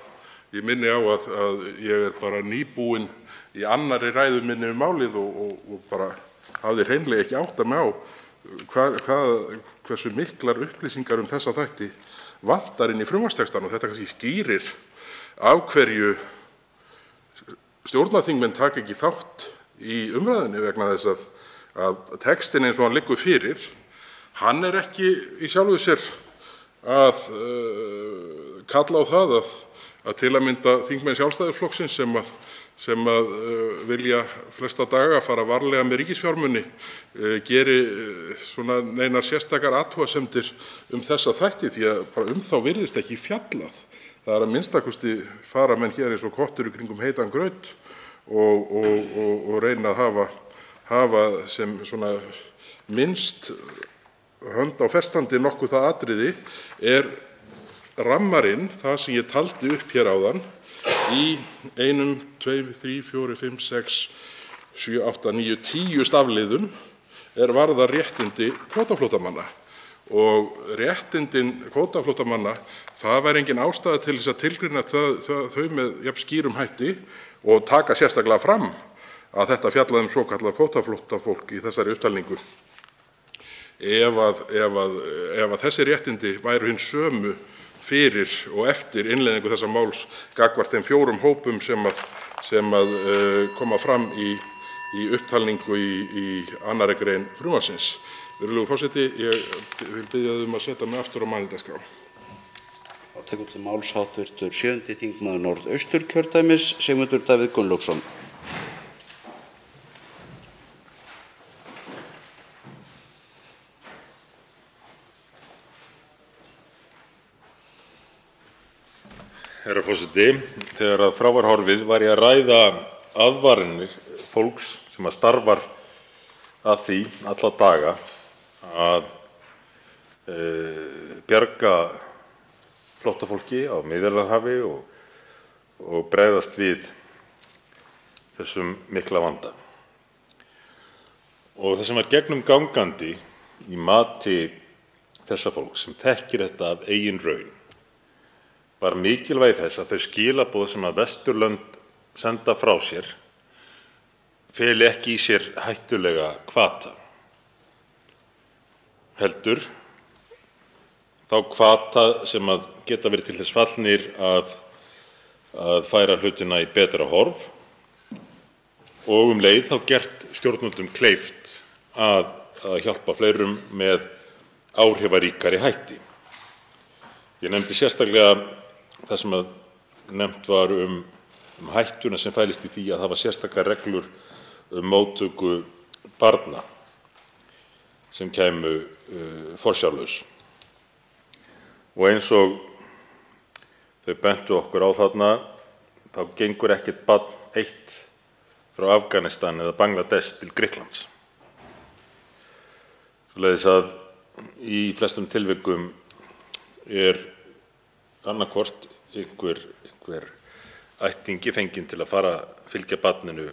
Ég minni á að ég er bara nýbúinn í annarri ræðu minni málið og bara hafði hreinlega ekki áttað mig á hversu miklar upplýsingar þessa þætti vantar inn í frumvarpstextann, og þetta kannski skýrir af hverju stjórnarþingmenn taka ekki þátt í umræðunni, vegna þess að textinn eins og hann liggur fyrir, hann er ekki í sjálfu sér að kalla á það að til að mynda þingmenn Sjálfstæðisflokksins sem vilja flesta daga fara varlega með ríkisfjármuni geri svona neinar sérstakar athugasemdir þessa þætti, því að bara þá virðist ekki fjallað. Það er að minnsta kosti fara menn hér eins og kottur í kringum heitan graut og reyna að hafa hafa sem svona minnst hönd á festandi nokkuð það atriði rammarinn, það sem ég taldi upp hér áðan, í 1, 2, 3, 4, 5, 6, 7, 8, 9, 10 stafliðum varðar réttindi kvótaflóttamanna. Og réttindin kvótaflóttamanna, það væri engin ástæða til þess að tilgreina þau með jafn skýrum hætti og taka sérstaklega fram að þetta fjallaði svokallað kvótaflóttafólk í þessari upptalningu. Ef þessi réttindi væru hin sömu fyrir og eftir innleiðingu þessa máls gagnvart þeim 4 hópum sem koma fram í upptalningu í 2. grein frumvarpsins. Virðulegur forseti, ég vil biðja að setja mig aftur á mælendaskrá. Þá tekur til máls hv. 7. þingmaður Norðausturkjördæmis, Sigmundur Davíð Gunnlaugsson. Herra forseti, þegar frá var horfið var ég að ræða aðvaranir fólks sem starfar að því alla daga að bjarga flóttafólki á Miðjarðarhafi og bregðast við þessum mikla vanda. Og það sem var gegnumgangandi í mati þessa fólks sem þekkir þetta af eigin raun var mikilvægi þess að þau skilaboð sem að Vesturlönd senda frá sér feli ekki í sér hættulega hvata, heldur þá hvata sem að geta verið til þess fallnir að færa hlutina í betra horf og leið þá gert stjórnvöldum kleift að hjálpa fleirum með áhrifaríkari hætti. Ég nefndi sérstaklega það sem að nefnt var hættuna sem fælist í því að hafa sérstakar reglur móttöku barna sem kæmu forsjárlaus. Og eins og þau bentu okkur á þarna, þá gengur ekkert barn eitt frá Afganistan eða Bangladesh til Grikklands. Svoleiðis að í flestum tilvikum annaðhvort einhver ættingi fenginn til að fara fylgja barninu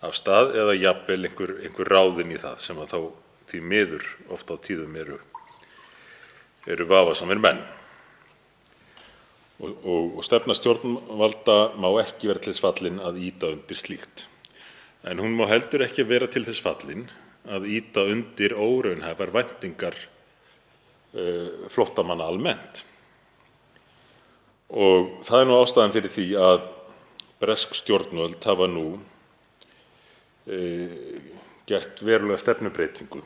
af stað eða jafnvel einhver ráðinn í það sem að þá því miður oft á tíðum eru vafasamir menn. Og stefna stjórnvalda má ekki vera til þess fallin að ýta undir slíkt. En hún má heldur ekki vera til þess fallin að ýta undir óraunhæfar væntingar flóttamanna almennt. Og það nú ástæðan fyrir því að bresk stjórnvöld hafa nú gert verulega stefnubreytingu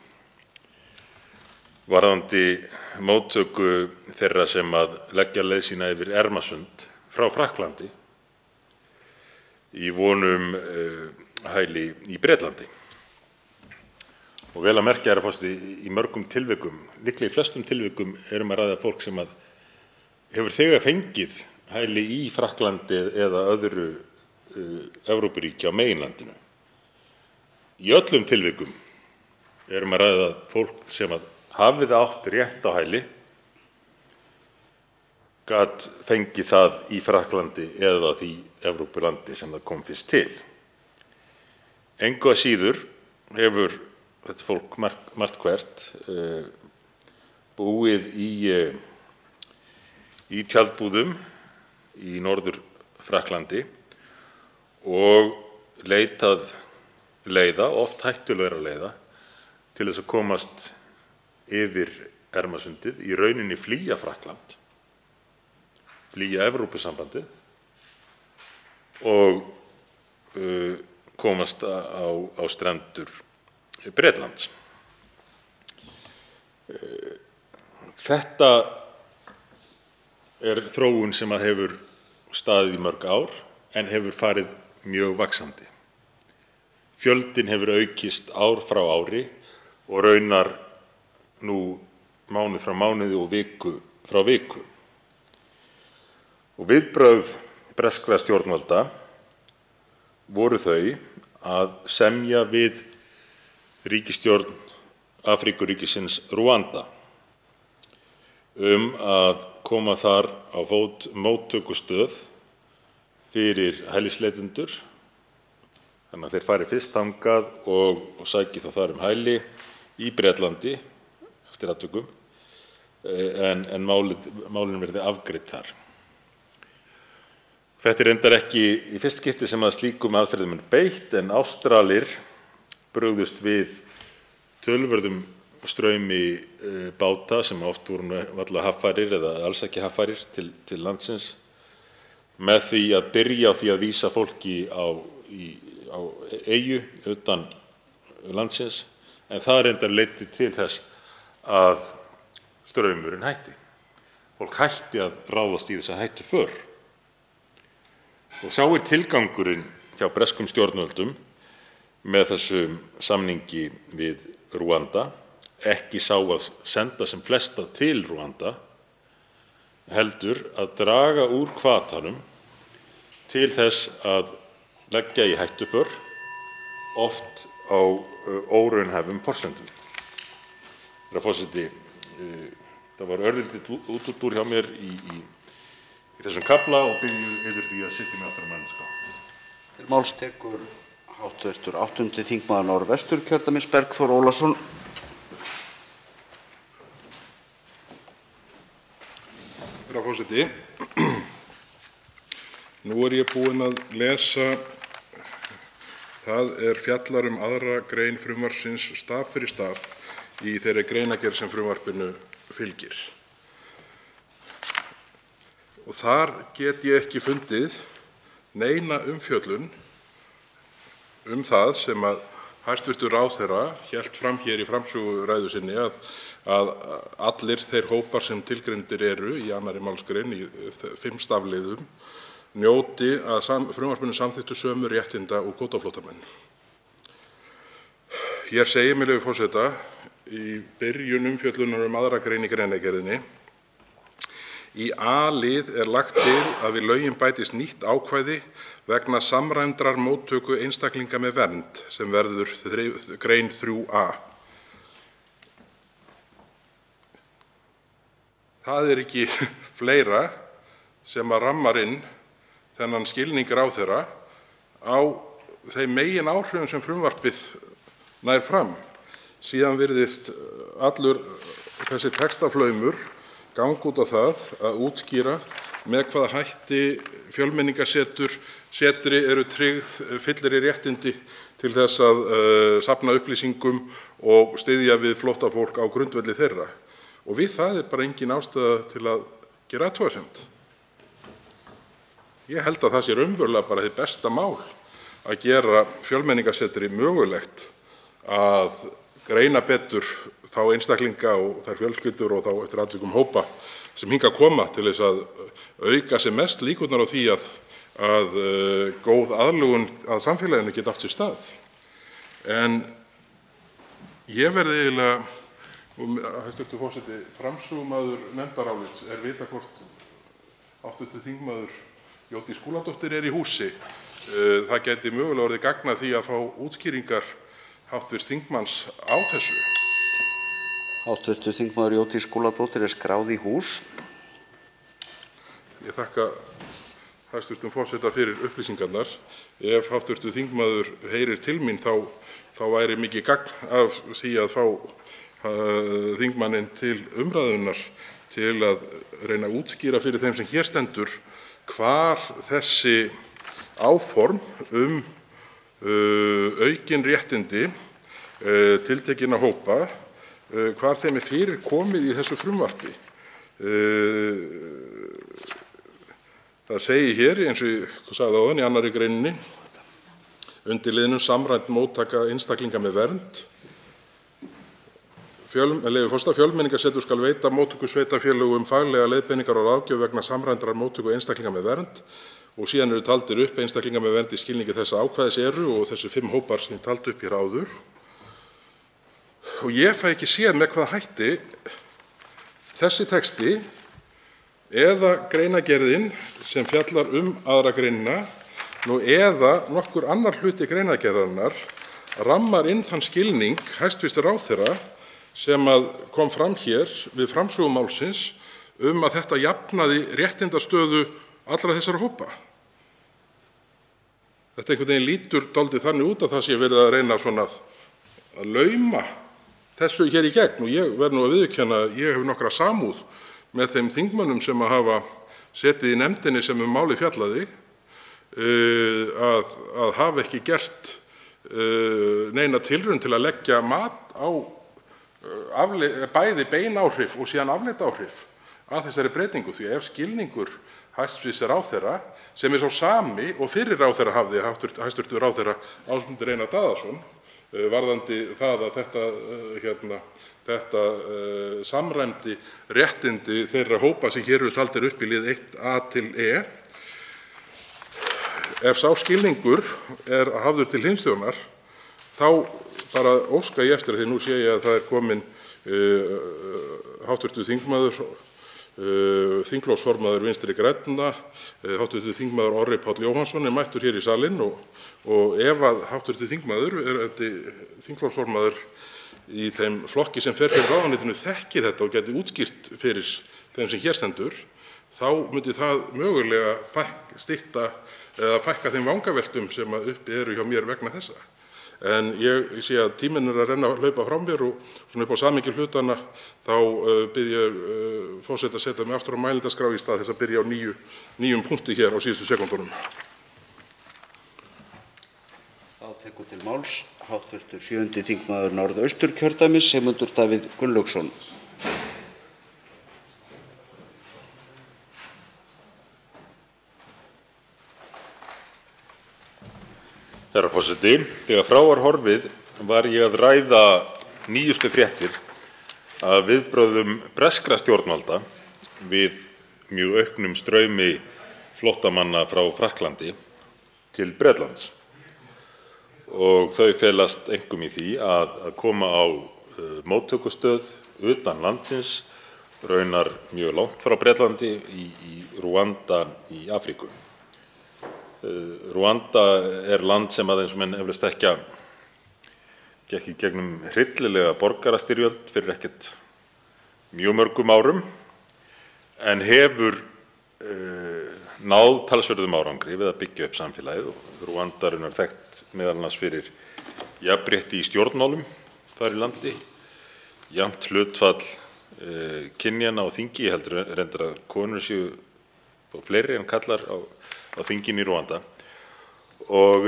varðandi móttöku þeirra sem að leggja leið sína yfir Ermarsund frá Frakklandi í vonum hæli í Bretlandi. Og vel að merkja, herra forseti, í mörgum tilvikum, líklega í flestum tilvikum að ræða fólk sem að hefur þegar fengið hæli í Frakklandi eða öðru Evrópuríki á meginlandinu. Í öllum tilvikum að ræða fólk sem að hafið átt rétt á hæli, gat fengið það í Frakklandi eða því Evrópulandi sem það kom fyrst til. Engu að síður hefur þetta fólk margt hvert búið í tjaldbúðum í Norður-Frakklandi og leitað leiða, oft hættulegra leiða, til þess að komast yfir Ermarsundið, í rauninni flýja Frakkland, flýja Evrópusambandið og komast á strendur Bretlands. Þetta þróun sem að hefur staðið í mörg ár en hefur farið mjög vaxandi. Fjöldinn hefur aukist ár frá ári og raunar nú mánuð frá mánuði og viku frá viku. Og viðbrögð breskra stjórnvalda voru þau að semja við ríkisstjórn Afríkuríkisins Rúanda að koma þar á fót móttökustöð fyrir hælisleitendur, þannig að þeir fari fyrst þangað og sæki þá þar hæli í Bretlandi eftir atvikum, en málin verði afgreidd þar. Þetta reyndar ekki í fyrsta skipti sem að slíkum aðferðum beitt, en Ástralir brugðust við töluverðum straumi báta sem oft voru varla haffærir eða alls ekki haffærir til landsins, með því að byrja á því að vísa fólki á eyju utan landsins, en það reyndar leiddi til þess að straumurinn hætti. Fólk hætti að ráðast í þessa hættuför. Og sá tilgangurinn hjá breskum stjórnvöldum með þessum samningi við Rúanda, ekki sá að senda sem flesta til Rúanda, heldur að draga úr hvatanum til þess að leggja í hættuför, oft á óraunhæfum forsendum. Herra forseti, það var örlítið útúrdúr hjá mér í þessum kafla og byrju yfir því að sitja mig aftur á mælendaskrá. Til máls tekur hv. 8. þingmaður Norðvesturkjördæmis Bergþór Ólason. Herra forseti, nú ég búinn að lesa, það fjallar aðra grein frumvarpsins staf fyrir staf í þeirri greinargerð sem frumvarpinu fylgir. Og þar get ég ekki fundið neina umfjöllun það sem að hæstv. Ráðherra hélt fram hér í framsöguræðu sinni, að allir þeir hópar sem tilgreindir eru í 2. málsgrein í 5 stafliðum njóti að frumvarpinu samþykktu sömu réttinda og kvótaflóttamenn. Hér segir, með leyfi forseta, í byrjun umfjöllunar aðra grein í greinargerðinni: Í A-lið lagt til að við lögin bætist nýtt ákvæði vegna samræmdrar móttöku einstaklinga með vernd, sem verður grein 3a. Það ekki fleira sem að rammar inn þennan skilning ráðherra á þeim megináhrifum sem frumvarpið nær fram. Síðan virðist allur þessi textaflaumur ganga út á það að útskýra með hvaða hætti Fjölmenningarsetri eru tryggð fyllirí réttindi til þess að safna upplýsingum og styðja við flóttafólk á grundvelli þeirra. Og við það bara engin ástæða til að gera athugasemd. Ég held að það sé raunverulega bara hið besta mál að gera Fjölmenningarsetri mögulegt að greina betur þá einstaklinga og þær fjölskyldur og þá eftir atvikum hópa sem hingað koma, til þess að auka sem mest líkurnar á því að góð aðlögun að samfélaginu geti átt sér stað. En ég verði eiginlega, hæstv. forseti, framsögumaður nefndarálits vita hvort hv. þingmaður Jódís Skúladóttir í húsi. Það gæti mögulega orðið gagn að því að fá útskýringar hv. þingmanns á þessu. Hv. þingmaður Jódís Skúladóttir skráð í hús. Ég þakka hæstv. forseta fyrir upplýsingarnar. Ef hv. þingmaður heyrir til mín þá væri mikið gagn af því að fá þingmanninn til umræðunnar til að reyna að útskýra fyrir þeim sem hér stendur hvar þessi áform aukin réttindi tiltekinna hópa, hvar þeim fyrir komið í þessu frumvarpi. Það segir hér, eins og ég sagði áðan í 2. greininni, undir liðnum samræmd móttaka einstaklinga með vernd. Leyfi forseta: Fjölmenningarsetur skal veita móttökusveitarfélögum faglega leiðbeiningar og ráðgjöf vegna samræmdrar móttöku einstaklinga með vernd. Og síðan eru taldir upp einstaklinga með vernd í skilningi þessa ákvæðis og þessi 5 hópar sem ég taldi upp hér áður. Og ég fæ ekki séð með hvaða hætti þessi texti eða greinargerðin sem fjallar 2. greinina eða nokkur annar hluti greinargerðarinnar rammar inn þann skilning hæstv. Ráðherra sem kom fram hér við framsögu málsins að þetta jafnaði réttindastöðu allra þessara hópa. Þetta einhvern veginn lítur dálítið þannig út að það sé verið að reyna svona að lauma þessu hér í gegn, og ég verð nú að viðurkenna að ég hef nokkra samúð með þeim þingmönnum sem hafa setið í nefndinni sem málið fjallaði, að hafa ekki gert neina tilraun til að leggja mat á bæði bein áhrif og síðan afleidd áhrif að þessari breytingu, því ef skilningur hæstv. Ráðherra, sem sá sami og fyrri ráðherra hafði, hæstv. Ráðherra Ásmundur Einar Daðason, varðandi það að þetta samræmdi réttindi þeirra hópa sem hér eru taldir upp í lið 1a til e. Ef sá skilningur hafður til hinstjónar, þá bara óska ég eftir, því nú sé ég að það komin hv. þingmaður, þingflokksformaður Vinstri grænna, hv. þingmaður Orri Páll Jóhannsson mættur hér í salinn, og ef að hv. þingmaður, þingflokksformaður í þeim flokki sem fer fyrir ráðuneytinu, þekkir þetta og gæti útskýrt fyrir þeim sem hér stendur, þá myndi það mögulega fækka þeim vangaveltum sem uppi eru hjá mér vegna þessa. En ég sé að tíminn að renna að hlaupa frá mér, og svona upp á samhengi hlutanna þá bið ég forseta að setja mig aftur á mælendaskrá í stað þess að byrja á nýjum punkti hér á síðustu sekúndunum. Þá tekur til máls hv. 7. þingmaður Norðausturkjördæmis, Sigmundur Davíð Gunnlaugsson. Herra forseti, þegar frá var horfið var ég að ræða nýjustu fréttir af viðbrögðum breskra stjórnvalda við mjög auknum straumi flóttamanna frá Frakklandi til Bretlands. Og þau felast einkum í því að koma á móttökustöð utan landsins, raunar mjög langt frá Bretlandi, í Rúanda í Afríku. Rúanda land sem eins og menn eflaust þekkja gekk í gegnum hryllilega borgarastyrjöld fyrir ekkert mjög mörgum árum, en hefur náð talsverðum árangri við að byggja upp samfélagið, og Rúanda er þekkt meðal annars fyrir jafnrétti í stjórnmálum þar í landi, jafnt hlutfall kynjanna á þingi. Ég heldur reyndar að konur séu fleiri en kallar á þinginu í Rúanda, og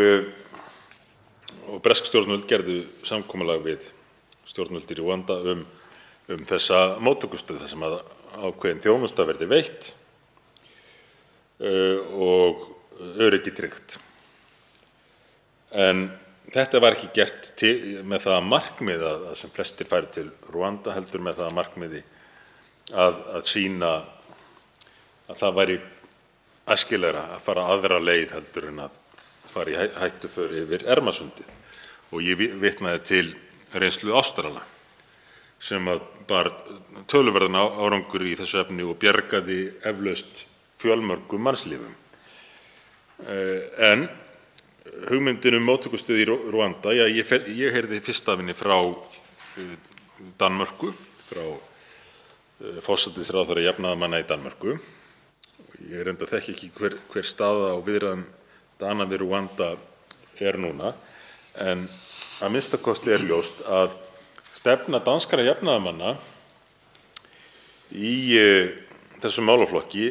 bresk stjórnvöld gerðu samkomulag við stjórnvöld í Rúanda þessa móttökustöð þar sem að ákveðin þjónusta verði veitt og öryggi tryggt. En þetta var ekki gert með það markmið að sem flestir færu til Rúanda, heldur með það markmiði að sýna að það væri æskilegra að fara aðra leið heldur en að fara í hættuför yfir Ermasundið. Og ég vitnaði til reynslu Ástrala sem bar töluverðan árangur í þessu efni og bjargaði eflaust fjölmörgum mannslífum. En hugmyndin móttökustöð í Rúanda, ég heyrði fyrst af henni frá Danmörku, frá forsætisráðherra jafnaðarmanna í Danmörku. Ég reyndar þekki ekki hver staða á viðræðum Dana við Rúanda núna, en að minnsta kosti ljóst að stefna danskra jafnaðarmanna í þessum málaflokki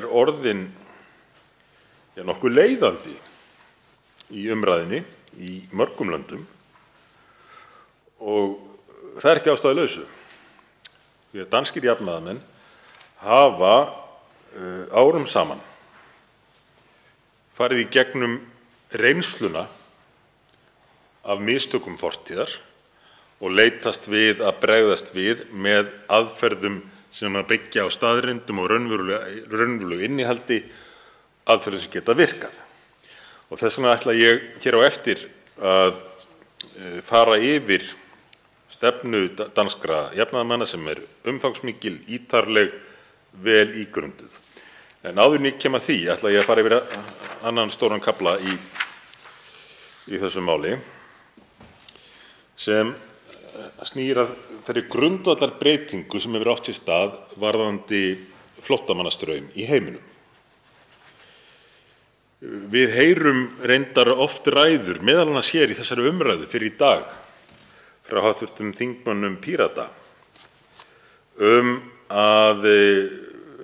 orðin nokkuð leiðandi í umræðunni í mörgum löndum, og það ekki ástæðulausu, því að danskir jafnaðarmenn hafa árum saman farið í gegnum reynsluna af mistökum fortíðar og leitast við að bregðast við með aðferðum sem að byggja á staðreyndum og raunverulegu innihaldi, aðferðum sem geta virkað. Og þess vegna ætla ég hér á eftir að fara yfir stefnu danskra jafnaðarmanna sem umfangsmikil, ítarleg, vel ígrunduð. En áður en ég kem að því ætla ég að fara yfir annan stóran kafla í þessu máli sem snýr að þeirri grundvallarbreytingu sem hefur átt sér stað varðandi flóttamannastraum í heiminum. Við heyrum reyndar oft ræður, meðal annars hér í þessari umræðu fyrir í dag, frá hv. þingmönnum Pírata að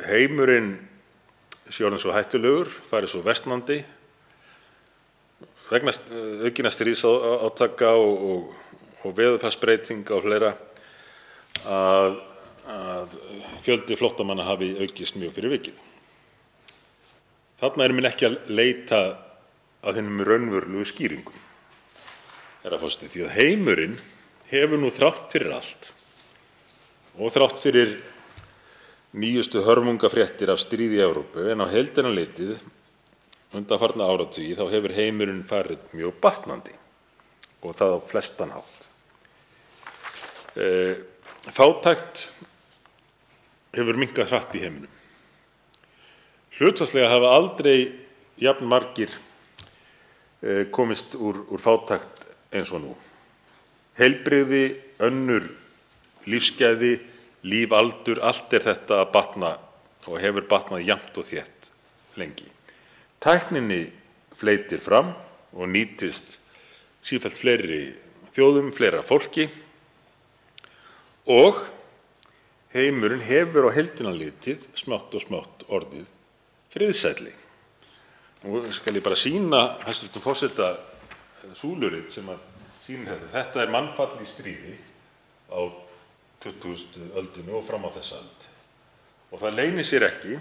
heimurinn sé orðinn svo hættulegur, fari svo versnandi vegna aukinna stríðsátaka og veðurfarsbreytinga og fleira að fjöldi flóttamanna hafi aukist mjög fyrir vikið. Þarna menn ekki að leita að hinum raunverulegu skýringum, herra forseti, því að heimurinn hefur nú þrátt fyrir allt og þrátt fyrir nýjustu hörmungafréttir af stríði í Evrópu en á heildina litið undanfarna áratugi þá hefur heimurinn farið mjög batnandi og það á flestan hátt. Fátækt hefur minnkað hratt í heiminum. Hlutfallslega hafa aldrei jafn margir komist úr fátækt eins og nú. Heilbrigði, önnur lífsgæði, lífaldur, allt þetta að batna og hefur batnað jafnt og þétt lengi. Tækninni fleytir fram og nýtist sífellt fleiri þjóðum, fleira fólki og heimurinn hefur á heildina litið smátt og smátt orðið friðsælli. Nú skal ég bara sýna hæstv. Forseta súlurit sem að sýnir þetta. Þetta er mannfall í stríði á 20. öldinni og fram á þessa öld. Og það leynir sér ekki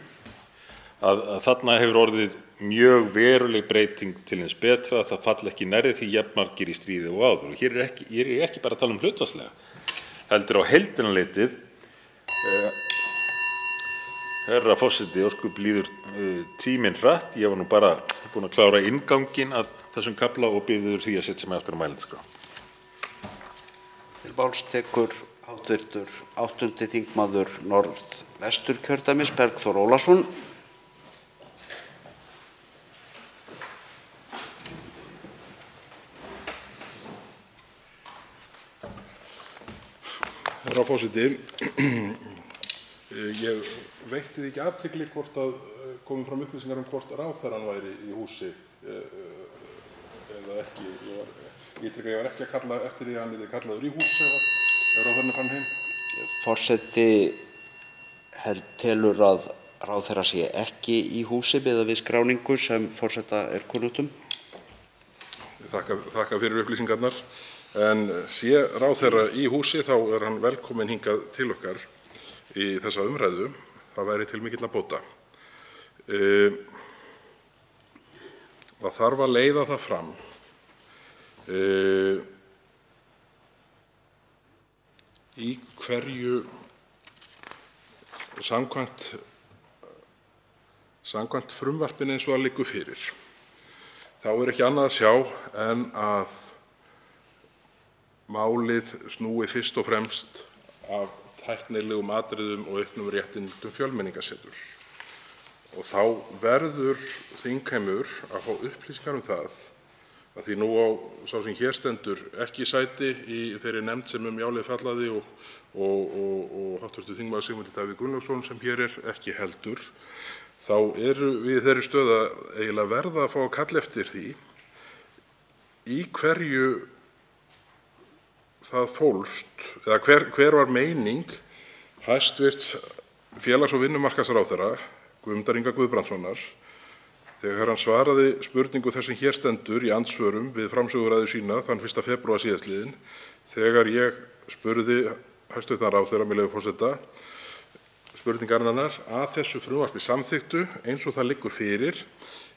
að þarna hefur orðið mjög veruleg breyting til hins betra. Það falla ekki nærri því jafnmargir í stríði og áður. Og hér er ekki bara að tala hlutfallslega, heldur á heildina litið. Herra forseti, ósköp líður tíminn hratt. Ég var nú bara búinn að klára innganginn að þessum kafla og biður því að setja mig aftur á mælendaskrá. Til máls tekur hv. 8. þingmaður Norðvesturkjördæmis, Bergþór Ólason. Herra forseti, ég veitti því ekki athygli hvort að komið fram upplýsingar hvort ráðherrann væri í húsi eða ekki. Ég var ekki að kalla eftir því að hann yrði kallaður í hús ef ráðherrann er farin heim. Forseti telur að ráðherra sé ekki í húsi miðað við skráningu sem forseta er kunnugt um. Þakka fyrir upplýsingarnar. En sé ráðherra í húsi þá er hann velkominn hingað til okkar í þessa umræðu. Það væri til mikilla bóta. Það þarf að leiða það fram í hverju samkvæmt frumvarpinu eins og það liggur fyrir. Þá er ekki annað að sjá en að málið snúi fyrst og fremst af tæknilegum atriðum og auknum réttindum Fjölmenningarseturs. Og þá verður þingheimur að fá upplýsingar það, að því nú á sá sem hér stendur ekki sæti í þeirri nefnd sem málið fjallaði og hv. þingmaður Sigmundur Davíð Gunnlaugsson sem hér er ekki heldur, þá erum við í þeirri stöðu að eiginlega verða að fá að kalla eftir því í hverju það fólst, eða hver var meining hæstv. Félags- og vinnumarkaðsráðherra Guðmundar Inga Guðbrandssonar þegar hann svaraði spurningu þess sem hér stendur í andsvörum við framsöguræðu sína þann 1. febrúar síðastliðinn, þegar ég spurði hæstv. ráðherra, með leyfi forseta, spurningarinnar að þessu frumvarpi samþykktu eins og það liggur fyrir,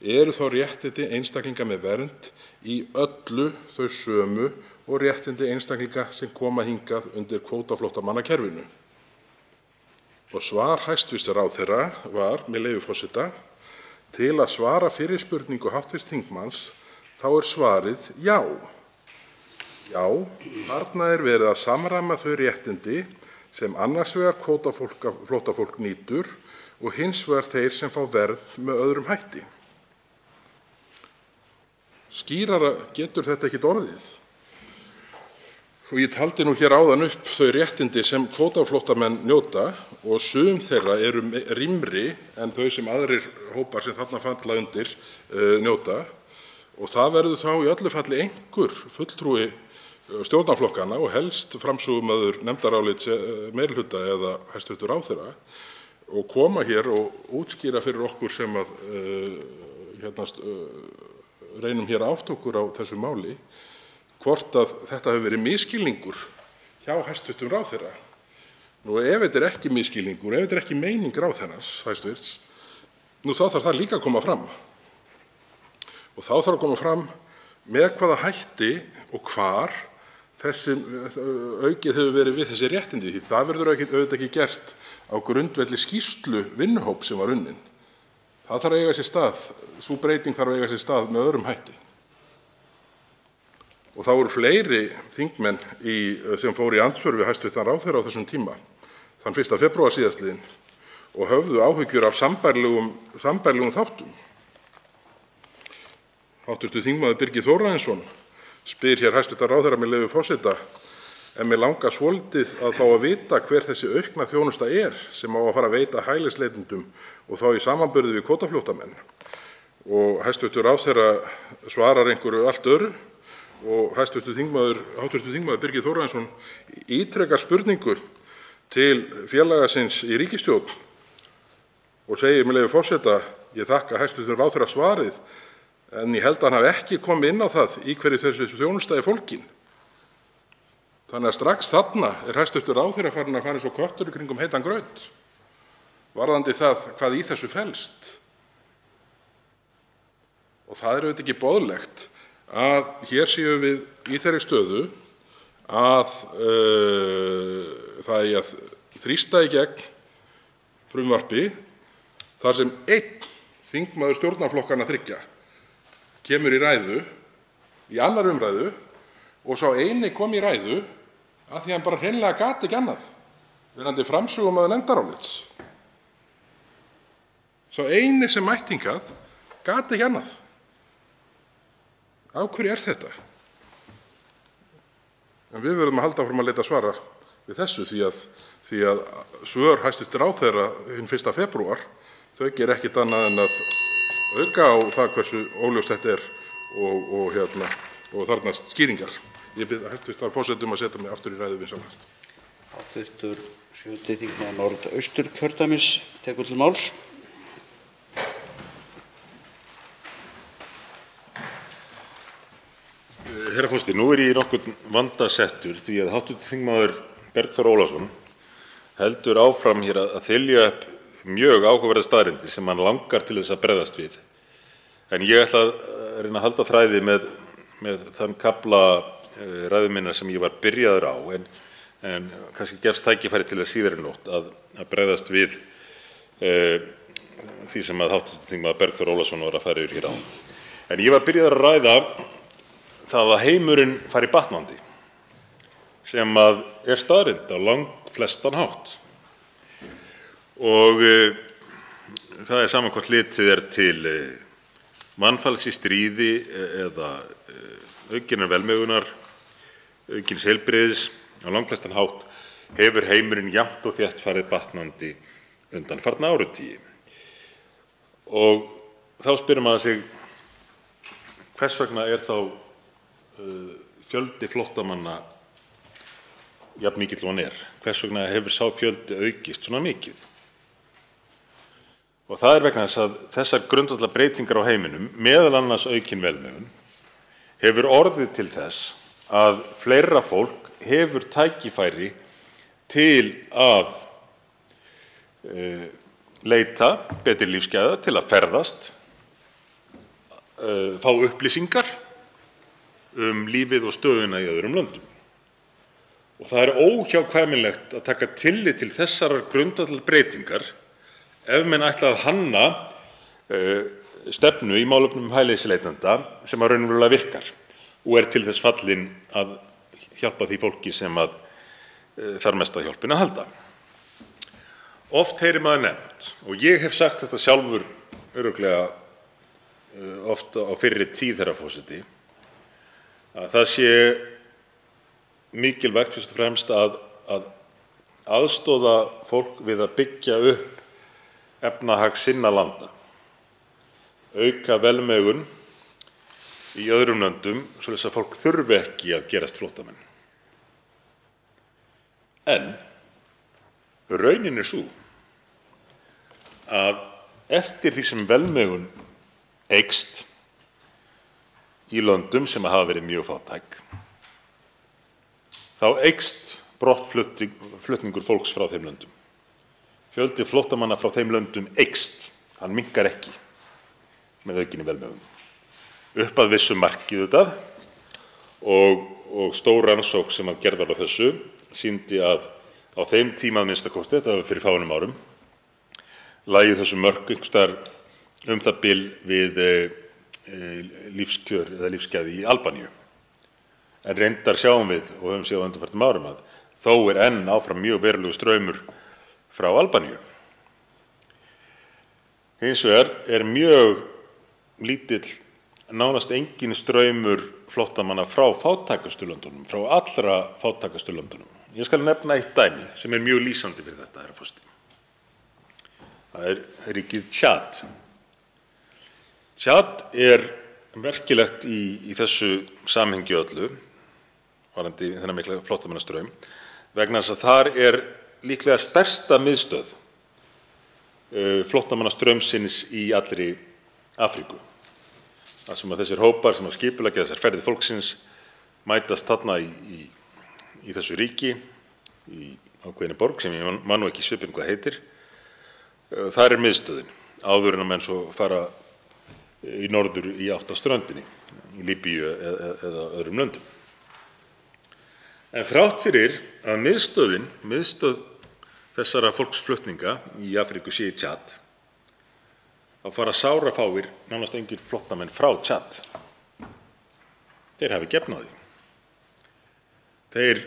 eru þá réttindi einstaklinga með vernd í öllu þau sömu og réttindi einstaklinga sem koma hingað undir kvótaflóttamannakerfinu. Og svar hæstv. ráðherra var, með leyfi forseta, til að svara fyrir spurningu hv. þingmanns þá er svarið já. Já, þarna er verið að samræma þau réttindi sem annars vegar kvótaflóttafólk nýtur og hins vegar þeir sem fá vernd með öðrum hætti. Skýrara getur þetta ekkert orðið. Og ég taldi nú hér áðan upp þau réttindi sem kvótaflóttamenn njóta og sum þeirra eru rýmri en þau sem aðrir hópar sem þarna falla undir njóta. Og það verður þá í öllu falli einhver fulltrúi stjórnarflokkana og helst framsögumaður nefndarálits meirihluta eða hæstv. Ráðherra og koma hér og útskýra fyrir okkur sem að reynum hér að átta okkur á þessu máli hvort að þetta hefur verið misskilningur hjá hæstv. Ráðherra. Nú ef þetta er ekki misskilningur, ef þetta er ekki meining ráðherrans hæstvirts, nú þá þarf það líka að koma fram. Og þá þarf að koma fram með hvaða hætti og hvar þessi aukið hefur verið við þessi réttindi, því það verður auðvitað ekki gert á grundvelli skýrslu vinnuhóps sem var unnin. Það þarf að eiga sér stað, sú breyting þarf að eiga sér stað með öðrum hætti. Og þá voru fleiri þingmenn sem fóru í andsvör við hæstv. Ráðherra á þessum tíma, þann 1. febrúar síðastliðinn, og höfðu áhyggjur af sambærilegum þáttum. Hv. þingmaður Birgir Þórarinsson spyr hér hæstv. Ráðherra með leyfi forseta, en mig langar svolítið að fá að vita hver þessi aukna þjónusta sem á að fara að veita hælisleitendum og þá í samanburði við kvótaflóttamenn. Og hæstv. Ráðherra svarar einhverju allt öðru og hv. þingmaður Birgir Þórarinsson ítrekar spurningu til félaga síns í ríkisstjórn og segir með leyfi forseta: ég þakka hæstv. Ráðherra svarið, en ég held að hann hafi ekki komið inn á það í hverju þessi þjónusta er fólgin. Þannig að strax þarna er hæstv. Ráðherra farinn að fara eins og köttur í kringum heitan graut varðandi það hvað í þessu felst. Og það er auðvitað ekki boðlegt að hér séum við í þeirri stöðu að það eigi að þrýsta í gegn frumvarpi þar sem einn þingmaður stjórnarflokkanna 3 kemur í ræðu í 2. umræðu og sá eini kom í ræðu af því hann bara hreinlega gat ekki annað, verandi framsögumaður nefndarálits. Sá eini sem mætti hingað gat ekki annað. Af hverju er þetta? En við verðum að halda áfram að leita svara við þessu því að svör hæstv. Ráðherra hinn 1. febrúar, þau gera ekkert annað en að auka á það hversu óljóst þetta er og þarfnast skýringar. Ég bið hæstv. forseta að setja mig aftur í ræðu vinsamlegast. Hv. 7. þingmaður Norðausturkjördæmis tekur til máls. Herra forseti, nú er ég í nokkurn vanda settur því að hv. þingmaður Bergþór Ólason heldur áfram hér að þylja upp mjög áhugaverðar staðreyndir sem hann langar til þess að bregðast við. En ég ætla að reyna að halda þræði með þann kafla ræðu minnar sem ég var byrjaður á, en kannski gefst tækifæri til þess síðar í nótt að bregðast við því sem að hv. þingmaður Bergþór Ólason var að fara yfir hér á. En ég var byrjaður að ræða það að heimurinn fari batnandi, sem að er staðreynd á langflestan hátt. Og það er sama hvort litið er til mannfalls í stríði eða aukinnar velmegunar, aukins heilbrigðis, á langflestan hátt hefur heimurinn jafnt og þétt farið batnandi undanfarna áratugi. Og þá spyr maður sig, hvers vegna er þá fjöldi flóttamanna jafn mikill og hann er? Hvers vegna hefur sá fjöldi aukist svona mikið? Og það er vegna þess að þessar grundvallarbreytingar á heiminum, meðal annars aukin velmegun, hefur orðið til þess að fleira fólk hefur tækifæri til að leita betri lífsgæða, til að ferðast, fá upplýsingar lífið og stöðuna í öðrum löndum. Og það er óhjákvæmilegt að taka tillit til þessarar grundvallarbreytingar ef menn ætla að hanna stefnu í málefnum hælisleitenda sem að raunverulega virkar og er til þess fallin að hjálpa því fólki sem að þarf mest á hjálpinni að halda. Oft heyrir maður nefnt, og ég hef sagt þetta sjálfur örugglega oft á fyrri tíð, herra forseti, að það sé mikilvægt fyrst og fremst að aðstoða fólk við að byggja upp efnahag sinna landa, auka velmegun í öðrum löndum svo þess að fólk þurfi ekki að gerast flóttamenn. En raunin sú að eftir því sem velmegun eykst í löndum sem hafa verið mjög fátæk, þá eykst brottflutningur fólks frá þeim löndum. Fjöldi flóttamanna frá þeim löndum eykst, hann minnkar ekki með aukinni velmegun. Upp að vissu marki auðvitað, og stór rannsókn sem gerð var á þessu sýndi að á þeim tíma að minnsta kosti, þetta var fyrir fáeinum árum, lægju þessu mörk einhvers staðar það bil við lífskjör eða lífsgæði í Albaníu. En reyndar sjáum við, og höfum séð á undanfarnum árum, að þó enn áfram mjög verulegur straumur frá Albaníu. Hins vegar mjög lítill, nánast enginn straumur flóttamanna frá fátækustu löndunum, frá allra fátækustu löndunum. Ég skal nefna eitt dæmi sem mjög lýsandi fyrir þetta, herra forseti. Það ríkið Tjad. Tjad merkilegt í þessu samhengi öllu, varðandi þennan mikla flóttamannastraum, vegna þess að þar líklega stærsta miðstöð flóttamannastraumsins í allri Afríku. Það sem að þessir hópar sem að skipuleggja þessar ferðir fólksins mætast þarna í þessu ríki, í ákveðinni borg sem ég man nú ekki svipinn hvað heitir. Þar miðstöðin, áður en að menn svo fara í norður í átt að ströndinni, í Líbíu eða öðrum löndum. En þrátt fyrir að miðstöð þessara fólksflutninga í Afríku sé í Tjad, þá fara sárafáir, nánast engir flóttamenn frá Tjad. Þeir hafi gefn á því. Þeir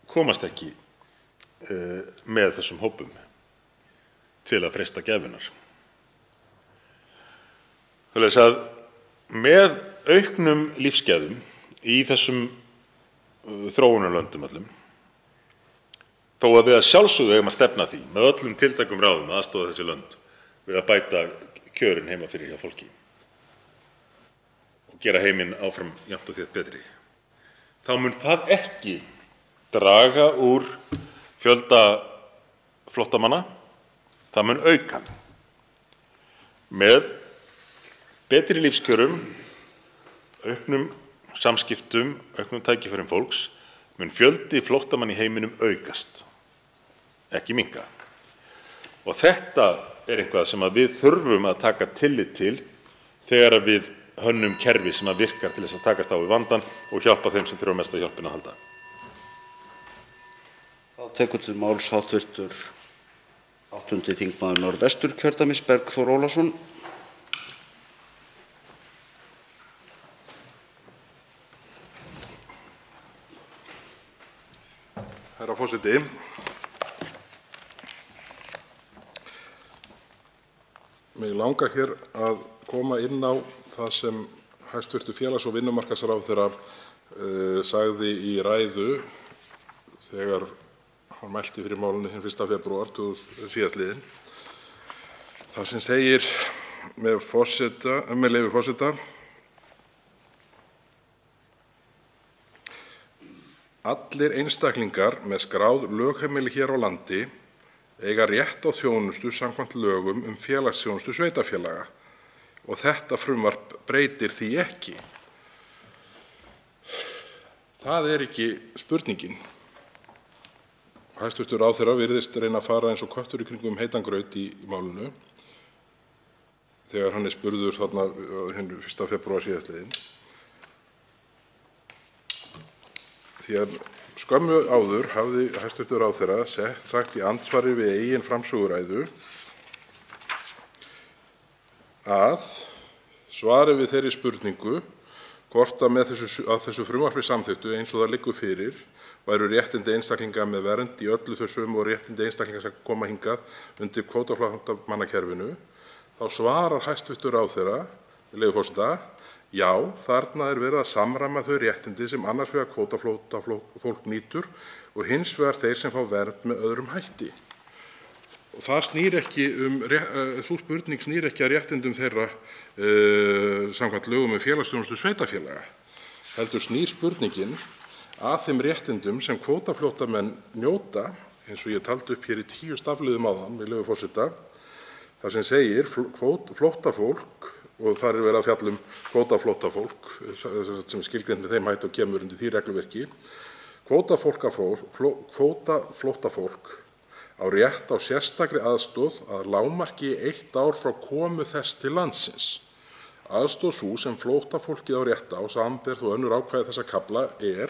komast ekki með þessum hópum til að freista gæfunnar. Þannig að með auknum lífsgæðum í þessum þróunarlöndum öllum, þó að við að sjálfsögðu eigum að stefna því með öllum tiltækum ráðum að aðstoða þessi lönd við að bæta kjörin heima fyrir hjá fólki og gera heiminn áfram jafnt og þétt betri, þá mun það ekki draga úr fjölda flóttamanna, það mun auka hann. Með betri lífskjörum, auknum samskiptum, auknum tækifærum fólks, mun fjöldi flóttamanna í heiminum aukast, ekki minnka. Og þetta eitthvað sem við þurfum að taka tillit til þegar við hönnum kerfi sem virkar til þess að takast á við vandann og hjálpa þeim sem þurfa mest á hjálpina að halda. Þá tekur til máls hv. 8. þingmaður Norðvesturkjördæmis, Bergþór Ólason. Herra forseti, mig langar hér að koma inn á það sem hæstv. Félags- og vinnumarkaðsráðherra sagði í ræðu þegar hann mælti fyrir málinu hinn 1. febrúar síðastliðinn. Það sem segir með leyfi forseta: Allir einstaklingar með skráð lögheimili hér á landi eiga rétt á þjónustu samkvæmt lögum félagsþjónustu sveitarfélaga og þetta frumvarp breytir því ekki. Það ekki spurningin. Hæstv. ráðherra virðist reyna að fara eins og köttur í kringum heitan graut í málinu þegar hann spurður þarna hinn 1. febrúar síðastliðinn. Því að skömmu áður hafði hæstv. ráðherra sagt í andsvari við eigin framsöguræðu að svari við þeirri spurningu hvort að með þessu frumvarpi samþykktu eins og það liggur fyrir væru réttindi einstaklinga með vernd í öllu þau sömu og réttindi einstaklinga sem koma hingað undir kvótaflóttamannakerfinu, þá svarar hæstv. Ráðherra, með leyfi forseta: já, þarna er verið að samræma þau réttindi sem annars vegar kvótaflóttafólk nýtur og hins vegar þeir sem fá vernd með öðrum hætti. Og sú spurning snýr ekki að réttindum þeirra samkvæmt lögum um félagsþjónustu sveitarfélaga, heldur snýr spurningin að þeim réttindum sem kvótaflóttamenn njóta, eins og ég taldi upp hér í 10 stafliðum áðan, með leyfi forseta, þar sem segir flóttafólk, og þar er verið að fjalla um kvótaflóttafólk sem skilgreint með þeim hætti og kemur undir því regluverki. Kvótaflóttafólk á rétt á sérstakri aðstoð að lágmarki í 1 ár frá komu þess til landsins. Aðstoð sú sem flóttafólkið á rétt á, samanber þó önnur ákvæði þessa kafla, er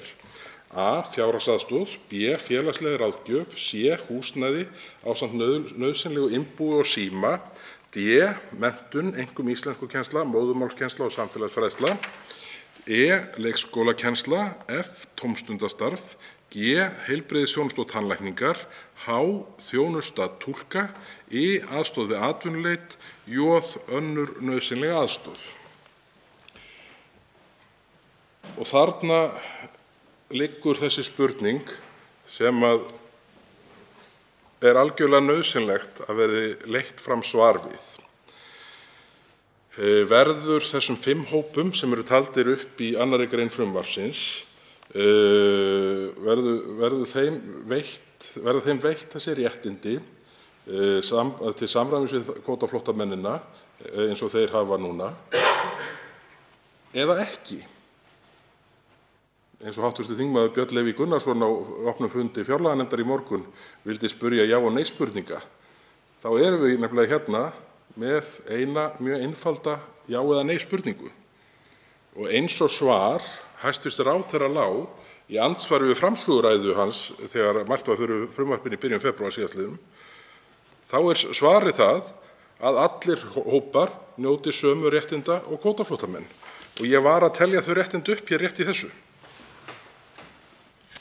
a. fjárhagsaðstoð, b. félagsleg ráðgjöf, c. húsnæði ásamt nauðsynlegu innbúi og síma, d. menntun, einkum íslenskukennsla, móðurmálskennsla og samfélagsfræðsla, e. leikskólakennsla, f. tómstundastarf, g. heilbrigðisþjónustu og tannlækningar, h. þjónusta túlka, i. aðstoð við atvinnuleit, j. önnur nauðsynleg aðstoð. Og þarna liggur þessi spurning sem er algjörlega nauðsynlegt að verði leitt fram svar við. Verður þessum 5 hópum sem eru taldir upp í 2. grein frumvarpsins, verður þeim veitt þessi réttindi til samræmis við kvótaflóttamennina eins og þeir hafa núna, eða ekki? Eins og hv. þingmaður Björn Leví Gunnarsson á opnum fundi fjárlaganefndar í morgun vildi spyrja já- og nei-spurninga, þá erum við nefnilega hérna með eina mjög einfalda já- eða nei-spurningu. Og eins og svar hæstv. Ráðherra lá í andsvari við framsöguræðu hans þegar mælt var fyrir frumvarpinu í byrjun febrúar síðastliðnum, þá er svarið það að allir hópar njóti sömu réttinda og kvótaflóttamenn. Og ég var að telja þau réttindi upp hér rétt í þessu.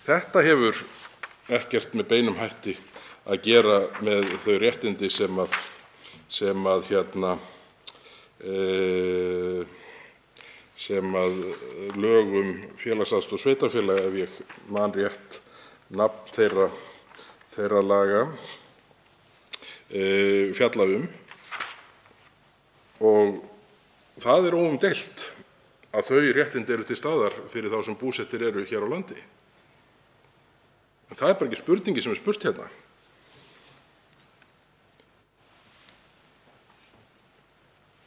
Þetta hefur ekkert með beinum hætti að gera með þau réttindi sem lög um félagsaðstoð sveitarfélaga, ef ég man rétt nafn þeirra laga, fjalla um. Og það er óumdeilt að þau réttindi eru til staðar fyrir þá sem búsettir eru hér á landi. En það er bara ekki spurningi sem er spurt hérna.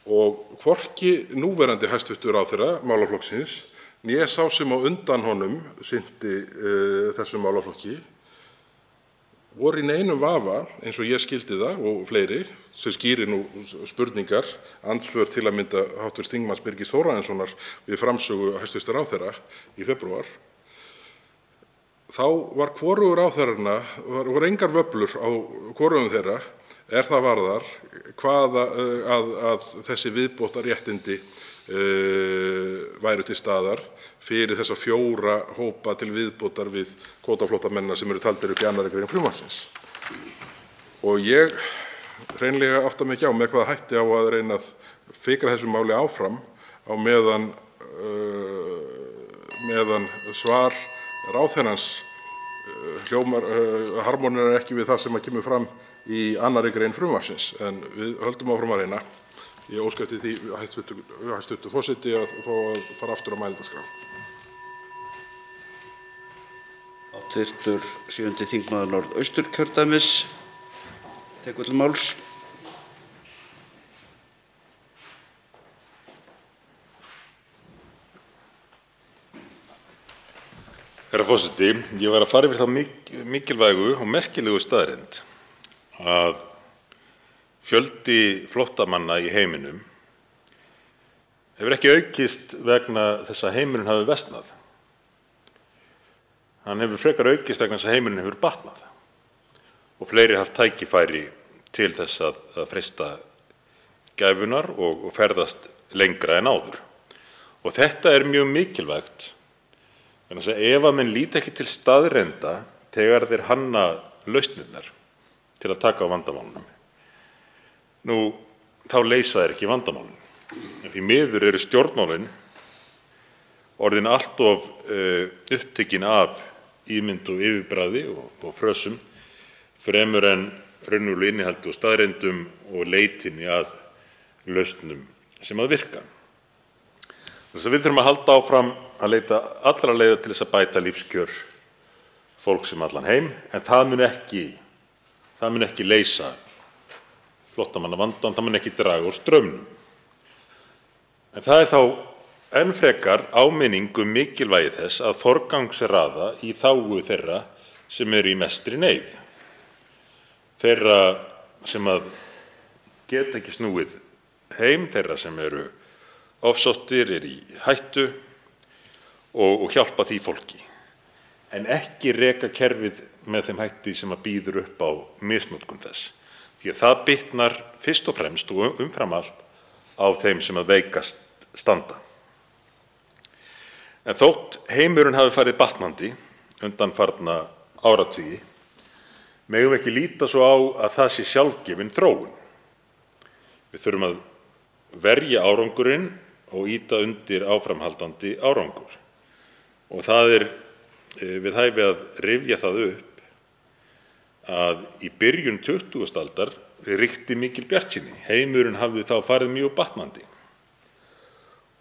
Og hvorki núverandi hæstv. Ráðherra málaflokksins né sá sem á undan honum sinnti þessum málaflokki voru í neinum vafa, eins og ég skildi það og fleiri, sem skýrir nú spurningar, andsvör til að mynda hv. þingmanns Birgis Þórarinssonar við framsögu hæstv. Ráðherra í febrúar. Þá var hvorugur ráðherranna, voru engar vöflur á hvorugum þeirra það varðar að þessi viðbótarréttindi væru til staðar fyrir þessa 4 hópa til viðbótar við kvótaflóttamennina sem eru taldir upp í 2. grein frumvarpsins. Og ég hreinlega átta mig ekki á með hvaða hætti á að reyna að fikra þessu máli áfram á meðan svar ráðherrans harmonerar ekki við það sem kemur fram í 2. grein frumvarpsins, en við höldum áfram að reyna. Ég óska eftir því, hæstv. forseti, að fá að fara aftur á mælendaskrá. Hv. 7. þingmaður Norðausturkjördæmis tekur til máls. Herra forseti, ég var að fara yfir þá mikilvægu og merkilegu staðreynd að fjöldi flóttamanna í heiminum hefur ekki aukist vegna þess að heimurinn hafi versnað. Hann hefur frekar aukist vegna þess að heimurinn hefur batnað og fleiri haft tækifæri til þess að freista gæfunnar og ferðast lengra en áður. Og þetta er mjög mikilvægt, þannig að ef að menn líta ekki til staðreynda þegar þeir hanna lausnirnar til að taka á vandamálunum, þá leysa þeir ekki vandamálin. En því miður eru stjórnmálin orðin allt of upptekin af ímynd og yfirbragði og frösum fremur en raunverulegu innihaldi og staðreyndum og leitinni að lausnum sem að virka. Þess að við þurfum að halda áfram að leita allra leiða til þess að bæta lífskjör fólks um allan heim, en það mun ekki leysa flóttamannavandann, það mun ekki draga úr straumnum. En það er þá enn frekar áminning mikilvægi þess að forgangsraða í þágu þeirra sem eru í mestri neyð, þeirra sem að geta ekki snúið heim, þeirra sem eru ofsóttir, eru í hættu og hjálpa því fólki, en ekki reka kerfið með þeim hætti sem að býður upp á misnotkun þess, því að það bitnar fyrst og fremst og umfram allt á þeim sem að veikast standa. En þótt heimurinn hafi farið batnandi undanfarna áratugi, megum ekki líta svo á að það sé sjálfgefin þróun. Við þurfum að verja árangurinn og ýta undir áframhaldandi árangur. Og það er við hæfi að rifja það upp að í byrjun 20. aldar ríkti mikil bjartsýni. Heimurinn hafði þá farið mjög batnandi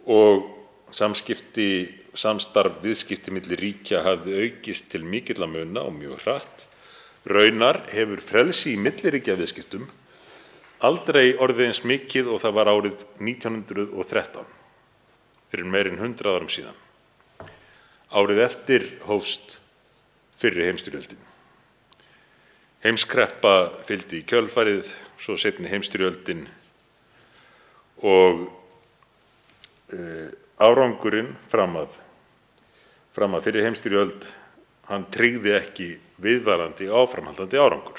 og samstarf, viðskipti milli ríkja hafði aukist til mikilla muna og mjög hratt. Raunar hefur frelsi í milliríkjaviðskiptum aldrei orðið eins mikið og það var árið 1913, fyrir meira en 100 árum síðan. Árið eftir hófst fyrri heimsstyrjöldin. Heimskreppa fylgdi í kjölfarið, svo seinni heimsstyrjöldin og árangurinn fram að fyrri heimsstyrjöld, hann tryggði ekki viðvarandi áframhaldandi árangur.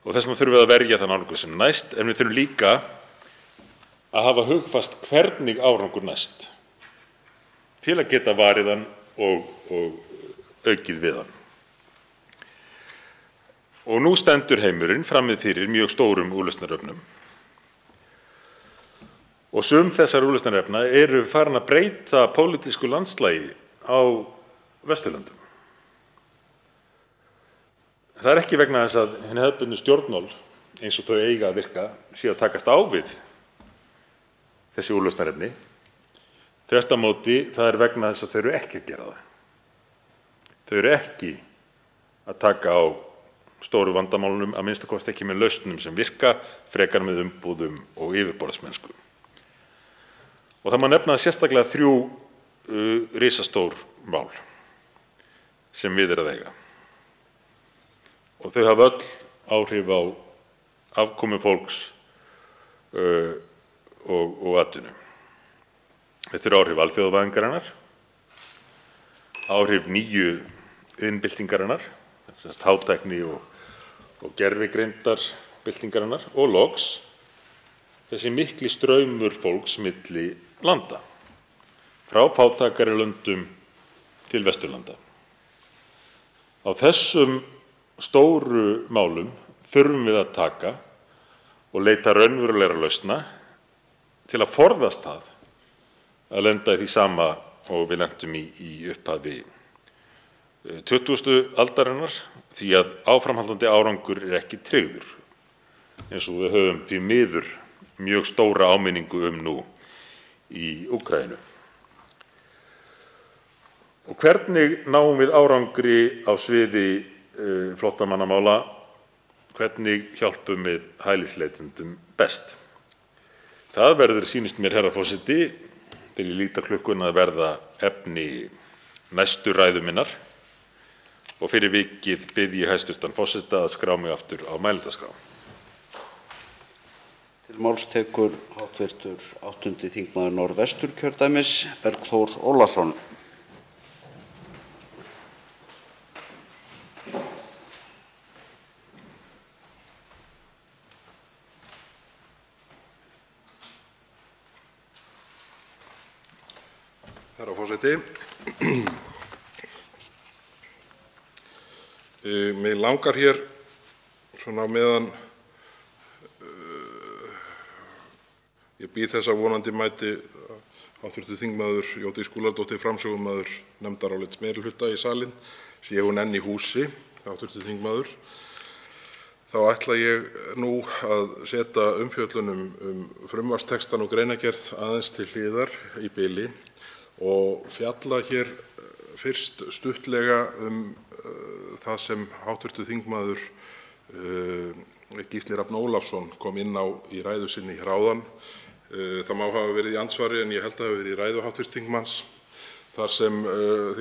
Og þess vegna þurfum við að verja þann árangur sem næst, en við þurfum líka að hafa hugfast hvernig árangur næst til að geta varið hann og aukið við hann. Og nú stendur heimurinn frammi fyrir mjög stórum úrlausnarefnum. Og sum þessar úrlausnarefna eru farin að breyta pólitísku landslagi á Vesturlöndum. Það er ekki vegna þess að hin hefðbundnu stjórnmál eins og þau eiga að virka séu að takast á við þessi úrlausnarefni. Þvert á móti, það er vegna þess að þau eru ekki að gera það. Þau eru ekki að taka á stóru vandamálunum, að minnsta kosti ekki með lausnum sem virka, frekar með umbúðum og yfirborðsmennsku. Og það má nefna sérstaklega 3 risastór mál sem við er að eiga. Og þau hafa öll áhrif á afkomu fólks og atvinnu. Þetta eru áhrif alþjóðavæðingarinnar, áhrif nýju iðnbyltingarinnar, hátækni og gervigreindarbyltingarinnar, og loks þessi mikli straumur fólks milli landa, frá fátækari löndum til Vesturlanda. Á þessum stóru málum þurfum við að taka og leita raunverulegra lausna til að forðast það að lenda í því sama og við lentum í upphafi 20. aldarinnar, því að áframhaldandi árangur er ekki tryggður, eins og við höfum því miður mjög stóra áminningu nú í Úkraínu. Og hvernig náum við árangri á sviði flóttamannamála? Hvernig hjálpum við hælisleitendum best? Það verður, sýnist mér, herra forseti, þegar ég lít á klukkuna, að verða efni næstu ræðu minnar, og fyrir vikið bið ég hæstv. Forseta að skrá mig aftur á mælendaskrá. Til máls tekur hv. 8. þingmaður Norðvesturkjördæmis, Bergþór Ólason. Herra forseti. Mig langar hér svona meðan ég bíð þess að vonandi mæti hv. þingmaður Jódís Skúladóttir, framsögumaður nefndarálits meirihluta í salinn, sé hún enn í húsi, hv. þingmaður, þá ætla ég nú að setja umfjöllun frumvarpstextann og greinargerð aðeins til hliðar í bili og fjalla hér fyrst stuttlega það sem hv. þingmaður Gísli Rafn Ólafsson kom inn á í ræðu sinni hér áðan. Það má hafa verið í andsvari en ég held að það hafi verið í ræðu hv. þingmanns þar sem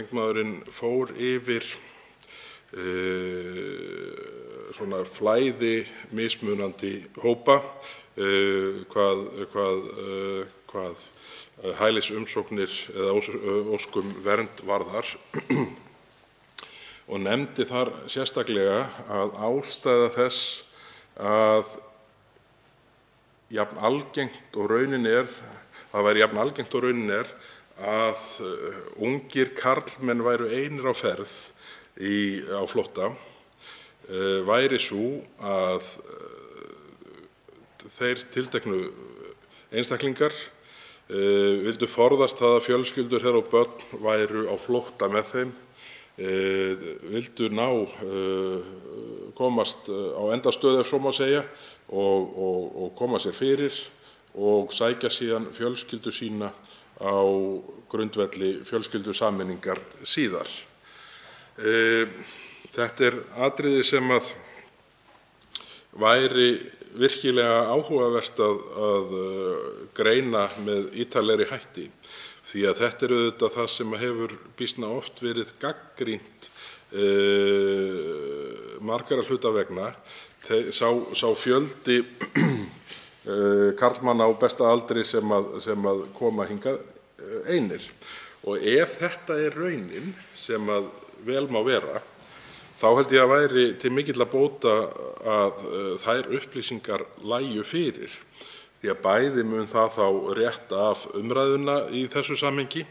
þingmaðurinn fór yfir svona flæði mismunandi hópa hvað hælisumsóknir eða óskum vernd varðar og nefndi þar sérstaklega að ástæða þess að jafn algengt og raunin er að ungir karlmenn væru einir á ferð á flótta væri sú að þeir tilteknu einstaklingar vildu forðast það að fjölskyldur þeirra og börn væru á flótta með þeim, vildu komast á endastöð ef svo má segja og koma sér fyrir og sækja síðan fjölskyldu sína á grundvelli fjölskyldusameiningar síðar. Þetta atriði sem að væri virkilega áhugavert að greina með ítarlegri hætti því að þetta auðvitað það sem hefur býsna oft verið gagnrýnt margra hluta vegna, sá fjöldi karlmanna á besta aldri sem að koma hingað einir. Og ef þetta raunin sem að vel má vera, þá held ég að væri til mikilla bóta að þær upplýsingar lægju fyrir. Því að bæði mun það þá rétta af umræðuna í þessu samhengi,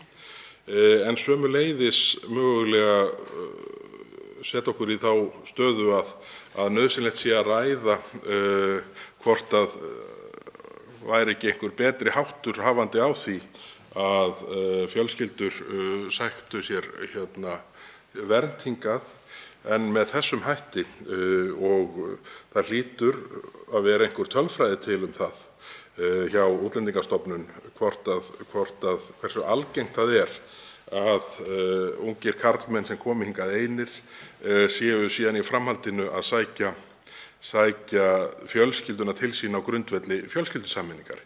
en sömuleiðis mögulega setja okkur í þá stöðu að nauðsynlegt sé að ræða hvort að væri ekki einhver betri háttur hafandi á því að fjölskyldur sæktu sér vernd hingað en með þessum hætti og það hlýtur að vera einhver tölfræði til það hjá Útlendingastofnun hversu algengt það að ungir karlmenn sem komi hingað einir séu síðan í framhaldinu að sækja fjölskylduna til sín á grundvelli fjölskyldusameiningar.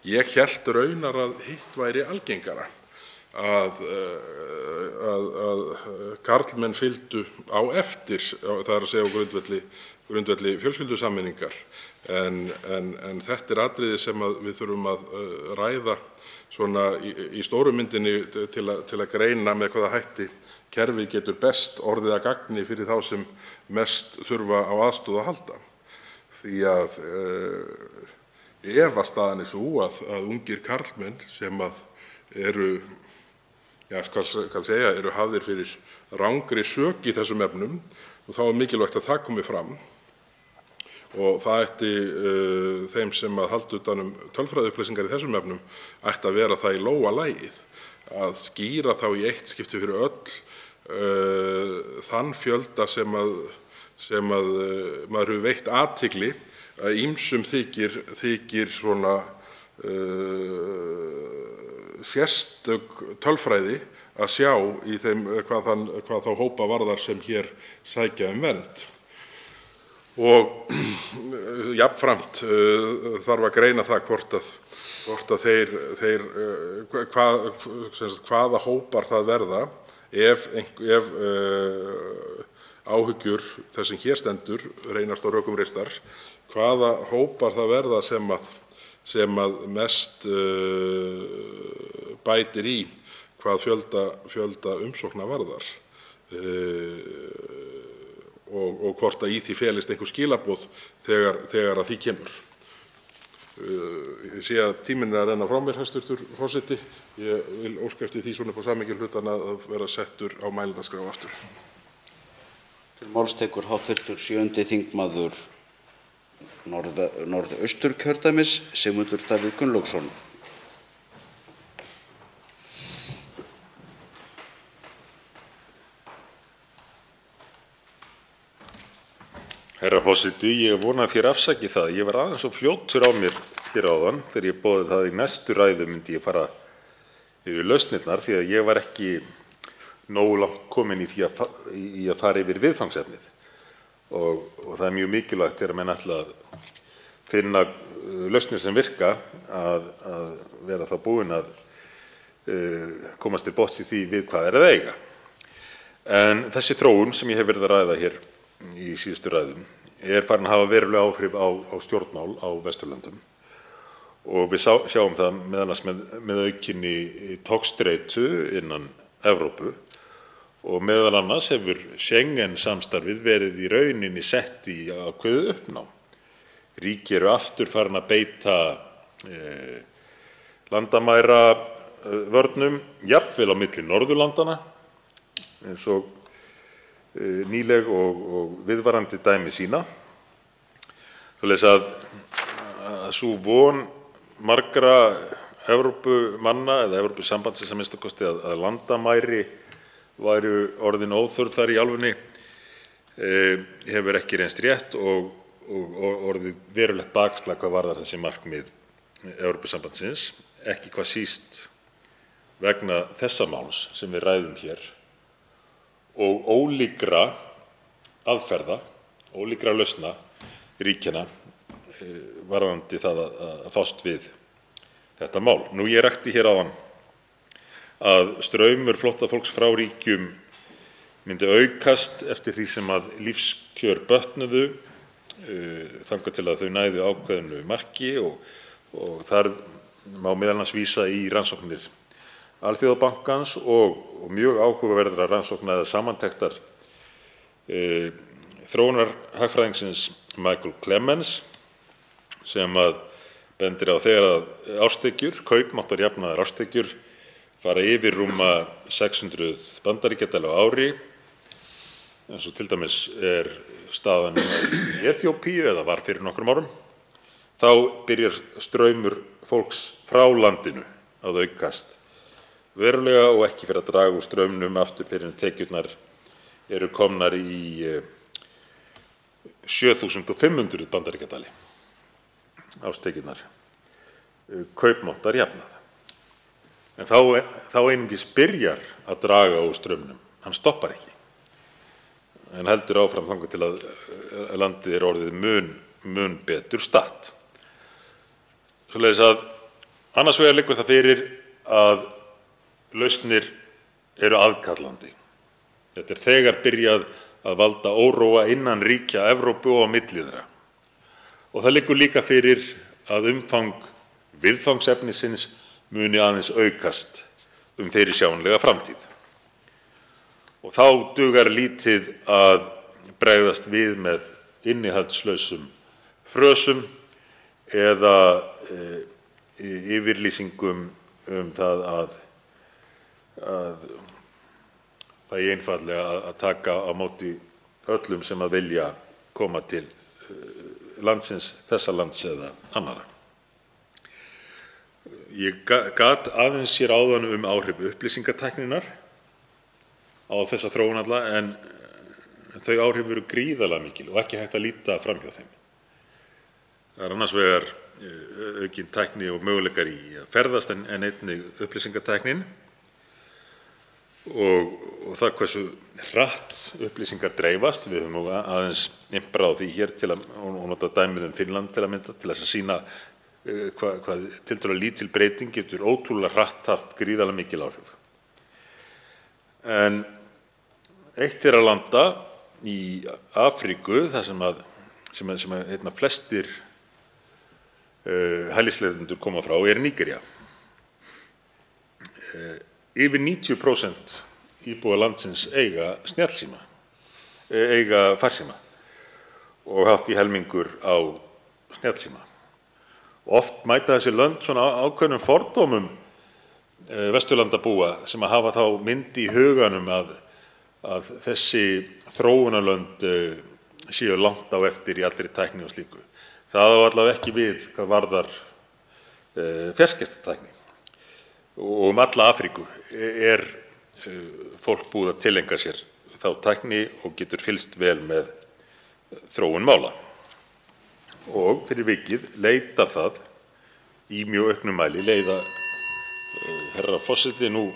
Ég hélt raunar að hitt væri algengara, að karlmenn fylgdu á eftir, það að segja á grundvelli fjölskyldusameiningar, en þetta atriði sem við þurfum að ræða svona í stóru myndinni til að greina með hvaða hætti kerfið getur best orðið að gagni fyrir þá sem mest þurfa á aðstoð að halda. Því að ef að staðan sú að ungir karlmenn sem að eru hafðir fyrir rangri sök í þessum efnum, og þá mikilvægt að það komi fram og það ætti þeim sem að halda utan tölfræðiupplýsingar í þessum efnum ætti að vera það í lóga lagið að skýra þá í eitt skipti fyrir öll þann fjölda sem að maður hefur veitt athygli að ýmsum þykir svona sérstök tölfræði að sjá í þeim hvað þá hópa varðar sem hér sækja vernd. Og jafnframt þarf að greina það hvort að hvaða hópar það verða ef áhyggjur þess sem hér stendur reynast á rökum reistar, hvaða hópar það verða sem að mest bætir í hvað fjölda umsókna varðar og hvort að í því felist einhver skilaboð þegar að því kemur. Ég sé að tíminn er að renna frá mér, hæstv. Forseti. Ég vil óska eftir því svona upp á samhengi hlutanna að vera settur á mælendaskrá aftur. Til máls tekur hv. 7. þingmaður Norðausturkjördæmis, Sigmundur Davíð Gunnlaugsson. Herra forseti, ég vona að þér afsakið það. Ég var aðeins svo fljótur á mér hér áðan þegar ég boðið það í næstu ræðu myndi ég fara yfir lausnirnar því að ég var ekki nógu langt kominn í að fara yfir viðfangsefnið. Og það er mjög mikilvægt þegar menn ætla að finna lausnir sem virka að vera þá búin að komast til botns í því við hvað er að eiga. En þessi þróun sem ég hef verið að ræða hér í síðustu ræðum er farin að hafa veruleg áhrif á stjórnmál á Vesturlöndum og við sjáum það meðal annars með aukinni togstreitu innan Evrópu og meðal annars hefur Schengen-samstarfið verið í rauninni sett í ákveðið uppnám. Ríki eru aftur farin að beita landamæravörnum, jafnvel á milli Norðurlandanna, eins og nýleg og viðvarandi dæmi sína. Svoleiðis að sú von margra Evrópumanna eða Evrópusambandsins að minnsta kosti að landamæri væru orðin óþörf þar í álfunni hefur ekki reynst rétt og orðið verulegt bakslag hvað varðar þessi markmið Evrópusambandsins, ekki hvað síst vegna þessa máls sem við ræðum hér og ólíkra aðferða, ólíkra lausna ríkjanna varðandi það að fást við þetta mál. Nú, ég rakti hér áðan að straumur flóttafólks frá ríkjum myndi aukast eftir því sem að lífskjör bötnuðu þangað til að þau næðu ákveðnu marki og þar má meðal annars vísa í rannsóknir Alþjóðabankans og mjög áhugaverðra rannsókna eða samantektar þróunarhagfræðingsins Michael Clemens sem að bendir á þegar að árstekjur, kaupmáttarjafnaðar árstekjur fara yfir rúma 600 bandaríkjadala á ári, eins og til dæmis er staðan í Eþíópíu eða var fyrir nokkrum árum, þá byrjar straumur fólks frá landinu að aukast verulega og ekki fyrir að draga úr straumnum aftur fyrir en tekjurnar eru komnar í 7.500 bandaríkjadali árstekjurnar, kaupmáttarjafnað. En þá einungis byrjar að draga úr straumnum, hann stoppar ekki, en heldur áfram þangað til að landið er orðið mun betur statt. Svoleiðis að annars vegar liggur það fyrir að lausnir eru aðkallandi. Þetta er þegar byrjað að valda óróa innan ríkja Evrópu og á milli þeirra. Og það liggur líka fyrir að umfang viðfangsefnisins muni aðeins aukast fyrirsjáanlega framtíð. Og þá dugar lítið að bregðast við með innihaldslausum frösum eða yfirlýsingum það að það er einfaldlega að taka á móti öllum sem að vilja koma til landsins, þessa lands eða annarra. Ég gat aðeins sér áðan áhrif upplýsingatækninnar á þessa þróun alla en þau áhrif eru gríðarlega mikil og ekki hægt að líta framhjá þeim. Það er annars vegar aukin tækni og möguleikar í að ferðast en einnig upplýsingatæknin og það hversu hratt upplýsingar dreifast. Við höfum aðeins imprað á því hér til að nota dæmið Finnland til að mynda til þess að sýna hvað tiltölulega lítil breyting getur ótrúlega hratt haft gríðarlega mikil áhrif. En eitt er að landa í Afríku þar sem einna flestir hælisleitendur koma frá er Nígería. Yfir 90% íbúa landsins eiga snjallsíma, eiga farsíma og hátt í helmingur á snjallsíma. Oft oft mæta þessi lönd svona ákveðnum fordómum Vesturlandabúa sem að hafa þá mynd í huganum að þessi þróunarlönd séu langt á eftir í allri tækni og slíku. Það á allavega ekki við hvað varðar fjarskiptatækni. Og alla Afríku fólk búið að tileinka sér þá tækni og getur fylgst vel með þróun mála. Og fyrir vikið leitar það í mjög auknum mæli herra forseti, nú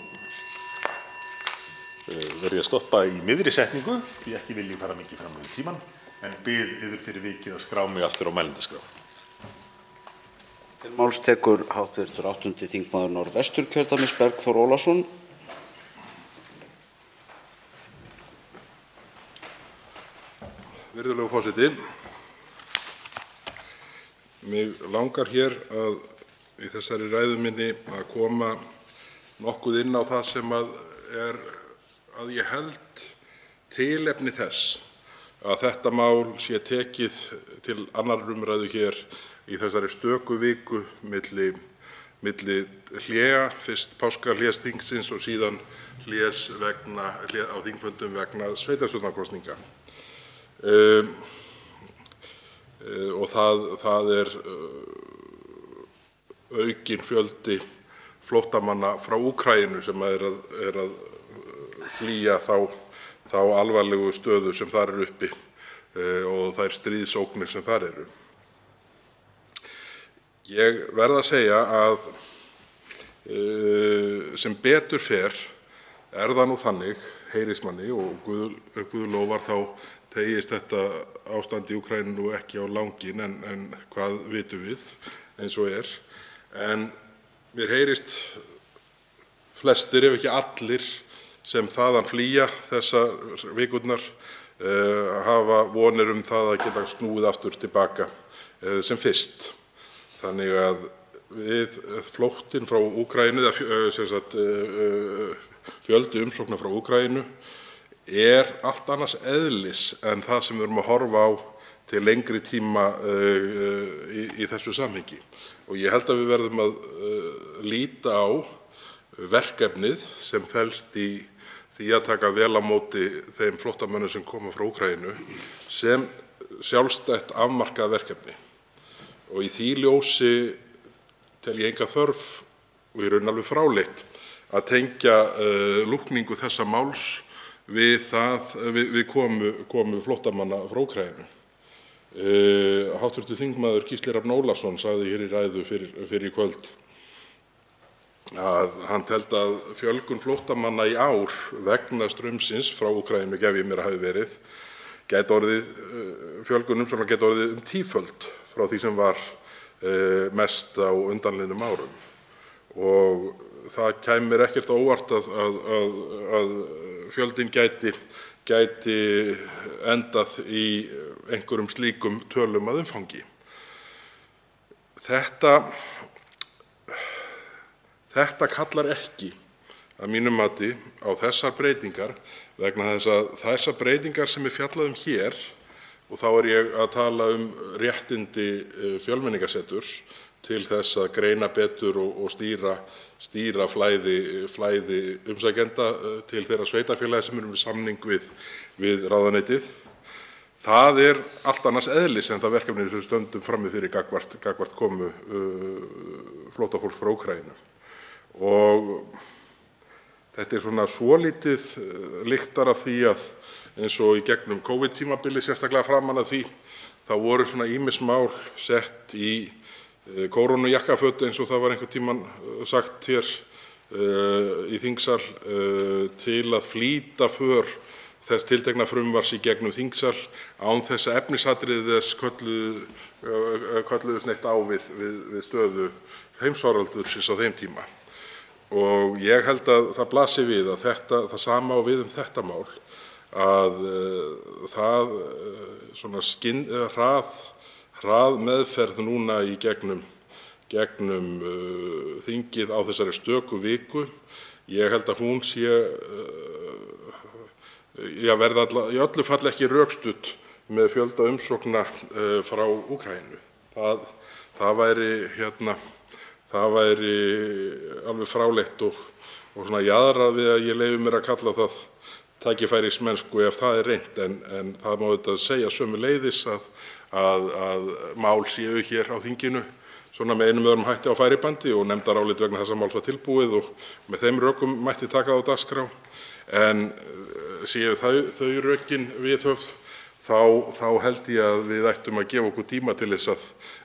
verð ég að stoppa í miðri setningu því ekki vil ég fara mikið fram með tímann, en bið yður fyrir vikið að skrá mig aftur á mælendaskrá. Til máls tekur hv. 8. þingmaður Norðvesturkjördæmis Bergþór Ólason. Virðulegur forseti, mig langar hér í þessari ræðu minni að koma nokkuð inn á það sem að ég held tilefni þess að þetta mál sé tekið til 2. umræðu hér í þessari stöku viku milli hléa, fyrst páskahlés þingsins og síðan hlés á þingfundum vegna sveitarstjórnarkosninga. Og það aukinn fjöldi flóttamanna frá Úkraínu sem er að flýja þá alvarlegu stöðu sem þar uppi og þær stríðsógnir sem þar eru. Ég verð að segja að sem betur fer það nú þannig, heyrist manni, og Guð lofar þá teygist þetta ástand í Úkraínu ekki á langinn, en hvað vitum við eins og En mér heyrist flestir, ef ekki allir, sem þaðan flýja þessar vikurnar hafa vonir það að geta snúið aftur tilbaka sem fyrst. Þannig að við flóttinn frá Úkraínu, fjöldi umsókna frá Úkraínu, allt annars eðlis en það sem við erum að horfa á til lengri tíma í þessu samhengi. Og ég held að við verðum að líta á verkefnið sem felst í því að taka vel á móti þeim flóttamönnum sem koma frá Úkraínu sem sjálfstætt afmarkað verkefni. Og í því ljósi tel ég enga þörf, og í raun alveg fráleitt, að tengja lúkningu þessa máls við komu flóttamanna frá Úkraínu. Hv. þingmaður Gísli Rafn Ólafsson sagði hér í ræðu fyrir í kvöld að hann teldi að fjölgun flóttamanna í ár vegna straumsins frá Úkraínu, gef ég mér að hafi verið, fjölgun umsókna gæti orðið tíföld frá því sem var mest á undanliðnum árum. Og það kæmi mér ekkert á óvart að fjöldinn gæti endað í einhverjum slíkum tölum að umfangi. Þetta kallar ekki, að mínu mati, á þessar breytingar, vegna þess að þessar breytingar sem fjallað hér, og þá ég að tala réttindi Fjölmenningarseturs til þess að greina betur og stýra flæði umsækjenda til þeirra sveitarfélaga sem eru með samning við ráðuneytið. Það allt annars eðlis en það verkefni sem við stöndum frammi fyrir gagnvart komu flóttafólks frá Úkraínu. Og þetta svona svolítið lyktar af því að eins og í gegnum COVID-tímabilið sérstaklega framan af því, þá voru svona ýmis mál sett í kórónujakkaföt eins og það var einhvern tímann sagt hér í þingsal til að flýta för þess tiltekna frumvarps í gegnum þingsal án þess að efnisatriði þess kölluðust neitt á við stöðu heimsfaraldursins á þeim tíma. Og ég held að það blasi við að það sama á við þetta mál, að það svona hrað meðferð núna í gegnum þingið á þessari stöku viku. Ég held að hún sé verða í öllu falli ekki rökstudd með fjölda umsókna frá Úkraínu. Það væri alveg fráleitt og svona jaðrað við að ég leyfi mér að kalla það tækifærismennsku ef það er reynt, en það má auðvitað segja sömuleiðis að mál séu hér á þinginu svona með einum öðrum hætti á færibandi og nefndarálit vegna þessa máls var tilbúið og með þeim rökum mætti taka það á dagskrá. En séu þau rökin viðhöfð þá held ég að við ættum að gefa okkur tíma til þess að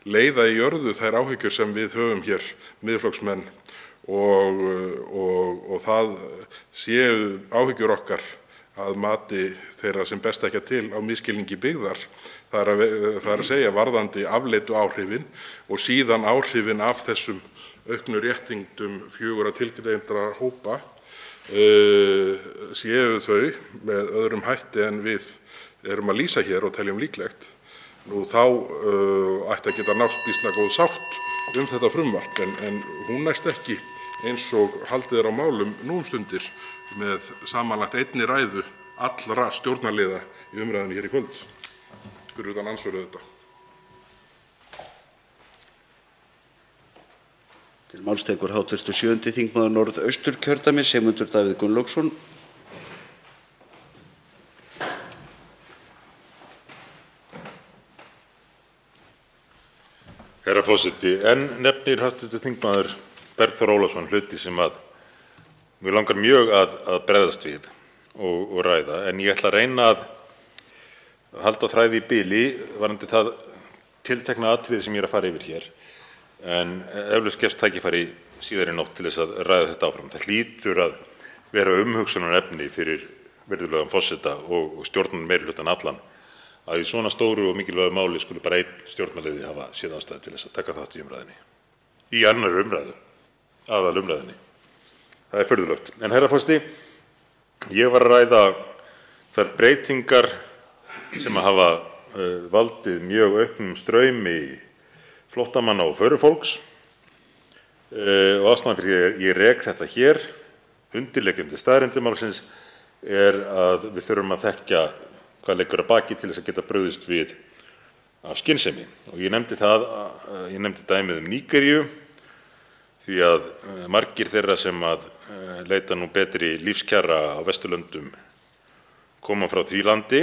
leiða í jörðu þær áhyggjur sem við höfum hér, Miðflokksmenn, og það séu áhyggjur okkar að mati þeirra sem best þekkja til á misskilningi byggðar, það er að segja varðandi afleiddu áhrifin og síðan áhrifin af þessum auknu réttindum 4 tilgreindra hópa, séu þau með öðrum hætti en við erum að lýsa hér og teljum líklegt, þá ætti að geta nást býsna góð sátt þetta frumvarp, en hún næst ekki eins og haldið á málum nú stundir með samanlagt einni ræðu allra stjórnarliða í umræðunni hér í kvöld, fyrir utan andsvöru þetta. Til máls tekur hv. 7. þingmaður Norðausturkjördæmis, Sigmundur Davíð Gunnlaugsson. Herra forseti, enn nefnir hv. þingmaður Bergþór Ólason hluti sem að mig langar mjög að bregðast við og ræða, en ég ætla að reyna að halda þræði í bili varðandi það tiltekna atriði sem ég er að fara yfir hér, en eflaust gefst tækifæri síðar í nótt til þess að ræða þetta áfram. Það hlýtur að vera umhugsunarefni fyrir virðulegan forseta og stjórnarmeirihlutann allan að í svona stóru og mikilvægu máli skuli bara einn stjórnarliði hafa séð ástæðu til þess að taka þátt í umræðunni, í annarri umræðu, aðalumræðunni. Það er furðulegt. En herra forseti, ég var að ræða þær breytingar sem hafa valdið mjög auknum straumi flóttamanna og förufólks og ástæðan fyrir því að ég rek þetta hér, undirliggjandi staðreyndir málsins, er að við þurfum að þekkja hvað liggur að baki til þess að geta brugðist við af skynsemi. Og ég nefndi dæmið Nígeríu, því að margir þeirra sem að leita nú betri lífskjara á Vesturlöndum koma frá því landi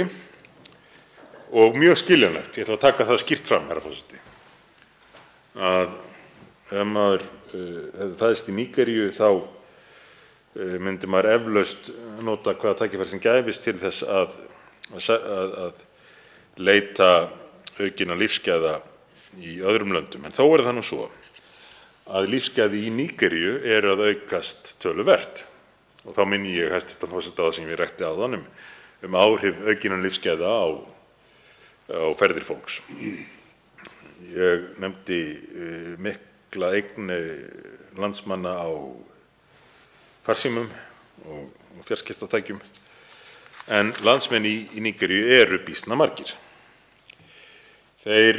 og mjög skiljanlegt. Ég ætla að taka það skýrt fram, herra forseti, að ef maður hefði fæðst í Nígeríu þá myndi maður eflaust nota hvaða tækifæri sem gæfist til þess að leita aukinna lífsgæða í öðrum löndum. En þó er það nú svo að lífsgæði í Nígeríu eru að aukast töluvert og þá minni ég hæstv. Forseta á það sem ég ræddi áðan um áhrif aukinna lífsgæða á ferðir fólks. Ég nefndi mikla eign landsmanna á farsímum og fjarskiptatækjum, en landsmenn í Nígeríu eru býsna margir. Þeir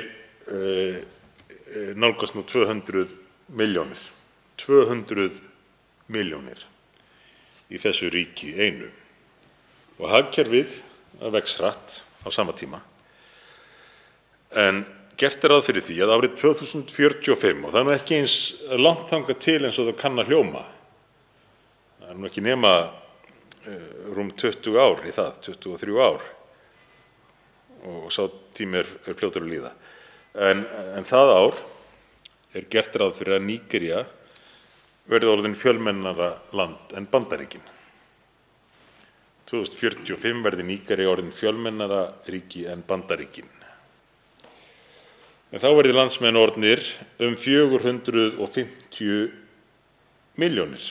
nálgast nú 200 milljónir. 200 milljónir í þessu ríki einu. Og hagkerfið vex hratt á sama tíma. En gert er ráð fyrir því að árið 2045, og það er nú ekki eins langt þangað til eins og það kann að hljóma, það er nú ekki nema rúm 20 ár í það, 23 ár, og sá tími er fljótur að líða. En það ár er gert ráð fyrir að Nígería verði orðin fjölmennara land en Bandaríkin. 2045 verði Nígería orðin fjölmennara ríki en Bandaríkin. En þá verði landsmenn orðnir 450 milljónir.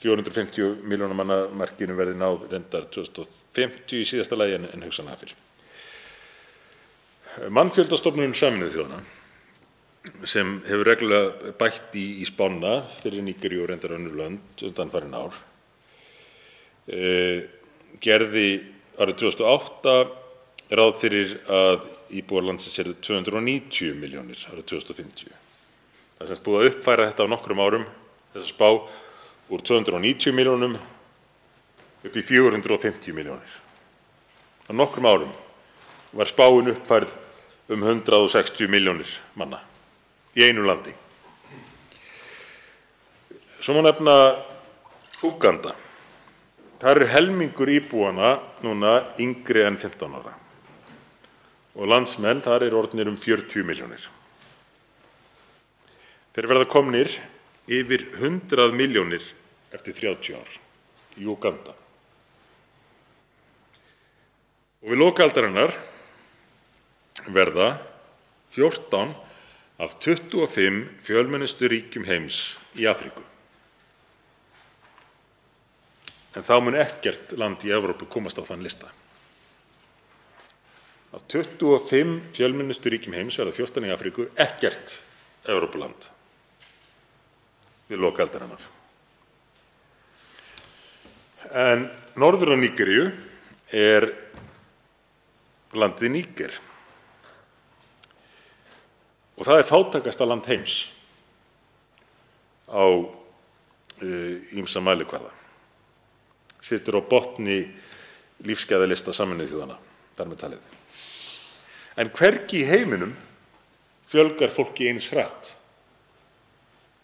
450 milljóna manna markinu verði náð reyndar 2050 í síðasta lagi en hugsanlega fyrr. Mannfjöldastofnun Sameinuðu þjóðanna, sem hefur reglulega bætt í spána fyrir Nígeríu og reyndar önnur lönd undanfarin ár, gerði árið 2008 ráð fyrir að íbúar landsins yrðu 290 milljónir árið 2050. Það er sem sagt búið að uppfæra þetta á nokkrum árum, þessa spá, úr 290 milljónum upp í 450 milljónir. Á nokkrum árum var spáin uppfærð um 160 milljónir manna í einu landi. Svo má nefna Úganda. Þar helmingur íbúanna núna yngri en 15 ára og landsmenn þar orðnir um 40 milljónir. Þeir verða komnir yfir 100 milljónir eftir 30 ár í Úganda. Og við lok aldarinnar verða 14 af 25 fjölmennustu ríkjum heims í Afríku. En þá mun ekkert land í Evrópu komast á þann lista. Af 25 fjölmennustu ríkjum heims verða 14 í Afríku, ekkert Evrópuland við lok aldarinnar. En norður á Nígeríu landið Níger og það fátækasta land heims á ýmsa mælikvarða. Situr á botni lífsgæðalista Sameinuðu þjóðanna, þar með talið. En hvergi í heiminum fjölgar fólki eins hratt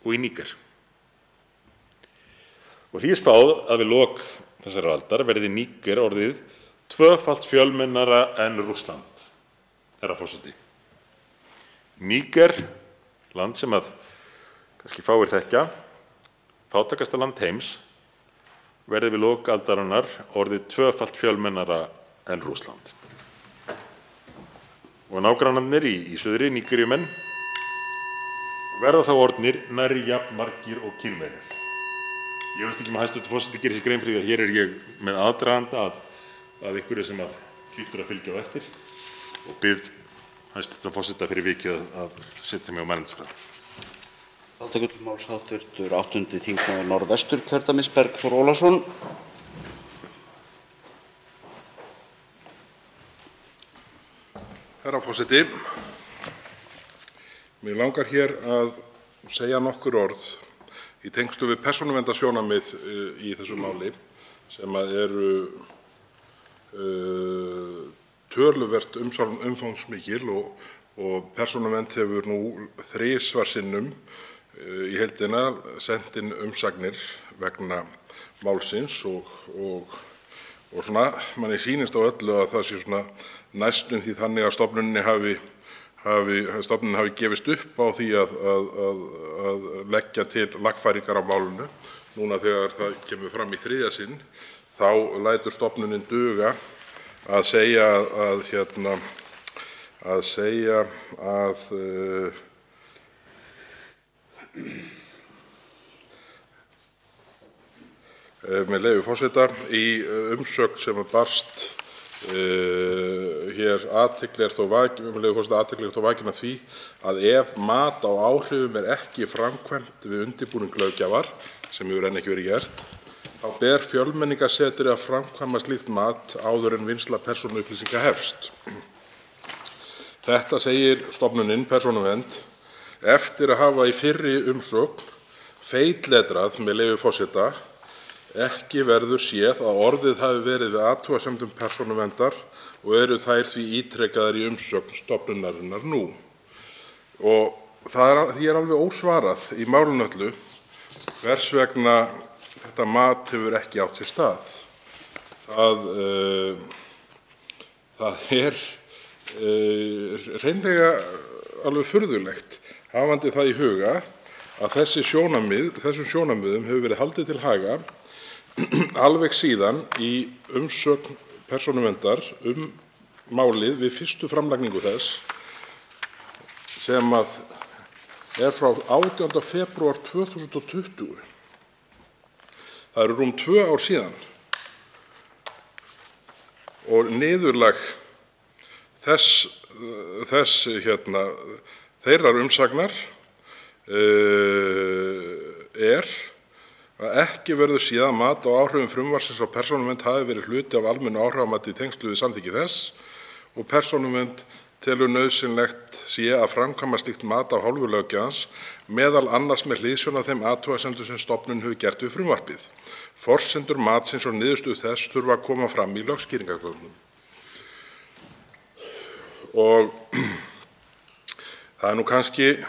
og í Níger. Og því spáð að við lok þessarar aldar verði Níger orðið tvöfalt fjölmennara en Rússland, herra forseti. Níger, land sem kannski fáir þekkja, fátækasta land heims, verði við lok aldarinnar orðið tvöfalt fjölmennara en Rússland. Og nágrannarnir í suðri, Nígeríumenn, verða þá orðnir nærri jafn margir og Kínverjar. Ég veist ekki hæstv. Forseti gerir sér grein fyrir því að hér ég með aðdraganda að einhverju sem hlýtur að fylgja á eftir og bið hæstv. Forseta fyrir vikið að setja mig á mælendaskrá. Þá tekur til máls hv. 8. þingmaður Norðvesturkjördæmis Bergþór Ólason. Herra forseti, mig langar hér að segja nokkur orð í tengslum við persónuverndarsjónarmið í þessu máli sem eru töluvert umfangsmikil og Persónuvernd hefur nú þrisvar sinnum í heildina sent inn umsagnir vegna málsins og svona manni sýnist á öllu að það sé svona næstum því þannig að stofnunin hafi gefist upp á því að leggja til lagfæringar á málinu. Núna þegar það kemur fram í þriðja sinn þá lætur stofnunin duga að segja að með leyfi forseta, í umsögn sem barst hér athygli er þó vakin að því að ef mat á áhrifum ekki framkvæmt við undirbúning löggjafar, sem hefur enn ekki verið gert, þá ber Fjölmenningarsetri að framkvæma slíkt mat áður en vinnsla persónuupplýsinga hefst. Þetta segir stofnunin Persónuvernd eftir að hafa í fyrri umsögn feitletrað með leyfi forseta: ekki verður séð að orðið hafi verið við athugasemdum Persónuverndar og eru þær því ítrekaðar í umsögn stofnunarinnar nú. Og því alveg ósvarað í málinu öllu hvers vegna þetta mat hefur ekki átt sér stað. Það hreinlega alveg furðulegt, hafandi það í huga að þessum sjónarmiðum hefur verið haldið til haga alveg síðan í umsögn Persónuverndar málið við fyrstu framlagningu þess, sem er frá 18. febrúar 2020. Það eru rúm 2 ár síðan og niðurlag þeirrar umsagnar er að ekki verður séð að mat á áhrifum frumvarpsins á Persónuvernd hafi verið hluti af almennu áhrifamati í tengslum við samþykki þess og Persónuvernd telur nauðsynlegt sé að framkvæma slíkt mat af hálfu löggjafans, meðal annars með hliðsjón af þeim athugasemdum sem stofnunin hefur gert við frumvarpið. Forsendur matsins og niðurstöður þess þurfa að koma fram í lögskýringargögnum. Og Það nú kannski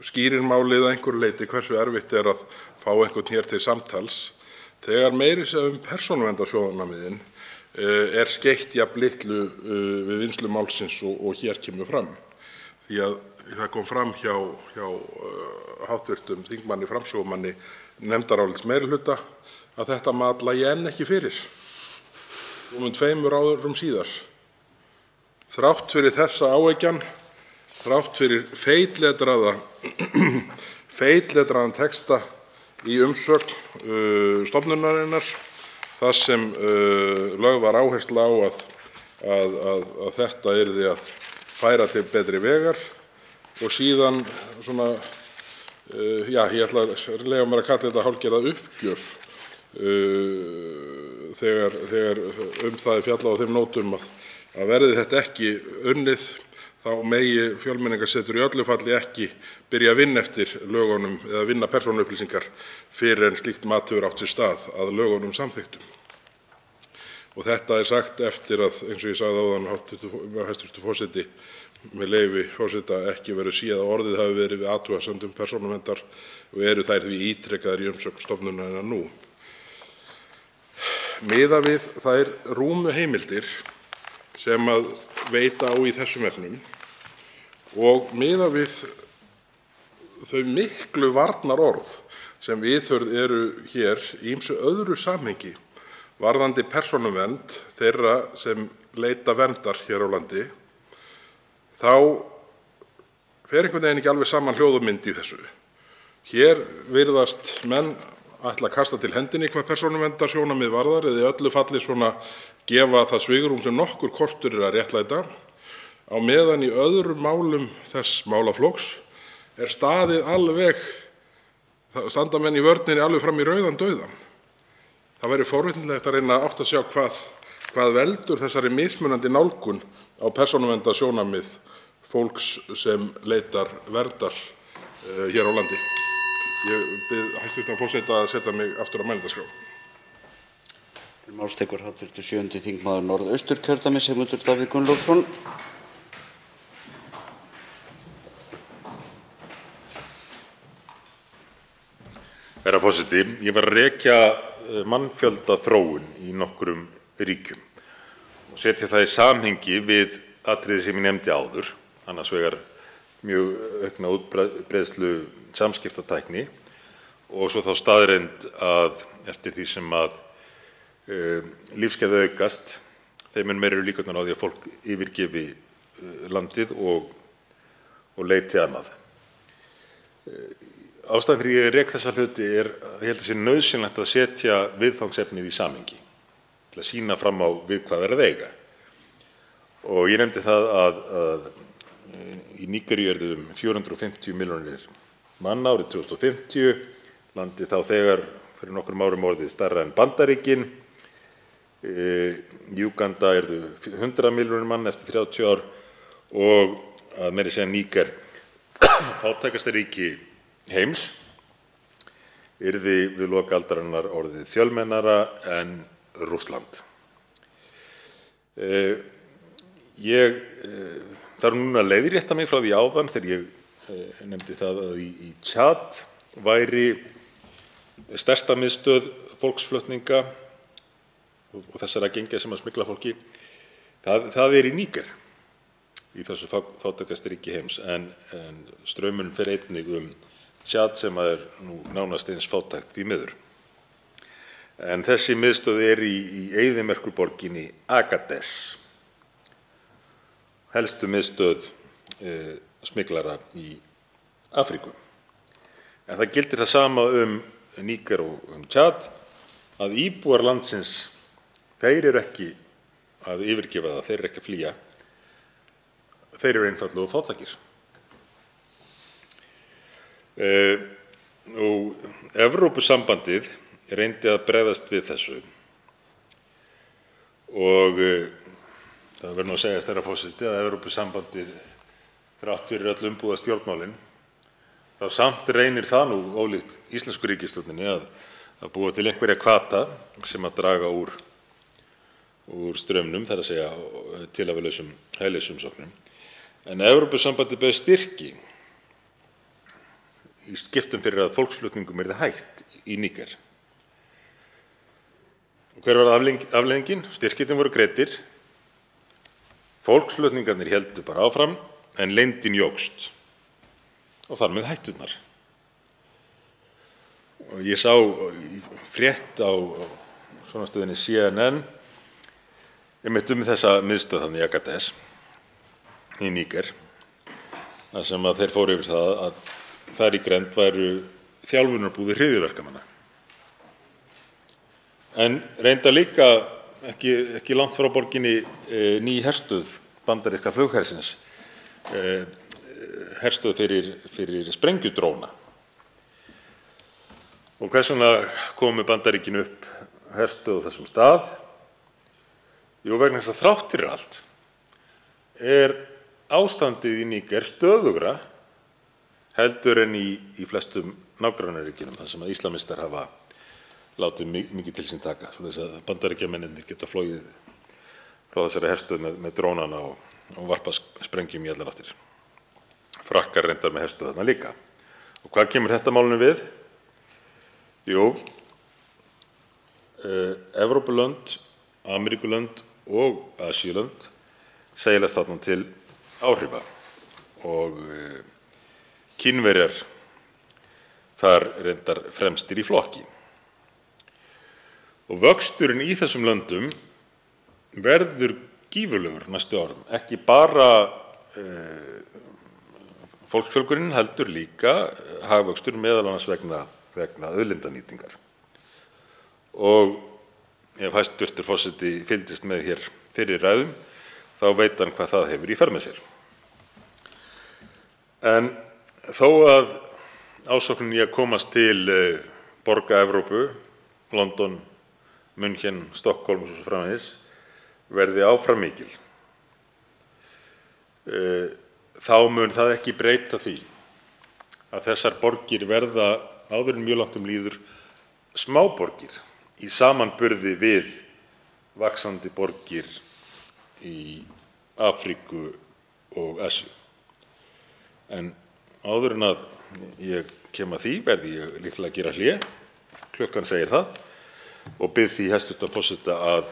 skýrir málið að einhverju leyti hversu erfitt að fá einhvern hér til samtals þegar meira að segja persónuverndarsjónarmiðin skeytt jafn litlu við vinnslu málsins og hér kemur fram. Því að það kom fram hjá hv. þingmanni framsögumanni nefndarálits meirihluta að þetta mat lægi enn ekki fyrir. Rúmum 2 árum síðar. Þrátt fyrir þessa áeggjan, þrátt fyrir feitletraðan texta í umsögn stofnunarinnar þar sem lögð var áhersla á að þetta yrði að færa til betri vegar og síðan svona, ég ætla að leyfa mér að kalla þetta hálfgerða uppgjöf þegar það fjallað á þeim nótum að verði þetta ekki unnið þá megi Fjölmenningarsetur í öllu falli ekki byrja að vinna eftir lögunum eða vinna persónuupplýsingar fyrr en slíkt mat hefur átt sér stað að lögunum samþykktum. Og þetta sagt eftir að, eins og ég sagði áðan, hæstv. Forseti, með leyfi forseta, ekki verið séð að orðið hafi verið við athugasemdum persónuverndar og eru þær því ítrekkaðar í umsögn stofnunarinnar nú. Miðað við þær rúmu heimildir sem að veita á í þessum efnum og miðað við þau miklu varnarorð sem viðhöfð eru hér í ýmsu öðru samhengi varðandi persónuvernd þeirra sem leita verndar hér á landi, þá fer einhvern veginn ekki alveg saman hljóð og mynd í þessu. Hér virðast menn ætla að kasta til hendinni hvað persónuverndarsjónarmið varðar eða í öllu falli svona gefa það svigrúm sem nokkur kostur að réttlæta, á meðan í öðrum málum þess málaflokks standa menn í vörninni alveg fram í rauðan dauðan. Það væri forvitnilegt að reyna að átta sig á hvað veldur þessari mismunandi nálgun á persónuverndarsjónarmið fólks sem leitar verndar hér á landi. Ég bið hæstv. Forseta að setja mig aftur á mælendaskrá. Til máls tekur hv. 7. þingmaður Norðausturkjördæmis Sigmundur Davíð Gunnlaugsson. Herra forseti, ég var að rekja mannfjöldaþróun í nokkrum ríkjum og setja það í samhengi við atriði sem ég nefndi áður, annars vegar mjög aukna útbreiðslu samskiptatækni og svo þá staðreynd að eftir því sem að lífsgæði aukast, þeim mun meiri eru líkurnar á því að fólk yfirgefi landið og leiti annað. Ástæðan fyrir ég rek þessa hluti ég held að sé nauðsynlegt að setja viðfangsefnið í samhengi til að sýna fram á við hvað er að eiga. Og ég nefndi það að í Nígeríu eru 450 milljónir manna árið 2050, landið þá þegar fyrir nokkrum árum orðið stærra en Bandaríkin. Í Úganda eru 100 milljónir manna eftir 30 ár og að meira að segja Níger, fátækasta ríki heims, yrði við lok aldarinnar orðið fjölmennara en Rússland. Ég þarf núna að leiðrétta mig frá því áðan þegar ég nefndi það að í Tchad væri stærsta miðstöð fólksflutninga og þessara gengja sem að smygla fólki. Það er í Níger, í þessu fátækasta ríki heims, en straumurinn fer einnig Tchad sem er nú nánast eins fátækt í miður. En þessi miðstöð er í eyðimerkurborginni Agadez, helstu miðstöð smyglara í Afríku. En það gildir það sama Níger og Tchad, að íbúar landsins, þeir eru ekki að yfirgefa það, þeir eru ekki að flýja, þeir eru einfaldlega fátækir. Evrópusambandið reyndi að bregðast við þessu og það verður nú að segjast, herra forseti, að Evrópusambandið, þrátt fyrir öll umbúða stjórnmálin, þá samt reynir það nú, ólíkt íslensku ríkisstjórninni, að búa til einhverja hvata sem að draga úr straumnum, það er að segja tilhæfulausum hælisumsóknum. en Evrópusambandið bauð styrki í skiptum fyrir að fólksflutningum yrði hætt í Níger. Og hver var afleiðingin? Styrkirnir voru greiddir, fólksflutningarnir héldu bara áfram en leyndin jókst og þar með hætturnar. Og ég sá frétt á sjónvarpsstöðinni CNN einmitt þessa miðstöð þarna í Agadez í Níger, þar sem að þeir fóru yfir það að þar í grennd væru þjálfunarbúðir hryðjuverkamanna. En reynda líka ekki langt frá borginni ný herstöð bandaríska flughersins, herstöð fyrir sprengjudróna. Og hvers vegna komu Bandaríkin upp herstöð á þessum stað? Jú, vegna þess að þrátt fyrir allt ástandið í Níger stöðugra heldur en í flestum nágrannaríkjunum, þar sem að íslamistar hafa látið mikið til sín taka, svoleiðis að Bandaríkjamennirnir geta flogið frá þessari herstöð með drónana og varpað sprengjum í allar áttir. Frakkar reyndar með herstöð þarna líka. Og hvað kemur þetta málinu við? Jú, Evrópulönd, Ameríkulönd og Asíulönd seilast þarna til áhrifa og Kínverjar þar reyndar fremstir í flokki. Og vöxturinn í þessum löndum verður gífurlegur næstu árum, ekki bara fólksfjölgunin heldur líka hagvöxtur meðal annars vegna auðlindanýtingar. Og ef hæstv. Forseti fylgdist með hér fyrir ræðum, þá veit hann hvað það hefur í för með sér. En þó að ásóknin í að komast til borga Evrópu, London, München, Stockholm og svo framvegis, verði áfram mikil, þá mun það ekki breyta því að þessar borgir verða áður en mjög langt líður smáborgir í samanburði við vaxandi borgir í Afríku og Asíu. En áður en að ég kem að því verði ég líklega að gera hlé, klukkan segir það, og bið því hæstv. Forseta að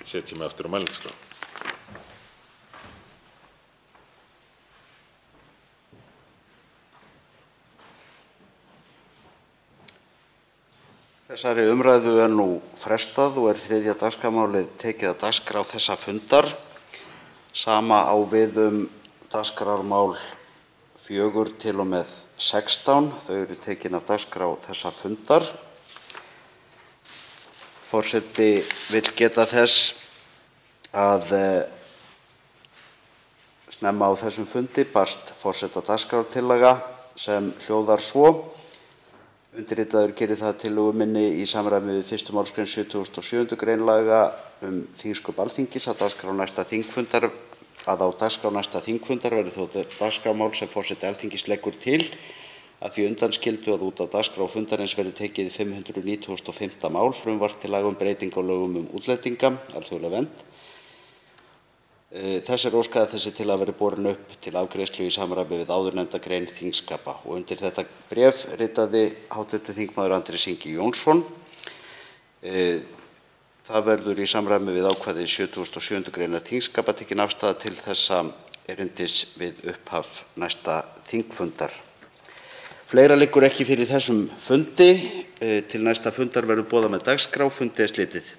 setja mig aftur á mælendaskrá. Þessari umræðu nú frestað og þriðja dagskrármálið tekið að dagskrá þessa fundar. Sama á við dagskrármál 4 til og með 16. Þau eru tekin af dagskrá þessa fundar. Forseti vill geta þess að snemma á þessum fundi barst forseta dagskrártillaga sem hljóðar svo: Undirritaður gerir það tillögu minni í samræmi við 1. málsgrein 77. gr. laga þingsköp Alþingis að á dagskrá næsta þingfundar verði þó dagskrármál sem forseti Alþingis leggur til, að því undanskildu að út af dagskrá fundarins verði tekið 595. mál, frumvarp til laga breytingu á lögum útlendinga, alþjóðlega vernd. Þess óskað að þessi tillaga verði borin upp til afgreiðslu í samræmi við áðurnefnda grein þingskapa og undir þetta bréf ritaði hv. þingmaður Andrés Ingi Jónsson. Það verður í samræmi við ákvæði 77. gr. þingskapa tekin afstaða til þessa erindis við upphaf næsta þingfundar. Fleira liggur ekki fyrir þessum fundi. Til næsta fundar verður boðað með dagskrá. Fundi er slitið.